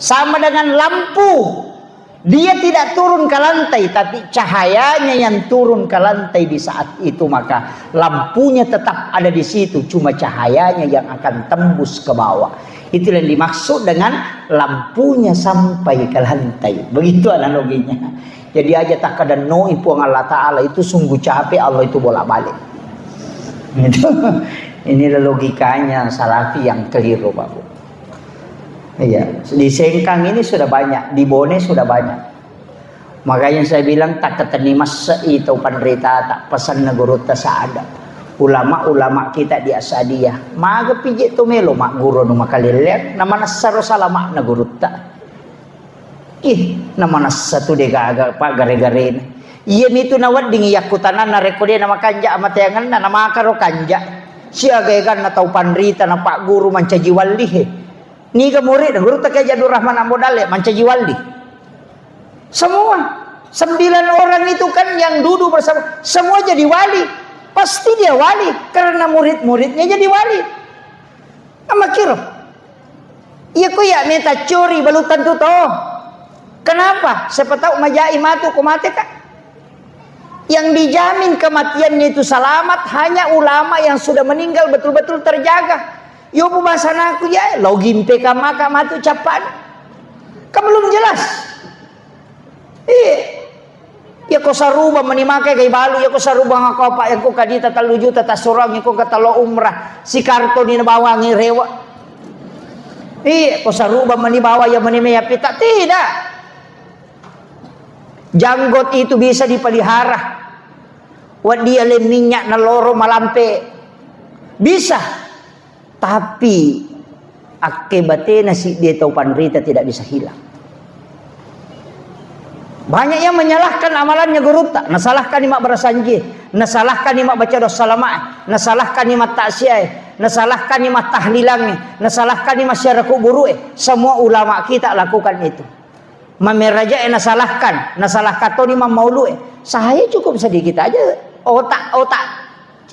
Sama dengan lampu. Dia tidak turun ke lantai, tapi cahayanya yang turun ke lantai di saat itu. Maka lampunya tetap ada di situ, cuma cahayanya yang akan tembus ke bawah. Itu yang dimaksud dengan lampunya sampai ke lantai. Begitu analoginya. Jadi aja tak ada no ipuang Allah Ta'ala itu sungguh capek, Allah itu bolak-balik. Ini logikanya Salafi yang keliru, Pak Bu. Iya, di Sengkang ini sudah banyak, di Bone sudah banyak. Makanya saya bilang tak keterima itu penderita tak pesan neguru tak ada. Ulama-ulama kita di Asadiyah, maga pijit tu melo mak guru nu makaliliat, nama nasaro salama neguru tak. Nama nasatu dega agak pak gare-gare ini. Iya itu nawat dingi yakutanan na rekode nama kanja amat yangan na nama karo kanja. Siaga na tau penderita na pak guru mancaji walihe. Ni ke murid guru tak kayak Jadur Rahman Amodale mancaji wali. Semua 9 orang itu kan yang duduk bersama, semua jadi wali. Pasti dia wali karena murid-muridnya jadi wali. Amakiro. Iya ku ya meta curi balutan tu toh. Kenapa? Siapa tahu majai matu ku mati kak. Yang dijamin kematiannya itu selamat hanya ulama yang sudah meninggal betul-betul terjaga. Yo pembahasan aku ya, login PK maka matu capan. Kamu belum jelas. Ya kau saruba menimakai kay balu, ya kau saruba ngako pak yang kau kadita taluju tata surang yang kau kata lo umrah si karto ni nabawangi rewa. Kau saruba menibawa ya menimaya pita tidak. Janggot itu bisa dipelihara. Wad dia le minyak na loro malampe. Bisa. Tapi akibatnya si dia tahu penderita tidak bisa hilang. Banyak yang menyalahkan amalannya guru tak, nasalahkan imak berasanji, nasalahkan imak baca doa salamah, nasalahkan imak taksiyah, nasalahkan imak tahlilangnya, nasalahkan imak syaraku buru. Semua ulama kita lakukan itu. Mameraja nasalahkan to imam maulu. Saya cukup sedikit aja otak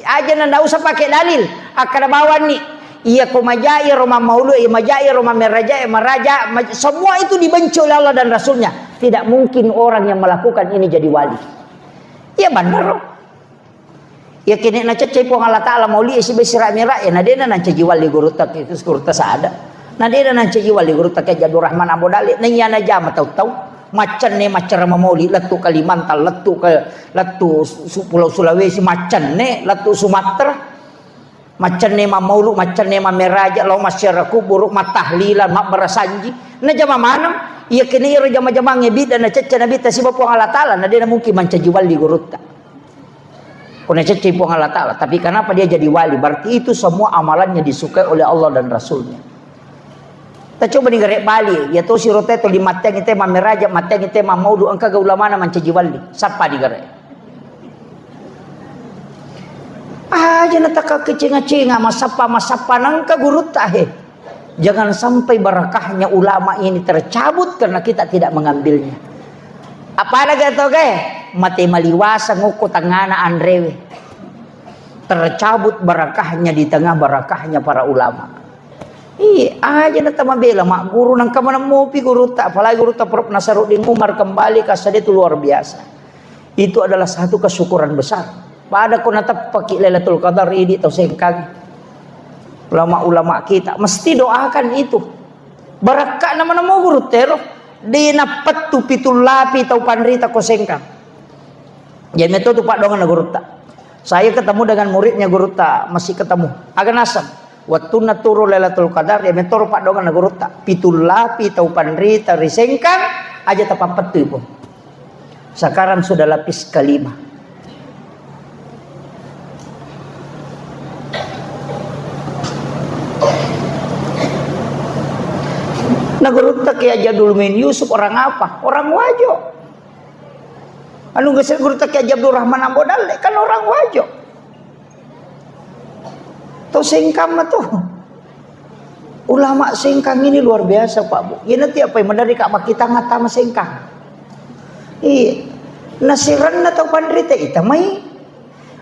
aja, nanda usah pakai dalil. Akan bawa nih. Iya kumajai Roma maulu, iya majai Roma meraja, meraja, semua itu dibenci oleh Allah dan Rasulnya. Tidak mungkin orang yang melakukan ini jadi wali. Ya benar. Ya kini na cecai puang Allah Ta'ala mauli isi besira mira ya nadena na cecai wali guru tak itu guru tak saada. Nadena na cecai wali guru tak Jadur Rahman Amodale. Nanya na jama tahu macan ne macara mauli letu Kalimantan, letu Pulau Sulawesi, macan ne letu Sumatera. Macan nema maulu, macan nema meraja, lau masyaraku buruk matahlilan, mak berasanji. Na jama mana? Ia kini iro jama-jama ngebid dan cecah nabi tasiba puang Allah Ta'ala. Na dia mungkin mancaji wali gurutta. Kena cecah puang Allah Ta'ala. Tapi kenapa dia jadi wali? Berarti itu semua amalannya disukai oleh Allah dan Rasulnya. Kita coba digerek Bali. Ya tu si rote tu lima teng itu ma meraja, mateng itu ma maulu. Engkau gaulah mana mancaji wali? Siapa digerek? Aja nataka kecenga-cenga masapa nangka guru tahe. Jangan sampai barakahnya ulama ini tercabut karena kita tidak mengambilnya. Apa lagi atau mati maliwasa nguku tangana andrewe. Tercabut barakahnya di tengah barakahnya para ulama. Aja nata mabela mak guru nang kamana mopi guru tak, apalagi guru tak Prof Nasaruddin Umar kembali kasade itu luar biasa. Itu adalah satu kesyukuran besar. Pada kau natap pakai Lailatul Qadar ini atau Sengkang, ulama-ulama kita mesti doakan itu. Barakah nama-nama guru tero dinapat tu pitul lapi tau panrita ko Sengkang. Jadi metode pak dongan guru tak. Saya ketemu dengan muridnya guru tak, masih ketemu. Agan asam. Waktu naturu Lailatul Qadar ya metode pak dongan guru tak. Pitul lapi tau panrita ri Sengkang aja tapapat tu pun. Sekarang sudah lapis kelima. Nagurut Kiai Jadul Min Yusuf orang apa? Orang Wajo. Anu geus guru Kiai Abdul Rahman Ambodal kan orang Wajo. Tuh singkam tuh. Ulama singkang ini luar biasa Pak Bu. Ya nanti apa yang mendari kak kita ngata mas singkang. Iya. Nasiran atau pandrita ita mai.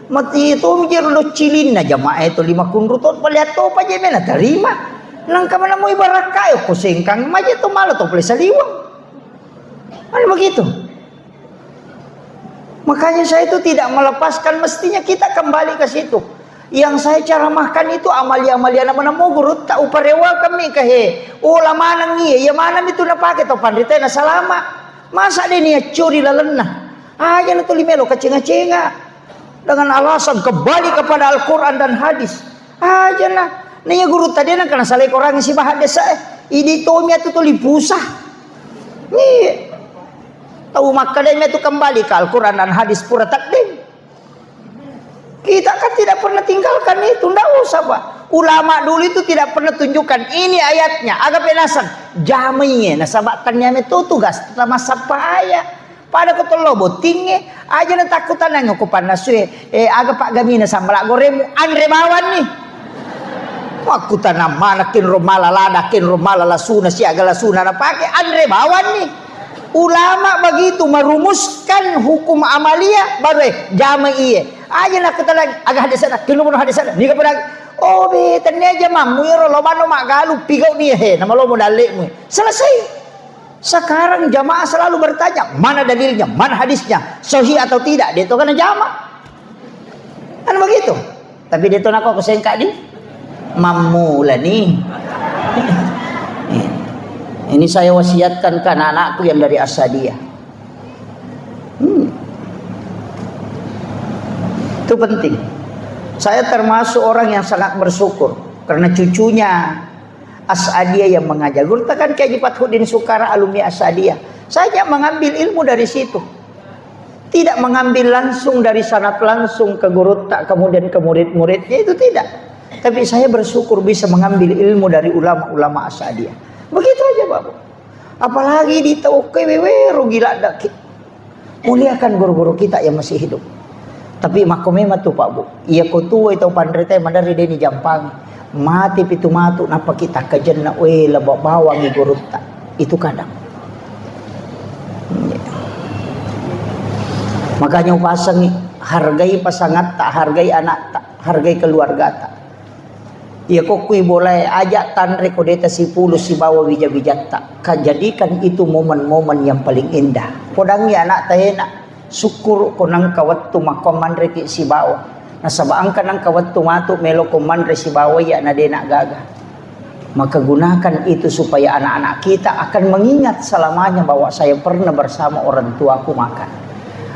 Mati itu mikir lo cilin na jamaah itu 5 kunrutot palihat to pa jemena terima. Nang ka mana mo ibarat kayo ko singkang maja to malo to pala saliwang. Ano begitu? Makanya saya itu tidak melepaskan, mestinya kita kembali ke situ. Yang saya caramahkan itu amalia-amalia nama mo guru tak uparewa kami kahe. Ulama nang iya, ya mana itu na pakai to pandrita na salama. Masa dia niat curi lalena. Aja na tulimelo kacenga-cenga. Dengan alasan kembali kepada Al-Quran dan hadis. Aja na. Nih guru tadi na karena salah orang si bahad desa. Ini tomia tu tuli pusah. Nih. Tahu makanya itu kembali ke Al-Quran dan hadis pura takdim. Kita kan tidak pernah tinggalkan itu, ndak usah Pak. Ulama dulu itu tidak pernah tunjukkan ini ayatnya. Agak penasan. Jaminya nasabatannya itu tugas pertama sapaya. Pada ketolobo tinggi aja na takutan nang kupan nasue. Agak Pak Gamina sambal goremu andre mawan nih. Aku tanam mana kin romala lada kin romala lasuna si agak lasuna na pakai andre mawan nih. Ulama begitu merumuskan hukum amalia baru jami'iyah. Aja nak kita lagi agak hadis sana, kinu pun hadis sana. Ni kepada oh be tanya aja mamu ya lo mano mak galu pigau ni nama lo modalekmu. Selesai. Sekarang jamaah selalu bertanya mana dalilnya, mana hadisnya, sahih atau tidak. Dia itu kan jamaah. Kan begitu. Tapi dia itu nak kau kesengkak di mamu lah nih. Ini saya wasiatkan ke anak-anakku yang dari Asadiyah. Itu penting. Saya termasuk orang yang sangat bersyukur karena cucunya Asadiyah yang mengajar. Guru kan kayak Fathuddin Sukara alumni Asadiyah. Saya mengambil ilmu dari situ. Tidak mengambil langsung dari sanad langsung ke guru tak kemudian ke murid-muridnya, itu tidak. Tapi saya bersyukur bisa mengambil ilmu dari ulama-ulama Asadiyah. Begitu aja Bapak. Apalagi di TOKWW gila dak. Muliakan guru-guru kita yang masih hidup. Tapi makomema tuh Pak Bu. Iya ko tuwa itu pandrita mandari deni jampang. Mati pitu matu napa kita kajenna we lebok bawang guru tak. Itu kadang. Makanya pasang hargai pasangan tak, hargai anak tak, hargai keluarga tak. Ya kok kui boleh ajak tanre kodeta si pulu si bawa bijak-bijak tak. Jadikan itu momen-momen yang paling indah. Podangi anak tahena syukur konang kawat tu makoman reki si bawa. Nasabaan kanang kawat tu matu melo koman re si bawa ya na dena gaga. Maka gunakan itu supaya anak-anak kita akan mengingat selamanya bahwa saya pernah bersama orang tuaku makan.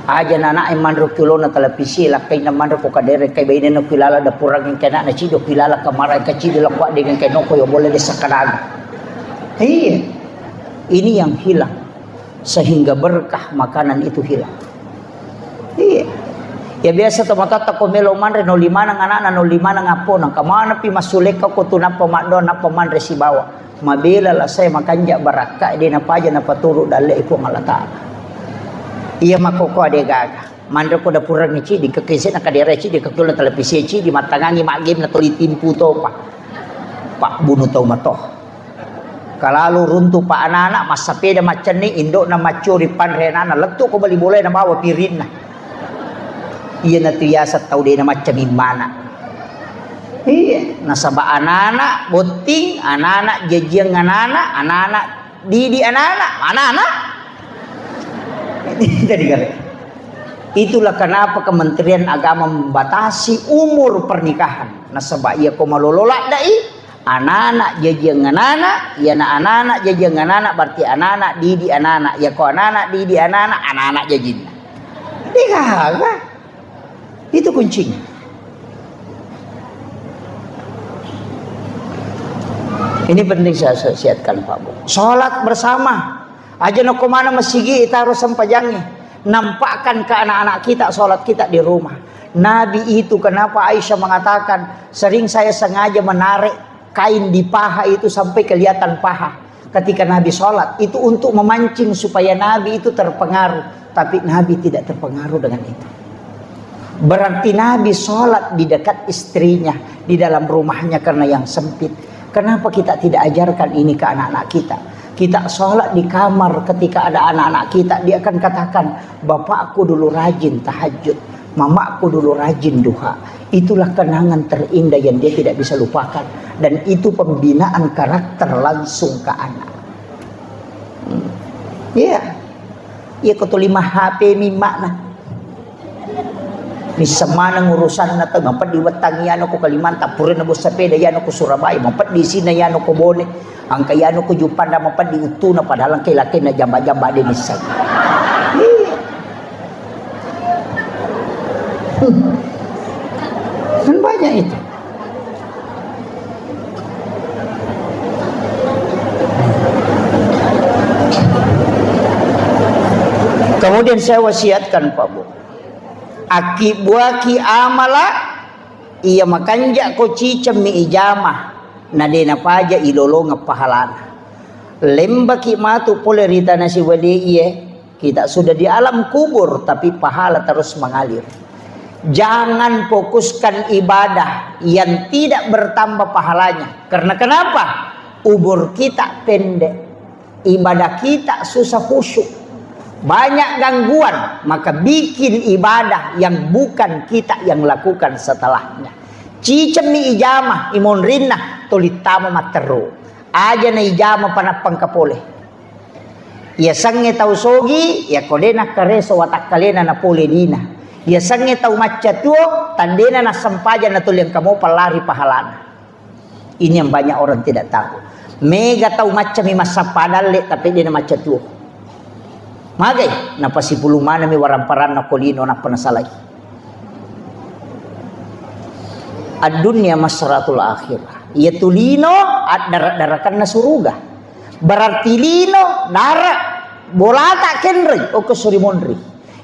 Aja nana ay manro kilo na televisi la kay na manro ko kadere kay bayne na kilala da purang yang kena na chido kilala kamaray ka chido la kwa dengan kay no ko yo boleh desa kanaga. Iya. Ini yang hilang sehingga berkah makanan itu hilang. Iya. Ya biasa tomatata ko melo manre no lima nang anak no lima nang apo nang kamana pi masuleka ko tunap pamadon na pamanre si bawa. Mabila la saya makanja baraka di na paja na paturu dale ipo ngalata. Iya makoko ade gaga. Mandro ko da purang ni di kekese na kadere di kakul na televisi di matangangi magim na tulitin puto pa. Pak bunuh tau matoh. Kalalu runtuh pa anak-anak mas sepeda macam ni indok na macuri panrena na letuk ko bali boleh na bawa pirin na. Iya na tuyasa tau de na macam mana. Iya, nasaba anak-anak boting, anak-anak jejiang anak-anak didi anak-anak. Itulah kenapa Kementerian Agama membatasi umur pernikahan. Nasaba iya ko malolola dai anak-anak jejiang anak, ya na anak-anak jejiang anak berarti anak-anak didi anak, ya ko anak-anak didi anak jejin. Digaga. Itu kuncinya. Ini penting saya siatkan Pak Bu. Salat bersama. Aja no komana masigi itaruh sampajangnya. Nampakkan ke anak-anak kita salat kita di rumah. Nabi itu kenapa Aisyah mengatakan sering saya sengaja menarik kain di paha itu sampai kelihatan paha. ketika Nabi sholat itu untuk memancing supaya Nabi itu terpengaruh, tapi Nabi tidak terpengaruh dengan itu. Berarti Nabi sholat di dekat istrinya, di dalam rumahnya karena yang sempit. Kenapa kita tidak ajarkan ini ke anak-anak kita? Kita sholat di kamar ketika ada anak-anak kita, dia akan katakan, bapakku dulu rajin tahajud, mamaku dulu rajin duha. Itulah kenangan terindah yang dia tidak bisa lupakan. Dan itu pembinaan karakter langsung ke anak. Iya. Iya kutu 5 HP mimak nah. Ni semana ngurusan na to, mampat di Wetangi ano ko Kalimantan, puro na sepeda yan ko Surabaya, mampat di sina yan ko Bone, ang kayano ko Jupanda, mampat di Utuna, padahal ang kailaki na jamba-jamba din isa. Kan banyak itu. Kemudian saya wasiatkan Pak Bu, aki buaki amala iya makanja ko cicam mi ijamah na dena paja ilolo nga pahalana. Lembaki matu pole rita na si wali iye, kita sudah di alam kubur tapi pahala terus mengalir. Jangan fokuskan ibadah yang tidak bertambah pahalanya. Karena kenapa? Umur kita pendek, ibadah kita susah khusyuk, banyak gangguan, maka bikin ibadah yang bukan kita yang lakukan setelahnya. Cicem ni ijamah imon rinna tolitama materu aja na ijamah panapang kapole. Ya sange tau sogi ya kodena kareso watak kalena na pole dina. Ya sange tau macatuo tandena na sampaja na tuliang kamu palari pahalana. Ini yang banyak orang tidak tahu. Mega tau macam masa padale tapi dia na macatuo. Magay napasipulu mana mi waramparan na kolino na panasalay. Ad-dunya masratul akhirah. Ya tulino at darat-darakan na suruga. Berarti lino darat bolata kenri o kusurimonri.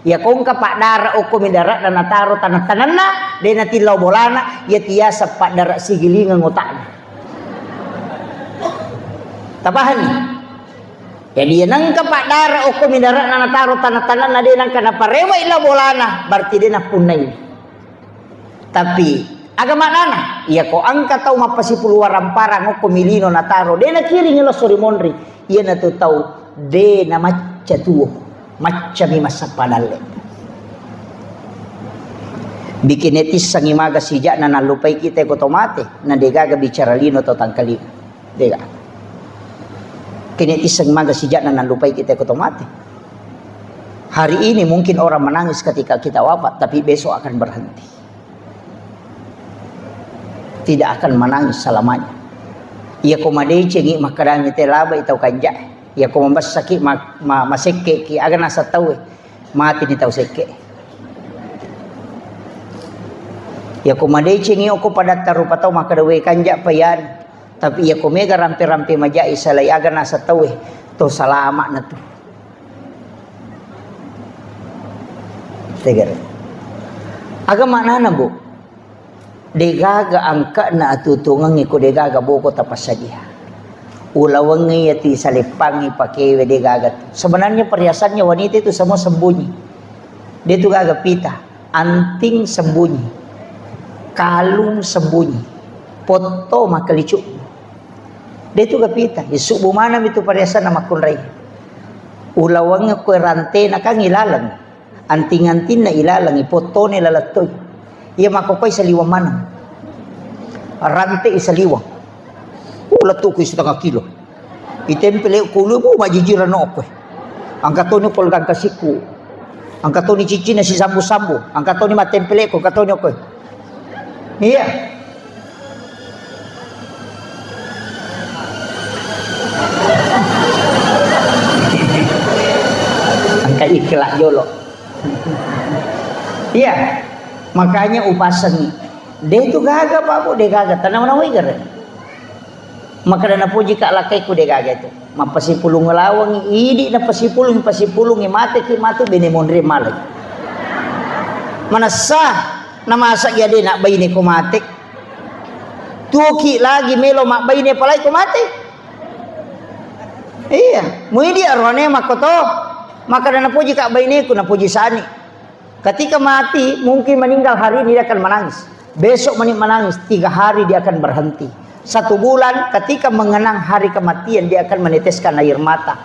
Ya kung kapak darat o kumidarat na nataro tanah-tanan na de na tilaw bolana ya tiasa pak darat sigilingan ngotakna. Tabahan ni. Jadi nang kapak darat o kumidarat na nataro tanah-tanan na de nang kanaparewa ila bolana berarti de na punay. Tapi agama nana, iya ko angka tau mapasipulu warampara ngo kumilino nataro, de na kiri ngelo sorimonri, iya na tu tau de na macca tuo, macca mi masapadale. Bikinetis sang imaga sijak na nalupay kita ko tomate, na degaga bicara lino to tangkalino, dega. Kinetis sang imaga sijak na nalupay kita ko tomate. Hari ini mungkin orang menangis ketika kita wafat, tapi besok akan berhenti. Tidak akan menangis selamanya. Ia komadei cengi makarang ite laba itau kanja. Ia komambas sakit maseke ki aga nasa tahu mati ni tahu seke. Ia komadei cengi oko pada taru patau makadawe kanja payan. Tapi ia komega rampe-rampe majai salai aga nasa tahu to salama na tu. Tegar. Aga mana na bu? Degaga angka na atutungan iko degaga boko tapasadia. Ulawangi yati salipangi pakewe degaga. Sebenarnya perhiasannya wanita itu semua sembunyi. Dia itu gaga pita, anting sembunyi, kalung sembunyi, foto makalicu. Dia itu gaga pita. Isu bumana itu perhiasan nama kunrai. Ulawangi ko rante na kang ilalang, anting-anting na ilalang, foto ni lalatoy. Ia makokoy sa liwang manang. Rante sa liwang. Lato ko 1/2 kilo. Itempele kulo mo majijiran no ako. Ang katoni polgang kasiku. Ang katoni cici na si sambu-sambu. Ang katoni matempele ko katoni ako. Iya. Ang kaikla jolo. Iya. Makanya upasan dia itu gaga Pak Bu, dia gaga tanam na wigar. Maka na po jika lakay ko dia gaga itu. Mapasipulong ngalawang idi na pasipulong mate ki matu benemonre malag. Manasa na masa ya din na bayni ko mate. Tuki lagi melo mak bayni palay ko mate. Iya, muidi arwane makoto. Maka dana puji kak baini ku na puji sani. Ketika mati mungkin meninggal hari ini dia akan menangis. Besok menangis, 3 hari dia akan berhenti. 1 bulan ketika mengenang hari kematian dia akan meneteskan air mata.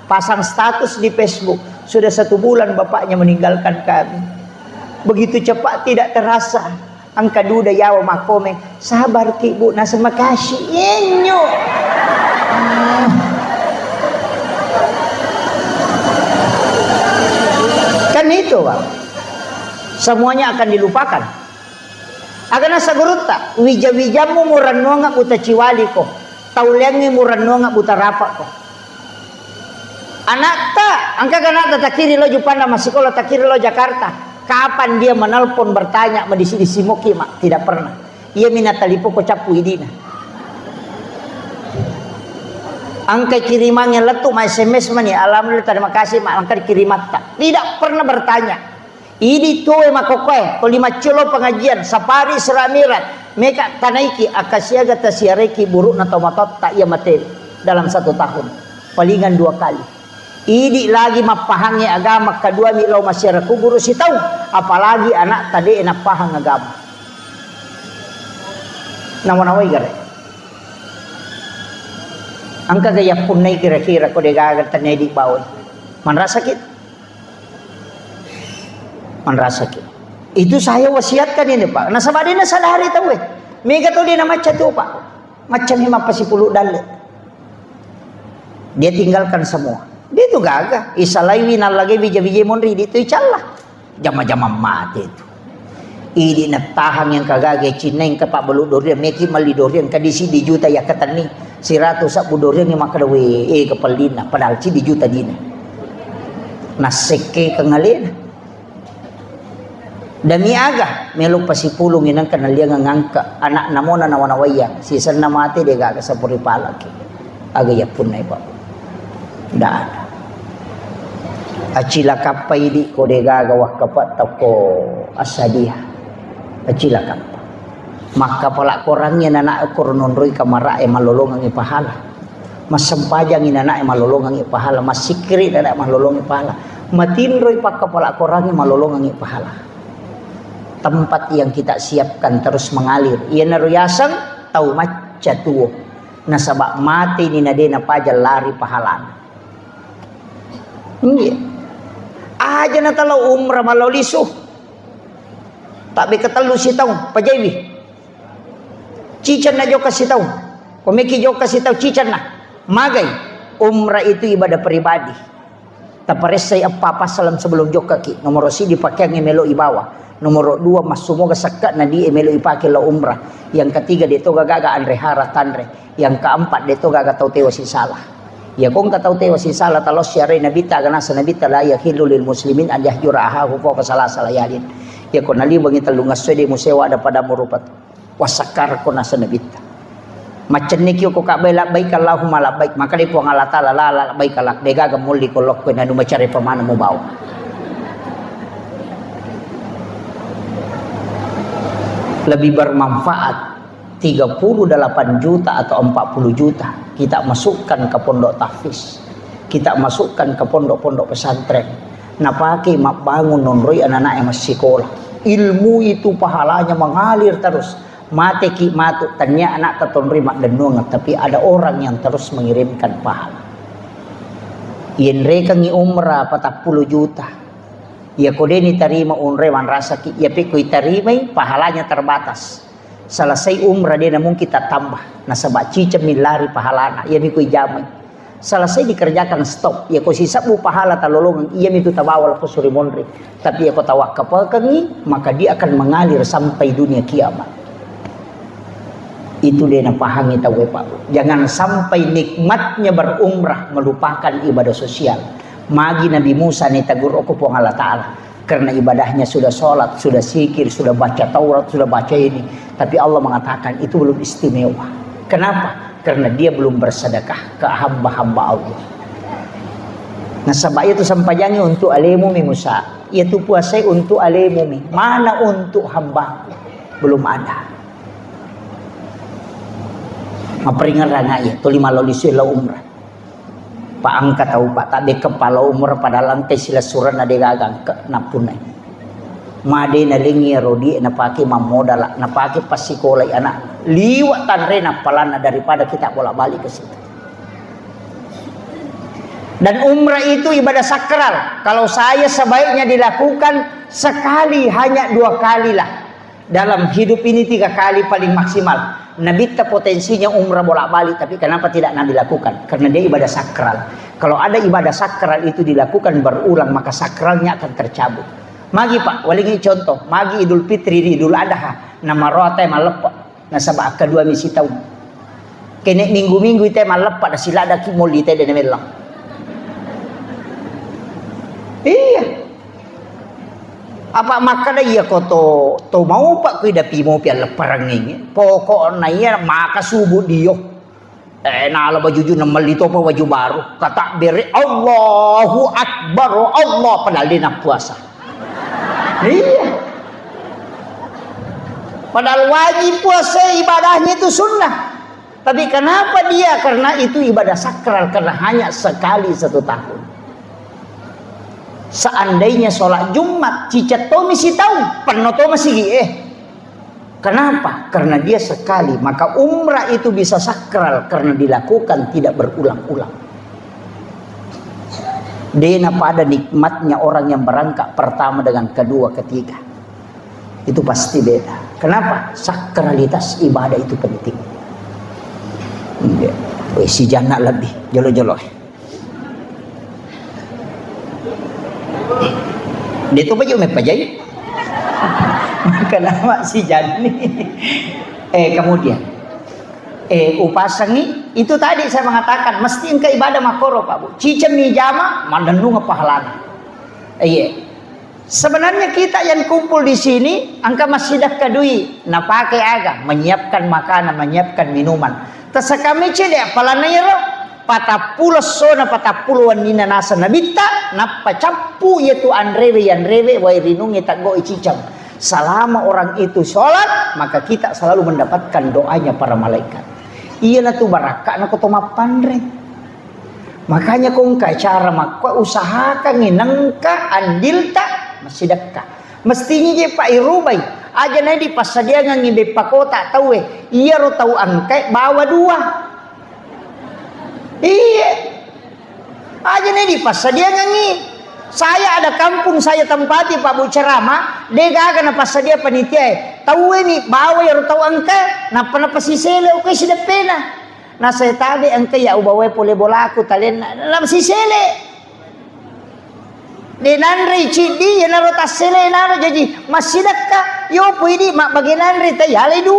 Pasang status di Facebook, sudah 1 bulan bapaknya meninggalkan kami. Begitu cepat tidak terasa. Angka duda yawa makome. Sabar ki bu, nasa makasih. Inyo. Kan itu bang. Semuanya akan dilupakan. Akan asa guruta. Wija-wijamu murano nga buta ciwali ko. Taulengi murano nga buta rapa ko. Anak ta, angka ganata takiri lo Jupanda masikola takiri lo Jakarta. Kapan dia menelpon bertanya medisi moki mak? Tidak pernah. Ia minatalipo ko capu idina. Angka kirimannya letu ma SMS mani. Alhamdulillah terima kasih mak angka kirimat tak. Tidak pernah bertanya. Ini tuh makokoe. Ko 5 kilo pengajian. Sapari seramirat. Meka tanaiki akasiaga tasiareki buruk na tomatot tak ia materi dalam 1 tahun. Palingan 2 kali. Idi lagi mapahangi agama kedua milo masyarakat guru si tahu apalagi anak tadi enak pahang agama nawan-nawai gare angka gaya punai kira-kira ko degagat tanedi bawon man sakit itu saya wasiatkan ini pak nasabadi na sadari tahu mega to di na macam tu pak macam 50 dalet dia tinggalkan semua. Dia itu gagah. Isalai winal lagi bija-bija monri itu icalah. Jama-jama mati itu. Ini natahang yang kagage Cina yang kepak beluk dorian meki mali dorian kadisi di juta ya katani. Si ratu sak budorian yang makadawe kepalina padahal ci di juta dina. Naseke kengalin. Dami aga meluk pasipulong inang kanal dia ngangka anak namona nawanawaya. Sisan na mati dia gagah sa puripalaki. Aga ya punay pa. Tidak ada. Acila kapai di kode gagawah kapat toko asadia. Acila kapai. Maka pala korangnya anak korononroi kamara malolongang ipahala. Mas sempajang anak malolongang ipahala. Mas sikri anak malolongang ipahala. Matinroi pak kepala korangnya malolongang ipahala. Tempat yang kita siapkan terus mengalir. Ia naruyasang tau maca tuo. Nasabak mati ni nadena pajal lari pahalan. Iya. Aja na talo umrah malo liso. Tapi ketelu si tahu pajaiwi. Cican na jo kasi tahu. Komiki jo kasi tahu cican na. Magay. Umrah itu ibadah pribadi. Tapares say apa salam sebelum jo kaki. Nomor si dipakai ngemelo ibawa. Nomor 2 mas sumoga sakat na di emelo ipake la umrah. Yang ketiga dito gagaga andre hara tanre. Yang keempat dito gaga tau tewa si salah. Ya kung kataw tewa si salah talos syari nabita gana sa nabita la yahilu lil muslimin an yahjura ahahu fawqa salasa layalin. Ya kun nalibang italungas swede musewa ada pada murupat wasakar ko na sa nabita. Macen nikyo ko kabay labay Allahumma labay maka di po ang alata la labay kalak de gaga muli ko lok ko na numacari pamana mo baw. Lebih bermanfaat 38 juta atau 40 juta kita masukkan ke pondok tahfiz, kita masukkan ke pondok-pondok pesantren. Napaki mabangun nonroi anak-anak yang masih sekolah. Ilmu itu pahalanya mengalir terus. Mate ki matu tanya anak ketonri mak denungat tapi ada orang yang terus mengirimkan pahala. Yen reka ngi umrah 40 juta. Ya kodeni tarima unrewan rasa ki ya pikui tarimai pahalanya terbatas. Selesai umrah dia namun kita tambah. Nasabak cicam milari pahalana. Ia mikui jamai. Selesai dikerjakan stop. Ya ko sisabu pahala talolongan. Ia mitu tabawal ko surimonri. Tapi ya ko tawakka pekengi. Maka dia akan mengalir sampai dunia kiamat. Itu dia napahangi tawe pak. Jangan sampai nikmatnya berumrah melupakan ibadah sosial. Magi Nabi Musa ni tagur aku po Allah Ta'ala. Karena ibadahnya sudah sholat, sudah zikir, sudah baca Taurat, sudah baca ini. Tapi Allah mengatakan itu belum istimewa. Kenapa? Karena dia belum bersedekah ke hamba-hamba Allah. Nah sebab itu sampainya untuk alemumi Musa. Itu puasa untuk alemumi. Mana untuk hamba? Belum ada. Maperingan rana ya. Tuli malo lisila umrah. Pak angkat tahu Pak tabe kepala umur pada lantai sila suran na degagang ke napunay. Made na lingi rodi na paki mamodala na paki pasikolay anak liwat tanre na palana daripada kita bolak-balik ke situ. Dan umrah itu ibadah sakral. Kalau saya sebaiknya dilakukan sekali, hanya 2 kali lah. Dalam hidup ini 3 kali paling maksimal. Nabi potensinya umrah bolak-balik, tapi kenapa tidak Nabi lakukan? Karena dia ibadah sakral. Kalau ada ibadah sakral itu dilakukan berulang, maka sakralnya akan tercabut. Magi Pak, walingi contoh, magi Idul Fitri di Idul Adha, nama rote malepak, nasabah kedua misi tahun. Kene minggu-minggu itu malepak, dah sila ada kimol di teh dan melang. Iya. Apa makanya iya kau to mau Pak kui dapi mau piala perang ini. Pokok naya maka subuh dia. Nala baju ju nemal itu apa baju baru. Kata beri Allahu Akbar Allah padahal dia nak puasa. Iya. Padahal wajib puasa ibadahnya itu sunnah. Tapi kenapa dia? Karena itu ibadah sakral, karena hanya sekali 1 tahun. Seandainya sholat Jumat cicat to misi tahu penuh to masih kenapa? Karena dia sekali. Maka umrah itu bisa sakral karena dilakukan tidak berulang-ulang. Dena pada nikmatnya orang yang berangkat pertama dengan kedua ketiga itu pasti beda. Kenapa? Sakralitas ibadah itu penting. Si jana lebih jolo-jolo. Dia tu baju me pajai. Kenapa si jani? Kemudian upasangi itu tadi saya mengatakan mesti engkau ibadah makoro Pak Bu. Cicem ni jama mandenung pahalana. Sebenarnya kita yang kumpul di sini angka masih dah kadui na pakai aga menyiapkan makanan, menyiapkan minuman. Tasakami cede palana yero patapulo sona patapulo wanina nasa nabita napa capu yaitu anrewe wa irinungi tanggo icicam. Selama orang itu sholat maka kita selalu mendapatkan doanya para malaikat. Iya na tu baraka na kutuma pandre. Makanya kung cara makwa usahakan nginangka andilta masih dekat. Mestinya je Pak Irubay aja na di pasadia ngibe pakota tahu iya ro tahu angkai bawa 2. Iya. Aja nih di pas dia ngangi. Saya ada kampung saya tempati Pak Bu ceramah, dega na pas dia panitia. Tahu ini bawa ya tahu angka, napa si sele oke sudah pena. Nah saya tadi angka ya ubawa pole bolaku talen na si sele. Denanre cidi ya naro tas sele naro jadi masih dekat. Yo puidi mak baginanre tayale 2.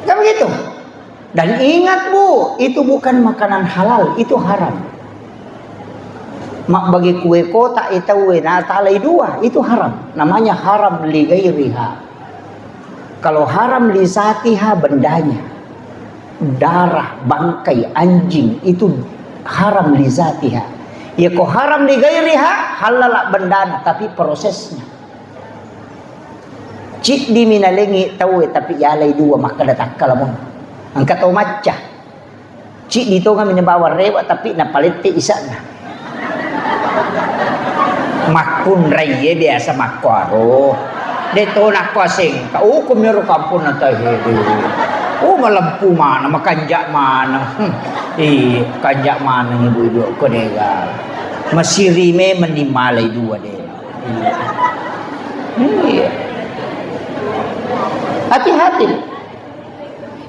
Kan begitu. Dan ingat Bu, itu bukan makanan halal, itu haram. Mak bagi kue kota itu na talai 2, itu haram. Namanya haram li gairiha. Kalau haram li zatiha bendanya, darah, bangkai, anjing itu haram li zatiha. Ya kok haram di gairiha halal bendana tapi prosesnya. Cik di minalengi tahu tapi yalai 2 maka datak kalamun. Angkat tahu maca. Cik di tonga bawa rewa tapi na palette isana. Makun raye biasa makwaro. Deto nak kuasing ka hukum ni kampun na tayo. Malampu mana, makanjak mana. Kanjak mana ibu-ibu ko dega. Masirime menimalay 2 deh. Hati-hati.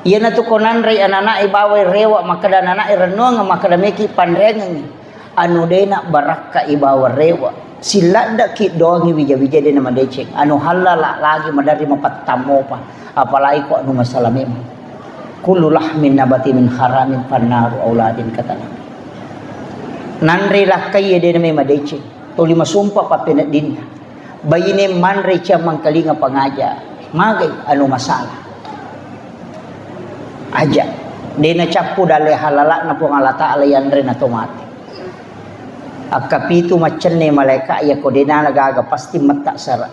Iya na to konan ray anana ibaway rewa makada nana irenong makada meki panrengang. Anu de na baraka ibawa rewa. Sila da ki doangi wija-wija de na madeceng. Anu halala lagi madari mapatamo pa. Apalagi ko anu masalah memang. Kullu lahmin nabati min haramin pannaru auladin kata Nabi. Nanre lah kaya de na may madeceng. Tuli masumpa pa pinadin. Bayine manre siya mangkalinga pangaja. Magay anu masalah. Aja. De na capu dale halala na po ngalata alayan rin na tumati. Akapitu macam ni malaikat ya ko dena nagaga pasti mata sara.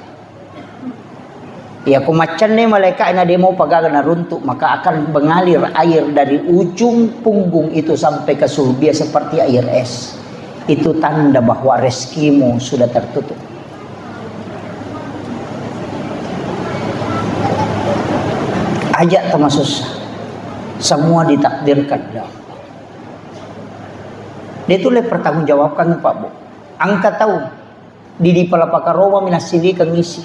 Ya ko macam ni malaikat na demo pagaga na runtuk maka akan mengalir air dari ujung punggung itu sampai ke sulbi seperti air es. Itu tanda bahwa rezekimu sudah tertutup. Ajak termasuk semua ditakdirkan. Dia tu le pertanggungjawabkan Pak Bu. Angka tahu di palapaka Roma minasili kang isi.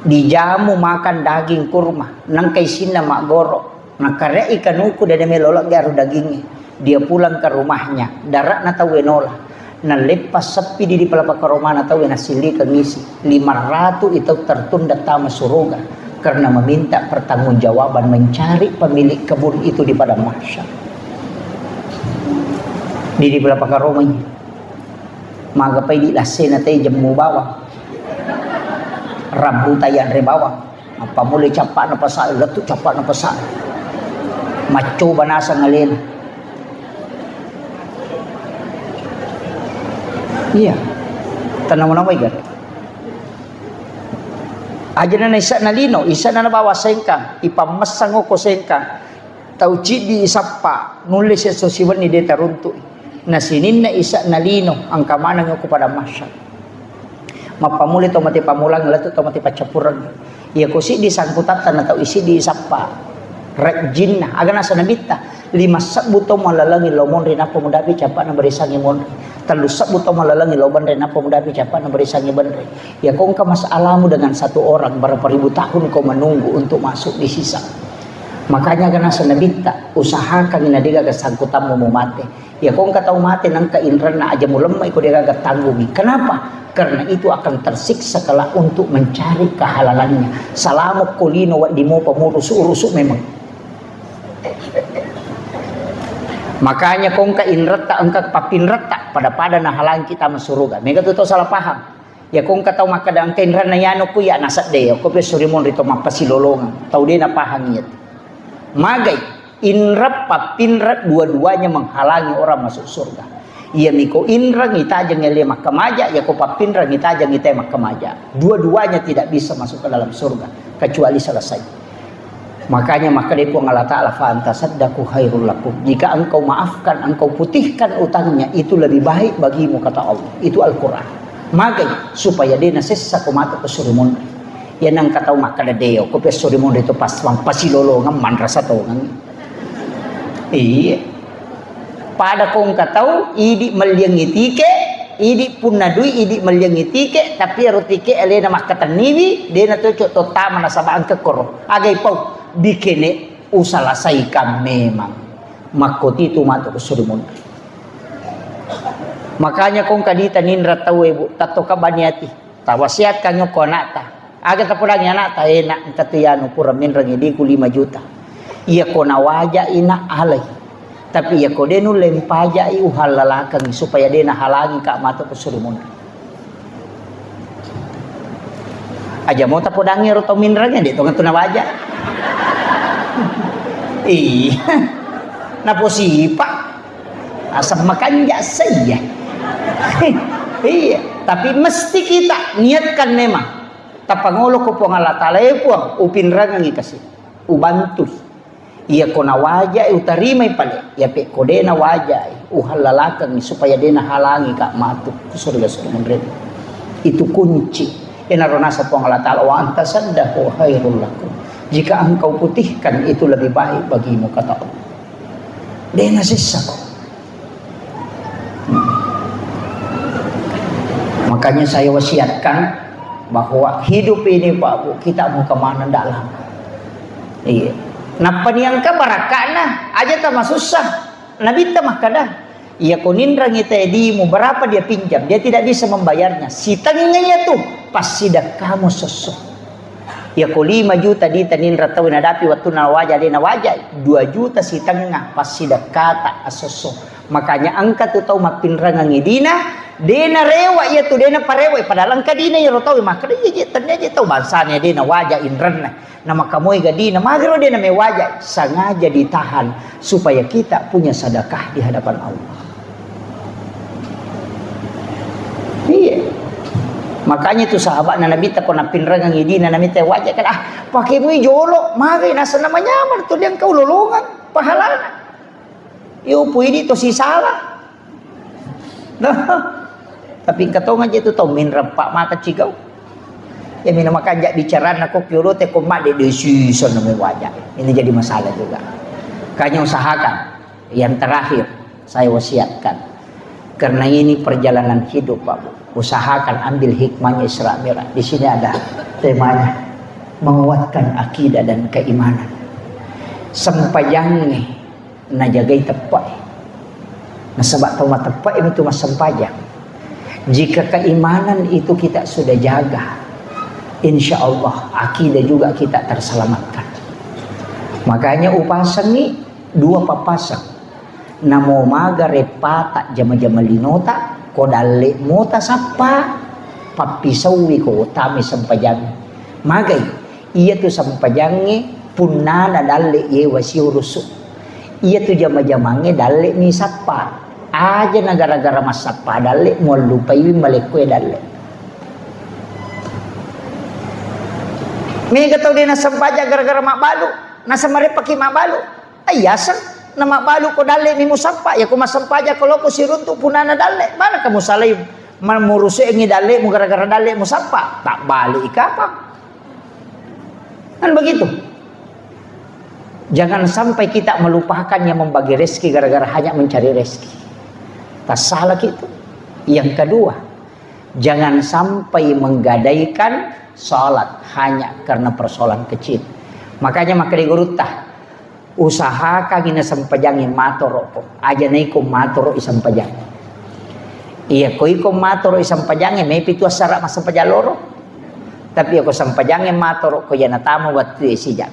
Dijamu makan daging kurma, nang kaisina mak gorok. Nakare ikan uku dan melolak garu dagingnya. Dia pulang ke rumahnya, darat na tahu enola. Na lepas sepi di palapaka Roma na tahu nasili kang isi. 500 itu tertunda tama surga karena meminta pertanggungjawaban mencari pemilik kebun itu di padang mahsyar. Di palapaka Roma nya. Magapay di lasena tay jamu bawang. Rambu tayan re bawang. Apa mulai capak na pasal, letuk capak na pasal. Maco banasa ngalin. Iya. Tanam-tanam ikan. Aja na isa na lino, isa na nabawa sengkang, ipamasang ko sengkang. Tau di isapa, nulis sa sosiwan ni deta runtu. Na sinin na isa na lino ang kamanang ko pada mahsyar. Mapamuli to mati pamulang lato to mati pacapuran. Iya ko si disangkutatan na tau isi di isapa. Rejin na aga nasa nabita 5 sabuto malalangi lomon rin apo mudapi capak na barisangi mon. 3 sabuto malalangi loban rin apo mudapi capak na barisangi bandre. Ya kung ka masalamu dengan satu orang berapa ribu tahun kau menunggu untuk masuk di sisa. Makanya kana sa nabita usahakan na diga kasangkutan mo mati. Ya kung kataw mati nang kainran na aja mo lemay ko diga tanggungi. Kenapa? Karena itu akan tersiksa kala untuk mencari kehalalannya. Salamok kulino wa di mo pamurus-urusuk memang. Makanya kung kainrat ta angka papinrat ta pada na halang kita masuruga. Mega to salah paham. Ya kung kataw makadang kainran na yano ko ya nasa deo ko pe surimon rito mapasilolongan. Tau dia na paham yet. Magai inrat papinrat dua-duanya menghalangi orang masuk surga. Ia miko inra ngita jeng ele makamaja, ya ko papinra ngita jeng ngita makamaja. Dua-duanya tidak bisa masuk ke dalam surga kecuali selesai. Makanya maka dia pun Allah Ta'ala fa'antasaddaku khairul lakum. Jika engkau maafkan, engkau putihkan utangnya, itu lebih baik bagimu kata Allah. Itu Al-Quran. Magai supaya dia nasessa kumata ke surimun. Yan ang kataw makadadeo ko pe surimun dito paswang pasilolongan manrasa tongan. Iya. Pada kong kataw idi malyangitike, idi punadui idi malyangitike, tapi arutike elena makataniwi, de na to to tama na sabaan ka koro. Agay pau bikene usalasay ka memang. Makoti tumato ko surimun. Makanya kong kadita ninra tawe bu tato ka baniati. Tawasiat kanyo konata. Aga tapurang anak ta enak tatiyano pura minrang di ku 5 juta. Iya ko nawaja ina alay. Tapi iya ko denu lempaja i uhalalakang supaya dena halangi ka mato ko surimun. Aja mo tapudangi ro to minrang di to ngan nawaja. Iya. Naposipa. Asam makanja saya. Iya, tapi mesti kita niatkan memang. Tapangulo ko po nga latalay po upinrangan ikasi ubantus iya ko nawaja utarimay pala iya pe ko de nawaja uhalalakang supaya de nahalangi ka matuk surga surga itu kunci inarunasa po nga latala wa antasaddaku khairul lakum jika engkau putihkan itu lebih baik bagimu kata Allah de nasissa ko makanya saya wasiatkan bahwa hidup ini Pak Bu kita mau kemana dalam iya napa niang ka barakana aja tak susah nabi tamah kadang iya kunindra ngita di mu berapa dia pinjam dia tidak bisa membayarnya si tanginnya tuh pasti dah kamu sosok ya ko 5 juta di tanindra tahu nadapi waktu nawaja dia nawaja 2 juta si tangingah pasti dah kata asosok makanya angkat tu tahu mapinrangan ngidina dena rewa ya tu dena parewa padahal angka dina ya rotawi maka dia ternyata tahu bansanya dena wajah inran nama kamu gadina magro dena me wajah sengaja ditahan supaya kita punya sedekah di hadapan Allah Makanya itu sahabat na Nabi tak kena pinrang ang idi na Nabi teh wajah kan pakai mu jolo mari nasa nama nyaman tu yang kau lolongan pahalana. Yo puidi to si salah. Nah, tapi katong aja itu tau minram pak mata cigau. Ya mina makanya bicara nak kyuro teh komat de decision nama wajah. Ini jadi masalah juga. Kanya usahakan. Yang terakhir saya wasiatkan. Karena ini perjalanan hidup Pak Bu. Usahakan ambil hikmahnya Isra Mi'raj. Di sini ada temanya menguatkan akidah dan keimanan. Sempajangnya na jagai tepai. Nah sebab toma tepai itu mas sempajang. Jika keimanan itu kita sudah jaga, insya Allah akidah juga kita terselamatkan. Makanya upasang ni dua papasang. Namo maga repata jama-jama linota ko dalle mota sapa papisawi ko utami sampajang. Magay iya tu sampajange punana dalle ye wasiurusu. Iya tu jama-jamange dalle ni sapa. Aja na gara-gara masapa dalle mo lupai malekwe dalle. May gataw din na sampaja gara-gara mabalu. Nasa mare paki mabalu. Ayasan na mabalu ko dalle ni musapa. Ya ko masampaja kalau ko sirunto punana dalle. Mana kamu salay mamurusi ngi dalle mo gara-gara dalle musapa. Tak balik ikapa. Kan begitu. Jangan sampai kita melupakan yang membagi rezeki gara-gara hanya mencari rezeki. Tak salah gitu. Yang kedua, jangan sampai menggadaikan salat hanya karena persoalan kecil. Makanya maka digurutah usahakan ina sampajangin matoro po. Aja na ikom matoro isang pajang. Iya ko ikom matoro isang pajangin may pitu asara masampajaloro. Tapi ako sampajangin matoro ko yan natamo waktu isijak.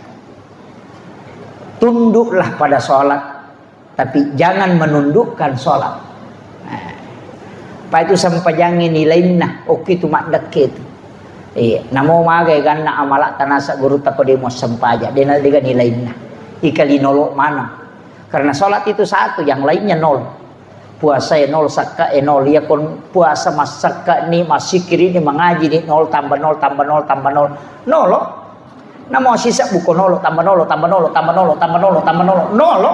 Tunduklah pada sholat, tapi jangan menundukkan sholat. Pa itu sampajangin nilai na oke tu mak deket. Namo magay gan na amala tanasa guru tako demo sampaja. Denal diga nilai na. Ikalinolo mana? Karena sholat itu satu, yang lainnya nol. Puasa ya nol, sakka nol. Ya kon puasa mas sakka ni mas sikir ini mengaji ni nol tambah nol tambah nol tambah nol. Nolo. Namo sisa buko nolo tambah nolo tambah nolo tambah nolo tambah nolo tambah nolo nolo.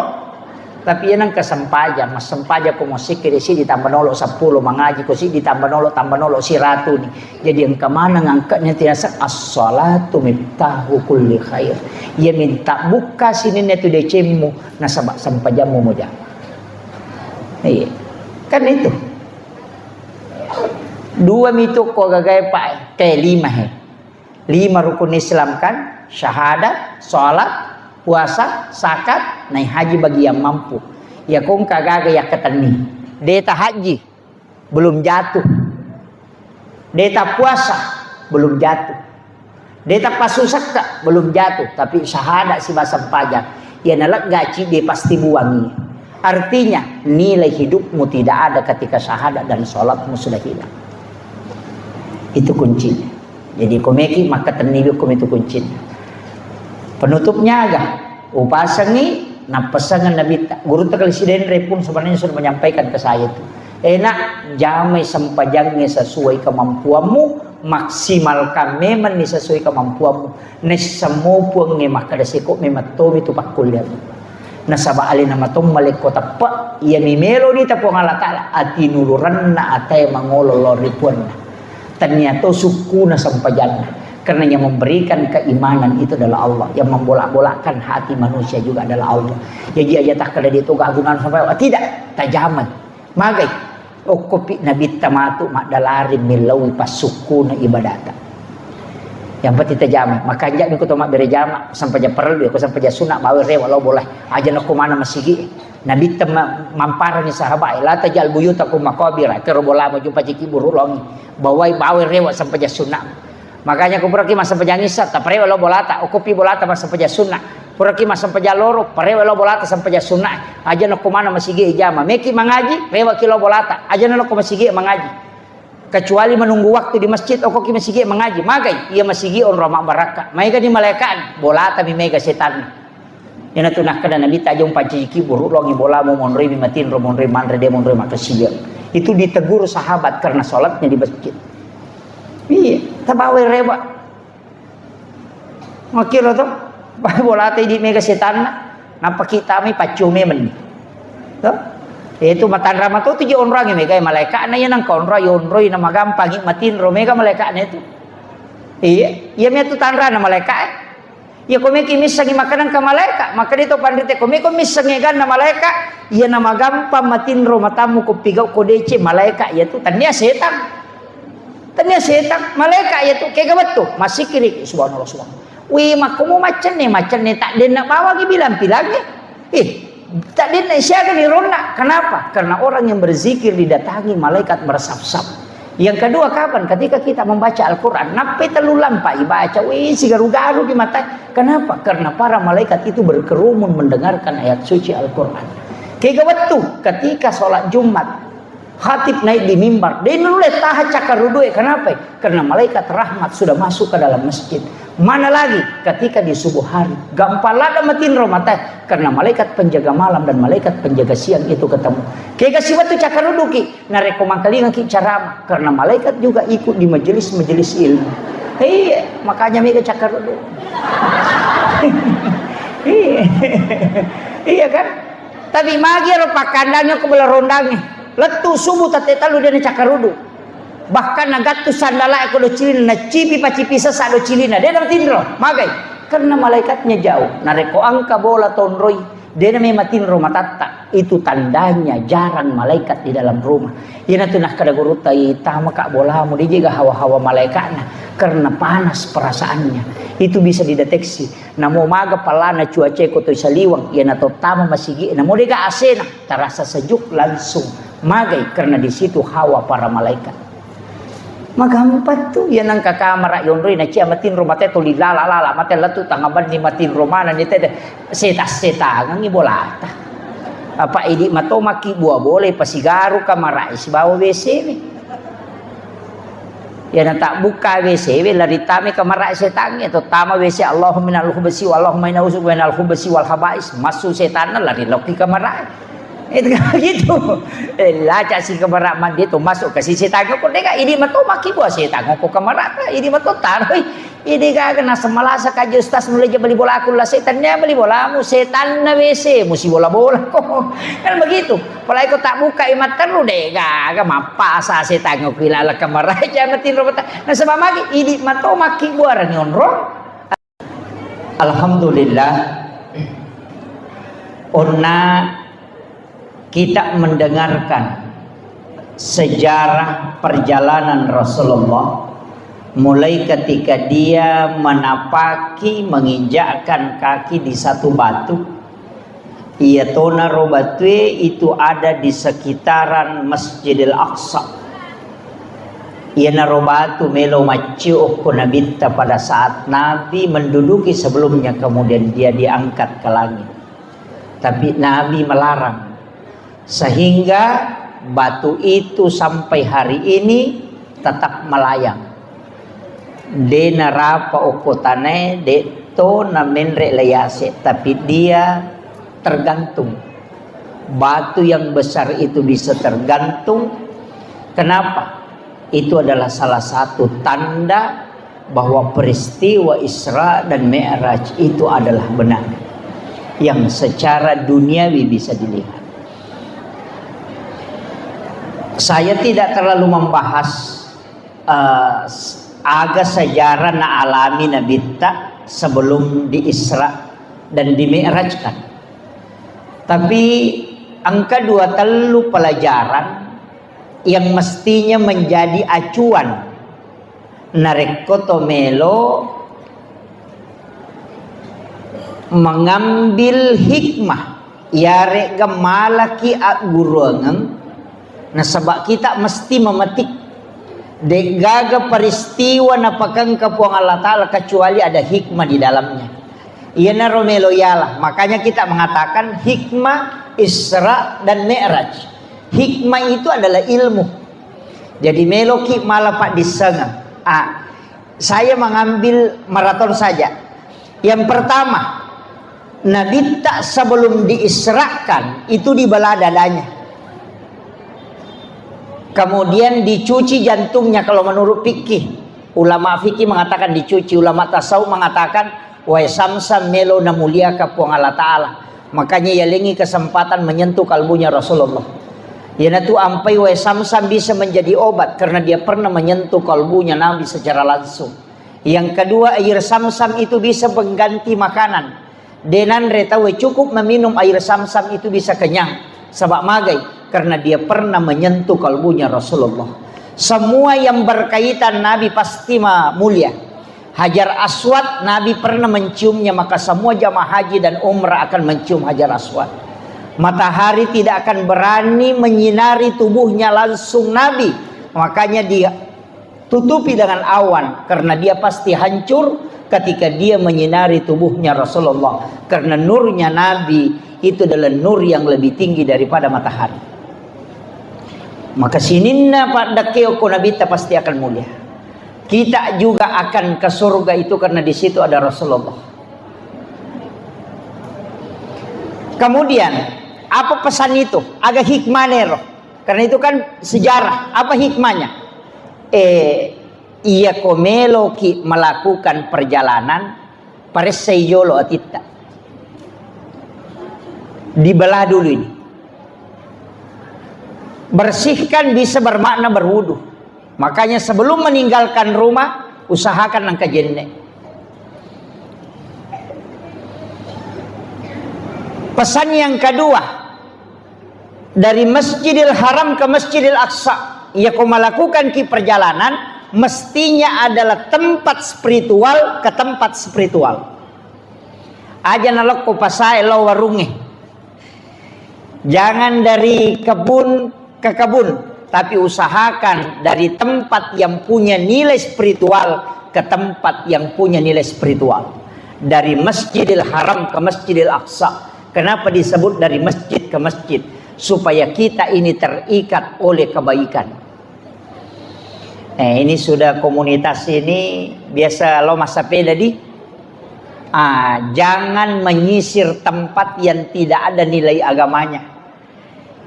Tapi yan ang kasampaja, mas sampaja ko mo sikir si ditambah nolo 10 mengaji ko si ditambah nolo tambah nolo si ratu ni. Jadi ang kamana ngangkat niya tinasa as-salatu miftahu kulli khair. Ia minta buka sini netu decemu na sampajamu mo diyan. Iya. Kan itu. Dua mito ko gagay pa kay 5 5 rukun Islam kan, syahadat, salat, puasa, zakat, naik haji bagi yang mampu. Ya kong kagak ya ketani. Deta haji belum jatuh. Deta puasa belum jatuh. Deta pasusaka belum jatuh, tapi syahadat si basam pajak. Ya nalak gaji dia pasti buangi. Artinya nilai hidupmu tidak ada ketika syahadat dan sholatmu sudah hilang. Itu kuncinya. Jadi komeki maka ternibikum itu kuncinya. Penutupnya agak upasangi na pasangan Nabi guru terkalisiden repun sebenarnya sudah menyampaikan ke saya itu enak jamai sampajangnya sesuai kemampuanmu, maksimalkan memang sesuai kemampuanmu. Nes semua puang ni maka desiko mematom itu pakulian nasaba alina matom malekota pa ia mimelo ni tapo ngalatala ati nuluranna atay mangololoripuanna ternyata suku na sampajangna. Karena yang memberikan keimanan itu adalah Allah, yang membolak-bolakkan hati manusia juga adalah Allah. Jadi aja tak kada itu keagungan sampai tidak tajaman. Magai kopi nabi tamatu mak dalari milawi pasuku na ibadata. Yang pati tajaman. Makanya aku mak berjama sampai perlu aku sampai sunat bawa rewa lo boleh. Aja nak mana masigi. Nabi mamparani sahabat la tajal buyutakum maqabira kero bola maju paciki burulongi. Bawai bawa rewa sampai sunat. Makanya aku pergi masa pejangisa, tak parewa lo bolata, okupi bolata masa pejasuna, pergi masa pejaloro, parewa lo bolata sampai jasuna, aja nak kumana masih gigi jama, meki mengaji, rewa kilo bolata, aja nak masih gigi mengaji, kecuali menunggu waktu di masjid, okoki masih gigi mengaji, magai, ia masih gigi on romak baraka, mereka di malaikat, bolata mi mega setan, yang itu nak kena nabi tajung paciki buruk longi bola mau monre matin romonre manre demonre makasih, itu ditegur sahabat karena sholatnya di masjid. Iya, tabawi reba. Makiro to, bola di mega setan napa kita mi pacume men. To? Itu matan rama tu tujuh orang yang mega malaikat na yan ang konra yonroy na magampang matin ro mega malaikat na itu. Iya, iya mi tu tanra na malaikat. Ya kami kimis sangi makanan ka malaikat, maka dito pandite kami kimis sangi gan na malaikat, iya na magampang matin ro matamu ko pigaw ko dece malaikat ya tu tanya setan. Tanya setan malaikat ya tu kaya gabat tu masih kiri subhanallah subhanallah. Wih makumu macam ni tak dia nak bawa bilang bilangnya. Tak dia nak siaga di rona. Kenapa? Karena orang yang berzikir didatangi malaikat bersap-sap. Yang kedua kapan? Ketika kita membaca Al-Quran. Nape terlalu lampai baca. Wih si garu-garu di mata. Kenapa? Karena para malaikat itu berkerumun mendengarkan ayat suci Al-Quran. Kaya gabat tu ketika sholat Jumat. Khatib naik di mimbar. Dia nulis taha cakarudue. Kenapa? Karena malaikat rahmat sudah masuk ke dalam masjid. Mana lagi ketika di subuh hari. Gampalada matin romata. Karena malaikat penjaga malam dan malaikat penjaga siang itu ketemu. Kaya kasih waktu cakaruduki. Nareko mangkalingan ki carama. Karena malaikat juga ikut di majelis-majelis ilmu. Iya, makanya mereka cakarudu. Iya kan? Tapi magi rupa kandangnya ke belah rondangnya. Letu subuh tate talu dia cakarudu. Bahkan nagatu sandala aku do cilina na cipi pacipi sesa do cilina dia dapat tindro magai karena malaikatnya jauh nareko angka bola tonroi dia namanya matinro matata itu tandanya jarang malaikat di dalam rumah ina tunah kada guruta itama kak bolamu dia juga hawa-hawa malaikatnya karena panas perasaannya itu bisa dideteksi namo maga palana cuaca ko to saliwang ina to tama masigi namo dia asena terasa sejuk langsung magai karena di situ hawa para malaikat. Magampat tu yan ang kakamara yonroy na siya matin romate to lilala mate latu tangaban ni matin romana ni tede setas ang ibolata. Apa idi mato maki buah boleh pasigaru kamara isbawa WC ni. Yan tak buka WC lari tami kamara setan itu tama WC Allahumma minal khubasi wa Allahumma inna uzu minal khubasi wal habais masuk setan lari loki kamara. Itu gitu. Laca si kamera mandi tu masuk ke sisi tangan ko deka ini mato maki buah setan ko kamera ini mato taroy ini ka kena semalasa ka ustaz mulai beli bola aku lah setannya beli bola mu setan na WC musi bola-bola ko kan begitu palai ko tak buka imat terlu deka ka mapasa setan ko kilala kamera jangan tin robot na sama magi ini mato maki buah ranionro. Alhamdulillah onna kita mendengarkan sejarah perjalanan Rasulullah mulai ketika dia menapaki menginjakkan kaki di satu batu iatona robatwe itu ada di sekitaran Masjidil Aqsa iana robatu melo maciuh kunabita pada saat Nabi menduduki sebelumnya kemudian dia diangkat ke langit tapi Nabi melarang sehingga batu itu sampai hari ini tetap melayang. De narapa okotane de to na menre layase tapi dia tergantung. Batu yang besar itu bisa tergantung. Kenapa? Itu adalah salah satu tanda bahwa peristiwa Isra dan Mi'raj itu adalah benar. Yang secara duniawi bisa dilihat. Saya tidak terlalu membahas agak sejarah na alami Nabi tak sebelum di Isra dan di Mi'rajkan. Tapi angka dua telu pelajaran yang mestinya menjadi acuan narekoto melo mengambil hikmah yare gamalaki aguruangang. Nah sebab kita mesti memetik degaga peristiwa napakang kapuang Allah Ta'ala kecuali ada hikmah di dalamnya. Iana romelo yalah. Makanya kita mengatakan hikmah Isra dan Mi'raj. Hikmah itu adalah ilmu. Jadi meloki malah pak disengang. Saya mengambil maraton saja. Yang pertama, Nabi tak sebelum diisrakan itu dibelah dadanya. Kemudian dicuci jantungnya kalau menurut fikih. Ulama fikih mengatakan dicuci, ulama tasawuf mengatakan wa samsam melo na mulia ka puang Allah Ta'ala. Makanya yalengi kesempatan menyentuh kalbunya Rasulullah. Yana tu ampai wa samsam bisa menjadi obat karena dia pernah menyentuh kalbunya Nabi secara langsung. Yang kedua, air samsam itu bisa mengganti makanan. Denan retawe cukup meminum air samsam itu bisa kenyang. Sebab magai karena dia pernah menyentuh kalbunya Rasulullah. Semua yang berkaitan Nabi pasti mulia. Hajar Aswad Nabi pernah menciumnya, maka semua jamaah haji dan umrah akan mencium Hajar Aswad. Matahari tidak akan berani menyinari tubuhnya langsung Nabi, makanya dia tutupi dengan awan karena dia pasti hancur ketika dia menyinari tubuhnya Rasulullah, karena nurnya Nabi itu adalah nur yang lebih tinggi daripada matahari. Maka sininna pada keoko Nabi pasti akan mulia. Kita juga akan ke surga itu karena di situ ada Rasulullah. Kemudian apa pesan itu? Agak hikmah nero. Karena itu kan sejarah. Apa hikmahnya? Ia komelo ki melakukan perjalanan paresayolo atita. Dibelah dulu ini. Bersihkan bisa bermakna berwudu. Makanya sebelum meninggalkan rumah, usahakan angka jenne. Pesan yang kedua, dari Masjidil Haram ke Masjidil Aqsa, ia kau melakukan ki perjalanan, mestinya adalah tempat spiritual ke tempat spiritual. Aja nalok ko pasai lo warunge. Jangan dari kebun ke kebun, tapi usahakan dari tempat yang punya nilai spiritual ke tempat yang punya nilai spiritual. Dari Masjidil Haram ke Masjidil Aqsa. Kenapa disebut dari masjid ke masjid? Supaya kita ini terikat oleh kebaikan. Ini sudah komunitas ini biasa lo masa peda di. Jangan menyisir tempat yang tidak ada nilai agamanya.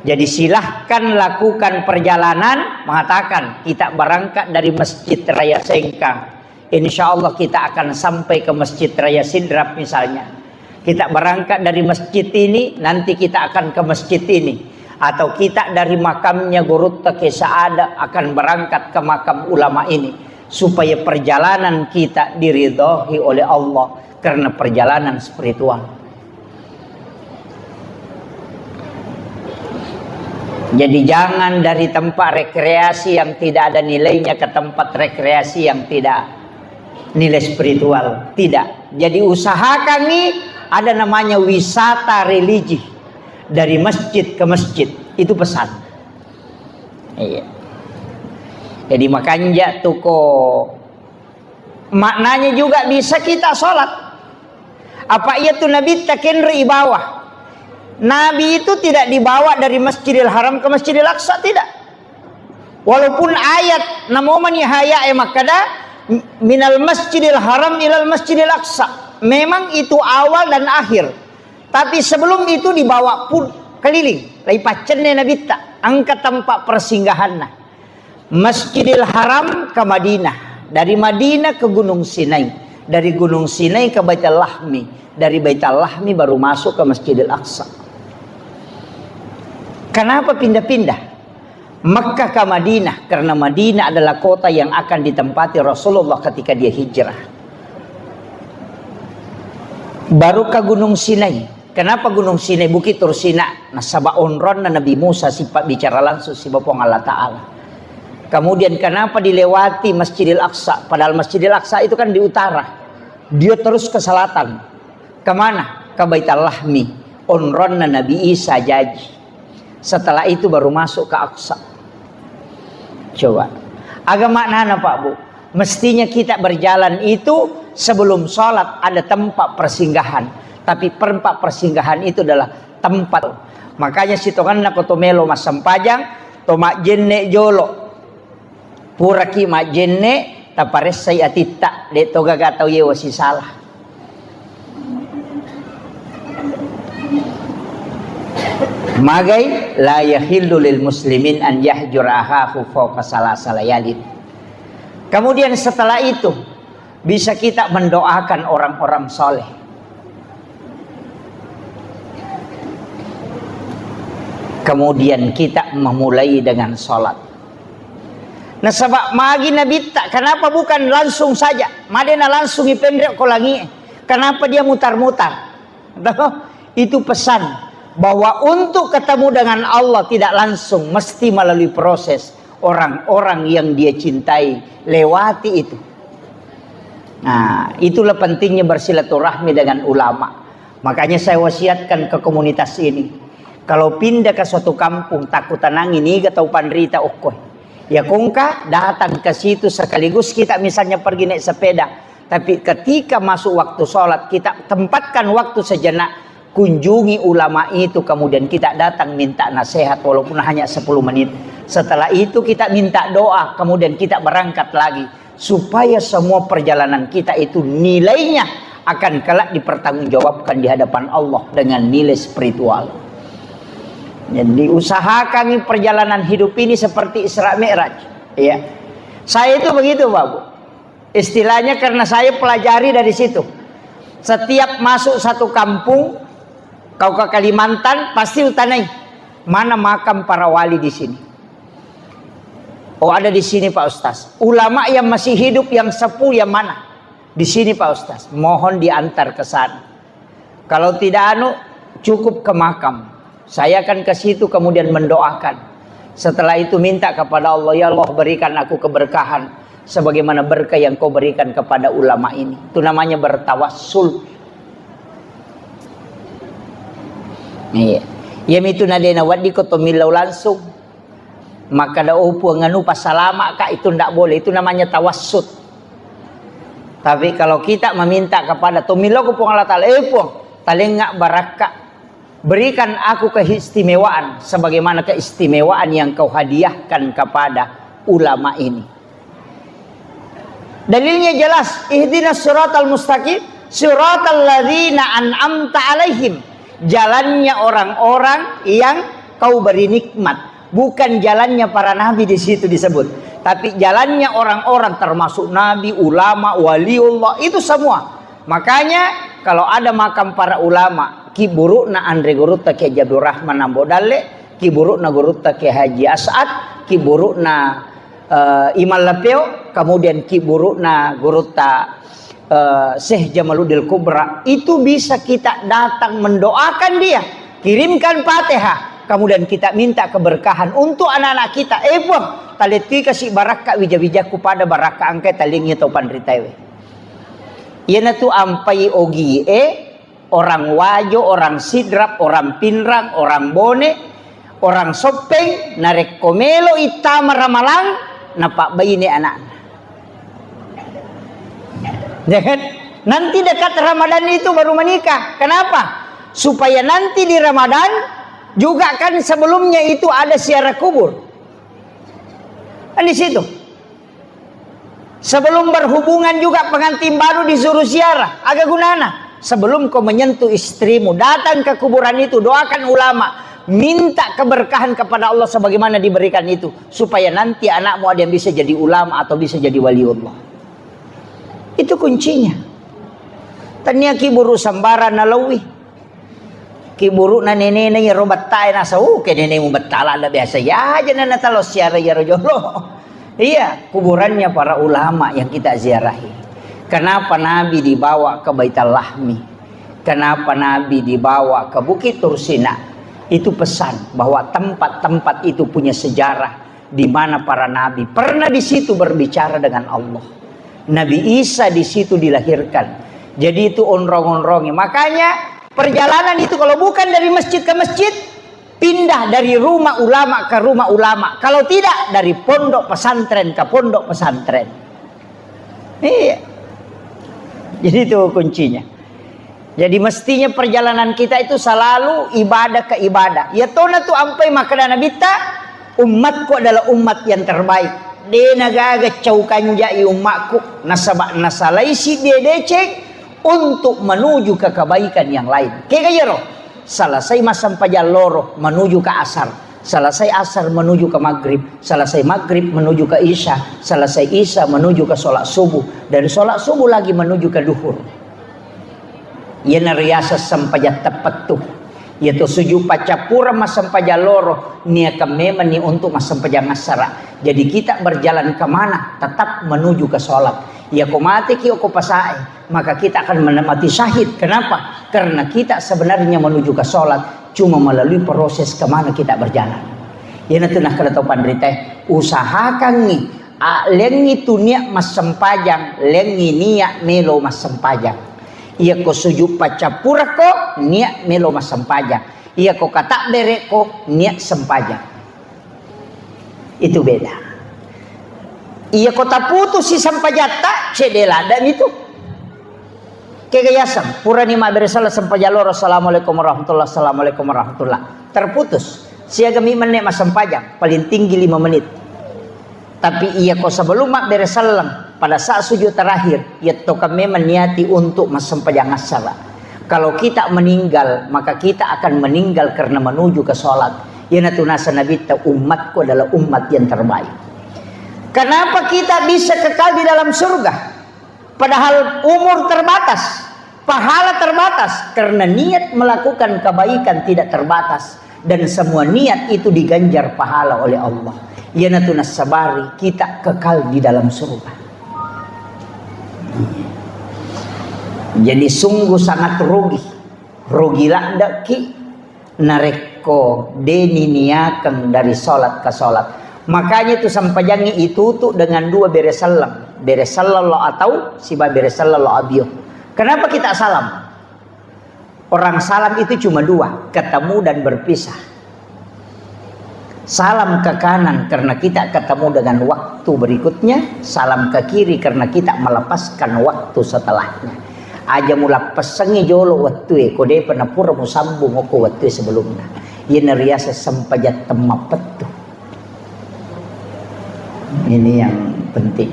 Jadi silahkan lakukan perjalanan, mengatakan kita berangkat dari Masjid Raya Sengkang. Insya Allah kita akan sampai ke Masjid Raya Sidrap misalnya. Kita berangkat dari masjid ini, nanti kita akan ke masjid ini. Atau kita dari makamnya Gorutta ke Saada akan berangkat ke makam ulama ini. Supaya perjalanan kita diridhoi oleh Allah karena perjalanan spiritual. Jadi jangan dari tempat rekreasi yang tidak ada nilainya ke tempat rekreasi yang tidak nilai spiritual. Tidak. Jadi usahakan nih ada namanya wisata religi. Dari masjid ke masjid. Itu pesan. Iya. Jadi makanya tuko maknanya juga bisa kita sholat. Apa iya tuh Nabi takenri bawah. Nabi itu tidak dibawa dari Masjidil Haram ke Masjidil Aqsa, tidak. Walaupun ayat namoman yahaya makada minal Masjidil Haram ilal Masjidil Aqsa. Memang itu awal dan akhir. Tapi sebelum itu dibawa pun keliling. Lai pacenne Nabi tak angkat tempat persinggahanna. Masjidil Haram ke Madinah. Dari Madinah ke Gunung Sinai. Dari Gunung Sinai ke Baitul Lahmi. Dari Baitul Lahmi baru masuk ke Masjidil Aqsa. Kenapa pindah-pindah? Mekkah ke Madinah. Karena Madinah adalah kota yang akan ditempati Rasulullah ketika dia hijrah. Baru ke Gunung Sinai. Kenapa Gunung Sinai? Bukit Tursina. Nah sabak onron na Nabi Musa sifat bicara langsung si Bapang Allah Ta'ala. Kemudian kenapa dilewati Masjidil Aqsa? Padahal Masjidil Aqsa itu kan di utara. Dia terus ke selatan. Kemana? Ke Baitul Lahmi. Onron na Nabi Isa jaji. Setelah itu baru masuk ke Aqsa. Coba. Agak maknanya Pak Bu. Mestinya kita berjalan itu sebelum sholat ada tempat persinggahan. Tapi tempat persinggahan itu adalah tempat. Makanya si tokan na kotomelo mas sampajang. Tomak jenne jolo. Puraki mak jenne. Tapares say atita. De toga gatau yewa si salah. Magai la yahillu lil muslimin an yahjura akhahu fawqa salasal layalin. Kemudian setelah itu bisa kita mendoakan orang-orang soleh. Kemudian kita memulai dengan sholat. Nah sebab magi Nabi tak, kenapa bukan langsung saja? Madena langsung ipendrek kolangi. Kenapa dia mutar-mutar? Itu pesan bahwa untuk ketemu dengan Allah tidak langsung, mesti melalui proses. Orang-orang yang dia cintai lewati itu. Nah itulah pentingnya bersilaturahmi dengan ulama. Makanya saya wasiatkan ke komunitas ini, kalau pindah ke suatu kampung takut tanang ini atau panrita okoy, ya kongka datang ke situ sekaligus kita misalnya pergi naik sepeda, tapi ketika masuk waktu sholat kita tempatkan waktu sejenak, kunjungi ulama itu, kemudian kita datang minta nasihat walaupun hanya 10 menit. Setelah itu kita minta doa, kemudian kita berangkat lagi, supaya semua perjalanan kita itu nilainya akan kelak dipertanggungjawabkan di hadapan Allah dengan nilai spiritual. Jadi usahakan perjalanan hidup ini seperti Isra Mi'raj, ya. Saya itu begitu, Pak Bu. Istilahnya karena saya pelajari dari situ. Setiap masuk satu kampung, kau ke Kalimantan pasti utanai mana makam para wali di sini. Oh ada di sini Pak Ustaz. Ulama yang masih hidup yang sepuh yang mana? Di sini Pak Ustaz. Mohon diantar ke sana. Kalau tidak cukup ke makam. Saya akan ke situ kemudian mendoakan. Setelah itu minta kepada Allah, ya Allah berikan aku keberkahan sebagaimana berkah yang kau berikan kepada ulama ini. Itu namanya bertawassul. Iya. Ya itu nadena wadi ko tomilaw langsung. Maka da upo nganu pasalama kak itu ndak boleh, itu namanya tawassut. Tapi kalau kita meminta kepada tomilaw ko Allah Taala, talengak barakah, berikan aku keistimewaan sebagaimana keistimewaan yang kau hadiahkan kepada ulama ini. Dalilnya jelas, ihdinas siratal mustaqim, siratal ladzina an'amta alaihim. Jalannya orang-orang yang kau beri nikmat. Bukan jalannya para nabi di situ disebut, tapi jalannya orang-orang termasuk nabi, ulama, waliullah, itu semua. Makanya kalau ada makam para ulama, ki burukna Andre Gurutta ke Abdur Rahman Ambodale, ki burukna Gurutta ke Haji As'ad, ki burukna Imal Lapeo, kemudian ki burukna Gurutta Syekh Jamaluddin Kubra, itu bisa kita datang mendoakan dia, kirimkan Fatihah. Kemudian kita minta keberkahan untuk anak-anak kita. Buang taleti kasih barakah wija-wijaku pada barakah angkai talingnya tau pandritewe. Iana tu ampai ogi orang wajo, orang sidrap, orang pinrang, orang bone, orang sopeng, narek komelo itama ramalang, napak bayi ni anak. Jangan nanti dekat Ramadan itu baru menikah. Kenapa? Supaya nanti di Ramadan juga kan sebelumnya itu ada ziarah kubur. Kan di situ. Sebelum berhubungan juga pengantin baru disuruh ziarah. Agak gunana. Sebelum kau menyentuh istrimu, datang ke kuburan itu, doakan ulama, minta keberkahan kepada Allah sebagaimana diberikan itu, supaya nanti anakmu ada yang bisa jadi ulama atau bisa jadi waliullah. Itu kuncinya. Tanya kiburu sambara nalawi. Kiburu na nene na robat tayo nasa ke nene mo batala na biasa ya aja na natalos siara ya rojolo. Iya, kuburannya para ulama yang kita ziarahi. Kenapa Nabi dibawa ke Baitul Lahmi? Kenapa Nabi dibawa ke Bukit Tursina? Itu pesan bahwa tempat-tempat itu punya sejarah di mana para nabi pernah di situ berbicara dengan Allah. Nabi Isa di situ dilahirkan. Jadi itu onrong-onrongnya. Makanya perjalanan itu kalau bukan dari masjid ke masjid, pindah dari rumah ulama ke rumah ulama. Kalau tidak dari pondok pesantren ke pondok pesantren. Iya. Jadi itu kuncinya. Jadi mestinya perjalanan kita itu selalu ibadah ke ibadah. Ya tona tu ampai makana nabita, umatku adalah umat yang terbaik. De nagaga caukanja i umatku nasabak nasalaisi dia decek untuk menuju ke kebaikan yang lain. Kayak roh, selesai masam pajal loro menuju ke asar. selesai asar menuju ke maghrib, selesai maghrib menuju ke isya, selesai isya menuju ke sholat subuh, dari sholat subuh lagi menuju ke duhur. Yana riasa sampaja tepat tuh, yaitu suju pacapura mas sampaja loro nia kemema ni untuk mas sampaja ngasara. Jadi kita berjalan kemana? Tetap menuju ke sholat. Ya ko mati ki ko pasai, maka kita akan menemati syahid. Kenapa? Karena kita sebenarnya menuju ke sholat cuma melalui proses kemana kita berjalan. Ya nanti nak kada tahu pandrite, usahakan nih lengi tu niat mas sempajang, lengi niat melo mas sempajang. Ia ko sujud pacapura ko niat melo mas sempajang. Ia ko kata bere ko niat sempajang. Itu beda. Ia kota putus si sampajata cedela dan itu kegayasan pura ni maberesala sampajalor assalamualaikum warahmatullah assalamualaikum warahmatullah terputus siaga mi menit mas sampajang paling tinggi 5 menit. Tapi ia ko sebelum maberesalang pada saat sujud terakhir ia toka memang niati untuk mas sampajang asala. Kalau kita meninggal maka kita akan meninggal karena menuju ke sholat. Ya natunasa nabi ta umatku adalah umat yang terbaik. Kenapa kita bisa kekal di dalam surga? Padahal umur terbatas, pahala terbatas. Karena niat melakukan kebaikan tidak terbatas. Dan semua niat itu diganjar pahala oleh Allah. Ya natunas sabari, kita kekal di dalam surga. Jadi sungguh sangat rugi. Rugilah daki nareko deni niakan dari sholat ke sholat. Makanya itu sampajangi itu tuh dengan 2 beresalam. Beresalallahu atau siba beresalallahu abiyuh. Kenapa kita salam? Orang salam itu cuma 2, ketemu dan berpisah. Salam ke kanan karena kita ketemu dengan waktu berikutnya. Salam ke kiri karena kita melepaskan waktu setelahnya. Aja mula pesengi jolo waktu kode penapura musambung oko waktu sebelumnya. Ia neriasa sampajat temapet tuh. Ini yang penting.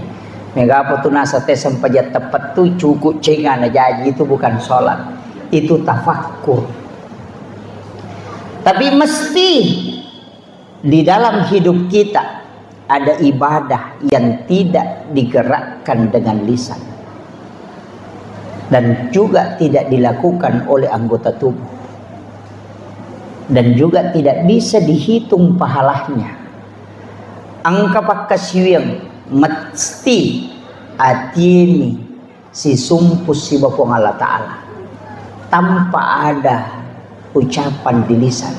Mega apa tuh nasa tes sampajat tepat tuh cukup cengan aja itu bukan sholat, itu tafakkur. Tapi mesti di dalam hidup kita ada ibadah yang tidak digerakkan dengan lisan dan juga tidak dilakukan oleh anggota tubuh dan juga tidak bisa dihitung pahalanya. Angka pakasiwang mesti atini si sumpus si Bapa Allah Ta'ala tanpa ada ucapan di lisan.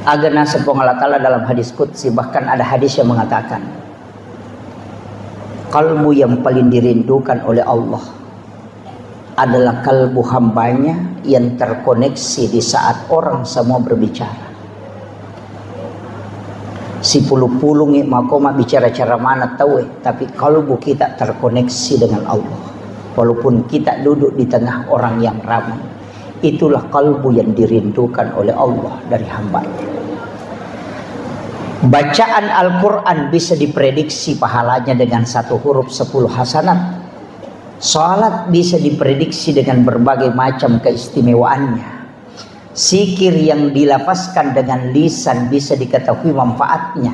Agana sepong Allah Ta'ala dalam hadis qudsi, bahkan ada hadis yang mengatakan kalbu yang paling dirindukan oleh Allah adalah kalbu hambanya yang terkoneksi di saat orang semua berbicara. Si puluh-puluh ni makoma bicara cara mana tahu tapi kalbu kita terkoneksi dengan Allah. Walaupun kita duduk di tengah orang yang ramai, itulah kalbu yang dirindukan oleh Allah dari hambanya. Bacaan Al-Quran bisa diprediksi pahalanya dengan 1 huruf 10 hasanat. Salat bisa diprediksi dengan berbagai macam keistimewaannya. Zikir yang dilafazkan dengan lisan bisa diketahui manfaatnya.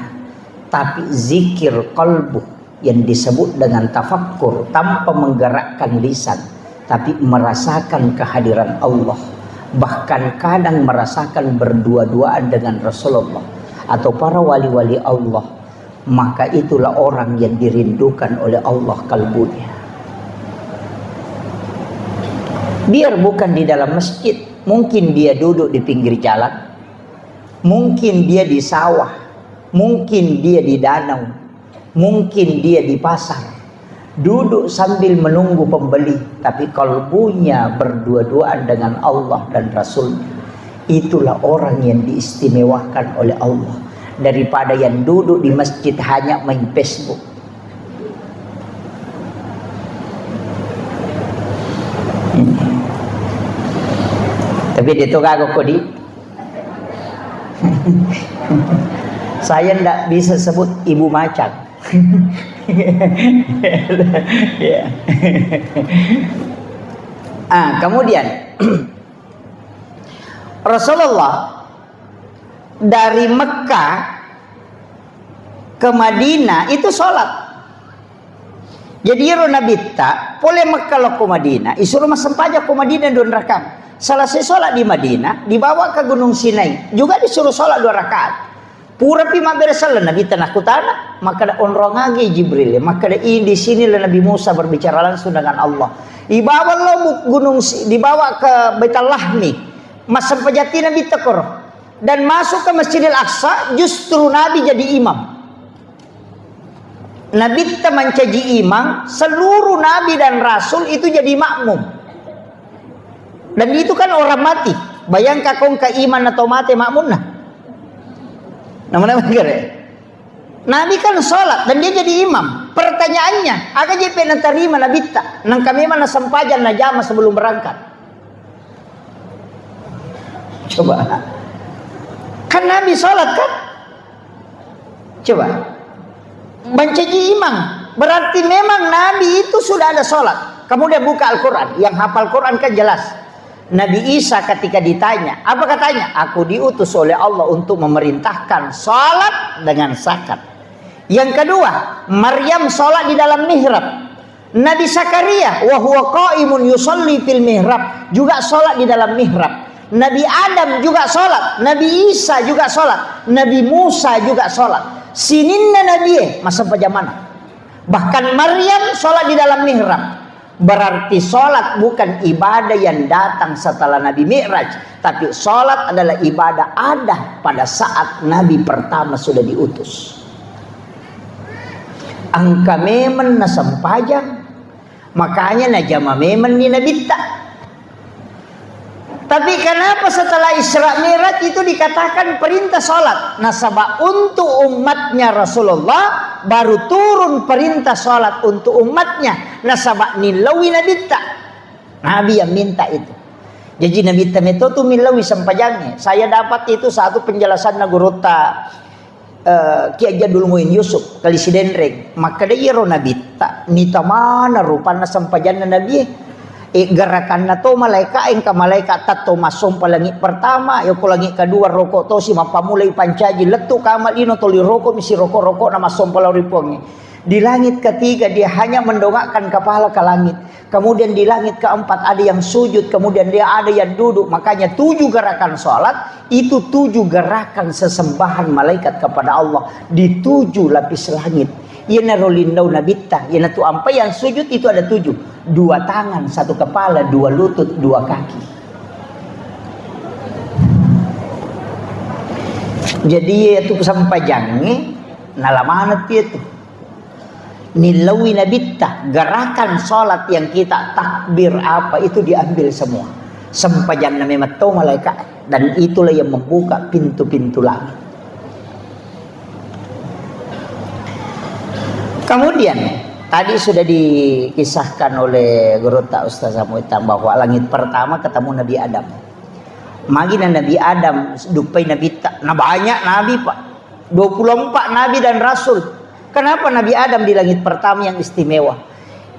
Tapi zikir qalbu yang disebut dengan tafakkur tanpa menggerakkan lisan, tapi merasakan kehadiran Allah, bahkan kadang merasakan berdua-duaan dengan Rasulullah atau para wali-wali Allah, maka itulah orang yang dirindukan oleh Allah kalbunya. Biar bukan di dalam masjid, mungkin dia duduk di pinggir jalan, mungkin dia di sawah, mungkin dia di danau, mungkin dia di pasar, duduk sambil menunggu pembeli, tapi kalbunya berdua-duaan dengan Allah dan Rasulnya. Itulah orang yang diistimewakan oleh Allah daripada yang duduk di masjid hanya main Facebook. Tapi itu kagak kodi. Saya ndak bisa sebut ibu macan. Kemudian Rasulullah dari Mekah ke Madinah itu sholat. Jadi Nabi tak boleh Mekah lo ke Madinah, isuruh masampaja ke Madinah 2 rakaat. Selesai sholat di Madinah, dibawa ke Gunung Sinai, juga disuruh sholat 2 rakaat. Pura pima beresalah Nabi tanah kutana, maka da onrongagi Jibril, maka da di sini Nabi Musa berbicara langsung dengan Allah. Dibawa lo dibawa ke Baitul Lahmi, masampajati Nabi tekor, dan masuk ke Masjidil Aqsa, justru Nabi jadi imam. Nabi mencaji imam, seluruh Nabi dan Rasul itu jadi makmum. Dan itu kan orang mati. Bayangkan kau ke iman atau mati makmum nah. Namanya Nabi kan sholat dan dia jadi imam. Pertanyaannya, agak JP nak terima Nabi tak? Nang kami mana sempajan na jama sebelum berangkat. Coba. Kan Nabi sholat kan? Coba. Mencaji imam. Berarti memang Nabi itu sudah ada sholat. Kemudian buka Al-Quran. Yang hafal Quran kan jelas. Nabi Isa ketika ditanya, apa katanya? Aku diutus oleh Allah untuk memerintahkan sholat dengan zakat. Yang kedua, Maryam sholat di dalam mihrab. Nabi Zakaria, wa huwa qaimun yusalli fil mihrab, juga sholat di dalam mihrab. Nabi Adam juga sholat, Nabi Isa juga sholat, Nabi Musa juga sholat. Sininna Nabi masa pajamana. Bahkan Maryam sholat di dalam mihrab. Berarti sholat bukan ibadah yang datang setelah Nabi Mi'raj, tapi sholat adalah ibadah ada pada saat Nabi pertama sudah diutus. Angka memen na sampajang, makanya na jama memen ni Nabi tak. Tapi kenapa setelah Isra Mi'raj itu dikatakan perintah sholat? Nasabah untuk umatnya Rasulullah baru turun perintah sholat untuk umatnya. Nasabah nilawi Nabi tak. Nabi yang minta itu. Jadi Nabi tak itu tu nilawi sampajangnya. Saya dapat itu satu penjelasan Nagurota Ki Jadul Muin Yusuf kali sidenreng. Maka dia Nabi tak nita mana rupana sampajana Nabi. Gerakan nato malaikat engka malaikat tato masom palangit pertama yo ko langit kedua rokok to si mapamulai pancaji letu kamal ino toli rokok misi rokok na masom palaripongi. Di langit ketiga dia hanya mendongakkan kepala ke langit. Kemudian di langit keempat ada yang sujud, kemudian dia ada yang duduk. Makanya 7 gerakan sholat itu 7 gerakan sesembahan malaikat kepada Allah di 7 lapis langit. Ia narolindau nabita, ia natu ampai yang sujud itu ada 7, 2 tangan, 1 kepala, 2 lutut, 2 kaki. Jadi itu sampajangnya nalamanat itu. Nilawi nabita, gerakan sholat yang kita takbir apa itu diambil semua. Sampajang na memang malaikat dan itulah yang membuka pintu-pintu langit. Kemudian tadi sudah dikisahkan oleh Guru Tak Ustaz Samuitam bahwa langit pertama ketemu Nabi Adam. Magina Nabi Adam dupai Nabi tak. Nah banyak Nabi Pak. 24 Nabi dan Rasul. Kenapa Nabi Adam di langit pertama yang istimewa?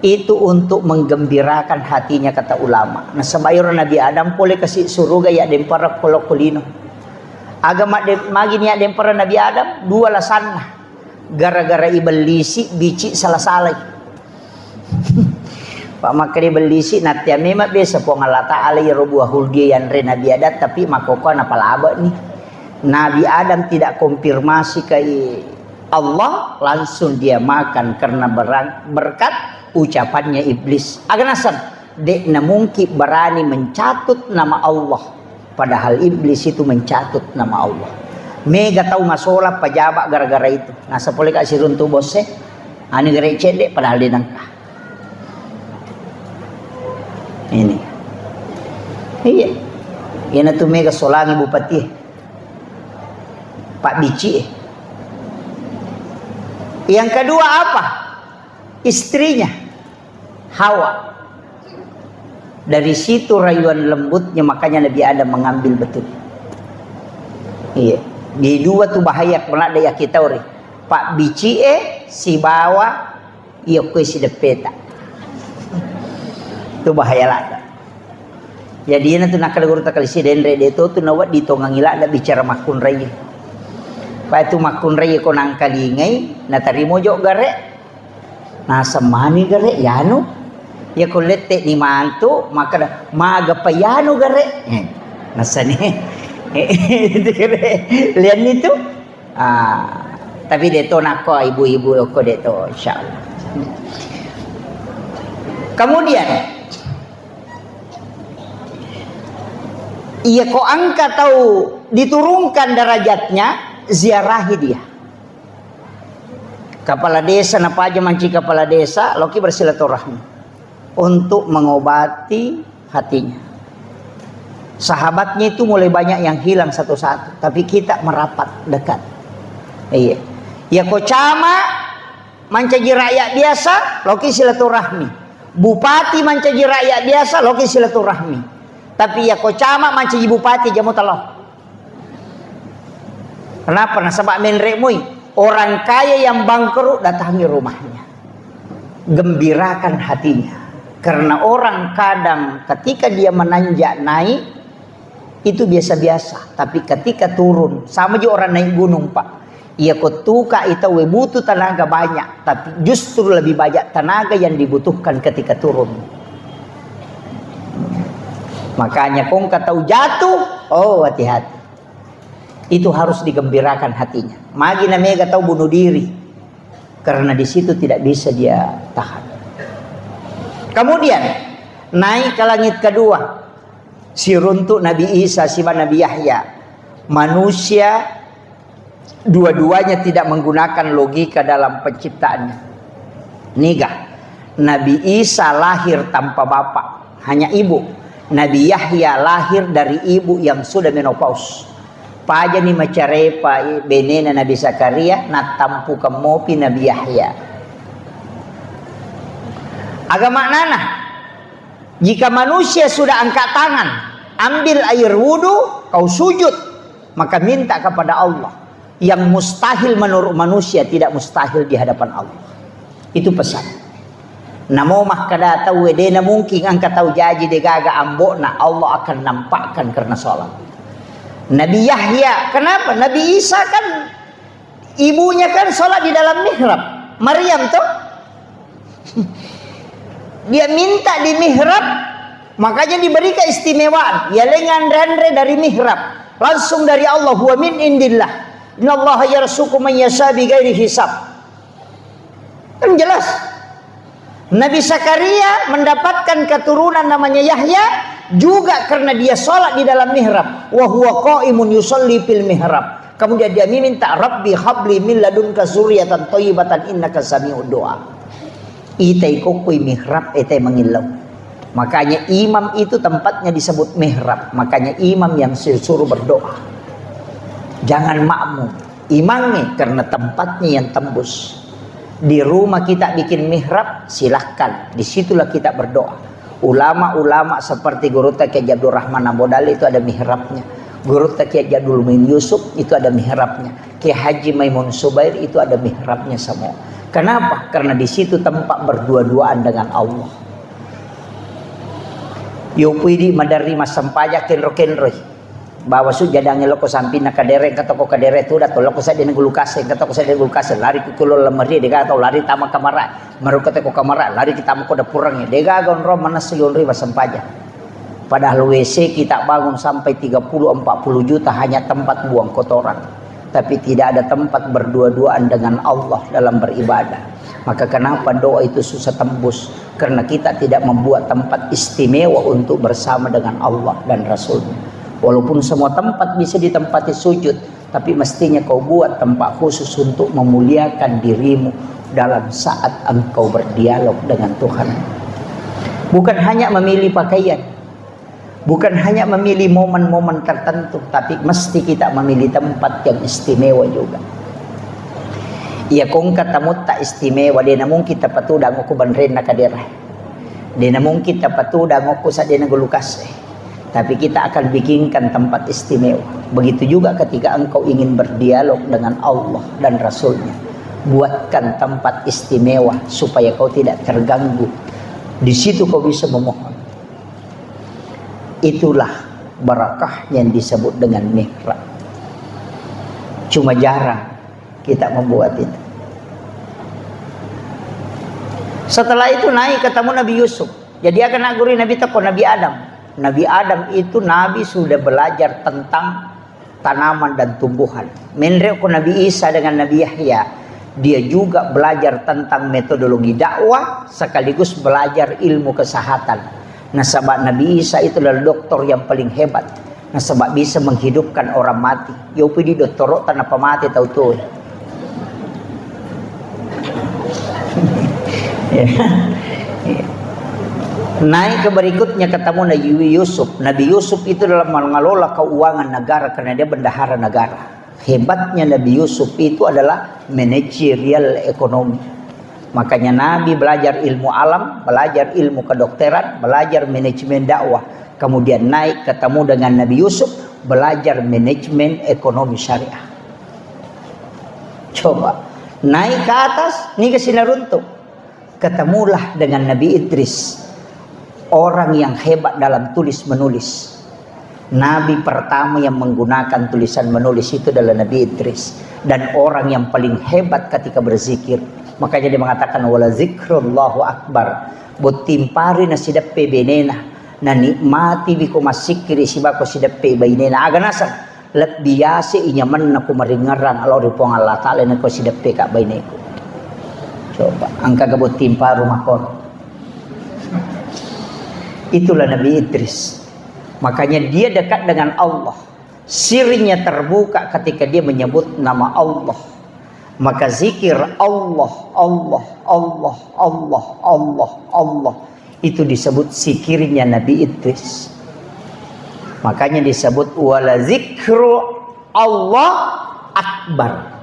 Itu untuk menggembirakan hatinya kata ulama. Nah sebayur Nabi Adam boleh kasih suruga ya dempara kolokolino. Agama magini ya dempara Nabi Adam 2 lasanah. Gara-gara ibelisi bici salah-salah. Pak makri belisi natia memang biasa po Allah Ta'ala ya robuah hulgi yang re Nabi Adam tapi makoko napalaba nih. Nabi Adam tidak konfirmasi ke Allah langsung dia makan karena berkat ucapannya iblis. Aganasan dek na mungkin berani mencatut nama Allah padahal iblis itu mencatut nama Allah. Mega tahu masalah pejabat gara-gara itu. Nah sepuluh kasih runtuh bosnya. Ani gerai cedek padahal dia nangka. Ini. Iya. Ini tuh mega solangi bupati. Pak Bici. Yang kedua apa? Istrinya. Hawa. Dari situ rayuan lembutnya makanya Nabi Adam mengambil betul. Iya. Di 2 tu bahaya pula daya kita ori. Pak Bici si bawa iya ko si depeta. Tu bahaya lah. Jadi na tu nakal guru takal si denre de tu nawat di tongangila ada bicara makun rai. Pa itu makun ray ko nang kalingay na tarimo jo gare. Nasa mani gare yano. Ya ko lette ni manto maka maga pa yano gare. Nasa ni. Lihat itu. Tapi dito nako ibu-ibu ko dito insyaallah. Kemudian ia ko angkat tahu diturunkan derajatnya, ziarahi dia. Kepala desa napa aja manci kepala desa, loki bersilaturahmi untuk mengobati hatinya. Sahabatnya itu mulai banyak yang hilang satu-satu, tapi kita merapat dekat. Iya. Ya ko cama mancaji rakyat biasa, loki silaturahmi. Bupati mancaji rakyat biasa, loki silaturahmi. Tapi ya ko cama mancaji bupati jamu taloh. Kenapa? Nasabak menremui orang kaya yang bangkrut datangi rumahnya, gembirakan hatinya. Karena orang kadang ketika dia menanjak naik itu biasa-biasa, tapi ketika turun sama juga orang naik gunung pak. Ia ketuka itu butuh tenaga banyak, tapi justru lebih banyak tenaga yang dibutuhkan ketika turun. Makanya kong tahu jatuh, oh hati-hati. Itu harus digembirakan hatinya. Magi namanya tahu bunuh diri, karena di situ tidak bisa dia tahan. Kemudian naik ke langit kedua, si runtuk Nabi Isa, si Nabi Yahya. Manusia dua-duanya tidak menggunakan logika dalam penciptaannya. Nigah, Nabi Isa lahir tanpa bapak, hanya ibu. Nabi Yahya lahir dari ibu yang sudah menopause. Paja ni macarepa benena Nabi Zakaria na tampu kemopi Nabi Yahya. Agama nana, jika manusia sudah angkat tangan, ambil air wudu, kau sujud, maka minta kepada Allah. Yang mustahil menurut manusia tidak mustahil di hadapan Allah. Itu pesan. Namo mah kada tahu wedena mungkin angkat tahu jaji degaga ambokna Allah akan nampakkan karena sholat. Nabi Yahya, kenapa? Nabi Isa kan ibunya kan sholat di dalam mihrab. Maryam tuh dia minta di mihrab, makanya diberi keistimewaan. Ya lengan rendre dari mihrab, langsung dari Allah. Huwa min indillah. Innallaha yarzuqu man yasha bighairi hisab. Kan jelas. Nabi Zakaria mendapatkan keturunan namanya Yahya juga karena dia sholat di dalam mihrab. Wa huwa qaimun yusolli fil mihrab. Kemudian dia minta, Rabbi habli min ladunka zurriyatan thayyibatan innaka sami'ud du'a. Itai kokoi mihrab, itai mengilau. Makanya imam itu tempatnya disebut mihrab. Makanya imam yang disuruh berdoa. Jangan makmum. Imamnya karena tempatnya yang tembus. Di rumah kita bikin mihrab, silahkan. Disitulah kita berdoa. Ulama-ulama seperti Guru Kiai Abdul Rahman Ambodali itu ada mihrabnya. Guru Kiai Jadul Min Yusuf itu ada mihrabnya. Kiai Haji Maimun Subair itu ada mihrabnya semua. Kenapa? Karena di situ tempat berdua-duaan dengan Allah. Yopidi madari masampaya kenro-kenroi. Bawa su jadange loko sampina kadere kata ko kadere tu dato loko sa den gulukase kata ko sa den gulukase lari ku kulo lemari dega atau lari tama kamara maru kata ko kamara lari kita mo ko dapurang dega gon ro manas yonri wasampaja. Padahal WC kita bangun sampai 30-40 juta hanya tempat buang kotoran, tapi tidak ada tempat berdua-duaan dengan Allah dalam beribadah. Maka kenapa doa itu susah tembus? Karena kita tidak membuat tempat istimewa untuk bersama dengan Allah dan Rasulnya. Walaupun semua tempat bisa ditempati sujud, tapi mestinya kau buat tempat khusus untuk memuliakan dirimu dalam saat engkau berdialog dengan Tuhan. Bukan hanya memilih pakaian, bukan hanya memilih momen-momen tertentu, tapi mesti kita memilih tempat yang istimewa juga. Ia kong katamut tak istimewa, dia namun kita patuda ngoku banren na kaderah. Dia namun kita patuda ngoku sa dia nagulukas. Tapi kita akan bikinkan tempat istimewa. Begitu juga ketika engkau ingin berdialog dengan Allah dan Rasulnya. Buatkan tempat istimewa supaya kau tidak terganggu. Di situ kau bisa memohon. Itulah barakah yang disebut dengan mihrab. Cuma jarang kita membuat itu. Setelah itu naik ketemu Nabi Yusuf. Jadi akan naguri Nabi Tako, Nabi Adam. Nabi Adam itu Nabi sudah belajar tentang tanaman dan tumbuhan. Menrek Nabi Isa dengan Nabi Yahya, dia juga belajar tentang metodologi dakwah sekaligus belajar ilmu kesehatan. Nah, sebab Nabi Isa itu adalah dokter yang paling hebat. Nah, sebab bisa menghidupkan orang mati. Yo di dokter tanpa mati tahu tuh. Naik ke berikutnya ketemu Nabi Yusuf. Nabi Yusuf itu dalam mengelola keuangan negara karena dia bendahara negara. Hebatnya Nabi Yusuf itu adalah manajerial ekonomi. Makanya Nabi belajar ilmu alam, belajar ilmu kedokteran, belajar manajemen dakwah. Kemudian naik ketemu dengan Nabi Yusuf, belajar manajemen ekonomi syariah. Coba naik ke atas, ini ke Sinaruntuk. Ketemulah dengan Nabi Idris, orang yang hebat dalam tulis menulis. Nabi pertama yang menggunakan tulisan menulis itu adalah Nabi Idris, dan orang yang paling hebat ketika berzikir. Makanya dia mengatakan wala zikrullahu akbar, botimpari na sidappe benena na nikmati biko masikiri sibako sidappe bainena. Aganasa lat biase inyaman na kumaringaran alori pong Allah taala na ko sidappe ka baineku. Coba angka gabot timpa rumah kon. Itulah Nabi Idris. Makanya dia dekat dengan Allah. Sirnya terbuka ketika dia menyebut nama Allah. Maka zikir Allah, Allah, Allah, Allah, Allah, Allah. Itu disebut zikirnya Nabi Idris. Makanya disebut wala zikru Allah akbar.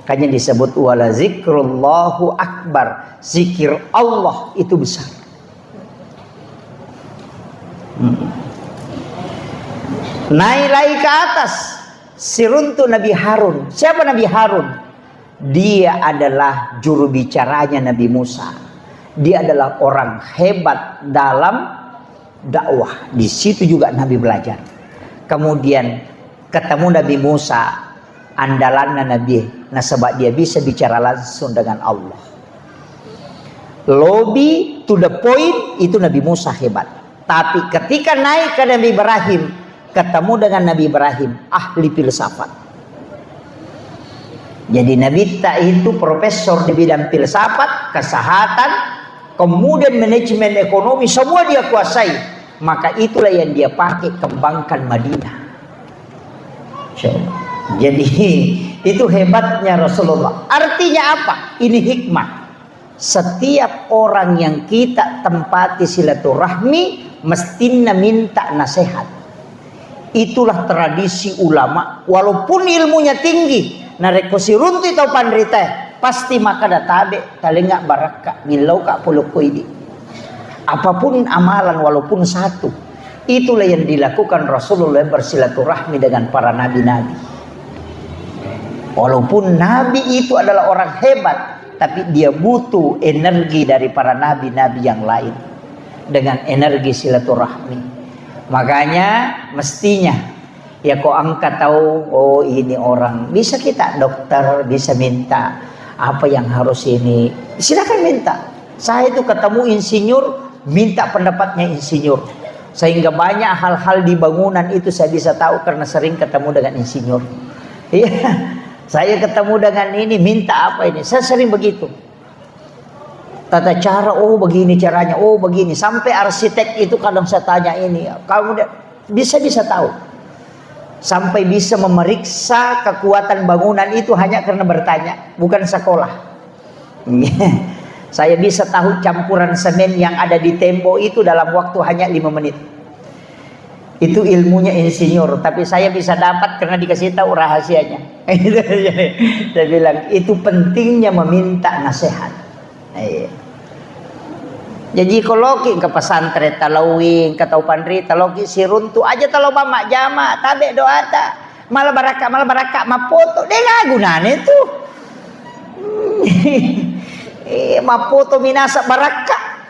Makanya disebut wala zikrullahu akbar. Zikir Allah itu besar. Naik lagi ke atas, siruntu Nabi Harun. Siapa Nabi Harun? Dia adalah juru bicaranya Nabi Musa. Dia adalah orang hebat dalam dakwah. Di situ juga Nabi belajar. Kemudian ketemu Nabi Musa, andalannya Nabi. Nah, sebab dia bisa bicara langsung dengan Allah. Lobby to the point itu Nabi Musa hebat. Tapi ketika naik ke Nabi Ibrahim, ketemu dengan Nabi Ibrahim, ahli filsafat. Jadi Nabi Ta itu profesor di bidang filsafat, kesehatan, kemudian manajemen ekonomi, semua dia kuasai. Maka itulah yang dia pakai kembangkan Madinah. Jadi itu hebatnya Rasulullah. Artinya apa? Ini hikmah. Setiap orang yang kita tempati silaturahmi mestinya minta nasihat. Itulah tradisi ulama. Walaupun ilmunya tinggi, nareko sirunti tau pandrita, pasti maka databe talenga baraka ngilau ka puluko ini. Apapun amalan walaupun satu, itulah yang dilakukan Rasulullah bersilaturahmi dengan para nabi-nabi. Walaupun nabi itu adalah orang hebat, tapi dia butuh energi dari para nabi-nabi yang lain dengan energi silaturahmi. Makanya mestinya ya kok angkat tahu, oh ini orang bisa kita dokter bisa minta apa yang harus ini, silakan minta. Saya itu ketemu insinyur, minta pendapatnya insinyur, sehingga banyak hal-hal di bangunan itu saya bisa tahu karena sering ketemu dengan insinyur. Iya, saya ketemu dengan ini minta apa ini, saya sering begitu. Tata cara, oh begini caranya, oh begini. Sampai arsitek itu kadang saya tanya ini, kamu bisa tahu. Sampai bisa memeriksa kekuatan bangunan itu hanya karena bertanya, bukan sekolah. Saya bisa tahu campuran semen yang ada di tembok itu dalam waktu hanya 5 menit. Itu ilmunya insinyur, tapi saya bisa dapat karena dikasih tahu rahasianya. Saya bilang itu pentingnya meminta nasihat. Jadi kalau ke pesantren talawing katau pandri talogi siruntu aja talau bamak jama tabe doa ta malah baraka mapoto dengar gunanya itu. Mapoto minasa baraka.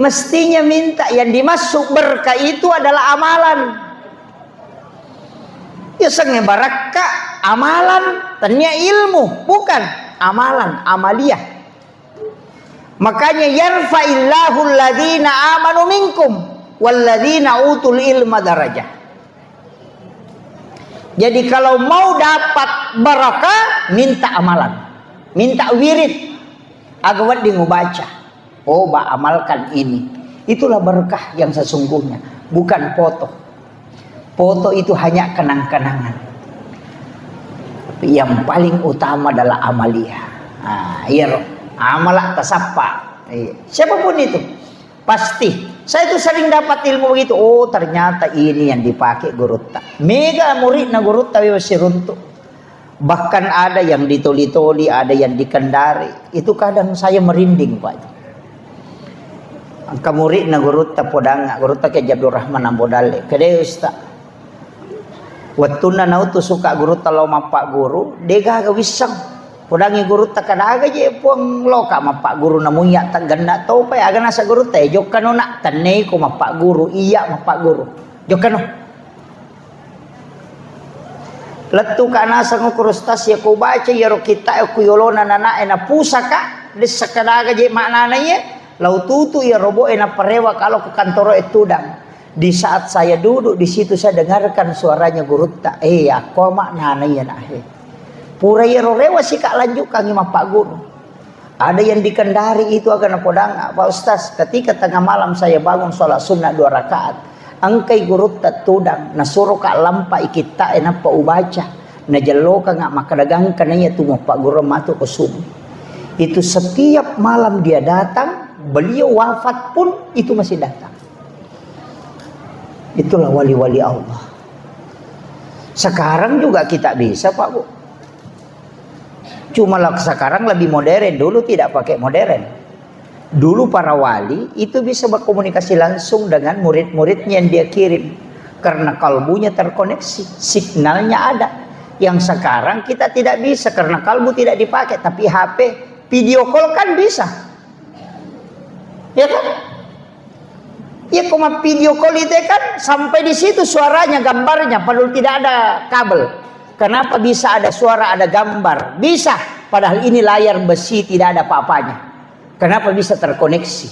Mestinya minta yang dimasuk berkah itu adalah amalan. Ya sengnya barakah amalan, tanya ilmu, bukan amalan, amaliyah. Makanya yarfa'illahu alladhina amanu minkum walladhina utul ilma darajah. Jadi kalau mau dapat barakah, minta amalan, minta wirid, agawat di baca. Oh, amalkan ini. Itulah berkah yang sesungguhnya, bukan foto. Foto itu hanya kenang-kenangan. Yang paling utama adalah amaliyah. Amalah tasappa. Siapapun itu, pasti. Saya itu sering dapat ilmu begitu. Oh, ternyata ini yang dipakai Gurutta. Mega murid na Gurutta masih runtuh. Bahkan ada yang ditoli-toli, ada yang dikendari. Itu kadang saya merinding, Pak. Angka murid na Gurutta podanga, Gurutta ke Abdul Rahman Ambodale. Kede Ustaz. Waktu na nautu suka Gurutta lo mapak guru, dega wisang. Podangi Gurutta kadaga je puang loka mapak guru namunya tak ganda tau pa aga nasa Gurutta jokano nak tanay ko mapak guru iya mapak guru. Jokano. Letu kana sangu kurustas ya ko baca ya ro kita ku yolona nana ena pusaka desa kadaga je maknana ye lau tutu ya robo ena parewa kalau ke kantor etudang. Di saat saya duduk di situ saya dengarkan suaranya Gurutta. Aku maknana ya nah. Pura ya rorewa sih kak lanjut kangi mapak guru. Ada yang dikendari itu akan podang Pak Ustaz. Ketika tengah malam saya bangun sholat sunnah 2 rakaat. Angkai Gurutta tudang. Nasuro kak lampa ikita enapa ubaca. Najalo ka nga makadagang kananya tu mapak guru matu kusum. Itu setiap malam dia datang. Beliau wafat pun itu masih datang. Itulah wali-wali Allah. Sekarang juga kita bisa Pak Bu. Cuma sekarang lebih modern. Dulu tidak pakai modern. Dulu para wali itu bisa berkomunikasi langsung dengan murid-muridnya yang dia kirim. Karena kalbunya terkoneksi. Signalnya ada. Yang sekarang kita tidak bisa. Karena kalbu tidak dipakai. Tapi HP video call kan bisa. Ya kan? Ya cuma video call itu kan sampai di situ suaranya, gambarnya, padahal tidak ada kabel. Kenapa bisa ada suara, ada gambar? Bisa, padahal ini layar besi tidak ada apa-apanya. Kenapa bisa terkoneksi?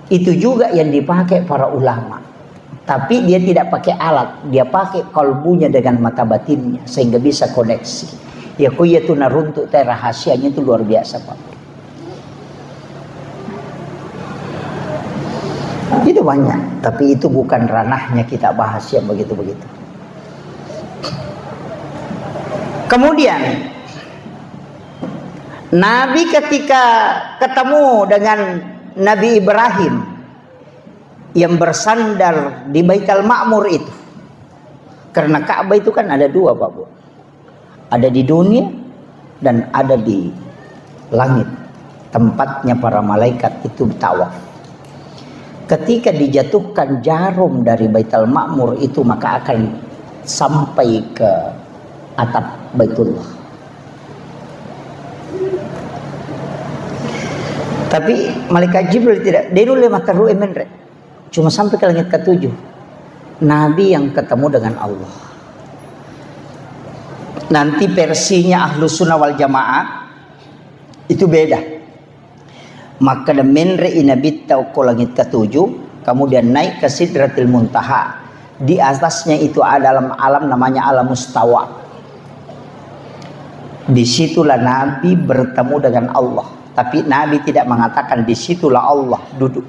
Itu juga yang dipakai para ulama. Tapi dia tidak pakai alat, dia pakai kalbunya dengan mata batinnya sehingga bisa koneksi. Ya kuya tu naruntuk teh rahasianya itu luar biasa Pak. Itu banyak, tapi itu bukan ranahnya kita bahas yang begitu-begitu. Kemudian Nabi ketika ketemu dengan Nabi Ibrahim yang bersandar di Baitul Ma'mur itu, karena Ka'bah itu kan ada 2 Pak Bu, ada di dunia dan ada di langit, tempatnya para malaikat itu tawaf. Ketika dijatuhkan jarum dari Baitul Ma'mur itu maka akan sampai ke atap Baitullah. Tapi malaikat Jibril tidak. Dia dulu makaru emenre. Cuma sampai ke langit ke-7. Nabi yang ketemu dengan Allah. Nanti versinya Ahlus Sunnah wal Jamaah itu beda. Maka menre inabitta ko langit ke-7, kemudian naik ke Sidratil Muntaha. Di atasnya itu ada alam namanya alam mustawa. Disitulah Nabi bertemu dengan Allah. Tapi Nabi tidak mengatakan disitulah Allah duduk.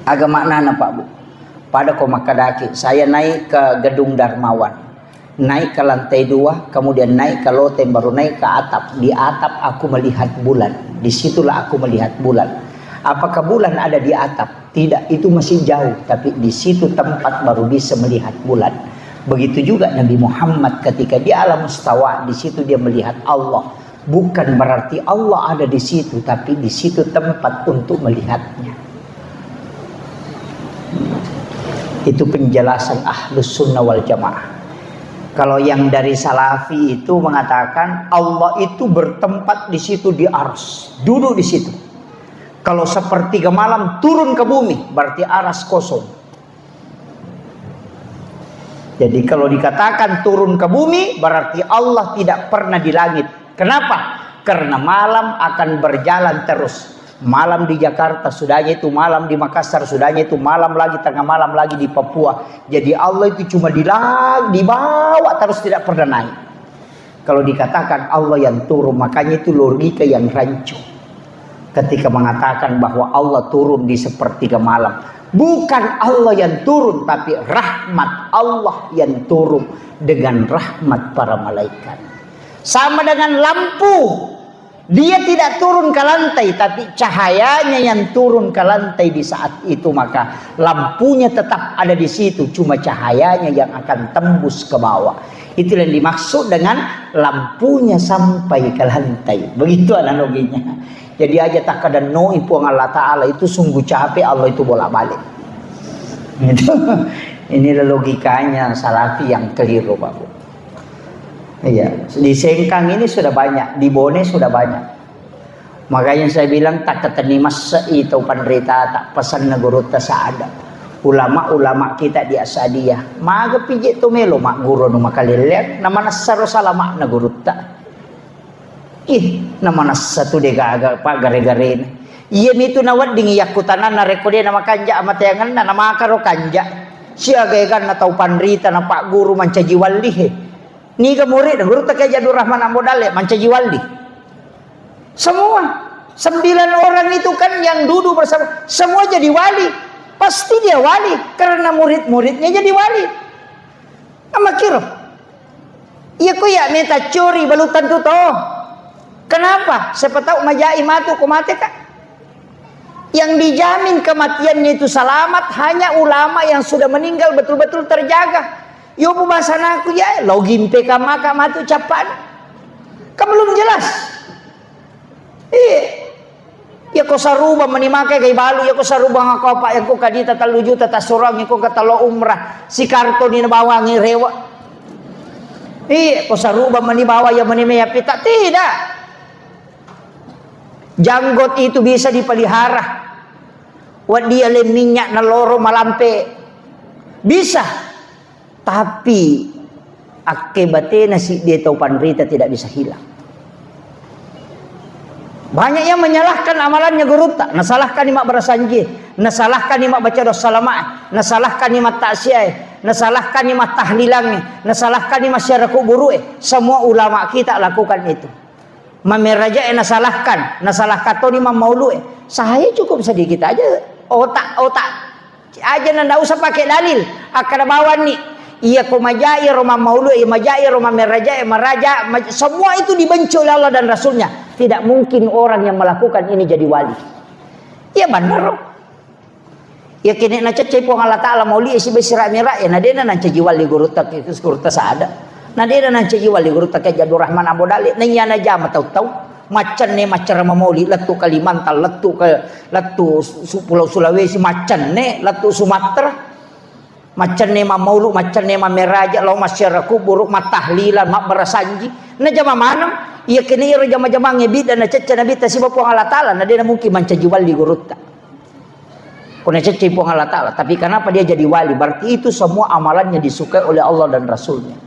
Agak maknanya Pak Bu. Pada komakadaki saya naik ke gedung Darmawan. Naik ke lantai 2, kemudian naik ke loteng, baru naik ke atap. Di atap aku melihat bulan. Disitulah aku melihat bulan. Apakah bulan ada di atap? Tidak, itu masih jauh. Tapi di situ tempat baru bisa melihat bulan. Begitu juga Nabi Muhammad ketika di alam mustawa, di situ dia melihat Allah. Bukan berarti Allah ada di situ, tapi di situ tempat untuk melihatnya. Itu penjelasan Ahlus Sunnah wal Jamaah. Kalau yang dari Salafi itu mengatakan Allah itu bertempat di situ di arsy, duduk di situ. Kalau sepertiga malam turun ke bumi, berarti arsy kosong. Jadi kalau dikatakan turun ke bumi, berarti Allah tidak pernah di langit. Kenapa? Karena malam akan berjalan terus. Malam di Jakarta, sudahnya itu malam di Makassar, sudahnya itu malam lagi, tengah malam lagi di Papua. Jadi Allah itu cuma di bawah terus, tidak pernah naik. Kalau dikatakan Allah yang turun, makanya itu logika yang rancu. Ketika mengatakan bahwa Allah turun di sepertiga malam. Bukan Allah yang turun, tapi rahmat Allah yang turun dengan rahmat para malaikat. Sama dengan lampu. Dia tidak turun ke lantai, tapi cahayanya yang turun ke lantai di saat itu. Maka lampunya tetap ada di situ, cuma cahayanya yang akan tembus ke bawah. Itu yang dimaksud dengan lampunya sampai ke lantai. Begitu analoginya. Jadi aja tak kadang noi puang Allah Ta'ala itu sungguh capek, Allah itu bolak-balik. Gitu. Inilah logikanya Salafi yang keliru, Bapak. Iya, di Sengkang ini sudah banyak, di Bone sudah banyak. Makanya saya bilang tak ketenimas itu penderita tak pesan neguru tasada. Ulama-ulama kita di Asadiyah, maga pijit tu melo mak guru nu makalilek, nama nasaro salama neguru ta. Nama nasatu de gaga pa gare-gare. Iya itu nawat dingi yakutanan na rekode nama kanja amatayangan na nama karo kanja. Siaga kan na tau penderita na pak guru mancaji walihe. Ni ke murid guru tak Jadur Rahman Amodale mancaji wali. Semua 9 orang itu kan yang duduk bersama, semua jadi wali. Pasti dia wali karena murid-muridnya jadi wali. Ama kira. Iya ku ya minta curi balutan tu toh. Kenapa? Siapa tahu majai matu ku mati kak. Yang dijamin kematiannya itu selamat hanya ulama yang sudah meninggal betul-betul terjaga. Yo pembahasan aku ya login PK maka matu capan. Kan belum jelas. Ya ko saruba menimake kay balu ya ko saruba nga pa ya ko kadita taluju tata surang ya ko katalo umrah si karto ni nabawangi rewa. Ko saruba manibawa ya manimeya pita tidak. Janggot itu bisa dipelihara. Wat dia le minyak na loro malampe. Bisa. Tapi akibatnya si dia tahu panrita tidak bisa hilang. Banyak yang menyalahkan amalannya guru tak, nasalahkan imak berasanji, nasalahkan imak baca dosa lama, nasalahkan imak taksiyah, nasalahkan imak tahlilangnya, nasalahkan imak syara kuburu. Semua ulama kita lakukan itu. Mameraja nasalahkan to imak maulu. Saya cukup sedikit aja otak aja, nanda usah pakai dalil. Akan bawa nih. Iya kumajai Roma maulu, iya majai Roma meraja, meraja, semua itu dibenci oleh Allah dan Rasulnya. Tidak mungkin orang yang melakukan ini jadi wali. Iya benar. Ya kini na cecai po Allah Ta'ala mauli isi besira mira ya nadena na caji wali guru tak itu guru tak saada. Nadena na caji wali guru tak Jadur Rahman Abodali. Nanya na jama tahu macan ne macara mauli latu Kalimantan, latu Pulau Sulawesi, macan ne latu Sumatera. Macan nema maulu, macan nema meraja, lau masyarakat buruk matahlilan, mak berasanji. Na jama manam, iya kini iro jama-jama ngebid dan na cecah nabi ta siapa puang Allah Ta'ala, na dia mungkin mancaji wali gurutta. Kuna cecah puang Allah Ta'ala, tapi kenapa dia jadi wali? Berarti itu semua amalannya disukai oleh Allah dan Rasulnya.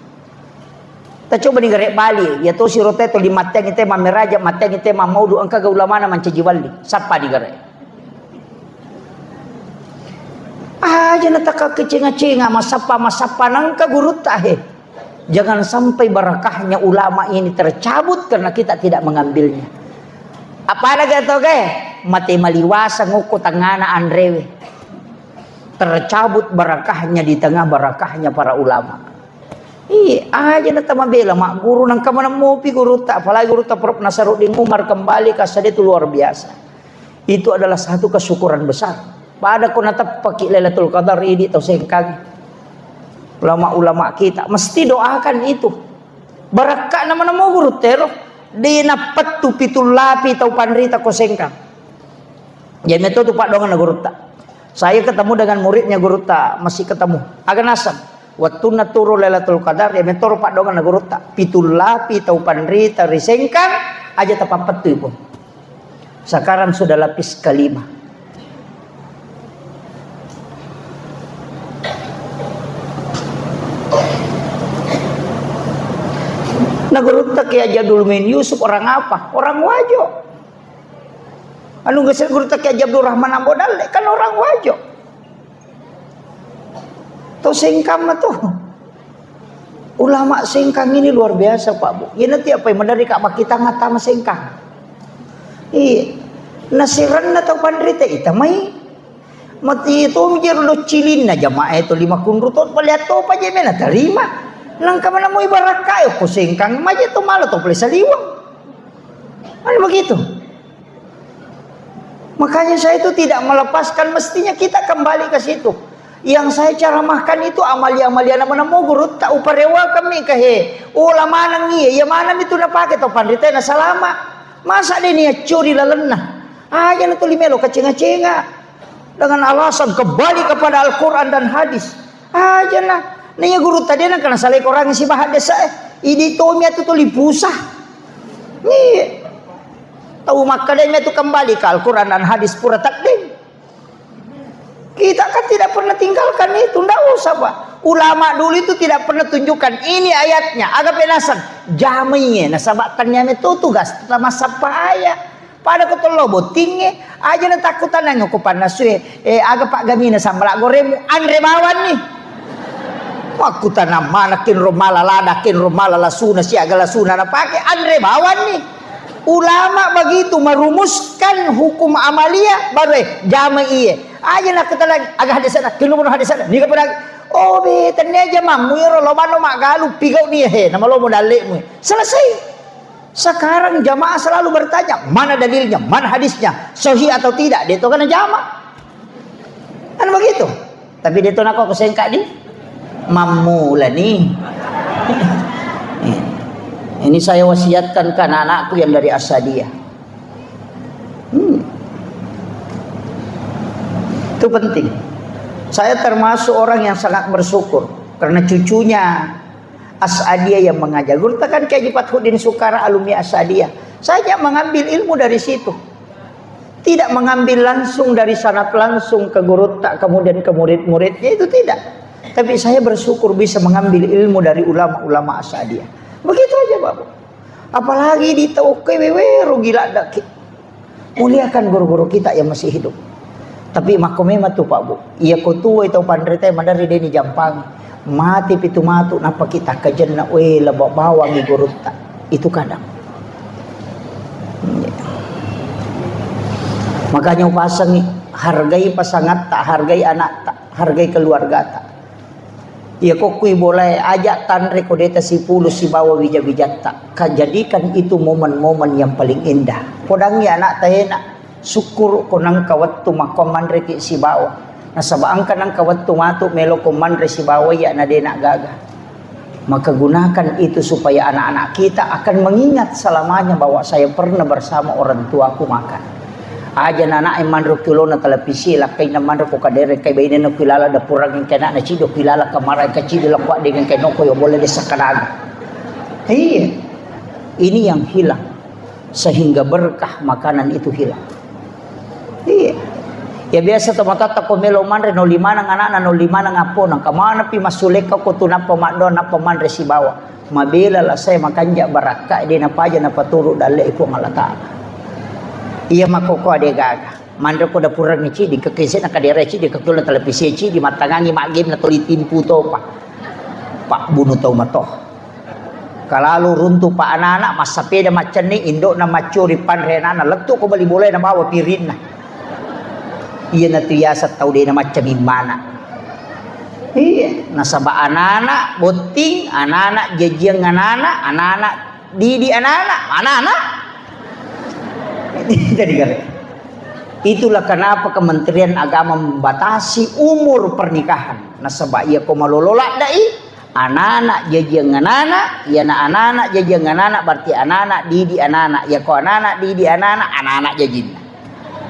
Kita coba nih Bali, ya tu si rote tu lima teng itu meraja, mateng itu maulu, angka ulama na mancaji wali. Siapa digarek? Aja nataka kecenga-cenga masapa nangka guru tahe. Jangan sampai barakahnya ulama ini tercabut karena kita tidak mengambilnya. Apa lagi itu ke? Mati maliwasa nguku tangana andrewe. Tercabut barakahnya di tengah barakahnya para ulama. Aja nata mabela mak guru nang kamana mopi guru tak, apalagi guru tak Prof Nasaruddin Umar kembali kasade itu luar biasa. Itu adalah satu kesyukuran besar. Pada ku natap pakai Lailatul Qadar ini atau Sengkang. Ulama-ulama kita mesti doakan itu. Barakah nama-nama guru tero. Di napat tu pitul lapi tau panrita ko Sengkang. Jadi itu Pak dongan guru tak. Saya ketemu dengan muridnya guru tak, masih ketemu. Agak nasab. Waktu naturu Lailatul Qadar ya metoro Pak dongan guru tak. Pitul lapi tau panrita ri Sengkang aja tapapat tu pun. Sekarang sudah lapis kelima. Nagurut tak kaya Jadul Min Yusuf orang apa? Orang Wajo. Anu geus guru tak kaya Abdul Rahman Ambodal kan orang Wajo. Tuh sengkam tuh. Ulama sengkang ini luar biasa Pak Bu. Ya nanti apa yang dari kak kita ngata sama sengkang. Iya. Nasiran atau pandrita ita mai. Mati itu mikir lo cilin na jamaah itu 5 kunruton palihat to pa je mena terima. Nang ka mana mo ibarat kayo ko sengkang maje to malo to pali saliwang. Ano begitu? Makanya saya itu tidak melepaskan, mestinya kita kembali ke situ. Yang saya caramahkan itu amalia-amalia na mo gurut ta uparewa kami kahe. Ulama nang iya, ya mana itu na pake to pandita na salama. Masa dia niya curi lalena. Aja na to limelo kacenga-cenga. Dengan alasan kembali kepada Al-Quran dan hadis. Aja na. Nanya guru tadi na karena salah orang si bahad desa ini tomia tu lipusa. Nih. Tahu makanya itu kembali ke Al-Quran dan hadis pura takdim. Kita kan tidak pernah tinggalkan itu, ndak usah Pak. Ulama dulu itu tidak pernah tunjukkan ini ayatnya, agak penasan. Jaminya nasabatannya itu tugas pertama sapa ayat. Pada ketolobo tinggi aja na takutan nang ukupan nasue aga Pak Gamina sambalak goremu andre bawan nih. Wakutan nama nakin romala ladakin romala lasuna si aga lasuna na pake andre bawan nih. Ulama begitu merumuskan hukum amalia baru jama iya. Aja nak kata lagi agak hadis sana kinu hadis sana ni ka pada oh be tanya aja mamu ro lobano mak galu pigau nih he nama lo modalemu. Selesai. Sekarang jamaah selalu bertanya mana dalilnya, mana hadisnya, sahih atau tidak. Dia itu kan jamaah. Kan begitu. Tapi dia itu nak kok sengkak di mamu lah nih. Ini saya wasiatkan ke anak-anakku yang dari Asadiyah. Itu penting. Saya termasuk orang yang sangat bersyukur karena cucunya Asadiyah yang mengajar. Guru kan kayak Fathuddin Sukara alumni Asadiyah. Saya mengambil ilmu dari situ. Tidak mengambil langsung dari sanad langsung ke guru tak kemudian ke murid-muridnya, itu tidak. Tapi saya bersyukur bisa mengambil ilmu dari ulama-ulama Asadiyah. Begitu aja Bapak. Apalagi di TOKWW gila dak. Muliakan guru-guru kita yang masih hidup. Tapi makomema tuh Pak Bu. Iya ko tuwa itu pandrita mandari deni Jampang. Mati pitu matu napa kita kajenna we laba bawang igurutta itu kadang. Makanya pasang hargai pasangan tak, hargai anak tak, hargai keluarga tak. Ya kok kui boleh ajak tanre kodeta si pulus si bawa bijak-bijak tak. Jadikan itu momen-momen yang paling indah. Podangi anak tahena syukur konang kawat tu makoman reki si bawa. Nasabaan ka ng kawat tumato melo kuman resibawa ya na din agaga. Maka gunakan itu supaya anak-anak kita akan mengingat selamanya bahwa saya pernah bersama orang tuaku makan. Aja nana ay manro kilo na televisi lakay na manro ko kadere kay bayin na kilala da purang ng kana na chido kilala kamaray ka chido lakwa dengan kay no ko yo boleh sa kanaga. Iya. Ini yang hilang sehingga berkah makanan itu hilang. Iya. Ya biasa tomatata ko melo manre no lima nang anak no lima nang apo nang kamana pi masulek ko tunap pamadon na pamanre si bawa. Mabila la saya makanja baraka di na paja na paturo dale iko ngalata. Iya makoko ade gaga. Mandre ko da purang ni di kekese na kadere di kakul televisi di matangangi magim na tulitin puto pa. Pak bunuh tau matoh. Kalalu runtuh pa anak-anak masapeda macam ni indok na macuri panrenana lektu ko bali boleh na bawa pirin na. Iya na tuyasa tau din na macam mana. Iya, nasaba anak-anak boting, anak-anak jejeng anak-anak didi anak-anak. Jadi kan. Itulah kenapa Kementerian Agama membatasi umur pernikahan. Nasaba iya ko malolola dai anak-anak jejeng anak-anak, iya na anak-anak jejeng anak berarti anak-anak didi anak-anak, ya ko anak-anak didi anak-anak jejeng.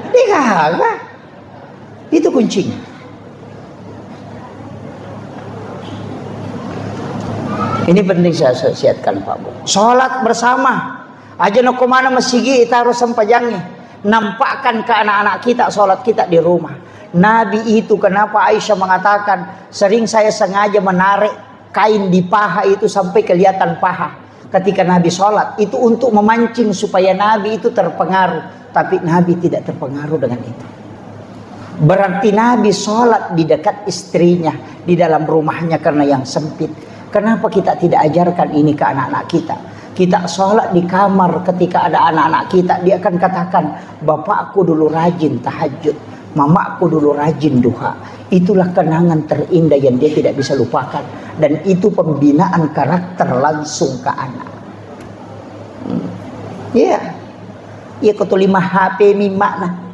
Dikagak. Itu kuncinya. Ini penting saya wasiatkan Pak Bu. Sholat bersama. Aja no kemana masigi kita harus sempajangnya. Nampakkan ke anak-anak kita sholat kita di rumah. Nabi itu kenapa Aisyah mengatakan sering saya sengaja menarik kain di paha itu sampai kelihatan paha. ketika Nabi sholat itu untuk memancing supaya Nabi itu terpengaruh, tapi Nabi tidak terpengaruh dengan itu. Berarti Nabi sholat di dekat istrinya, di dalam rumahnya karena yang sempit. Kenapa kita tidak ajarkan ini ke anak-anak kita? Kita sholat di kamar ketika ada anak-anak kita, dia akan katakan, bapakku dulu rajin tahajud, mamaku dulu rajin duha. Itulah kenangan terindah yang dia tidak bisa lupakan. Dan itu pembinaan karakter langsung ke anak. Ya, ya kau lima HP mi makna.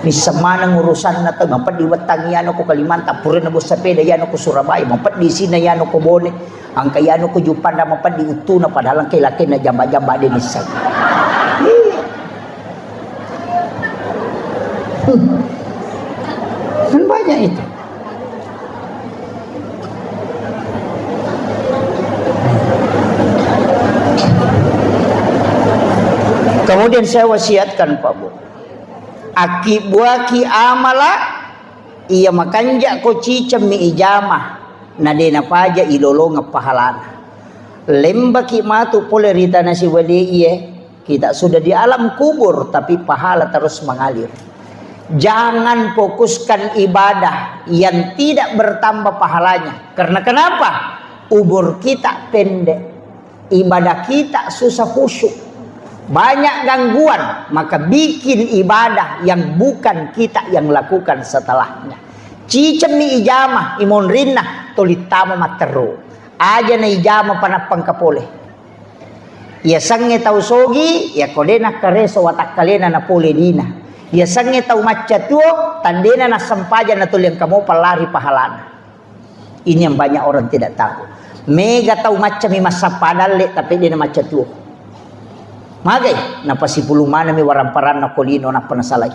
Ni semana ngurusan na to, mampad di Watang yan ako Kalimantan, puro na sepeda yan ako Surabaya, mampad di sina yan ako Bone, ang kayano ko Jupan na mampad di Utuna, padahal ang kay na jamba-jamba din isa. Kan banyak itu. Kemudian saya wasiatkan Pak Bu, aki buaki amala iya makanja ko cicam mi ijamah na dena paja ilolo ngapahalana lembaki matu polerita nasi wali iye kita sudah di alam kubur tapi pahala terus mengalir. Jangan fokuskan ibadah yang tidak bertambah pahalanya. Karena kenapa? Umur kita pendek, ibadah kita susah khusyuk, banyak gangguan, maka bikin ibadah yang bukan kita yang lakukan setelahnya. Cicem ni ijamah imon rinna tolitama materu aja na ijamah panapang kapole. Ya sange tau sogi ya kodena kareso watak kalena na pole dina. Ya sange tau macatuo tandena na sampaja na tuliang kamu palari pahalana. Ini yang banyak orang tidak tahu. Mega tau macam mi masa padale tapi dia na macatuo. Magay napasipulumana mi waramparan na kolino na panasalay.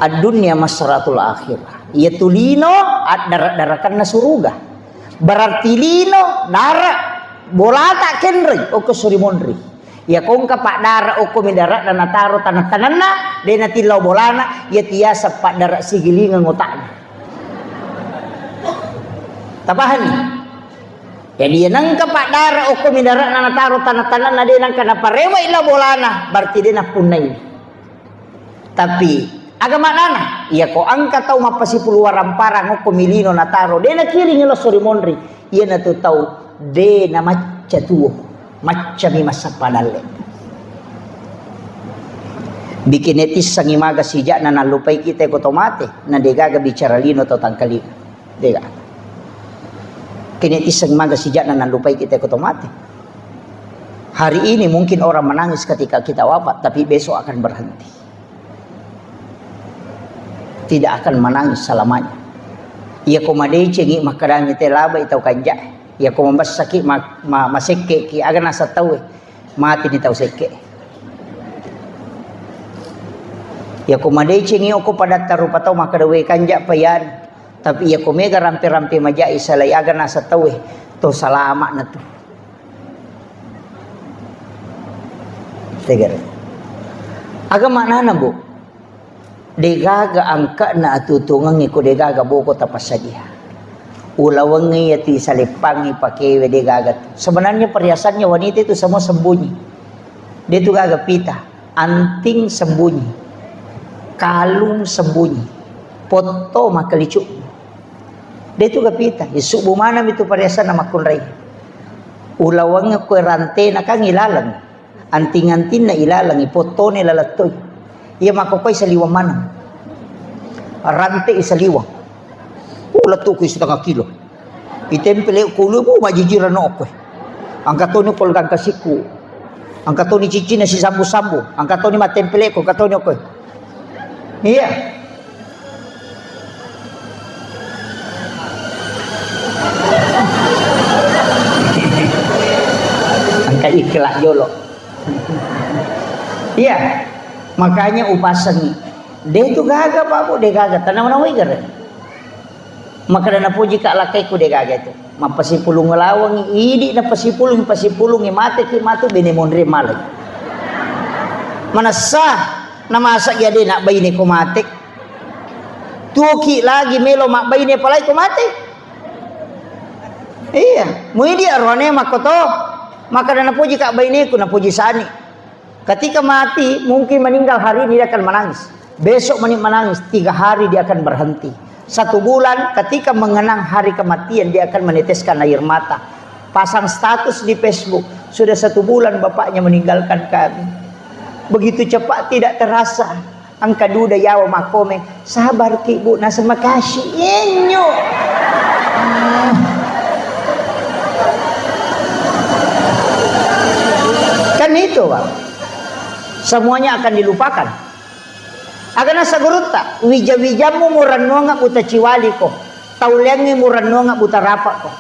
Ad-dunya masratul akhirah. Ya tulino at darat-darakan na suruga. Berarti lino darat bolata kenri o kusurimonri. Ya kung kapak dara o kumidarat na nataro tanah-tanan na de natilaw bolana ya tiasa pak dara sigilingan ngotaan. Tapahan ni. Jadi nang kapak dara o kumidarat na nataro tanah-tanan na de nang kana parewa ila bolana berarti de na punay. Tapi agama nana ya ko angka tau mapasipulu waramparang o kumilino nataro de na kiring ilo surimonri iya na tu tau de na macatuo. Macam masa padale bikin netis sang imaga sijak na nalupay kita ko tomate na degaga bicara lino to tangkali dega kinetis sang imaga sijak na nalupay kita ko tomate. Hari ini mungkin orang menangis ketika kita wafat, tapi besok akan berhenti, tidak akan menangis selamanya. Ia komadei cengi makarangi telaba itau kanjak. Ya ko mambas sakit maseke ki aga nasa tahu mati di tahu seke. Ya ko madai cengi ko pada taru patau makadawe kanja payan tapi ya ko mega rampe-rampe majai salai aga nasa tahu to salama na tu. Tegar. Aga makna bu. Degaga angka na atutungan ko degaga boko tapasadia. Ulawangi yati salipangi pakai wede gagat. Sebenarnya perhiasannya wanita itu semua sembunyi. Dia itu gagap pita, anting sembunyi, kalung sembunyi, foto makalicu. Dia itu gagap pita. Isuk bumana itu perhiasan nama kunrai. Ulawangi kue rantai na kang ilalang, anting-anting na ilalang, foto ni lalatoy. Ia makokoy sa liwang mana. Rantai sa liwang. Ulat tu kuis setengah kilo. Itempel kulo po majijiran ako. Ang katoni kolgang kasiku. Ang katoni cici na si sambu-sambu. Ang katoni matempel ko katoni ako. Iya. Ang kaikla yolo. Iya. Makanya upasan dia itu gaga Pak Bu, dia gaga tanam-tanam igar. Maka na po jika lakay ko degaga ito mapasipulong ngalawang idi na pasipulong mate ki matu benemonre malay manasa namasa gyade na bayne ko mate tuki lagi melo mak bayne palay ko mate Iya, mui dia rohane makoto. Maka dana puji Kak Bainiku na puji sani. Ketika mati mungkin meninggal hari ini dia akan menangis. Besok menangis, 3 hari dia akan berhenti. 1 bulan ketika mengenang hari kematian dia akan meneteskan air mata. Pasang status di Facebook, sudah 1 bulan bapaknya meninggalkan kami. Begitu cepat tidak terasa. Angka duda yawa makome. Sabar ki bu, nasa makasih inyo. Kan itu Pak. Semuanya akan dilupakan. Akan nasa guruta, wija-wijamu muranonga buta ciwali ko. Taulengi muranonga buta rapak ko.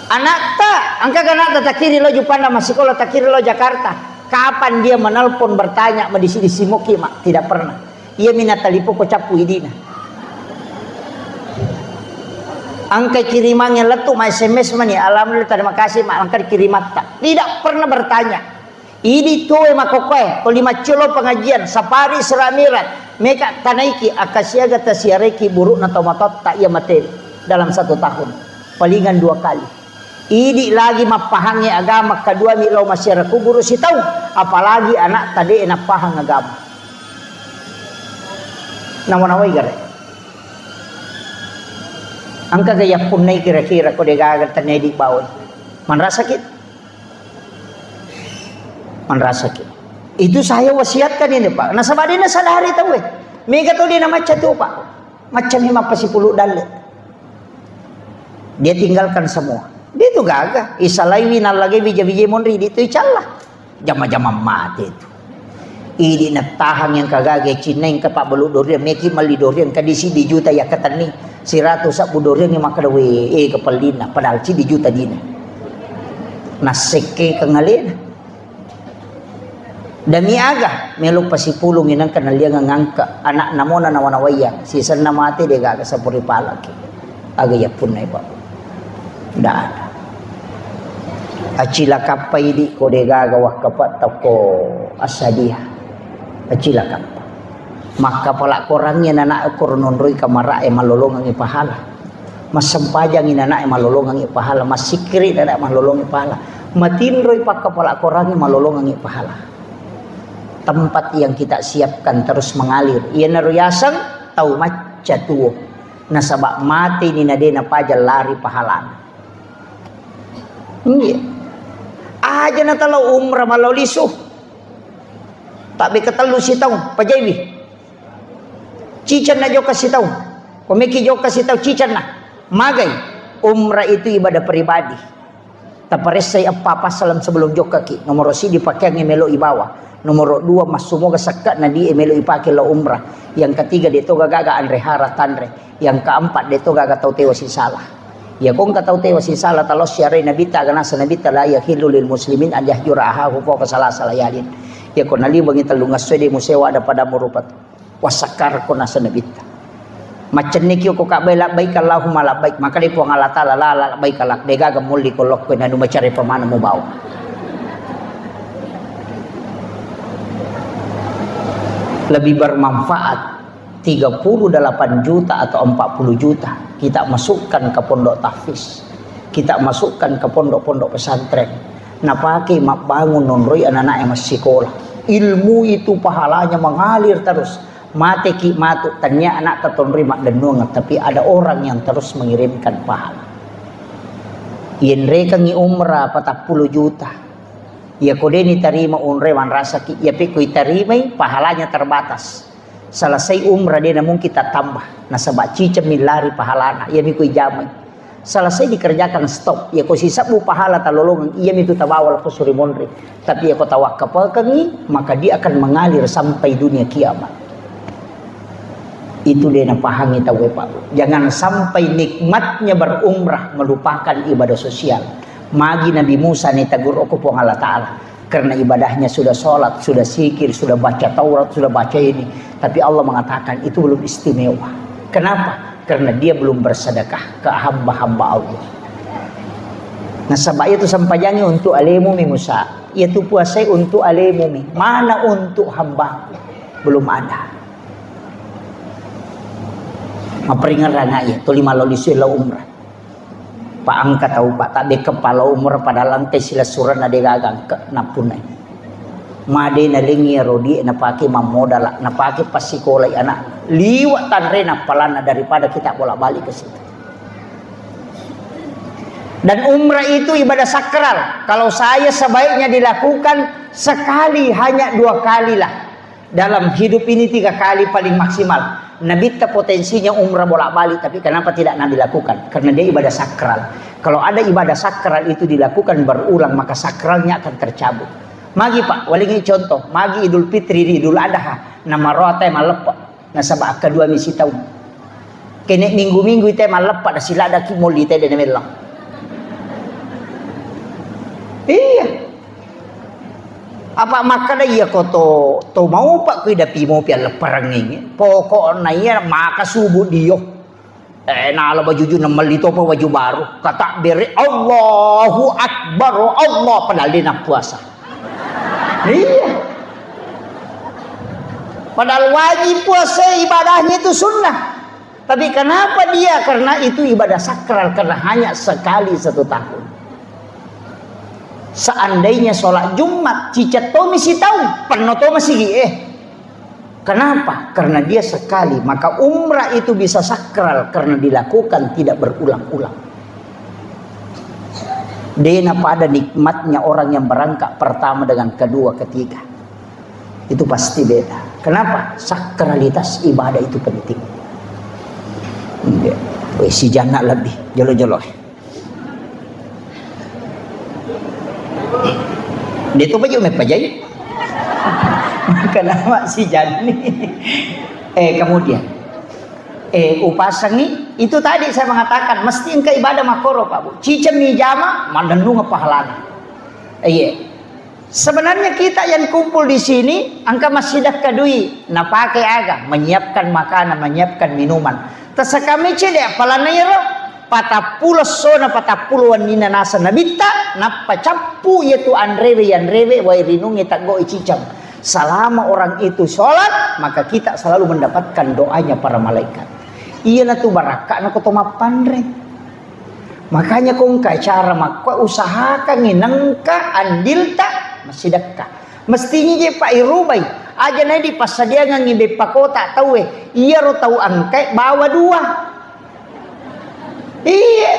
Anak tak, angka ganata takiri lo Jupanda masikola takiri lo Jakarta. Kapan dia menelpon bertanya medisi moki mak? Tidak pernah. Ia minat talipo ko capu idina. Angka kirimannya letu ma SMS mani alhamdulillah terima kasih mak angka kirimat tak. Tidak pernah bertanya. Ini tuwe makokoe ko 5 kilo pengajian sapari seramiran meka tanaiki akasiaga tasiareki buruk na tomatot tak ia materi dalam 1 tahun. Palingan 2 kali. Idi lagi mapahangi agama kedua milau masyarakat guru si tahu apalagi anak tadi enak pahang agama nawan-nawai gare angka gaya punai kira-kira ko degagan tanedi bawon man sakit itu saya wasiatkan ini Pak nasabadina sadari tahu mega to dia nama catu Pak macam 50 dalet dia tinggalkan semua. Dia itu gagah. Isalaiwi nalagi bija-bija monri itu icalah. Jama-jama mati itu. Ini natahang yang kagage Cina yang kepak beluk dorian meki mali dorian kadisi di juta ya katani 100 sabu dorian yang makadawe kepelina padahal ci di juta dina. Naseke kengalina. Dami aga meluk pasipulung inang kanal dia ngangka anak namona nawanawaya sisan na mati dia gagah sapuri palaki. Aga ya punay Pak. Tidak ada. Acila kapai di kode gagawah kapat toko asadia. Acila kapai. Maka pala korangnya anak korononroi kamara malolongang ipahala. Mas sempajang anak malolongang ipahala. Mas sikri anak malolong ipahala. Matinroi pak kepala korangnya malolongang ipahala. Tempat yang kita siapkan terus mengalir. Ia naruyasang tau maca tuo. Nasabak mati ni nadena pajal lari pahalana. Iya. Aja na talo umrah malau lisu. Tak be katalu si tau pajaibi. Cican na jo kasi tau. Komeki jo kasi tau cican na. Magay umrah itu ibadah pribadi. Taparesay apa salam sebelum jo kaki. Nomor si dipakai ngemelo ibawa. Nomor 2 masumo gasakat na di emelo ipake la umrah. Yang ketiga dito gagaga andre hara tanre. Yang keempat dito gaga tau tewa si salah. Ya kung kataw tewa si salah talos syari nabita gana sa nabita la yahilu lil muslimin an yahjura ahahu fawqa salasala yalin. Ya kun nalibang italungas swede musewa ada pada murupat wasakar ko nasa nabita. Macen nikyo ko kabay labay Allahumma labbaik maka di po ang Allah taala la labay kalak dega gamuli ko lok na numacari pamana mo baw. Lebih bermanfaat 38 juta atau 40 juta kita masukkan ke pondok tahfiz, kita masukkan ke pondok-pondok pesantren. Napake bangun nonroi anak-anak yang masih sekolah. Ilmu itu pahalanya mengalir terus. Mate ki matu tanya anak tatonri mak denungat tapi ada orang yang terus mengirimkan pahala. Yen reka ngi umrah 40 juta. Ya kodeni tarima unre wan rasa ki ya pikui tarimai pahalanya terbatas. Selesai umrah dia namun kita tambah nasabak cicam milari pahalana ia mikui jamai selesai dikerjakan stop ya ko sisa bu pahala talolongan ia mitu tabawal ko suri monri tapi ya ko tawakal kangi maka dia akan mengalir sampai dunia kiamat. Itu dia napahangi tahu Pak. Jangan sampai nikmatnya berumrah melupakan ibadah sosial. Magi Nabi Musa ni tagur aku po Allah Ta'ala. Karena ibadahnya sudah sholat, sudah zikir, sudah baca Taurat, sudah baca ini. Tapi Allah mengatakan itu belum istimewa. Kenapa? Karena dia belum bersedekah ke hamba-hamba Allah. Nah sebab itu sampainya untuk alemumi Musa. Itu puasa untuk alemumi. Mana untuk hamba? Belum ada. Maperingan rana ya. Tuli malolisu la umrah. Pak angkat tahu Pak tak be kepala umur pada lantai sila suran ada gagang ke napunai. Made na lingi rodi na pake mamodala na pake pasikolay anak liwat tanre na palana daripada kita bolak-balik ke situ. Dan umrah itu ibadah sakral. Kalau saya sebaiknya dilakukan sekali, hanya 2 kali lah dalam hidup ini, 3 kali paling maksimal. Nabi potensinya umrah bolak-balik, tapi kenapa tidak Nabi lakukan? Karena dia ibadah sakral. Kalau ada ibadah sakral itu dilakukan berulang, maka sakralnya akan tercabut. Magi Pak, walingi contoh, magi Idul Fitri, Idul Adha, nama roa teh malepak, nasabah kedua misi tahun. Kene minggu-minggu teh malepak, da sila ada kimol di teh melang. Iya. Apa makanya iya koto to mau Pak kui dapi mau pian leparang ini. Pokoknya iya maka subuh dia. Nala baju na malito pa baju baru. Kata beri Allahu Akbar, Allah padahal dia nak puasa. Iya. Padahal wajib puasa ibadahnya itu sunnah. Tapi kenapa dia? Karena itu ibadah sakral, karena hanya sekali 1 tahun. Seandainya sholat Jumat cicat to misi tahu penuh to masih kenapa? Karena dia sekali. Maka umrah itu bisa sakral karena dilakukan tidak berulang-ulang. Dena pada nikmatnya orang yang berangkat pertama dengan kedua, ketiga. Itu pasti beda. Kenapa? Sakralitas ibadah itu penting. Si jana lebih jolo-jolo. Dia tu baju me pajai. Kenapa si jani? Kemudian upasangi itu tadi saya mengatakan mesti engkau ibadah makoro Pak Bu. Cicem ni jama mandendung pahalana. Sebenarnya kita yang kumpul di sini angka masih dah kadui na pakai aga menyiapkan makanan, menyiapkan minuman. Tasakami cede apalana yero patapulo sona patapuluan nina nasa nabita na pacapu yaitu anrewe wairinungi tak go icicam. Selama orang itu sholat, maka kita selalu mendapatkan doanya para malaikat. Iya na tu baraka na kotoma pandre. Makanya kung cara makwa usahakan nginengka andilta masih dekat. Mestinya je Pak Irubay aja na di pasadia ngibe pakota tahu iya ro tahu angkai bawa 2. Iya.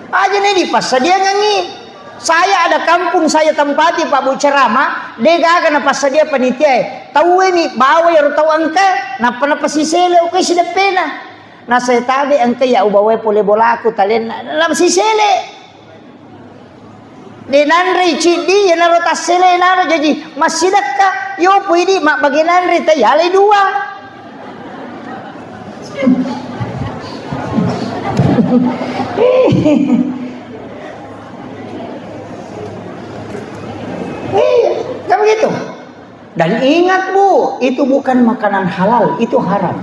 Aja na di pasadia ngi. Saya ada kampung saya tempati Pak Bu ceramah, dega kana pasadia panitia. Tahu ni bawa ya ro tahu angkai, napa sisele okay sida pena. Na saya tabi angkai ya ubawe pole bolaku talen na sisele. Denanre cidi ya naro tasele naro jadi masih dakka yo puidi mak baginanre ta yale 2. Kan begitu. Dan ingat Bu, itu bukan makanan halal, itu haram.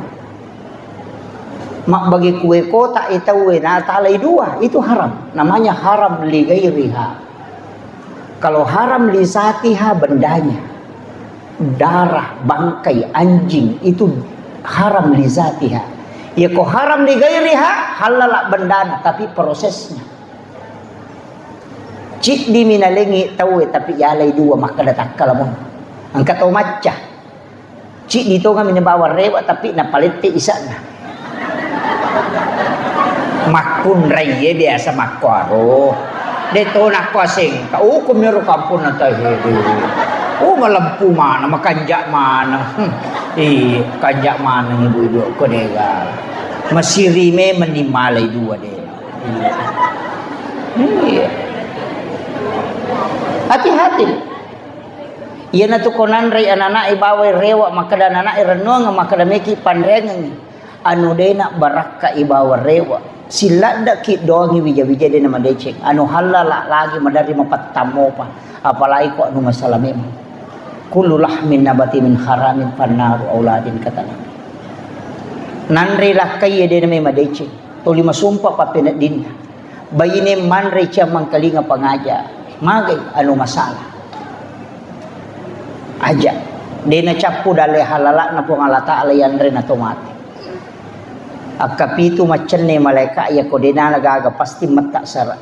Mak bagi kue kota itu na talai 2, itu haram. Namanya haram li ghairiha. Kalau haram li zatiha bendanya, darah, bangkai, anjing itu haram li zatiha. Ya kok haram li ghairiha, halal bendana tapi prosesnya. Cik di minalengi tahu tapi yalai 2 maka datak kalamun. Angkat o macca. Cik dito nga minabawa rewa tapi napalite isa na. Makun raye dia sa makwaro. Dito na kwasing kaukom niro kampun na tayo. Malampu mana makanja mana. Kanja mana ibu-ibu ko dega. Masirime manimalay 2 de. Hati-hati. Iya na tu konan ray anana ibaway rewa makada nana irenong makada meki panrengang. Anu dena baraka ibawa rewa. Sila da ki doangi wija-wija dena madeceng. Anu halala lagi madari mapattamo pa. Apalagi ko anu masalah memang. Kullu lahmin nabati min haramin pannaru auladin katana. Nanri lakay dena may madeceng. Tuli masumpa pa pinadin. Bayine manre siya mangkalinga pangaja. Magay anu masalah aja dina capu dale halala na po ngalata alayan rin na tumati Akapitu macam ni malaikat ya ko dina nagaga pasti mata sara.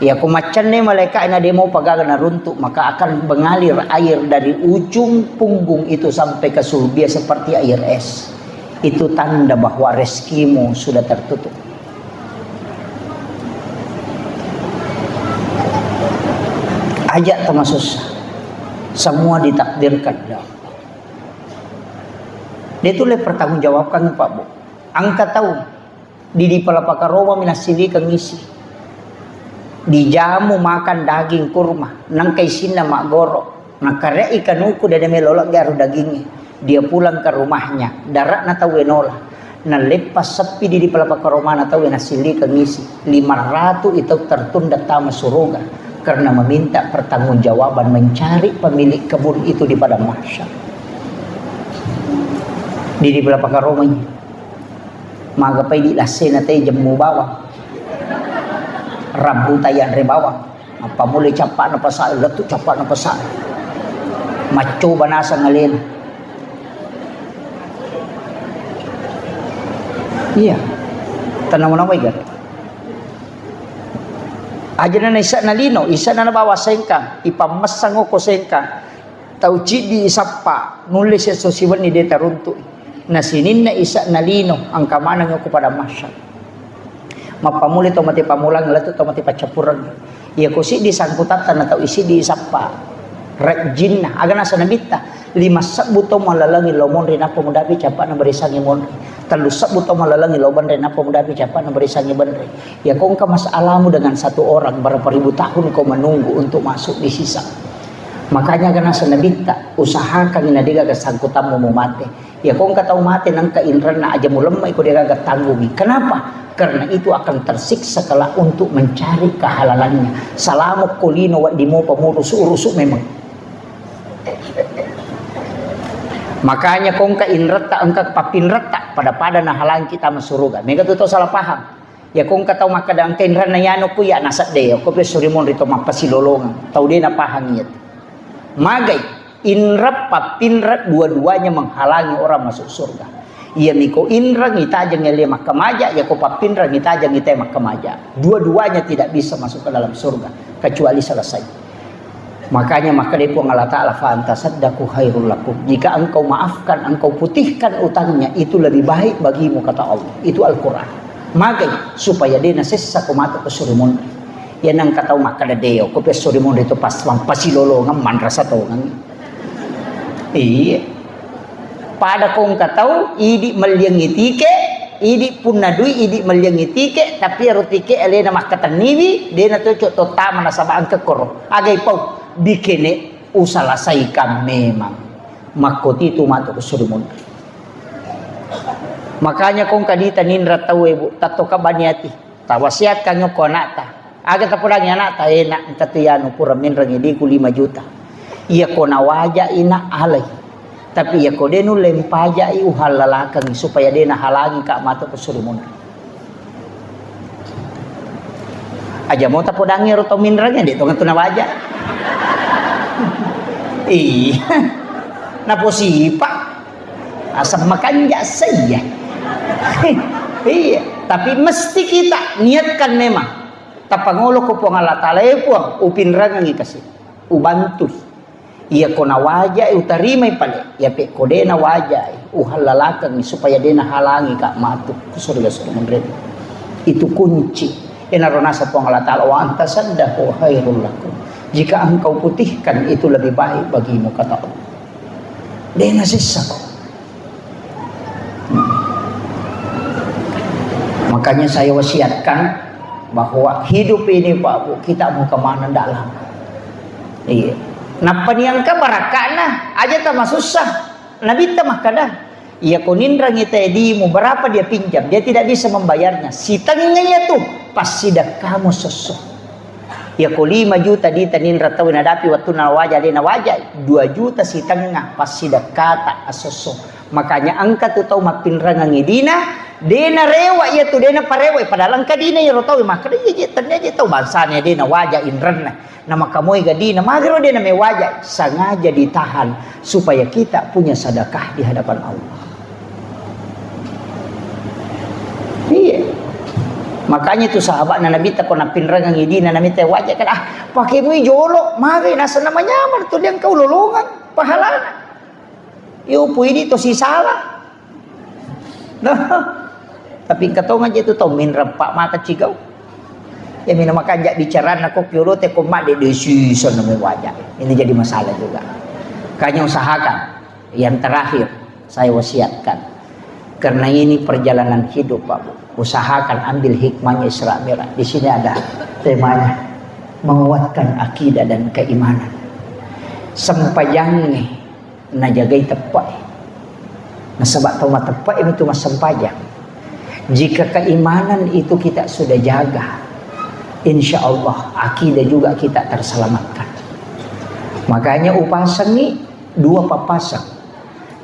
Ya ko macam ni malaikat na demo pagaga na runtuk maka akan mengalir air dari ujung punggung itu sampai ke sulbia seperti air es. Itu tanda bahwa rezekimu sudah tertutup. Ajak termasuk semua ditakdirkan. Dia tu le pertanggungjawabkan Pak Bu. Angka tahu di palapaka rowa minasili kang isi. Dijamu makan daging kurma, nang kay sina magoro. Nakare ikan uku dan melolak garu dagingnya. Dia pulang ke rumahnya, darat na tahu enola. Nalepas sepi di palapaka rowa na tahu nasili kang isi. 500 itu tertunda tama suruga. Karena meminta pertanggungjawaban mencari pemilik kebun itu di padang mahsyar. Di beberapa karomanya, magapay di lasin na tayo jamu bawang, rabu tayan re bawang, pamuli capak na pasal, latu capak na pasal, macho banasa ngalin. Iya, tanam-tanam ikan. Aja na isa na lino, isa na nabawa sengkang, ipamasang ko sengkang. Tau di isapa, nulis sa sosiwan ni deta runtu. Na sinin na isa na lino, ang kamanang ko pada masya. Mapamuli to mati pamulang, lato to mati pacapurang. Iya ko si di sangkutatan na tau isi di isapa. Rejin na, aga nasa nabita. 5 sabuto malalangi lomon rin ako mudabi, capa na barisangi mon. 3 sabuto malalangi loban rin ako mudabi, capa na barisangi banri. Ya kung ka mas alamu dengan satu orang, berapa ribu tahun kau menunggu untuk masuk di sisa. Makanya kana sa nabita, usahakan inadiga kasangkutan mo mati. Ya kung ka tahu mati nang kainran na aja mo lemay ko dia gagak tanggungi. Kenapa? Karena itu akan tersiksa kala untuk mencari kehalalannya. Salamok kulino wa di mo pamurus-urusuk memang. Makanya kung kainrata angka papinrata pada na halang kita masuruga. Mega tuto salah paham. Ya kung kataw makadang kainran na yano ko ya nasa deo. Ko pesurimon rito mapasilolongan. Tau dia na paham yet. Magay inrap papinrat dua-duanya menghalangi orang masuk surga. Iya miko inra ngitajang ngelia makamaja, ya ko papinra ngitajang ngitay makamaja. Dua-duanya tidak bisa masuk ke dalam surga kecuali selesai. Makanya maka dia pun Allah Ta'ala fa'antasaddaku khairul lakum. Jika engkau maafkan, engkau putihkan utangnya, itu lebih baik bagimu kata Allah. Itu Al-Quran. Magay supaya dia nasessa kumata ke surimun. Yan ang kataw makadadeo ko pe surimun itu pas pasilolongan manrasa tawangan. Iya. Pada kong kataw idi malyangitike, idi punadui idi malyangitike, tapi arutike elena makataniwi, dia na to tama na sabaan ke koro. Agay pau bikini usalasaikan memang makoti itu mato surimun. Makanya kong kadita ninra tawe bu tato kabaniati tawasiat kanyo ko anata aga tapurang anata enak katuyano pura minra ngidi ku 5 juta iya ko nawaja ina alay tapi iya ko denu lempaja i uhalalakang supaya dena halangi ka mato surimun. Aja mo tapodangi roto minra nya dito nga tunawaja. Iya, naposipa asam makanja saya. Iya, tapi mesti kita niatkan memang. Tapangulo ko po ng Allah Ta'ala po, upinrang ang ikasi. Ubantu. Iya ko na wajay, utarimay pala. Iya pe ko de na wajay, uhalalakang supaya de na halangi ka matuk. Surga-surga mundred. Itu kunci. Inaronasa po ng Allah Ta'ala, wa antasaddaku khairul lakum. Jika engkau putihkan itu lebih baik bagimu kata Allah. Dia nasisa. Makanya saya wasiatkan bahwa hidup ini Pak Bu kita mau kemana dalam. Iya. Napa niangka barakana aja tak susah. Nabi tak makada. Ia konindra ngitedimu berapa dia pinjam dia tidak bisa membayarnya. Si tangingnya tuh pasti dah kamu sosok. Ya ko 5 juta di tanin rataw na dapi waktu na wajah di na wajah 2 juta si tengah pas si dakata asoso. Makanya angka tu tau mapinrangang idina dena rewa ya tu dena parewa padahal angka dina ya rataw maka dia tanya je tau bansanya dena wajah inran na makamoy gadina magro dena may wajah sengaja ditahan supaya kita punya sedekah di hadapan Allah. Makanya itu sahabat na Nabi ta ko na pinrangang idi na Nabi ta wajah kan pakai mu jolo mari nasa namanya amar tu yang kau lolongan pahalana. Yo pwede to si salah. Nah, tapi katong aja itu tau minram pak maka cigau. Ya mina makan jak bicara nak kyuro te ko mak de decision na wajah. Ini jadi masalah juga. Kanya usahakan. Yang terakhir saya wasiatkan. Karena ini perjalanan hidup Pak. Usahakan ambil hikmahnya Isra Mi'raj. Di sini ada temanya menguatkan akidah dan keimanan. Sempajangnya najagai tepat. Nasabak tahu tepat itu mas sempajang. Jika keimanan itu kita sudah jaga, insya Allah akidah juga kita terselamatkan. Makanya upasang ini dua papasang.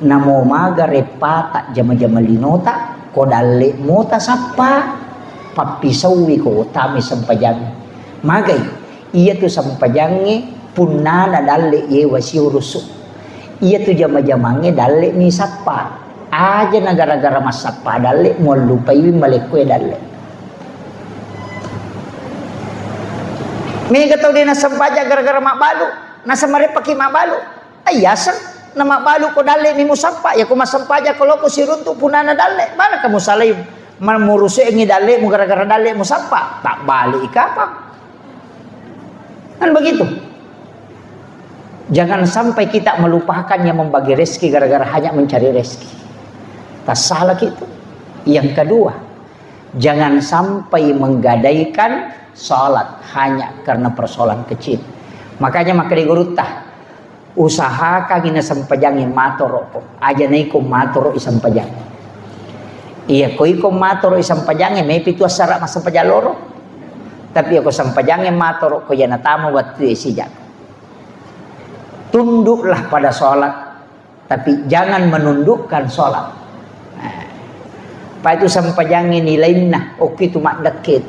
Namo maga repata jama-jama linota kodale mota sapa papisawi ko utami sampajang magai iya tu sampajange punana dalle ye wasiurusu iya tu jama-jamange dalle ni sapa aja na gara-gara masapa dalle mo lupai malekwe dalle me gatau dia na sampaja gara-gara mak balu nasa mare paki mak balu ayasan nama balu ko dalle ni musapa ya ko masampaja kalau ko siruntu punana dalle mana kamu salim memurusi ini dalle mu gara-gara dalle musapa tak balik ikapa kan begitu. Jangan sampai kita melupakan yang membagi rezeki gara-gara hanya mencari rezeki. Tak salah gitu. Yang kedua, jangan sampai menggadaikan salat hanya karena persoalan kecil. Makanya maka di gurutah usahakan ina sampajangin matoro aja naiko matoro isang pajang iya ko iko matoro isang pajangin may pitu asara mas sampajaloro tapi ako sampajangin matoro ko yan natamo wat sijak tunduklah pada sholat tapi jangan menundukkan sholat pa itu sampajangin nilain na oke tu makdakit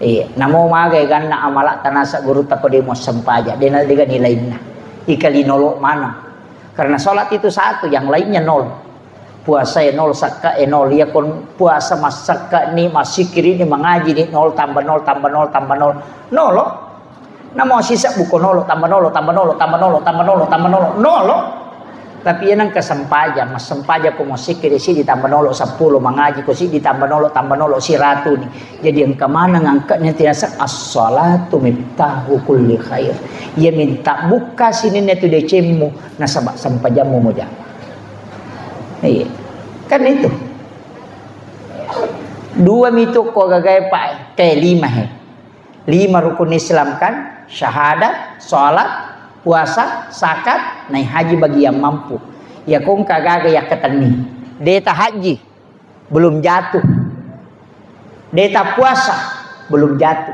iya namo magay ganna amala tanasa guruta ko di mo sampaja denal diga nilain na ikali nolo mana karena sholat itu satu yang lainnya nol puasa nol sakka nol ya kon puasa mas sakka ni masih kiri ni mengaji ni nol tambah nol tambah nol tambah nol nolo namo sisa buko nolo tambah nolo tambah nolo tambah nolo tambah nolo tambah nolo nolo tapi yan ang kasampaja mas sampaja ko masih kiri si ditambah nolo 10 mengaji ko si ditambah nolo tambah nolo si ratu ni jadi ang kamana ngangkatnya tiasa as-salatu miftahu kulli khair ia minta buka sini netu decemu nasabak sampajamu moja iya kan itu dua mitu ko gagay pa kayak 5 rukun Islam kan syahadat salat puasa, zakat, naik haji bagi yang mampu. Ya kong kagaga ya ketani. Deta haji belum jatuh. Deta puasa belum jatuh.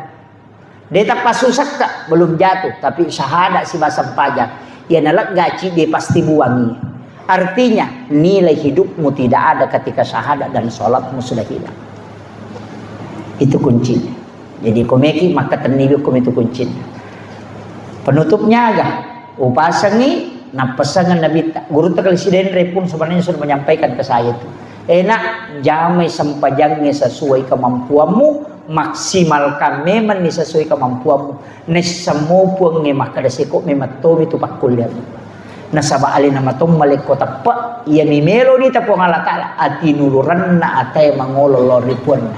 Deta pasusaka belum jatuh, tapi syahadat si basam pajak. Ya nalak gaji dia pasti buangi. Artinya nilai hidupmu tidak ada ketika syahadat dan sholatmu sudah hilang. Itu kuncinya. Jadi komeki maka tenilu itu kuncinya. Penutupnya agak upasang ni na pasangan Nabi guru presiden repun sebenarnya sudah menyampaikan ke saya itu enak jamai sampajangnya sesuai kemampuanmu maksimalkan memang ni sesuai kemampuanmu nes semua puang ni maka desiko mematom itu pakul dia nasaba alina matom malik kota pa ia mimelo ni tapuang Allah Ta'ala ati nuluran na atay mangololor ripuan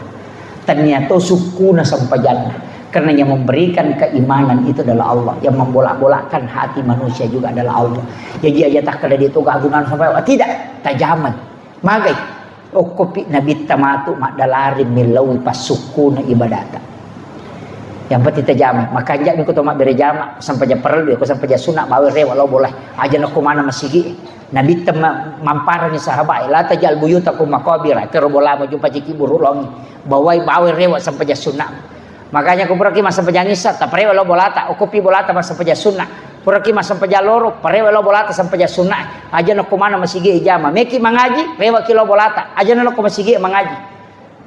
ternyata suku na sampajangnya. Karena yang memberikan keimanan itu adalah Allah. Yang membolak-bolakkan hati manusia juga adalah Allah. Jadi aja tak kada itu keagungan sampai tidak tajaman. Magai kopi nabi tamatu mak dalari milawi pasuku na ibadata. Yang penting tajaman. Makanya ni ko to mak berjama sampai ja perlu ko sampai ja sunat bawe re walau boleh. Aja nak mana masigi. Nabi mampara ni sahabat la tajal buyutakum maqabira kero bola mo jumpa ciki buruk longi. Bawai bawe re sampai ja sunat. Makanya aku pergi masa pejangisa, tak pare lo bolata, aku pi bolata masa peja sunnah. Pergi masa peja loro, pare lo bolata sampai peja sunnah. Aja nak mana masih ijama, meki mengaji, rewa kilo bolata. Aja nak masih mengaji.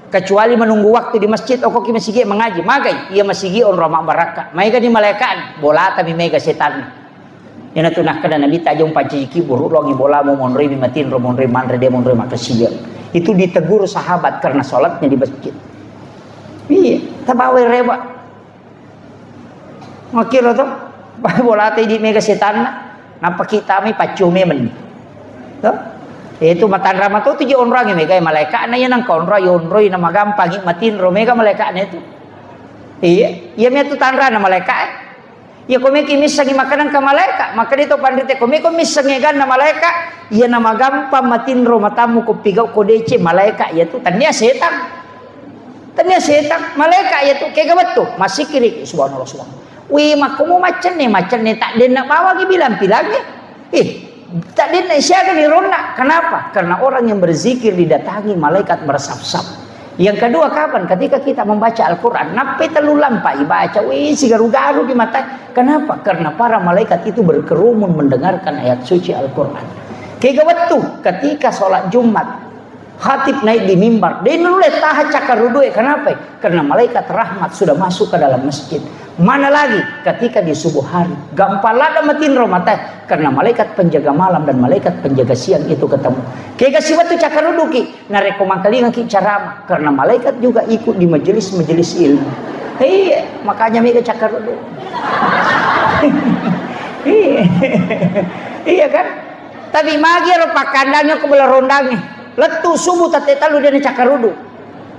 Kecuali menunggu waktu di masjid, aku ki masih mengaji. Magai, ia masih on romak baraka. Mereka di malaikat, bolata mi mega setan. Yang tu nak kena nabi tajung paciki buruk longi bola mau monri matin romonri manre demon re makasih. Itu ditegur sahabat karena sholatnya di masjid. Iya, tabawe reba. Makiro to, bola di mega setan, napa kita mi pacume men. To, itu matan rama to tujuh orang yang mega malaikat na yan ang konra yonroy na magampang matin ro mega malaikat na itu. Iya, iya mi tu tanra na malaikat. Ya kami kimis sangi makanan ka malaikat, maka dito pandite kami sangigan na malaikat, ya na magampang matin ro matamu ko pigaw ko dece malaikat ya tu tanya setan. Tanya setan malaikat ya tu kaya gabat tu masih kiri subhanallah subhanallah. Wih makumu macam ni tak den nak bawa gi bilang-bilangnya. Tak den nak siaga ni rona. Kenapa? Karena orang yang berzikir didatangi malaikat bersaf-saf. Yang kedua kapan? Ketika kita membaca Al-Quran. Nape telu lampai baca. Wih si garu-garu di mata. Kenapa? Karena para malaikat itu berkerumun mendengarkan ayat suci Al-Quran. Kaya gabat tu ketika sholat Jumat. Khatib naik di mimbar. Dia nulis tahan cakar rudui. Kenapa? Karena malaikat rahmat sudah masuk ke dalam masjid. Mana lagi ketika di subuh hari. Gampala matin romata. Karena malaikat penjaga malam dan malaikat penjaga siang itu ketemu. Kaya kasih waktu cakar ruduki. Nareko mangkalingan ki carama. Karena malaikat juga ikut di majelis-majelis ilmu. Iya, makanya mereka cakar rudu. Iya kan? Tapi magi rupa kandangnya ke belah rondangnya. Letu subuh tate talu dia cakar rudu.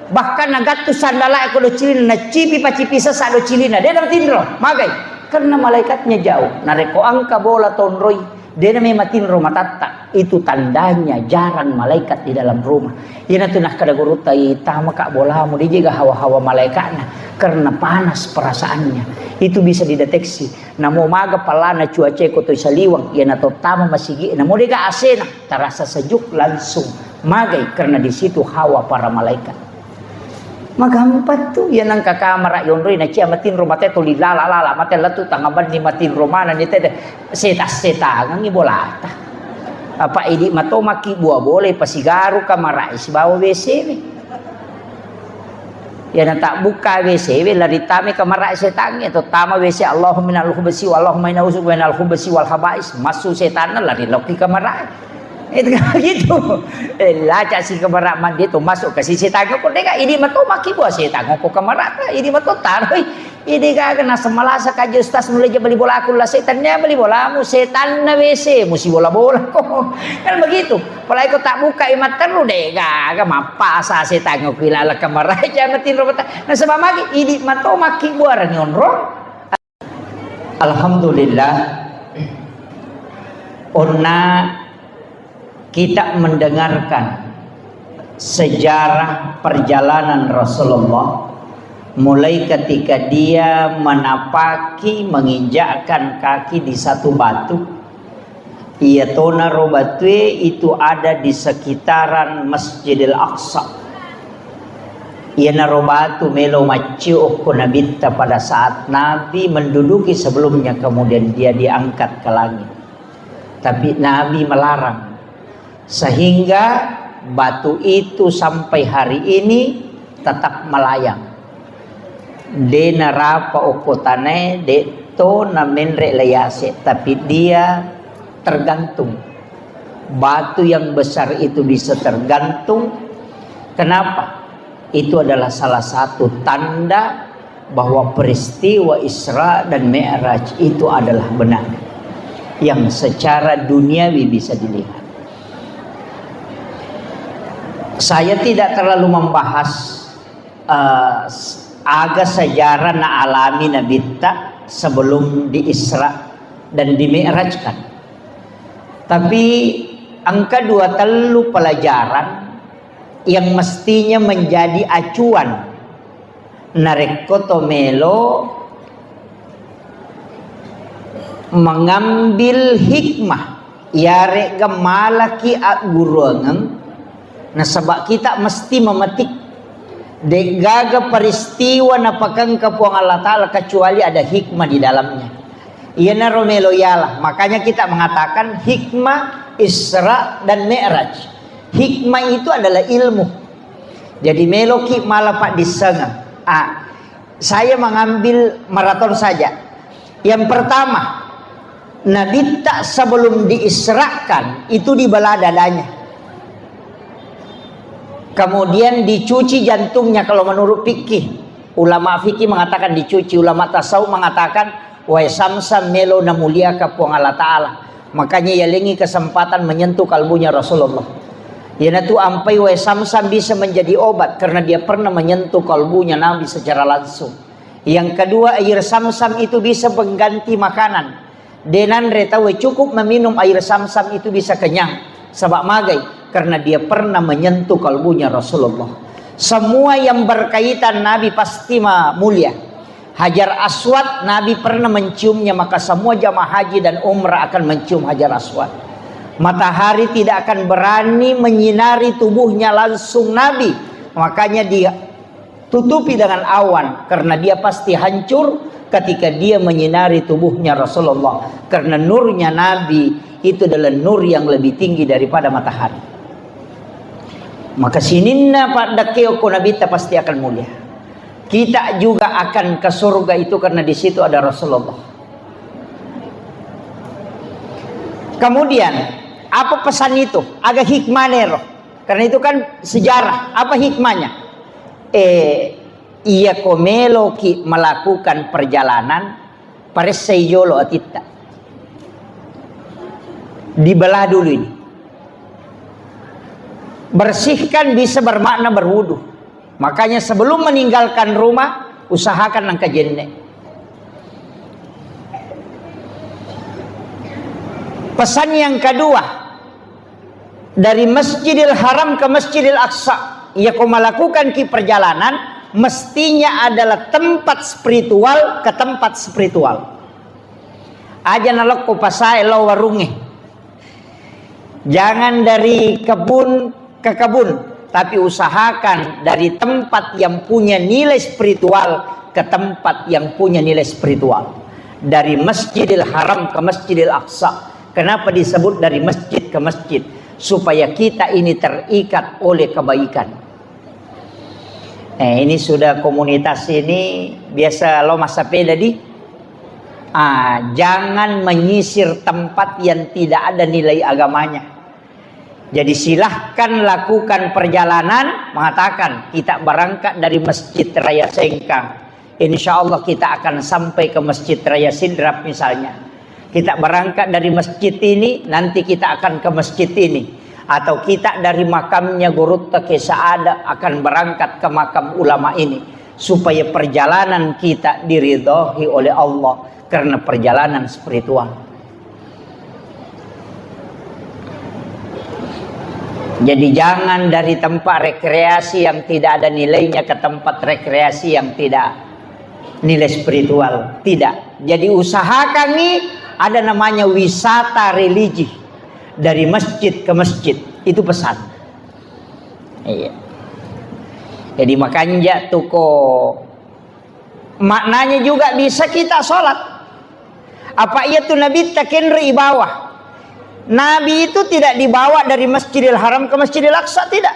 Bahkan nagat tu sandala aku do cilin na cipi pacipi sesa do cilina dia dapat tindro magai karena malaikatnya jauh nareko angka bola tonroi dia namanya matinro matatta itu tandanya jarang malaikat di dalam rumah ina tunah kada gurutai tama kak bolamu dia jaga hawa-hawa malaikatnya karena panas perasaannya itu bisa dideteksi namo maga palana cuaca ko to saliwang ina to tama masigi namo dia asena terasa sejuk langsung magai karena di situ hawa para malaikat. Magampat tu yan ang kakamara yonroy na siya matin romate to lala mate latu tangaban ni matin romana ni tede setas ang ibolata apa idi mato maki buah boleh pasigaru kamara isbawa WC ni yan tak buka WC we lari tami kamara setan itu tama WC Allahumma minal khubasi Allahumma inna usubu minal khubasi wal khabais masuk setan lari loki kamara. Itu gitu. Laca si kamera mandi tu masuk ke sisi tangan ko deka ini mato maki buah si tangan ko kamera ini mato taroy ini ka kena semalasa ka justas mulai beli bola aku lah setannya beli bola mu setan na WC musi bola-bola ko kan begitu palai ko tak buka imat terlu deka ka mapasa setan ko kilala kamera jangan tin robot na sebab magi ini mato maki buah ranionro. Alhamdulillah onna kita mendengarkan sejarah perjalanan Rasulullah mulai ketika dia menapaki menginjakkan kaki di satu batu iatona robatwe itu ada di sekitaran Masjidil Aqsa iana robatu melo macio konabita pada saat Nabi menduduki sebelumnya kemudian dia diangkat ke langit tapi Nabi melarang sehingga batu itu sampai hari ini tetap melayang. De narapa okotane de to na menre layase tapi dia tergantung. Batu yang besar itu bisa tergantung. Kenapa? Itu adalah salah satu tanda bahwa peristiwa Isra dan Mi'raj itu adalah benar. Yang secara duniawi bisa dilihat. Saya tidak terlalu membahas agak sejarah na alami Nabi tak sebelum di Isra dan di Mi'rajkan. Tapi angka dua telu pelajaran yang mestinya menjadi acuan narekoto melo mengambil hikmah yare gemalaki aguruangan. Nah sebab kita mesti memetik degaga peristiwa napakang kapuang Allah Ta'ala kecuali ada hikmah di dalamnya. Iana romelo yalah. Makanya kita mengatakan hikmah Isra dan Mi'raj. Hikmah itu adalah ilmu. Jadi meloki malah pak disengang. Saya mengambil maraton saja. Yang pertama, Nabi tak sebelum diisrakan itu dibelah dadanya. Kemudian dicuci jantungnya kalau menurut fikih. Ulama fikih mengatakan dicuci, ulama tasawuf mengatakan wa samsam melo na mulia ka puang Allah Ta'ala. Makanya yalengi kesempatan menyentuh kalbunya Rasulullah. Yana tu ampai wa samsam bisa menjadi obat karena dia pernah menyentuh kalbunya Nabi secara langsung. Yang kedua, air samsam itu bisa pengganti makanan. Denan retawe cukup meminum air samsam itu bisa kenyang. Sebab magai karena dia pernah menyentuh kalbunya Rasulullah. Semua yang berkaitan Nabi pasti mulia. Hajar Aswad Nabi pernah menciumnya, maka semua jamaah haji dan umrah akan mencium Hajar Aswad. Matahari tidak akan berani menyinari tubuhnya langsung Nabi, makanya dia tutupi dengan awan karena dia pasti hancur ketika dia menyinari tubuhnya Rasulullah, karena nurnya Nabi itu adalah nur yang lebih tinggi daripada matahari. Maka sininna pada keoko Nabi pasti akan mulia. Kita juga akan ke surga itu karena di situ ada Rasulullah. Kemudian apa pesan itu? Agak hikmah nero. Karena itu kan sejarah. Apa hikmahnya? Ia komelo ki melakukan perjalanan paresayolo atita. Dibelah dulu ini. Bersihkan bisa bermakna berwudu. Makanya sebelum meninggalkan rumah, usahakan nangka jenne. Pesan yang kedua, dari Masjidil Haram ke Masjidil Aqsa, ia kau melakukan ki perjalanan, mestinya adalah tempat spiritual ke tempat spiritual. Aja nalok ko pasai lo warunge. Jangan dari kebun ke kebun, tapi usahakan dari tempat yang punya nilai spiritual ke tempat yang punya nilai spiritual. Dari Masjidil Haram ke Masjidil Aqsa. Kenapa disebut dari masjid ke masjid? Supaya kita ini terikat oleh kebaikan. Ini sudah komunitas ini biasa lo masa peda di. Jangan menyisir tempat yang tidak ada nilai agamanya. Jadi silahkan lakukan perjalanan, mengatakan kita berangkat dari Masjid Raya Sengkang. Insya Allah kita akan sampai ke Masjid Raya Sidrap misalnya. Kita berangkat dari masjid ini, nanti kita akan ke masjid ini. Atau kita dari makamnya Gurutta Kesaada akan berangkat ke makam ulama ini. Supaya perjalanan kita diridhoi oleh Allah. Karena perjalanan spiritual. Jadi jangan dari tempat rekreasi yang tidak ada nilainya ke tempat rekreasi yang tidak nilai spiritual. Tidak. Jadi usahakan nih ada namanya wisata religi dari masjid ke masjid. Itu pesan. Iya. Jadi makanya tuko maknanya juga bisa kita sholat. Apa iya tuh Nabi takenri bawah? Nabi itu tidak dibawa dari Masjidil Haram ke Masjidil Aqsa, tidak.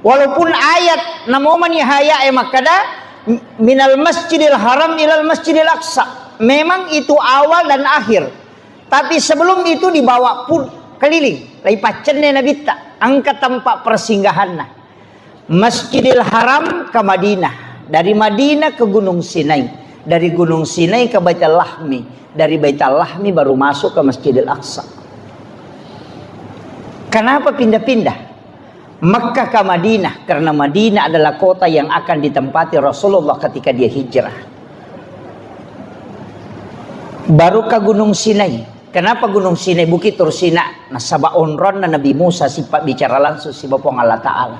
Walaupun ayat namoman yahaya makada minal Masjidil Haram ilal Masjidil Aqsa. Memang itu awal dan akhir. Tapi sebelum itu dibawa pun keliling. Lai pacenne Nabi tak angkat tempat persinggahannya. Masjidil Haram ke Madinah. Dari Madinah ke Gunung Sinai. Dari Gunung Sinai ke Baitul Lahmi. Dari Baitul Lahmi baru masuk ke Masjidil Aqsa. Kenapa pindah-pindah? Makkah ke Madinah. Karena Madinah adalah kota yang akan ditempati Rasulullah ketika dia hijrah. Baru ke Gunung Sinai. Kenapa Gunung Sinai? Bukit Tursina. Nah sabaon ron na Nabi Musa sifat bicara langsung si Bapong Allah Ta'ala.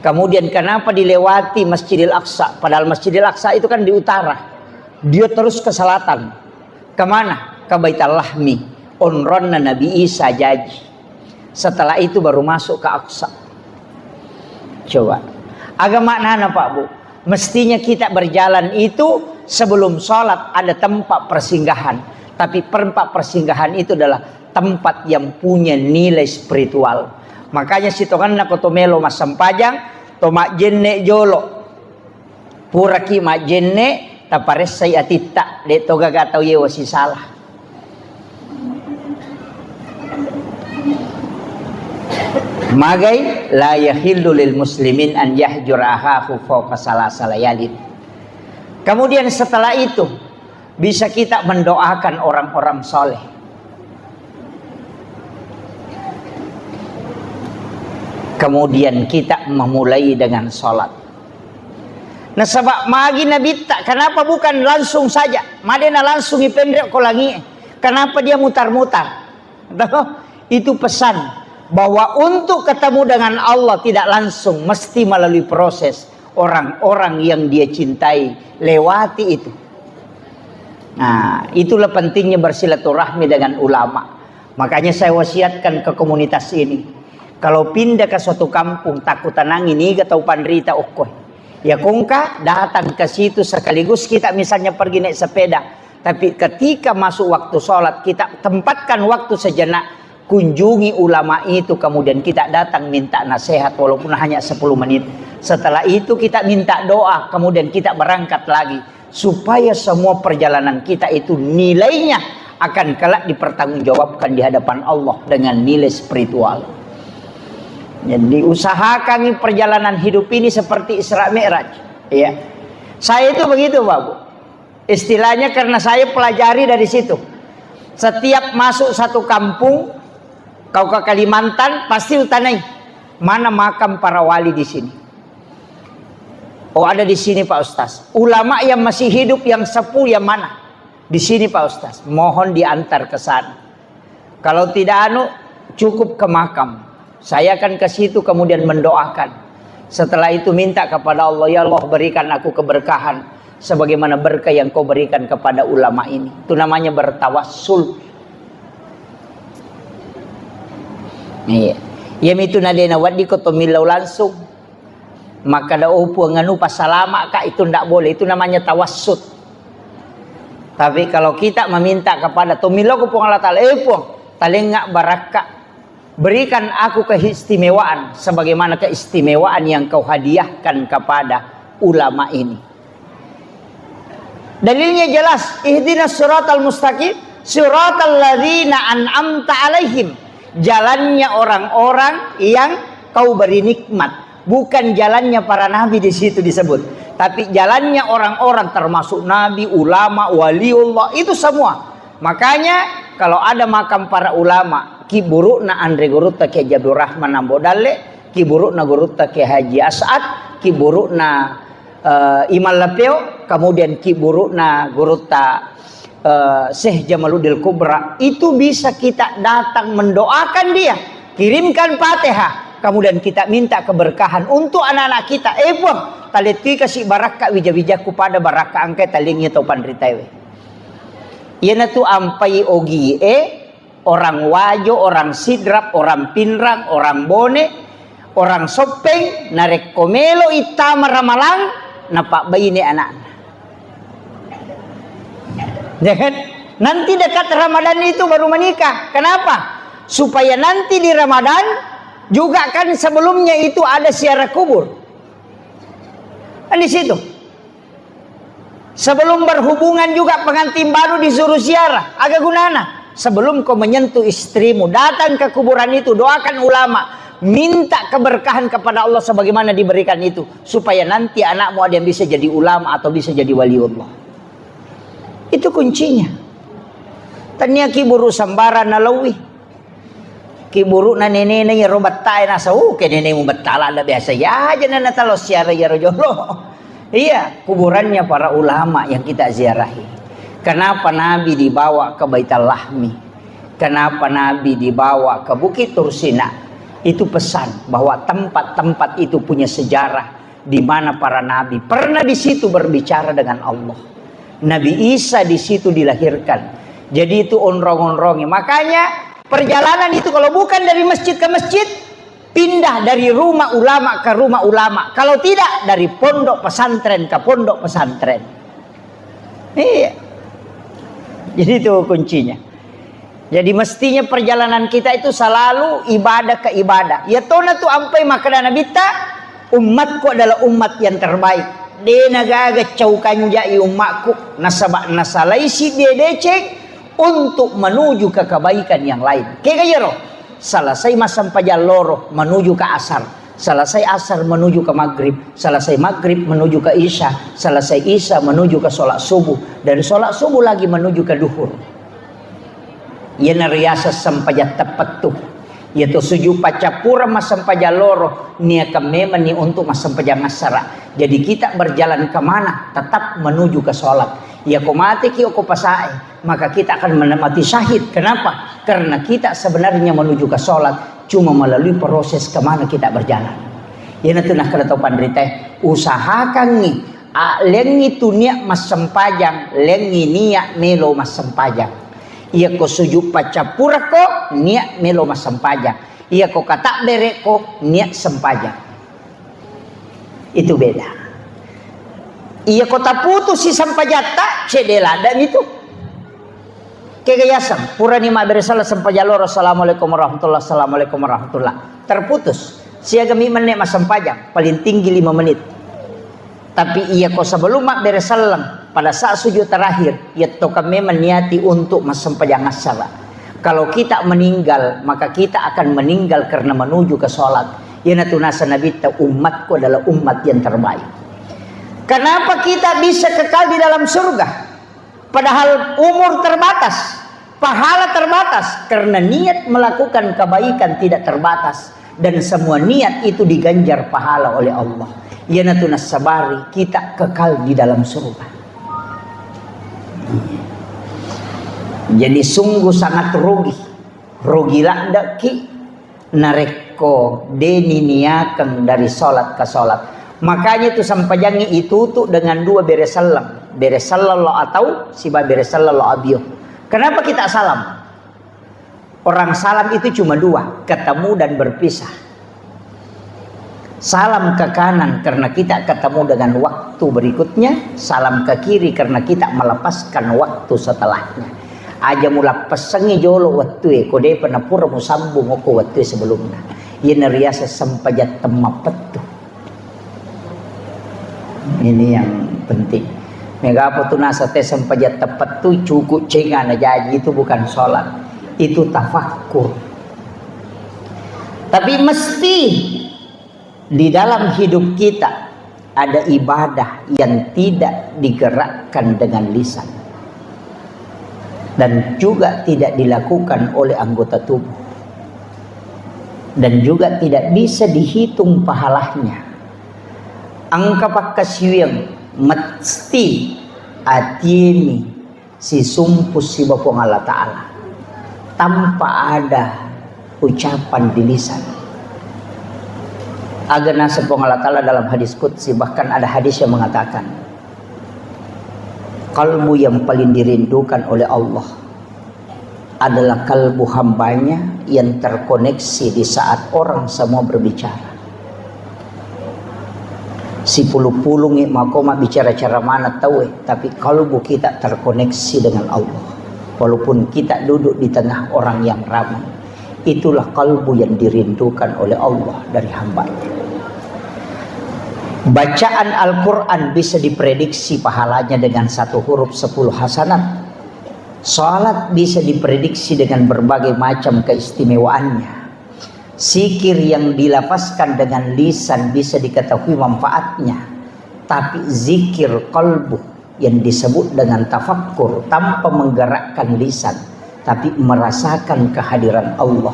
Kemudian kenapa dilewati Masjidil Aqsa? Padahal Masjidil Aqsa itu kan di utara. Dia terus ke selatan. Kemana? Ke Baitul Lahmi. Onron na Nabi Isa jaji. Setelah itu baru masuk ke Aqsa. Coba. Agak maknanya Pak Bu. Mestinya kita berjalan itu sebelum sholat ada tempat persinggahan. Tapi tempat persinggahan itu adalah tempat yang punya nilai spiritual. Makanya si tongan na kotomelo mas sampajang. Tomak jenne jolo. Puraki mak jenne. Tapares saya atita. De toga gatau yewa si salah. Magai la yahillu lil muslimin an yahjur akhahu fawqa salasa layalin. Kemudian setelah itu bisa kita mendoakan orang-orang soleh. Kemudian kita memulai dengan sholat. Nah sebab magi Nabi tak, kenapa bukan langsung saja? Madena langsung ipendek kolangi. Kenapa dia mutar-mutar? Itu pesan bahwa untuk ketemu dengan Allah tidak langsung, mesti melalui proses. Orang-orang yang dia cintai lewati itu. Nah itulah pentingnya bersilaturahmi dengan ulama. Makanya saya wasiatkan ke komunitas ini, kalau pindah ke suatu kampung takut tenang ini atau pandrita okoy, ya kongka datang ke situ sekaligus kita misalnya pergi naik sepeda. Tapi ketika masuk waktu sholat kita tempatkan waktu sejenak, kunjungi ulama itu, kemudian kita datang minta nasihat walaupun hanya 10 menit. Setelah itu kita minta doa, kemudian kita berangkat lagi, supaya semua perjalanan kita itu nilainya akan kelak dipertanggungjawabkan di hadapan Allah dengan nilai spiritual. Jadi usahakan perjalanan hidup ini seperti Isra Mi'raj, ya. Saya itu begitu, Bapak. Istilahnya karena saya pelajari dari situ. Setiap masuk satu kampung, kau ke Kalimantan pasti utanai mana makam para wali di sini. Oh ada di sini Pak Ustaz. Ulama yang masih hidup yang sepuh yang mana? Di sini Pak Ustaz. Mohon diantar ke sana. Kalau tidak cukup ke makam. Saya akan ke situ kemudian mendoakan. Setelah itu minta kepada Allah, ya Allah berikan aku keberkahan sebagaimana berkah yang kau berikan kepada ulama ini. Itu namanya bertawassul. Iya. Yang itu nadena wadi ko tomilaw langsung. Maka da upo nganu pasalama kak itu ndak boleh. Itu namanya tawassut. Tapi kalau kita meminta kepada tomilaw ko pong Allah Ta'ala, pong talengak barakah, berikan aku keistimewaan sebagaimana keistimewaan yang kau hadiahkan kepada ulama ini. Dalilnya jelas, ihdinas siratal mustaqim, siratal ladzina an'amta alaihim. Jalannya orang-orang yang kau beri nikmat. Bukan jalannya para nabi di situ disebut, tapi jalannya orang-orang termasuk nabi, ulama, waliullah, itu semua. Makanya kalau ada makam para ulama, ki burukna Andre Gurutta ke Abdul Rahman Ambodalle, ki burukna Gurutta ke Haji As'ad, ki burukna Imal Lapeo, kemudian ki burukna Gurutta Syekh Jamaluddin Kubra, itu bisa kita datang mendoakan dia, kirimkan Fatihah. Kemudian kita minta keberkahan untuk anak-anak kita. Buang taleti kasih barakah wija-wijaku pada barakah angkai talingnya topan ritawe. Yana tu ampai ogi orang wajo, orang sidrap, orang pinrang, orang bone, orang sopeng, narek komelo itama ramalang, napak bayi ni anak. Jangan nanti dekat Ramadan itu baru menikah. Kenapa? Supaya nanti di Ramadan juga kan sebelumnya itu ada ziarah kubur. Kan di situ. Sebelum berhubungan juga pengantin baru disuruh ziarah. Agak gunana. Sebelum kau menyentuh istrimu, datang ke kuburan itu, doakan ulama, minta keberkahan kepada Allah sebagaimana diberikan itu, supaya nanti anakmu ada yang bisa jadi ulama atau bisa jadi waliullah. Itu kuncinya. Tanya kiburu sambara nalawi. Kiburu na nenek ya robat tay nasa ke nenek mu betala ada biasa ya aja nana talo siara ya rojolo. Iya, kuburannya para ulama yang kita ziarahi. Kenapa Nabi dibawa ke Baitul Lahmi? Kenapa Nabi dibawa ke Bukit Tursina? Itu pesan bahwa tempat-tempat itu punya sejarah di mana para nabi pernah di situ berbicara dengan Allah. Nabi Isa di situ dilahirkan. Jadi itu onrong-onrongnya. Makanya perjalanan itu kalau bukan dari masjid ke masjid, pindah dari rumah ulama ke rumah ulama. Kalau tidak dari pondok pesantren ke pondok pesantren. Iya. Jadi itu kuncinya. Jadi mestinya perjalanan kita itu selalu ibadah ke ibadah. Ya tona tu ampai makana nabita, umatku adalah umat yang terbaik. De nagaga caukan jai umatku nasabak nasalaisi dia decek untuk menuju ke kebaikan yang lain. Kayak roh. selesai masampajan loro menuju ke asar, selesai asar menuju ke maghrib, selesai maghrib menuju ke isya, selesai isya menuju ke sholat subuh, dan sholat subuh lagi menuju ke duhur. Yana riasa sampaja tepat tuh, yaitu suju pacapura masampaja loro nia kemema ni untuk masampaja masara. Jadi kita berjalan kemana? Tetap menuju ke sholat. Ya ko mati ki ko pasae, maka kita akan menemati syahid. Kenapa? Karena kita sebenarnya menuju ke sholat cuma melalui proses kemana kita berjalan. Ya nanti nak kada tahu pandrite, usahakan ni lengi tu niat mas sempajang, lengi niat melo mas sempajang. Ia ko sujud pacapura ko niat melo mas sempajang. Ia ko kata bere ko niat sempajang. Itu beda. Ia kota putus si sampajata cedela dan itu kegayasan pura ni ma beresala sampajaloro assalamualaikum warahmatullahi assalamualaikum warahmatullahi terputus siaga mi menek mas sampajang paling tinggi 5 menit. Tapi ia ko sebelum mak beresalang pada saat sujud terakhir ia toka memang niati untuk mas sampajang asala. Kalau kita meninggal maka kita akan meninggal karena menuju ke sholat. Ya natunasa nabi ta umatku adalah umat yang terbaik. Kenapa kita bisa kekal di dalam surga? Padahal umur terbatas, pahala terbatas. Karena niat melakukan kebaikan tidak terbatas. Dan semua niat itu diganjar pahala oleh Allah. Ya natunas sabari, kita kekal di dalam surga. Jadi sungguh sangat rugi. Rugi landa ki nareko deni niakan dari sholat ke sholat. Makanya itu sampajangi itu dengan 2 beresalam. Beresalam lo atau siba beresalam lo abio. Kenapa kita salam? Orang salam itu cuma 2, ketemu dan berpisah. Salam ke kanan karena kita ketemu dengan waktu berikutnya. Salam ke kiri karena kita melepaskan waktu setelahnya. Aja mula pesengi jolo waktu kode penapura musambung oko waktu sebelumnya. Ia riasa sampajat temapet tuh. Ini yang penting. Mega tunasa te sampajat tepat tuh cukup cengan aja itu bukan sholat, itu tafakkur. Tapi mesti di dalam hidup kita ada ibadah yang tidak digerakkan dengan lisan dan juga tidak dilakukan oleh anggota tubuh dan juga tidak bisa dihitung pahalanya. Angka pakasiyang mesti atini si sumpus si Bapa Allah Ta'ala tanpa ada ucapan di lisan. Agar nasa Allah Ta'ala dalam hadis qudsi, bahkan ada hadis yang mengatakan kalbu yang paling dirindukan oleh Allah adalah kalbu hambanya yang terkoneksi di saat orang semua berbicara. Si puluh-puluh makoma bicara cara mana tahu tapi kalbu kita terkoneksi dengan Allah. Walaupun kita duduk di tengah orang yang ramai, itulah kalbu yang dirindukan oleh Allah dari hambanya. Bacaan Al-Quran bisa diprediksi pahalanya dengan 1 huruf 10 hasanat. Salat bisa diprediksi dengan berbagai macam keistimewaannya. Zikir yang dilafazkan dengan lisan bisa diketahui manfaatnya. Tapi zikir qalbu yang disebut dengan tafakkur tanpa menggerakkan lisan, tapi merasakan kehadiran Allah,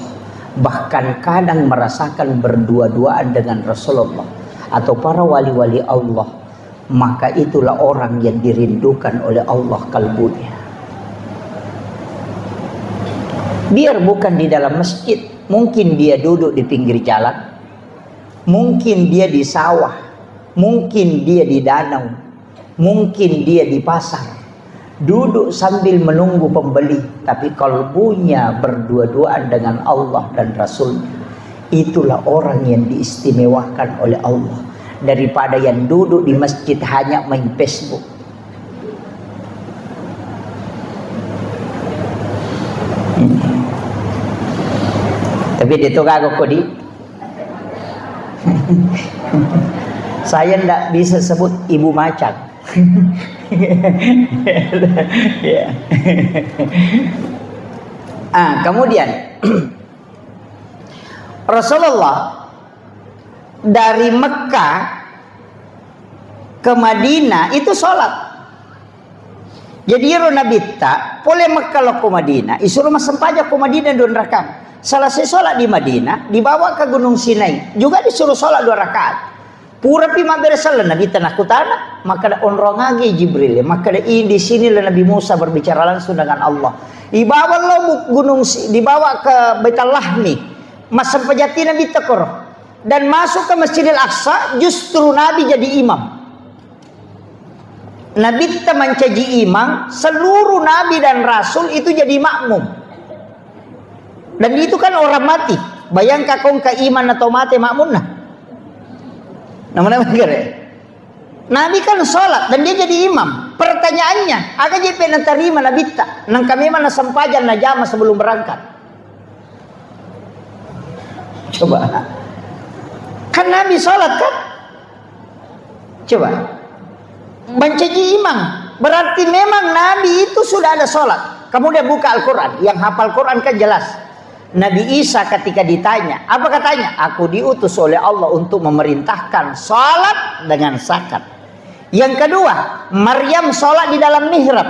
bahkan kadang merasakan berdua-duaan dengan Rasulullah atau para wali-wali Allah, maka itulah orang yang dirindukan oleh Allah kalbunya. Biar bukan di dalam masjid, mungkin dia duduk di pinggir jalan, mungkin dia di sawah, mungkin dia di danau, mungkin dia di pasar, duduk sambil menunggu pembeli, tapi kalbunya berdua-duaan dengan Allah dan Rasulnya. Itulah orang yang diistimewakan oleh Allah daripada yang duduk di masjid hanya main Facebook. Tapi itu kagak kodi. Saya ndak bisa sebut ibu macan. Kemudian Rasulullah dari Mekah ke Madinah itu sholat. Jadi Nabi tak boleh Mekah lo ke Madinah, isuruh masam pajak ke Madinah 2 rakaat. Selesai sholat di Madinah, dibawa ke Gunung Sinai, juga disuruh sholat 2 rakaat. Pura pi mabere salah Nabi tanah kutana, maka ada onrong lagi Jibril, maka ada di sini Nabi Musa berbicara langsung dengan Allah. Dibawa lo dibawa ke Baitul Lahmi, masam pajati Nabi tekor, dan masuk ke Masjidil Aqsa, justru Nabi jadi imam. Nabi mencaji imam, seluruh nabi dan rasul itu jadi makmum. Dan itu kan orang mati. Bayangkan kau ke iman atau mati makmum nah. Nama-nama Nabi kan sholat dan dia jadi imam. Pertanyaannya, agak je pena terima Nabi tak? Nang kami mana sempajan na jama sebelum berangkat. Coba. Kan Nabi sholat kan? Coba. Mencaji imam, berarti memang Nabi itu sudah ada sholat. Kemudian buka Al-Quran, yang hafal Quran kan jelas. Nabi Isa ketika ditanya, apa katanya? Aku diutus oleh Allah untuk memerintahkan sholat dengan zakat. Yang kedua, Maryam sholat di dalam mihrab.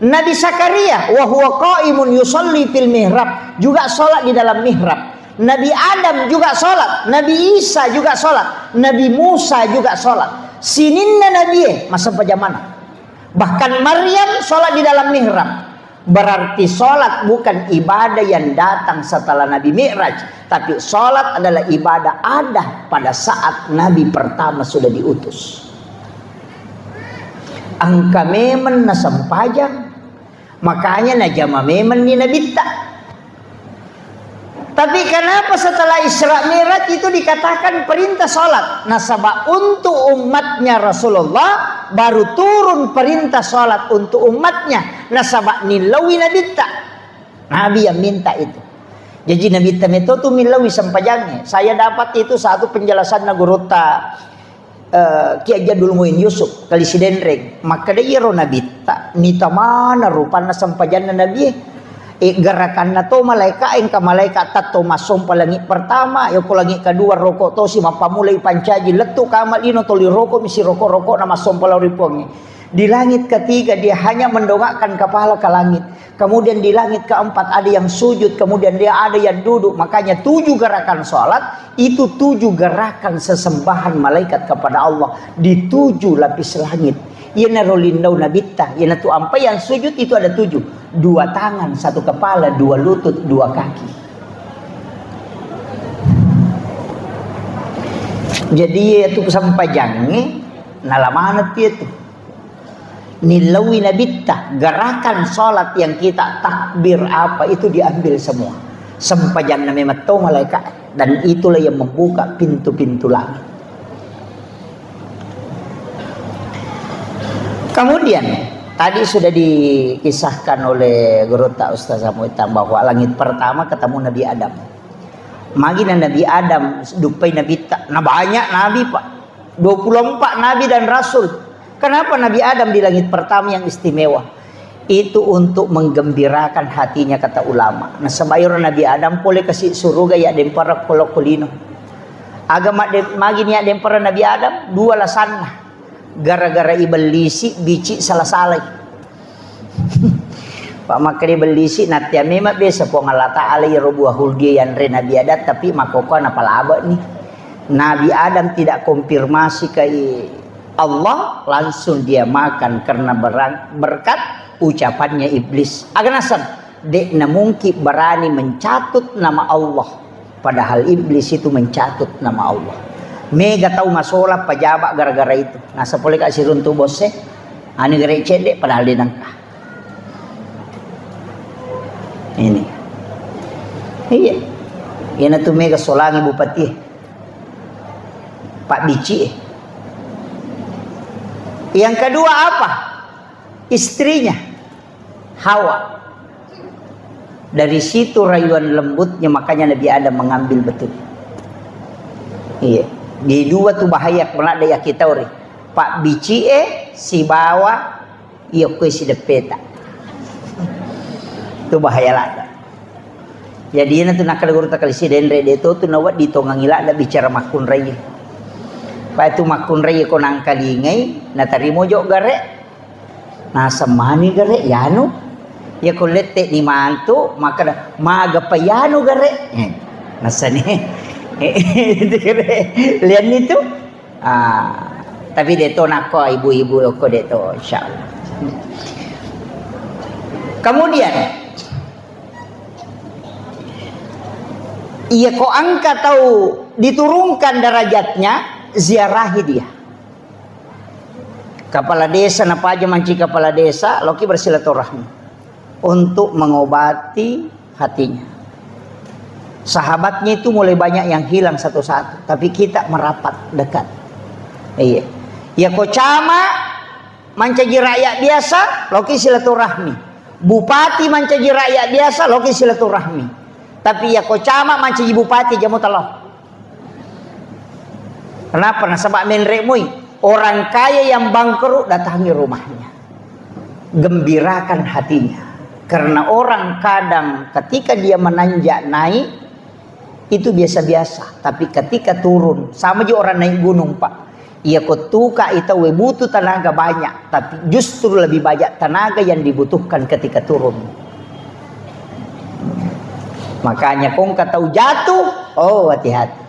Nabi Zakaria, wa huwa qaimun yusalli fil mihrab, juga sholat di dalam mihrab. Nabi Adam juga sholat, Nabi Isa juga sholat, Nabi Musa juga sholat. Sininna Nabi masa pajamana. Bahkan Maryam sholat di dalam mihrab. Berarti sholat bukan ibadah yang datang setelah Nabi Mi'raj, tapi sholat adalah ibadah ada pada saat Nabi pertama sudah diutus. Angka memen na sampajang, makanya najama memen ni Nabi tak. Tapi kenapa setelah Isra Mi'raj itu dikatakan perintah sholat? Nasabah untuk umatnya Rasulullah baru turun perintah sholat untuk umatnya. Nasabah nilawi Nabi tak. Nabi yang minta itu. Jadi Nabi itu tuh nilawi sampajangnya. Saya dapat itu satu penjelasan Nagurota Ki Jadul Muin Yusuf kali sidenreng. Maka dia iro Nabi tak. Nita mana rupanya sampajangnya Nabi. Gerakan na to malaikat engka malaikat tato masong palangit pertama yo ko langit kedua rokok to si mapamulay pancaji letu kamal ino to li rokok misi rokok na masong palaripongi. Di langit ketiga dia hanya mendongakkan kepala ke langit. Kemudian di langit keempat ada yang sujud, kemudian dia ada yang duduk. Makanya 7 gerakan sholat itu 7 gerakan sesembahan malaikat kepada Allah di 7 lapis langit. Yana rolindau nabita, yana tu ampa yang sujud itu ada 7. 2 tangan, 1 kepala, 2 lutut, 2 kaki. Jadi itu sampajangnya nalamanat itu. Nilawi nabita, gerakan sholat yang kita takbir apa itu diambil semua. Sampajang na memang to malaikat, dan itulah yang membuka pintu-pintu langit. Kemudian tadi sudah dikisahkan oleh Guru Tak Ustaz Muitam bahwa langit pertama ketemu Nabi Adam. Magina Nabi Adam dupai Nabi tak. Nah banyak Nabi Pak. 24 Nabi dan Rasul. Kenapa Nabi Adam di langit pertama yang istimewa? Itu untuk menggembirakan hatinya kata ulama. Nah sebayur Nabi Adam boleh kasih surga ya dempara kolokolino. Agama magini ya dempara Nabi Adam 2 lasanna. Gara-gara ibelisi bici salah-salah. Pak makri belisi natia memang biasa po ngalata alai robuah huldi yang re Nabi Adam tapi makoko napalaba nih. Nabi Adam tidak konfirmasi ke Allah, langsung dia makan karena berkat ucapannya iblis. Aganasan dek na mungkin berani mencatut nama Allah, padahal iblis itu mencatut nama Allah. Mega tahu masalah pejabat gara-gara itu. Nah sepuluh kasih runtuh bosnya, ani gerai cedek padahal dia nangka. Ini, iya, ini tuh mega solangi bupati, Pak Bici. Yang kedua apa? Istrinya Hawa. Dari situ rayuan lembutnya makanya Nabi Adam mengambil betul. Iya. Di 2 tuh bahaya melak daya kita ori. Pak Bici si bawa iya kue si depeta. Itu bahaya lada. Jadi na tu nakalagur ta kalisi denre deto tu nawat dito ngangila da bicara makun raya. Pa itu makun raya ko nang kalingay natarimo jo gare. Nasa mani gare yano. Ya kulete ni mantu maka maga payano gare. Nasa ni. Lihat itu. Tapi deto nako ibu-ibu ko deto insyaallah. Kemudian ia ko angkat tahu diturunkan derajatnya, ziarahi dia. Kepala desa napa aja manci kepala desa, loki bersilaturahmi untuk mengobati hatinya. Sahabatnya itu mulai banyak yang hilang satu-satu, tapi kita merapat dekat. Iya. Ya ko cama mancaji rakyat biasa, loki silaturahmi. Bupati mancaji rakyat biasa, loki silaturahmi. Tapi ya ko cama mancaji bupati jamu talah. Kenapa? Nasabak menremui orang kaya yang bangkrut datangi rumahnya, gembirakan hatinya. Karena orang kadang ketika dia menanjak naik itu biasa-biasa, tapi ketika turun sama aja orang naik gunung pak. Ia kotuka itu butuh tenaga banyak, tapi justru lebih banyak tenaga yang dibutuhkan ketika turun. Makanya kong tahu jatuh, oh hati-hati.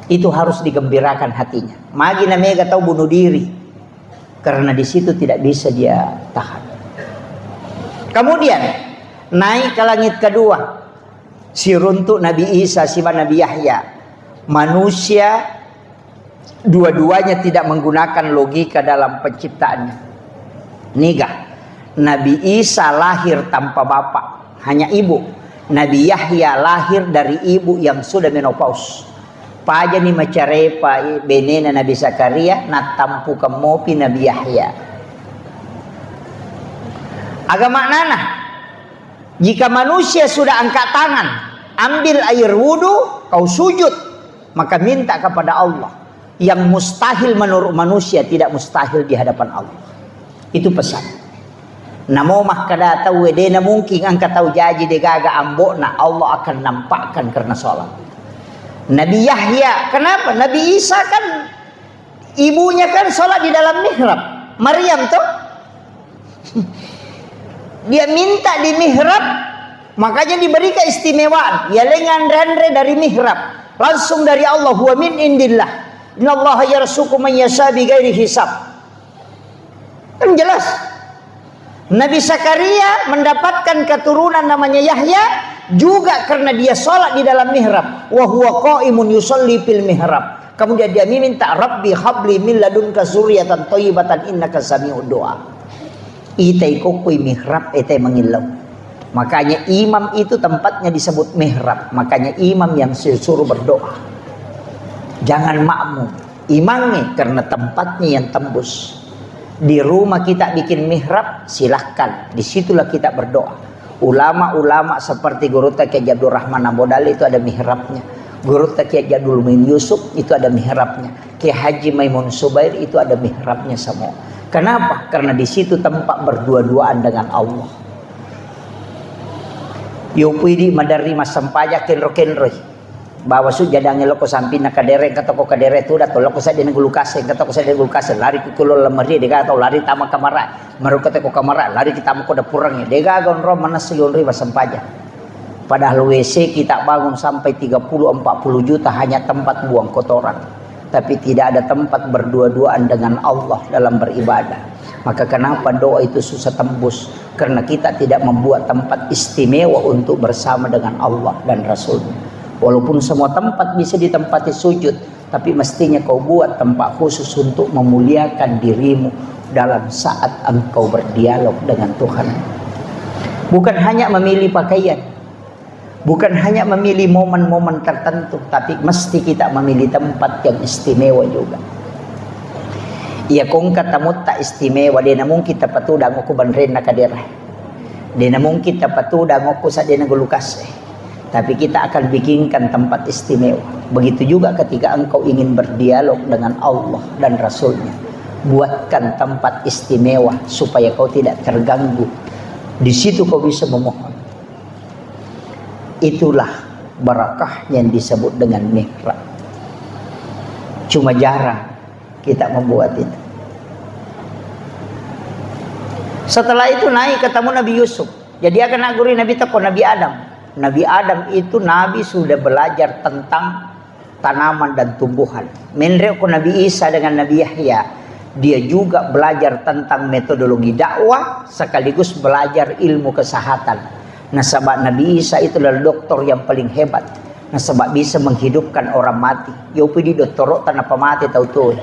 Itu harus digembirakan hatinya. Magi namanya tahu bunuh diri, karena di situ tidak bisa dia tahan. Kemudian naik ke langit kedua, si runtuk Nabi Isa, si Nabi Yahya. Manusia dua-duanya tidak menggunakan logika dalam penciptaannya. Nigah, Nabi Isa lahir tanpa bapak, hanya ibu. Nabi Yahya lahir dari ibu yang sudah menopause. Paja ni macarepa benena Nabi Zakaria na tampu kemopi Nabi Yahya. Agama nana, jika manusia sudah angkat tangan, ambil air wudu, kau sujud, maka minta kepada Allah. Yang mustahil menurut manusia tidak mustahil di hadapan Allah. Itu pesan. Namo mah kada tahu wedena mungkin angkat tahu jaji degaga ambok na Allah akan nampakkan karena sholat. Nabi Yahya, kenapa? Nabi Isa kan ibunya kan sholat di dalam mihrab. Maryam tuh dia minta di mihrab, makanya diberi keistimewaan. Ya lengan-renre dari mihrab, langsung dari Allah. Huwa min indillah. Innallaha yarzuqu man yasha bighairi hisab. Kan jelas. Nabi Zakaria mendapatkan keturunan namanya Yahya juga karena dia sholat di dalam mihrab. Wa huwa qaimun yusolli fil mihrab. Kemudian dia minta, Rabbi habli min ladunka zurriyatan thayyibatan innaka sami'ud du'a. Itai kokoi mihrab itai mengilau. Makanya imam itu tempatnya disebut mihrab. Makanya imam yang disuruh berdoa. Jangan makmum. Imamnya karena tempatnya yang tembus. Di rumah kita bikin mihrab, silahkan. Disitulah kita berdoa. Ulama-ulama seperti Guru Kiai Abdul Rahman Abodal itu ada mihrabnya. Guru Kiai Jadul Min Yusuf itu ada mihrabnya. Kiai Haji Maimun Subair itu ada mihrabnya semua. Kenapa? Karena di situ tempat berdua-duaan dengan Allah. Yopidi madari masampaya kenro-kenroi. Bawa su jadange loko sampina kadere kata ko kadere tu dato loko sa dina gulukase kata ko sa dina gulukase lari kulo lemari dega atau lari tama kamara maru kata ko kamara lari kita mo ko dapurang dega gon ro manas yon riba sampaja. Padahal WC kita bangun sampai 30-40 juta hanya tempat buang kotoran, tapi tidak ada tempat berdua-duaan dengan Allah dalam beribadah. Maka kenapa doa itu susah tembus? Karena kita tidak membuat tempat istimewa untuk bersama dengan Allah dan Rasul-Nya. Walaupun semua tempat bisa ditempati sujud, tapi mestinya kau buat tempat khusus untuk memuliakan dirimu dalam saat engkau berdialog dengan Tuhan. Bukan hanya memilih pakaian, bukan hanya memilih momen-momen tertentu, tapi mesti kita memilih tempat yang istimewa juga. Ia kong katamut tak istimewa, dia namun kita patudang aku banren na kaderah. Dia namun kita patudang aku sa dia nagulukas. Tapi kita akan bikinkan tempat istimewa. Begitu juga ketika engkau ingin berdialog dengan Allah dan Rasul-Nya. Buatkan tempat istimewa supaya kau tidak terganggu. Di situ kau bisa memohon. Itulah barakah yang disebut dengan mihrab. Cuma jarang kita membuat itu. Setelah itu naik ketemu Nabi Yusuf. Jadi akan naguri Nabi Teko, Nabi Adam. Nabi Adam itu Nabi sudah belajar tentang tanaman dan tumbuhan. Menrek Nabi Isa dengan Nabi Yahya, dia juga belajar tentang metodologi dakwah sekaligus belajar ilmu kesehatan. Nah, sebab Nabi Isa itu adalah dokter yang paling hebat. Nah, sebab bisa menghidupkan orang mati. Yo pidi doktor tanpa mati tahu tuh.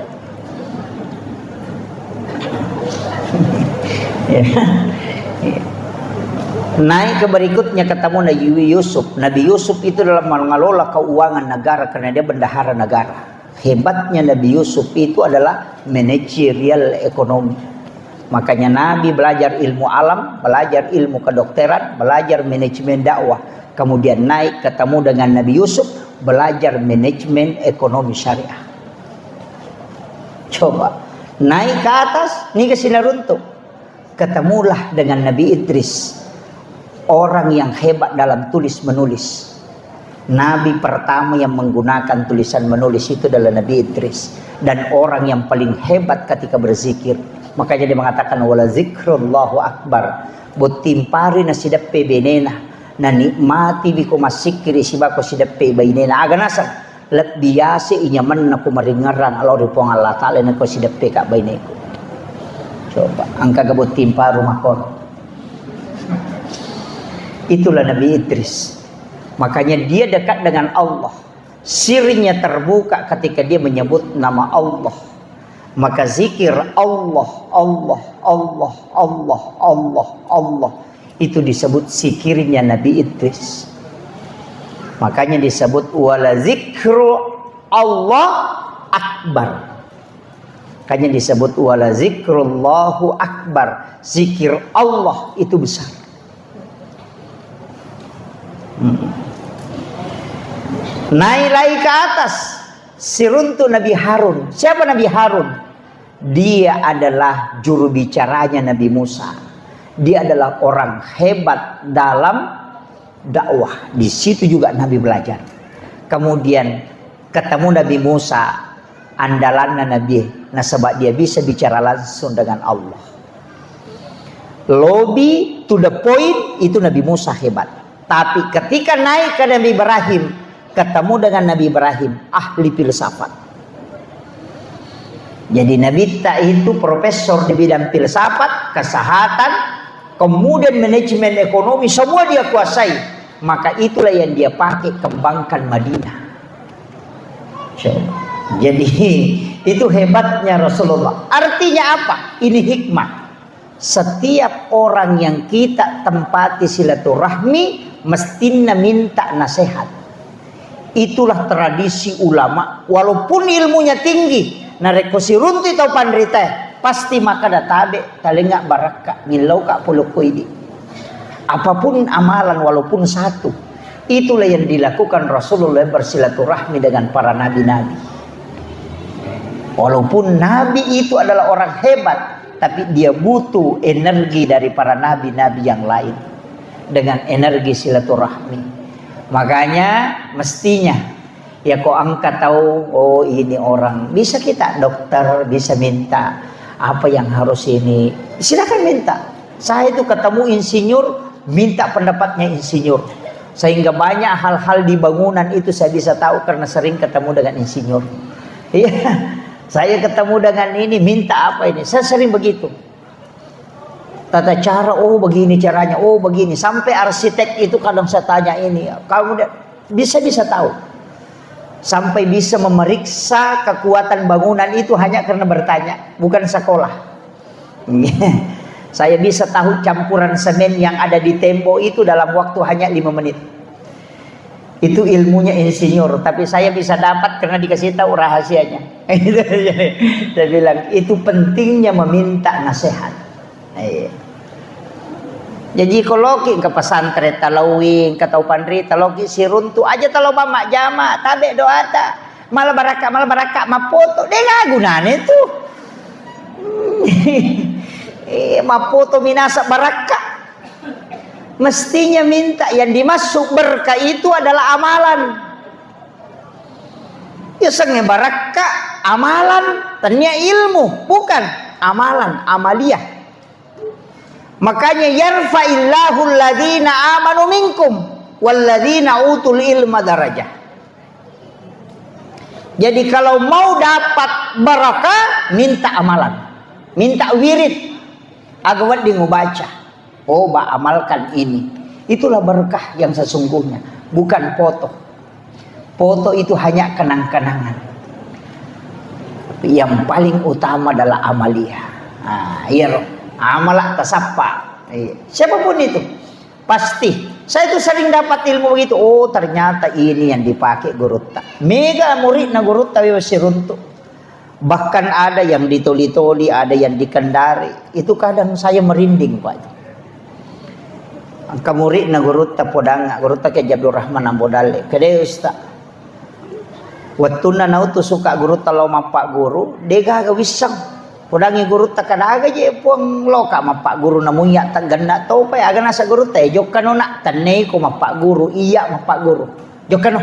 Naik ke berikutnya ketemu Nabi Yusuf. Nabi Yusuf itu dalam mengelola keuangan negara karena dia bendahara negara. Hebatnya Nabi Yusuf itu adalah manajerial ekonomi. Makanya Nabi belajar ilmu alam, belajar ilmu kedokteran, belajar manajemen dakwah. Kemudian naik ketemu dengan Nabi Yusuf, belajar manajemen ekonomi syariah. Coba naik ke atas, ini ke Sinaruntuk. Ketemulah dengan Nabi Idris, orang yang hebat dalam tulis menulis. Nabi pertama yang menggunakan tulisan menulis itu adalah Nabi Idris, dan orang yang paling hebat ketika berzikir. Makanya dia mengatakan wala zikrullahu akbar, botimpari na sidappe benena na nikmati biko masikiri sibako sidappe bainena aganasan lat biase inyaman na kumaringaran Allah ripong Allah ta'ala na ko sidappe ka baineku. Coba angka gabot timpa rumah kon. Itulah Nabi Idris. Makanya dia dekat dengan Allah. Sirinya terbuka ketika dia menyebut nama Allah. Maka zikir Allah, Allah, Allah, Allah, Allah, Allah. Itu disebut zikirnya Nabi Idris. Makanya disebut wala zikru Allah akbar. Makanya disebut wala zikrullahu akbar. Zikir Allah itu besar. Naik lagi ke atas, siruntu Nabi Harun. Siapa Nabi Harun? Dia adalah juru bicaranya Nabi Musa. Dia adalah orang hebat dalam dakwah. Di situ juga Nabi belajar. Kemudian ketemu Nabi Musa, andalannya Nabi. Nah, sebab dia bisa bicara langsung dengan Allah. Lobby to the point, itu Nabi Musa hebat. Tapi ketika naik ke Nabi Ibrahim, ketemu dengan Nabi Ibrahim, ahli filsafat. Jadi Nabi itu profesor di bidang filsafat, kesehatan, kemudian manajemen ekonomi, semua dia kuasai. Maka itulah yang dia pakai kembangkan Madinah. Jadi itu hebatnya Rasulullah. Artinya apa? Ini hikmah. Setiap orang yang kita tempati silaturahmi mestinya minta nasihat. Itulah tradisi ulama. Walaupun ilmunya tinggi, narekosi runti atau pandrita, pasti maka databe talengak baraka milau kak pulukuidi. Apapun amalan walaupun satu, itulah yang dilakukan Rasulullah bersilaturahmi dengan para nabi-nabi. Walaupun nabi itu adalah orang hebat, tapi dia butuh energi dari para nabi-nabi yang lain dengan energi silaturahmi. Makanya mestinya ya kok angkat tahu, oh ini orang, bisa kita dokter bisa minta apa yang harus ini, silakan minta. Saya itu ketemu insinyur, minta pendapatnya insinyur, sehingga banyak hal-hal di bangunan itu saya bisa tahu karena sering ketemu dengan insinyur. Iya, saya ketemu dengan ini, minta apa ini, saya sering begitu. Tata cara, oh begini caranya, oh begini. Sampai arsitek itu kadang saya tanya ini, kamu bisa tahu. Sampai bisa memeriksa kekuatan bangunan itu hanya karena bertanya, bukan sekolah. Saya bisa tahu campuran semen yang ada di tembok itu dalam waktu hanya 5 menit. Itu ilmunya insinyur, tapi saya bisa dapat karena dikasih tahu rahasianya. Saya bilang itu pentingnya meminta nasihat. Jadi kalau ke pesantren talawing katau pandri taloki siruntu aja talo mama jama tabe doa ta malah baraka mapoto deh nggak gunanya itu. Mapoto minasa baraka Mestinya minta yang dimasuk berkah itu adalah amalan. Ya senge barakah amalan, tanya ilmu, bukan amalan, amaliyah. Makanya yarfa'illahu alladhina amanu minkum walladhina utul ilma darajah. Jadi kalau mau dapat barakah, minta amalan, minta wirid, agawat di baca. Oh, amalkan ini. Itulah berkah yang sesungguhnya, bukan foto. Foto itu hanya kenang-kenangan. Yang paling utama adalah amaliyah. Iya, amalah tasappa. Siapapun itu, pasti. Saya itu sering dapat ilmu begitu. Oh, ternyata ini yang dipakai Gurutta. Mega murid na Gurutta masih runtuh. Bahkan ada yang ditoli-toli, ada yang dikendari. Itu kadang saya merinding, Pak. Angka murid na Gurutta podanga, Gurutta ke Abdul Rahman Ambodale. Kede Ustaz. Wattuna nautu suka Gurutta lo mapak guru, dega ga wisang. Podangi Gurutta kadaga je puang loka mapak guru namunya tak ganda tau pa aga nasa Gurutta jok kanona tanne ko mapak guru iya mapak guru. Jok kano.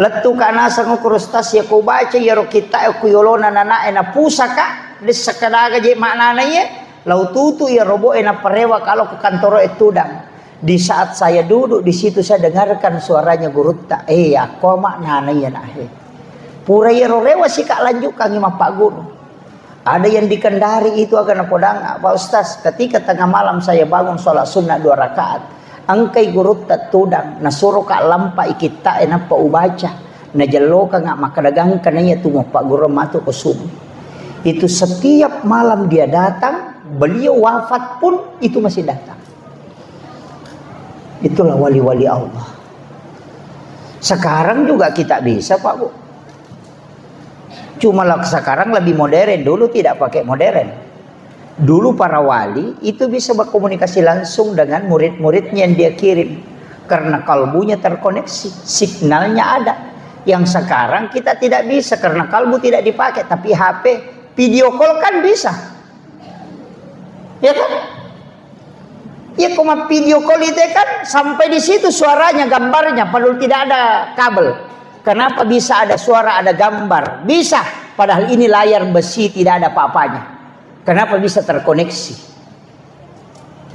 Letu kana sangu kurustas ya ko baca ya ro kita ko yolona nana ena pusaka des sakadaga je maknana ye lau tutu ya robo ena parewa kalau ke kantor etudang. Di saat saya duduk di situ saya dengarkan suaranya Gurutta. Aku maknana ya nahe. Pura ya rorewa sih kak lanjut kang Pak Guru. Ada yang dikendari itu akan podang Pak Ustaz. Ketika tengah malam saya bangun sholat sunnah 2 rakaat. Angkai Gurutta tudang nasuruh kak lampai kita enak pa ubaca. Najalo ka nga makadagang kananya tu Pak Guru matu kusum. Itu setiap malam dia datang, beliau wafat pun itu masih datang. Itulah wali-wali Allah. Sekarang juga kita bisa Pak Bu. Cuma sekarang lebih modern. Dulu tidak pakai modern. Dulu para wali itu bisa berkomunikasi langsung dengan murid-muridnya yang dia kirim. Karena kalbunya terkoneksi. Signalnya ada. Yang sekarang kita tidak bisa. Karena kalbu tidak dipakai. Tapi HP video call kan bisa. Ya kan? Ya cuma video call itu kan sampai di situ suaranya, gambarnya, padahal tidak ada kabel. Kenapa bisa ada suara, ada gambar? Bisa, padahal ini layar besi tidak ada apa-apanya. Kenapa bisa terkoneksi?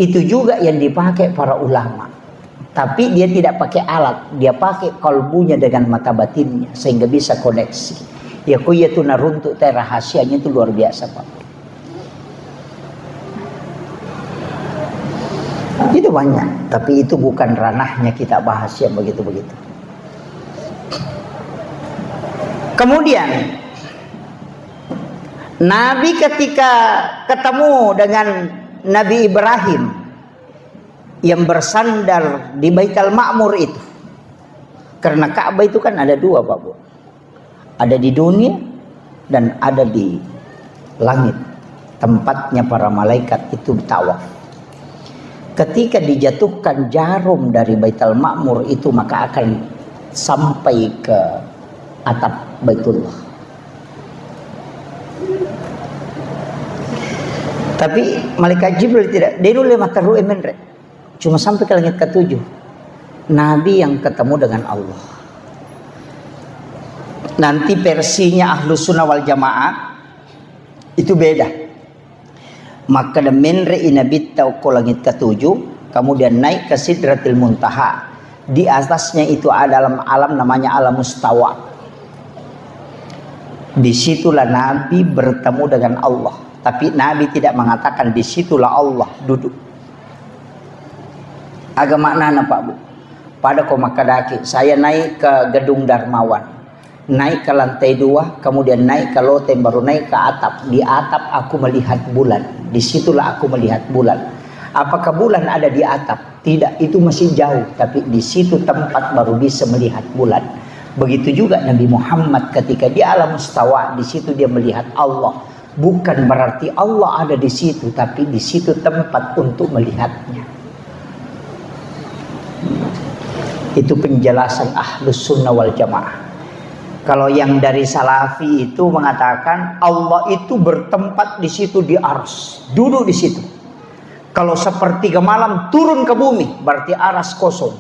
Itu juga yang dipakai para ulama. Tapi dia tidak pakai alat, dia pakai kalbunya dengan mata batinnya sehingga bisa koneksi. Ya kuya itu naruntuk rahasianya itu luar biasa Pak. Itu banyak, tapi itu bukan ranahnya kita bahas yang begitu-begitu. Kemudian Nabi ketika ketemu dengan Nabi Ibrahim yang bersandar di Baitul Ma'mur itu, karena Ka'bah itu kan ada 2 Pak Bu, ada di dunia dan ada di langit, tempatnya para malaikat itu tawaf. Ketika dijatuhkan jarum dari Baitul Ma'mur itu, maka akan sampai ke atap Baitullah. Tapi malaikat Jibril tidak. Dia dulu mataru emenre. Cuma sampai ke langit ke-7. Nabi yang ketemu dengan Allah. Nanti versinya Ahlus Sunnah wal Jamaah itu beda. Maka menre inabita ke langit ke-7, kemudian naik ke Sidratil Muntaha. Di atasnya itu ada alam namanya alam mustawa. Disitulah Nabi bertemu dengan Allah. Tapi Nabi tidak mengatakan disitulah Allah duduk. Agak maknanya Pak Bu. Pada komakadaki saya naik ke gedung Darmawan. Naik ke lantai 2, kemudian naik ke loteng, baru naik ke atap. Di atap aku melihat bulan. Disitulah aku melihat bulan. Apakah bulan ada di atap? Tidak, itu masih jauh. Tapi di situ tempat baru bisa melihat bulan. Begitu juga Nabi Muhammad ketika di alam mustawa, di situ dia melihat Allah. Bukan berarti Allah ada di situ, tapi di situ tempat untuk melihatnya. Itu penjelasan Ahlus Sunnah wal Jamaah. Kalau yang dari Salafi itu mengatakan Allah itu bertempat di situ di Ars, duduk di situ. Kalau sepertiga malam turun ke bumi, berarti aras kosong.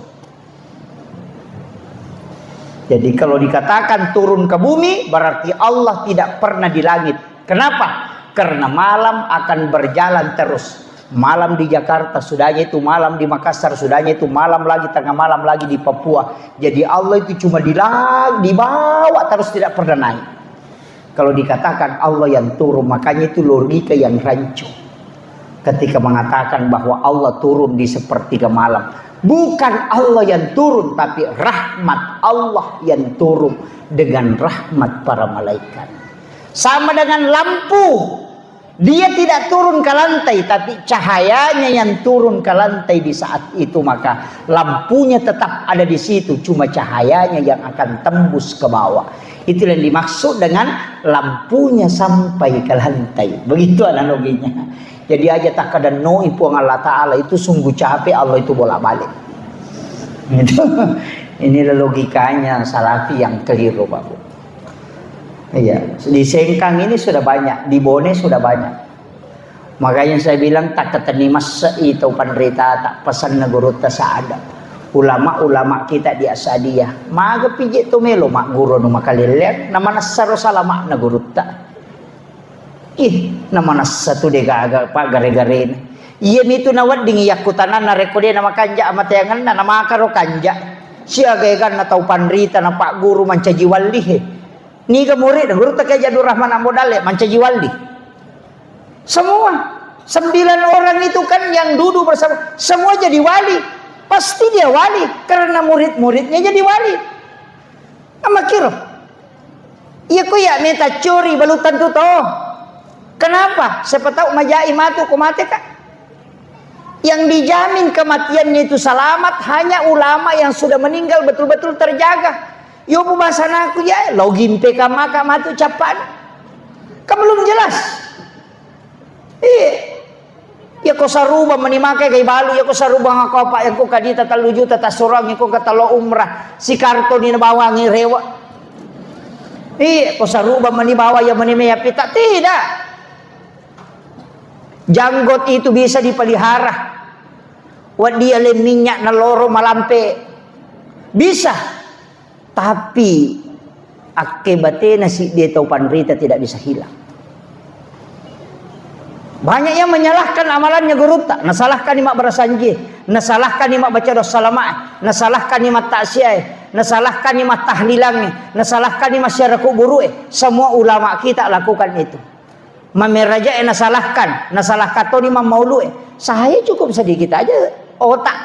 Jadi kalau dikatakan turun ke bumi, berarti Allah tidak pernah di langit. Kenapa? Karena malam akan berjalan terus. Malam di Jakarta, sudahnya itu malam di Makassar, sudahnya itu malam lagi, tengah malam lagi di Papua. Jadi Allah itu cuma di bawah terus, tidak pernah naik. Kalau dikatakan Allah yang turun, makanya itu logika yang rancu. Ketika mengatakan bahwa Allah turun di sepertiga malam, bukan Allah yang turun, tapi rahmat Allah yang turun dengan rahmat para malaikat. Sama dengan lampu, dia tidak turun ke lantai, tapi cahayanya yang turun ke lantai di saat itu, maka lampunya tetap ada di situ, cuma cahayanya yang akan tembus ke bawah. Itu yang dimaksud dengan lampunya sampai ke lantai. Begitu analoginya. Jadi aja tak ada noi puang Allah Ta'ala itu sungguh capek, Allah itu bolak-balik. Inilah logikanya Salafi yang keliru, Pak. Iya, di Sengkang ini sudah banyak, di Bone sudah banyak. Makanya saya bilang tak ketenimas itu panrita tak pesan neguru tak ada. Ulama-ulama kita di Asadiyah, maga pijit tu melo mak guru nu makalilian, nama nasaro salama neguru tak. Nama satu dega agak pak gare-gare ini. Iya itu nawat dingi yakutanan na rekode nama kanja amat yangan na nama karo kanja. Siaga na tau panrita na pak guru mancaji walli he. Ni ke murid guru tak kayak Jadur Rahman Amodale mancaji walli. Semua 9 orang itu kan yang duduk bersama, semua jadi wali. Pasti dia wali karena murid-muridnya jadi wali. Ama kira. Iya ku ya meta curi balutan tu toh. Kenapa? Siapa tahu majai matu kumate kak. Yang dijamin kematiannya itu selamat hanya ulama yang sudah meninggal betul-betul terjaga. Yo pembahasan aku ya login PK maka matu capan. Kamu belum jelas. Ya kau saruba menimakai kay balu ya kau saruba ngakopa yang kau kadita taluju tata surang yang kau katalo umrah si karto ni nabawangi rewa. Kau saruba manibawa ya menimaya pita tidak. Janggot itu bisa dipelihara. Wadia le minyak na loro malampe. Bisa. Tapi akibatnya si dia tahu panrita tidak bisa hilang. Banyak yang menyalahkan amalannya guru tak. Nasalahkan imak berasanji. Nasalahkan imak baca dosa lama. Nasalahkan imak taksiyah. Nasalahkan imak tahlilangnya. Nasalahkan imak syaraku buru. Semua ulama kita lakukan itu. Mameraja nasalahkan, nasalahkan to ni maulu. Saya cukup sedikit aja otak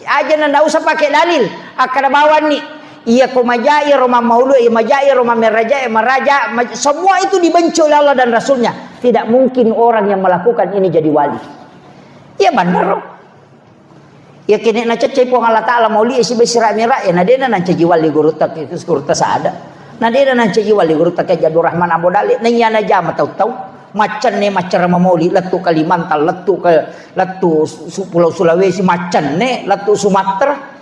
aja nanda usah pakai dalil. Akada bawan ni. Iya ko majai roma maulu, iya majai roma meraja, maraja, semua itu dibenci oleh Allah dan Rasulnya. Tidak mungkin orang yang melakukan ini jadi wali. Iya benar. Ya kini na cecai puang Allah Ta'ala mauli isi besira mira ya nadena na caji wali guru tak itu guru tak ada. Nadena na caji wali guru tak Jadur Rahman Amodale nanya na jama tahu macan ne macara mauli letu Kalimantan letu Pulau Sulawesi macan ne letu Sumatera.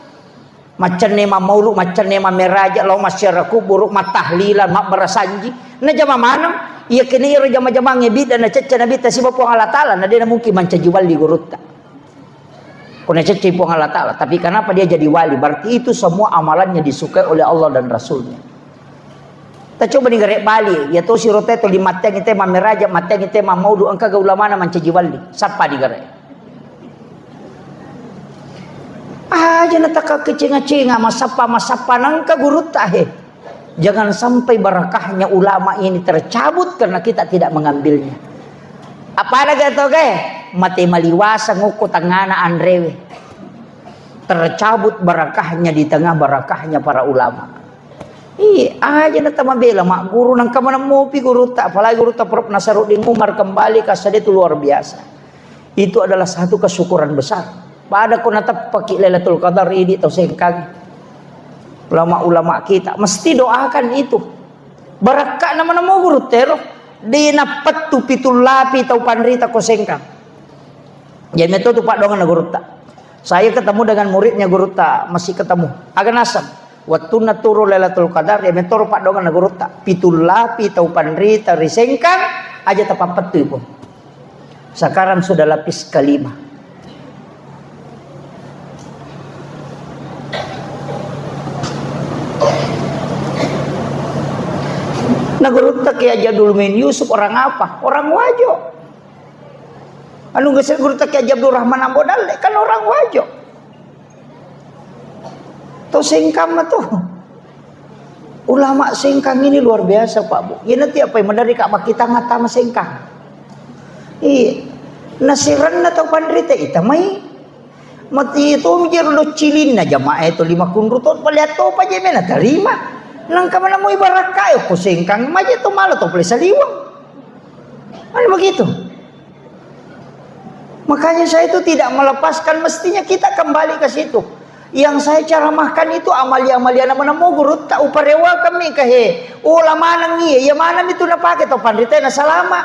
Macan nema maulu, macan nema meraja, lau masyaraku buruk matahlilan, mak berasanji. Na jama mana? Ia kini ira jama-jama ngebid dan cecah nabi tasiba puang Allah Ta'ala. Na dia mungkin mancaji wali gurutta. Kuna cecah puang Allah Ta'ala. Tapi kenapa dia jadi wali? Berarti itu semua amalannya disukai oleh Allah dan Rasulnya. Kita coba nih garek Bali. Ya tu si roteto di mateng itu ma meraja, mateng itu ma maulu. Engkau gaulah mana mancaji wali? Siapa di garek? Aja nataka kecenga-cenga masapa nangka guru tahe. Jangan sampai barakahnya ulama ini tercabut karena kita tidak mengambilnya. Apa lagi atau gaya? Mati maliwasa nguku tangana andrewe. Tercabut barakahnya di tengah barakahnya para ulama. Aja nata mabela mak guru nang kamana mopi guru tak apalagi guru tak Prof Nasaruddin Umar kembali kasade itu luar biasa. Itu adalah satu kesyukuran besar. Pada ku natap pakai Lailatul Qadar ini atau Sengkang. Ulama-ulama kita mesti doakan itu. Barakah nama-nama guru tero dinapat tu pitul lapi tau panrita ko Sengkang. Ya metode Pak dongan guru tak. Saya ketemu dengan muridnya guru tak masih ketemu. Agan asam. Waktu naturu Lailatul Qadar ya metode Pak dongan guru tak. Pitul lapi tau panrita ri Sengkang aja tapapet tu pun. Sekarang sudah lapis kelima. Nagurut Kiai Abdul Rahman Yusuf orang apa? Orang Wajo. Anu geus guru Kiai Abdul Rahman Ambodal kan orang Wajo. Tuh singkang mah tuh. Ulama singkang ini luar biasa Pak Bu. Ya nanti apa yang mendari kak kita ngata mah singkang. Iya. Nasiran atau pandrita ita mai. Mati itu mikir lu cilin na jamaah itu 5 kunrutot palihat to pa jemena terima. Nang ka mana mo ibarat kayo ko singkang maja to malo to pala saliwang. Ano begitu? Makanya saya itu tidak melepaskan, mestinya kita kembali ke situ. Yang saya caramahkan itu amalia-amalia nama namo guru tak uparewa kami kahe. Ulama nang iya, ya mana itu na pakai to pandrita na salama.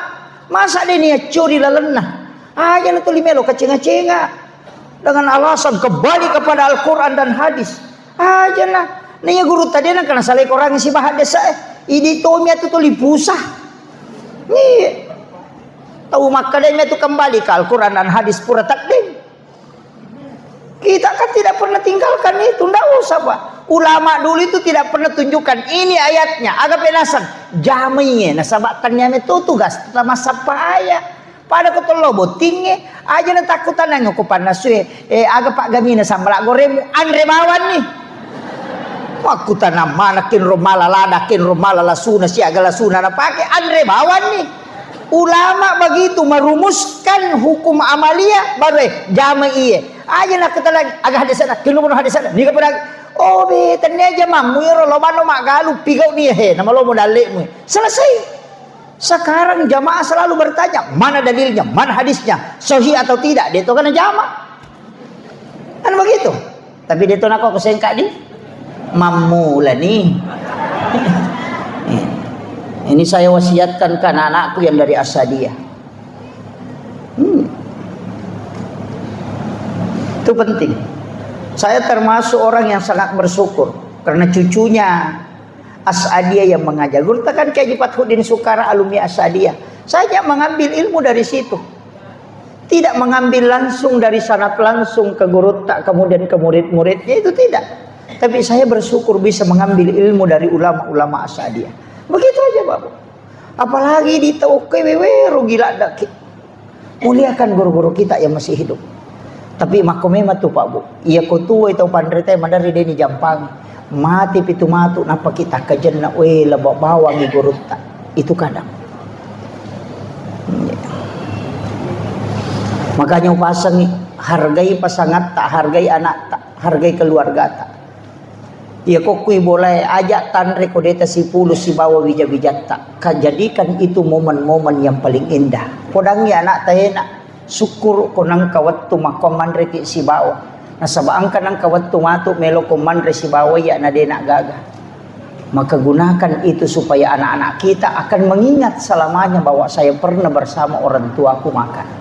Masa dia niat curi lalena. Aja na tulimelo kacenga-cenga dengan alasan kembali kepada Al-Quran dan hadis. Aja na. Nih guru tadi na kana saleh orang si bahad desa. Idi to mi atu tuli pusah. Nih. Tahu makanya itu kembali ke Al-Quran dan hadis pura takdim. Kita kan tidak pernah tinggalkan itu, ndak usah Pak. Ulama dulu itu tidak pernah tunjukkan ini ayatnya, agak penasan. Jaminya nasabatannya itu tugas pertama sapaya. Pada ketelo botingnya aja na takutan nang ko panasue agak Pak Gamina sambal goremu andre mawan nih. Waktu tanam mana kin romala lada kin romala lasuna si agak lasuna na pakai andre mawan nih. Ulama begitu merumuskan hukum amalia baru jami'iyah. Aja nak kita lagi agak hadis sana, kilo pun hadis sana. Nika pada oh be tanya aja mam, muiro lo mano mak galu pigau nih he, nama lo modalekmu. Selesai. Sekarang jamaah selalu bertanya mana dalilnya, mana hadisnya, sahih atau tidak. Dia itu kan jamaah. Kan begitu. Tapi dia itu nak kau kesengkak di mamula nih. Ini saya wasiatkan ke anak-anakku yang dari Asadiyah. Itu penting. Saya termasuk orang yang sangat bersyukur karena cucunya Asadiyah yang mengajar. Guru kan kayak Fathuddin Sukara alumni Asadiyah. Saya mengambil ilmu dari situ. Tidak mengambil langsung dari sanad langsung ke guru tak kemudian ke murid-muridnya, itu tidak. Tapi saya bersyukur bisa mengambil ilmu dari ulama-ulama Asadiyah. Begitu aja Bapak. Apalagi di TOKWW gila dak. Muliakan guru-guru kita yang masih hidup. Tapi makomema tuh Pak Bu. Iya ko tuwa itu pandrita mandari deni jampang. Mati pitu matu napa kita kajenna we laba bawang guru ta. Itu kadang. Makanya pasang hargai pasangan tak, hargai anak tak, hargai keluarga tak. Ya kok kui boleh ajak tanre kodeta si pulu si bawa bijak-bijak tak. Jadikan itu momen-momen yang paling indah. Podangnya anak tayena syukur konang kawat tu makomandre ki si bawa. Nasabaan kanang kawat tu matu melo komandre si bawa ya na dena gaga. Maka gunakan itu supaya anak-anak kita akan mengingat selamanya bahwa saya pernah bersama orang tuaku makan.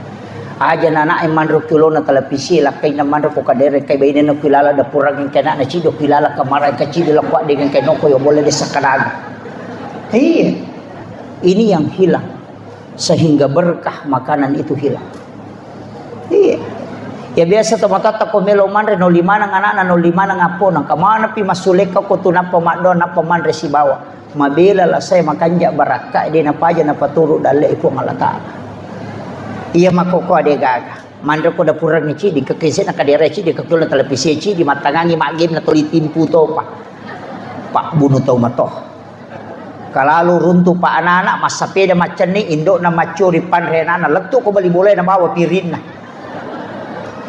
Aja nana ay mandro kilo na televisi la kay na mandro ko kadere kay bayne na kilala da purang yung kana na chido kilala kamaray ka chido la kwa dengan kay noko yo boleh desa kanaga. Iya. Ini yang hilang sehingga berkah makanan itu hilang. Iya. Ya biasa tomatata ko melo mandre no lima nang anak no lima nang apo nang kamana pi masuleka ko tunap pamadon na pamandre si bawa. Mabila la saya makanja baraka di na paja na paturu dale ipo malata. Iya makoko ade gaga. Mandro ko da purang ni di kekese na kadere di kakul na televisi di matangangi magim na tulitin puto pa. Pak bunuh tau matoh. Kalalu runtuh pa anak-anak masapeda macam ni indok na macuri panrena na letuk ko bali boleh na bawa pirin na.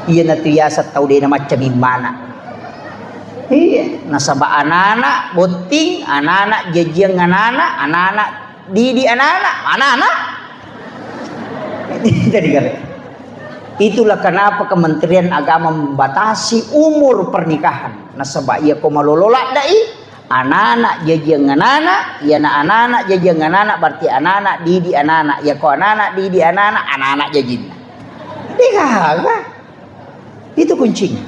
Iya na tiyasa tau de na macam mana. Iya, nasaba anak-anak boting, anak-anak jejeng anak-anak didi anak-anak. Jadi itulah kenapa Kementerian Agama membatasi umur pernikahan. Nasaba iya ko malolola dai anak-anak jejeng anak, ya anak-anak jejeng anak berarti anak-anak didi anak, ya ko anak-anak didi anak jejeng. Digaga. Itu kuncinya.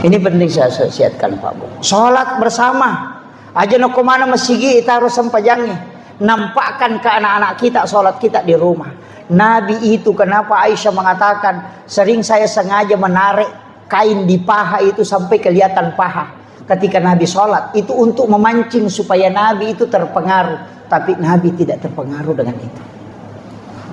Ini penting saya siatkan Pak Bu. Salat bersama. Aja no komana masigi ita harus sampajangnya. nampakkan ke anak-anak kita sholat kita di rumah. Nabi itu kenapa Aisyah mengatakan sering saya sengaja menarik kain di paha itu sampai kelihatan paha ketika Nabi sholat, itu untuk memancing supaya Nabi itu terpengaruh. Tapi Nabi tidak terpengaruh dengan itu.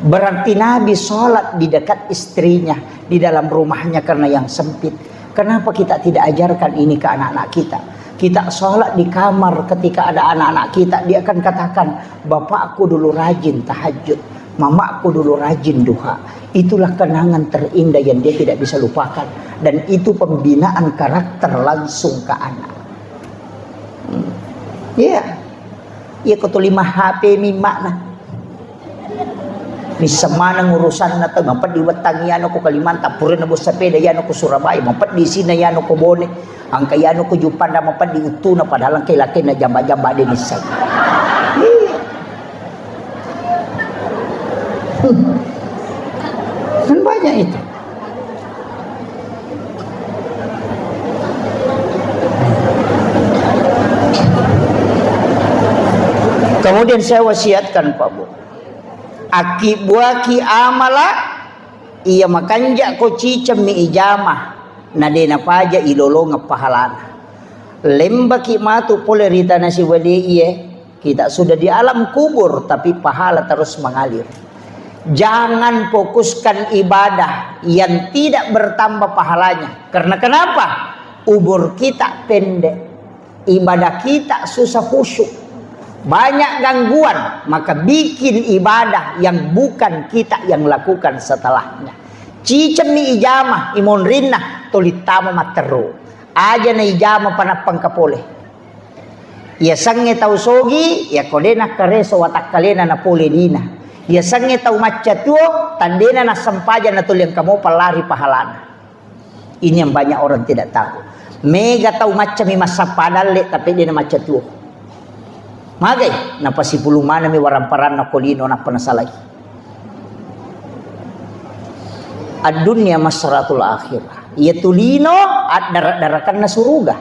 Berarti Nabi sholat di dekat istrinya, di dalam rumahnya karena yang sempit. Kenapa kita tidak ajarkan ini ke anak-anak kita? Kita sholat di kamar ketika ada anak-anak kita, dia akan katakan, bapakku dulu rajin tahajud, mamaku dulu rajin duha. Itulah kenangan terindah yang dia tidak bisa lupakan. Dan itu pembinaan karakter langsung ke anak. Iya. Ia kutu 5 HP mimak nah. Ni semana ngurusan na to, mampat di Watangiano ko Kalimantan, puro na bo sepeda yano ko Surabaya, mampat di sina yano ko Bone, ang kayano ko Jupanda, mampat di Utuna, padahal ang kay-laki na jamba-jamba din isa. Kan banyak itu. Kemudian saya wasiatkan Pak Bu, aki buaki amala iya makanja ko cicam mi ijamah na dena paja ilolo ngapahalana lembaki matu pole rita nasi wali iye kita sudah di alam kubur tapi pahala terus mengalir. Jangan fokuskan ibadah yang tidak bertambah pahalanya. Karena kenapa? Umur kita pendek, ibadah kita susah khusyuk, banyak gangguan, maka bikin ibadah yang bukan kita yang lakukan setelahnya. Cicam ni ijamah imon rinna tolitama materu aja na ijamah panapang kapole ya sange tau sogi ya kodena kareso watak kalena na pole dina ya sange tau macatuo tandena na sampaja na tuliang kamu palari pahalana. Ini yang banyak orang tidak tahu. Mega tau macam masa padale tapi dia na macatuo magay napasipulu mana mi waramparan na kolino na panasalay. Ad-dunya masratul akhirah. Ia tulino at darat-darakan na suruga.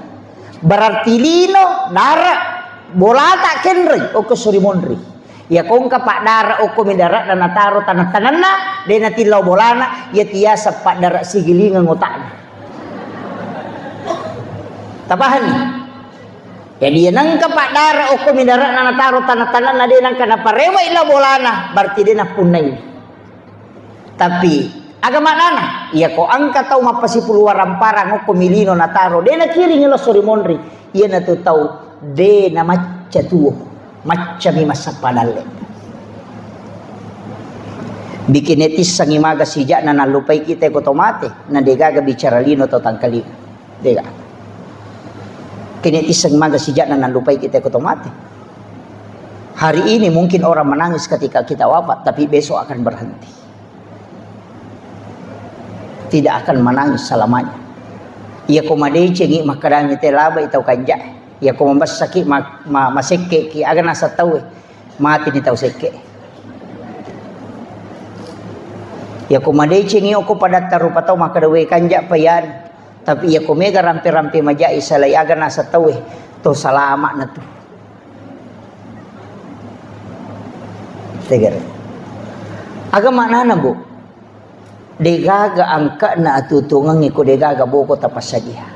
Berarti lino darat bolata kenri o kesurimonri. Ya kung kapak darat o kumidarat na nataro tanah-tanan na de na tilaw bolana ya tiasa pak darat sigilingan ngotakna. Tabahan ni. Jadi nang kapak dara o kumidarat na nataro tanah-tanan na din ang kanaparewa ila bolana berarti din na punay. Tapi agama nana iya ko ang kataw mapasipulu waramparang o kumilino nataro din na kiring ilo surimonri iya na tutaw de na macatuo macami masapadale. Bikinetis sang imaga sija na nalupay kita ko tomate na degaga bicara lino to tangkalino. Dega. Kinetis sang maga sejak na nalupay kita ke tomate. Hari ini mungkin orang menangis ketika kita wafat, tapi besok akan berhenti. Tidak akan menangis selamanya. Ia komadei cengi makadang ite laba itau kanja. Ia komambas sakit maseke ki aga nasa tahu mati ni tahu seke. Ia komadei cengi oko pada tarupa tahu makadawe kanja payan. Tapi ia komega rampe-rampe majai salay aga nasa tawe to salama na to. Tegar. Aga mana na bu? Degaga angka na atutungang iko degaga boko tapasadiha.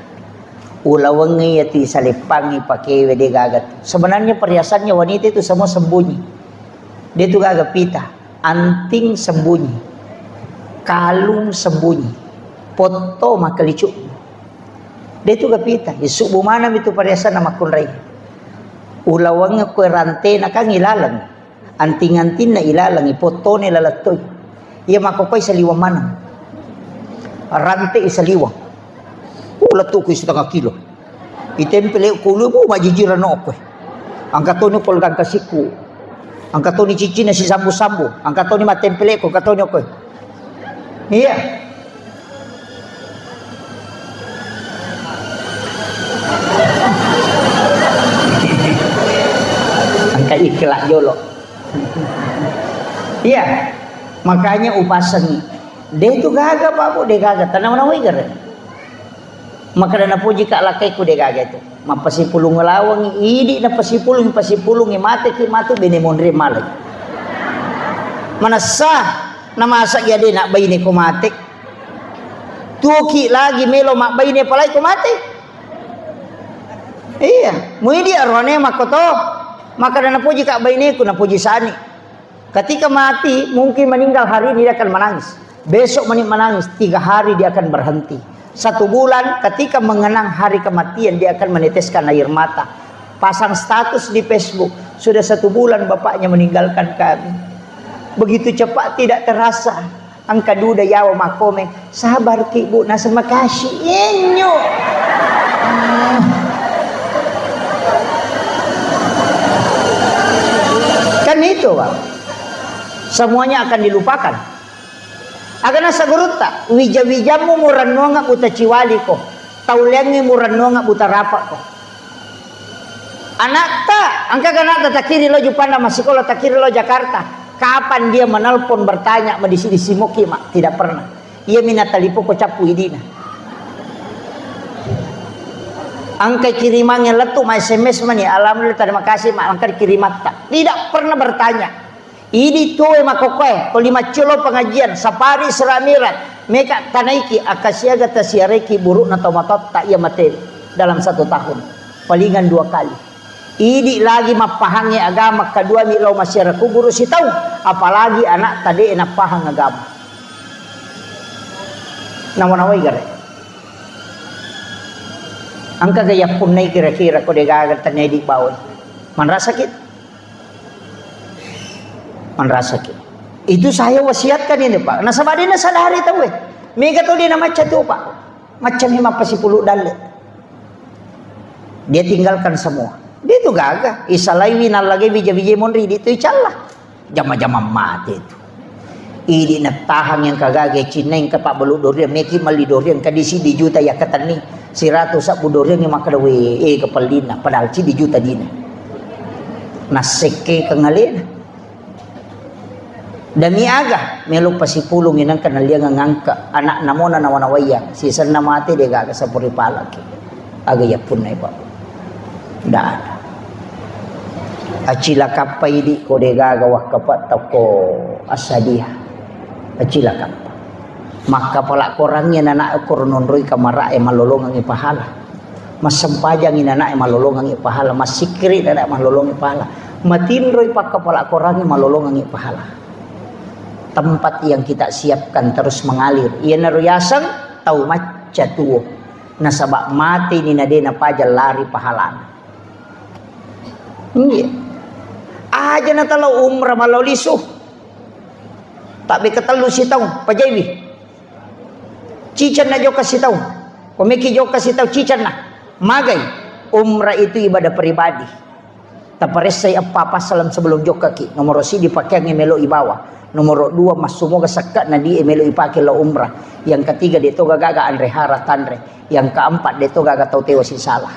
Ulawang ngiyati salipangi pakewe degaga. Sebenarnya perhiasannya wanita itu semua sembunyi. Dia itu gaga pita, anting sembunyi, kalung sembunyi, foto makalicu. Dia itu kapita, isu bumana itu perhiasan nama kunray. Ulawang ko rante na kang ilalang, anting-anting na ilalang, ipoto ni lalatoy. Iya makukoy sa liwang manang. Rante isa liwang. Lato ko setengah kilo. Itempele kulo mo majijiran no ako. Ang katoni polgang kasiku. Ang katoni cici na si sambu-sambu. Ang katoni matempele ko katoni ako. Iya. Ikhlas jolo. Iya, makanya upasan dia itu gaga Pak Bu, dia gaga tanam nawai gara. Maka na puji ka lakay ko de gaga ito. Mapasipulong lawang idi na pasipulong mate ki matu benemondre malag. Manasa namasa ya de nak bayne ko matik. Tuki lagi melo mak bayne palay ko matik. Iya, muidi arwane makoto. Maka na puji ka bayne ko na puji sani. Ketika mati mungkin meninggal hari ini dia akan menangis. Besok menangis 3 hari dia akan berhenti. 1 bulan ketika mengenang hari kematian dia akan meneteskan air mata. Pasang status di Facebook, sudah 1 bulan bapaknya meninggalkan kami. Begitu cepat tidak terasa. Angka duda yawa makome. Sabar ki bu, nasa makasih inyo. Kan itu Pak. Semuanya akan dilupakan. Akan nasa guruta, wija-wijamu murano nga buta ciwali ko. Taulengi murano nga buta rapa ko. Anak ta, angka ganata takiri lo Jupanda masikola takiri lo Jakarta. Kapan dia menelpon bertanya medisi moki mak? Tidak pernah. Ia minatalipo ko capu idina. Angka kirimannya letu ma SMS mani. Alhamdulillah terima kasih mak angka kirimat tak. Tidak pernah bertanya. Ini tuh makokoe, kolima cilo pengajian, sapari seramirat, meka tanaiki akasiaga tasiareki buruk na tomatot tak ia materi dalam 1 tahun, palingan 2 kali. Ini lagi mapahangi agama kedua milo masyarakat guru si tahu, apalagi anak tadi enak pahang agama. Nawan-nawai gare. Angka gaya punai kira-kira ko degagan tanedi bawon. Man sakit. Sakit. Itu saya wasiatkan ini Pak. Nah sabadi na sadari tahu mega to dia na macam tu Pak. Macam hima pasipulu dalet. Dia tinggalkan semua. Dia tu gagah. Isalai winal lagi bija-bija monri itu icalah. Jama-jama mati itu. Ini na tahang yang kagage cineng ke Pak beludor dia meki malidor yang kadisi di juta ya katani. Si ratu sak budor yang makadawe kepalina padahal ci di juta dina. Naseke kangalena. Dami aga melo pasipulong inang kanalia ngangka anak namona nawanawaya sisan na mati de gaga sa puripalaki aga yapun na ipa da acila kapay di ko de gaga wakapat ko asadiha acila kappa maka pala korangnya nana ko rononroy kamara malolongang ipahala masempajang inana malolongang ipahala masikri nana malolongang ipahala matinroy pakapala korangnya malolongang ipahala. Tempat yang kita siapkan terus mengalir. Ia naruyasang tau maca tuo. Nasabak mati ni nadena pajal lari pahalan. Iya. Aja na talo umrah malo liso. Tapi ketelu si tau pajaywi. Cican na jo kasi tau. Kumiki jo kasi tau cican na. Magay. Umrah itu ibadah pribadi. Taparesay apa salam sebelum jo kaki. Nomor si dipakai ngemelo ibawa. Nomor 2 mas sumoga sakat na di emelo ipake la umrah. Yang ketiga dito gaga andre hara tanre. Yang keempat dito gaga tau tewa si salah.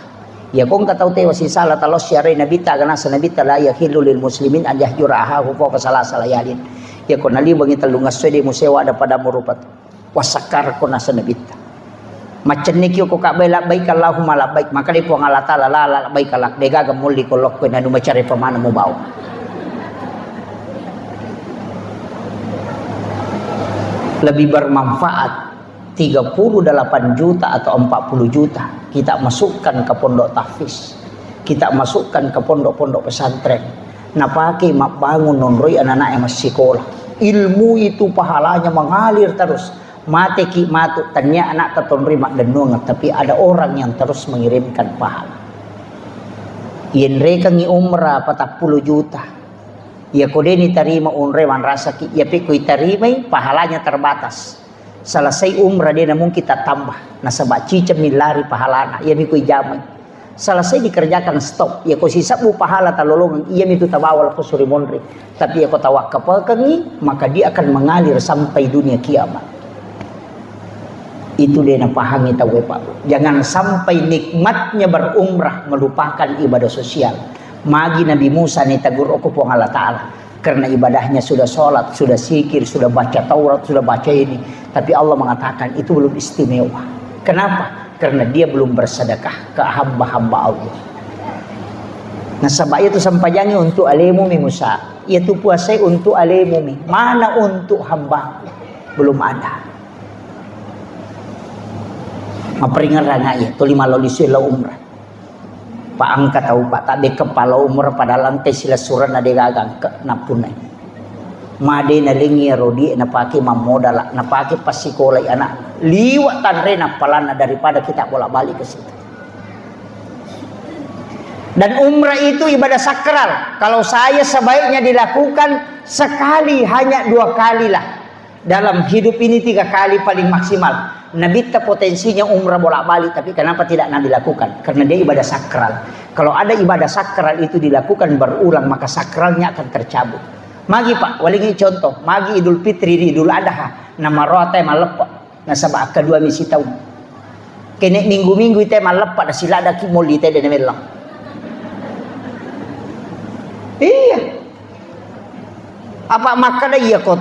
Ya kung katau tewa si salah talos syari nabita kana sa nabita la yahilu lil muslimin an yahjura ahahu fawqa salasa layalin. Ya kun ali bangi talungas swede musewa ada pada murupat. Wasakar ko na sa nabita. Macen ni ko kabay labbaik Allahumma labbaik maka di po ang Allah taala la labbaik kalak de gaga muli ko lok ko na numacari pamana mo bawo. Lebih bermanfaat 38 juta atau 40 juta kita masukkan ke pondok tahfiz, kita masukkan ke pondok-pondok pesantren. Napake mabangun nonroy anak-anak yang masih sekolah. Ilmu itu pahalanya mengalir terus. Mate ki matu tanya anak ketonri mak denungat tapi ada orang yang terus mengirimkan pahala. Yen reka ngi umrah 40 juta. Ya kodeni tarima unrewan rasa ki ya pikui tarimai pahalanya terbatas. Selesai umrah dia namun kita tambah. Nasabak cicam milari pahalana ya pikui jamai. Selesai dikerjakan stop ya ko sisa bu pahala talolongan iya itu tabawal ko suri monri. Tapi ya ko tawakal kengi maka dia akan mengalir sampai dunia kiamat. Itu dia na pahami tahu Pak. Jangan sampai nikmatnya berumrah melupakan ibadah sosial. Magi Nabi Musa ni tagur aku po Allah Ta'ala. Karena ibadahnya sudah sholat, sudah zikir, sudah baca Taurat, sudah baca ini. Tapi Allah mengatakan itu belum istimewa. Kenapa? Karena dia belum bersedekah ke hamba-hamba Allah. Nah sebab itu sampajangi untuk alemu mi Musa. Itu puasa untuk alemu mi. Mana untuk hamba? Belum ada. Maperingan rana ya. Tuli maloli sila umrah. Pak angkat tahu pak tak de kepala umrah pada lantai sila suran ade gagang ke napunai. Made na lingi rodi na pake mamodala na pake pasikola anak liwat tanre na palana daripada kita bolak-balik ke situ. Dan umrah itu ibadah sakral. Kalau saya sebaiknya dilakukan sekali, hanya 2 kali lah. Dalam hidup ini 3 kali paling maksimal. Nabi potensinya umrah bolak-balik, tapi kenapa tidak Nabi lakukan? Karena dia ibadah sakral. Kalau ada ibadah sakral itu dilakukan berulang, maka sakralnya akan tercabut. Magi pak, walingi contoh, magi Idul Fitri di Idul Adha, nama rote malepak, nasabah kedua misi tahun. Kene minggu-minggu itu malepak, dah sila ada kimol itu dan melang. Iya. Apa makanya iya kau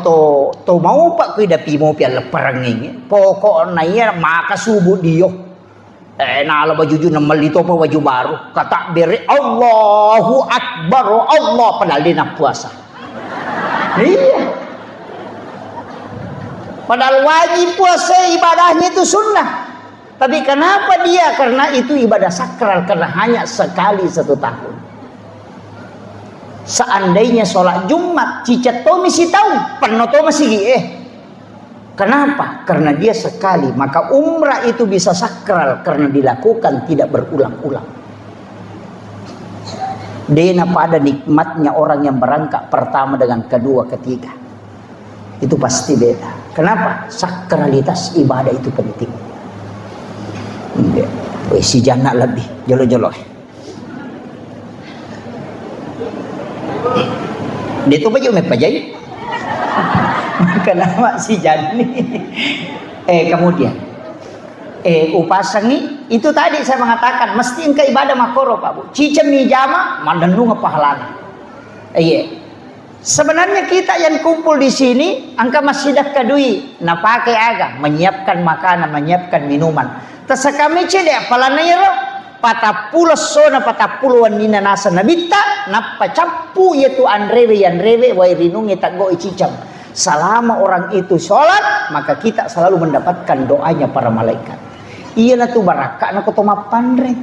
to mau pak kui dapi mau piala perang ini. Pokok naya maka subuh dia. Nala baju ju namal itu apa baju baru. Kata beri Allahu Akbar Allah padahal dia nak puasa. Iya. Padahal wajib puasa ibadahnya itu sunnah. Tapi kenapa dia? Karena itu ibadah sakral, karena hanya sekali 1 tahun. Seandainya sholat Jumat cicat to misi tahu penuh to masih kenapa? Karena dia sekali. Maka umrah itu bisa sakral karena dilakukan tidak berulang-ulang. Dena pada nikmatnya orang yang berangkat pertama dengan kedua ketiga itu pasti beda. Kenapa? Sakralitas ibadah itu penting. Si jana lebih jolo-jolo. Dia tu baju me pajai. Kenapa si jani? Kemudian upasangi itu tadi saya mengatakan mesti engkau ibadah makoro Pak Bu. Cicem mi jama mandanu ngapahalana. Sebenarnya kita yang kumpul di sini angka masih dah kadui na pakai aga menyiapkan makanan, menyiapkan minuman. Tasakami cede palana yero patapulo sona patapulo wanina nasa nabita napa capu yaitu anrewe wairinungi tanggo icicam. Selama orang itu sholat maka kita selalu mendapatkan doanya para malaikat. Iya na tu baraka na kutuma pandre.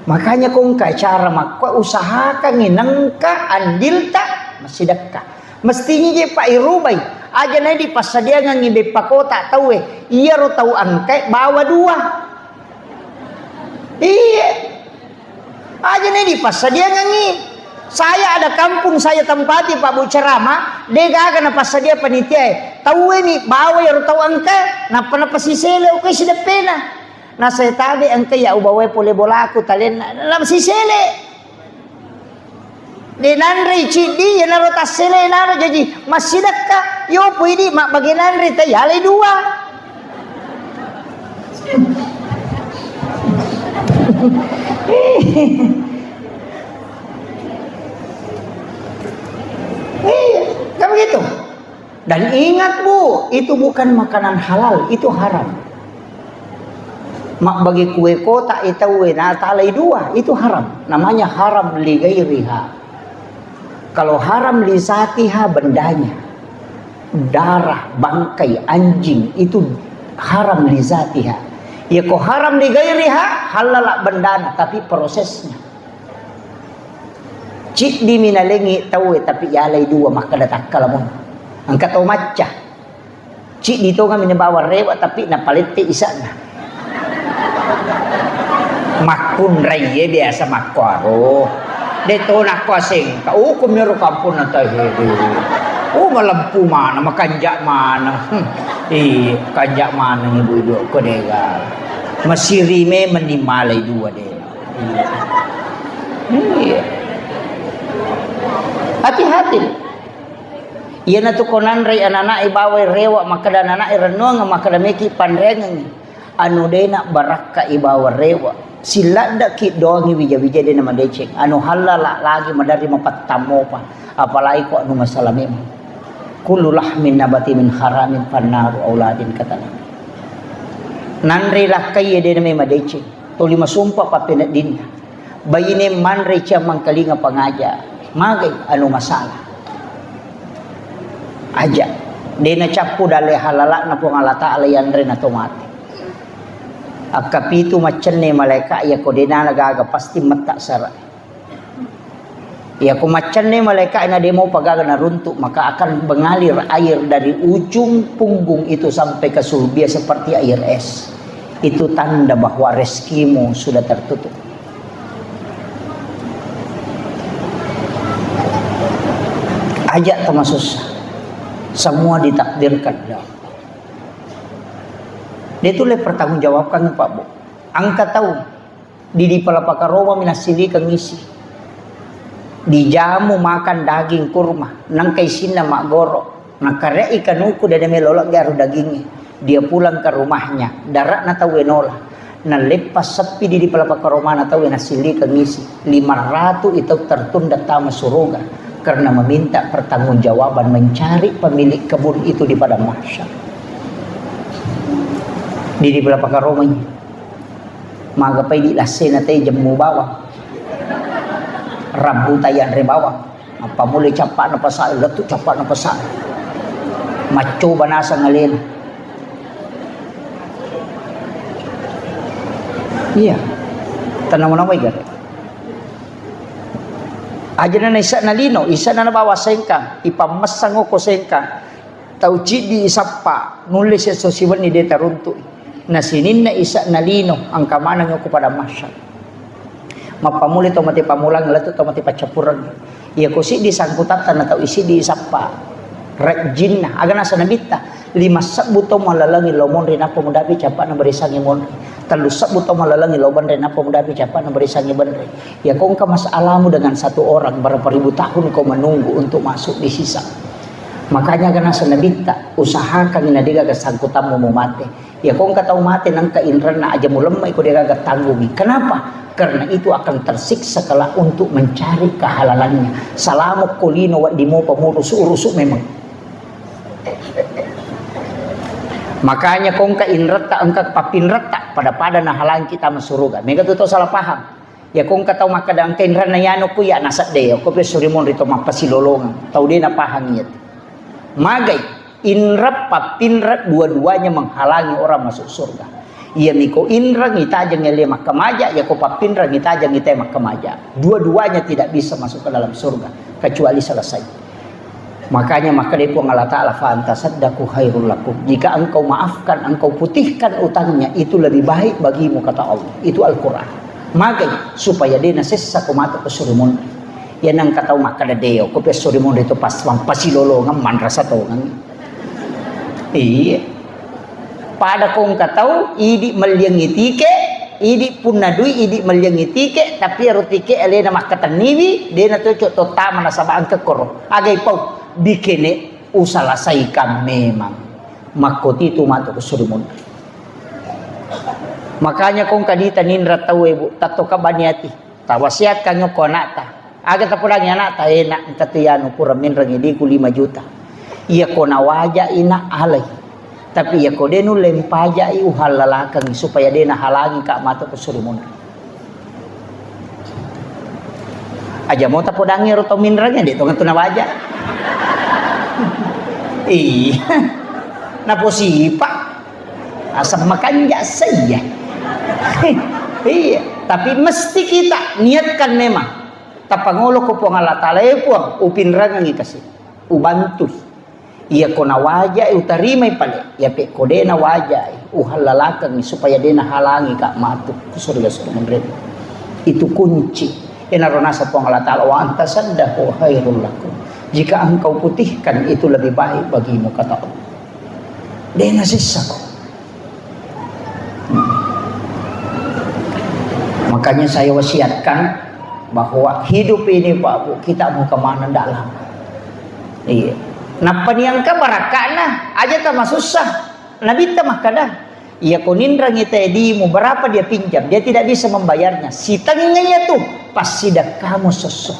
Makanya kung cara makwa usahakan nginangka andilta masih dekat. Mestinya je Pak Irubay aja na di pasadia ngibe pakota tahu iya ro tahu angkai bawa 2. Iya. Aja nih di pasadia ngangi. Saya ada kampung saya tempati Pak Bu ceramah, dega akan apa sadia panitia. Tahu ini bawa ya tahu angka, napa sisele oke sudah pena. Nah saya tabi angka ya ubawa pole bolaku talen napa sisele. Di nanri cidi ya naro tasele naro jadi masih dekat. Yo puidi mak bagi nanri tayale 2. Kan begitu. Dan ingat Bu, itu bukan makanan halal, itu haram. Mak bagi kue kota itu na talai 2, itu haram. Namanya haram li ghairiha. Kalau haram li zatiha bendanya, darah, bangkai, anjing itu haram li zatiha. Ya kok haram li ghairiha halal bendana tapi prosesnya. Cik di minalengi tahu tapi yalai 2 maka datang kalamun. Angkat tahu macah. Cik di to kami bawa rewa tapi na palette isana. Makun raya biasa makwaro. Deto nak kuasing ka hukum ni kampun na tayo. Malampu mana makanjak mana. Kanjak mana ibu-ibu ko dega. Masirime menimalay 2 deh. Iya. Hati-hati. Iya na tu konan ray anana ibaway rewa makada nana irenong makada meki panrengang anu dena baraka ibawa rewa sila da ki doangi wija-wija dena madecek anu halala lagi madari mapatamo pa apalagi ko anu masalah memang kullu lahmin nabati min haramin fannaru auladin katana. Nanre lakay ede na may madece. Tuli masumpa pa pinadin. Bayine manre siya mangkalinga pangaja. Magay, ano masalah? Aja. Di na siya po dali halala na po ngalata alayan rin na tumati. Ang kapito matyan ni malaika, iya ko di na nagaga, pasti mata sara. Iya ko matyan ni malaika, na di mo pagaga na runto, maka akan mengalir air dari ujung punggung itu sampai ke sulbia seperti air es. Itu tanda bahwa rezekimu sudah tertutup. Aja termasuk semua ditakdirkan. Dia itu le pertanggungjawabkan Pak Bu. Angka tahu di palapaka Roma minasili kang isi. Dijamu makan daging kurma, nang kaisina mak goro. Nakare ikan uku dan melolak garu dagingnya. Dia pulang ke rumahnya, darat na tahu enola. Na lepas sepi di palapaka Roma na tahu nasili kang isi. 500 itu tertunda tama surga karena meminta pertanggungjawaban mencari pemilik kebun itu di padang mahsyar. Di beberapa karomanya magapay di lasin na tayo jamu bawang rabu tayan re bawang apa mulai capak na pasal latu capak na pasal macho banasa ngalin iya tanam namay gari aja na isa na lino isa na nabawa sengkang ipamasang ko sengkang tau di isapa nulis sa sosiwan ni deta runtu na sinin na isa na lino ang kamanang ko pada mahsyar. Mapamuli to mati pamulang lato to mati pacapurag. Iya ko si di sangkutatan na tao isi di isapa. Rejin na aga nasa nabita 5 sabuto malalangi lomon rin apo mudapi capa na barisangi mon. 3 sabuto malalangi loban rin apo mudapi capa na barisangi banre. Ya kung ka masalamu dengan satu orang berapa ribu tahun kau menunggu untuk masuk di sisa. Makanya kana sa nabita usahakan inadiga ka sangkutan mo mate. Ya kung kataw mate nang kainran na aja mo lemay ko diga tanggungi. Kenapa? Karena itu akan tersiksa kala untuk mencari kehalalannya. Salamok kulino wa di mo pamurus-urusuk memang. Makanya kung kainrat ta angka papinrat ta pada na halang kita masuruga. Mega to salah paham. Ya kung kataw makadang kainran na yano ko ya nasa deo ko pesurimon rito mapasilolongan. Tau dia na paham yet. Magai, inrap papinrat dua-duanya menghalangi orang masuk surga. Ia miko inra ngitajang ngele makamaja, ya ko papinra ngitajang ngite makamaja. Dua-duanya tidak bisa masuk ke dalam surga kecuali selesai. Makanya maka dia pun Allah Ta'ala fantasaddaku khairul lakum. Jika engkau maafkan, engkau putihkan utangnya, itu lebih baik bagimu kata Allah. Itu Al-Quran. Magai supaya dia nasessa kumata ke surimun. Yan ang kataw makadadeo ko pesori mo dito pasilolongan man rasa to iya pada kong kataw idi malyangitike idi punadui idi malyangitike tapi arutike ele na makataniwi de na to tama na sabaan ka koro agay pau bikene usalasay ka memang makoti tumato ko surumon. Makanya kong kadita ninra tawe tato ka banyati tawasiat kanyo konata agak tapulangnya anak tak enak tatiyano kuramin rangi ku 5 juta. Iya ko nawaja ina alay. Tapi iya ko denu lempaja i uhalalakang supaya dena halangi ka mato ko surimon. Aja mo tapudangi ro to minranya dito nganto nawaja. Iya. Naposipa. Asam makanja saya. Iya, tapi mesti kita niatkan memang. Tapangulo ko po nga latalay po upinrangan kasi ubantus iya ko nawaja utarimay pala iya pe ko de nawaja uhalalakang supaya de nahalangi ka matuk surga surga itu kunci inarunasa po nga latala wa antasaddaku khairul lakum jika engkau putihkan itu lebih baik bagimu kata Allah de nasissa ko makanya saya wasiatkan bahwa hidup ini Pak Bu kita mau kemana dalam iya napa niang ka barakana aja tak susah nabi mah kada iya kunindra ngita di mu berapa dia pinjam dia tidak bisa membayarnya si tangingnya tuh pasti dah kamu sosok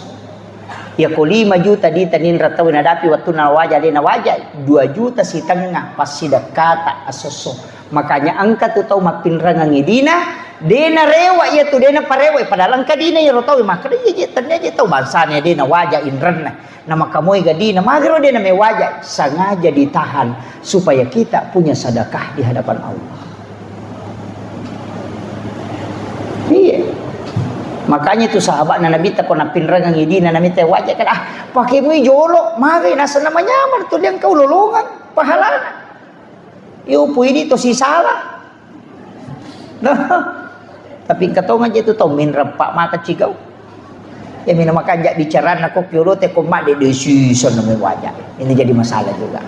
ya ko 5 juta di tanindra tahu nadapi waktu nawaja dia nawaja 2 juta si tangingah pasti dah kata asosok Makanya angkat tu tahu mapinrangan ngidina, dena rewa ia tu dena parewa padahal angka dina ya tahu maka dia ternyata tahu bangsanya dena wajah indran nama kamu gadina magro dena me wajah sengaja ditahan supaya kita punya sedekah di hadapan Allah. Iya. Makanya tu sahabat Nabi tak kena pinrangan ngidina Nabi teh wajah kan pakai mu jolok mari nasa namanya amar tu dia kau lolongan pahalana. Yo puidi to si salah. Nah, tapi katong aja itu tau min rempak mata cigau. Ya mina makanya bicara nak kok te komak de decision nama wajah. Ini jadi masalah juga.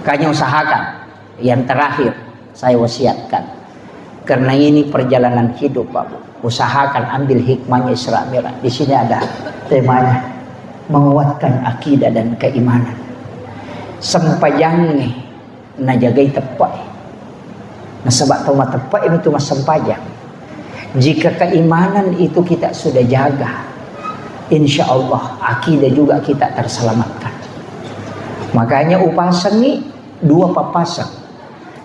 Kanya usahakan. Yang terakhir saya wasiatkan. Karena ini perjalanan hidup Pak. Usahakan ambil hikmahnya Isra Mi'raj. Di sini ada temanya menguatkan akidah dan keimanan. Sempajangnya na jagai tepat. Nah sebab tahu tepat itu mas sempajang. Jika keimanan itu kita sudah jaga, insya Allah akidah juga kita terselamatkan. Makanya upasang ni dua papasang.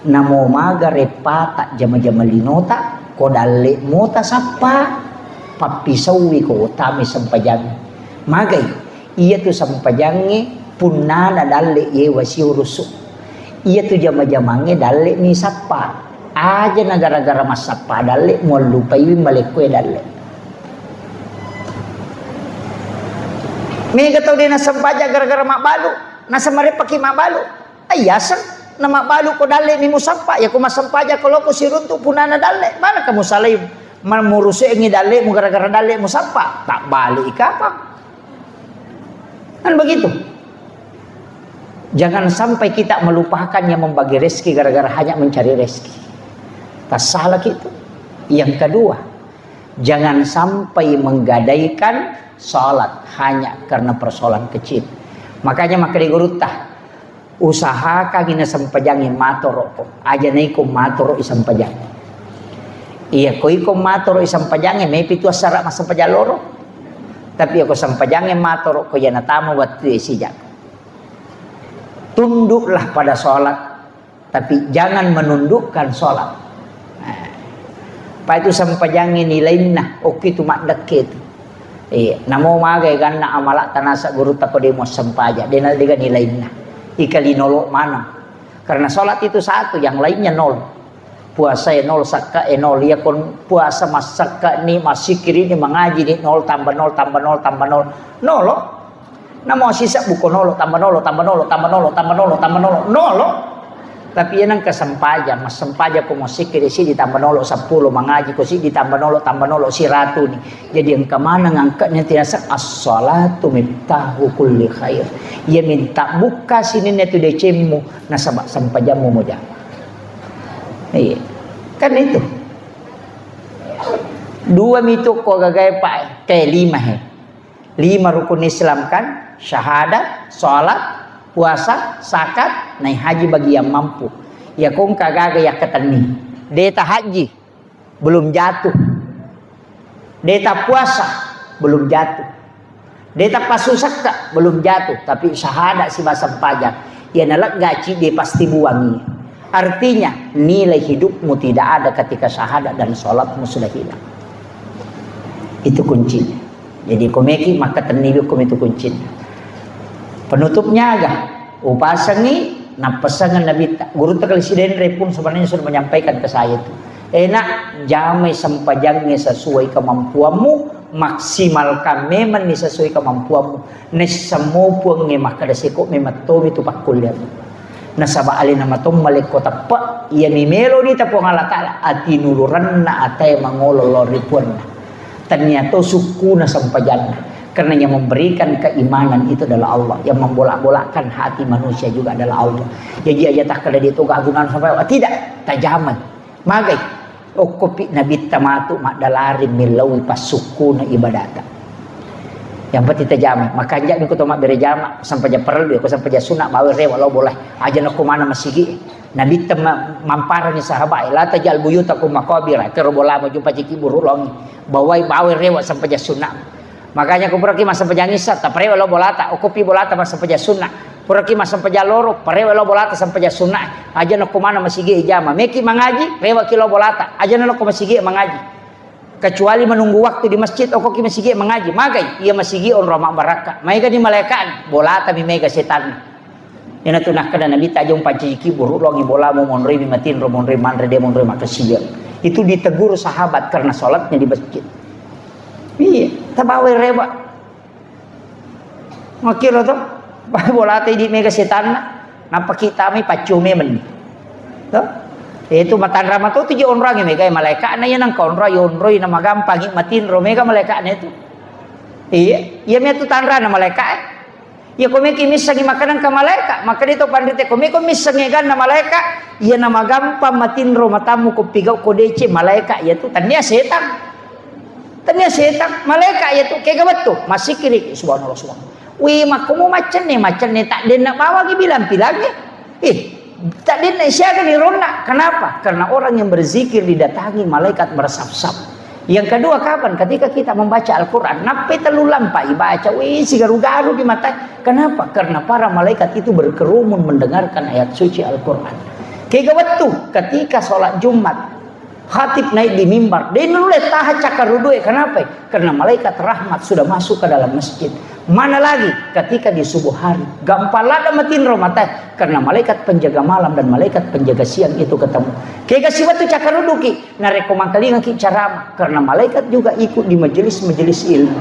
Namo maga repata jama-jama linota kodale mota sapa papisawi ko utami sempajang. Magai iya tu sempajangnya punana dalle ye wasiurusu. Iya tu jama-jamange dalle ni sapa aja na gara-gara mas sapa dalle mo lupai malekwe dalle. Mega tau dia na sampaja gara-gara mak balu, na samare paki mak balu. Ayasan na mak balu ko dalle ni mo sapa ya ko mas sampaja kalau ko siruntu punana dalle. Mana kamu salay mamurusi ngi dalle mo gara-gara dalle mo sapa tak balik ikapang. Kan begitu. Jangan sampai kita melupakan yang membagi rezeki gara-gara hanya mencari rezeki. Tak salah gitu. Yang kedua, jangan sampai menggadaikan sholat hanya karena persoalan kecil. Makanya maka digurutah. Usahakan ina sampajangi matoro ko. Aja na ikom matoro isang pajang. Iya ko ikom matoro isang pajangi may pitu asara masampajaloro. Tapi ako sampajangi matoro ko yan natamo wat sijak. Tunduklah pada sholat, tapi jangan menundukkan sholat. Pak itu sampajangin nilainya, oke itu mak deket. Iya, namo magai kan na amalak tanasa guru tako demo sampaja, denal dengan nilainya. Ikali nolok mana? Karena sholat itu satu, yang lainnya nol. Puasa ya nol, sakka nol. Ya kon puasa mas sakka ni masih kiri ni mengaji ni nol tambah nol tambah nol tambah nol. Nolo. Namo sisa buko nolo tambah nolo tambah nolo tambah nolo tambah nolo tambah nolo nolo. Tapi yan ang kasampajan, mas sampaja ko mo sikiri si ditambah nolo 10 mengaji ko si ditambah nolo tambah nolo si ratu ni. Jadi ang kamana ngangkat niya tinasa as-salatu miftahu kulli khair. Ia minta buka sini netu decemmu na sampajan mo dyan. Iya. Kan itu. Dua mito ko gagay pa kay 5 rukun Islam kan. Syahadat, sholat, puasa, zakat, naik haji bagi yang mampu. Ya kong kagaga ya ketani. Deta haji belum jatuh. Deta puasa belum jatuh. Deta pasusaka belum jatuh. Tapi syahadat si basam pajak. Ya nalak gaji dia pasti buangi. Artinya nilai hidupmu tidak ada ketika syahadat dan sholatmu sudah hilang. Itu kuncinya. Jadi komeki maka ternilukum itu kuncinya. Penutupnya agak upasangi nah pesangan Nabi guru terkalisiden repun sebenarnya sudah menyampaikan ke saya itu enak jamai sampajangnya sesuai kemampuanmu maksimalkan memang sesuai kemampuanmu nesamo puang ngemak kada seko mematom itu pakulian nasaba alina matom malekota pa ia mimelo ni tapo ngala taala ati nuluranna atay mangololoripun ternyata suku na sampajangna. Karena yang memberikan keimanan itu adalah Allah. Yang membolak-bolakkan hati manusia juga adalah Allah. Jadi aja tak kada itu keagungan sampai tidak tajaman. Magai kopi nabi tamatu mak dalari milawi pasuku na ibadata. Yang pati tajaman. Makanya aku mak berjama sampai ja perlu aku sampai ja sunat bawa re walau boleh. Aja nak mana masigi. Nabi mamparani sahabat la tajal buyutakum maqabira. Terobola mau jumpa ciki buruk longi. Bawa re sampai ja sunat. Makanya aku pergi masa pejangisa, tapi walau bolata, kopi bolata masa peja sunnah. Puraki masam pajaloro, parewa lo bolata sampai sunat. Aja nak kumana masigi jama. Meki mengaji, rewa kilo bolata. Aja nak masigi mengaji. Kecuali menunggu waktu di masjid, okoki masigi mengaji. Magai, ia masigi on roma baraka. Mega di malaikat, bolata mi mega setan. Ina tunah kada nabi tajung panciki buruk longi bola mau monre mi matin ro monre manre de monre makasih. Itu ditegur sahabat karena sholatnya di masjid. Iya, tabawe rewa. Makiro to, bolata di mega setan. Napa kita mi pacume men. To? Itu matan rama tu tujuh orang yang mega malaikat na yan ang konra yonro na magampang matin ro mega malaikat na itu. Iya, iya me tu tanra na malaikat. Ya kami kimis sagi makanan ke malaikat, maka dito pandite kami kimis sangegan na malaikat, ya na magampang matin ro matamu ko pigaw ko dece malaikat ya tu tanya setan. Tanya setan malaikat ya tu kaya gawat tu masih kiri subhanallah subhanallah. Wih makumu macan ni tak den nak bawa gi bilang bilangnya. Tak den siya kan irona. Kenapa? Karena orang yang berzikir didatangi malaikat bersaf-saf. Yang kedua kapan? Ketika kita membaca Al-Quran. Nape terlalu lampai baca. Wih si garu-garu di mata. Kenapa? Karena para malaikat itu berkerumun mendengarkan ayat suci Al-Quran. Kayak waktu ketika sholat Jumat. Khatib naik di mimbar. Dia nulis taha cakarudue. Kenapa? Karena malaikat rahmat sudah masuk ke dalam masjid. Mana lagi ketika di subuh hari. Gampalada matin romata. Karena malaikat penjaga malam dan malaikat penjaga siang itu ketemu. Kayak kasih waktu cakaruduki. Nareko mangkalingan ki carama. Karena malaikat juga ikut di majelis-majelis ilmu.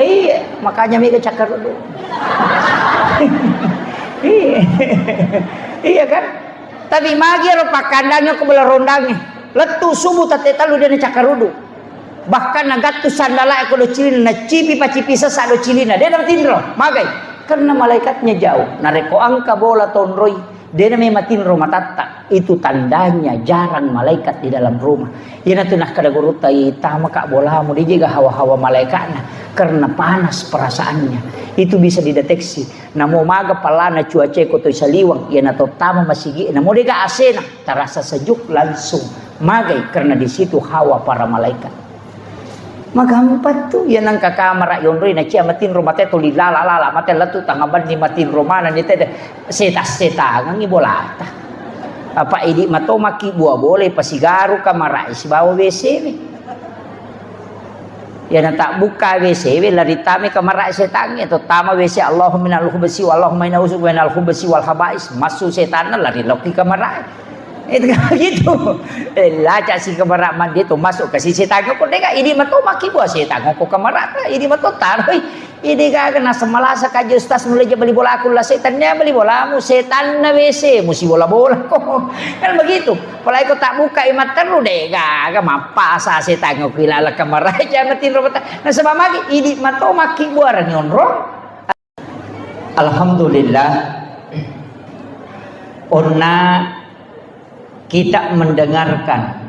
Iya, makanya mereka cakarudu. Iya kan? Tapi magi ro pakandangnya ke belah rondangnya. Letu subuh tate talu dia cakarudu. Bahkan nagatu sandala aku do cilina cipi pacipi sesa do cilina dia dapat tindro magai karena malaikatnya jauh nareko angka bola tonroi dia namanya matin rumah tata itu tandanya jarang malaikat di dalam rumah ina tunah kada gurutai tama kak bolamu dia juga hawa-hawa malaikatnya karena panas perasaannya itu bisa dideteksi namo maga palana cuaca ko to saliwang ina to tama masigi namo dia asena terasa sejuk langsung magai karena di situ hawa para malaikat. Magampat tu yan ang kakamara yonroy na siya matin romate to lilala mate latu tangaban ni matin romana ni tede setas ang ibolata apa idi mato maki buah boleh pasigaru kamara isbawa WC ni yan tak buka WC lari tami kamara setan itu tama WC Allahumma minal khubasi Allahumma inna usubu minal khubasi wal habais masuk setan lari loki kamara. Itu gitu. Laca si kamera mandi tu masuk ke sisi tangan ko deka ini mato maki buah si tangan ko kamera ini mato taroy ini ka kena semalasa ka justas mulai beli bola aku lah setannya beli bola mu setan na WC musi bola ko kan begitu pala ko tak buka imat terus deka ka mapasa si tangan ko ilala kamera jangan tin robot na sama magi ini mato maki buah nyonro. Alhamdulillah onna kita mendengarkan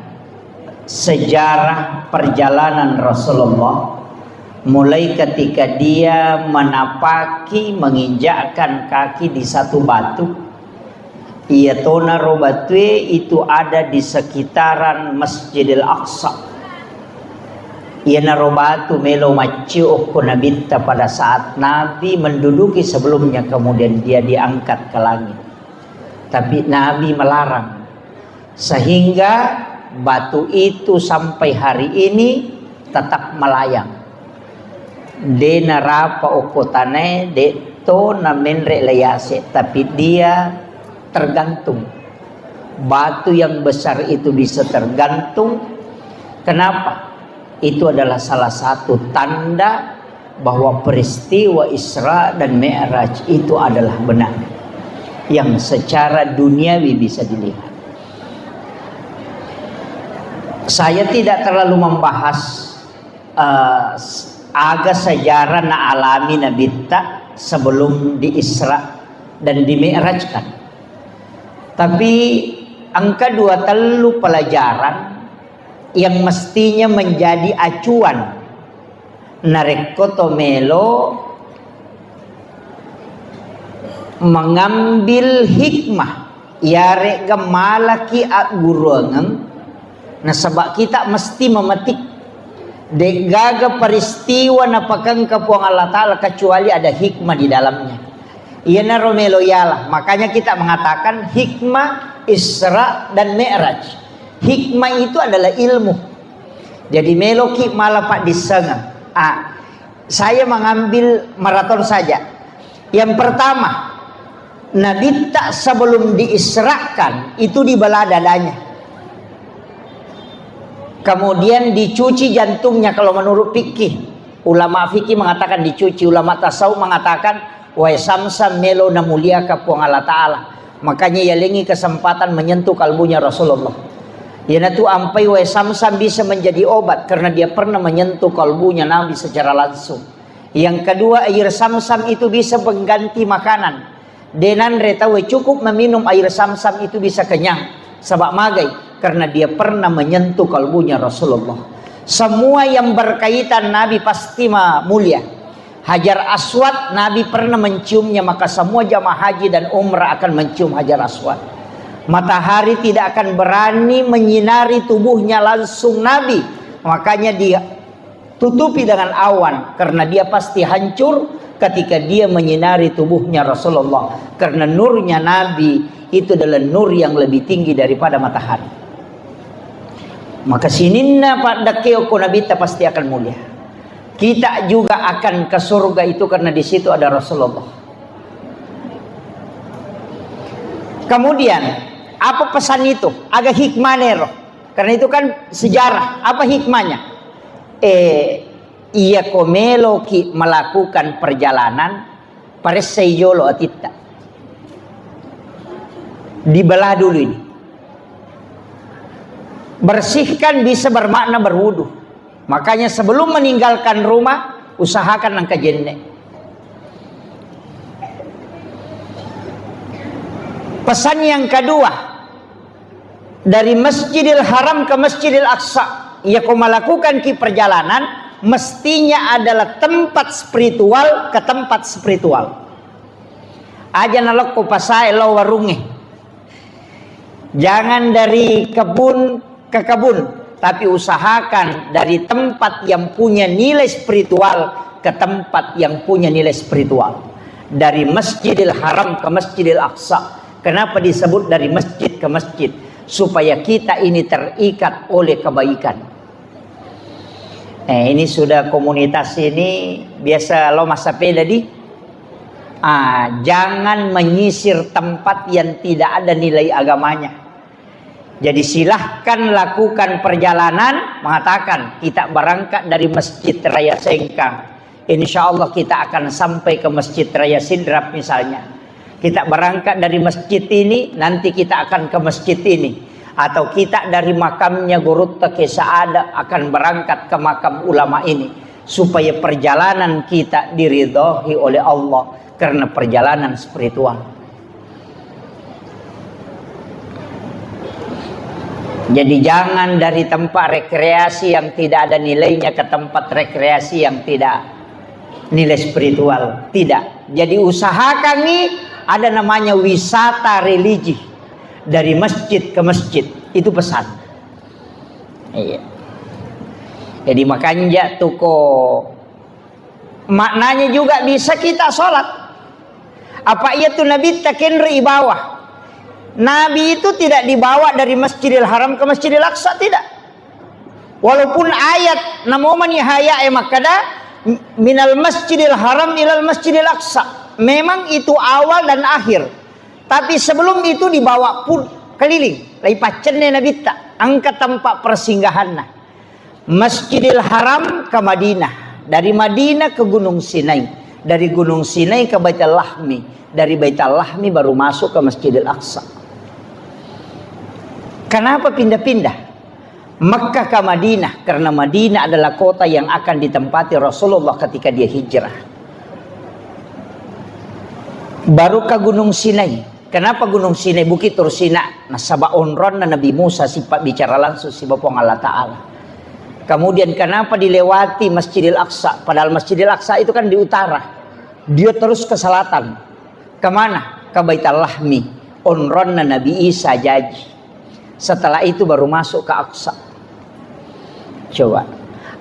sejarah perjalanan Rasulullah mulai ketika dia menapaki menginjakkan kaki di satu batu iatona robatwe itu ada di sekitaran Masjidil Aqsa iana robatu melo maciu kunabita pada saat Nabi menduduki sebelumnya kemudian dia diangkat ke langit tapi Nabi melarang sehingga batu itu sampai hari ini tetap melayang. De narapa okotane de to na menre layase tapi dia tergantung. Batu yang besar itu bisa tergantung. Kenapa? Itu adalah salah satu tanda bahwa peristiwa Isra dan Mi'raj itu adalah benar. Yang secara duniawi bisa dilihat. Saya tidak terlalu membahas agak sejarah na alami Nabi tak sebelum di Isra dan di Mi'rajkan. Tapi angka dua telu pelajaran yang mestinya menjadi acuan narekotomelo mengambil hikmah yare gemalaki aguruangang. Nah sebab kita mesti memetik degaga peristiwa napakang kapuang Allah Ta'ala kecuali ada hikmah di dalamnya. Iya naromelo yalah. Makanya kita mengatakan hikmah Isra dan Mi'raj. Hikmah itu adalah ilmu. Jadi meloki malah pak disengang. Saya mengambil maraton saja. Yang pertama, Nabi tak sebelum diisrakan itu dibelah dadanya. Kemudian dicuci jantungnya kalau menurut fikih. Ulama fikih mengatakan dicuci, ulama tasawuf mengatakan wa samsam melo na mulia ka puang Allah Ta'ala. Makanya yalengi kesempatan menyentuh kalbunya Rasulullah. Yana tu ampai wa samsam bisa menjadi obat karena dia pernah menyentuh kalbunya Nabi secara langsung. Yang kedua, air samsam itu bisa pengganti makanan. Denan retawe cukup meminum air samsam itu bisa kenyang. Sebab magai karena dia pernah menyentuh kalbunya Rasulullah. Semua yang berkaitan Nabi pasti mulia. Hajar Aswad Nabi pernah menciumnya, maka semua jamaah haji dan umrah akan mencium Hajar Aswad. Matahari tidak akan berani menyinari tubuhnya langsung Nabi, makanya dia tutupi dengan awan karena dia pasti hancur ketika dia menyinari tubuhnya Rasulullah, karena nurnya Nabi itu adalah nur yang lebih tinggi daripada matahari. Maka sininna pada keoko Nabi pasti akan mulia. Kita juga akan ke surga itu karena di situ ada Rasulullah. Kemudian apa pesan itu? Agak hikmah nero. Karena itu kan sejarah. Apa hikmahnya? Ia komelo ki melakukan perjalanan pareseyolo atita. Dibelah dulu ini. Bersihkan bisa bermakna berwudu. Makanya sebelum meninggalkan rumah usahakan angka jenne. Pesan yang kedua, dari Masjidil Haram ke Masjidil Aqsa, ia kau melakukan ki perjalanan mestinya adalah tempat spiritual ke tempat spiritual. Aja nalok ko pasai lo warunge. Jangan dari kebun ke kebun, tapi usahakan dari tempat yang punya nilai spiritual ke tempat yang punya nilai spiritual. Dari Masjidil Haram ke Masjidil Aqsa. Kenapa disebut dari masjid ke masjid? Supaya kita ini terikat oleh kebaikan. Ini sudah komunitas ini biasa lo masa peda di. Jangan menyisir tempat yang tidak ada nilai agamanya. Jadi silahkan lakukan perjalanan, mengatakan kita berangkat dari Masjid Raya Sengkang. Insya Allah kita akan sampai ke Masjid Raya Sidrap misalnya. Kita berangkat dari masjid ini, nanti kita akan ke masjid ini. Atau kita dari makamnya Gurutta Kesaada akan berangkat ke makam ulama ini. Supaya perjalanan kita diridhoi oleh Allah. Karena perjalanan spiritual. Jadi jangan dari tempat rekreasi yang tidak ada nilainya ke tempat rekreasi yang tidak nilai spiritual. Tidak. Jadi usahakan nih ada namanya wisata religi dari masjid ke masjid. Itu pesan. Iya. Jadi makanya tuko maknanya juga bisa kita sholat. Apa iya tuh Nabi takenri bawah? Nabi itu tidak dibawa dari Masjidil Haram ke Masjidil Aqsa, tidak. Walaupun ayat namoman yahaya makada minal Masjidil Haram ilal Masjidil Aqsa. Memang itu awal dan akhir. Tapi sebelum itu dibawa pun keliling. Lepas cenne Nabi tak angkat tempat persinggahannya. Masjidil Haram ke Madinah. Dari Madinah ke Gunung Sinai. Dari Gunung Sinai ke Baitul Lahmi. Dari Baitul Lahmi baru masuk ke Masjidil Aqsa. Kenapa pindah-pindah? Mekkah ke Madinah. Karena Madinah adalah kota yang akan ditempati Rasulullah ketika dia hijrah. Baru ke Gunung Sinai. Kenapa Gunung Sinai? Bukit Tursina. Nah sabak onron na Nabi Musa sifat bicara langsung si Bapang Allah Ta'ala. Kemudian kenapa dilewati Masjidil Aqsa? Padahal Masjidil Aqsa itu kan di utara. Dia terus ke selatan. Kemana? Ke Baitul Lahmi. Onron na Nabi Isa jaji. Setelah itu baru masuk ke Aqsa. Coba.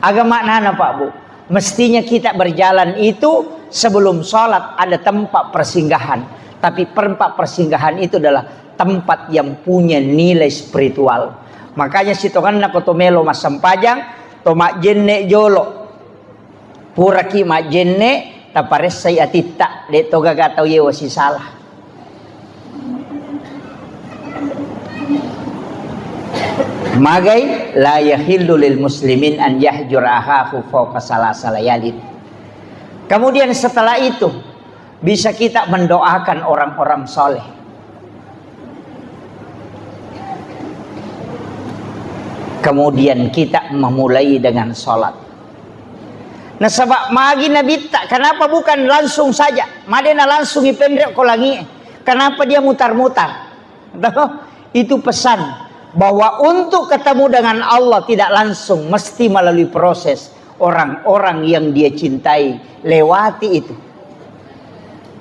Agak maknanya Pak Bu. Mestinya kita berjalan itu sebelum sholat ada tempat persinggahan. Tapi tempat persinggahan itu adalah tempat yang punya nilai spiritual. Makanya sitongan na kotomelo mas sampajang tomak jenne jolo puraki mak jenne tapares saya atita de toga gatau ye wasi salah. Magai la yahillu lil muslimin an yahjura akhahu fawqa salasal layalin. Kemudian setelah itu bisa kita mendoakan orang-orang soleh. Kemudian kita memulai dengan sholat. Nah sebab magi Nabi tak, kenapa bukan langsung saja? Madena langsung ipendrek kolangi. Kenapa dia mutar-mutar? Itu pesan bahwa untuk ketemu dengan Allah tidak langsung, mesti melalui proses. Orang-orang yang dia cintai lewati itu.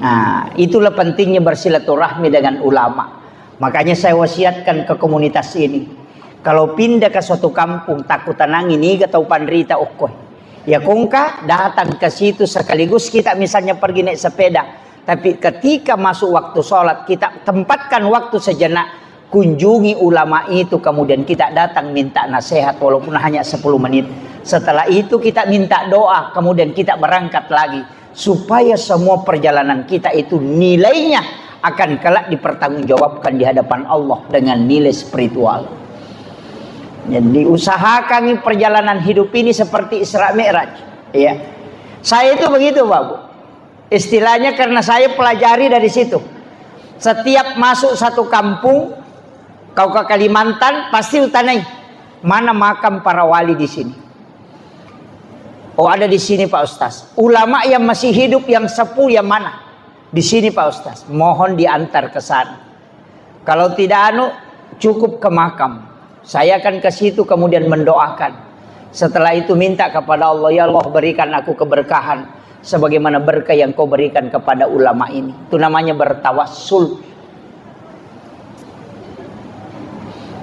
Nah itulah pentingnya bersilaturahmi dengan ulama. Makanya saya wasiatkan ke komunitas ini. Kalau pindah ke suatu kampung takut tenangin ini atau panrita okoy. Ya kongka datang ke situ sekaligus kita misalnya pergi naik sepeda. Tapi ketika masuk waktu sholat kita tempatkan waktu sejenak. Kunjungi ulama itu kemudian kita datang minta nasihat walaupun hanya 10 menit. Setelah itu kita minta doa kemudian kita berangkat lagi. Supaya semua perjalanan kita itu nilainya akan kelak dipertanggungjawabkan di hadapan Allah dengan nilai spiritual. Jadi usahakan perjalanan hidup ini seperti Isra Mi'raj. Ya. Saya itu begitu Pak Bu. Istilahnya karena saya pelajari dari situ. Setiap masuk satu kampung, kau ke Kalimantan pasti utanai mana makam para wali di sini. Oh ada di sini Pak Ustaz. Ulama yang masih hidup yang sepuh yang mana? Di sini Pak Ustaz. Mohon diantar ke sana. Kalau tidak cukup ke makam. Saya akan ke situ kemudian mendoakan. Setelah itu minta kepada Allah, ya Allah berikan aku keberkahan sebagaimana berkah yang kau berikan kepada ulama ini. Itu namanya bertawassul.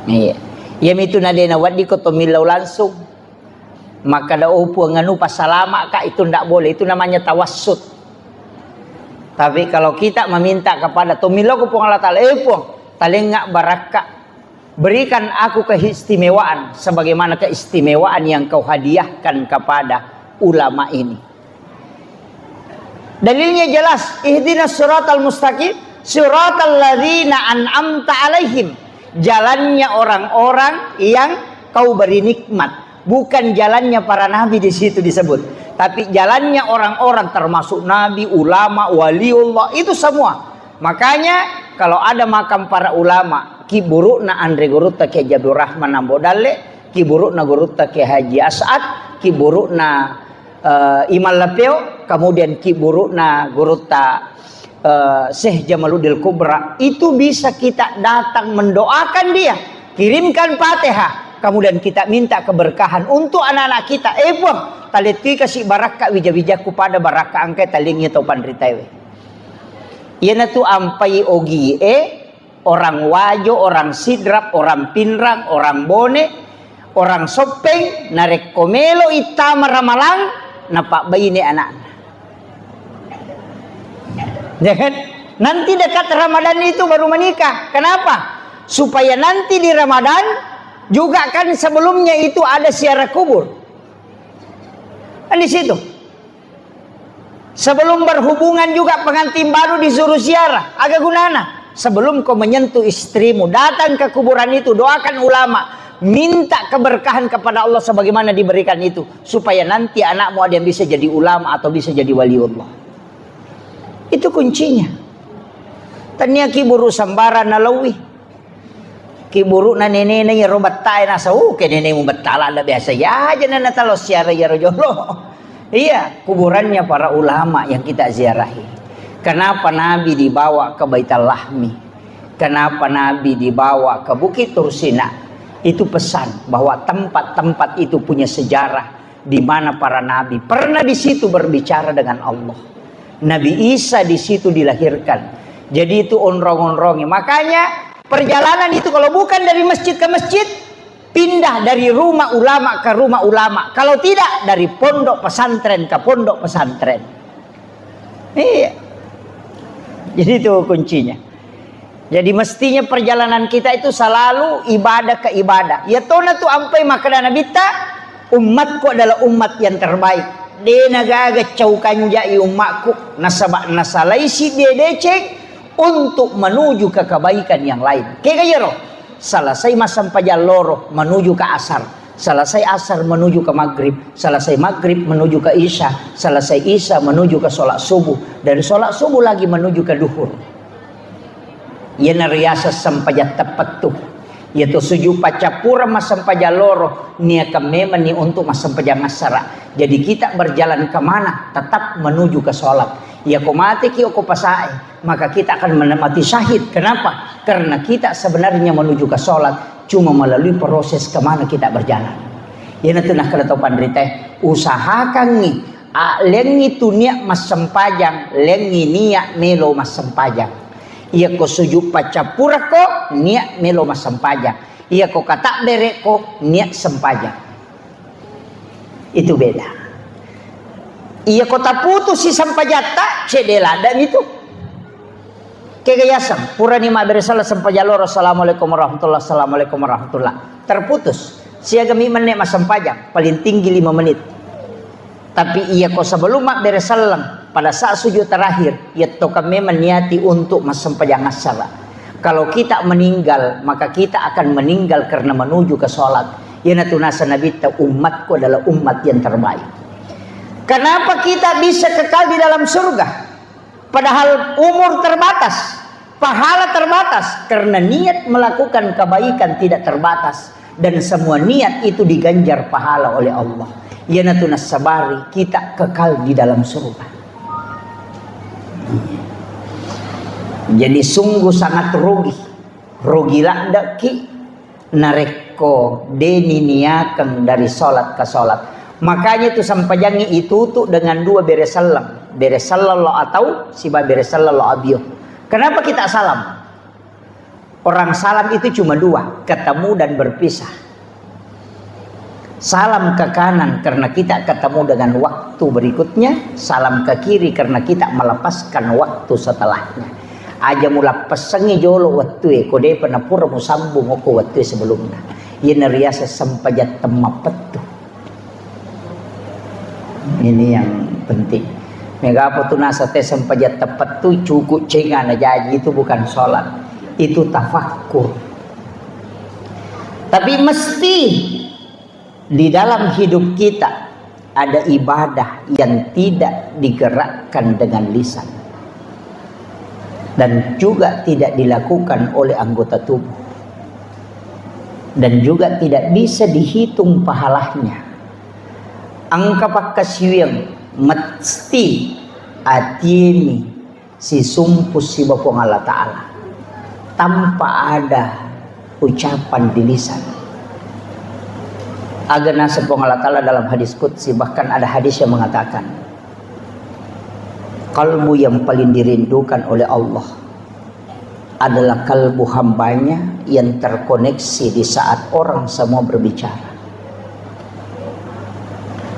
Iya. Yang itu nadena wadi ko tomilaw langsung. Maka da upo nganu pasalama ka itu ndak boleh. Itu namanya tawassut. Tapi kalau kita meminta kepada tomilaw ko pong Allah Ta'ala, talengak barakah. Berikan aku keistimewaan sebagaimana keistimewaan yang kau hadiahkan kepada ulama ini. Dalilnya jelas, ihdinas siratal mustaqim, siratal ladzina an'amta alaihim. Jalannya orang-orang yang kau beri nikmat, bukan jalannya para nabi di situ disebut, tapi jalannya orang-orang termasuk nabi, ulama, waliullah, itu semua. Makanya kalau ada makam para ulama, ki burukna Andre Gurutta ke Jabdur Rahman Ambodale, ki burukna Gurutta ke Haji As'ad, ki burukna Imal Lapeo, kemudian ki burukna Gurutta Syekh Jamaluddin Kubra. Itu bisa kita datang mendoakan dia, kirimkan Fatihah, kemudian kita minta keberkahan untuk anak-anak kita. Buang taleti kasih barakah wija-wijaku pada barakah angkai talingnya topan ritawe. Yana tu ampai ogi orang wajo, orang sidrap, orang pinrang, orang bone, orang sopeng, narek komelo itama ramalang, napak bayi ni anak. Jangan nanti dekat Ramadan itu baru menikah. Kenapa? Supaya nanti di Ramadan juga kan sebelumnya itu ada ziarah kubur. Kan di situ. Sebelum berhubungan juga pengantin baru disuruh ziarah. Agak gunana. Sebelum kau menyentuh istrimu, datang ke kuburan itu, doakan ulama, minta keberkahan kepada Allah sebagaimana diberikan itu, supaya nanti anakmu ada yang bisa jadi ulama atau bisa jadi waliullah. Itu kuncinya. Tanya kiburu sambara nalawi, kiburu na nenek yang robat tay nasa, ke nenekmu betala ada biasa ya aja nana talos siara ya rojolo. Iya, kuburannya para ulama yang kita ziarahi. Kenapa Nabi dibawa ke Baitul Lahmi? Kenapa Nabi dibawa ke Bukit Tursina? Itu pesan bahwa tempat-tempat itu punya sejarah di mana para nabi pernah di situ berbicara dengan Allah. Nabi Isa di situ dilahirkan. Jadi itu onrong-onrongnya. Makanya perjalanan itu kalau bukan dari masjid ke masjid, pindah dari rumah ulama ke rumah ulama. Kalau tidak dari pondok pesantren ke pondok pesantren. Iya. Jadi itu kuncinya. Jadi mestinya perjalanan kita itu selalu ibadah ke ibadah. Ya tona tu ampai makna nabita, umatku adalah umat yang terbaik. Dia nagaga caukan jai umatku nasabak nasalaisi dia decek untuk menuju ke kebaikan yang lain. Kayak gaya roh. Selesai masam pajal loro menuju ke asar. Selesai asar menuju ke maghrib. Selesai maghrib menuju ke isya. Selesai isya menuju ke sholat subuh. Dari sholat subuh lagi menuju ke duhur. Ia nariasa sampajat tepat tuh. Yaitu suju pacapura masam pajal loro. Nia kemema ni untuk masam pajal ngasara. Jadi kita berjalan kemana? Tetap menuju ke sholat. Ya ko mati ki ko pasai. Maka kita akan menemati syahid. Kenapa? Karena kita sebenarnya menuju ke sholat. Cuma melalui proses kemana kita berjalan. Ya nanti nak kena tahu pandrite. Usahakan nih. Lengi tu niat mas sempajang. Lengi niat melo mas sempajang. Ia ko sujud pacapura ko niat melo mas sempajang. Ia ko kata berek ko niat sempajang. Itu beda. Ia kota putus si sampajata cedela dan itu kegayasan pura ni ma beresalah sampajalor. Assalamualaikum warahmatullahi assalamualaikum warahmatullahi terputus siaga mi menit mas sampajang paling tinggi 5 menit. Tapi ia ko sebelum mak beresalam pada saat sujud terakhir ia toka memang niati untuk mas sampajang asala. Kalau kita meninggal maka kita akan meninggal karena menuju ke sholat. Ya natunasa nabi ta umatku adalah umat yang terbaik. Kenapa kita bisa kekal di dalam surga? Padahal umur terbatas, pahala terbatas. Karena niat melakukan kebaikan tidak terbatas. Dan semua niat itu diganjar pahala oleh Allah. Ya natunas sabari, kita kekal di dalam surga. Jadi sungguh sangat rugi. Rugilah daki nareko deni niakan dari sholat ke sholat. Makanya itu sampajangi itu tuh dengan 2 beresalam. Beresalallah atau siba beresalallah abiyuh. Kenapa kita salam? Orang salam itu cuma 2. Ketemu dan berpisah. Salam ke kanan karena kita ketemu dengan waktu berikutnya. Salam ke kiri karena kita melepaskan waktu setelahnya. Aja mula pesengi jolo waktu kode penapura musambung aku waktu sebelumnya. Ia neriasa sampajat temapetu. Ini yang penting. Mega apa tu nasa te sampajat tepat tu cukup cengan aja itu bukan sholat. Itu tafakkur. Tapi mesti di dalam hidup kita ada ibadah yang tidak digerakkan dengan lisan. Dan juga tidak dilakukan oleh anggota tubuh. Dan juga tidak bisa dihitung pahalanya. Angka pakasiwing mesti atini si sumpus si Bapong Allah Ta'ala. Tanpa ada ucapan di lisan. Agana sepong Allah Ta'ala dalam hadis qudsi, bahkan ada hadis yang mengatakan kalbu yang paling dirindukan oleh Allah adalah kalbu hambanya yang terkoneksi di saat orang semua berbicara.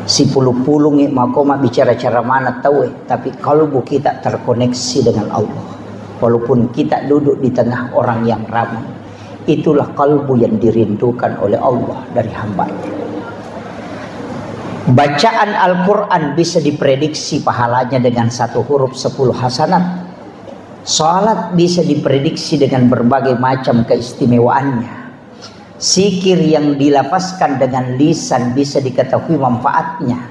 Si puluh-puluh makoma bicara cara mana tahu tapi kalbu kita terkoneksi dengan Allah. Walaupun kita duduk di tengah orang yang ramai, itulah kalbu yang dirindukan oleh Allah dari hambanya. Bacaan Al-Quran bisa diprediksi pahalanya dengan 1 huruf 10 hasanat. Salat bisa diprediksi dengan berbagai macam keistimewaannya. Zikir yang dilafazkan dengan lisan bisa diketahui manfaatnya.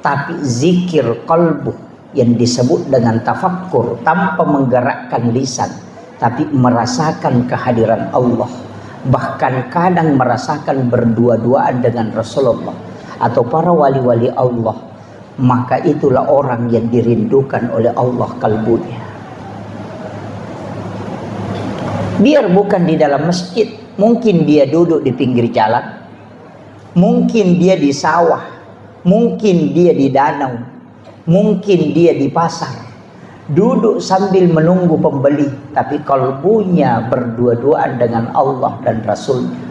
Tapi zikir qalbu yang disebut dengan tafakkur tanpa menggerakkan lisan, tapi merasakan kehadiran Allah. Bahkan kadang merasakan berdua-duaan dengan Rasulullah atau para wali-wali Allah, maka itulah orang yang dirindukan oleh Allah kalbunya. Biar bukan di dalam masjid, mungkin dia duduk di pinggir jalan, mungkin dia di sawah, mungkin dia di danau, mungkin dia di pasar, duduk sambil menunggu pembeli, tapi kalbunya berdua-duaan dengan Allah dan Rasulnya.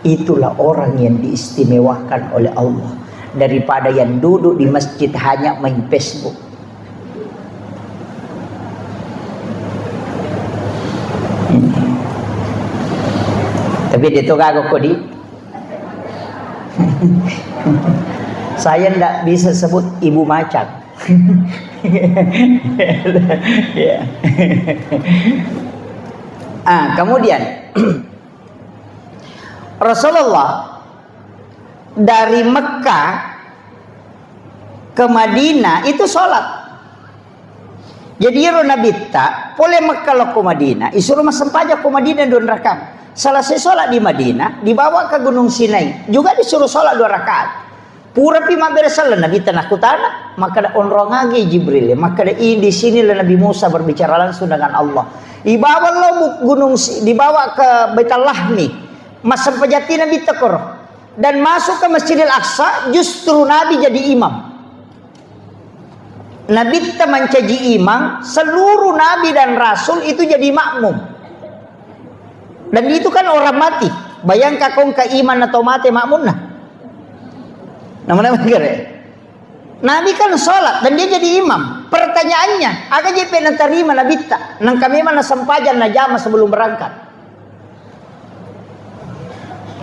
Itulah orang yang diistimewakan oleh Allah daripada yang duduk di masjid hanya main Facebook. Tapi dito gago ko di. Saya ndak bisa sebut ibu macan. Ya. Kemudian Rasulullah dari Mekah ke Madinah itu sholat. Jadi Nabi tak boleh Mekah lo ke Madinah, isuruh masampaja ke Madinah 2 rakaat. Selesai sholat di Madinah, dibawa ke Gunung Sinai, juga disuruh sholat 2 rakaat. Pura pi maberesal Nabi tanah kutana, maka da onrongagi Jibril, maka da di sini Nabi Musa berbicara langsung dengan Allah. Dibawa lo dibawa ke Baitul Lahmi, masampajati Nabi tekor dan masuk ke Masjidil Aqsa, justru Nabi jadi imam. Nabi mencaji imam, seluruh Nabi dan Rasul itu jadi makmum. Dan itu kan orang mati. Bayangkan kau ke iman atau mati makmum nah. Nama-nama kira. Nabi kan sholat dan dia jadi imam. Pertanyaannya, agak JP nak terima Nabi tak? Nang kami mana sempajan na jama sebelum berangkat.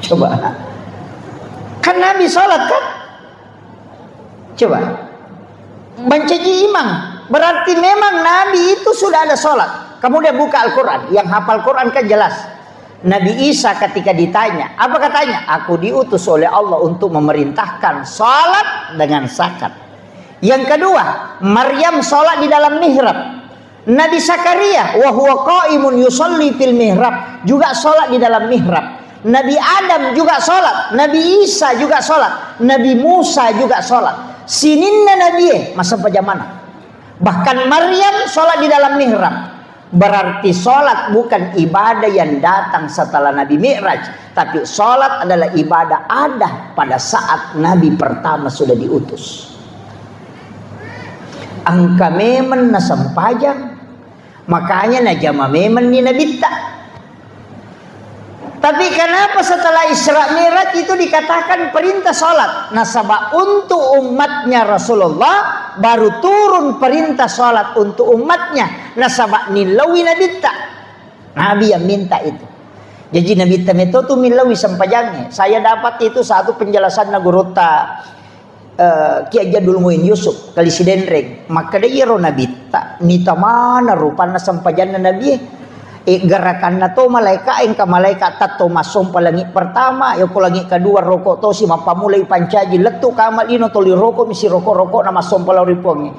Coba. Kan Nabi sholat kan? Coba. Mencaji imam. Berarti memang Nabi itu sudah ada sholat. Kemudian buka Al-Quran. Yang hafal Quran kan jelas. Nabi Isa ketika ditanya, apa katanya? Aku diutus oleh Allah untuk memerintahkan sholat dengan zakat. Yang kedua, Maryam sholat di dalam mihrab. Nabi Zakaria, wa huwa qaimun yusolli fil mihrab, juga sholat di dalam mihrab. Nabi Adam juga sholat, Nabi Isa juga sholat, Nabi Musa juga sholat. Sininna Nabi masa pajamana. Bahkan Maryam sholat di dalam mihrab. Berarti sholat bukan ibadah yang datang setelah Nabi Mi'raj, tapi sholat adalah ibadah ada pada saat Nabi pertama sudah diutus. Angka memen na sampajang, makanya na jama memen ni Nabi tak. Tapi kenapa setelah Isra Mi'raj itu dikatakan perintah sholat? Nasabah untuk umatnya Rasulullah baru turun perintah sholat untuk umatnya. Nasabah nilawi Nabi tak. Nabi yang minta itu. Jadi Nabi tameto tu milawi sampajangnya. Saya dapat itu satu penjelasan Nagurota Ki Jadul Muin Yusuf kali sidenreng. Maka dia Nabi tak nita mana rupana sampajana Nabi. Gerakan na to malaika engka malaikat tato masom palangit pertama yo palangit kedua rokok to si mapamulay pancaji letu kamal ino to li rokok misi rokok na masom palaw ripong